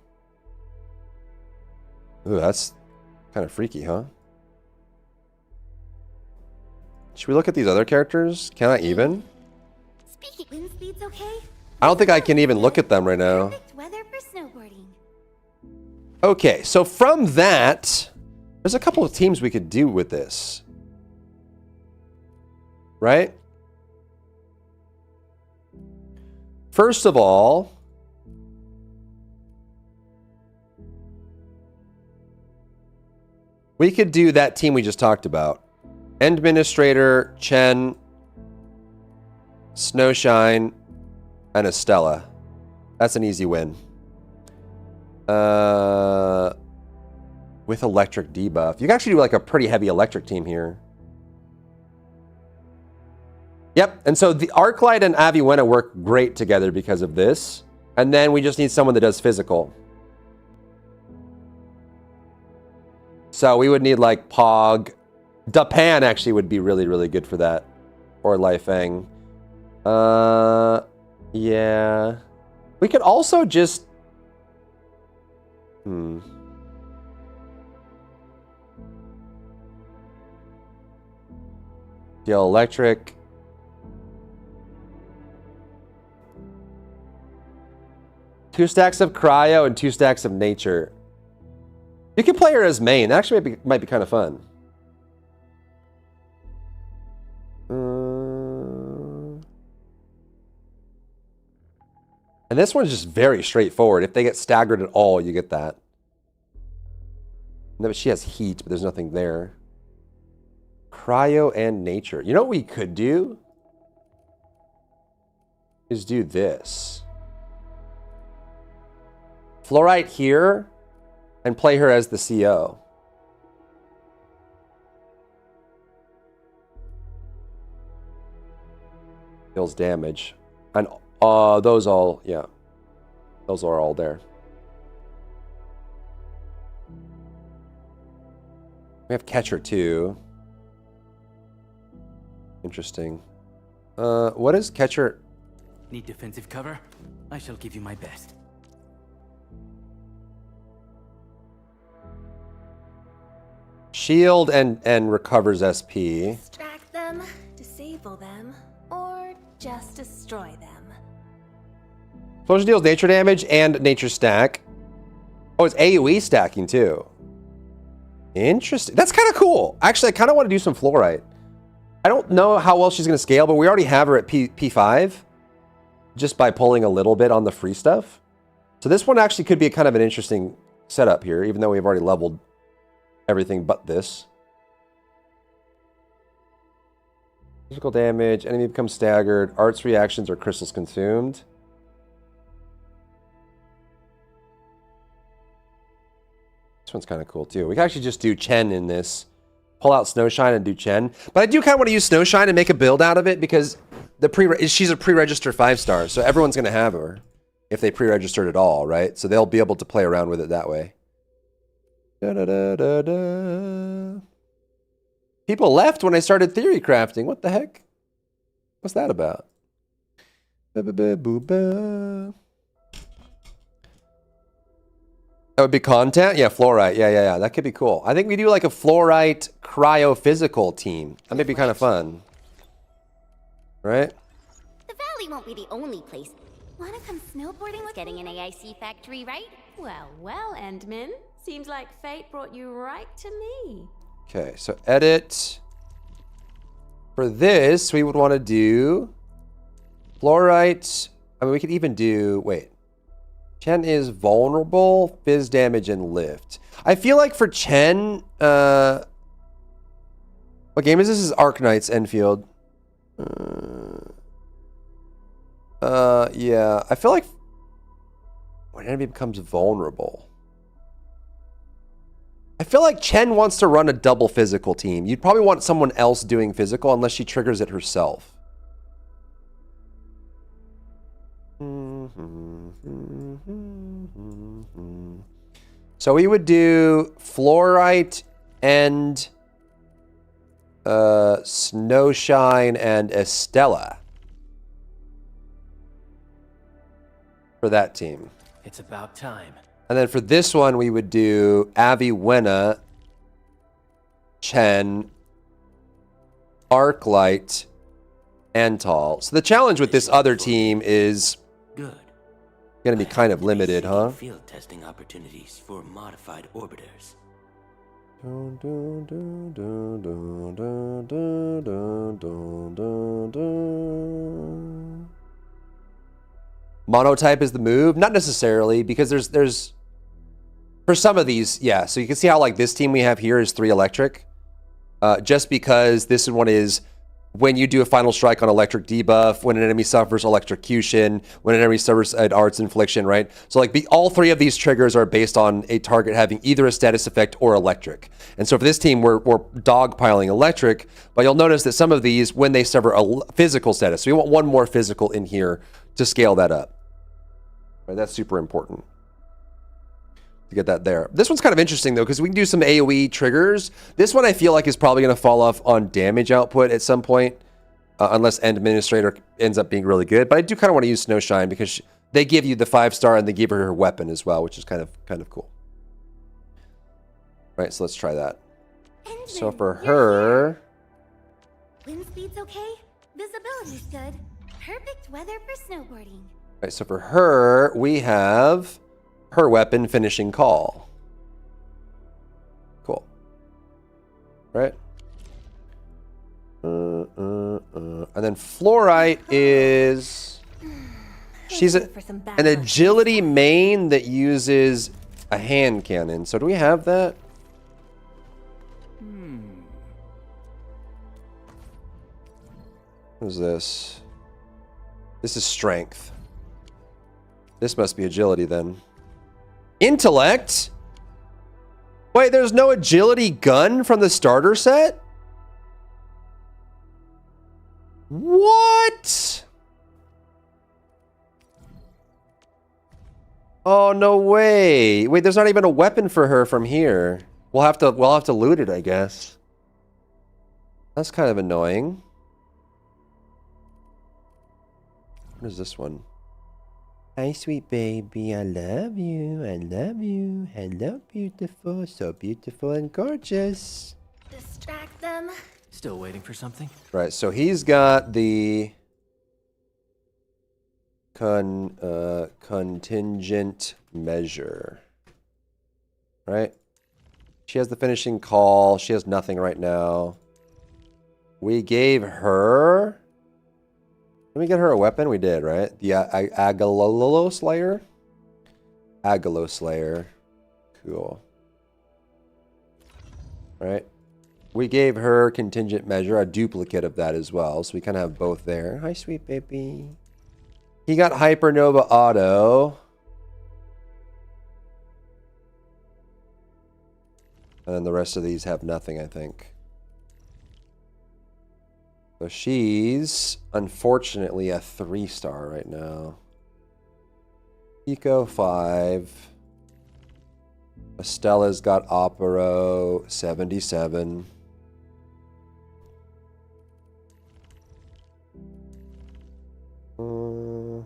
Ooh, that's kind of freaky, huh? Should we look at these other characters? Can I even? Speaking wind speed's okay? I don't think I can even look at them right now. Perfect weather for snowboarding. Okay, so from that, there's a couple of teams we could do with this. Right? First of all, we could do that team we just talked about. Administrator, Chen, Snowshine, and Estella. That's an easy win. With electric debuff. You can actually do like a pretty heavy electric team here. Yep, and so the Arklight and Aviwenna work great together because of this. And then we just need someone that does physical. So we would need like Pog. Dapan actually would be really, really good for that. Or Liefeng. Yeah. We could also just... Deal electric. Two stacks of cryo and 2 stacks of nature. You can play her as main. That actually might be kind of fun. And this one's just very straightforward. If they get staggered at all, you get that. No, but she has heat, but there's nothing there. Cryo and nature. You know what we could do? Is do this. Fluorite here, and play her as the CO. Deals damage. And those all, yeah. Those are all there. We have Catcher too. Interesting. What is Catcher? Need defensive cover? I shall give you my best. Shield and recovers SP. Distract them, disable them, or just destroy them. Explosion deals nature damage and nature stack. Oh, it's AoE stacking too. Interesting. That's kind of cool. Actually, I kind of want to do some fluorite. I don't know how well she's going to scale, but we already have her at P5 just by pulling a little bit on the free stuff. So this one actually could be kind of an interesting setup here, even though we've already leveled everything but this. Physical damage, enemy becomes staggered, arts reactions or crystals consumed. This one's kind of cool too. We can actually just do Chen in this. Pull out Snowshine and do Chen. But I do kind of want to use Snowshine and make a build out of it because she's a pre-registered 5-star. So everyone's going to have her if they pre-registered at all, right? So they'll be able to play around with it that way. Da, da, da, da, da. People left when I started theory crafting. What the heck? What's that about? Ba, ba, ba, boo, ba. That would be content? Yeah, fluorite. Yeah. That could be cool. I think we do like a fluorite cryophysical team. That may be kind of fun. Right? The valley won't won't be the only place. Wanna come snowboarding with getting an AIC factory, right? Well, well, Endmin. Seems like fate brought you right to me. Okay, so edit. For this, we would want to do fluorite. I mean, we could even do, wait. Chen is vulnerable, fizz damage, and lift. I feel like for Chen, what game is this? This is Arknights, Endfield. Yeah, I feel like when enemy becomes vulnerable. I feel like Chen wants to run a double physical team. You'd probably want someone else doing physical unless she triggers it herself. So we would do fluorite and Snowshine and Estella for that team. It's about time. And then for this one, we would do Aviwenna, Chen, Arclight, Antal. So the challenge with this other team is Good. going to be kind of limited, huh? Field testing opportunities for modified orbiters. Monotype is the move? Not necessarily, because there's for some of these, yeah. So you can see how like this team we have here is 3 electric. Just because this one is when you do a final strike on electric debuff, when an enemy suffers electrocution, when an enemy suffers an arts infliction, right? So like all 3 of these triggers are based on a target having either a status effect or electric. And so for this team, we're dogpiling electric, but you'll notice that some of these, when they suffer a physical status, so we want one more physical in here to scale that up. Right, that's super important to get that there. This one's kind of interesting though, because we can do some AoE triggers. This one I feel like is probably going to fall off on damage output at some point, unless End Administrator ends up being really good. But I do kind of want to use Snowshine because they give you the 5-star and they give her weapon as well, which is kind of cool. Right, so let's try that. So for her, Wind speed's okay. Visibility's good. Perfect weather for snowboarding. right, so for her, we have her weapon, Finishing Call. Cool. Right? And then Fluorite is... She's an agility main that uses a hand cannon. So do we have that? What is this? This is strength. This must be agility then. Intellect? Wait, there's no agility gun from the starter set? What? Oh, no way. Wait, there's not even a weapon for her from here. We'll have to loot it, I guess. That's kind of annoying. What is this one? Hi, sweet baby. I love you. I love you. Hello, beautiful. So beautiful and gorgeous. Distract them. Still waiting for something? Right, so he's got the contingent measure. Right? She has the finishing call. She has nothing right now. We gave her... Did we get her a weapon? We did, right? The Agalolo Slayer? Agalo Slayer. Cool. Right? We gave her contingent measure, a duplicate of that as well. So we kind of have both there. Hi, sweet baby. He got Hypernova Auto. And then the rest of these have nothing, I think. So she's, unfortunately, a 3-star right now. Eco 5. Estella's got Opero 77. In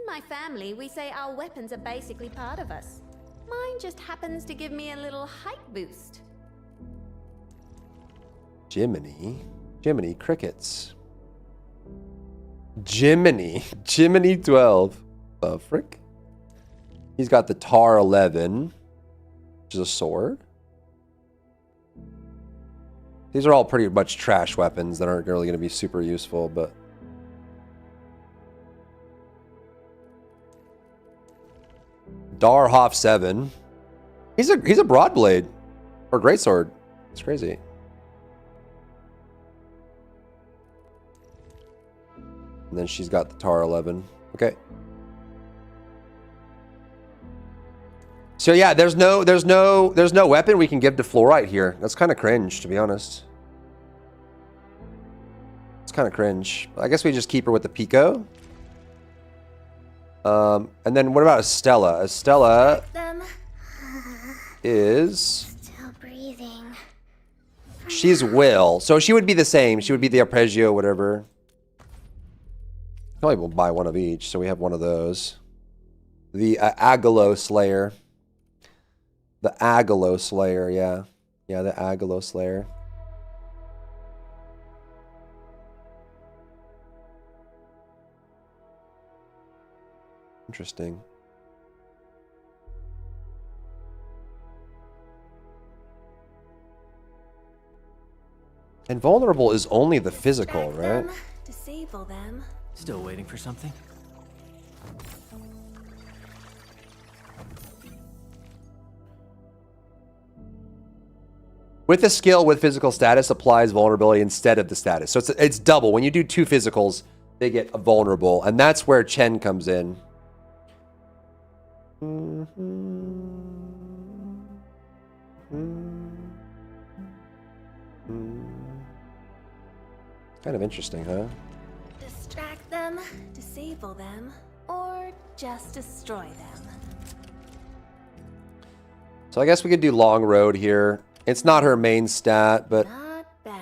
my family, we say our weapons are basically part of us. Mine just happens to give me a little height boost. Jiminy crickets. Jiminy 12. The frick? He's got the Tar 11, which is a sword. These are all pretty much trash weapons that aren't really going to be super useful, but... Darhoff 7. He's a broadblade. Or greatsword. It's crazy. And then she's got the Tar 11. Okay. So yeah, there's no weapon we can give to Fluorite here. That's kind of cringe, to be honest. It's kind of cringe. I guess we just keep her with the Pico. And then what about Estella? Estella is still breathing. She's Will, so she would be the same. She would be the Arpeggio, whatever. Probably we'll buy one of each, so we have one of those. The Agalo Slayer. The Agalo Slayer, yeah. Yeah, the Agalo Slayer. Interesting. And vulnerable is only the physical, right? Disable them. Still waiting for something? With the skill with physical status applies vulnerability instead of the status. So it's double. When you do two physicals, they get vulnerable. And that's where Chen comes in. Kind of interesting, huh? Distract them, disable them, or just destroy them. So I guess we could do Long Road here. It's not her main stat, but Not bad.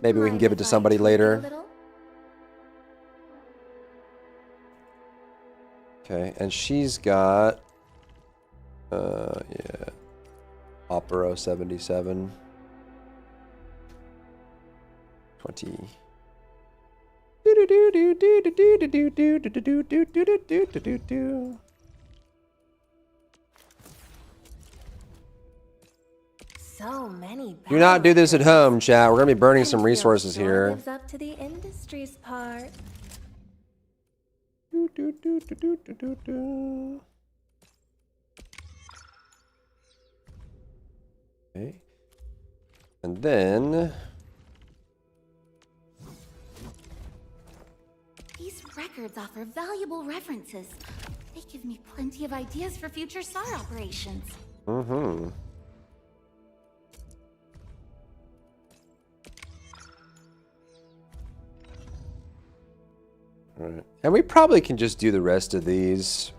maybe we can give it to somebody later. Okay, and she's got yeah, Opero 77. 20. So many. Do not do this at home, chat. We're gonna be burning some resources here. Lives up to the industry's part. Okay. And then These records offer valuable references. They give me plenty of ideas for future SAR operations. mm-hmm. All right. And we probably can just do the rest of these.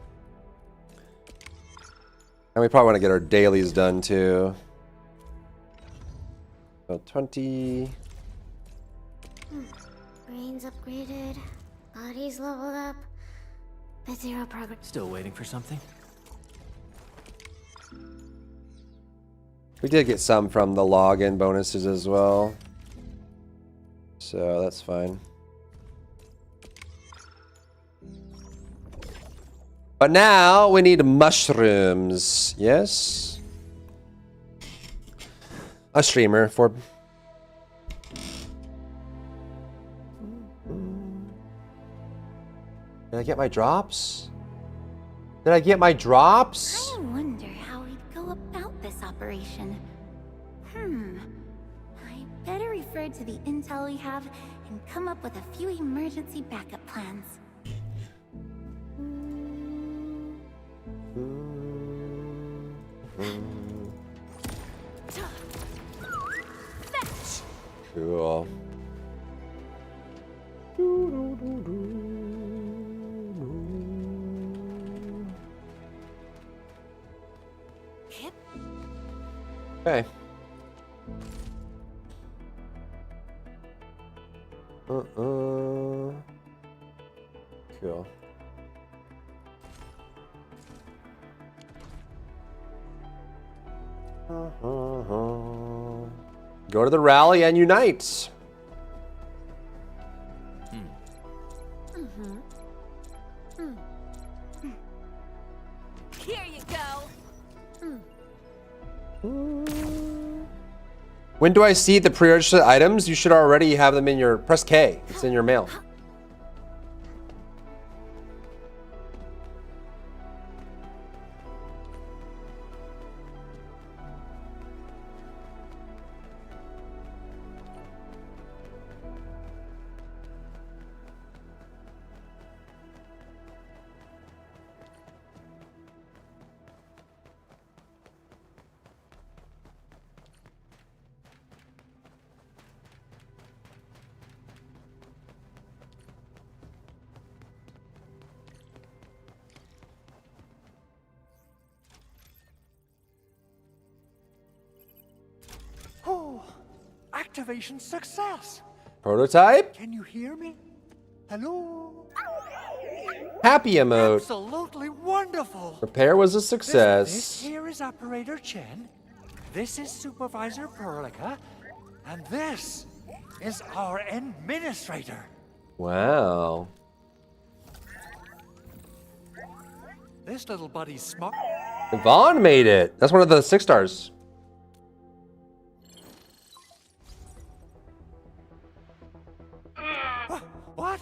And we probably want to get our dailies done too. So 20. Brains upgraded, bodies leveled up, but zero progress. Still waiting for something? We did get some from the login bonuses as well. So that's fine. But now we need mushrooms. Yes? A streamer for... Did I get my drops? Did I get my drops? I wonder how we'd go about this operation. I better refer to the intel we have and come up with a few emergency backup plans. Fetch. Cool. Hip. Okay. Cool. Go to the rally and unite. Here you go. When do I see the pre-registered items? You should already have them in your... Press K. It's in your mail. Oh, activation success. Prototype? Can you hear me? Hello? Happy emote. Absolutely wonderful. Repair was a This success. here is Operator Chen. This is Supervisor Perlica. And this is our administrator. Wow. This little buddy's smart. Vaughn made it. That's one of the 6 stars. What?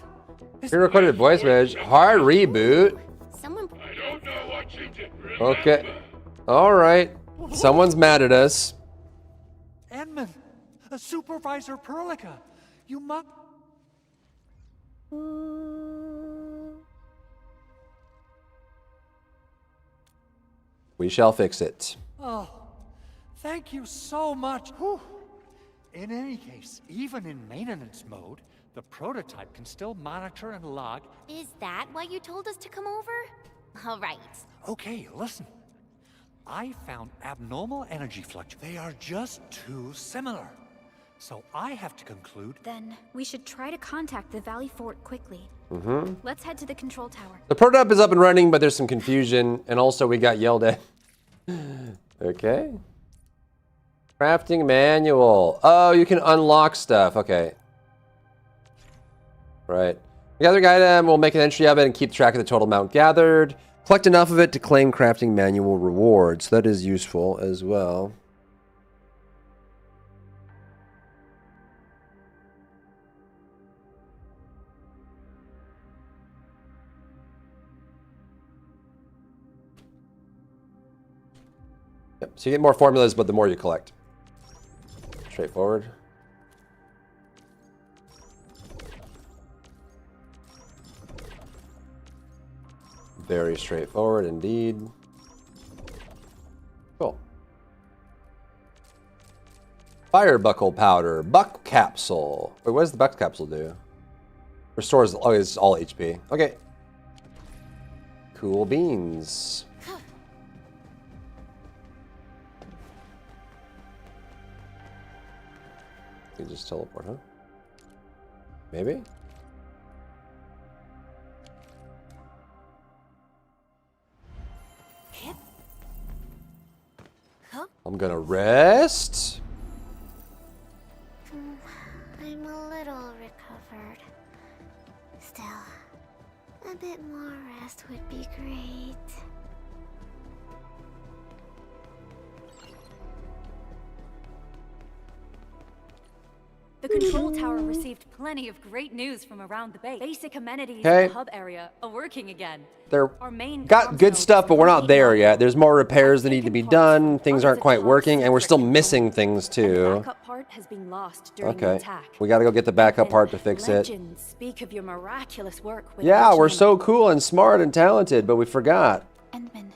Pre-recorded voice message. Hard reboot. Someone. I don't know what you did. Okay. All right. Someone's mad at us. Edmund, Supervisor Perlica. You must. We shall fix it. Oh, thank you so much. Whew. In any case, even in maintenance mode, the prototype can still monitor and log. Is that why you told us to come over? All right. Okay, listen. I found abnormal energy fluctuations. They are just too similar. So I have to conclude. Then we should try to contact the Valley Fort quickly. Mm-hmm. Let's head to the control tower. The prototype is up and running, but there's some confusion, and also we got yelled at. Okay. Crafting manual. Oh, you can unlock stuff. Okay. Right. Gathering item, we'll make an entry of it and keep track of the total amount gathered. Collect enough of it to claim crafting manual rewards. That is useful as well. Yep. So you get more formulas, but the more you collect. Straightforward. Very straightforward indeed. Cool. Fire buckle powder. Buck capsule. Wait, what does the buck capsule do? Restores always all HP. Okay. Cool beans. You just teleport, huh? Maybe? I'm gonna rest. I'm a little recovered. Still, a bit more rest would be great. The control tower received plenty of great news from around the base. Basic amenities Okay. in the hub area are working again. They're Our main got good stuff, but we're not there yet. There's more repairs that need to be done. Things aren't quite working, and we're still missing things too. backup part has been lost during the Okay. attack. We gotta go get the backup part to fix it. Legends speak of your miraculous work with Yeah, we're Virginia. so cool and smart and talented, but we forgot. Endman,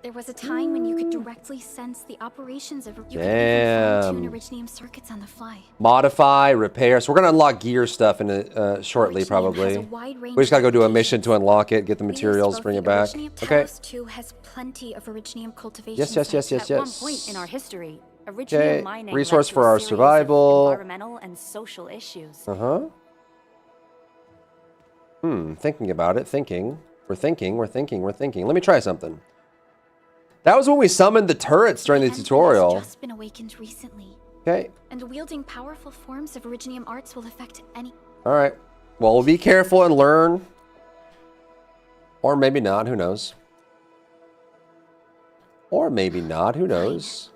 there was a time when you could directly sense the operations of. You Damn. could even fine-tune Originium circuits on the fly. Modify, repair. So we're gonna unlock gear stuff in shortly, probably. wide range We just gotta go do a mission to unlock it, get the materials, bring it back. Okay. Okay. 2 has plenty of Originium cultivation. Yes, yes, yes, yes, At one yes. point in our history, Okay, Originium mining resource led to for a our series of survival. environmental and social issues. Thinking about it, thinking. We're thinking. Let me try something. That was when we summoned the turrets during the tutorial. Just been awakened recently. Okay. And wielding powerful forms of Originium arts will affect any... All right. Well, we'll be careful and learn. Or maybe not. Who knows? Or maybe not. Who knows?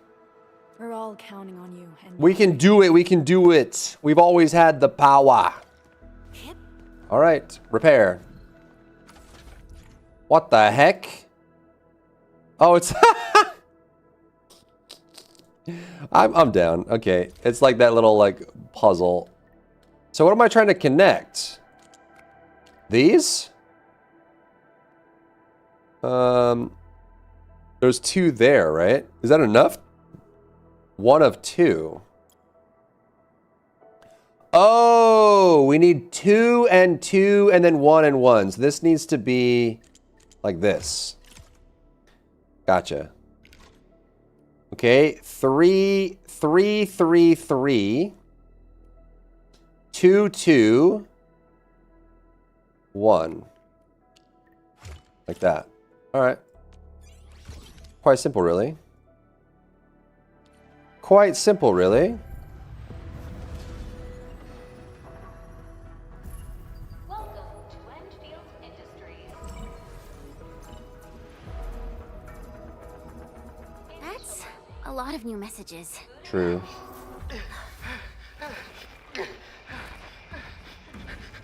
We're all counting on you. And We can do it. We can do it. We've always had the power. All right. Repair. What the heck? Oh, it's... I'm down. Okay. It's like that little, like, puzzle. So what am I trying to connect? These? There's 2 there, right? Is that enough? 1 of 2. Oh, we need 2 and 2 and then 1 and 1. So this needs to be like this. Gotcha. Okay, 3, 3, 3, 3. 2, 2. 1. Like that. All right. Quite simple, really. Quite simple, really. Welcome to Endfield Industries. That's a lot of new messages. True.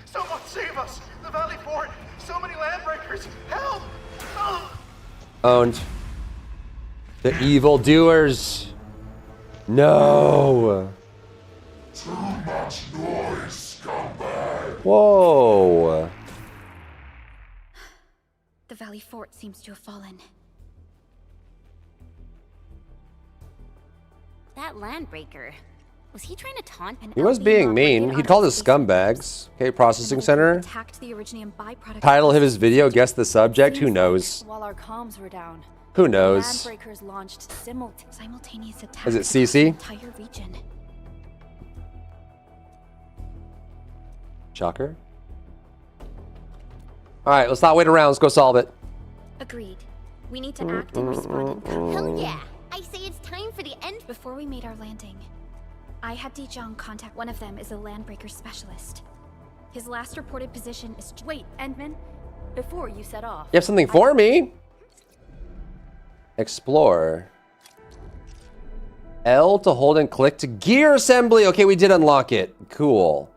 Someone save us! The Valley Fort! So many landbreakers! Help! Owned. The evildoers. No. Too much noise, scumbag! Whoa. The Valley Fort seems to have fallen. That landbreaker. Was he trying to taunt an He was being mean. He called us scumbags. Okay, processing center. attacked the Originium byproduct. Title of his video, guess the subject. Who knows? While our comms were down, Who knows? landbreakers launched simultaneous attacks. Is it CC? Entire region. Shocker. All right, let's not wait around. Let's go solve it. Agreed. We need to act and respond. Hell yeah! I say it's time for the end. Before we made our landing, I had Dijong contact. One of them is a landbreaker specialist. His last reported position is... Wait, Endman, before you set off... You have something for me? Explore. L to hold and click to gear assembly. Okay, we did unlock it. Cool.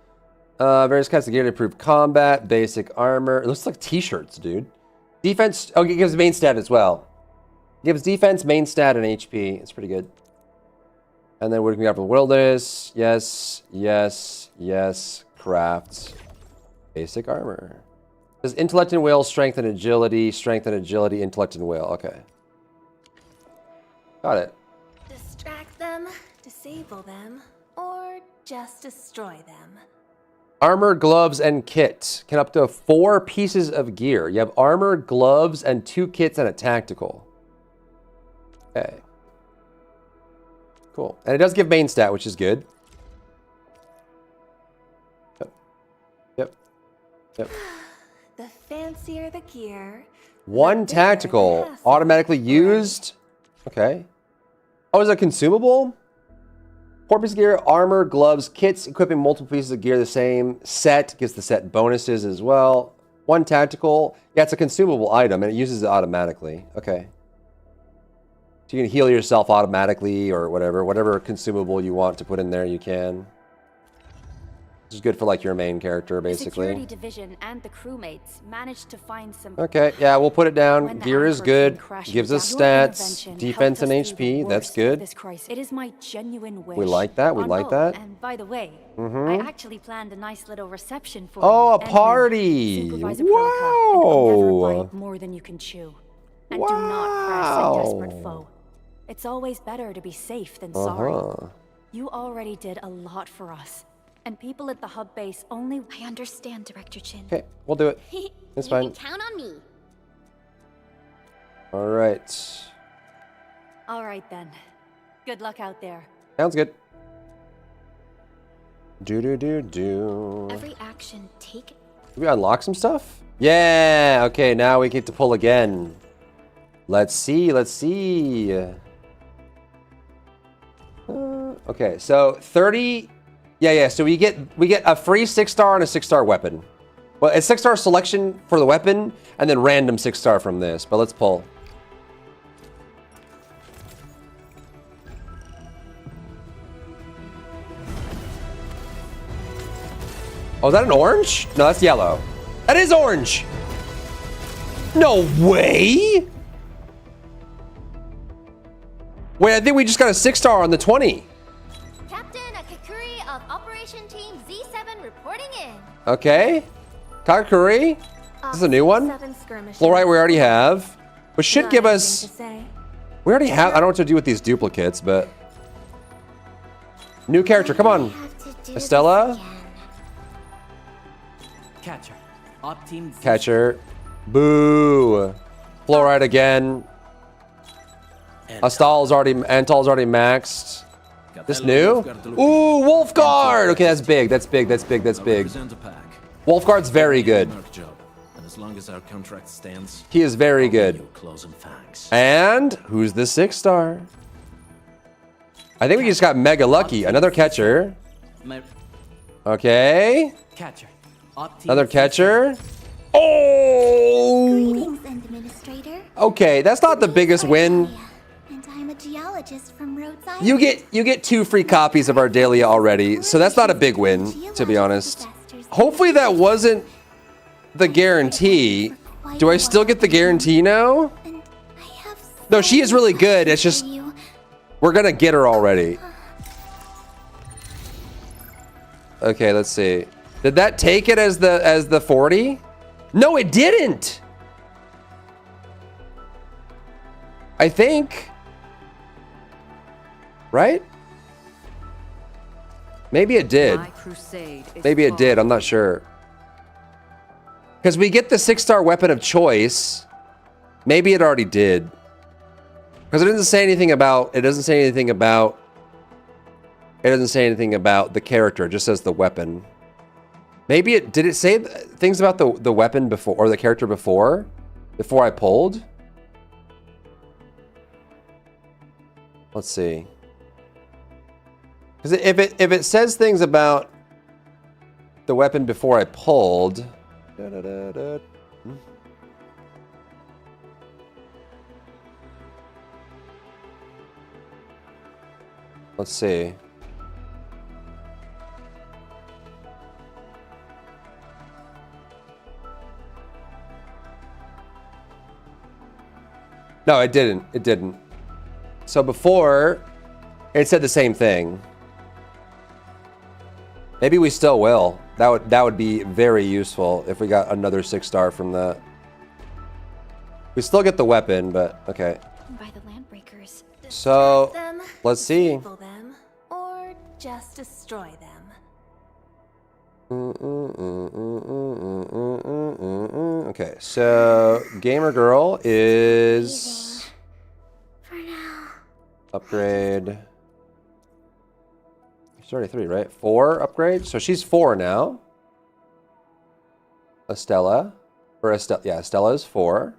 Various kinds of gear to improve combat, basic armor. It looks like t-shirts, dude. Defense. Oh, it gives main stat as well. It gives defense, main stat, and HP. It's pretty good. And then we're going to go for the wilderness. Yes, yes, yes. Crafts. Basic armor. Does intellect and will, strength and agility, intellect and will. Okay. Got it. Distract them, disable them, or just destroy them. Armor, gloves, and kit. Can up to 4 pieces of gear. You have armor, gloves, and 2 kits and a tactical. Okay. Cool. And it does give main stat, which is good. Yep. Yep. Yep. The fancier the gear. 1 tactical. Automatically used. Okay. Oh, is it consumable? 4 pieces of gear, armor, gloves, kits, equipping multiple pieces of gear the same. Set, gives the set bonuses as well. 1 tactical. Yeah, it's a consumable item, and it uses it automatically. Okay. So you can heal yourself automatically or whatever. Whatever consumable you want to put in there, you can. This is good for, like, your main character, The basically. security division and the crewmates managed to find some... Okay, yeah, we'll put it down. When the Gear is anchor good. came crashing Gives us down, your stats, intervention defense, and helped us through the HP. That's worst of good. this crisis. It is my genuine wish. We like that. We on like both. that. And by the way, Mhm. I actually planned a nice little reception for Oh, you. a party! Supervisor Protocol, and never Wow! bite more than you can chew. And do not press a desperate foe. It's always better to be safe than sorry. You already did a lot for us. And people at the hub base only... I understand, Director Chin. Okay, we'll do it. It's You fine. can count on me. All right. All right then. Good luck out there. Sounds good. Do. Every action taken. Did we unlock some stuff? Yeah. Okay, now we get to pull again. Let's see. Let's see. Okay, so 30. Yeah. So we get a free 6-star and a 6-star weapon. Well, a 6-star selection for the weapon, and then random 6-star from this. But let's pull. Oh, is that an orange? No, that's yellow. That is orange. No way. Wait, I think we just got a 6-star on the 20. Captain Akakuri of Operation Team Z7 reporting in. Okay. Kakuri. This is a new one. Fluorite we already have. Which should give us... We already have... I don't know what to do with these duplicates, but... New character, come on. Estella. Catcher. Op team Z. Catcher. Boo. Fluorite again. Antal's already maxed. This new? Ooh, Wolfguard! Okay, that's big. That's big. Wolfguard's very good. As long as our contract stands, he is very good. And who's the 6-star? I think we just got mega lucky. Another catcher. Okay. Catcher. Another catcher. Oh! Greetings, Administrator. Okay, that's not the biggest win. And I'm a geologist from Rhodes Island. You get 2 free copies of Ardalia already, so that's not a big win, to be honest. Hopefully that wasn't the guarantee. Do I still get the guarantee now? No, she is really good. It's just we're gonna get her already. Okay, let's see. Did that take it as the 40? No, it didn't. I think. Right? Maybe it did. Maybe it did. I'm not sure. Because we get the 6-star weapon of choice. Maybe it already did. Because it doesn't say anything about. It doesn't say anything about the character. It just says the weapon. Maybe it did. It say things about the weapon before or the character before I pulled. Let's see. Because if it says things about the weapon before I pulled. Let's see. No, it didn't. It didn't. So before, it said the same thing. Maybe we still will. That would be very useful if we got another 6-star from that. We still get the weapon, but okay. By the Landbreakers. So let's see. Them, or just destroy them. Okay, so Gamer Girl is upgrade. She's already 3, right? 4 upgrades. So she's 4 now. Estella, or yeah, Estella is 4.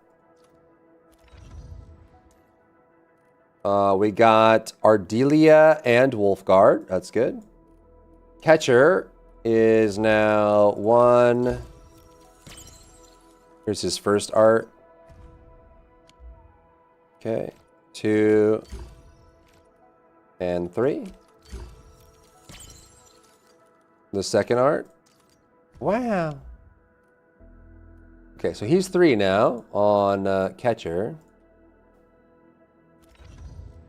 We got Ardelia and Wolfguard. That's good. Catcher is now 1. Here's his first art. Okay. 2 and 3. The second art. Wow. Okay, so he's 3 now on Catcher.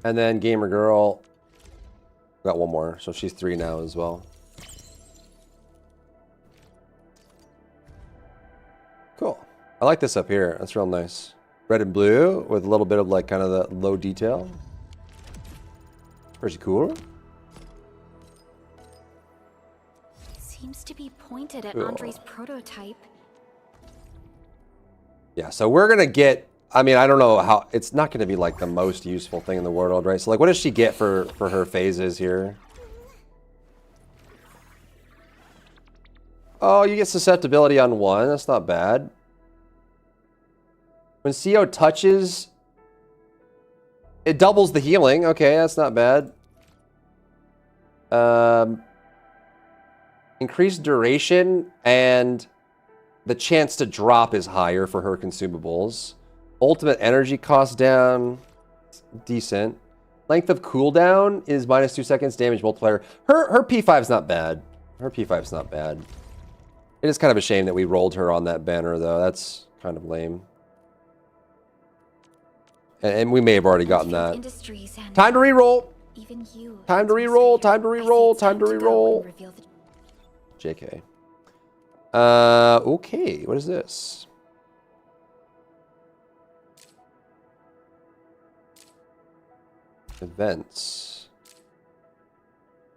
And then Gamer Girl got 1 more, so she's 3 now as well. Cool. I like this up here. That's real nice. Red and blue with a little bit of like kind of the low detail. Pretty cool. Seems to be pointed at Andre's prototype. Yeah, so we're gonna get. I mean, I don't know how. It's not gonna be like the most useful thing in the world, right? So like, what does she get for her phases here? Oh, you get susceptibility on 1. That's not bad. When CO touches, it doubles the healing. Okay, that's not bad. Increased duration and the chance to drop is higher for her consumables. Ultimate energy cost down, decent. Length of cooldown is -2 seconds. Damage multiplier. Her P5's not bad. Her P5's not bad. It is kind of a shame that we rolled her on that banner, though. That's kind of lame. And we may have already gotten that. Time to reroll. Time to reroll. Time to reroll. Time to reroll. JK. Okay. What is this? Events.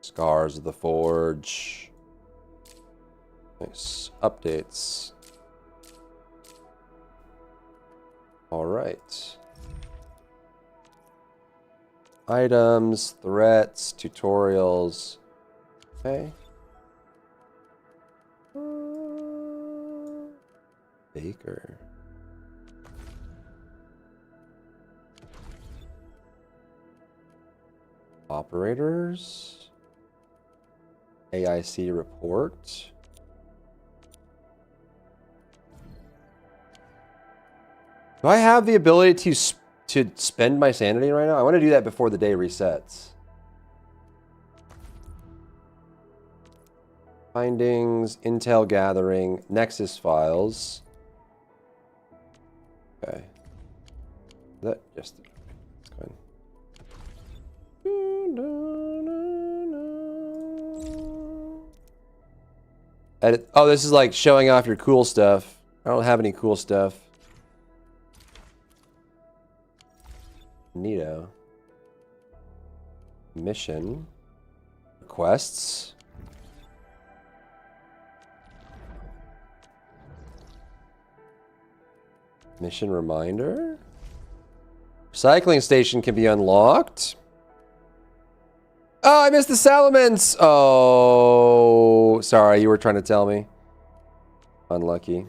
Scars of the Forge. Nice. Updates. All right. Items, threats, tutorials. Okay. Baker. Operators. AIC report. Do I have the ability to spend my sanity right now? I want to do that before the day resets. Findings, intel gathering, Nexus files. Okay. That just it's fine. Edit. Oh, this is like showing off your cool stuff. I don't have any cool stuff. Neato. Mission. Requests. Mission reminder. Recycling station can be unlocked. Oh, I missed the Salamence. Oh, sorry. You were trying to tell me. Unlucky.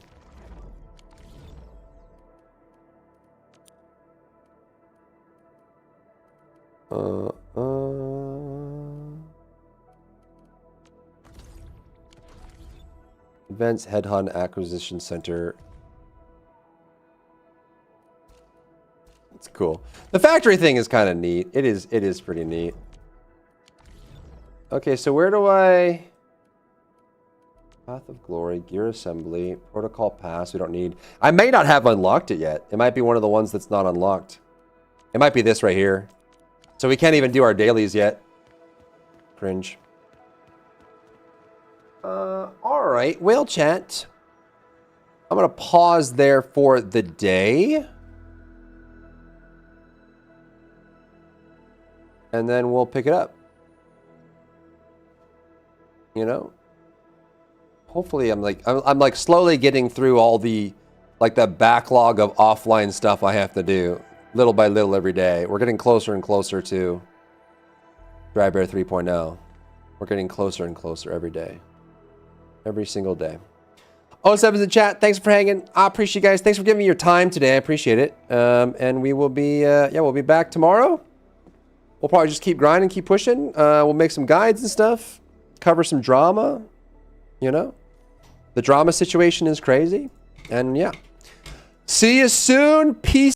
Events Headhunt Acquisition Center. It's cool. The factory thing is kind of neat. It is pretty neat. Okay, so where do I... Path of Glory, Gear Assembly, Protocol Pass, we don't need. I may not have unlocked it yet. It might be one of the ones that's not unlocked. It might be this right here. So we can't even do our dailies yet. Cringe. Alright, whale chat. I'm going to pause there for the day. And then we'll pick it up. You know? Hopefully I'm like slowly getting through all the the backlog of offline stuff I have to do little by little every day. We're getting closer and closer to Dry Bear 3.0. We're getting closer and closer every day. Every single day. 07's in chat. Thanks for hanging. I appreciate you guys. Thanks for giving me your time today. I appreciate it. And we will be we'll be back tomorrow. We'll probably just keep grinding, keep pushing. We'll make some guides and stuff. Cover some drama. You know? The drama situation is crazy. And yeah. See you soon. Peace.